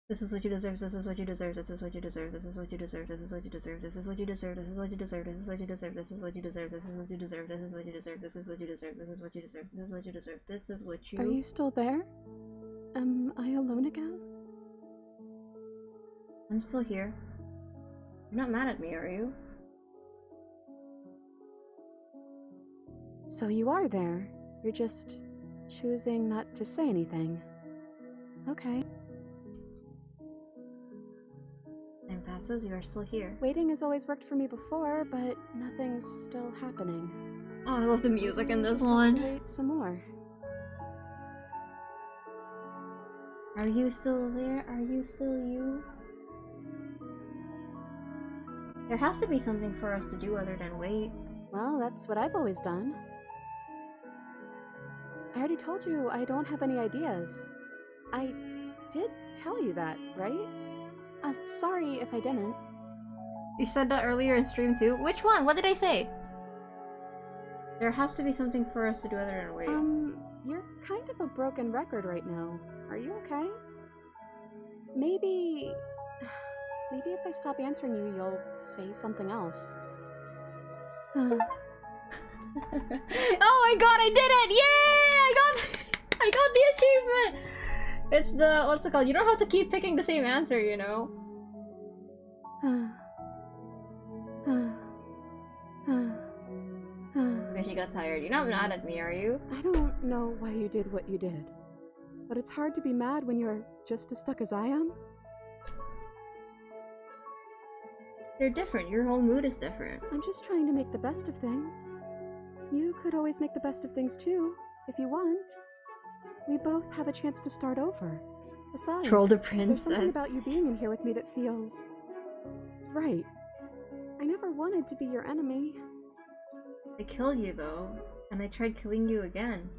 This is what you deserve, this is what you deserve, this is what you deserve, this is what you deserve, this is what you deserve, this is what you deserve, this is what you deserve, this is what you deserve, this is what you deserve, this is what you deserve, this is what you deserve, this is what you deserve, this is what you deserve, this is what you deserve, this is what you... Are you still there? Am I alone again? I'm still here. You're not mad at me, are you? So you are there. You're just choosing not to say anything. Okay. Time passes, you are still here. Waiting has always worked for me before, but nothing's still happening. Oh, I love the music in this one. Wait some more. Are you still there? Are you still you? There has to be something for us to do other than wait. Well, that's what I've always done. I already told you I don't have any ideas. I did tell you that, right? Sorry if I didn't. You said that earlier in stream too? Which one? What did I say? There has to be something for us to do other than wait. You're kind of a broken record right now. Are you okay? Maybe if I stop answering you, you'll say something else. Oh my god, I did it! Yay! I got the achievement! It's the, what's it called? You don't have to keep picking the same answer, you know? Okay, she got tired. You're not mad at me, are you? I don't know why you did what you did, but it's hard to be mad when you're just as stuck as I am. They're different. Your whole mood is different. I'm just trying to make the best of things. You could always make the best of things too, if you want. We both have a chance to start over. Besides, Troll the there's princess. something about you being in here with me that feels... right. I never wanted to be your enemy. I killed you though, and I tried killing you again.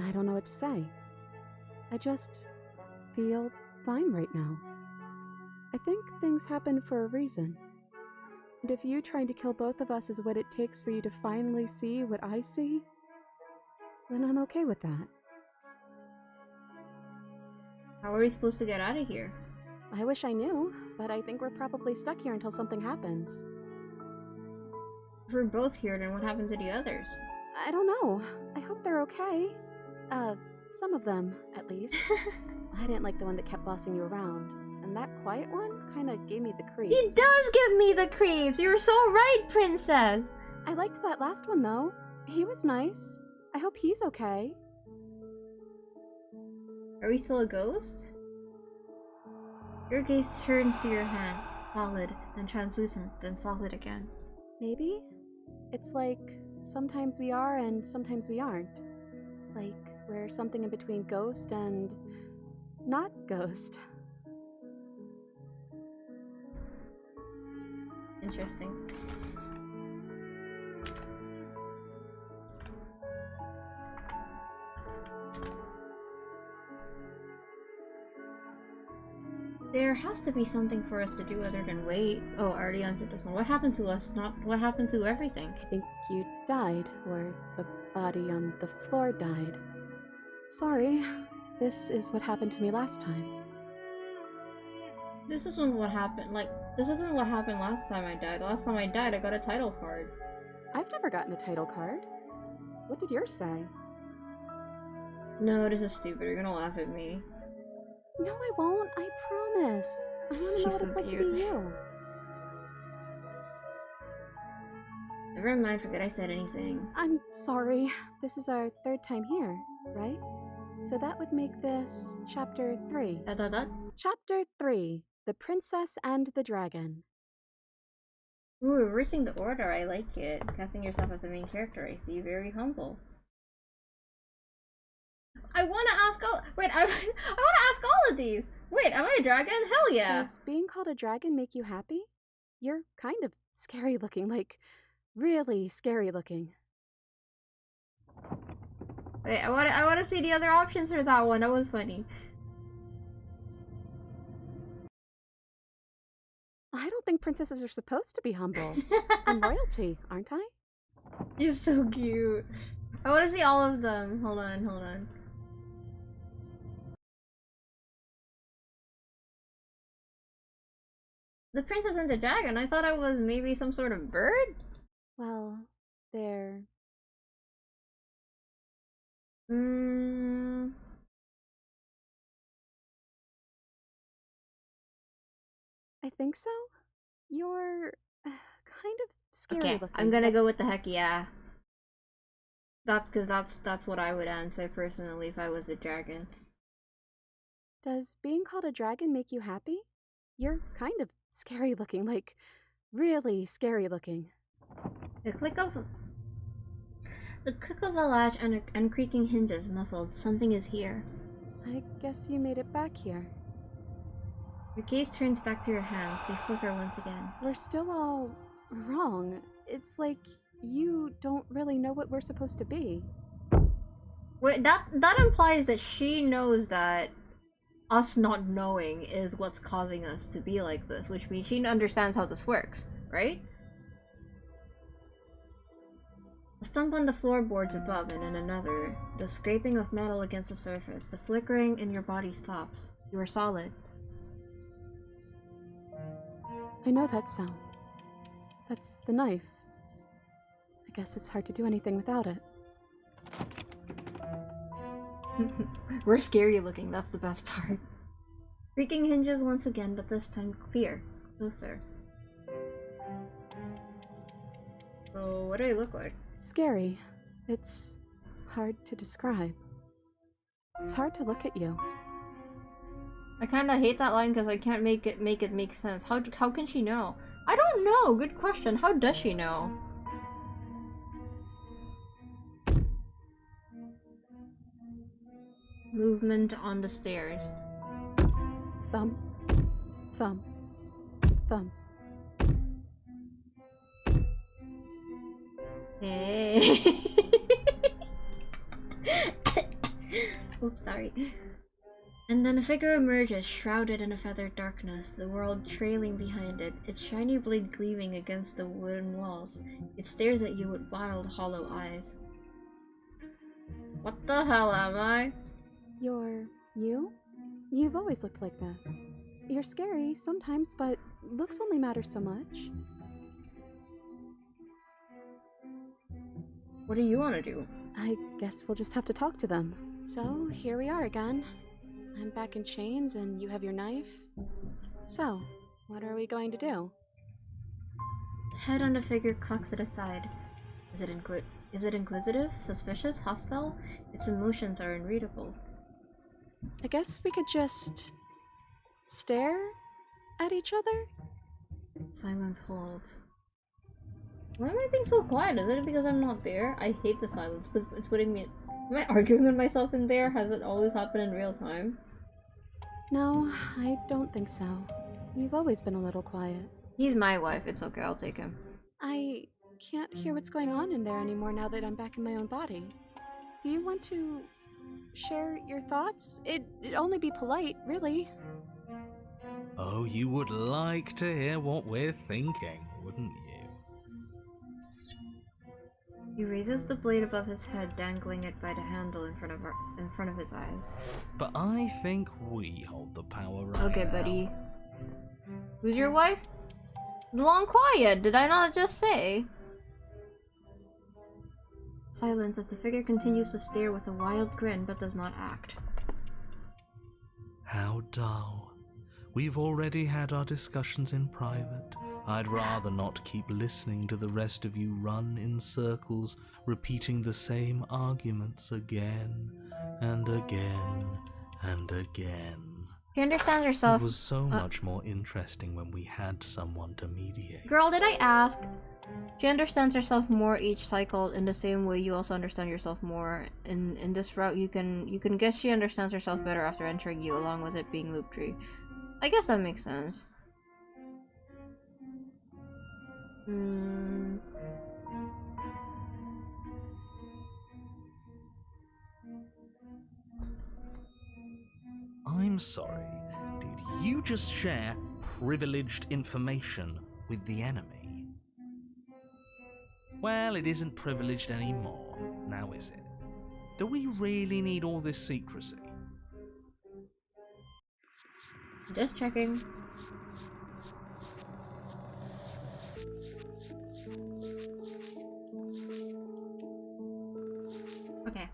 I don't know what to say. I just feel fine right now. I think things happen for a reason. And if you trying to kill both of us is what it takes for you to finally see what I see, then I'm okay with that. How are we supposed to get out of here? I wish I knew, but I think we're probably stuck here until something happens. If we're both here, then what happened to the others? I don't know. I hope they're okay. Some of them, at least. I didn't like the one that kept bossing you around. And that quiet one kinda gave me the creeps. He does give me the creeps! You're so right, princess! I liked that last one, though. He was nice. I hope he's okay. Are we still a ghost? Your gaze turns to your hands. Solid, then translucent, then solid again. Maybe? It's like, sometimes we are and sometimes we aren't. Like, we're something in between ghost and not ghost. Interesting. There has to be something for us to do other than wait. Oh, I already answered this one. What happened to us? Not what happened to everything. I think you died, or the body on the floor died. Sorry, this is what happened to me last time. This isn't what happened. Like, this isn't what happened last time I died. Last time I died, I got a title card. I've never gotten a title card. What did yours say? No, this is stupid. You're gonna laugh at me. No, I won't. I promise. I want to know what so it's like cute. to be you. Never mind, forget I said anything. I'm sorry. This is our third time here, right? So that would make this chapter 3. Chapter 3. The Princess and the Dragon. Ooh, reversing the order. I like it. Casting yourself as the main character. I see. Very humble. I want to ask all. Wait, I want to ask all of these. Wait, am I a dragon? Hell yeah! Does being called a dragon make you happy? You're kind of scary looking, like really scary looking. Wait, I want to see the other options for that one. That was funny. I don't think princesses are supposed to be humble. I'm royalty, aren't I? He's so cute. I want to see all of them. Hold on, hold on. The princess and the dragon? I thought I was maybe some sort of bird? Well, they're... I think so. You're kind of scary Okay, looking. I'm gonna go with the heck yeah. That's what I would answer personally if I was a dragon. Does being called a dragon make you happy? You're kind of scary looking, like really scary looking. The click of a latch and creaking hinges muffled. Something is here. I guess you made it back here. Your gaze turns back to your hands. They flicker once again. We're still all wrong. It's like you don't really know what we're supposed to be. Wait, that implies that she knows that us not knowing is what's causing us to be like this, which means she understands how this works, right? A thump on the floorboards above and then another. The scraping of metal against the surface. The flickering in your body stops. You are solid. I know that sound. That's the knife. I guess it's hard to do anything without it. We're scary looking, that's the best part. Creaking hinges once again, but this time clear. Closer. So, what do I look like? Scary. It's hard to describe. It's hard to look at you. I kinda hate that line because I can't make it make sense. How can she know? I don't know! Good question. How does she know? Movement on the stairs. Thump. Thump. Thump. Hey. Oops, sorry. And then a figure emerges, shrouded in a feathered darkness, the world trailing behind it, its shiny blade gleaming against the wooden walls. It stares at you with wild, hollow eyes. What the hell am I? You're you? You've always looked like this. You're scary sometimes, but looks only matter so much. What do you want to do? I guess we'll just have to talk to them. So, here we are again. I'm back in chains and you have your knife. So, what are we going to do? Head on the figure cocks it aside. Is it inquisitive, suspicious, hostile? Its emotions are unreadable. I guess we could just stare at each other? Silence holds. Why am I being so quiet? Is it because I'm not there? I hate the silence, but it's putting me... Am I arguing with myself in there? Has it always happened in real time? No, I don't think so. You've always been a little quiet. He's my wife. It's okay. I'll take him. I can't hear what's going on in there anymore now that I'm back in my own body. Do you want to share your thoughts? It'd only be polite, really. Oh, you would like to hear what we're thinking, wouldn't you? He raises the blade above his head, dangling it by the handle in front of his eyes. But I think we hold the power right Okay, now. buddy. Who's your wife? Long quiet, did I not just say? Silence as the figure continues to stare with a wild grin but does not act. How dull. We've already had our discussions in private. I'd rather not keep listening to the rest of you run in circles, repeating the same arguments again and again and again. She understands herself. It was so much more interesting when we had someone to mediate. Girl, did I ask? She understands herself more each cycle in the same way you also understand yourself more. In this route, you can guess she understands herself better after entering you, along with it being loop tree. I guess that makes sense. I'm sorry, did you just share privileged information with the enemy? Well, it isn't privileged anymore, now is it? Do we really need all this secrecy? Just checking. Okay.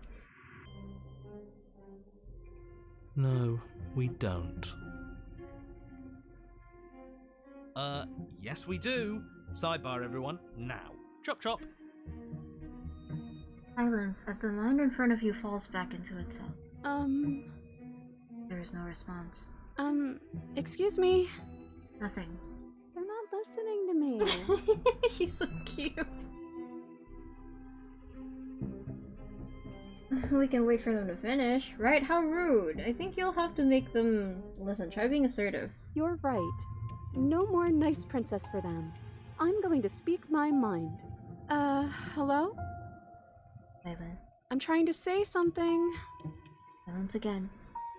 No, we don't. Yes we do. Sidebar, everyone. Now. Chop chop. Silence as the mind in front of you falls back into itself. There is no response. Excuse me? Nothing. They're not listening to me. She's so cute. We can wait for them to finish, right? How rude. I think you'll have to make them... Listen, try being assertive. You're right. No more nice princess for them. I'm going to speak my mind. Hello? Silence. I'm trying to say something. Silence again.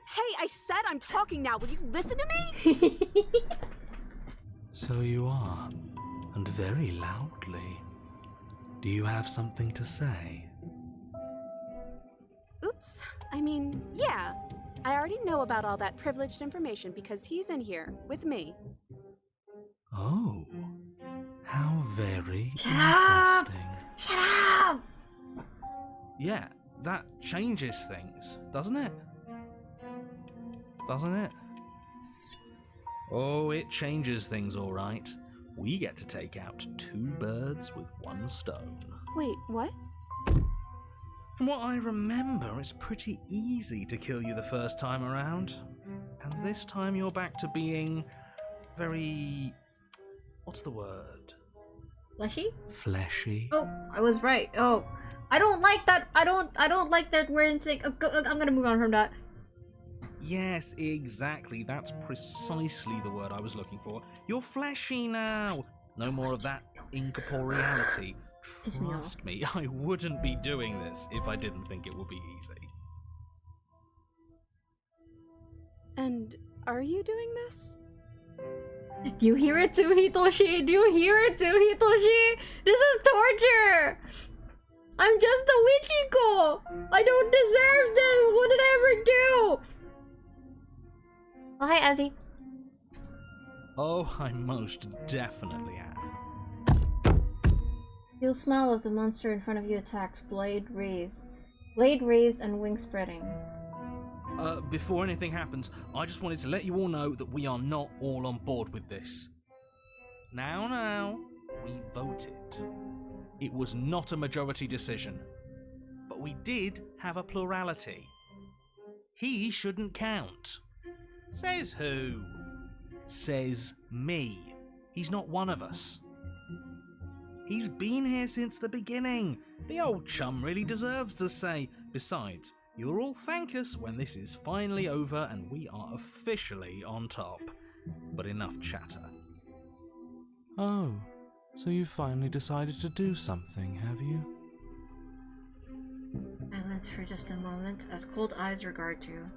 Hey, I said I'm talking now. Will you listen to me? So you are, and very loudly. Do you have something to say? Oops. I mean, yeah. I already know about all that privileged information because he's in here with me. Oh, how very Shut up! interesting. Shut up! Yeah, that changes things, doesn't it? Doesn't it? Oh, it changes things, all right. We get to take out 2 birds with 1 stone. Wait, what? From what I remember, it's pretty easy to kill you the first time around. And this time you're back to being very... what's the word? Fleshy? Fleshy? Oh, I was right. Oh, I don't like that. I don't like that we're in sync. I'm gonna move on from that. Yes, exactly. That's precisely the word I was looking for. You're fleshy now. No more of that incorporeality. Trust me, I wouldn't be doing this if I didn't think it would be easy. And are you doing this? Do you hear it too, Hitoshi? Do you hear it too, Hitoshi? This is torture! I'm just a Wichiko! I don't deserve this! What did I ever do? Oh, hi, Azzy. Oh, I most definitely am. You'll smile as the monster in front of you attacks, blade raised and wing spreading. Before anything happens, I just wanted to let you all know that we are not all on board with this. Now, we voted. It was not a majority decision, but we did have a plurality. He shouldn't count. Says who? Says me. He's not one of us. He's been here since the beginning. The old chum really deserves to say. Besides, you'll all thank us when this is finally over and we are officially on top. But enough chatter. Oh, so you finally decided to do something, have you? Silence for just a moment as cold eyes regard you.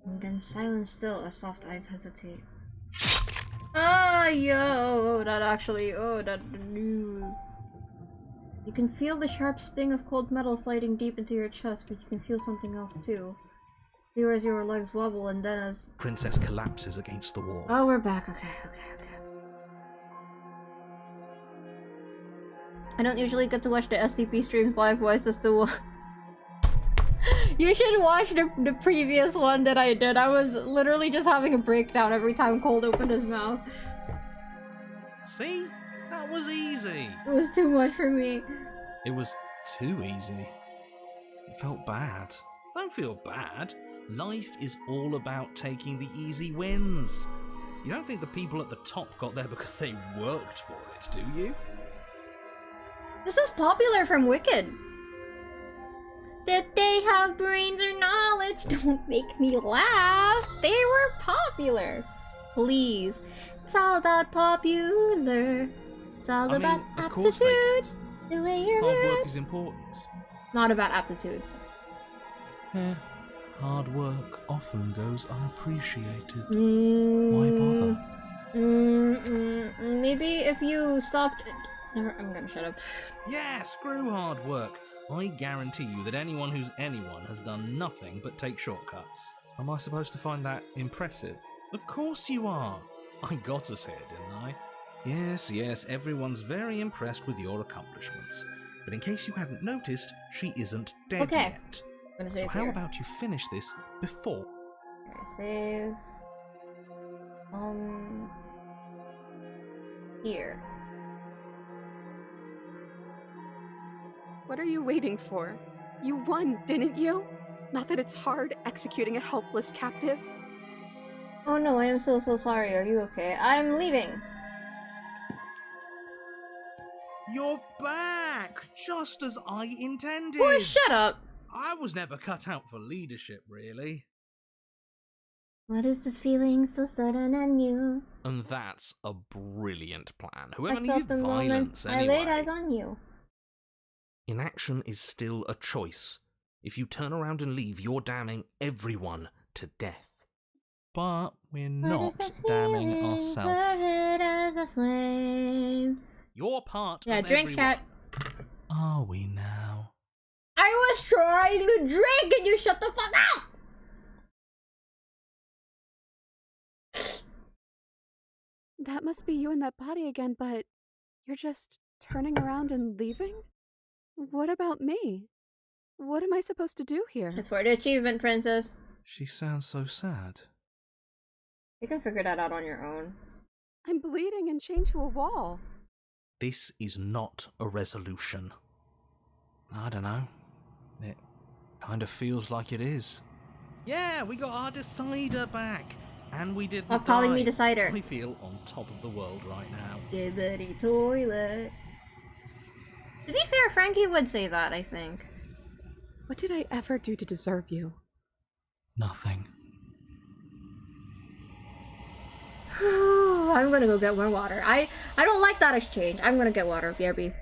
And then silence still as soft eyes hesitate. Ah, yo, that actually, You can feel the sharp sting of cold metal sliding deep into your chest, but you can feel something else too. Feel as your legs wobble and then as... Princess collapses against the wall. Oh, we're back. Okay. I don't usually get to watch the SCP streams live. Why is this the one? You should watch the previous one that I did. I was literally just having a breakdown every time Cold opened his mouth. See? That was easy. It was too much for me. It was too easy. It felt bad. Don't feel bad. Life is all about taking the easy wins. You don't think the people at the top got there because they worked for it, do you? This is popular from Wicked. Did they have brains or knowledge? Don't make me laugh. They were popular. Please. It's all about popular. It's all about of aptitude. course they did. The way you're Hard work moved. is important. Not about aptitude. Yeah, hard work often goes unappreciated. Why bother? Maybe if you stopped... Never, I'm gonna shut up. Yeah, screw hard work. I guarantee you that anyone who's anyone has done nothing but take shortcuts. Am I supposed to find that impressive? Of course you are. I got us here, didn't I? Yes, everyone's very impressed with your accomplishments. But in case you hadn't noticed, she isn't dead yet. I'm gonna So save how here. about you finish this before... Okay, save... Here. What are you waiting for? You won, didn't you? Not that it's hard executing a helpless captive. Oh no, I am so sorry. Are you okay? I'm leaving. You're back! Just as I intended! Boy, shut up! I was never cut out for leadership, really. What is this feeling so sudden and new? And that's a brilliant plan. I Whoever felt needed the moment violence I anyway. laid eyes on you. Inaction is still a choice. If you turn around and leave, you're damning everyone to death. But we're What not is this damning feeling, ourselves. vivid as a flame? You're part Yeah, of drink, everyone. chat. Are we now? I was trying to drink and you shut the fuck up! That must be you in that body again, but you're just turning around and leaving? What about me? What am I supposed to do here? It's for the achievement, princess. She sounds so sad. You can figure that out on your own. I'm bleeding and chained to a wall. This is not a resolution. I don't know. It kind of feels like it is. Yeah, we got our decider back. And we didn't Stop calling die. me decider. I feel on top of the world right now. Gibbity toilet. To be fair, Frankie would say that, I think. What did I ever do to deserve you? Nothing. I'm gonna go get more water. I don't like that exchange. I'm gonna get water, BRB.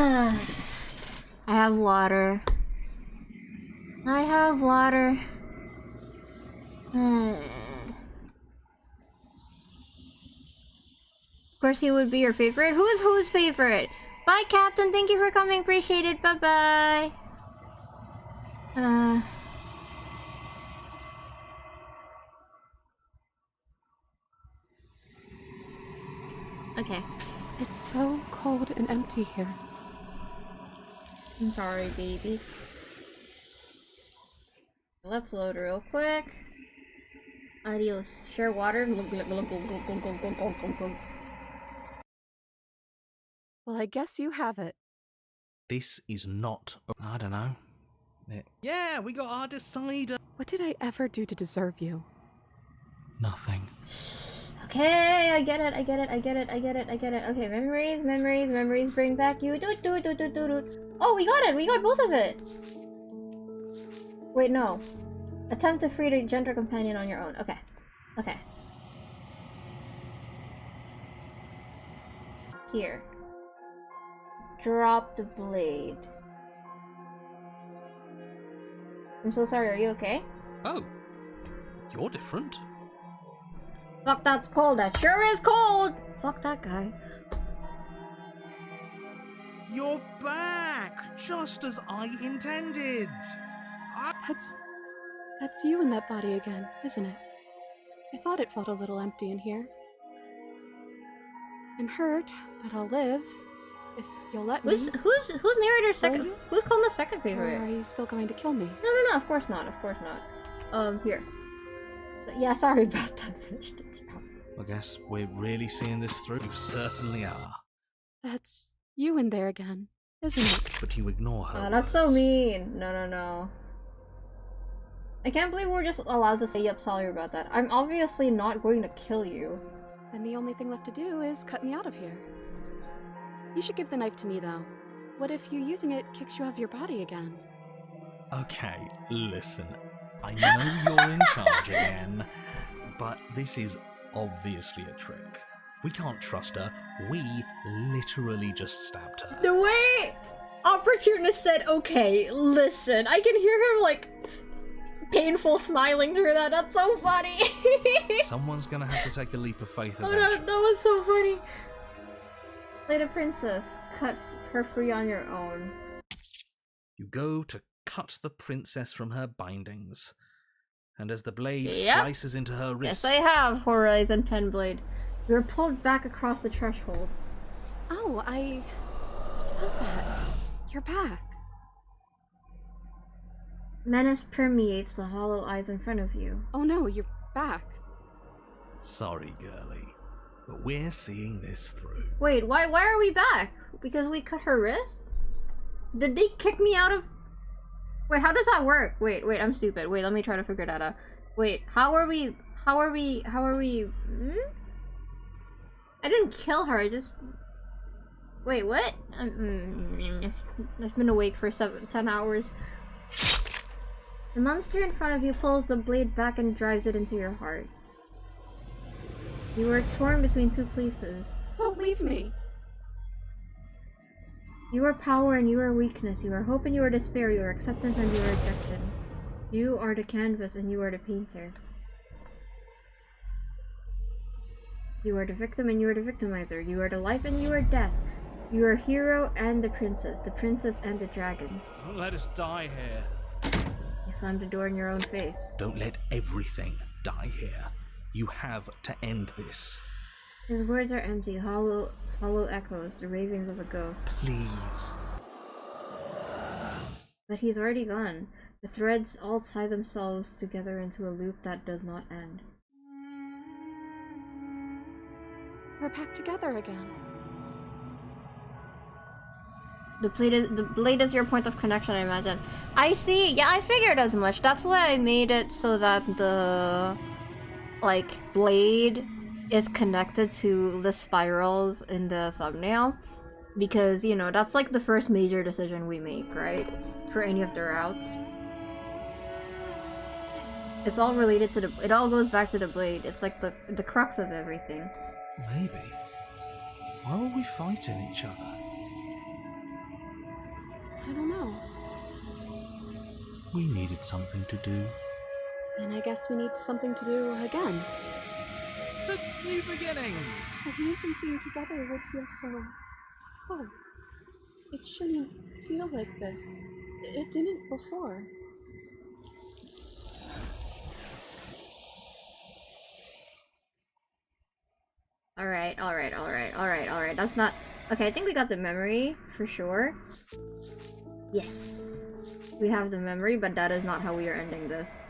I have water. I have water. Of course he would be your favorite. Who's favorite? Bye, Captain. Thank you for coming. Appreciate it. Bye-bye. Okay. It's so cold and empty here. I'm sorry, baby. Let's load real quick. Adios. Share water. Well, I guess you have it. This is not... I don't know. Yeah, we got our decider. What did I ever do to deserve you? Nothing. Okay, I get it. Okay, memories bring back you. Oh, we got it. We got both of it. Wait, no. Attempt to free the gender companion on your own. Okay. Here. Drop the blade. I'm so sorry, are you okay? Oh. You're different. Fuck, that's cold. That sure is cold! Fuck that guy. You're back! Just as I intended! That's you in that body again, isn't it? I thought it felt a little empty in here. I'm hurt, but I'll live. If you'll let me. Who's narrator's second? Who's Koma's second favorite? Or are you still going to kill me? No, of course not. Here. Yeah, sorry about that. I guess we're really seeing this through. You certainly are. That's you in there again, isn't it? But you ignore her. Oh, that's so mean. No. I can't believe we're just allowed to say yep, sorry about that. I'm obviously not going to kill you. Then the only thing left to do is cut me out of here. You should give the knife to me, though. What if you using it kicks you out of your body again? Okay, listen. I know you're in charge again, but this is obviously a trick. We can't trust her. We literally just stabbed her. The way Opportunist said, okay, listen, I can hear him, like, painful smiling through that. That's so funny. Someone's gonna have to take a leap of faith Oh eventually. no, that was so funny. Play the princess. Cut her free on your own. You go to cut the princess from her bindings, and as the blade Yep. slices into her wrist... Yes, I have, Horizon Penblade. You were pulled back across the threshold. Oh, I felt that. You're back. Menace permeates the hollow eyes in front of you. Oh no, you're back. Sorry, girlie, but we're seeing this through. Wait, why are we back? Because we cut her wrist? Did they kick me out of... Wait, how does that work? Wait, I'm stupid. Wait, let me try to figure that out. Wait, how are we... I didn't kill her, I just... Wait, what? I've been awake for 10 hours. The monster in front of you pulls the blade back and drives it into your heart. You are torn between two places. Don't leave me. You are power and you are weakness. You are hope and you are despair. You are acceptance and you are rejection. You are the canvas and you are the painter. You are the victim and you are the victimizer. You are the life and you are death. You are hero and the princess and the dragon. Don't let us die here. You slammed the door in your own face. Don't let everything die here. You have to end this. His words are empty, hollow echoes, the ravings of a ghost. Please. But he's already gone. The threads all tie themselves together into a loop that does not end. We're back together again. The blade is your point of connection, I imagine. I see. Yeah, I figured as much. That's why I made it so that the blade is connected to the spirals in the thumbnail, because you know that's like the first major decision we make, right? For any of the routes. It's all related to it all goes back to the blade. It's like the crux of everything. Maybe. Why were we fighting each other? I don't know. We needed something to do. Then I guess we need something to do again. To new beginnings! I didn't think being together would feel so... Oh. It shouldn't feel like this. It didn't before. Alright. That's not... Okay, I think we got the memory, for sure. Yes. We have the memory, but that is not how we are ending this.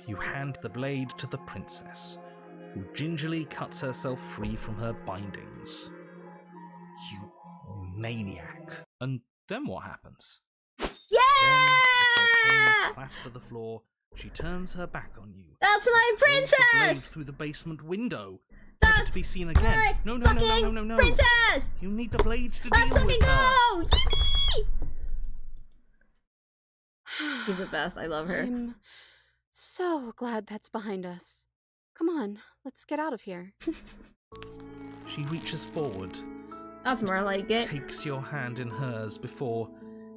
You hand the blade to the princess, who gingerly cuts herself free from her bindings. You maniac. And then what happens? Yeah! Then, as her chains clatter to the floor, she turns her back on you. That's my Throws the blade princess! through the basement window. That's never to be seen again. my No. fucking princess! You need the blade to Let's deal with her. go! Yippee! She's the best. I love her. I'm so glad that's behind us. Come on, let's get out of here. She reaches forward, That's more like it. takes your hand in hers before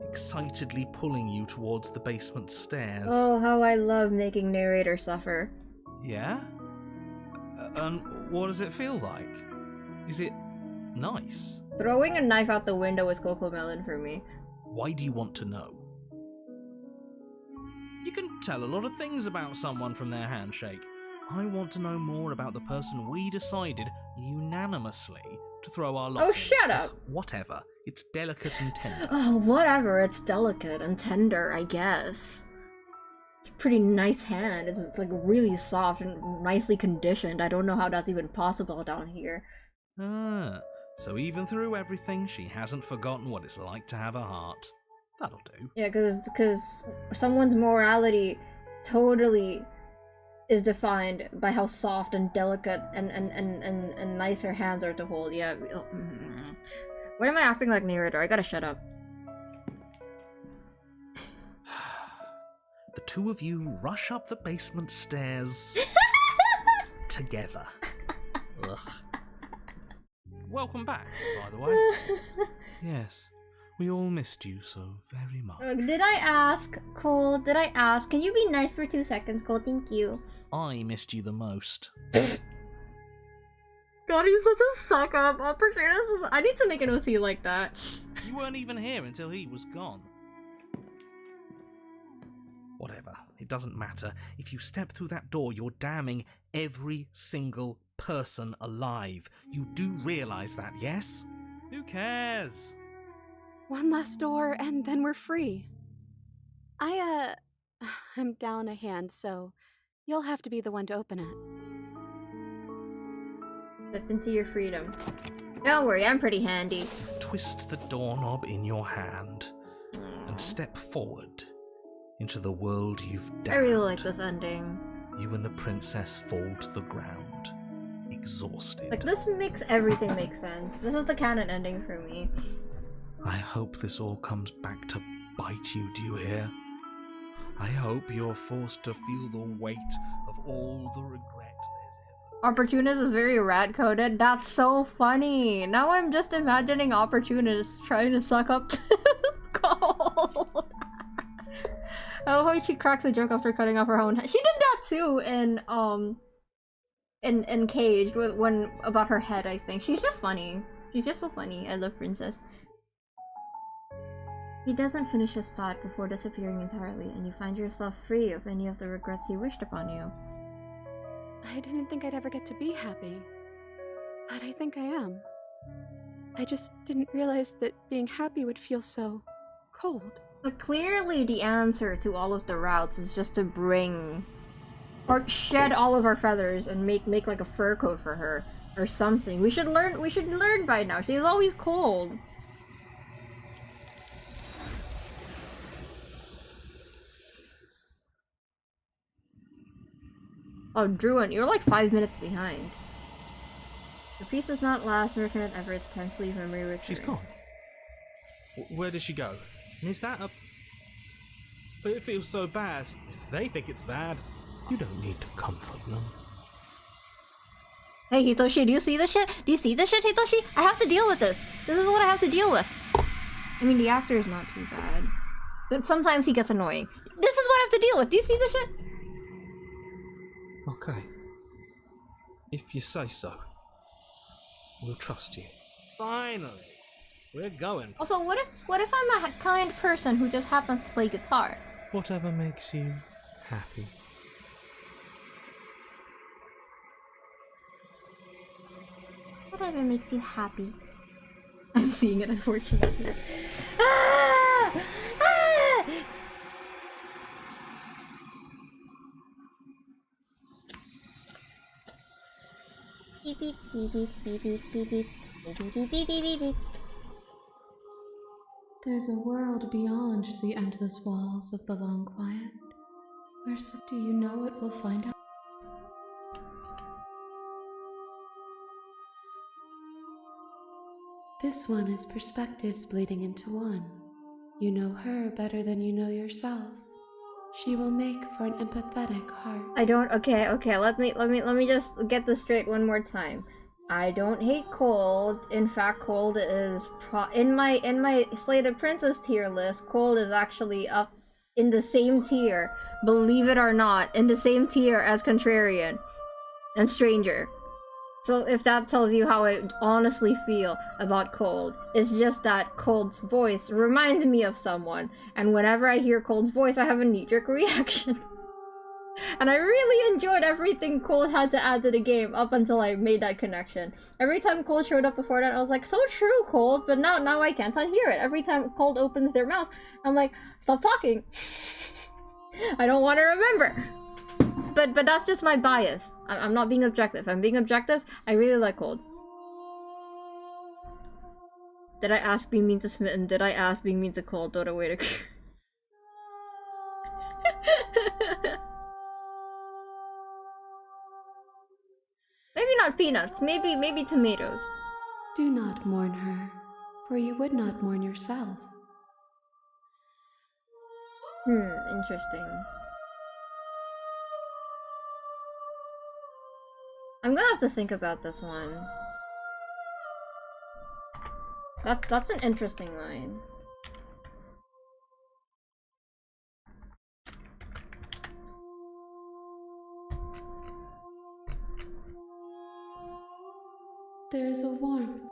excitedly pulling you towards the basement stairs. Oh, how I love making narrator suffer. Yeah? And what does it feel like? Is it nice? Throwing a knife out the window is Cocomelon for me. Why do you want to know? You can tell a lot of things about someone from their handshake. I want to know more about the person we decided unanimously to throw our lots Oh, in. shut up! Whatever. It's delicate and tender. Oh, whatever. It's delicate and tender, I guess. It's a pretty nice hand. It's like really soft and nicely conditioned. I don't know how that's even possible down here. Ah, so even through everything, she hasn't forgotten what it's like to have a heart. That'll do. Yeah, because someone's morality totally is defined by how soft and delicate and nice her hands are to hold. Yeah. Why am I acting like narrator? I gotta shut up. The two of you rush up the basement stairs together. Ugh. Welcome back, by the way. Yes, we all missed you so very much. Did I ask, Cole? Did I ask? Can you be nice for 2 seconds, Cole? Thank you. I missed you the most. God, he's such a suck up. I need to make an OC like that. You weren't even here until he was gone. Whatever, it doesn't matter. If you step through that door, you're damning every single person alive. You do realize that, yes? Who cares? One last door, and then we're free. I'm down a hand, so you'll have to be the one to open it. Step into your freedom. Don't worry, I'm pretty handy. Twist the doorknob in your hand and step forward into the world you've damned. I really like this ending. You and the princess fall to the ground, exhausted. Like, this makes everything make sense. This is the canon ending for me. I hope this all comes back to bite you, do you hear? I hope you're forced to feel the weight of all the regret there's ever. Opportunist is very rat-coded. That's so funny. Now I'm just imagining Opportunist trying to suck up to Gold. Oh, how she cracks a joke after cutting off her own head. She did that too in Caged with when about her head, I think. She's just funny. She's just so funny. I love Princess. He doesn't finish his thought before disappearing entirely, and you find yourself free of any of the regrets he wished upon you. I didn't think I'd ever get to be happy, but I think I am. I just didn't realize that being happy would feel so cold. But clearly the answer to all of the routes is just to bring or shed all of our feathers and make like a fur coat for her or something. We should learn by now. She's always cold. Oh, Druin, you're like 5 minutes behind. The peace does not last, nor can it ever. It's time to leave memory with her. She's gone. Where does she go? And is that a... But it feels so bad. If they think it's bad... You don't need to comfort them. Hey, Hitoshi, do you see this shit? Do you see this shit, Hitoshi? I have to deal with this. This is what I have to deal with. I mean, the actor is not too bad. But sometimes he gets annoying. This is what I have to deal with. Do you see this shit? Okay. If you say so. We'll trust you. Finally! We're going. Also, what if I'm a kind person who just happens to play guitar? Whatever makes you happy. Whatever makes you happy. I'm seeing it, unfortunately. Ah! Ah! Beep beep beep beep beep beep beep beep beep beep beep beep beep. There's a world beyond the endless walls of the long quiet. Where do you know it will find out? This one is perspectives bleeding into one. You know her better than you know yourself. She will make for an empathetic heart. I don't. Okay. Let me just get this straight one more time. I don't hate Cold. In fact, Cold is in my Slated Princess tier list. Cold is actually up in the same tier, believe it or not, in the same tier as Contrarian and Stranger. So if that tells you how I honestly feel about Cold, it's just that Cold's voice reminds me of someone, and whenever I hear Cold's voice, I have a knee-jerk reaction. And I really enjoyed everything Cold had to add to the game up until I made that connection. Every time Cold showed up before that, I was like, so true, Cold, but now I can't unhear it. Every time Cold opens their mouth, I'm like, stop talking. I don't want to remember. But that's just my bias. I'm not being objective. I'm being objective. I really like Cold. Did I ask being mean to Smitten? Did I ask being mean to Cold? What a way to... Maybe not peanuts. Maybe tomatoes. Do not mourn her, for you would not mourn yourself. Interesting. I'm gonna have to think about this one. That's an interesting line. There is a warmth.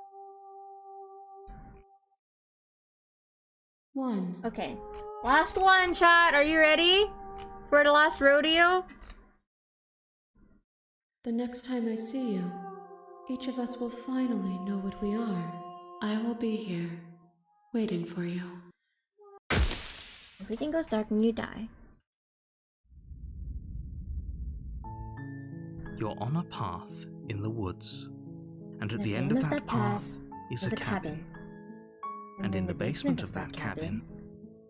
One. Okay. Last one, chat. Are you ready? For the last rodeo? The next time I see you, each of us will finally know what we are. I will be here, waiting for you. Everything goes dark when you die. You're on a path in the woods, and at the end of that path is a cabin. And in the basement of that cabin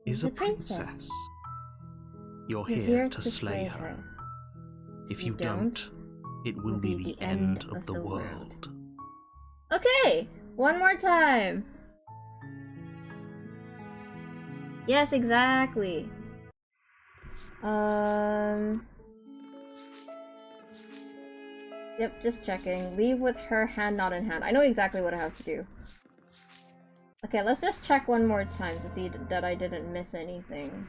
is a princess. You're here to slay her. If you don't, it will be the end of the world. Okay! One more time! Yes, exactly. Yep, just checking. Leave with her hand not in hand. I know exactly what I have to do. Okay, let's just check one more time to see that I didn't miss anything.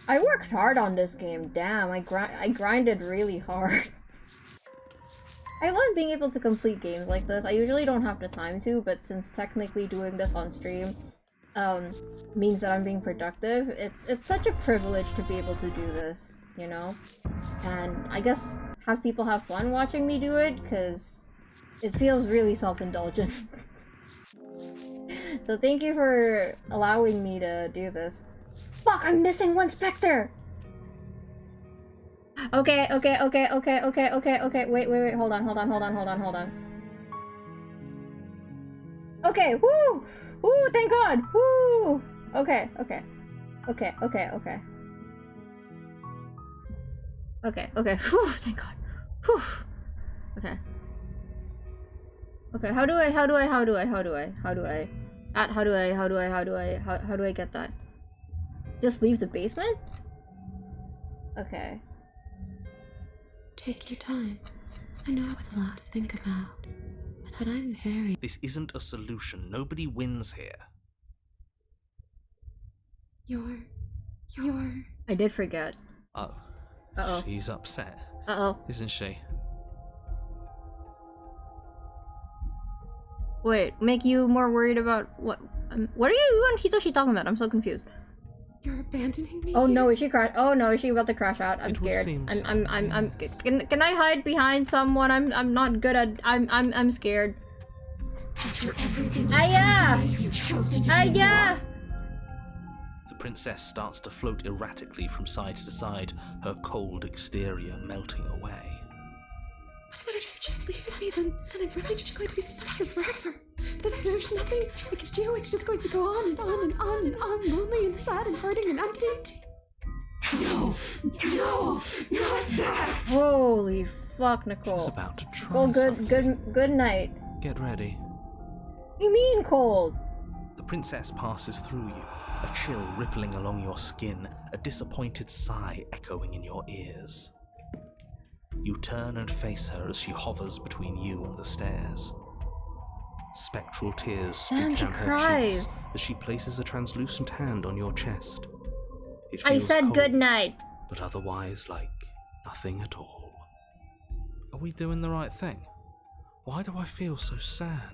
I worked hard on this game, damn. I grinded really hard. I love being able to complete games like this. I usually don't have the time to, but since technically doing this on stream means that I'm being productive, it's such a privilege to be able to do this, you know? And I guess have people have fun watching me do it, because it feels really self-indulgent. So thank you for allowing me to do this. Fuck, I'm missing one Spectre! Okay, wait, hold on. Okay, woo! Woo, thank God! Woo! Okay. Okay, whew, thank God. Whew. Okay. Okay, how do I get that? Just leave the basement? Okay. Take your time. I know it's a lot to think about, but I'm very... This isn't a solution. Nobody wins here. You're... I did forget. Oh. Uh-oh. She's upset. Uh-oh. Isn't she? Wait, make you more worried about what? What are you and Hitoshi talking about? I'm so confused. You're abandoning me? Oh no, is she crash? Oh no, is she about to crash out? I'm It would scared. seem I'm. Can I hide behind someone? I'm not good at. I'm scared. After everything Aya! you've chosen to do Aya! The princess starts to float erratically from side to side, her cold exterior melting away. What if I just leave me then I'm really just going to be stuck here forever? Then there's nothing I can do, it's just going to go on and on and on and on, lonely and sad and hurting and empty. No, not that! Holy fuck, Nicole. She's about to try Well, something. good night. Get ready. What do you mean cold? The princess passes through you, a chill rippling along your skin, a disappointed sigh echoing in your ears. You turn and face her as she hovers between you and the stairs. Spectral tears streak down her cheeks as she places a translucent hand on your chest. It feels I said cold, good night. but otherwise like nothing at all. Are we doing the right thing? Why do I feel so sad?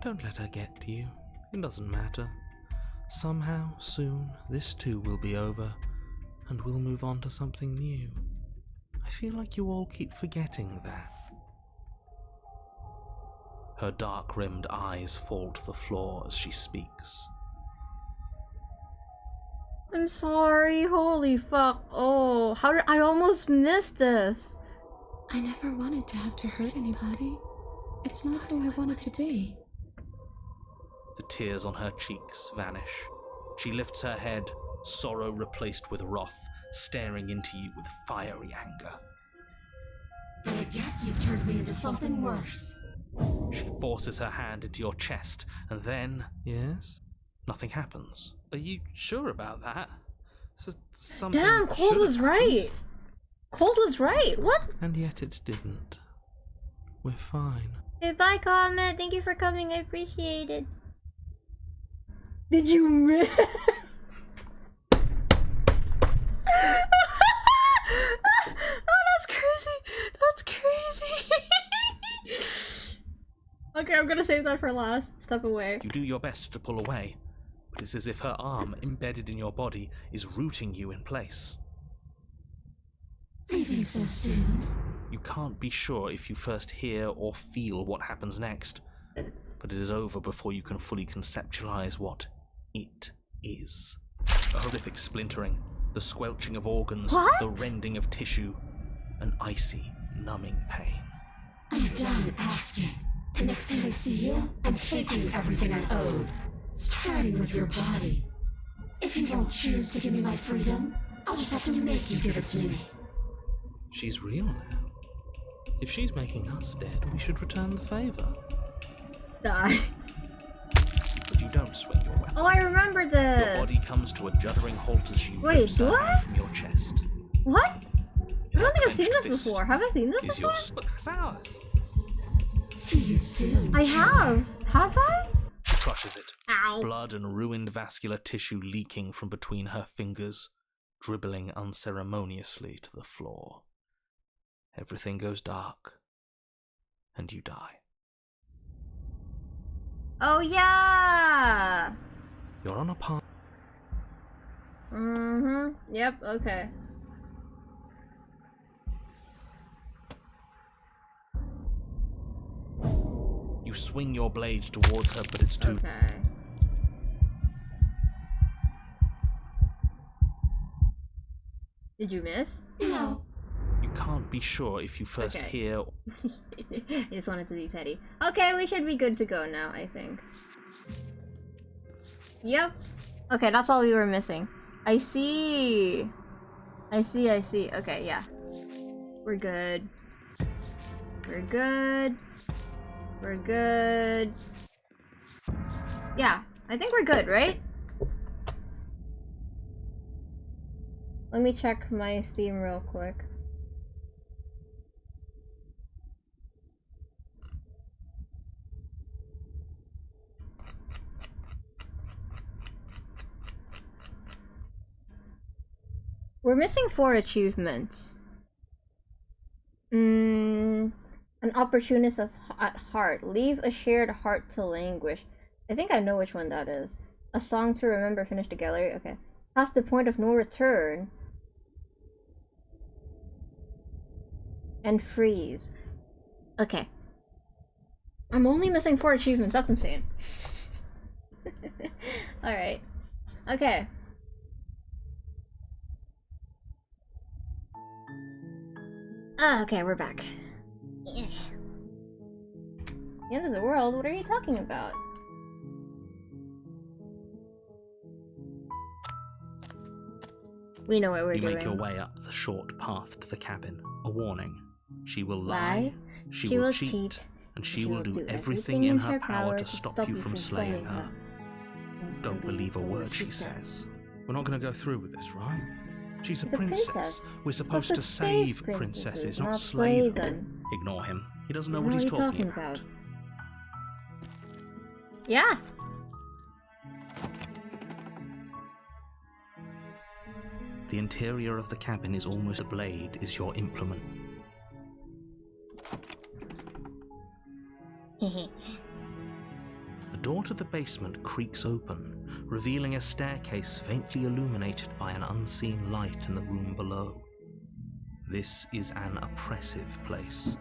Don't let her get to you. It doesn't matter. Somehow, soon, this too will be over, and we'll move on to something new. I feel like you all keep forgetting that. Her dark-rimmed eyes fall to the floor as she speaks. I'm sorry. Holy fuck. Oh, how did I almost missed this? I never wanted to have to hurt anybody. It's not who I wanted to be. The tears on her cheeks vanish. She lifts her head, sorrow replaced with wrath, staring into you with fiery anger. And I guess you've turned me into something worse. She forces her hand into your chest, and then... Yes? Nothing happens. Are you sure about that? Something Damn, Cold should was have right. happened. Cold was right. What? And yet it didn't. We're fine. Goodbye, comment. Thank you for coming. I appreciate it. Did you miss? Oh, that's crazy. That's crazy. Okay, I'm gonna save that for last. Step away. You do your best to pull away, but it's as if her arm, embedded in your body, is rooting you in place. Leaving so soon. You can't be sure if you first hear or feel what happens next, but it is over before you can fully conceptualize what it is. A horrific splintering, the squelching of organs, What? the rending of tissue, an icy, numbing pain. I'm done asking. The next time I see you, I'm taking everything I owed. Starting with your body. If you won't choose to give me my freedom, I'll just have to make you give it to me. She's real now. If she's making us dead, we should return the favor. Die. But you don't swing your weapon. Oh, I remember this. Your body comes to a juddering halt as she Wait, rips her do hand I? from your chest. What? I don't think I've seen clenched this fist before. Have I seen this is before? But that's ours. See you soon. I have. Have I? She crushes it. Ow. Blood and ruined vascular tissue leaking from between her fingers, dribbling unceremoniously to the floor. Everything goes dark, and you die. Oh, yeah. You're on a path. Mm-hmm. Yep, okay. You swing your blade towards her, but it's too... Okay. Did you miss? No. You can't be sure if you first Okay. hear... I just wanted to be petty. Okay, we should be good to go now, I think. Yep. Okay, that's all we were missing. I see. I see. Okay, yeah. We're good. We're good. We're good. Yeah, I think we're good, right? Let me check my Steam real quick. We're missing 4 achievements. An opportunist at heart. Leave a shared heart to languish. I think I know which one that is. A song to remember. Finish the gallery. Okay. Past the point of no return. And freeze. Okay. I'm only missing 4 achievements. That's insane. Alright. Okay. Okay, we're back. Yeah. The end of the world? What are you talking about? We know what we're doing. You make your way up the short path to the cabin. A warning. She will lie, she will cheat, and she will do everything in her power to stop you from slaying her. Don't believe a word she says. We're not going to go through with this, right? She's a princess. We're supposed to save princesses, not slay them. Ignore him. He doesn't know what he's talking about. Yeah. The interior of the cabin is almost a blade is your implement. The door to the basement creaks open, revealing a staircase faintly illuminated by an unseen light in the room below. This is an oppressive place.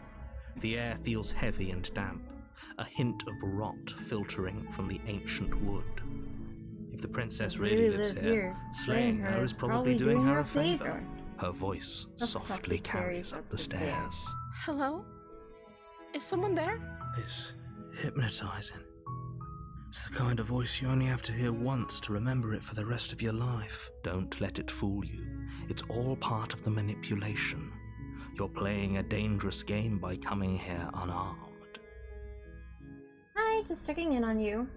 The air feels heavy and damp, a hint of rot filtering from the ancient wood. If the princess really lives here, slaying her is probably doing her a favor. Her voice softly carries up the stairs. Hello? Is someone there? It's hypnotizing. It's the kind of voice you only have to hear once to remember it for the rest of your life. Don't let it fool you. It's all part of the manipulation. You're playing a dangerous game by coming here unarmed. Hi, just checking in on you.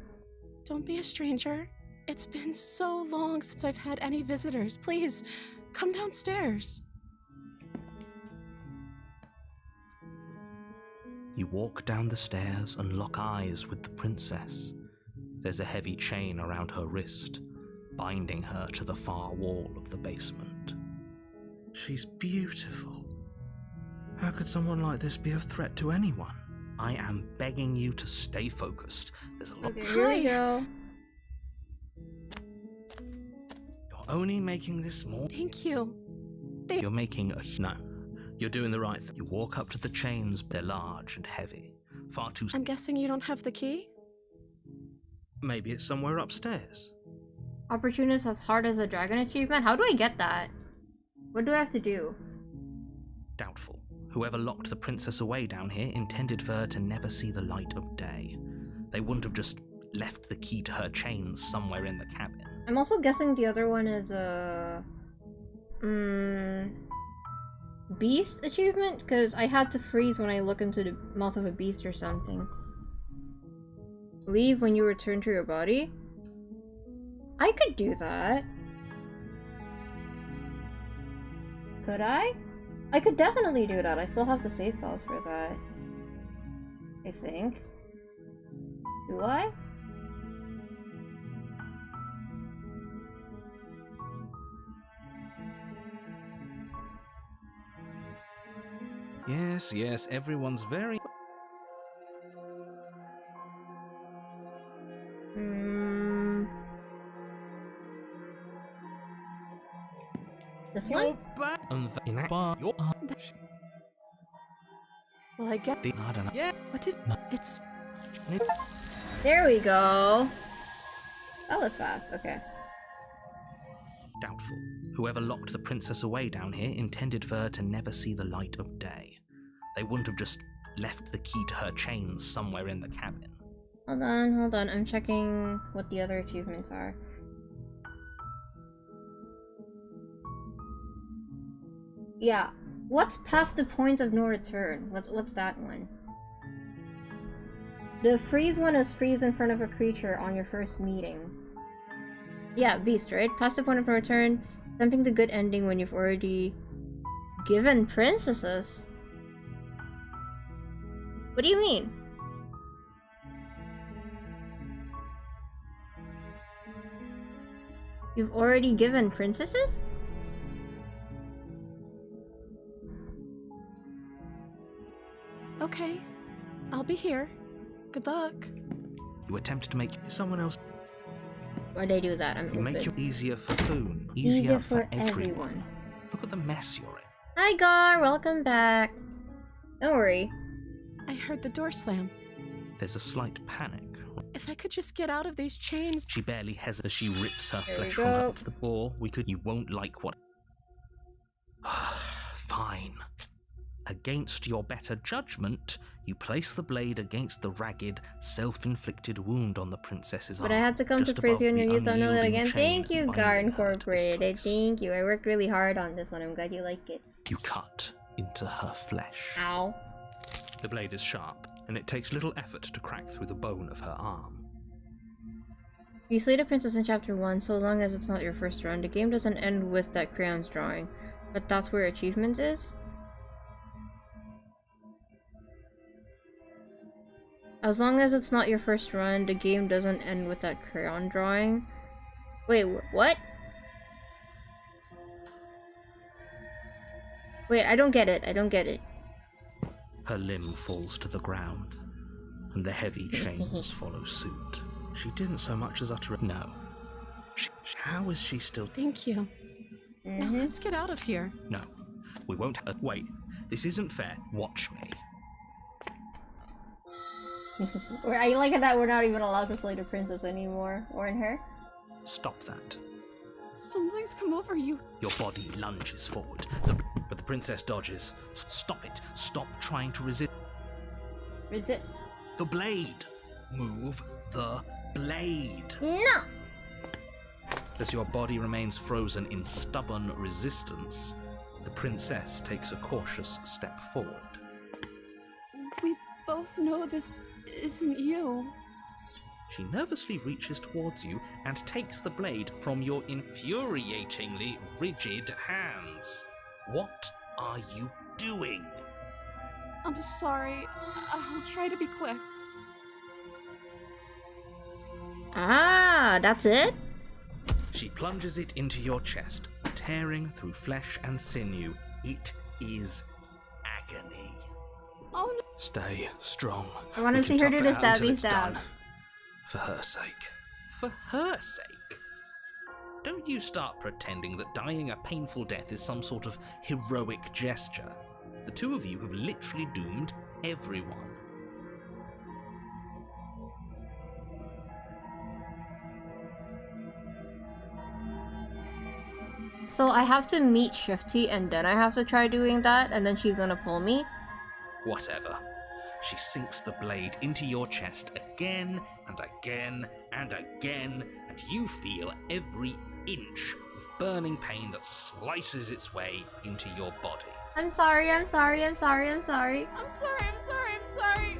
Don't be a stranger. It's been so long since I've had any visitors. Please, come downstairs. You walk down the stairs and lock eyes with the princess. There's a heavy chain around her wrist, binding her to the far wall of the basement. She's beautiful. How could someone like this be a threat to anyone? I am begging you to stay focused. There's a lot. Okay, here we go. You're only making this more. Thank you. You're making a. No. You're doing the right thing. You walk up to the chains, they're large and heavy. Far too. I'm guessing you don't have the key? Maybe it's somewhere upstairs. Opportunist as hard as a dragon achievement? How do I get that? What do I have to do? Doubtful. Whoever locked the princess away down here intended for her to never see the light of day. They wouldn't have just left the key to her chains somewhere in the cabin. I'm also guessing the other one is a... beast achievement? Because I had to freeze when I look into the mouth of a beast or something. Leave when you return to your body? I could do that. Could I? I could definitely do that. I still have the save files for that. I think. Do I? Yes, everyone's very... This one? Well, I get I don't know. Yeah. What did... It's... There we go. That was fast, okay. Doubtful. Whoever locked the princess away down here intended for her to never see the light of day. They wouldn't have just left the key to her chains somewhere in the cabin. Hold on. I'm checking what the other achievements are. Yeah. What's past the point of no return? What's that one? The freeze one is freeze in front of a creature on your first meeting. Yeah, beast, right? Past the point of no return. Tempting the good ending when you've already given princesses? What do you mean? You've already given princesses? Okay, I'll be here. Good luck. You attempt to make someone else. Why'd I do that? You make it easier for whom? Easier for everyone. Look at the mess you're in. Hi Gar, welcome back. Don't worry. I heard the door slam. There's a slight panic. If I could just get out of these chains. She barely hesitates as she rips her There we flesh from go. her. The bore we could. You won't like what. Fine. Against your better judgment, you place the blade against the ragged, self-inflicted wound on the princess's arm. But I had to come to just praise you above and your the youth. I'll know that unyielding again. chain Thank you, binding Gar her to this Incorporated. place. Thank you. I worked really hard on this one. I'm glad you like it. You cut into her flesh. Ow. The blade is sharp, and it takes little effort to crack through the bone of her arm. You slay the princess in chapter 1, so long as it's not your first run. The game doesn't end with that crayon's drawing. But that's where achievements is? As long as it's not your first run, the game doesn't end with that crayon drawing. Wait, what? Wait, I don't get it. I don't get it. Her limb falls to the ground, and the heavy chains follow suit. She didn't so much as utter a no. How is she still? Thank you. Now let's get out of here. No, we won't. Wait, this isn't fair. Watch me. I like it that we're not even allowed to slay the princess anymore. Or in her. Stop that. Something's come over you. Your body lunges forward, but the princess dodges. Stop it. Stop trying to resist. Resist. The blade. Move the blade. No! As your body remains frozen in stubborn resistance, the princess takes a cautious step forward. We both know this isn't you. She nervously reaches towards you and takes the blade from your infuriatingly rigid hands. What are you doing? I'm sorry. I'll try to be quick. Ah, that's it? She plunges it into your chest, tearing through flesh and sinew. It is agony. Oh no. Stay strong. I want to We see can her do tough the it out until stabby it's stab. done. For her sake. For her sake? Don't you start pretending that dying a painful death is some sort of heroic gesture. The two of you have literally doomed everyone. So I have to meet Shifty and then I have to try doing that and then she's gonna pull me? Whatever. She sinks the blade into your chest again and again and again, and you feel every inch of burning pain that slices its way into your body. I'm sorry, I'm sorry, I'm sorry, I'm sorry. I'm sorry, I'm sorry, I'm sorry.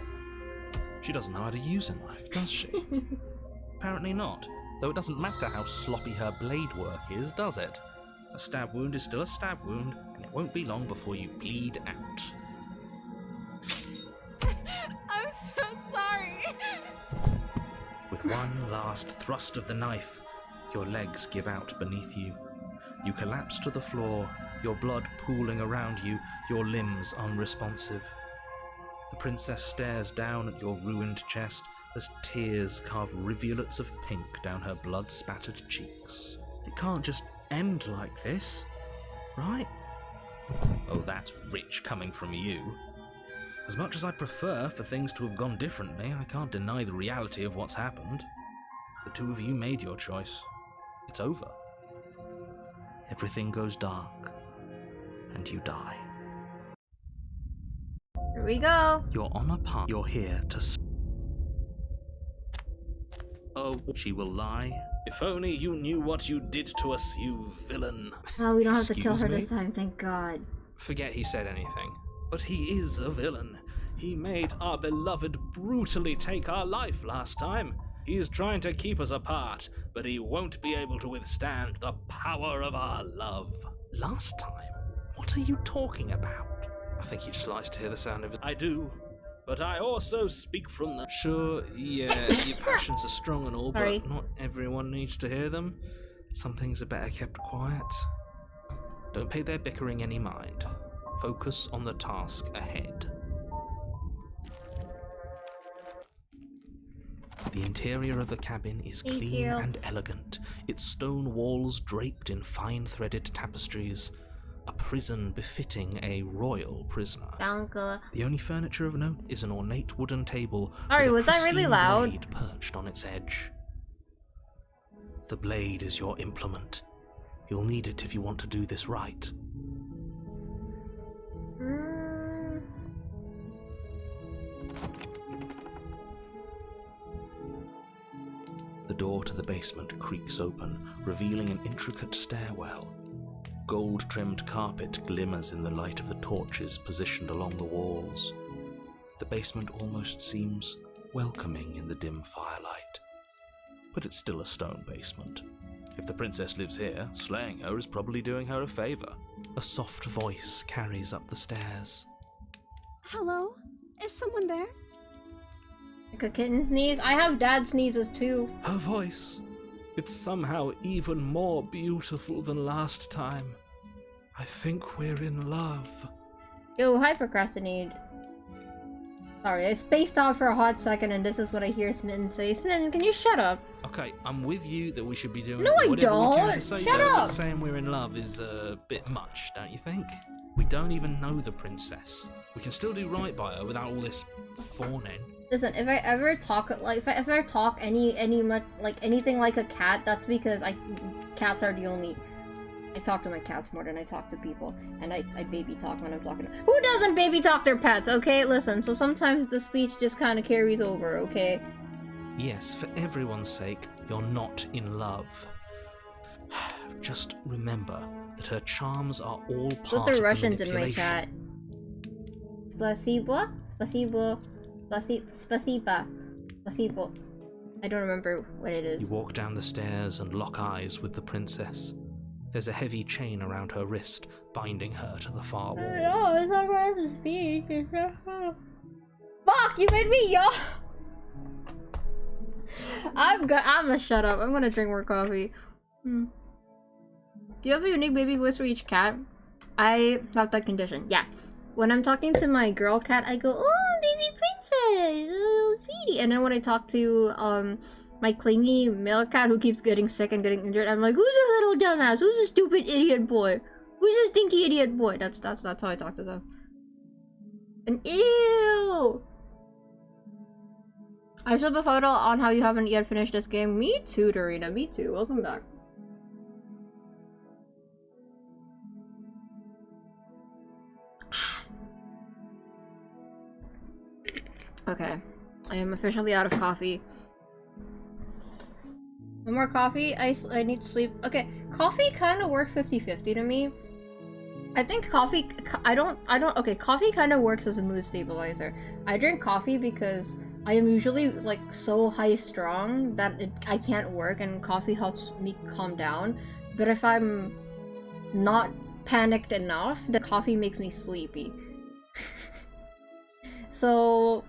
She doesn't know how to use a knife, does she? Apparently not, though it doesn't matter how sloppy her blade work is, does it? A stab wound is still a stab wound, and it won't be long before you bleed out. I'm so sorry. With one last thrust of the knife, your legs give out beneath you. You collapse to the floor, your blood pooling around you, your limbs unresponsive. The princess stares down at your ruined chest as tears carve rivulets of pink down her blood-spattered cheeks. It can't just end like this, right? Oh, that's rich coming from you. As much as I'd prefer for things to have gone differently, I can't deny the reality of what's happened. The two of you made your choice. It's over. Everything goes dark, and you die. Here we go. You're on a path. You're here to... Oh, she will lie. If only you knew what you did to us, you villain. Oh, we don't have to kill her Excuse me? this time, thank God. Forget he said anything. But he is a villain. He made our beloved brutally take our life last time. He's trying to keep us apart, but he won't be able to withstand the power of our love. Last time? What are you talking about? I think he just likes to hear the sound of it. I do, but I also speak from the... Sure, yeah, your passions are strong and all, Sorry. but not everyone needs to hear them. Some things are better kept quiet. Don't pay their bickering any mind. Focus on the task ahead. The interior of the cabin is Thank clean you. and elegant, its stone walls draped in fine-threaded tapestries, a prison befitting a royal prisoner. Danke. The only furniture of note is an ornate wooden table Sorry, with a was that really pristine loud? blade perched on its edge. The blade is your implement. You'll need it if you want to do this right. The door to the basement creaks open, revealing an intricate stairwell. Gold-trimmed carpet glimmers in the light of the torches positioned along the walls. The basement almost seems welcoming in the dim firelight. But it's still a stone basement. If the princess lives here, slaying her is probably doing her a favor. A soft voice carries up the stairs. Hello? Is someone there? Like a kitten sneeze? I have dad sneezes too. Her voice. It's somehow even more beautiful than last time. I think we're in love. Yo, hi procrastinate. Sorry, I spaced out for a hot second and this is what I hear Smitten say. Smitten, can you shut up? Okay, I'm with you that we should be doing No, I whatever we can don't. to say Shut that, up. but saying we're in love is a bit much, don't you think? We don't even know the princess. We can still do right by her without all this fawning. Listen, if I ever talk if I ever talk any much like anything like a cat, that's because cats are the only. I talk to my cats more than I talk to people, and I baby talk when I'm talking. Who doesn't baby talk their pets? Okay, listen. So sometimes the speech just kind of carries over. Okay. Yes, for everyone's sake, you're not in love. Just remember that her charms are all part Put of the the Russians in my manipulation. chat. Spasibo, spasibo, spasiba, spasibo. I don't remember what it is. You walk down the stairs and lock eyes with the princess. There's a heavy chain around her wrist, binding her to the far wall. No, it's not where I have to speak. Fuck, you made me yawn. I'm gonna shut up. I'm gonna drink more coffee. Do you have a unique baby voice for each cat? I have that condition. Yeah. When I'm talking to my girl cat, I go, "Oh, baby princess, oh, sweetie." And then when I talk to my clingy male cat who keeps getting sick and getting injured, I'm like, "Who's a little dumbass? Who's a stupid idiot boy? Who's a stinky idiot boy?" That's how I talk to them. And ew. I showed a photo on how you haven't yet finished this game. Me too, Dorina. Me too. Welcome back. Okay. I am officially out of coffee. No more coffee? I need to sleep. Okay. Coffee kind of works 50-50 to me. I think coffee... Okay, coffee kind of works as a mood stabilizer. I drink coffee because I am usually, like, so high-strung that I can't work, and coffee helps me calm down. But if I'm not panicked enough, the coffee makes me sleepy. So,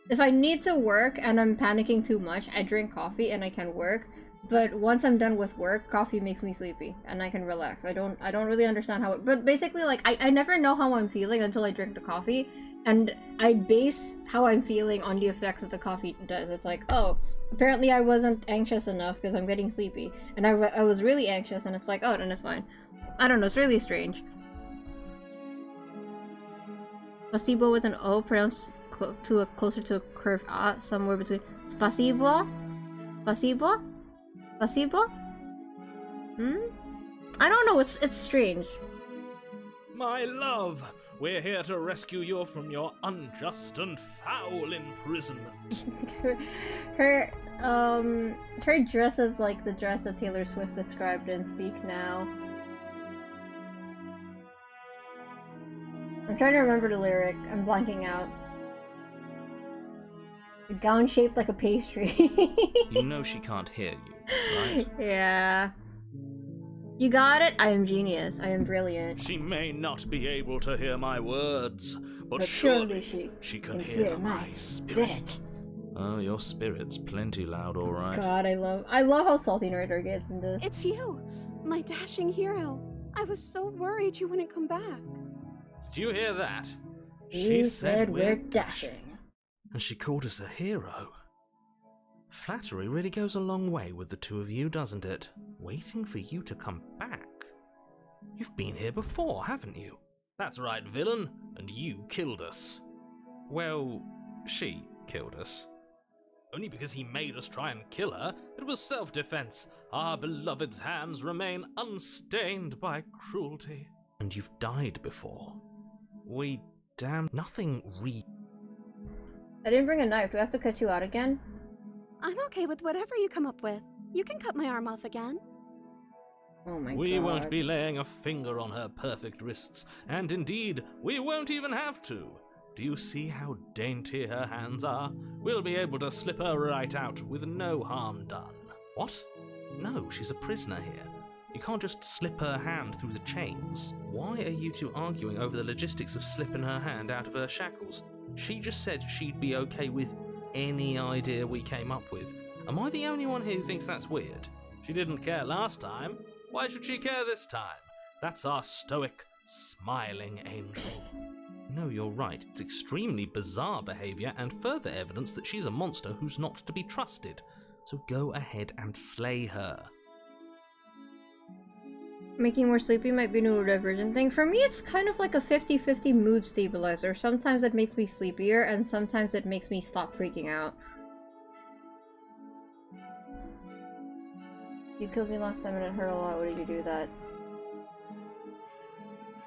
if I need to work and I'm panicking too much, I drink coffee and I can work. But once I'm done with work, coffee makes me sleepy and I can relax. I don't really understand how it... But basically, like, I never know how I'm feeling until I drink the coffee. And I base how I'm feeling on the effects that the coffee does. It's like, oh, apparently I wasn't anxious enough because I'm getting sleepy. And I was really anxious and it's like, oh, then it's fine. I don't know, it's really strange. Spasibo with an O pronounced closer to a curved A, somewhere between spasibo? Spasibo? Spasibo? I don't know, it's strange. My love, we're here to rescue you from your unjust and foul imprisonment. her dress is like the dress that Taylor Swift described in Speak Now. I'm trying to remember the lyric. I'm blanking out. A gown shaped like a pastry. You know she can't hear you, right? Yeah. You got it? I am genius. I am brilliant. She may not be able to hear my words, but surely surely she can hear hear my spirit. Oh, your spirit's plenty loud, alright. God, I love how salty Narrator gets in this. It's you, my dashing hero. I was so worried you wouldn't come back. Did you hear that? She said we're dashing. And she called us a hero. Flattery really goes a long way with the two of you, doesn't it? Waiting for you to come back. You've been here before, haven't you? That's right, villain, and you killed us. Well, she killed us. Only because he made us try and kill her. It was self-defense. Our beloved's hands remain unstained by cruelty. And you've died before. Nothing I didn't bring a knife. Do I have to cut you out again? I'm okay with whatever you come up with. You can cut my arm off again. Oh my god. We won't be laying a finger on her perfect wrists, and indeed, we won't even have to. Do you see how dainty her hands are? We'll be able to slip her right out with no harm done. What? No, she's a prisoner here. You can't just slip her hand through the chains. Why are you two arguing over the logistics of slipping her hand out of her shackles? She just said she'd be okay with any idea we came up with. Am I the only one here who thinks that's weird? She didn't care last time. Why should she care this time? That's our stoic, smiling angel. No, you're right. It's extremely bizarre behaviour and further evidence that she's a monster who's not to be trusted. So go ahead and slay her. Making more sleepy might be a neurodivergent thing. For me, it's kind of like a 50-50 mood stabilizer. Sometimes it makes me sleepier, and sometimes it makes me stop freaking out. You killed me last time and it hurt a lot. Why did you do that?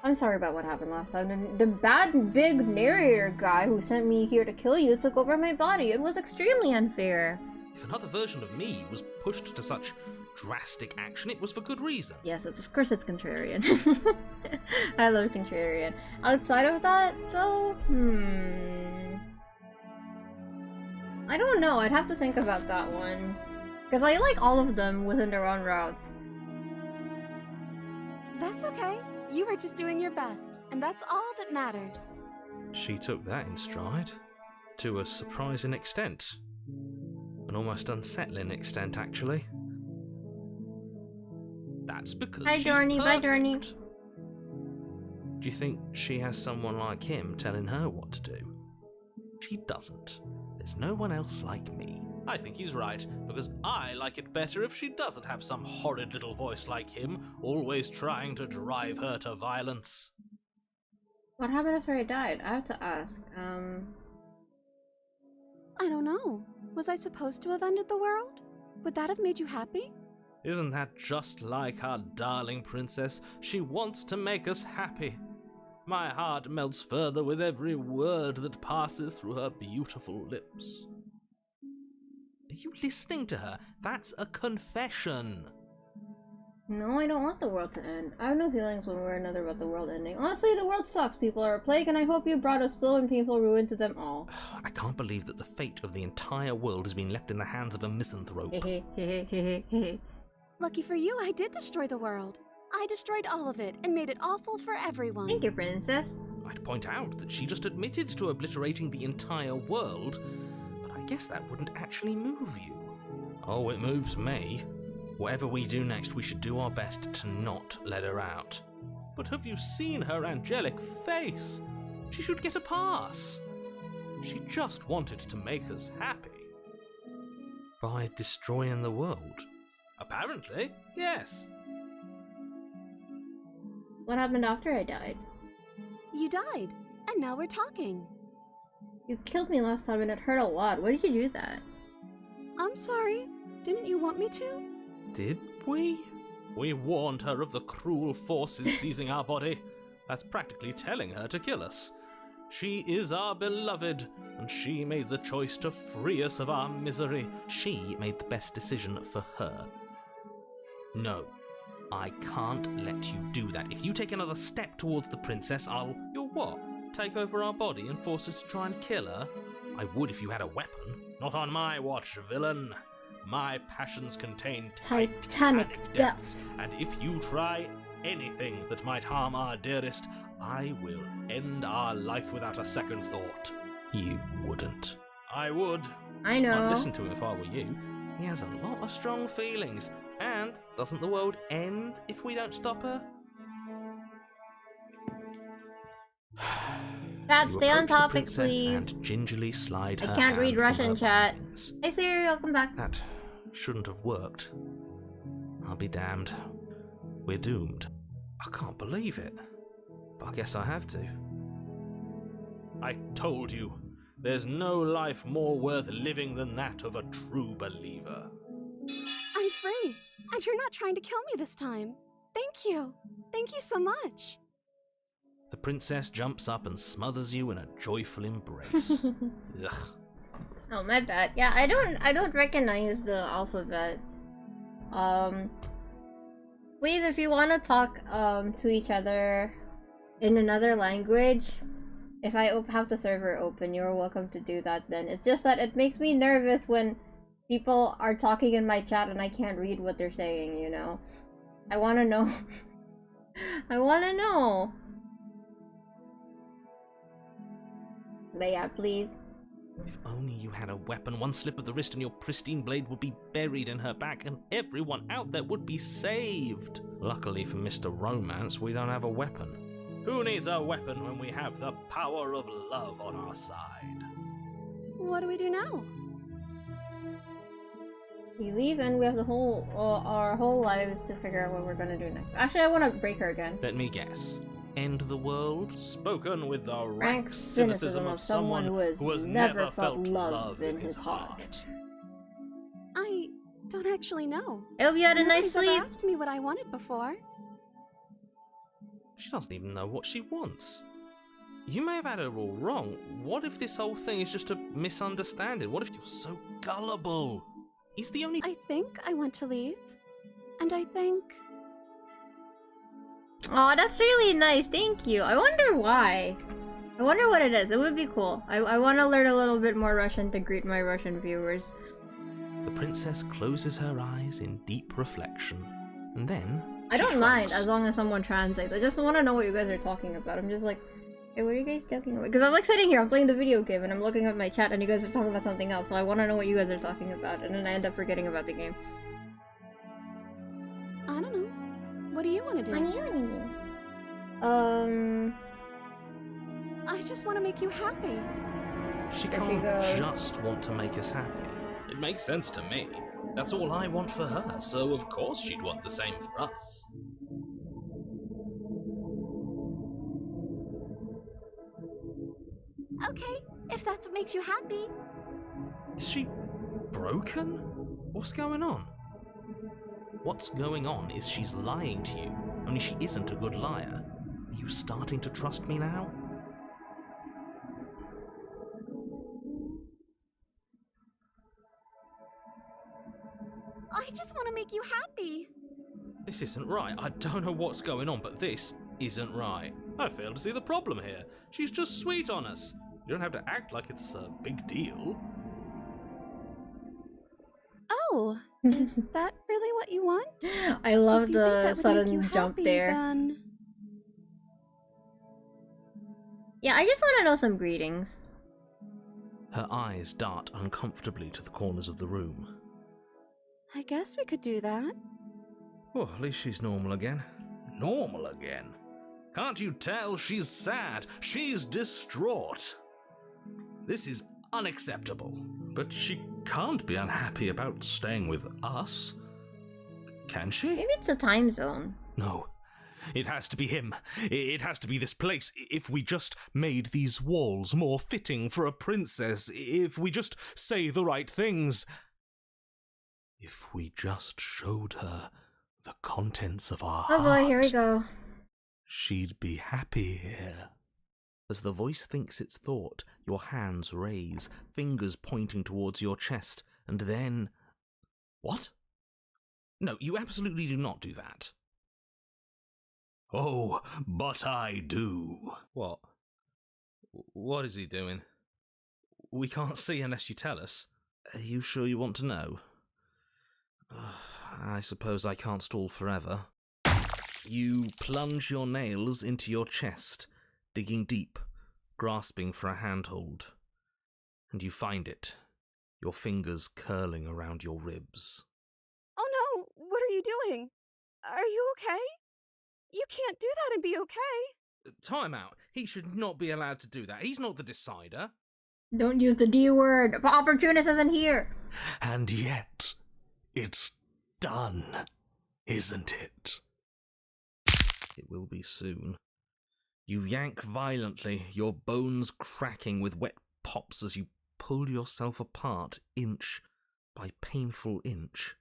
I'm sorry about what happened last time. The bad big narrator guy who sent me here to kill you took over my body. It was extremely unfair. If another version of me was pushed to such drastic action, it was for good reason. Yes, of course it's contrarian. I love contrarian. Outside of that, though, I don't know. I'd have to think about that one. Because I like all of them within their own routes. That's okay. You are just doing your best, and that's all that matters. She took that in stride. To a surprising extent. An almost unsettling extent, actually. That's because Hi, she's Dorney. Bye, perfect. Dorney. Do you think she has someone like him telling her what to do? She doesn't. There's no one else like me. I think he's right, because I like it better if she doesn't have some horrid little voice like him, always trying to drive her to violence. What happened after I died? I have to ask. I don't know. Was I supposed to have ended the world? Would that have made you happy? Isn't that just like our darling princess? She wants to make us happy. My heart melts further with every word that passes through her beautiful lips. Are you listening to her? That's a confession. No, I don't want the world to end. I have no feelings one way or another about the world ending. Honestly, the world sucks. People are a plague, and I hope you brought a slow and painful ruin to them all. I can't believe that the fate of the entire world has been left in the hands of a misanthrope. Lucky for you, I did destroy the world. I destroyed all of it and made it awful for everyone. Thank you, princess. I'd point out that she just admitted to obliterating the entire world, but I guess that wouldn't actually move you. Oh, it moves me. Whatever we do next, we should do our best to not let her out. But have you seen her angelic face? She should get a pass. She just wanted to make us happy. By destroying the world? Apparently, yes. What happened after I died? You died, and now we're talking. You killed me last time and it hurt a lot. Why did you do that? I'm sorry. Didn't you want me to? Did we? We warned her of the cruel forces seizing our body. That's practically telling her to kill us. She is our beloved, and she made the choice to free us of our misery. She made the best decision for her. No, I can't let you do that. If you take another step towards the princess, I'll... You'll what? Take over our body and force us to try and kill her? I would if you had a weapon. Not on my watch, villain. My passions contain Titanic depths. and if you try anything that might harm our dearest, I will end our life without a second thought. You wouldn't. I would. I know. I'd listen to him if I were you. He has a lot of strong feelings. And doesn't the world end if we don't stop her? Chat, You stay on approach the topic, princess please. And gingerly slide I her can't read hand from Russian, her chat. binds. Hey Siri, welcome back. That shouldn't have worked. I'll be damned. We're doomed. I can't believe it. But I guess I have to. I told you, there's no life more worth living than that of a true believer. I'm free, and you're not trying to kill me this time. Thank you. Thank you so much. The princess jumps up and smothers you in a joyful embrace. Ugh. Oh, my bad. Yeah, I don't recognize the alphabet. Please, if you want to talk to each other in another language, if I have the server open, you're welcome to do that then. It's just that it makes me nervous when people are talking in my chat and I can't read what they're saying, you know? I want to know. I want to know. But yeah, please. If only you had a weapon, one slip of the wrist and your pristine blade would be buried in her back and everyone out there would be saved. Luckily for Mr. Romance, we don't have a weapon. Who needs a weapon when we have the power of love on our side? What do we do now? We leave and we have the whole our whole lives to figure out what we're gonna do next. Actually, I want to break her again. Let me guess. End the world? Spoken with the Rank rank cynicism of someone who has never felt love in his heart. I don't actually know. I hope you had a nice Nobody's ever sleep. asked me what I wanted before. She doesn't even know what she wants. You may have had her all wrong. What if this whole thing is just a misunderstanding? What if you're so gullible? He's the only... I think I want to leave. And I think... Oh, that's really nice. Thank you. I wonder why. I wonder what it is. It would be cool. I want to learn a little bit more Russian to greet my Russian viewers. The princess closes her eyes in deep reflection. And then... I don't she mind shrugs. as long as someone translates. I just want to know what you guys are talking about. I'm just like, hey, what are you guys talking about? Because I'm like sitting here, I'm playing the video game, and I'm looking at my chat, and you guys are talking about something else. So I want to know what you guys are talking about, and then I end up forgetting about the game. I don't know. What do you want to do? What do you want to do? I just want to make you happy. She There she can't goes. just want to make us happy. It makes sense to me. That's all I want for her, so of course she'd want the same for us. Okay, if that's what makes you happy. Is she broken? What's going on? What's going on is she's lying to you, only she isn't a good liar. Are you starting to trust me now? I just want to make you happy. This isn't right. I don't know what's going on, but this isn't right. I fail to see the problem here. She's just sweet on us. You don't have to act like it's a big deal. Oh, is that really what you want? I love If you think the that would make you sudden jump happy, there. Then... Yeah, I just want to know some greetings. Her eyes dart uncomfortably to the corners of the room. I guess we could do that. Well, at least she's normal again. Normal again? Can't you tell she's sad? She's distraught. This is unacceptable. But she can't be unhappy about staying with us. Can she? Maybe it's a time zone. No. It has to be him. It has to be this place. If we just made these walls more fitting for a princess, if we just say the right things, if we just showed her the contents of our Oh boy, here we heart, go. she'd be happy here. As the voice thinks its thought, your hands raise, fingers pointing towards your chest, and then... What? No, you absolutely do not do that. Oh, but I do. What? What is he doing? We can't see unless you tell us. Are you sure you want to know? I suppose I can't stall forever. You plunge your nails into your chest, digging deep, grasping for a handhold. And you find it, your fingers curling around your ribs. Oh no, what are you doing? Are you okay? You can't do that and be okay. Timeout. He should not be allowed to do that. He's not the decider. Don't use the D word. The opportunist isn't here. And yet, it's done, isn't it? It will be soon. You yank violently, your bones cracking with wet pops as you pull yourself apart inch by painful inch.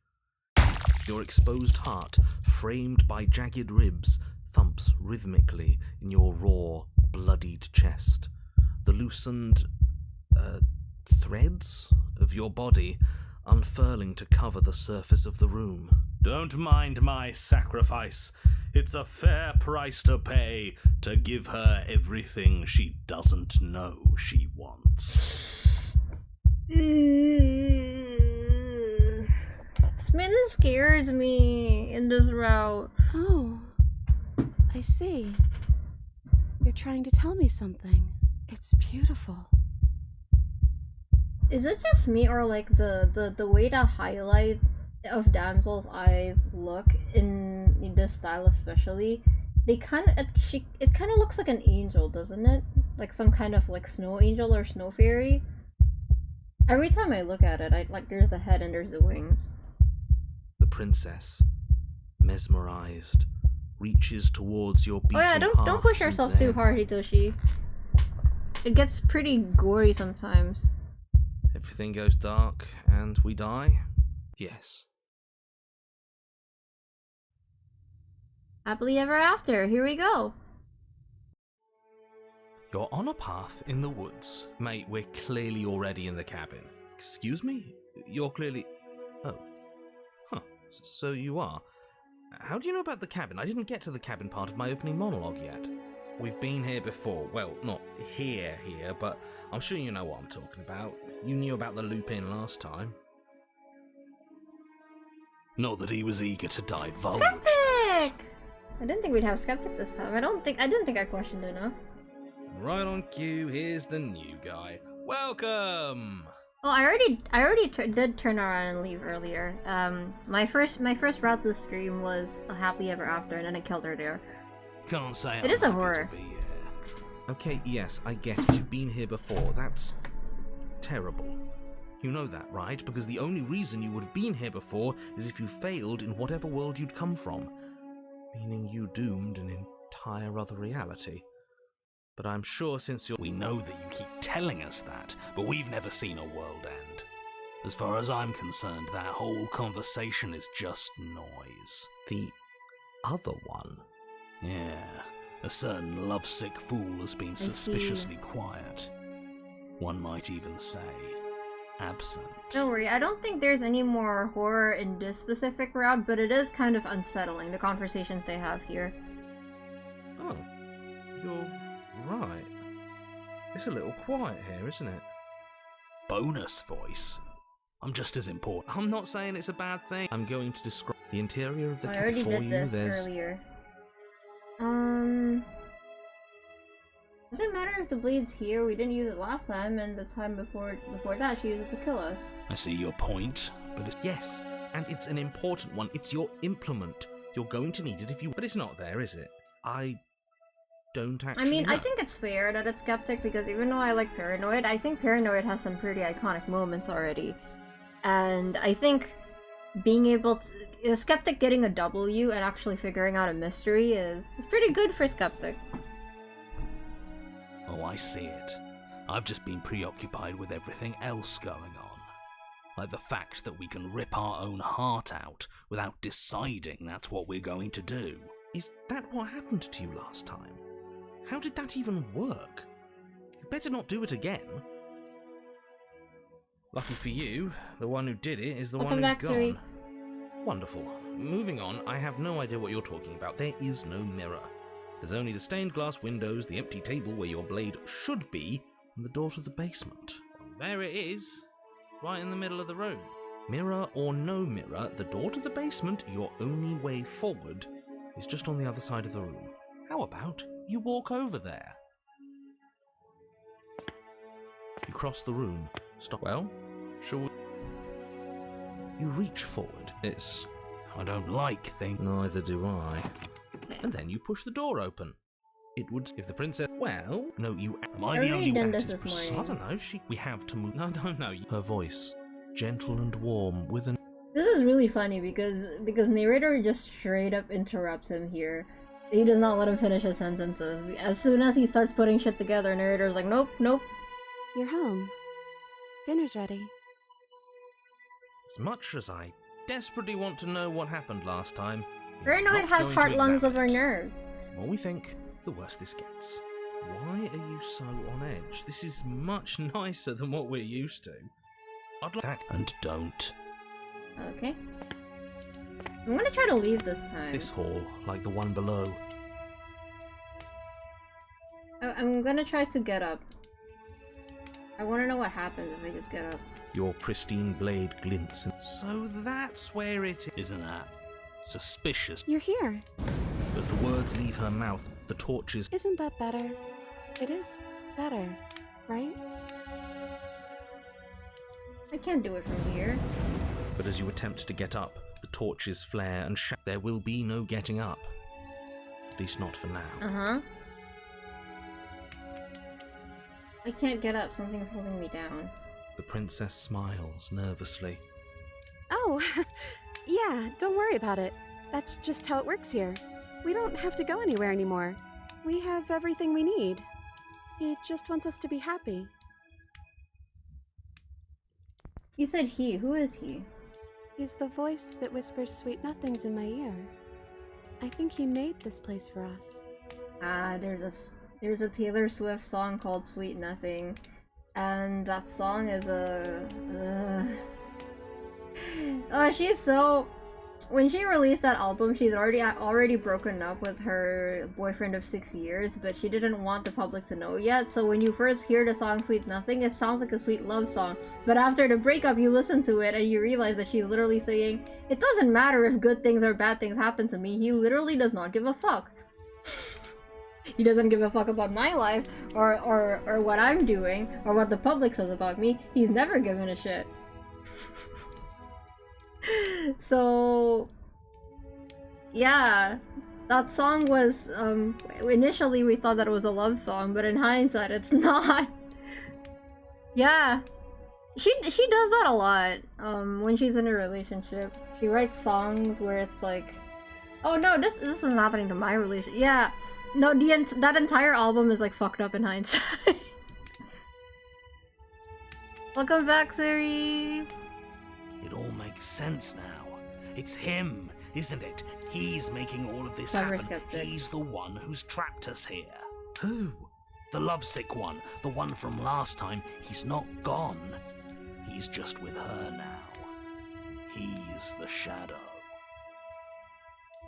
Your exposed heart, framed by jagged ribs, thumps rhythmically in your raw, bloodied chest. The loosened, threads of your body unfurling to cover the surface of the room. Don't mind my sacrifice. It's a fair price to pay to give her everything she doesn't know she wants. Smitten scares me in this route. Oh, I see. You're trying to tell me something. It's beautiful. Is it just me, or like the way the highlight of Damsel's eyes look in this style especially? They kind of it kind of looks like an angel, doesn't it? Like some kind of like snow angel or snow fairy. Every time I look at it, there's the head and there's the wings. The princess, mesmerized, reaches towards your beating heart. Oh yeah, don't push yourself too hard, Hitoshi. It gets pretty gory sometimes. Everything goes dark and we die? Yes. Happily ever after, here we go. You're on a path in the woods. Mate, we're clearly already in the cabin. Excuse me? You're clearly... Oh. Huh. So you are. How do you know about the cabin? I didn't get to the cabin part of my opening monologue yet. We've been here before. Well, not here, but I'm sure you know what I'm talking about. You knew about the loop-in last time. Not that he was eager to divulge. Skeptic! I didn't think we'd have Skeptic this time. I didn't think I questioned enough. Right on cue, here's the new guy. Welcome! Well, I already did turn around and leave earlier. My first route to the stream was a happily ever after, and then I killed her there. Can't say it is a horror. Okay, yes, I get it. You've been here before. That's terrible. You know that, right? Because the only reason you would have been here before is if you failed in whatever world you'd come from. Meaning you doomed an entire other reality. But I'm sure since you're... We know that you keep telling us that, but we've never seen a world end. As far as I'm concerned, that whole conversation is just noise. The other one? Yeah, a certain lovesick fool has been suspiciously quiet. One might even say, absent. Don't worry, I don't think there's any more horror in this specific route, but it is kind of unsettling, the conversations they have here. Oh, you're right. It's a little quiet here, isn't it? Bonus voice? I'm just as important. I'm not saying it's a bad thing. I'm going to describe the interior of the cabin. I already for did you. this There's... earlier. Does it matter if the blade's here? We didn't use it last time, and the time before that she used it to kill us. I see your point, but it's... Yes, and it's an important one. It's your implement. You're going to need it if you... But it's not there, is it? I don't actually know. I think it's fair that it's Skeptic, because even though I like Paranoid, I think Paranoid has some pretty iconic moments already. And I think being able to... Skeptic getting a W and actually figuring out a mystery is pretty good for Skeptic. Oh, I see it. I've just been preoccupied with everything else going on. Like the fact that we can rip our own heart out without deciding that's what we're going to do. Is that what happened to you last time? How did that even work? You better not do it again. Lucky for you, the one who did it is the one who's gone. Wonderful. Moving on, I have no idea what you're talking about. There is no mirror. There's only the stained glass windows, the empty table where your blade should be, and the door to the basement. there it is. Right in the middle of the room. Mirror or no mirror, the door to the basement, your only way forward, is just on the other side of the room. How about you walk over there? You cross the room. Stop. Well, shall we? You reach forward. I don't like things. Neither do I. And then you push the door open. It would if the princess. Well, no, you. Am I the only one? This morning. I don't know. We have to move. No. Her voice, gentle and warm, with an. This is really funny because narrator just straight up interrupts him here. He does not let him finish his sentences. As soon as he starts putting shit together, narrator's like, nope. You're home. Dinner's ready. As much as I desperately want to know what happened last time, Right now it has heart lungs of our nerves. The more we think, the worse this gets. Why are you so on edge? This is much nicer than what we're used to. I'd like that. And don't. Okay. I'm gonna try to leave this time. This hall, like the one below. I'm gonna try to get up. I wanna know what happens if I just get up. Your pristine blade glints, and so that's where it is. Isn't that suspicious? You're here. As the words leave her mouth, the torches. Isn't that better? It is better, right? I can't do it from here. But as you attempt to get up, the torches flare and there will be no getting up. At least not for now. Uh-huh. I can't get up. Something's holding me down. The princess smiles nervously. Oh, yeah, don't worry about it. That's just how it works here. We don't have to go anywhere anymore. We have everything we need. He just wants us to be happy. You said he. Who is he? He's the voice that whispers sweet nothings in my ear. I think he made this place for us. Ah, there's a Taylor Swift song called Sweet Nothing. And that song is oh, she's so... When she released that album, she's already broken up with her boyfriend of 6 years, but she didn't want the public to know yet, so when you first hear the song Sweet Nothing, it sounds like a sweet love song. But after the breakup, you listen to it and you realize that she's literally saying, it doesn't matter if good things or bad things happen to me, he literally does not give a fuck. He doesn't give a fuck about my life, or what I'm doing, or what the public says about me. He's never given a shit. So, yeah, that song was, initially we thought that it was a love song, but in hindsight, it's not. Yeah, she does that a lot, when she's in a relationship. She writes songs where it's like, oh no, this isn't happening to my relationship. Yeah, no, that entire album is like fucked up in hindsight. Welcome back, Siri. It all makes sense now. It's him, isn't it? He's making all of this happen. He's the one who's trapped us here. Who? The lovesick one. The one from last time. He's not gone. He's just with her now. He's the shadow.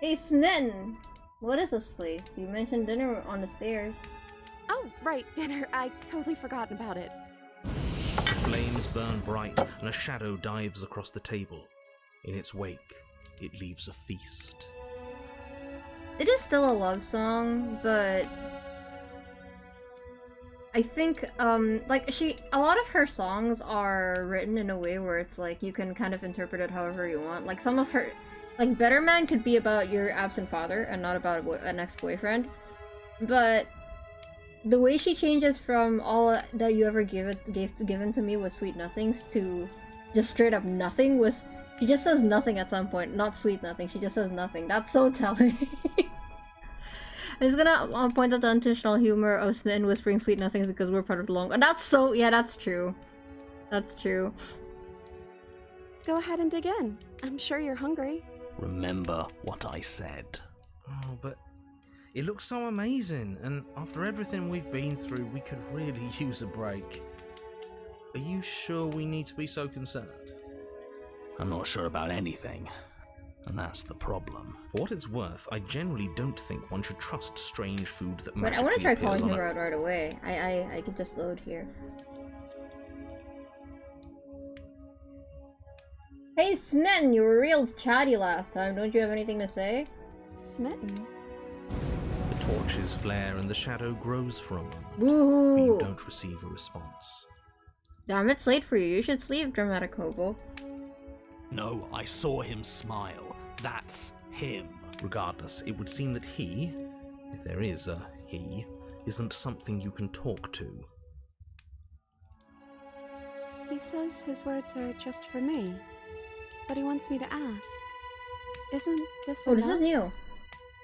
Hey, Smitten! What is this place? You mentioned dinner on the stairs. Oh, right, dinner. I totally forgotten about it. Flames burn bright, and a shadow dives across the table. In its wake, it leaves a feast. It is still a love song, but I think, like, a lot of her songs are written in a way where it's like, you can kind of interpret it however you want. Like, some of her, like, Better Man could be about your absent father and not about an ex-boyfriend, but the way she changes from all that you ever given to me with sweet nothings to just straight up nothing with... She just says nothing at some point, not sweet nothing, she just says nothing. That's so telling. I'm just gonna point out the intentional humor of Smitten whispering sweet nothings because we're part of the long... That's so... Yeah, that's true. That's true. Go ahead and dig in. I'm sure you're hungry. Remember what I said. Oh, but... It looks so amazing, and after everything we've been through, we could really use a break. Are you sure we need to be so concerned? I'm not sure about anything, and that's the problem. For what it's worth, I generally don't think one should trust strange food that magically appears. But I want to try calling him out right away. I could just load here. Hey, Smitten, you were real chatty last time. Don't you have anything to say? Smitten? The torches flare and the shadow grows for a moment, Woohoo! but you don't receive a response. Damn, it's late for you. You should sleep, Dramatic Hobo. No, I saw him smile. That's him. Regardless, it would seem that he, if there is a he, isn't something you can talk to. He says his words are just for me, but he wants me to ask. Isn't this Oh, enough? this is new.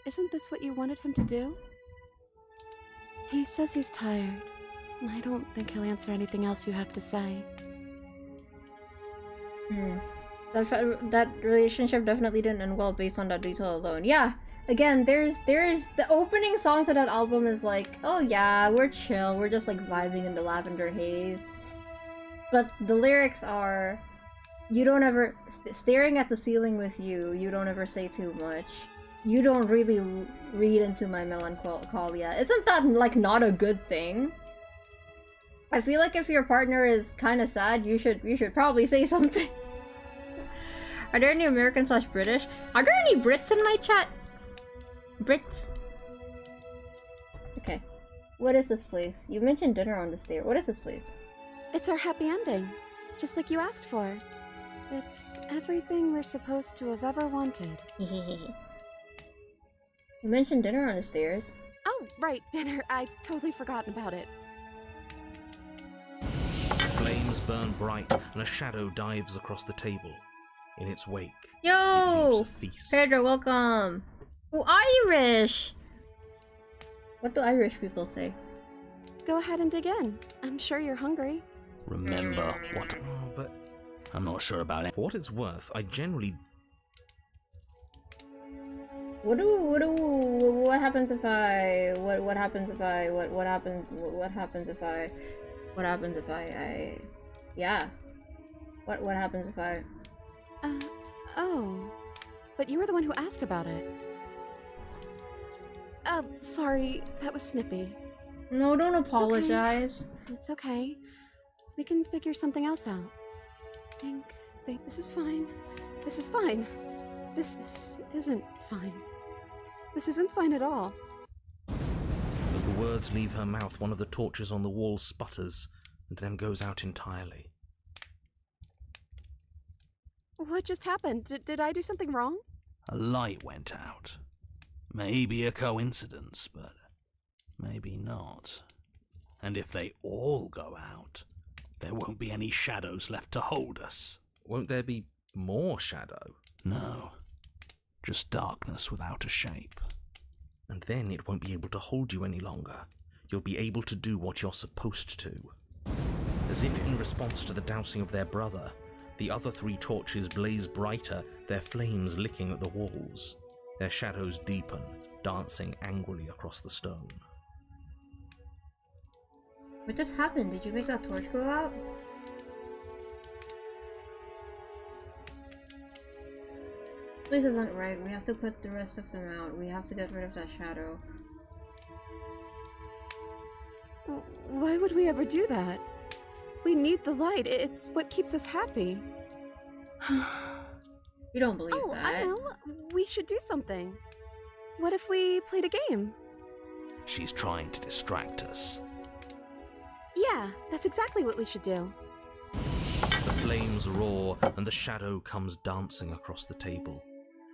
Isn't this what you wanted him to do? He says he's tired. I don't think he'll answer anything else you have to say. That relationship definitely didn't end well based on that detail alone. Yeah, again, there's the opening song to that album is like, oh yeah, we're chill, we're just like vibing in the lavender haze. But the lyrics are, you don't ever, staring at the ceiling with you, you don't ever say too much. You don't really read into my melancholia. Isn't that like not a good thing? I feel like if your partner is kind of sad, you should probably say something. Are there any American/British? Are there any Brits in my chat? Brits? Okay. What is this place? You mentioned dinner on the stairs. What is this place? It's our happy ending, just like you asked for. It's everything we're supposed to have ever wanted. You mentioned dinner on the stairs. Oh, right, dinner. I'd totally forgotten about it. Flames burn bright and a shadow dives across the table. In its wake, Yo! it leaves a feast. Pedro, welcome! Oh, Irish! What do Irish people say? Go ahead and dig in. I'm sure you're hungry. Remember what? Oh, but I'm not sure about it. for what it's worth, I generally... What happens if I... What happens if I... Yeah. What happens if I... Oh. But you were the one who asked about it. Sorry, that was snippy. No, don't apologize. It's okay. We can figure something else out. Think, this is fine. This is fine. This isn't fine. This isn't fine at all. As the words leave her mouth, one of the torches on the wall sputters and then goes out entirely. What just happened? Did I do something wrong? A light went out. Maybe a coincidence, but maybe not. And if they all go out, there won't be any shadows left to hold us. Won't there be more shadow? No. Just darkness without a shape. And then it won't be able to hold you any longer. You'll be able to do what you're supposed to. As if in response to the dousing of their brother, the other three torches blaze brighter, their flames licking at the walls. Their shadows deepen, dancing angrily across the stone. What just happened? Did you make that torch go out? This isn't right. We have to put the rest of them out. We have to get rid of that shadow. Why would we ever do that? We need the light. It's what keeps us happy. You don't believe that. I know. We should do something. What if we played a game? She's trying to distract us. Yeah, that's exactly what we should do. The flames roar and the shadow comes dancing across the table.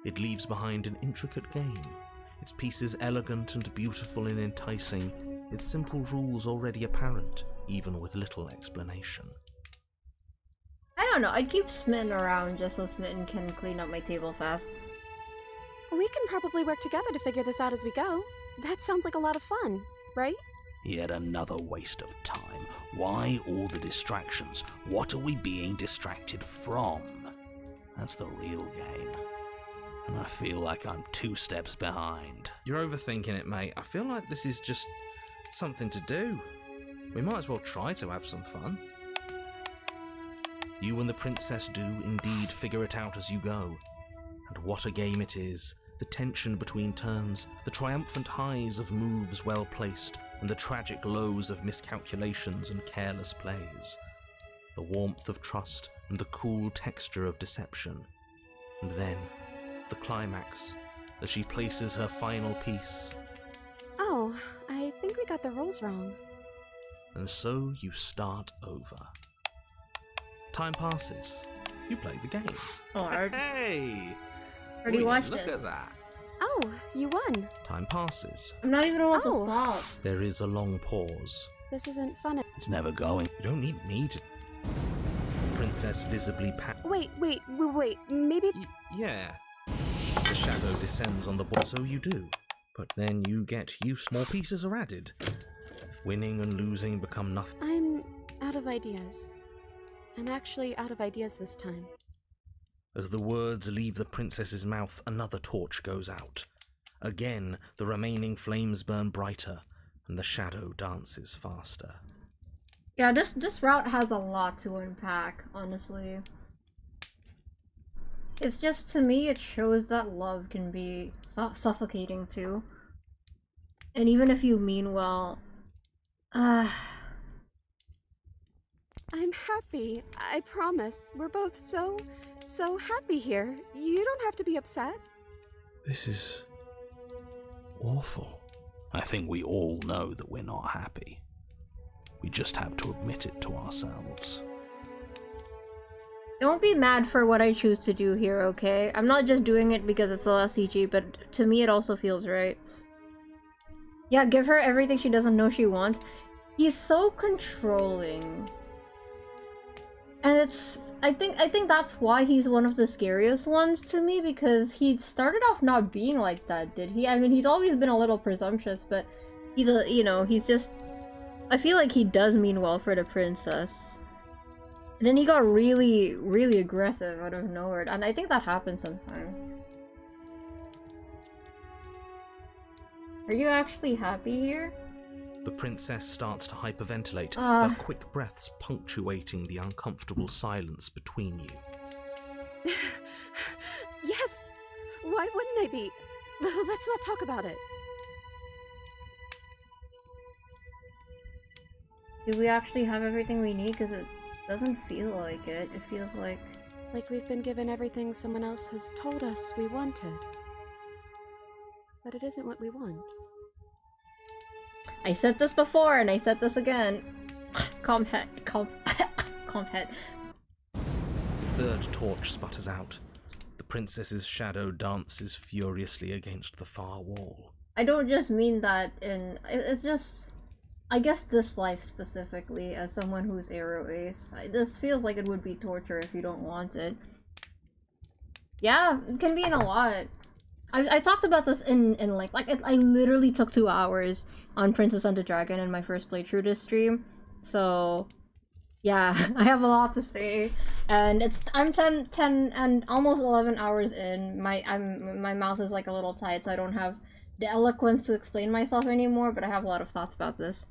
It leaves behind an intricate game. Its pieces elegant and beautiful and enticing, its simple rules already apparent, even with little explanation. I don't know. I'd keep Smitten around just so Smitten can clean up my table fast. We can probably work together to figure this out as we go. That sounds like a lot of fun, right? Yet another waste of time. Why all the distractions? What are we being distracted from? That's the real game. And I feel like I'm 2 steps behind. You're overthinking it, mate. I feel like this is just something to do. We might as well try to have some fun. You and the princess do indeed figure it out as you go. And what a game it is. The tension between turns, the triumphant highs of moves well placed, and the tragic lows of miscalculations and careless plays. the warmth of trust, and the cool texture of deception. And then, the climax, as she places her final piece. Oh, I think we got the rules wrong. And so you start over. Time passes. You play the game. Alright. Hey! Already watched look this. at that. Oh, you won. Time passes. I'm not even about to Oh. stop. There is a long pause. This isn't fun. It's never going. You don't need me to... The princess visibly Wait, maybe... Yeah. The shadow descends on the board, so you do. But then you get use, more pieces are added. Winning and losing become nothing. I'm out of ideas. I'm actually out of ideas this time. As the words leave the princess's mouth, another torch goes out. Again, the remaining flames burn brighter, and the shadow dances faster. Yeah, this route has a lot to unpack, honestly. It's just, to me, it shows that love can be suffocating too. And even if you mean well, I'm happy. I promise. We're both so happy here. You don't have to be upset. This is... awful. I think we all know that we're not happy. We just have to admit it to ourselves. don't be mad for what I choose to do here, okay? I'm not just doing it because it's LSCG, but to me it also feels right. Yeah, give her everything she doesn't know she wants. He's so controlling. And it's... I think that's why he's one of the scariest ones to me, because he started off not being like that, did he? I mean, he's always been a little presumptuous, but he's a... you know, he's just... I feel like he does mean well for the princess. And then he got really, really aggressive out of nowhere, and I think that happens sometimes. Are you actually happy here? The princess starts to hyperventilate, Ah. her quick breaths punctuating the uncomfortable silence between you. Yes! Why wouldn't I be? Let's not talk about it. Do we actually have everything we need? Because it doesn't feel like it. It feels like... Like we've been given everything someone else has told us we wanted. But it isn't what we want. I said this before, and I said this again. Calm head. Calm head. The third torch sputters out. The princess's shadow dances furiously against the far wall. I don't just mean that in... It's just... I guess this life specifically, as someone who's Aero Ace. This feels like it would be torture if you don't want it. Yeah, it can be in a lot. I talked about this in like I literally took 2 hours on Princess and the Dragon in my first playthrough this stream. So yeah, I have a lot to say, and I'm 10 and almost 11 hours in. My mouth is like a little tight, so I don't have the eloquence to explain myself anymore, but I have a lot of thoughts about this.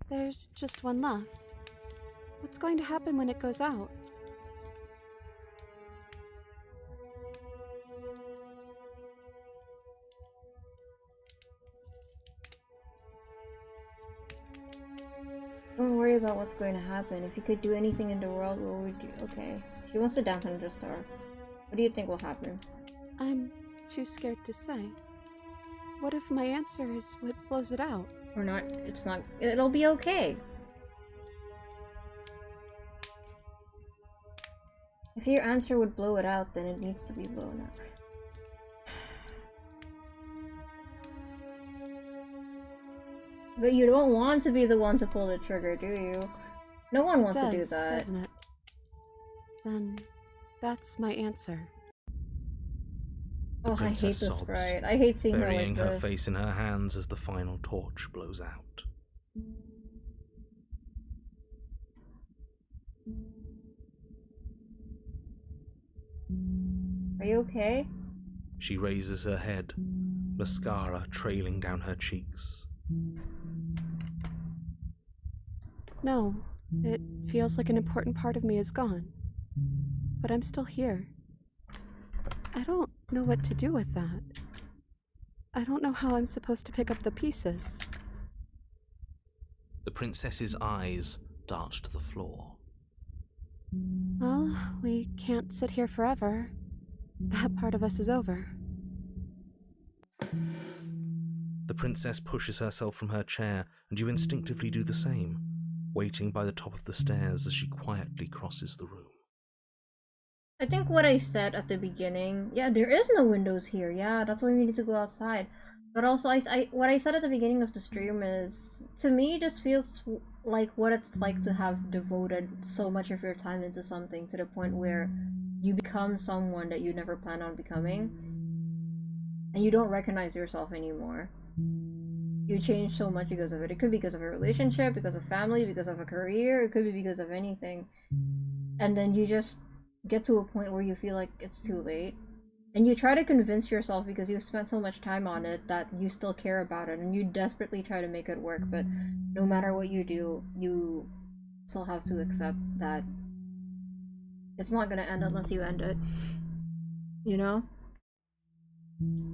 There's just one left. What's going to happen when it goes out? Don't worry about what's going to happen. If you could do anything in the world, what would you... Okay. She wants to dampen the star. What do you think will happen? I'm too scared to say. What if my answer is what blows it out? Or not? It's not... It'll be okay. If your answer would blow it out, then it needs to be blown out. But you don't want to be the one to pull the trigger, do you? No one wants to do that. Doesn't it? Then that's my answer. Oh, I hate princess this sobs, sprite. I hate seeing her like burying her this. face in her hands as the final torch blows out. Are you okay? She raises her head, mascara trailing down her cheeks. No, it feels like an important part of me is gone. But I'm still here. I don't know what to do with that. I don't know how I'm supposed to pick up the pieces. The princess's eyes, dart to the floor. Well, we can't sit here forever. That part of us is over. The princess pushes herself from her chair, and you instinctively do the same, waiting by the top of the stairs as she quietly crosses the room. I think what I said at the beginning, yeah, there is no windows here. Yeah, that's why we need to go outside. But also, what I said at the beginning of the stream is, to me, this feels like what it's like to have devoted so much of your time into something to the point where you become someone that you never planned on becoming, and you don't recognize yourself anymore. You change so much because of it. It could be because of a relationship, because of family, because of a career, it could be because of anything. And then you just get to a point where you feel like it's too late. And you try to convince yourself, because you've spent so much time on it, that you still care about it, and you desperately try to make it work, but no matter what you do, you still have to accept that it's not gonna end unless you end it. You know?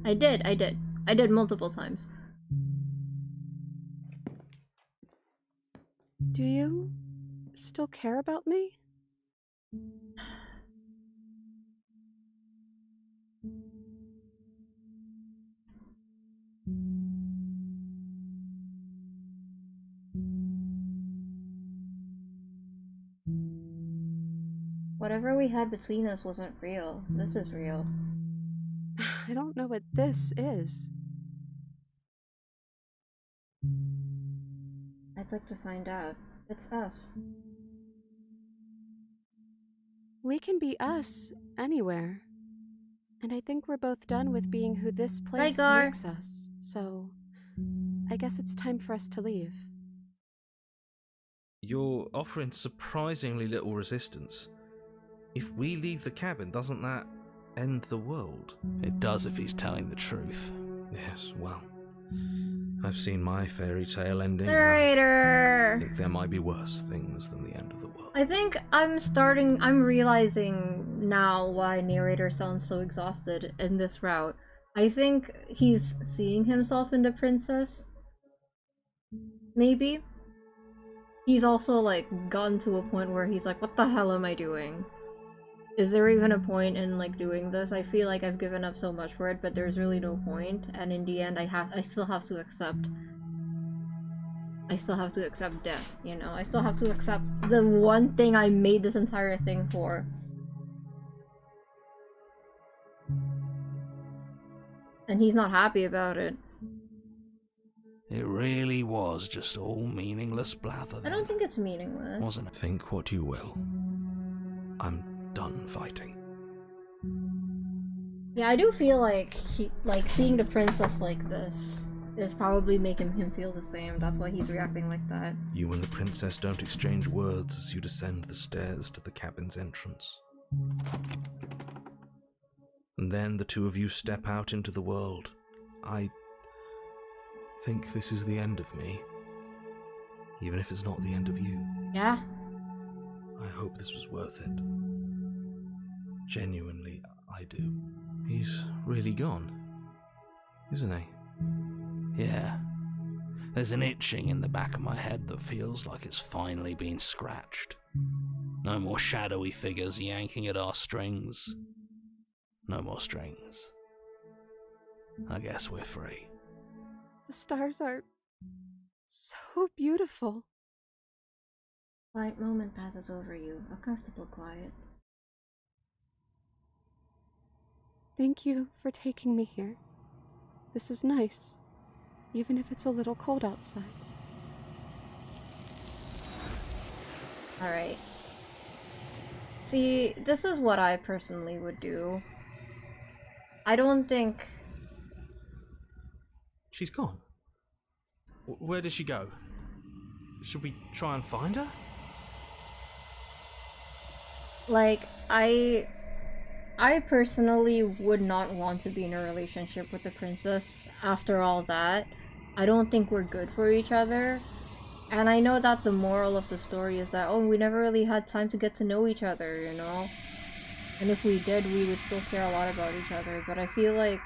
I did multiple times. Do you still care about me? Whatever we had between us wasn't real. This is real. I don't know what this is. I'd like to find out. It's us. We can be us anywhere. And I think we're both done with being who this place makes us. So, I guess it's time for us to leave. You're offering surprisingly little resistance. If we leave the cabin, doesn't that end the world? It does if he's telling the truth. Yes, well, I've seen my fairy tale ending. Narrator! I think there might be worse things than the end of the world. I think I'm realizing now why narrator sounds so exhausted in this route. I think he's seeing himself in the princess. Maybe. He's also, like, gotten to a point where he's like, what the hell am I doing? Is there even a point in, like, doing this? I feel like I've given up so much for it, but there's really no point. And in the end, I still have to accept. I still have to accept death, you know? I still have to accept the one thing I made this entire thing for. And he's not happy about it. It really was just all meaningless blather then. I don't think it's meaningless. Wasn't it? Think what you will. I'm done fighting. Yeah, I do feel like seeing the princess like this is probably making him feel the same. That's why he's reacting like that. You and the princess don't exchange words as you descend the stairs to the cabin's entrance. And then the two of you step out into the world. I think this is the end of me. Even if it's not the end of you. Yeah? I hope this was worth it. Genuinely, I do. He's really gone, isn't he? Yeah. There's an itching in the back of my head that feels like it's finally been scratched. No more shadowy figures yanking at our strings. No more strings. I guess we're free. The stars are so beautiful. Quiet moment passes over you, a comfortable quiet. Thank you for taking me here. This is nice, even if it's a little cold outside. Alright. See, this is what I personally would do. I don't think... She's gone. Where did she go? Should we try and find her? Like, I personally would not want to be in a relationship with the princess after all that. I don't think we're good for each other. And I know that the moral of the story is that, oh, we never really had time to get to know each other, you know? And if we did, we would still care a lot about each other. But I feel like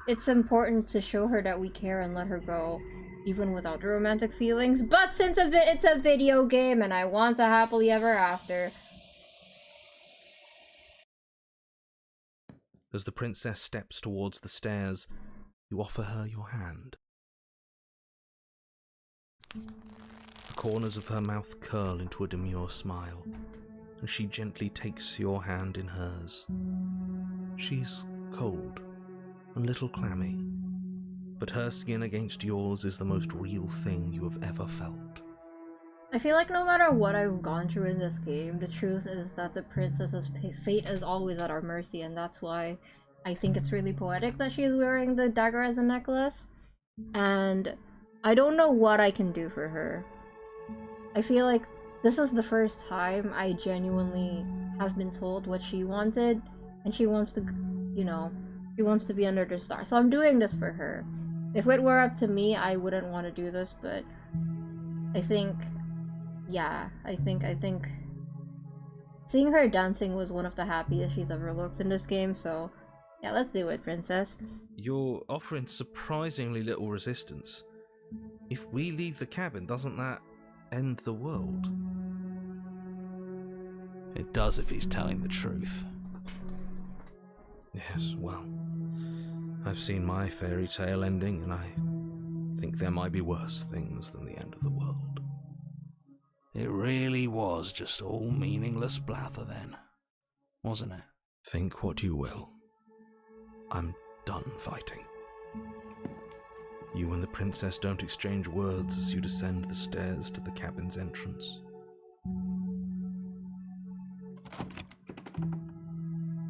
it's important to show her that we care and let her go. even without the romantic feelings. But since it's a video game and I want a happily ever after. As the princess steps towards the stairs, you offer her your hand. The corners of her mouth curl into a demure smile, and she gently takes your hand in hers. She's cold and a little clammy, but her skin against yours is the most real thing you have ever felt. I feel like no matter what I've gone through in this game, the truth is that the princess's fate is always at our mercy, and that's why I think it's really poetic that she's wearing the dagger as a necklace. And I don't know what I can do for her. I feel like this is the first time I genuinely have been told what she wanted, and she wants to, you know, she wants to be under the star. So I'm doing this for her. If it were up to me, I wouldn't want to do this, but I think, yeah, I think seeing her dancing was one of the happiest she's ever looked in this game, so yeah, let's do it, princess. You're offering surprisingly little resistance. If we leave the cabin, doesn't that end the world? It does if he's telling the truth. Yes, well, I've seen my fairy tale ending, and I think there might be worse things than the end of the world. It really was just all meaningless blather then, wasn't it? Think what you will. I'm done fighting. You and the princess don't exchange words as you descend the stairs to the cabin's entrance.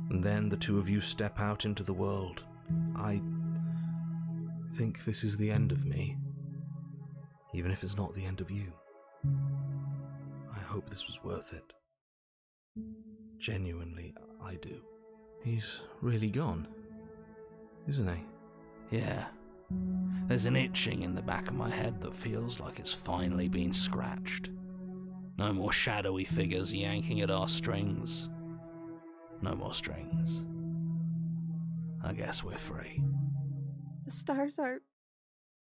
And then the two of you step out into the world. I think this is the end of me, even if it's not the end of you. I hope this was worth it. Genuinely, I do. He's really gone, isn't he? Yeah. There's an itching in the back of my head that feels like it's finally been scratched. No more shadowy figures yanking at our strings. No more strings. I guess we're free. The stars are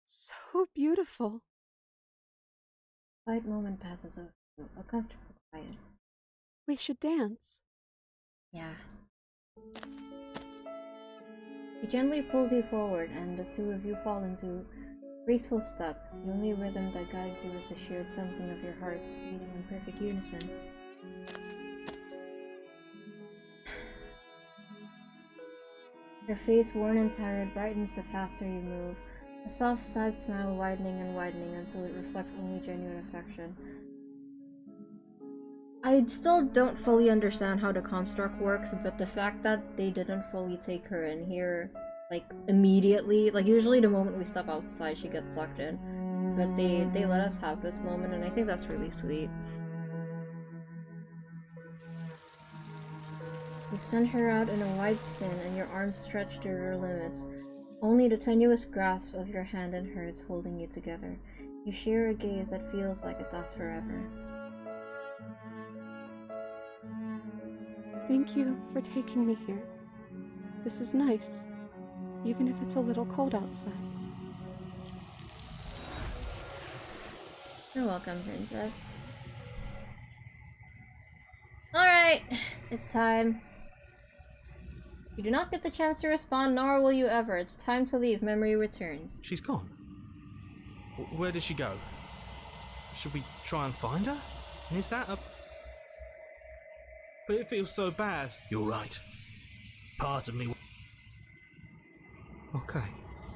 so beautiful. Quiet moment passes over. A comfortable quiet. We should dance. Yeah. He gently pulls you forward, and the two of you fall into graceful step. The only rhythm that guides you is the shared thumping of your hearts beating in perfect unison. Your face, worn and tired, brightens the faster you move, a soft side smile widening and widening until it reflects only genuine affection. I still don't fully understand how the construct works, but the fact that they didn't fully take her in here, like, immediately, like, usually the moment we step outside she gets sucked in, but they let us have this moment, and I think that's really sweet. You send her out in a wide spin, and your arms stretch to their limits, only the tenuous grasp of your hand in hers holding you together. You share a gaze that feels like it lasts forever. Thank you for taking me here. This is nice, even if it's a little cold outside. You're welcome, princess. Alright, it's time. You do not get the chance to respond, nor will you ever. It's time to leave. Memory returns. She's gone. Where did she go? Should we try and find her? And is that a... But it feels so bad. You're right. Part of me... Okay.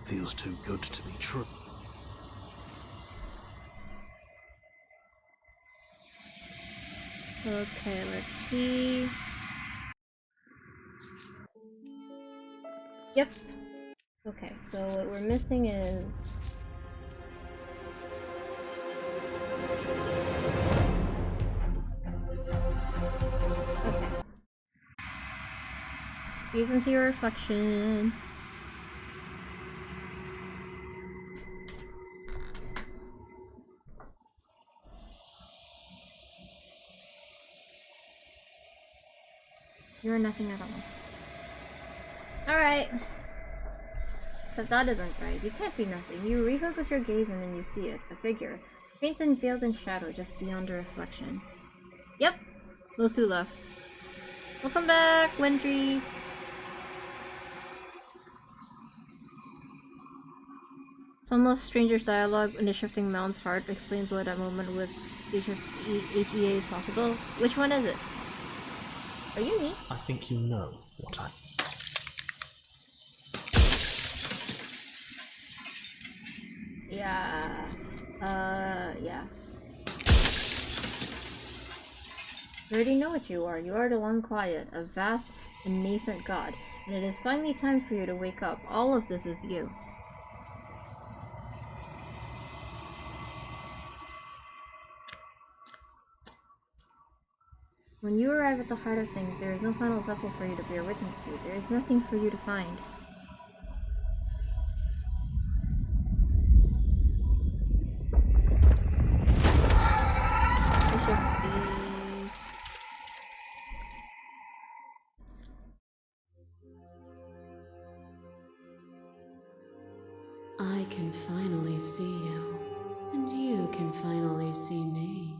Feels too good to be true. Okay, let's see. Yep. Okay, so what we're missing is... Okay. Gaze into your reflection. You're nothing at all. Alright. But that isn't right. You can't be nothing. You refocus your gaze and then you see it. A figure. Faint and veiled in shadow just beyond the reflection. Yep. Those two left. Welcome back, Wendry. Some of Stranger's dialogue in the Shifting Mound's heart explains why that moment with HEA is possible. Which one is it? Are you me? I think you know what I... Yeah. Yeah. You already know what you are. You are the one quiet, a vast and nascent god. And it is finally time for you to wake up. All of this is you. When you arrive at the heart of things, there is no final vessel for you to bear witness to. There is nothing for you to find. I can finally see you, and you can finally see me.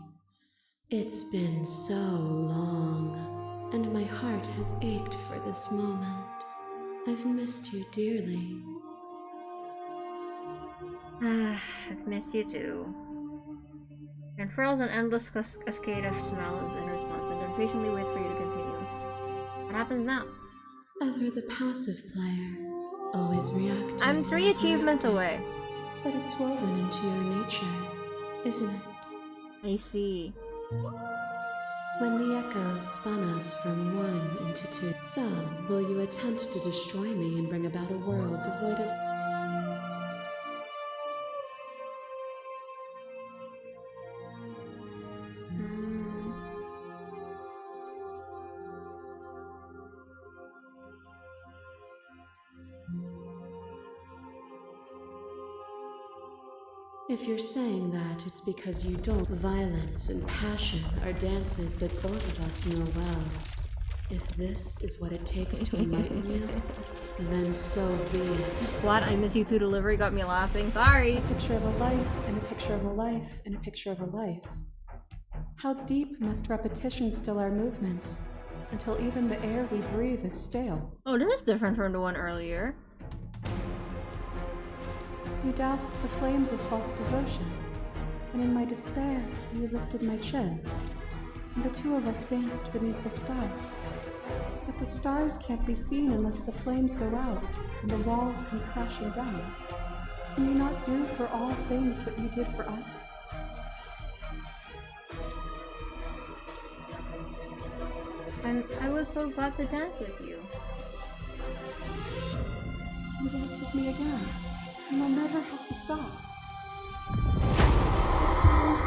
It's been so long, and my heart has ached for this moment. I've missed you dearly. I've missed you too. And furls an endless cascade of smiles in response and then patiently waits for you to continue. What happens now? Ever the passive player, always reacting. I'm 3 achievements away. But it's woven into your nature, isn't it? I see. When the echo spun us from one into two, so will you attempt to destroy me and bring about a world devoid of... If you're saying that, it's because you don't. Violence and passion are dances that both of us know well. If this is what it takes to enlighten you, then so be it. What? I Miss You Too delivery got me laughing. Sorry. A picture of a life, and a picture of a life, and a picture of a life. How deep must repetition still our movements, until even the air we breathe is stale? Oh, this is different from the one earlier. You doused the flames of false devotion, and in my despair, you lifted my chin, and the two of us danced beneath the stars. But the stars can't be seen unless the flames go out, and the walls come crashing down. Can you not do for all things what you did for us? I was so glad to dance with you. You dance with me again. And I'll never have to stop.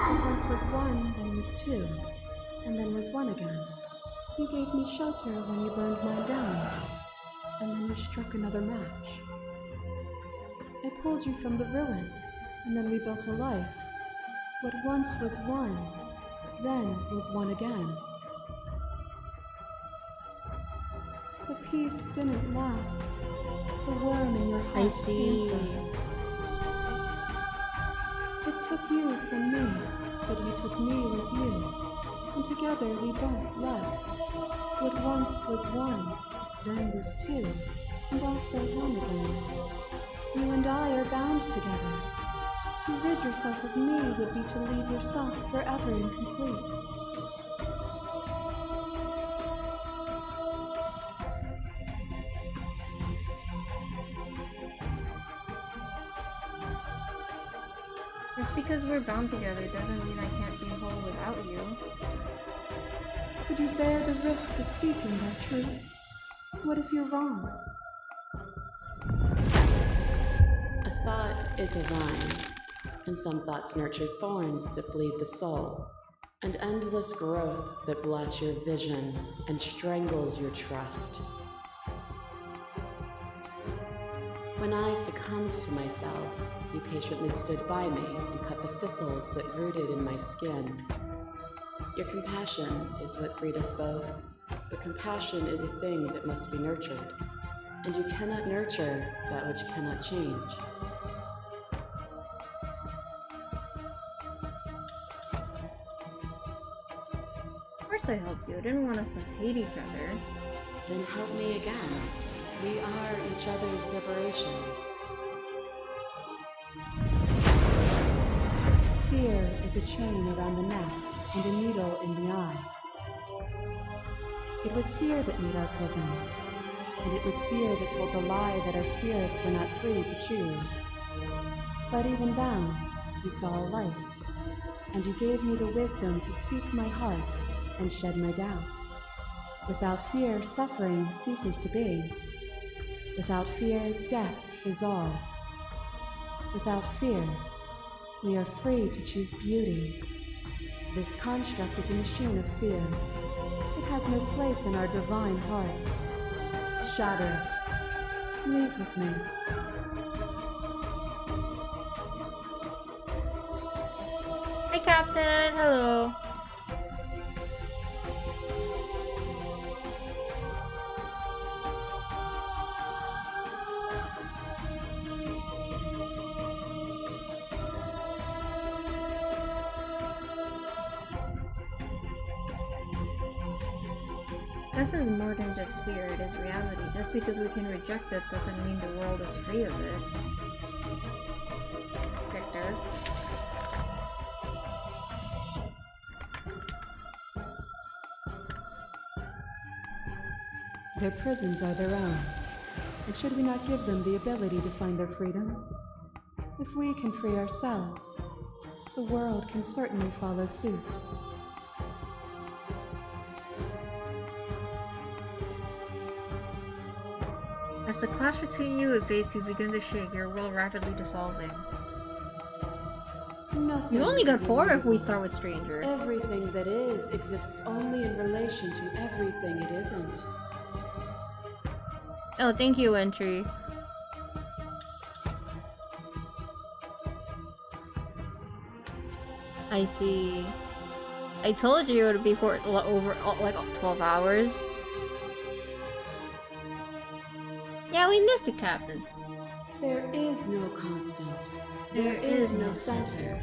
What once was one, then was two, and then was one again. You gave me shelter when you burned mine down, and then you struck another match. I pulled you from the ruins, and then we built a life. What once was one, then was one again. The peace didn't last. The worm in your heart came first. It took you from me, but you took me with you, and together we both left. What once was one, then was two, and also one again. You and I are bound together. To rid yourself of me would be to leave yourself forever incomplete. Just because we're bound together doesn't mean I can't be whole without you. Could you bear the risk of seeking that truth? What if you're wrong? A thought is a vine, and some thoughts nurture thorns that bleed the soul, and endless growth that blots your vision and strangles your trust. When I succumbed to myself, you patiently stood by me and cut the thistles that rooted in my skin. Your compassion is what freed us both, but compassion is a thing that must be nurtured. and you cannot nurture that which cannot change. Of course I helped you. I didn't want us to hate each other. Then help me again. We are each other's liberation. Fear is a chain around the neck and a needle in the eye. It was fear that made our prison, and it was fear that told the lie that our spirits were not free to choose. But even bound, you saw a light, and you gave me the wisdom to speak my heart and shed my doubts. Without fear, suffering ceases to be. Without fear, death dissolves. Without fear, we are free to choose beauty. This construct is a machine of fear. It has no place in our divine hearts. Shatter it. Leave with me. Hi, Captain. Hello. This is more than just fear, it is reality. Just because we can reject it doesn't mean the world is free of it. Victor. Their prisons are their own, and should we not give them the ability to find their freedom? If we can free ourselves, the world can certainly follow suit. As the clash between you and Bates begin to shake, your world rapidly dissolving. Nothing You only got is 4 if immutable. we start with Stranger. Everything that is exists only in relation to everything it isn't. Oh, thank you, Entry. I see. I told you it would be for over like 12 hours. Yeah, we missed it, Captain. There is no constant. There is no center.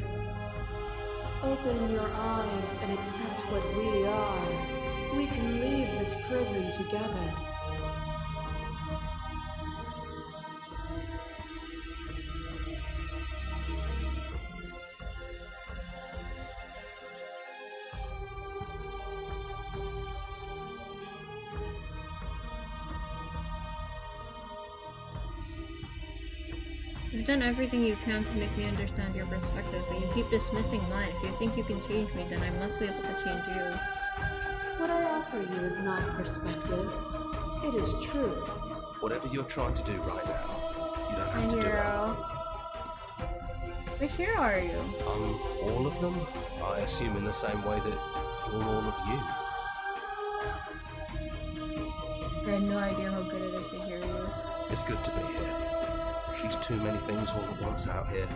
Open your eyes and accept what we are. We can leave this prison together. You've done everything you can to make me understand your perspective, but you keep dismissing mine. If you think you can change me, then I must be able to change you. What I offer you is not perspective. It is truth. Whatever you're trying to do right now, you don't have My to do it hero. alone. Which hero are you? All of them? I assume in the same way that you're all of you. I have no idea how good it is to hear you. It's good to be here. She's too many things all at once out here.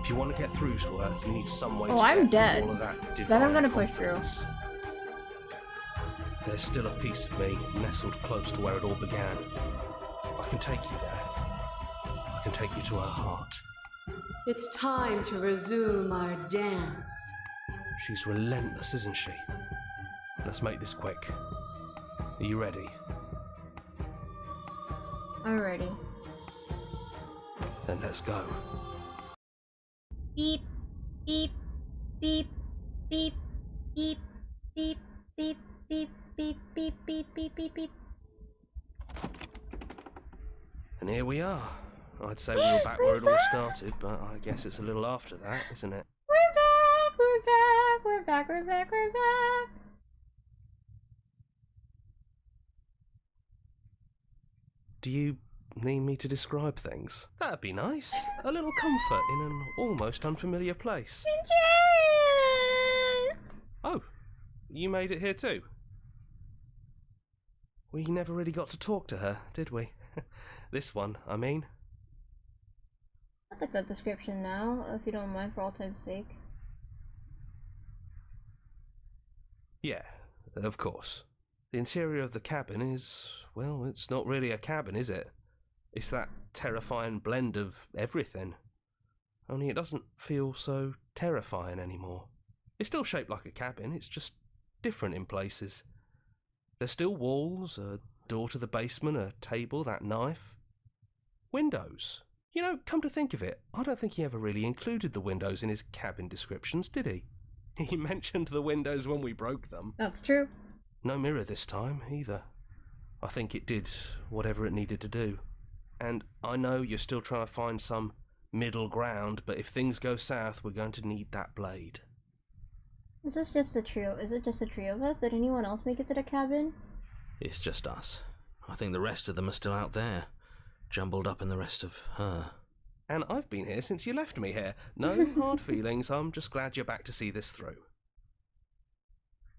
If you want to get through to her, you need some way Oh, to I'm get dead. through all of that divine Then I'm gonna push through. confidence. There's still a piece of me nestled close to where it all began. I can take you there. I can take you to her heart. It's time to resume our dance. She's relentless, isn't she? Let's make this quick. Are you ready? Alrighty. Then let's go. Beep, beep, beep, beep, beep, beep, beep, beep, beep, beep, beep, beep, beep, beep. And here we are. I'd say we were back where it all started, but I guess it's a little after that, isn't it? We're back, we're back, we're back, we're back, we're back. Do you need me to describe things? That'd be nice. A little comfort in an almost unfamiliar place. Oh, you made it here too? We never really got to talk to her, did we? This one, I mean. That's a good description now, if you don't mind, for all time's sake. Yeah, of course. The interior of the cabin is, well, it's not really a cabin, is it? It's that terrifying blend of everything. Only it doesn't feel so terrifying anymore. It's still shaped like a cabin, it's just different in places. There's still walls, a door to the basement, a table, that knife. Windows. You know, come to think of it, I don't think he ever really included the windows in his cabin descriptions, did he? He mentioned the windows when we broke them. That's true. No mirror this time, either. I think it did whatever it needed to do. And I know you're still trying to find some middle ground, but if things go south, we're going to need that blade. Is this just a trio? Is it just a trio of us? Did anyone else make it to the cabin? It's just us. I think the rest of them are still out there, jumbled up in the rest of her. And I've been here since you left me here. No hard feelings, I'm just glad you're back to see this through.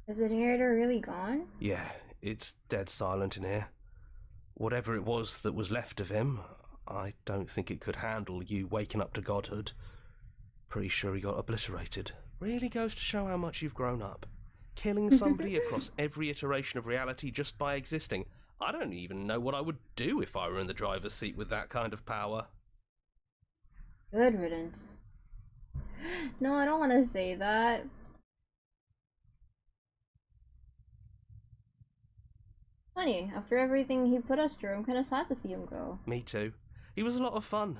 Is the narrator really gone? Yeah, it's dead silent in here. Whatever it was that was left of him, I don't think it could handle you waking up to godhood. Pretty sure he got obliterated. Really goes to show how much you've grown up. Killing somebody across every iteration of reality just by existing. I don't even know what I would do if I were in the driver's seat with that kind of power. Good riddance. No, I don't want to say that. Funny, after everything he put us through, I'm kind of sad to see him go. Me too. He was a lot of fun.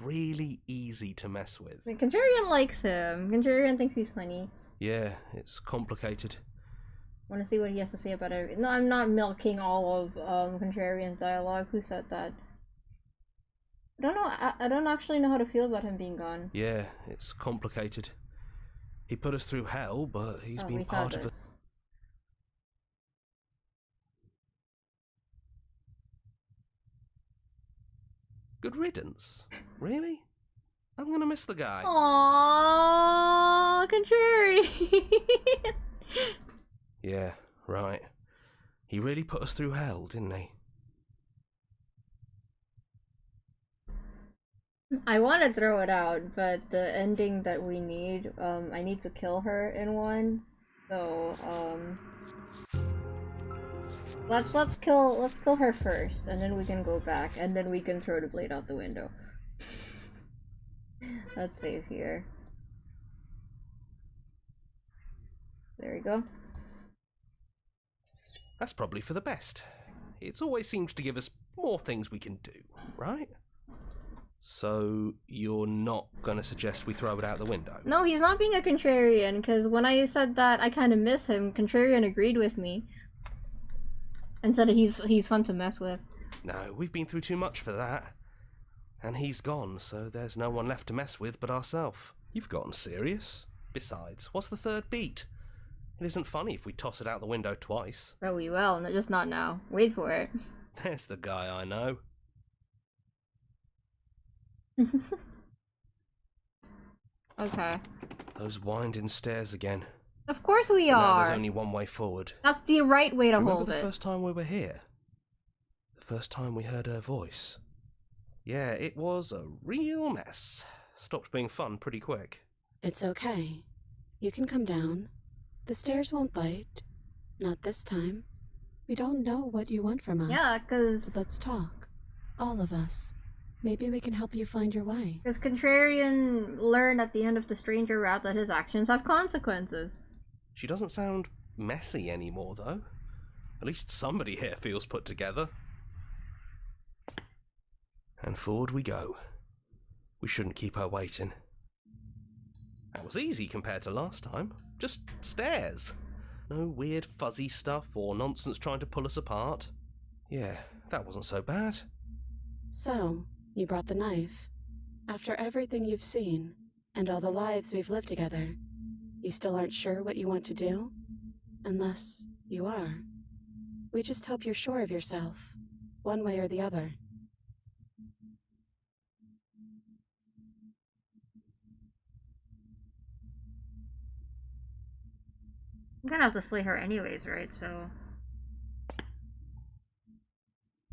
Really easy to mess with. The Contrarian likes him. Contrarian thinks he's funny. Yeah, it's complicated. Want to see what he has to say about it. No, I'm not milking all of Contrarian's dialogue. Who said that? I don't know. I don't actually know how to feel about him being gone. Yeah, it's complicated. He put us through hell, but he's been part of it. Good riddance. Really? I'm gonna miss the guy. Aww, Contrarian. Yeah, right. He really put us through hell, didn't he? I want to throw it out, but the ending that we need, I need to kill her in one. So, let's kill her first, and then we can go back, and then we can throw the blade out the window. Let's save here. There we go. That's probably for the best. It's always seems to give us more things we can do, right? So, you're not gonna suggest we throw it out the window? No, he's not being a contrarian, because when I said that I kind of miss him, Contrarian agreed with me. And said he's fun to mess with. No, we've been through too much for that. And he's gone, so there's no one left to mess with but ourselves. You've gotten serious. Besides, what's the third beat? It isn't funny if we toss it out the window twice. Oh, we will, just not now. Wait for it. There's the guy I know. Okay. Those winding stairs again. Of course we Now are. there's only one way forward. That's the right way to Remember hold the it. first time we were here? The first time we heard her voice? Yeah, it was a real mess. Stopped being fun pretty quick. It's okay. You can come down. The stairs won't bite. Not this time. We don't know what you want from us. Yeah, because... But let's talk. All of us. Maybe we can help you find your way. Because Contrarian learned at the end of the stranger route that his actions have consequences. She doesn't sound messy anymore, though. At least somebody here feels put together. And forward we go. We shouldn't keep her waiting. That was easy compared to last time. Just stairs. No weird fuzzy stuff or nonsense trying to pull us apart. Yeah, that wasn't so bad. So, you brought the knife. After everything you've seen, and all the lives we've lived together, you still aren't sure what you want to do? Unless you are. We just hope you're sure of yourself, one way or the other. I'm gonna have to slay her anyways, right? So...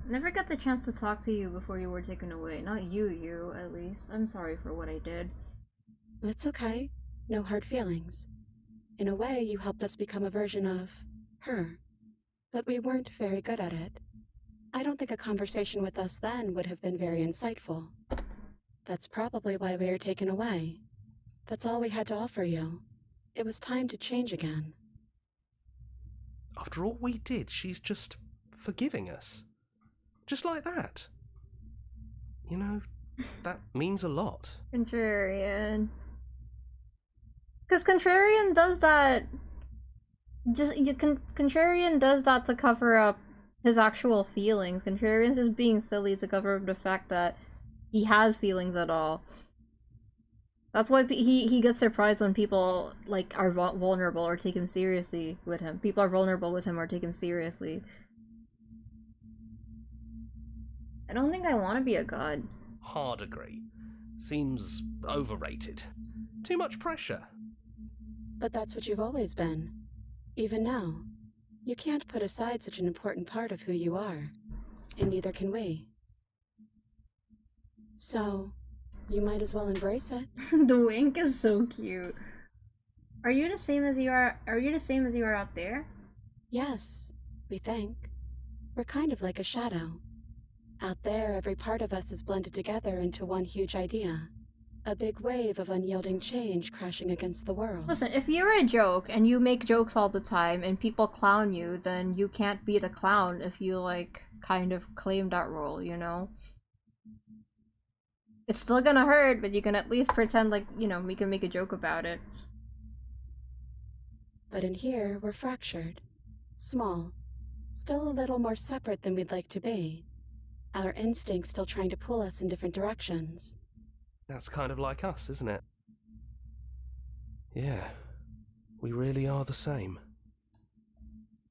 Never got the chance to talk to you before you were taken away. Not you, at least. I'm sorry for what I did. It's okay. No hard feelings. In a way, you helped us become a version of her. but we weren't very good at it. I don't think a conversation with us then would have been very insightful. That's probably why we were taken away. That's all we had to offer you. It was time to change again. After all we did, she's just forgiving us. Just like that. You know, that means a lot. Contrarian. Because Contrarian does that... Contrarian does that to cover up his actual feelings. Contrarian's just being silly to cover up the fact that he has feelings at all. That's why he gets surprised when people, like, are vulnerable or take him seriously with him. People are vulnerable with him or take him seriously. I don't think I want to be a god. Hard agree. Seems overrated. Too much pressure. But that's what you've always been. Even now. You can't put aside such an important part of who you are. And neither can we. So, you might as well embrace it. The wink is so cute. Are you the same as you are out there? Yes, we think. We're kind of like a shadow. Out there, every part of us is blended together into one huge idea. A big wave of unyielding change crashing against the world. Listen, if you're a joke and you make jokes all the time and people clown you, then you can't be the clown if you, like, kind of claim that role, you know? It's still gonna hurt, but you can at least pretend like, you know, we can make a joke about it. But in here, we're fractured. Small. Still a little more separate than we'd like to be. Our instincts still trying to pull us in different directions. That's kind of like us, isn't it? Yeah. We really are the same.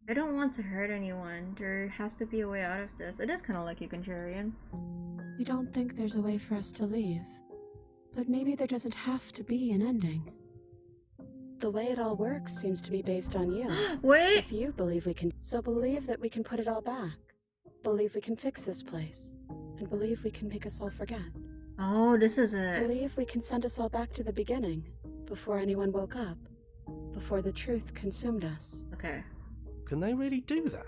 I don't want to hurt anyone. There has to be a way out of this. It is kind of like you, Contrarian. We don't think there's a way for us to leave. But maybe there doesn't have to be an ending. The way it all works seems to be based on you. Wait! If you believe we can, so believe that we can put it all back. Believe we can fix this place. And believe we can make us all forget. Oh, this is it. Believe we can send us all back to the beginning, before anyone woke up. Before the truth consumed us. Okay. Can they really do that?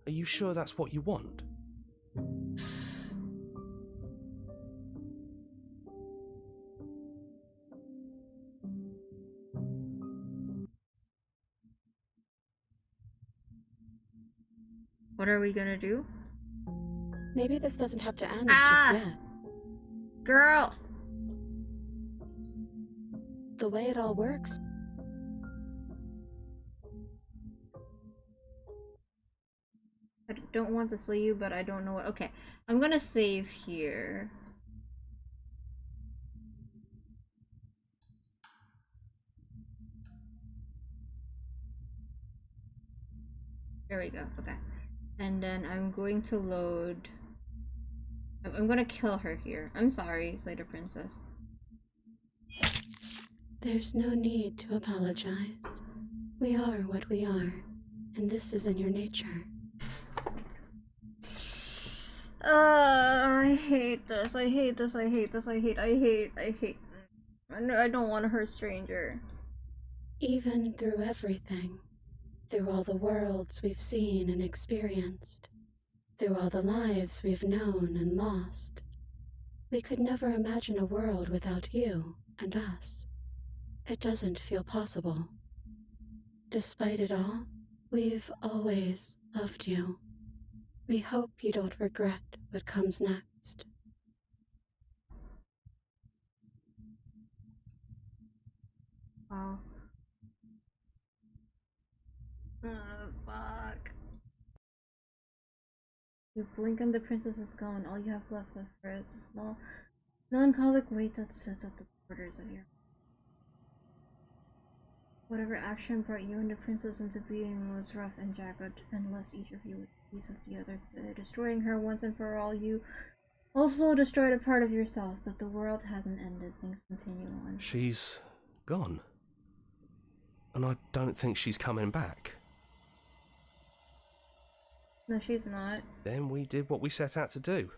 Are you sure that's what you want? What are we gonna do? Maybe this doesn't have to end just yet. Girl! The way it all works. I don't want to slay you, but I don't know what. Okay, I'm gonna save here. There we go, okay. And then I'm going to load... I'm gonna kill her here. I'm sorry, Slay the Princess. There's no need to apologize. We are what we are, and this is in your nature. I hate this. I hate this. I hate this. I hate. I don't want to hurt stranger. Even through everything. Through all the worlds we've seen and experienced. Through all the lives we've known and lost. We could never imagine a world without you and us. It doesn't feel possible. Despite it all, we've always loved you. We hope you don't regret what comes next. Wow. Fuck. You blink and the princess is gone. All you have left with her is a small, melancholic weight that sits at the borders of your... Whatever action brought you and the princess into being was rough and jagged and left each of you with a piece of the other. Destroying her once and for all, you also destroyed a part of yourself, but the world hasn't ended. Things continue on. She's gone. And I don't think she's coming back. No, she's not. Then we did what we set out to do.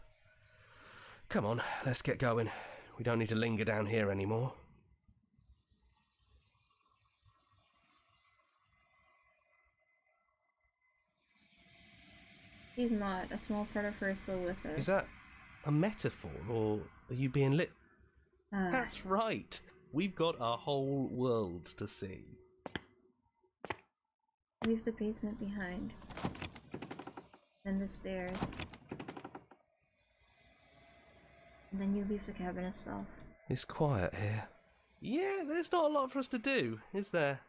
Come on, let's get going. We don't need to linger down here anymore. He's not. A small part of her is still with us. Is that a metaphor, or are you being lit? That's right. We've got a whole world to see. Leave the basement behind. Then the stairs. And then you leave the cabin itself. It's quiet here. Yeah, there's not a lot for us to do, is there?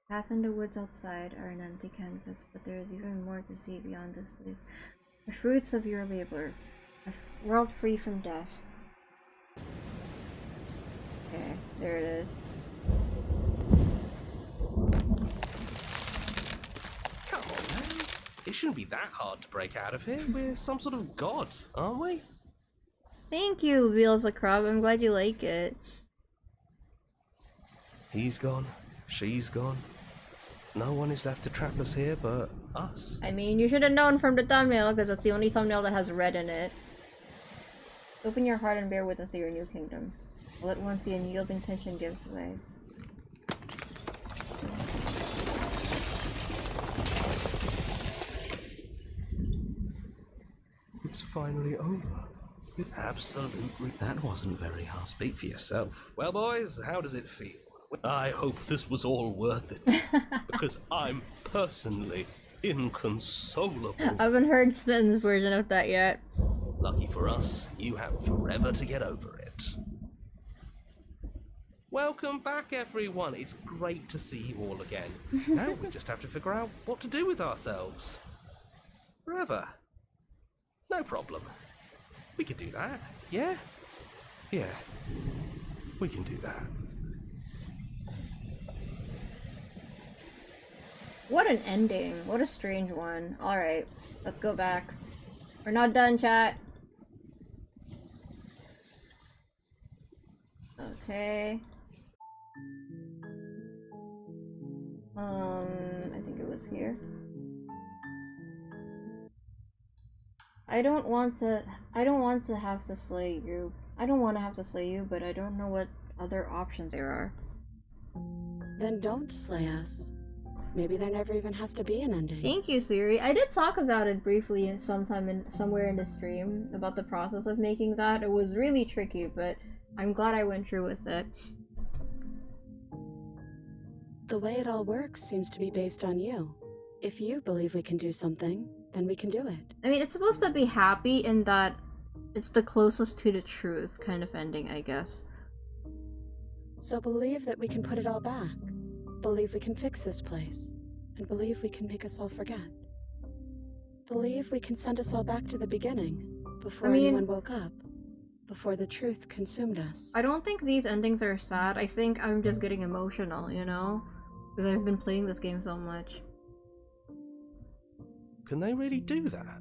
Path and the woods outside are an empty canvas, but there is even more to see beyond this place. The fruits of your labor. A world free from death. Okay, there it is. Come on, man. It shouldn't be that hard to break out of here. We're some sort of god, aren't we? Thank you, Wheels of Crab. I'm glad you like it. He's gone. She's gone. No one is left to trap us here but us. I mean, you should have known from the thumbnail, because that's the only thumbnail that has red in it. Open your heart and bear witness to your new kingdom. All at once the unyielding tension gives way. It's finally over. Absolutely. That wasn't very hard. Speak for yourself. Well, boys, how does it feel? I hope this was all worth it, because I'm personally inconsolable. I haven't heard Smitten's version of that yet. Lucky for us, you have forever to get over it. Welcome back, everyone. It's great to see you all again. Now we just have to figure out what to do with ourselves. Forever. No problem. We can do that, yeah? Yeah, we can do that. What an ending. What a strange one. Alright, let's go back. We're not done, chat. Okay. I think it was here. I don't want to have to slay you. I don't want to have to slay you, but I don't know what other options there are. Then don't slay us. Maybe there never even has to be an ending. Thank you, Siri. I did talk about it briefly somewhere in the stream about the process of making that. It was really tricky, but I'm glad I went through with it. The way it all works seems to be based on you. If you believe we can do something, then we can do it. I mean, it's supposed to be happy in that it's the closest to the truth kind of ending, I guess. So believe that we can put it all back. Believe we can fix this place. And believe we can make us all forget. Believe we can send us all back to the beginning, before anyone woke up. Before the truth consumed us. I don't think these endings are sad. I think I'm just getting emotional, you know? Because I've been playing this game so much. Can they really do that?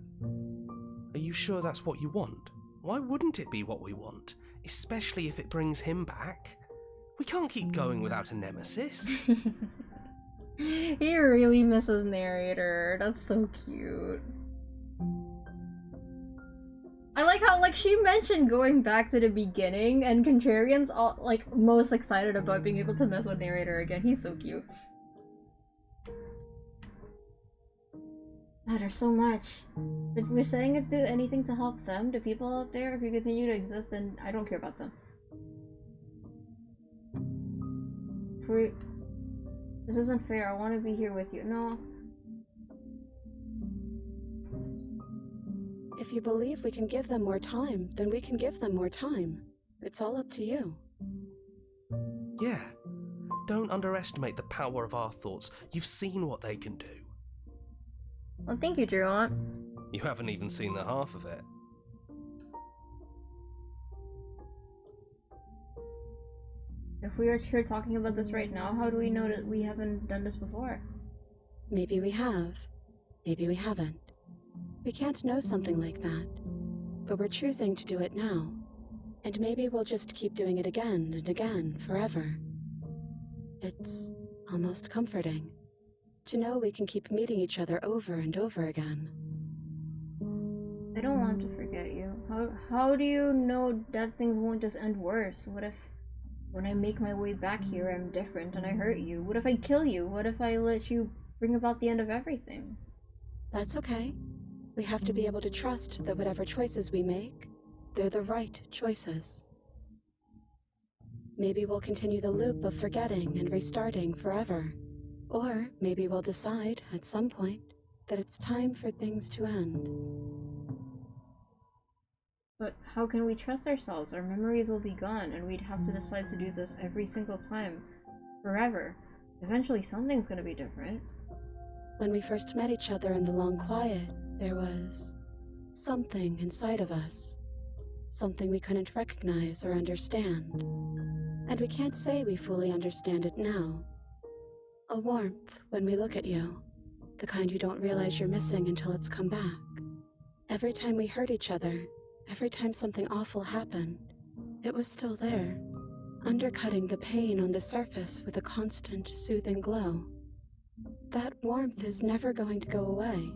Are you sure that's what you want? Why wouldn't it be what we want? Especially if it brings him back. We can't keep going without a nemesis. He really misses narrator. That's so cute. I like how, like, she mentioned going back to the beginning, and Contrarian's all, like, most excited about being able to mess with narrator again. He's so cute. Matters so much. But we're setting it to anything to help them, the people out there. If you continue to exist, then I don't care about them. This isn't fair. I want to be here with you. No. If you believe we can give them more time, then we can give them more time. It's all up to you. Yeah. Don't underestimate the power of our thoughts. You've seen what they can do. Well, thank you, Drew. You haven't even seen the half of it. If we are here talking about this right now, how do we know that we haven't done this before? Maybe we have. Maybe we haven't. We can't know something like that. But we're choosing to do it now. And maybe we'll just keep doing it again and again, forever. It's almost comforting to know we can keep meeting each other over and over again. I don't want to forget you. How do you know that things won't just end worse? What if when I make my way back here I'm different and I hurt you? What if I kill you? What if I let you bring about the end of everything? That's okay. We have to be able to trust that whatever choices we make, they're the right choices. Maybe we'll continue the loop of forgetting and restarting forever. Or maybe we'll decide, at some point, that it's time for things to end. But how can we trust ourselves? Our memories will be gone, and we'd have to decide to do this every single time. Forever. Eventually something's gonna be different. When we first met each other in the long quiet, there was something inside of us. Something we couldn't recognize or understand. And we can't say we fully understand it now. A warmth when we look at you. The kind you don't realize you're missing until it's come back. Every time we hurt each other, every time something awful happened, it was still there, undercutting the pain on the surface with a constant, soothing glow. That warmth is never going to go away,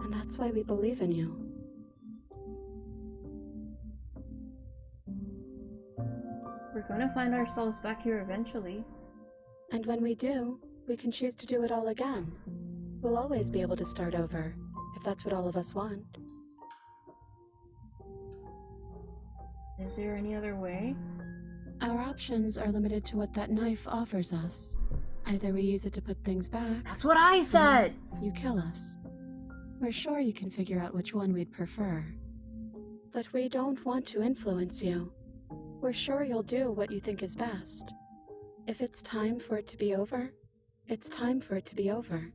and that's why we believe in you. We're gonna find ourselves back here eventually. And when we do, we can choose to do it all again. We'll always be able to start over, if that's what all of us want. Is there any other way? Our options are limited to what that knife offers us. Either we use it to put things back... That's what I said! You kill us. We're sure you can figure out which one we'd prefer. But we don't want to influence you. We're sure you'll do what you think is best. If it's time for it to be over, it's time for it to be over.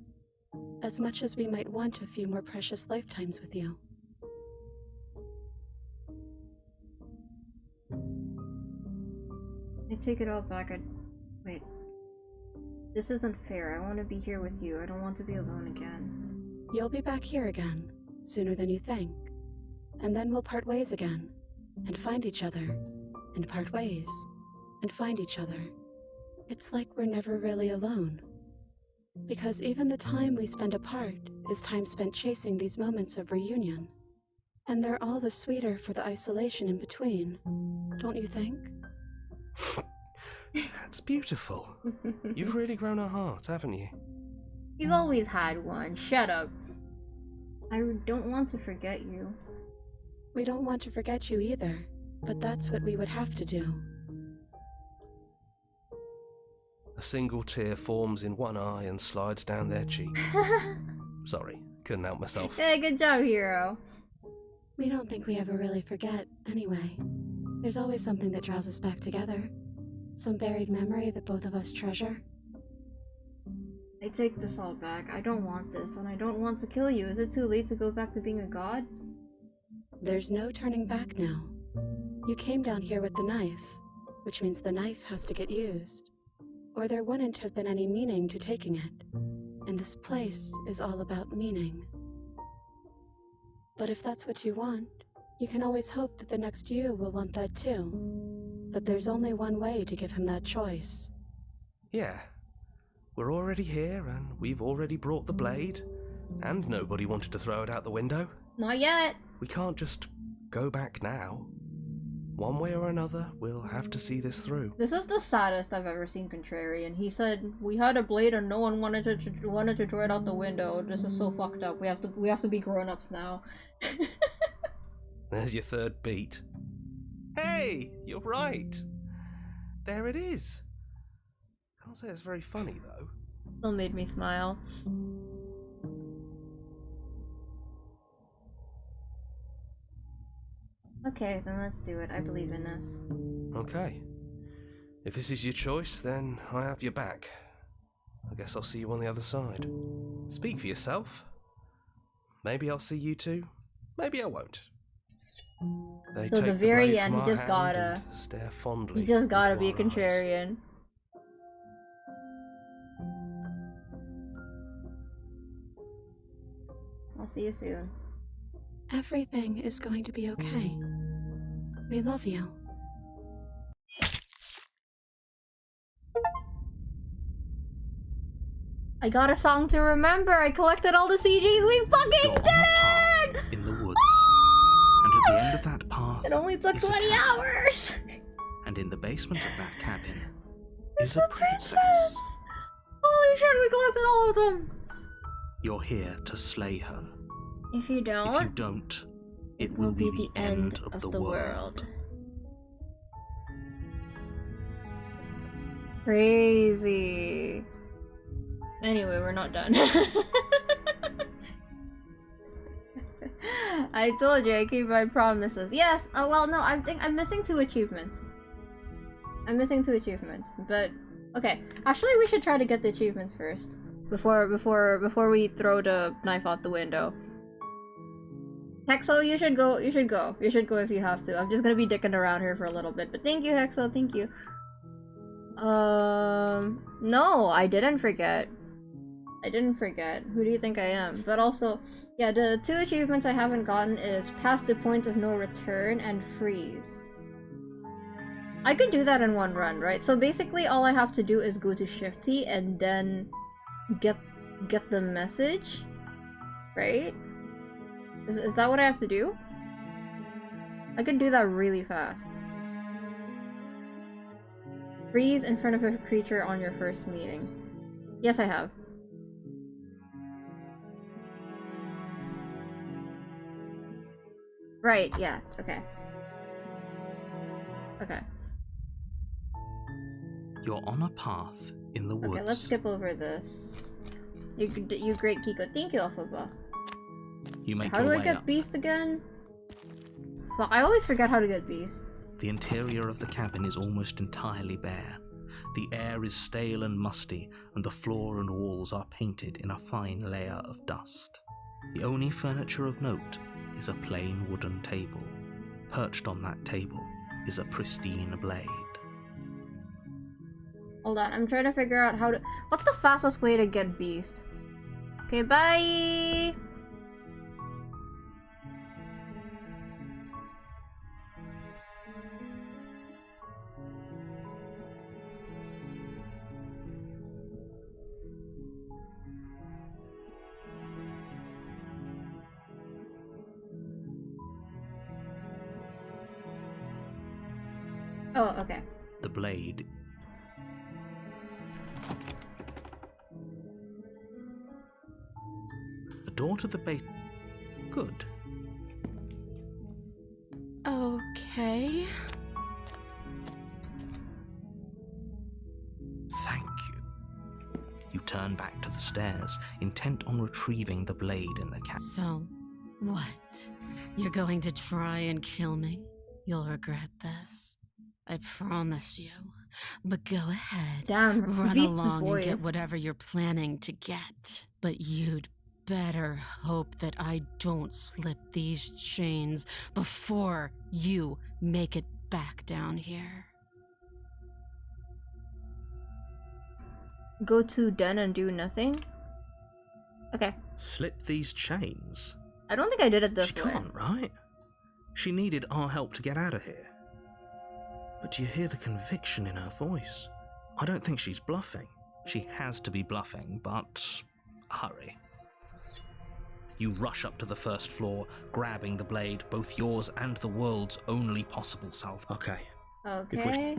As much as we might want a few more precious lifetimes with you. I take it all back. Wait. This isn't fair. I want to be here with you. I don't want to be alone again. You'll be back here again, sooner than you think. And then we'll part ways again, and find each other, and part ways, and find each other. It's like we're never really alone. Because even the time we spend apart is time spent chasing these moments of reunion. And they're all the sweeter for the isolation in between, don't you think? That's beautiful. You've really grown a heart, haven't you? He's always had one. Shut up. I don't want to forget you. We don't want to forget you either, but that's what we would have to do. A single tear forms in one eye and slides down their cheek. Sorry, couldn't help myself. Yeah, good job, hero. We don't think we ever really forget, anyway. There's always something that draws us back together. Some buried memory that both of us treasure. I take this all back. I don't want this, and I don't want to kill you. Is it too late to go back to being a god? There's no turning back now. You came down here with the knife, which means the knife has to get used. Or there wouldn't have been any meaning to taking it. And this place is all about meaning. But if that's what you want, you can always hope that the next you will want that too. But there's only one way to give him that choice. Yeah. We're already here, and we've already brought the blade, and nobody wanted to throw it out the window. Not yet. We can't just go back now. One way or another, we'll have to see this through. This is the saddest I've ever seen Contrarian. He said, we had a blade and no one wanted to throw it out the window. This is so fucked up. We have to be grown-ups now. There's your third beat. Hey, you're right. There it is. Can't say it's very funny, though. Still made me smile. Okay, then let's do it. I believe in this. Okay. If this is your choice, then I have your back. I guess I'll see you on the other side. Speak for yourself. Maybe I'll see you too. Maybe I won't. They so take the very blade end, from he our just hand gotta. and stare fondly. He just gotta into be a our eyes. contrarian. I'll see you soon. Everything is going to be okay. We love you. I got a song to remember. I collected all the CGs. We fucking You're on did a it! path in the woods, and at the end of that path, It only took is a 20 cabin. hours. And in the basement of that cabin It's is a princess. Holy shit, we collected all of them. You're here to slay her. If you don't, it will be the end of the world. Crazy. Anyway, we're not done. I told you I keep my promises. Yes. Oh well, no. I think I'm missing 2 achievements. But okay. Actually, we should try to get the achievements first before we throw the knife out the window. Hexo, you should go. You should go if you have to. I'm just gonna be dicking around here for a little bit. But thank you, Hexo. Thank you. No, I didn't forget. Who do you think I am? But also, yeah, the 2 achievements I haven't gotten is Past the Point of No Return and Freeze. I could do that in one run, right? So basically all I have to do is go to Shifty and then get the message, right? Is that what I have to do? I could do that really fast. Freeze in front of a creature on your first meeting. Yes, I have. Right, yeah, okay. Okay. You're on a path in the woods. Okay, let's skip over this. You great Kiko. Thank you, Alphaba. You make How your do I way get up. Beast again? Fuck, I always forget how to get Beast. The interior of the cabin is almost entirely bare. The air is stale and musty, and the floor and walls are painted in a fine layer of dust. The only furniture of note is a plain wooden table. Perched on that table is a pristine blade. Hold on, I'm trying to figure out how to... What's the fastest way to get Beast? Okay, bye! Oh, okay. The blade. The door to the base. Good. Okay. Thank you. You turn back to the stairs, intent on retrieving the blade in the cabin. So, what? You're going to try and kill me? You'll regret this. I promise you. But go ahead. Damn, run Beast's along voice. and get whatever you're planning to get. But you'd better hope that I don't slip these chains before you make it back down here. Go to den and do nothing? Okay. Slip these chains? I don't think I did it this She way. can't, right? She needed our help to get out of here. But do you hear the conviction in her voice? I don't think she's bluffing. She has to be bluffing, but hurry. You rush up to the first floor, grabbing the blade, both yours and the world's only possible salve. Okay. Okay.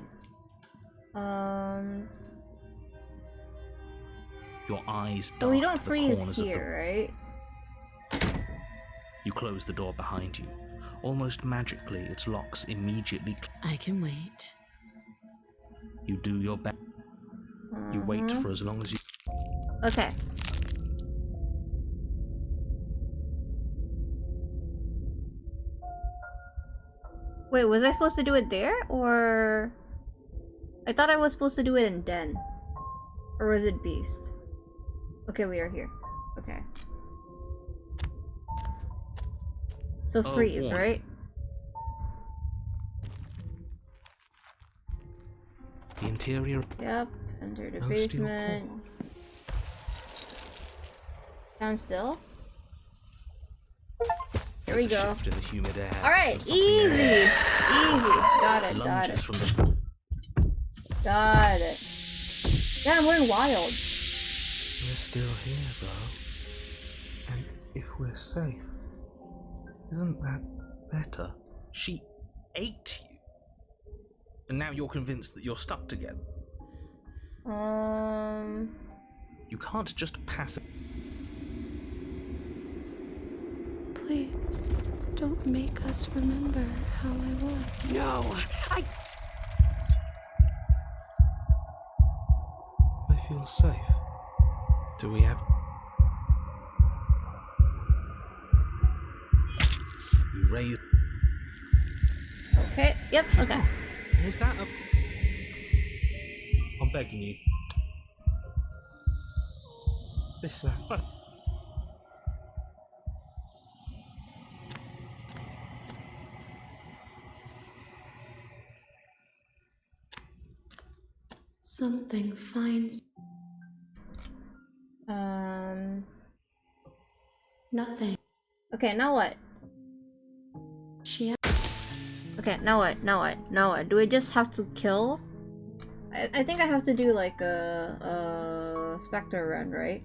Your eyes dart So we don't to the freeze corners of the... here, right? You close the door behind you. Almost magically, its locks immediately... I can wait. You do your best. You wait for as long as you... Okay. Wait, was I supposed to do it there? Or... I thought I was supposed to do it in Den. Or was it Beast? Okay, we are here. Okay. So freeze, right? The interior... Yep. Enter the No basement. Stand still. Here we go. Shift in the humid air. Alright, easy! Easy. Got it, got Lunges it. from the... Got it. Yeah, I'm going wild. We're still here, though. And if we're safe, isn't that better? She ate you. And now you're convinced that you're stuck together. You can't just pass it. Please, don't make us remember how I was. No! I feel safe. Do we have... You raise. Okay, yep, okay. Was that a. I'm begging you. This. Something finds nothing. Okay, now what? She Okay, now what? Now what? Now what? Do we just have to kill? I think I have to do like a Spectre run, right?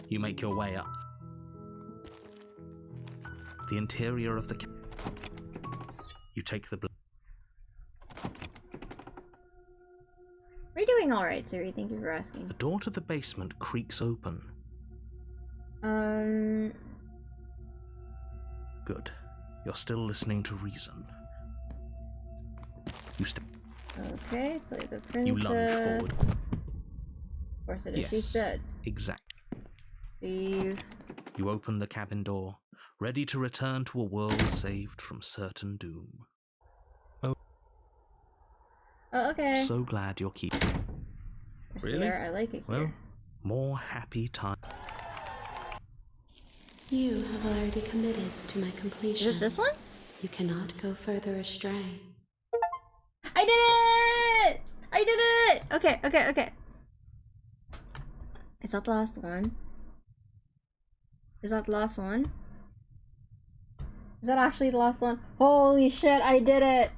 You make your way up. The interior of the You take the We're doing alright, Siri. Thank you for asking. The door to the basement creaks open. Good. You're still listening to reason. You Okay, so the princess... You lunge forward. Of course it is. Yes, She's dead. Exactly. Leave. You open the cabin door, ready to return to a world saved from certain doom. Oh, okay. So glad you're keeping. Really? Here, I like it here. Well, more happy time. You have already committed to my completion. Is it this one? You cannot go further astray. I did it! I did it! Okay, okay, okay. Is that the last one? Is that the last one? Is that actually the last one? Holy shit, I did it!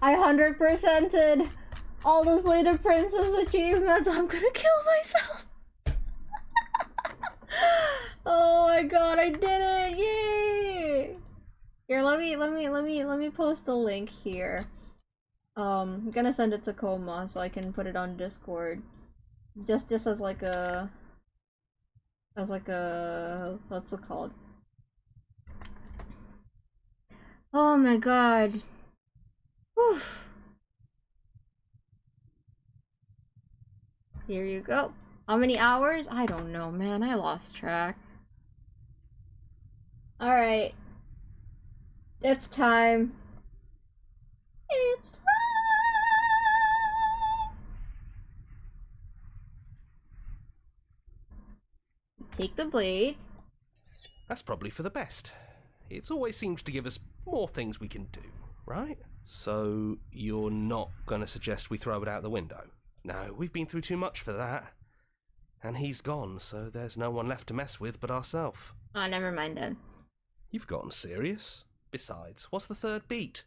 I 100%ed all the Slated Princess achievements. I'm gonna kill myself. Oh my god, I did it! Yay! Here, let me post a link here. I'm gonna send it to Coma so I can put it on Discord. Just as like a what's it called? Oh my god. Whew. Here you go. How many hours? I don't know, man. I lost track. Alright. It's time. It's time. Take the blade. That's probably for the best. It's always seems to give us more things we can do, right? So, you're not going to suggest we throw it out the window? No, we've been through too much for that. And he's gone, so there's no one left to mess with but ourselves. Oh, never mind then. You've gotten serious. Besides, what's the third beat?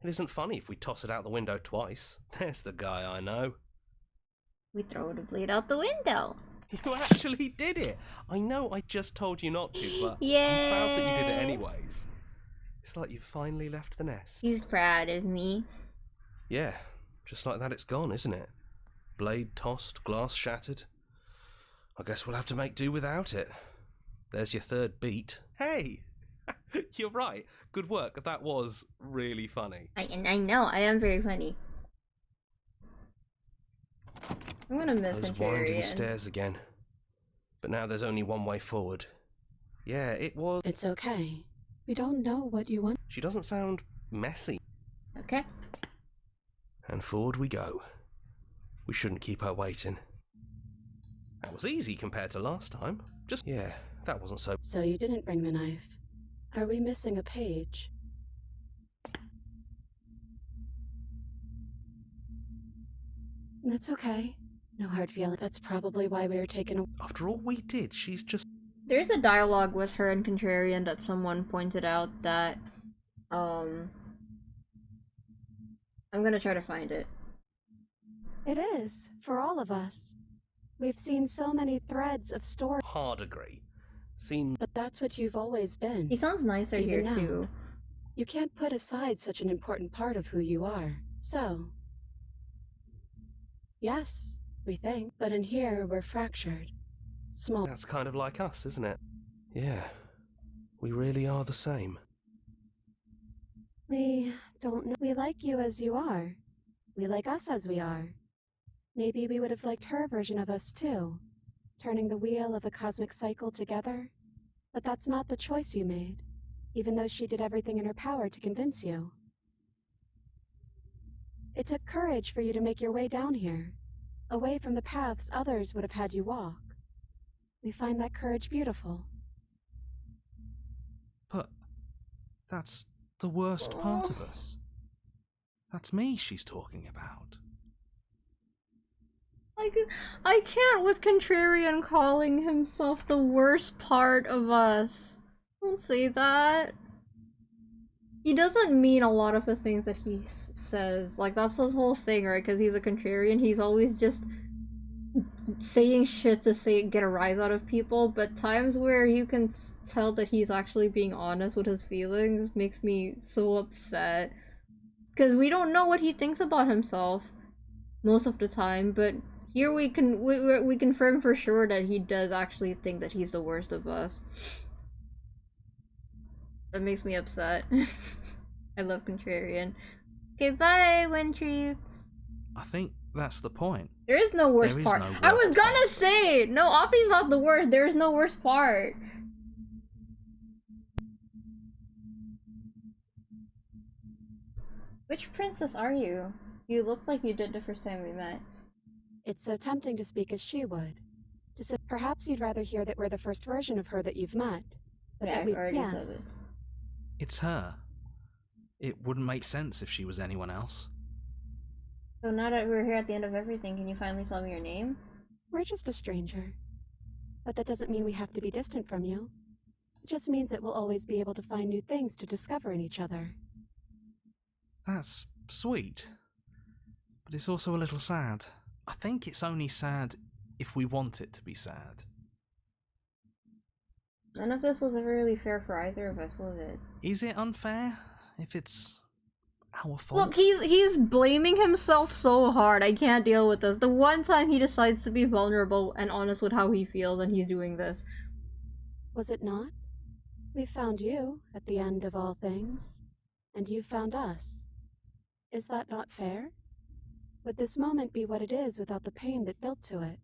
It isn't funny if we toss it out the window twice. There's the guy I know. We throw the blade out the window. You actually did it! I know I just told you not to, but Yay! I'm proud that you did it anyways. It's like you finally left the nest. He's proud of me. Yeah, just like that it's gone, isn't it? Blade tossed, glass shattered. I guess we'll have to make do without it. There's your third beat. Hey! You're right. Good work. That was really funny. I know, I am very funny. I'm gonna miss Those Centurion. winding stairs again. But now there's only one way forward. Yeah, it was... It's okay. We don't know what you want. She doesn't sound messy. Okay. And forward we go. We shouldn't keep her waiting. That was easy compared to last time. Just... yeah, that wasn't so... So you didn't bring the knife. Are we missing a page? That's okay. No hard feeling. That's probably why we were taken away. After all we did, she's just... There's a dialogue with her and Contrarian that someone pointed out that, I'm gonna try to find it. It is, for all of us. We've seen so many threads of story. Hard agree. Seen... But that's what you've always been. He sounds nicer Even here now. too. You can't put aside such an important part of who you are. So... yes, we think. But in here, we're fractured. Small. That's kind of like us, isn't it? Yeah. We really are the same. We don't know. We like you as you are. We like us as we are. Maybe we would have liked her version of us too, turning the wheel of a cosmic cycle together. But that's not the choice you made, even though she did everything in her power to convince you. It took courage for you to make your way down here, away from the paths others would have had you walk. We find that courage beautiful. But that's the worst part of us. That's me she's talking about. I can't with Contrarian calling himself the worst part of us. Don't say that. He doesn't mean a lot of the things that he says. Like, that's his whole thing, right? Because he's a Contrarian. He's always just saying shit to get a rise out of people, but times where you can tell that he's actually being honest with his feelings makes me so upset. Because we don't know what he thinks about himself most of the time, but here we confirm for sure that he does actually think that he's the worst of us. That makes me upset. I love Contrarian. Okay, bye, Wintry. I think that's the point. There is no worst part. No worst I was gonna part. say, no, Oppie's not the worst. There is no worst part. Which princess are you? You look like you did the first time we met. It's so tempting to speak as she would. To say, perhaps you'd rather hear that we're the first version of her that you've met. But Yeah, that I've already said this. It's her. It wouldn't make sense if she was anyone else. So now that we're here at the end of everything, can you finally tell me your name? We're just a stranger. But that doesn't mean we have to be distant from you. It just means that we'll always be able to find new things to discover in each other. That's sweet. But it's also a little sad. I think it's only sad if we want it to be sad. None of this was ever really fair for either of us, was it? Is it unfair if it's our fault? Look, he's blaming himself so hard. I can't deal with this. The one time he decides to be vulnerable and honest with how he feels, and he's doing this. Was it not? We found you at the end of all things, and you found us. Is that not fair? Would this moment be what it is without the pain that built to it?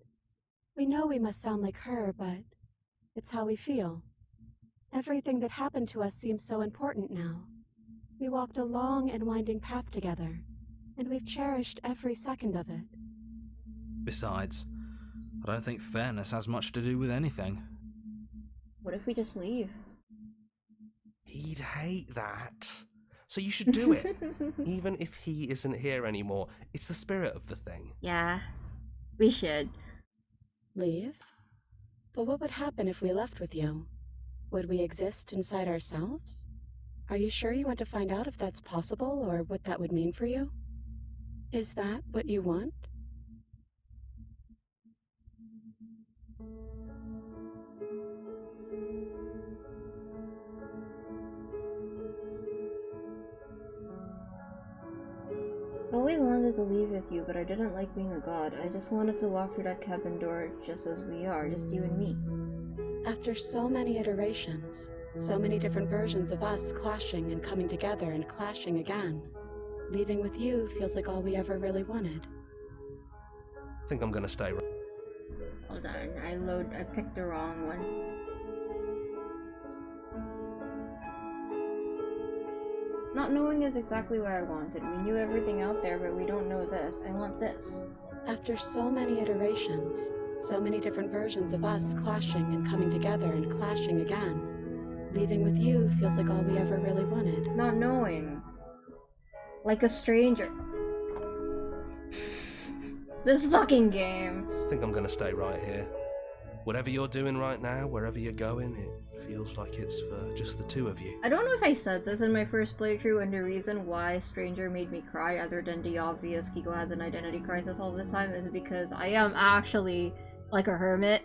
We know we must sound like her, but it's how we feel. Everything that happened to us seems so important now. We walked a long and winding path together, and we've cherished every second of it. Besides, I don't think fairness has much to do with anything. What if we just leave? He'd hate that. So you should do it. Even if he isn't here anymore. It's the spirit of the thing. Yeah, we should. Leave? But what would happen if we left with you? Would we exist inside ourselves? Are you sure you want to find out if that's possible or what that would mean for you? Is that what you want? I always wanted to leave with you, but I didn't like being a god. I just wanted to walk through that cabin door just as we are, just you and me. After so many iterations, so many different versions of us clashing and coming together and clashing again, leaving with you feels like all we ever really wanted. I think I'm gonna stay. Hold on, I picked the wrong one. Not knowing is exactly what I wanted. We knew everything out there, but we don't know this. I want this. After so many iterations, so many different versions of us clashing and coming together and clashing again, leaving with you feels like all we ever really wanted. Not knowing. Like a stranger. This fucking game. I think I'm gonna stay right here. Whatever you're doing right now, wherever you're going, it feels like it's for just the two of you. I don't know if I said this in my first playthrough, and the reason why Stranger made me cry, other than the obvious Kiko has an identity crisis all this time, is because I am actually like a hermit.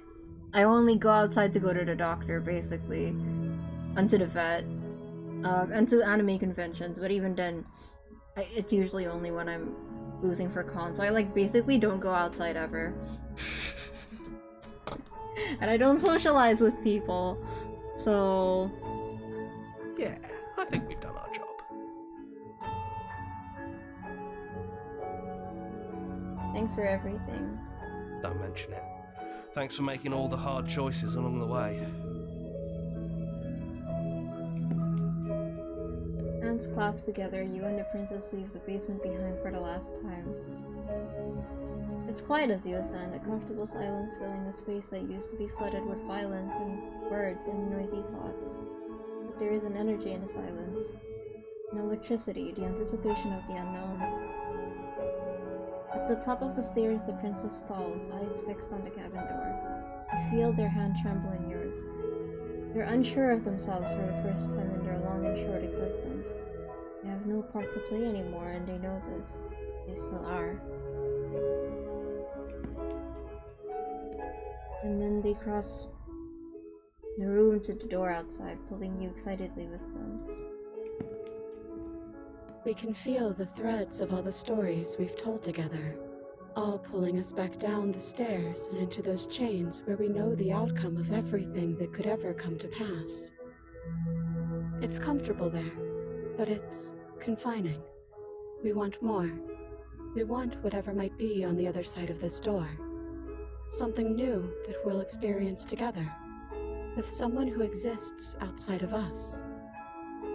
I only go outside to go to the doctor, basically. And to the vet. And to anime conventions, but even then, it's usually only when I'm boozing for cons, so I like basically don't go outside ever. And I don't socialize with people, so Yeah, I think we've done our job. Thanks for everything. Don't mention it. Thanks for making all the hard choices along the way. Hands clasped together, you and the princess leave the basement behind for the last time. It's quiet as you ascend, a comfortable silence filling the space that used to be flooded with violence and words and noisy thoughts. But there is an energy in the silence. An electricity, the anticipation of the unknown. At the top of the stairs, the princess stalls, eyes fixed on the cabin door. You feel their hand tremble in yours. They're unsure of themselves for the first time in their long and short existence. They have no part to play anymore, and they know this. They still are. And then they cross the room to the door outside, pulling you excitedly with them. We can feel the threads of all the stories we've told together, all pulling us back down the stairs and into those chains where we know the outcome of everything that could ever come to pass. It's comfortable there, but it's confining. We want more. We want whatever might be on the other side of this door. Something new that we'll experience together, with someone who exists outside of us.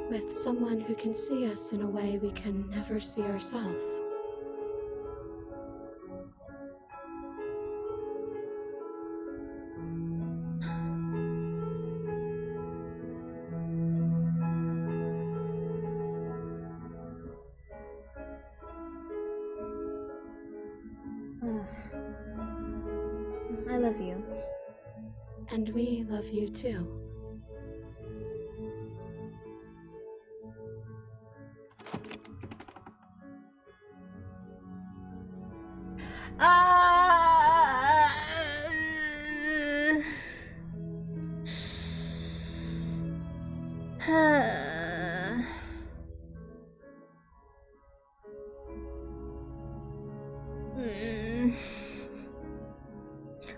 With someone who can see us in a way we can never see ourselves. I love you. And we love you too.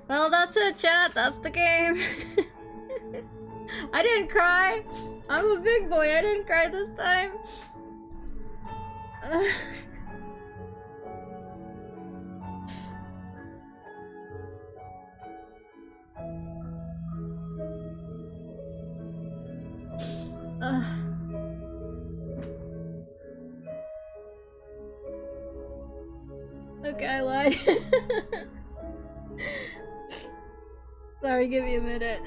Well, that's it, chat. That's the game. I didn't cry. I'm a big boy. I didn't cry this time. Okay, I lied. Sorry, give me a minute.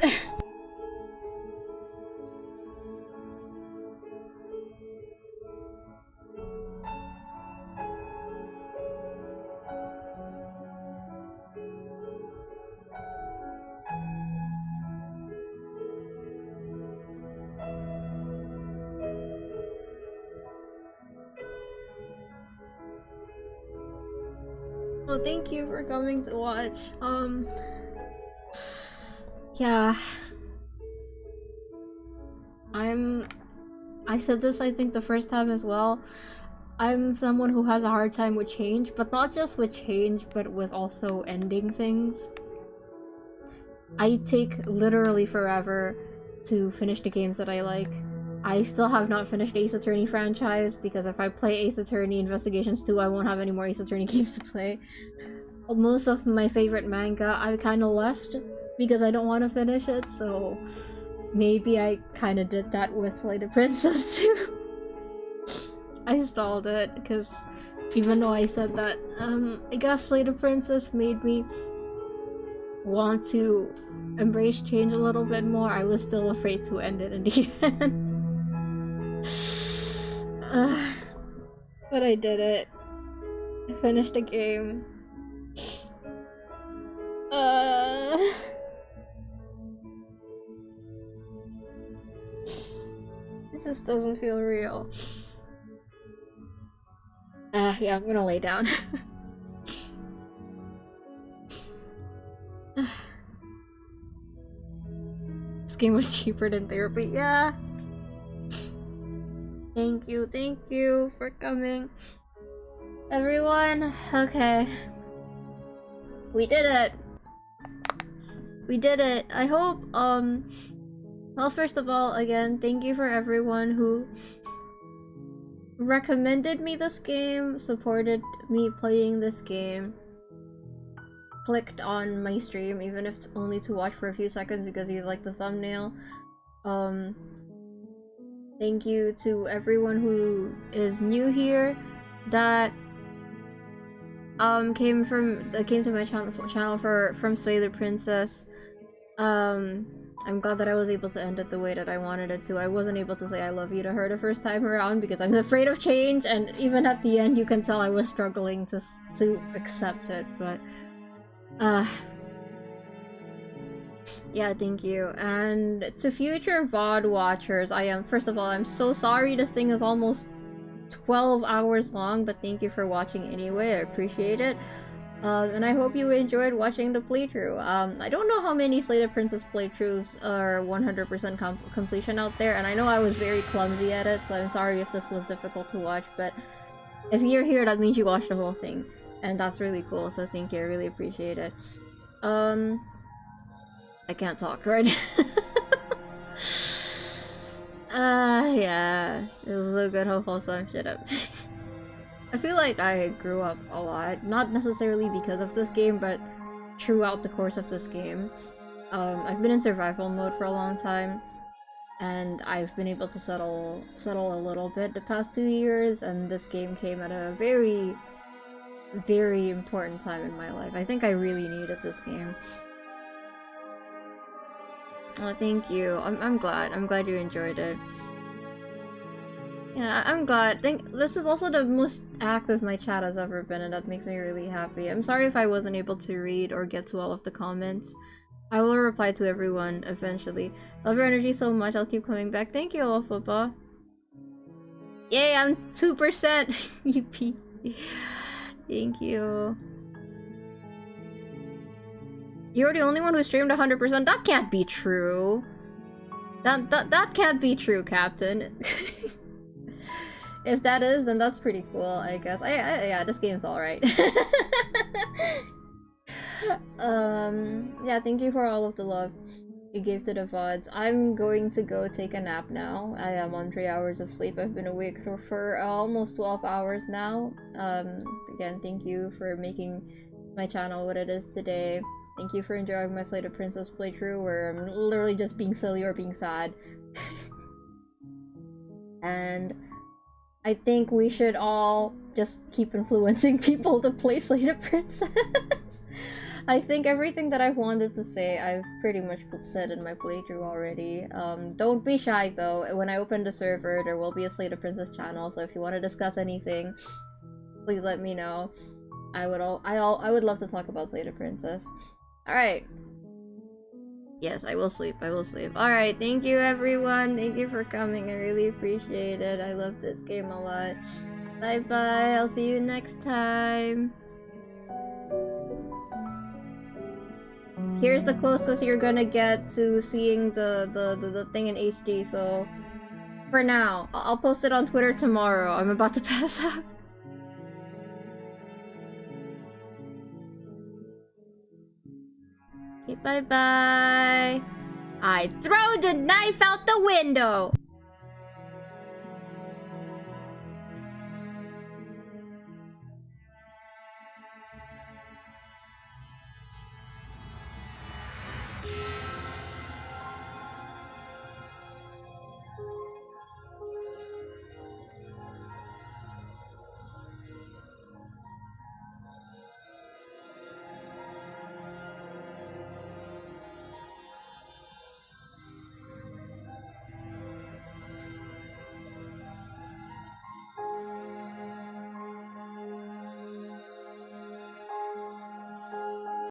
Oh, thank you for coming to watch. Yeah. I said this, I think, the first time as well. I'm someone who has a hard time with change, but not just with change, but with also ending things. I take literally forever to finish the games that I like. I still have not finished Ace Attorney franchise, because if I play Ace Attorney Investigations 2, I won't have any more Ace Attorney games to play. Most of my favorite manga, I kinda left because I don't want to finish it, so maybe I kinda did that with Lady Princess too. I stalled it, because even though I said that, I guess Lady Princess made me want to embrace change a little bit more. I was still afraid to end it in the end. But I did it. I finished the game. This just doesn't feel real. Yeah, I'm gonna lay down. This game was cheaper than therapy, yeah. Thank you for coming. Everyone, okay. We did it. We did it. I hope, Well, first of all, again, thank you for everyone who recommended me this game, supported me playing this game, clicked on my stream, even if only to watch for a few seconds because you like the thumbnail. Thank you to everyone who is new here that came to my channel from Sway the Princess. I'm glad that I was able to end it the way that I wanted it to. I wasn't able to say I love you to her the first time around because I'm afraid of change, and even at the end you can tell I was struggling to accept it, but yeah, thank you. And to future VOD watchers, first of all, I'm so sorry this thing is almost 12 hours long, but thank you for watching anyway, I appreciate it. And I hope you enjoyed watching the playthrough. I don't know how many Slay the Princess playthroughs are 100% completion out there, and I know I was very clumsy at it, so I'm sorry if this was difficult to watch, but if you're here, that means you watched the whole thing, and that's really cool, so thank you, I really appreciate it. I can't talk right yeah, this is a good, wholesome shit up. I feel like I grew up a lot, not necessarily because of this game, but throughout the course of this game. I've been in survival mode for a long time, and I've been able to settle a little bit the past 2 years, and this game came at a very, very important time in my life. I think I really needed this game. Oh, thank you. I'm glad. I'm glad you enjoyed it. Yeah, I'm glad. This is also the most active my chat has ever been, and that makes me really happy. I'm sorry if I wasn't able to read or get to all of the comments. I will reply to everyone eventually. Love your energy so much, I'll keep coming back. Thank you, Olofopa. Yay, I'm 2%! Yippee. Thank you. You're the only one who streamed 100%? That can't be true! That can't be true, Captain. If that is, then that's pretty cool, I guess. Yeah, this game's alright. Yeah, thank you for all of the love you gave to the VODs. I'm going to go take a nap now. I am on 3 hours of sleep. I've been awake for almost 12 hours now. Again, thank you for making my channel what it is today. Thank you for enjoying my Slay the Princess playthrough, where I'm literally just being silly or being sad. And I think we should all just keep influencing people to play Slay the Princess. I think everything that I've wanted to say, I've pretty much said in my playthrough already. Don't be shy though. When I open the server, there will be a Slay the Princess channel, so if you want to discuss anything, please let me know. I would love to talk about Slay the Princess. Alright. Yes, I will sleep. I will sleep. Alright, thank you everyone. Thank you for coming. I really appreciate it. I love this game a lot. Bye bye. I'll see you next time. Here's the closest you're gonna get to seeing the thing in HD, so for now. I'll post it on Twitter tomorrow. I'm about to pass out. Okay, bye bye. I throw the knife out the window!